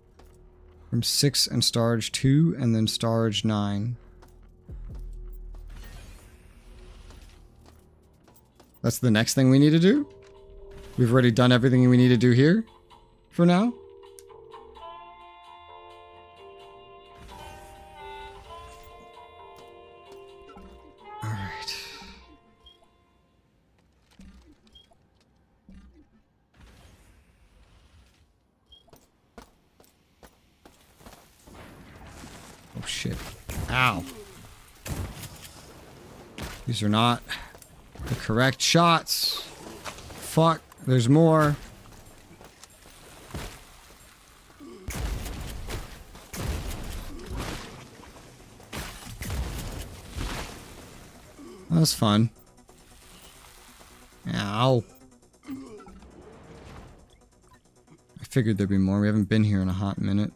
From 6 and storage 2 and then storage 9. That's the next thing we need to do? We've already done everything we need to do here for now? Alright. Oh shit. Ow. These are not the correct shots. Fuck. There's more. That was fun. Ow. I figured there'd be more. We haven't been here in a hot minute.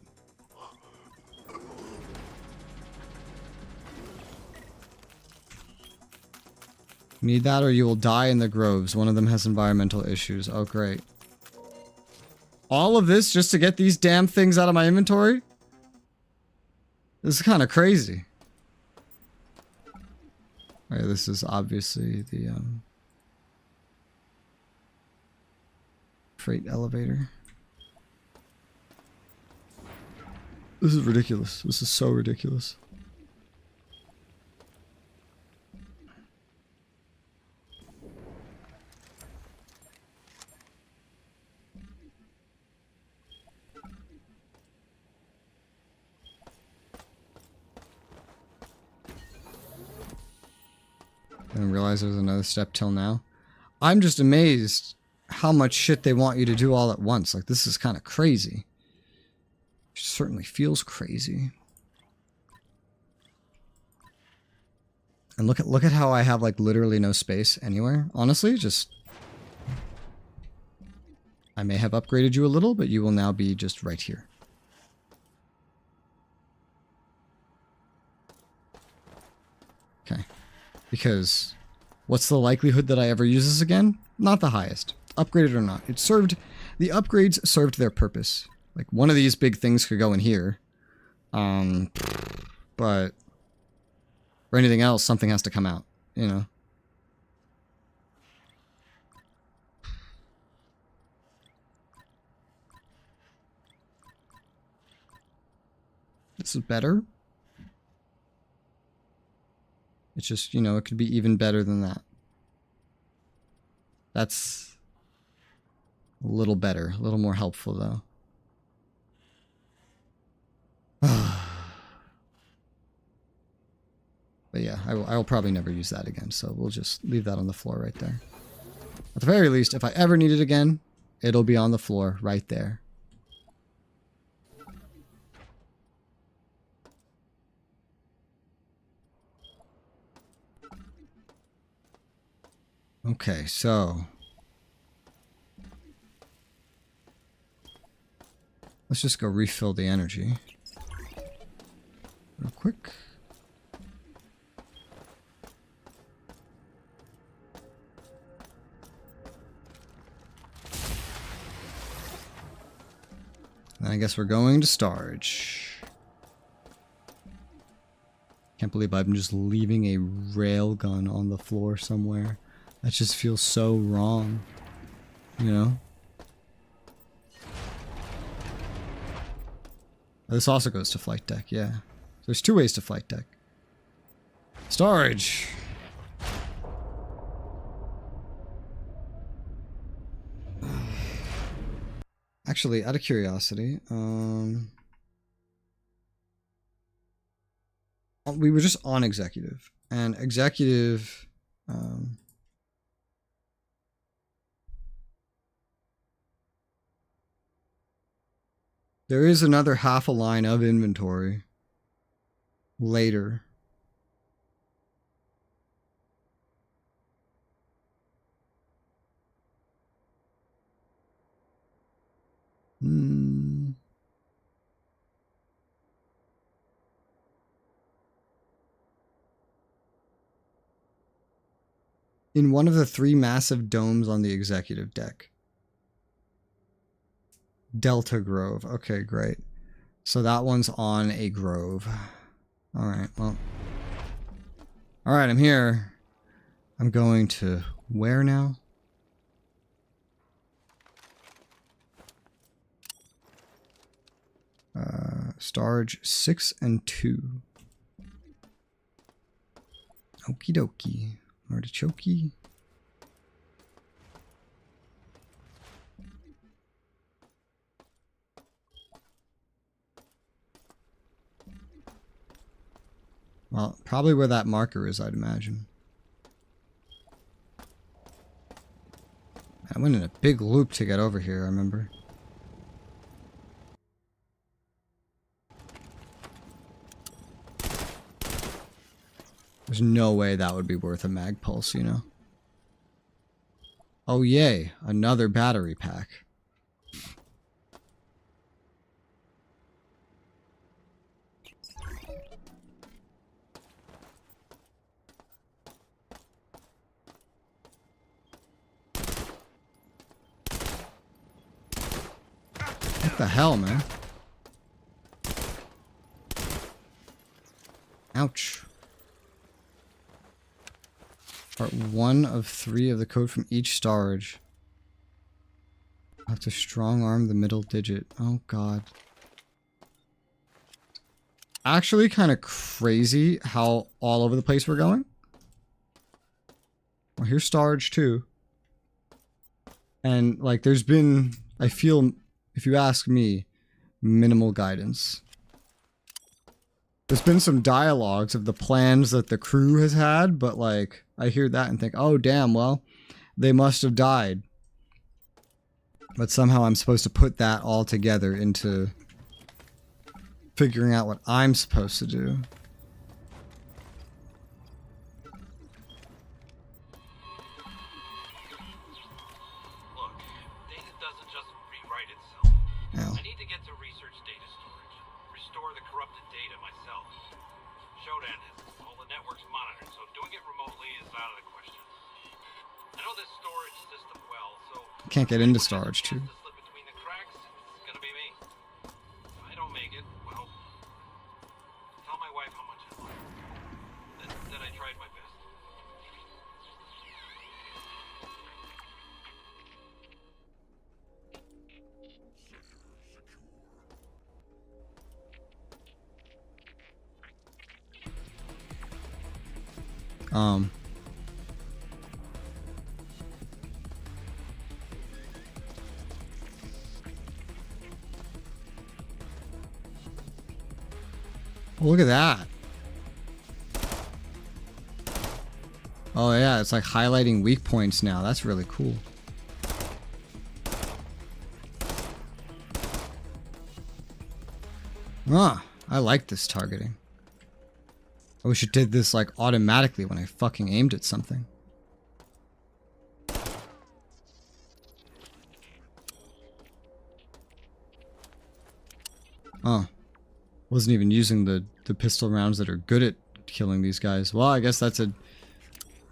Need that or you will die in the groves. One of them has environmental issues. Oh, great. All of this just to get these damn things out of my inventory? This is kind of crazy. Alright, this is obviously the freight elevator. This is ridiculous. This is so ridiculous. I didn't realize there was another step till now. I'm just amazed how much shit they want you to do all at once. Like, this is kind of crazy. It certainly feels crazy. And look at how I have like literally no space anywhere. Honestly, just I may have upgraded you a little, but you will now be just right here. Okay. Because what's the likelihood that I ever use this again? Not the highest. Upgraded or not. It served, the upgrades served their purpose. Like one of these big things could go in here. But for anything else, something has to come out, you know. This is better. It's just, you know, it could be even better than that. That's a little better, a little more helpful though. But yeah, I will probably never use that again, so we'll just leave that on the floor right there. At the very least, if I ever need it again, it'll be on the floor right there. Okay, so let's just go refill the energy real quick. And I guess we're going to storage. Can't believe I'm just leaving a railgun on the floor somewhere. That just feels so wrong, you know? This also goes to flight deck, yeah. There's two ways to flight deck. Storage! Actually, out of curiosity, we were just on executive, and executive, there is another half a line of inventory later. In one of the 3 massive domes on the executive deck. Delta Grove. Okay, great. So that one's on a grove. Alright, well. Alright, I'm here. I'm going to where now? Storage 6 and 2. Okie dokie. Artichoke. Well, probably where that marker is, I'd imagine. I went in a big loop to get over here, I remember. There's no way that would be worth a mag pulse, you know? Oh yay, another battery pack. What the hell, man? Ouch. Part 1 of 3 of the code from each storage. I have to strong arm the middle digit. Oh god. Actually kind of crazy how all over the place we're going. Well, here's storage 2. And like there's been, I feel, if you ask me, minimal guidance. There's been some dialogues of the plans that the crew has had, but like, I hear that and think, oh damn, well, they must have died. But somehow I'm supposed to put that all together into figuring out what I'm supposed to do. Look, data doesn't just rewrite itself. Ow. I need to get to research data storage. Restore the corrupted data myself. Shodan has all the networks monitored, so doing it remotely is out of the question. I know this storage system well, so Can't get into storage too. slip between the cracks, it's gonna be me. If I don't make it, well, tell my wife how much I love her. That I tried my best. Oh, look at that. Oh yeah, it's like highlighting weak points now. That's really cool. Ah, I like this targeting. I wish it did this like automatically when I fucking aimed at something. Oh. Wasn't even using the pistol rounds that are good at killing these guys. Well, I guess that's a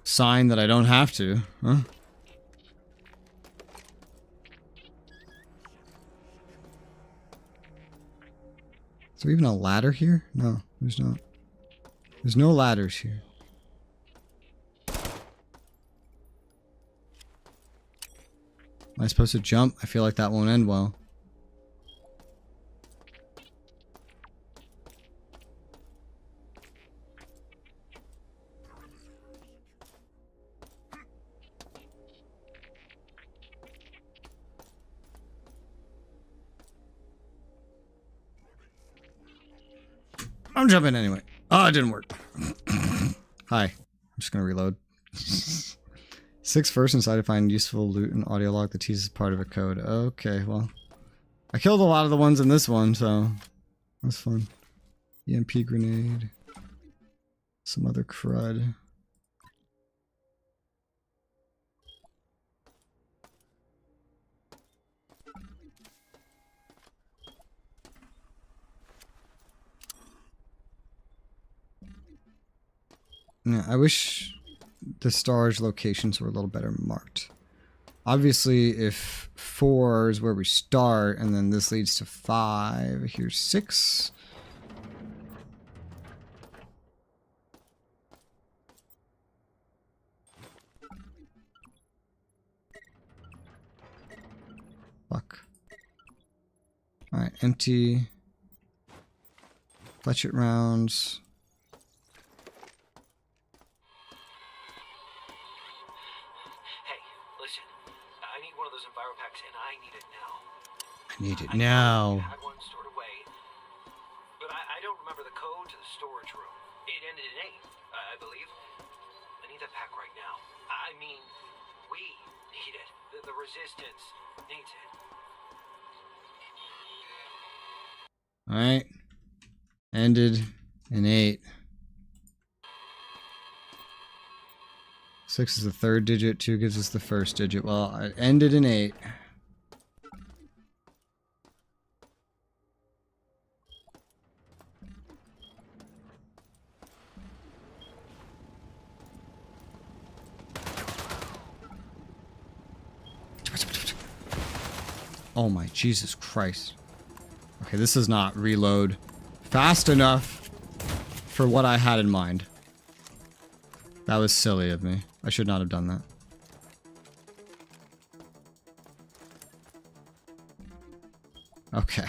sign that I don't have to, huh? Is there even a ladder here? No, there's not. There's no ladders here. Am I supposed to jump? I feel like that won't end well. I'm jumping anyway. Oh, it didn't work. Hi. I'm just gonna reload. 6 first inside to find useful loot and audio log that teases part of a code. Okay, well. I killed a lot of the ones in this one, so that's fun. EMP grenade. Some other crud. Yeah, I wish the storage locations were a little better marked. Obviously, if 4 is where we start, and then this leads to 5, here's 6. Fuck. Alright, empty. Fletch it rounds. I need it now. I had one stored away, but I don't remember the code to the storage room. It ended in 8, I believe. I need that pack right now. I mean, we need it. The resistance needs it. Alright. Ended in 8. 6 is the 3rd digit, 2 gives us the 1st digit. Well, it ended in 8. Oh my Jesus Christ. Okay, this is not reload fast enough for what I had in mind. That was silly of me. I should not have done that. Okay.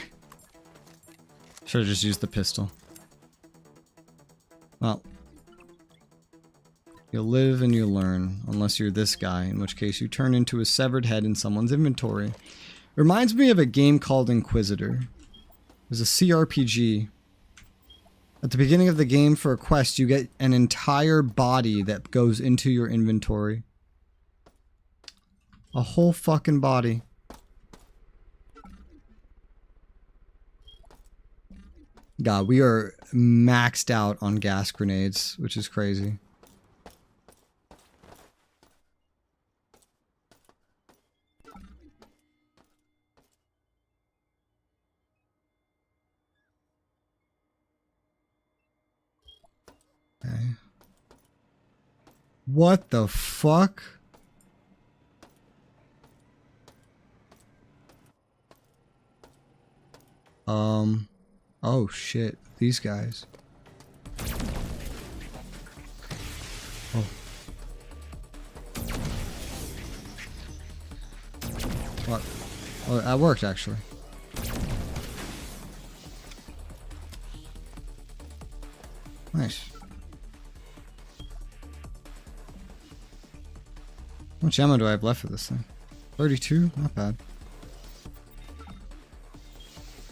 Should have just used the pistol. Well. You'll live and you'll learn, unless you're this guy, in which case you turn into a severed head in someone's inventory. Reminds me of a game called Inquisitor. There's a CRPG. At the beginning of the game for a quest, you get an entire body that goes into your inventory. A whole fucking body. God, we are maxed out on gas grenades, which is crazy. Okay. What the fuck? Oh shit, these guys. Oh. What? Oh, that worked actually. Nice. How much ammo do I have left for this thing? 32? Not bad.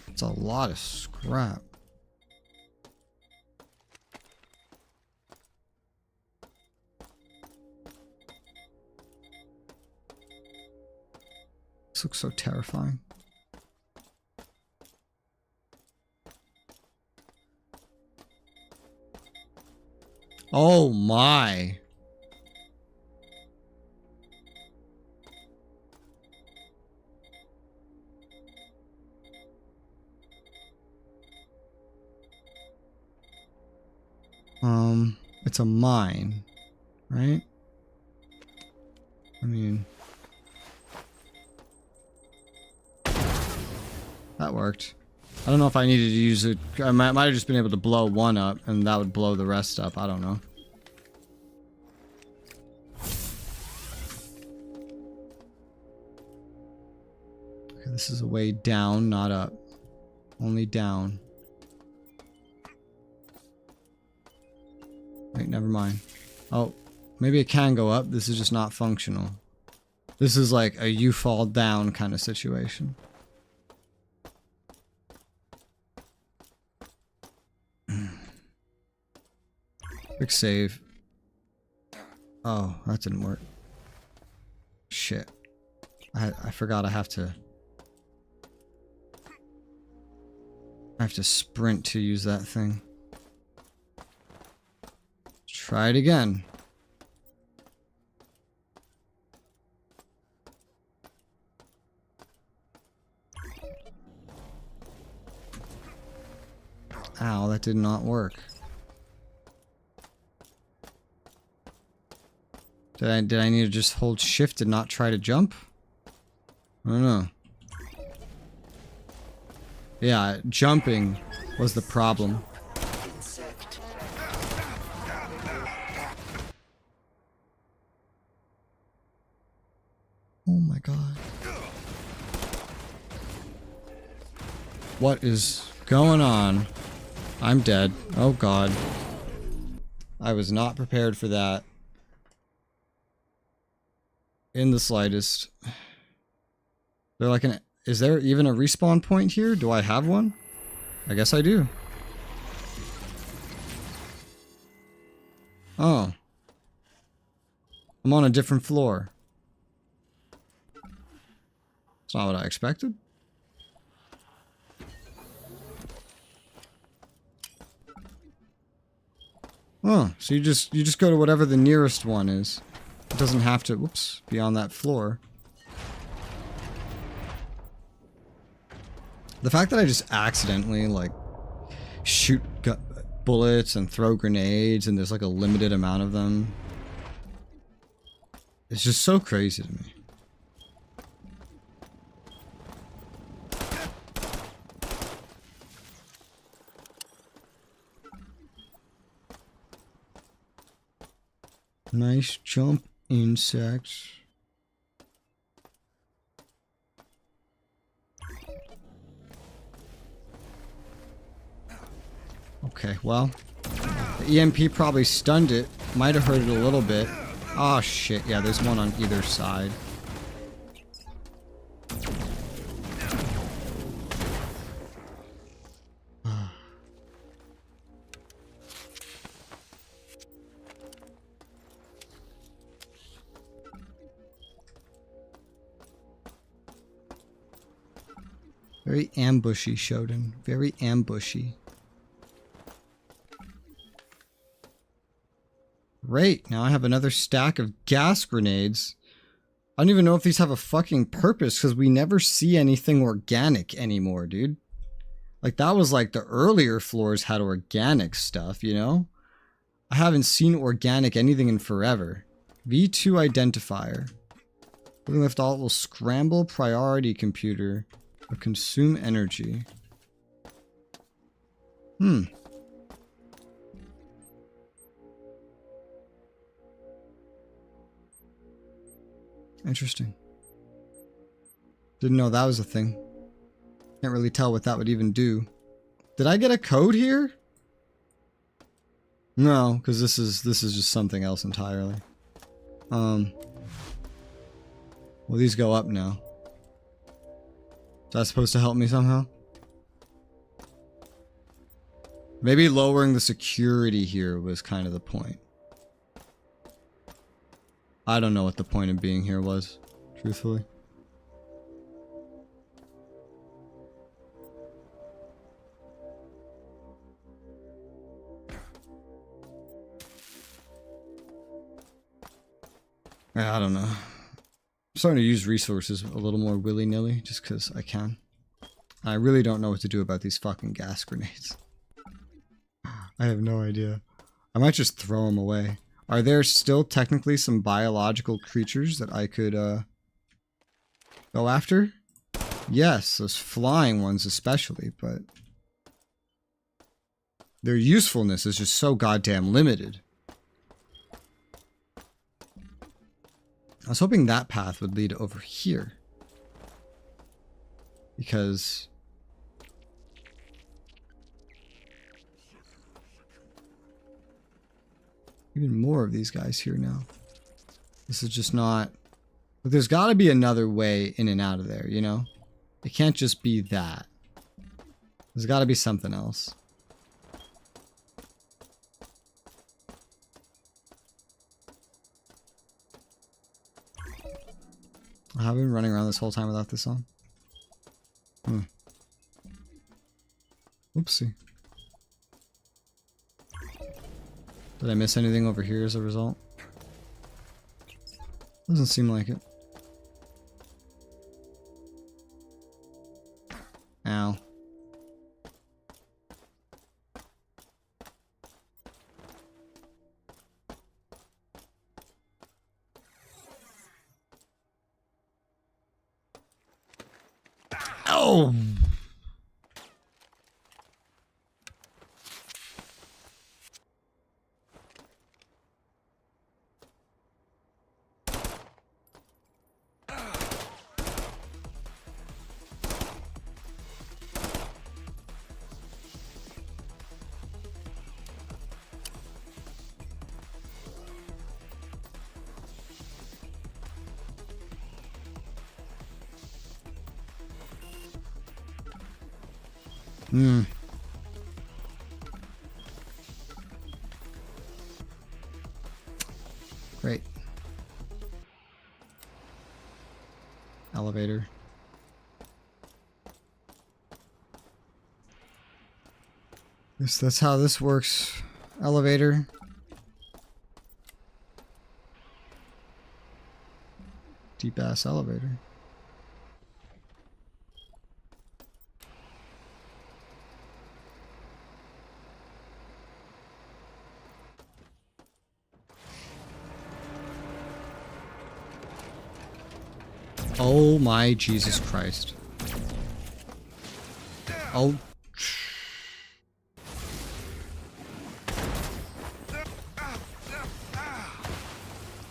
It's a lot of scrap. This looks so terrifying. Oh my. It's a mine, right? I mean, that worked. I don't know if I needed to use it. I might have just been able to blow one up, and that would blow the rest up. I don't know. Okay, this is a way down, not up. Only down. Wait, never mind. Oh, maybe it can go up. This is just not functional. This is like a you fall down kind of situation. Quick save. Oh, that didn't work. Shit. I forgot I have to sprint to use that thing. Try it again. Ow, that did not work. Did I need to just hold shift and not try to jump? I don't know. Yeah, jumping was the problem. Oh my god. What is going on? I'm dead. Oh god. I was not prepared for that. In the slightest. They're like an... Is there even a respawn point here? Do I have one? I guess I do. Oh. I'm on a different floor. It's not what I expected. Oh, so you just go to whatever the nearest one is. It doesn't have to, whoops, be on that floor. The fact that I just accidentally, like, shoot bullets and throw grenades and there's like a limited amount of them. It's just so crazy to me. Nice jump, insects. Okay, well, the EMP probably stunned it. Might have hurt it a little bit. Oh shit, yeah, there's one on either side. Very ambushy, Shodan. Very ambushy. Great, now I have another stack of gas grenades. I don't even know if these have a fucking purpose, because we never see anything organic anymore, dude. Like, that was like the earlier floors had organic stuff, you know? I haven't seen organic anything in forever. V2 identifier. Holding left alt will scramble priority computer or consume energy. Interesting. Didn't know that was a thing. Can't really tell what that would even do. Did I get a code here? No, because this is just something else entirely. Well, these go up now. Is that supposed to help me somehow? Maybe lowering the security here was kind of the point. I don't know what the point of being here was, truthfully. I don't know. I'm starting to use resources a little more willy-nilly just because I can. I really don't know what to do about these fucking gas grenades. I have no idea. I might just throw them away. Are there still technically some biological creatures that I could go after? Yes, those flying ones especially, but their usefulness is just so goddamn limited. I was hoping that path would lead over here. Because even more of these guys here now. This is just not... But there's got to be another way in and out of there, you know? It can't just be that. There's got to be something else. I have been running around this whole time without this on. Oopsie. Did I miss anything over here as a result? Doesn't seem like it. Ow. Oh! Great. Elevator. Guess that's how this works. Elevator. Deep ass elevator. Oh my Jesus Christ. Oh.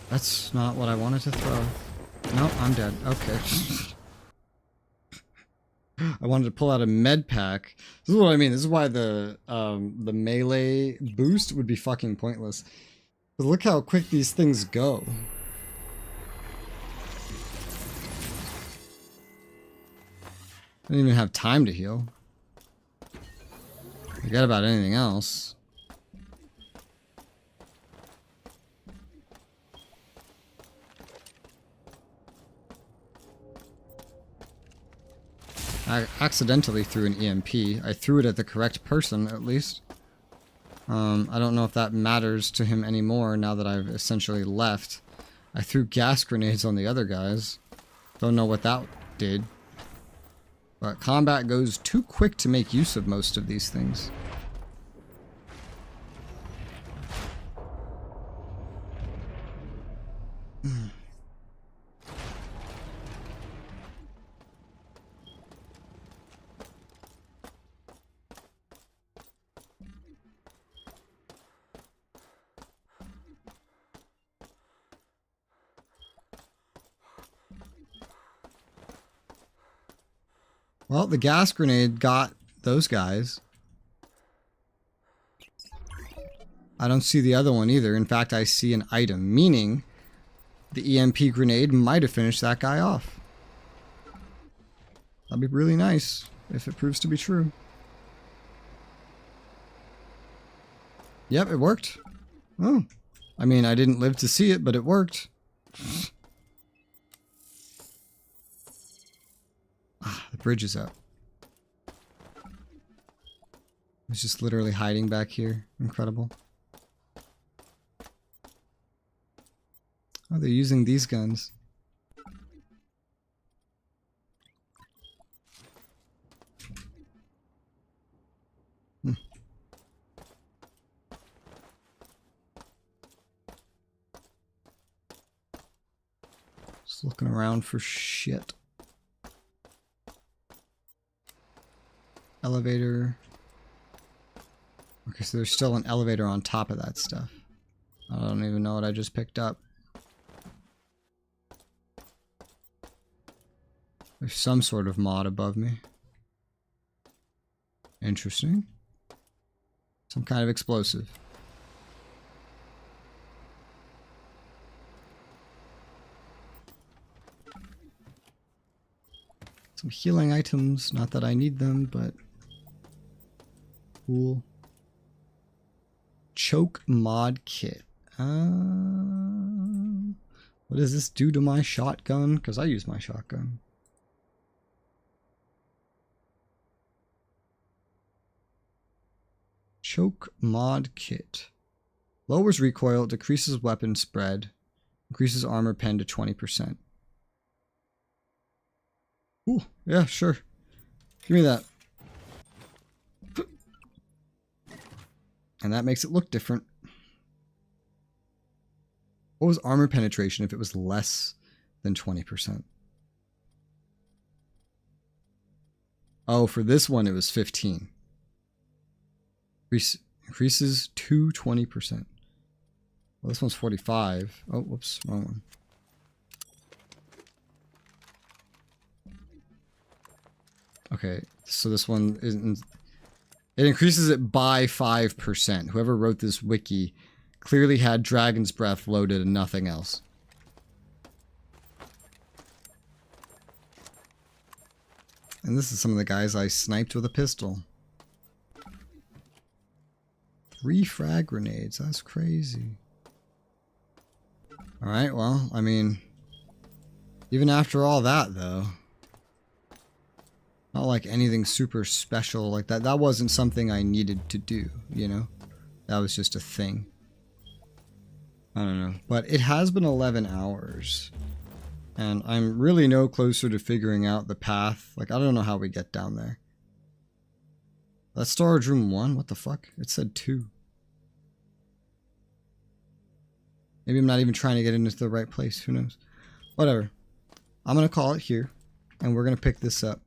That's not what I wanted to throw. No, I'm dead. Okay. I wanted to pull out a med pack. This is what I mean. This is why the melee boost would be fucking pointless. But look how quick these things go. I didn't even have time to heal. Forget about anything else. I accidentally threw an EMP. I threw it at the correct person, at least. I don't know if that matters to him anymore now that I've essentially left. I threw gas grenades on the other guys. Don't know what that did. But combat goes too quick to make use of most of these things. Well, the gas grenade got those guys. I don't see the other one either. In fact, I see an item, meaning the EMP grenade might have finished that guy off. That'd be really nice if it proves to be true. Yep, it worked. Oh. I mean, I didn't live to see it, but it worked. The bridge is up. It's just literally hiding back here. Incredible. Oh, they're using these guns. Just looking around for shit. Elevator. Okay, so there's still an elevator on top of that stuff. I don't even know what I just picked up. There's some sort of mod above me. Interesting. Some kind of explosive. Some healing items. Not that I need them, but cool. Choke mod kit. What does this do to my shotgun? Because I use my shotgun. Choke mod kit. Lowers recoil, decreases weapon spread, increases armor pen to 20%. Ooh, yeah, sure. Give me that. And that makes it look different. What was armor penetration if it was less than 20%? Oh, for this one it was 15. Increases to 20%. Well, this one's 45. Oh, whoops, wrong one. Okay, so this one isn't... It increases it by 5%. Whoever wrote this wiki clearly had Dragon's Breath loaded and nothing else. And this is some of the guys I sniped with a pistol. 3 frag grenades. That's crazy. Alright, well, I mean... Even after all that, though... Not like anything super special like that. That wasn't something I needed to do, you know? That was just a thing. I don't know. But it has been 11 hours. And I'm really no closer to figuring out the path. Like, I don't know how we get down there. That's storage room 1? What the fuck? It said 2. Maybe I'm not even trying to get into the right place. Who knows? Whatever. I'm going to call it here. And we're going to pick this up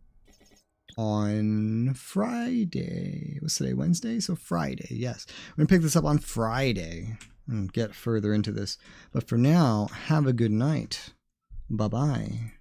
on Friday. What's today? Wednesday? So Friday, yes. We're going to pick this up on Friday and get further into this. But for now, have a good night. Bye-bye.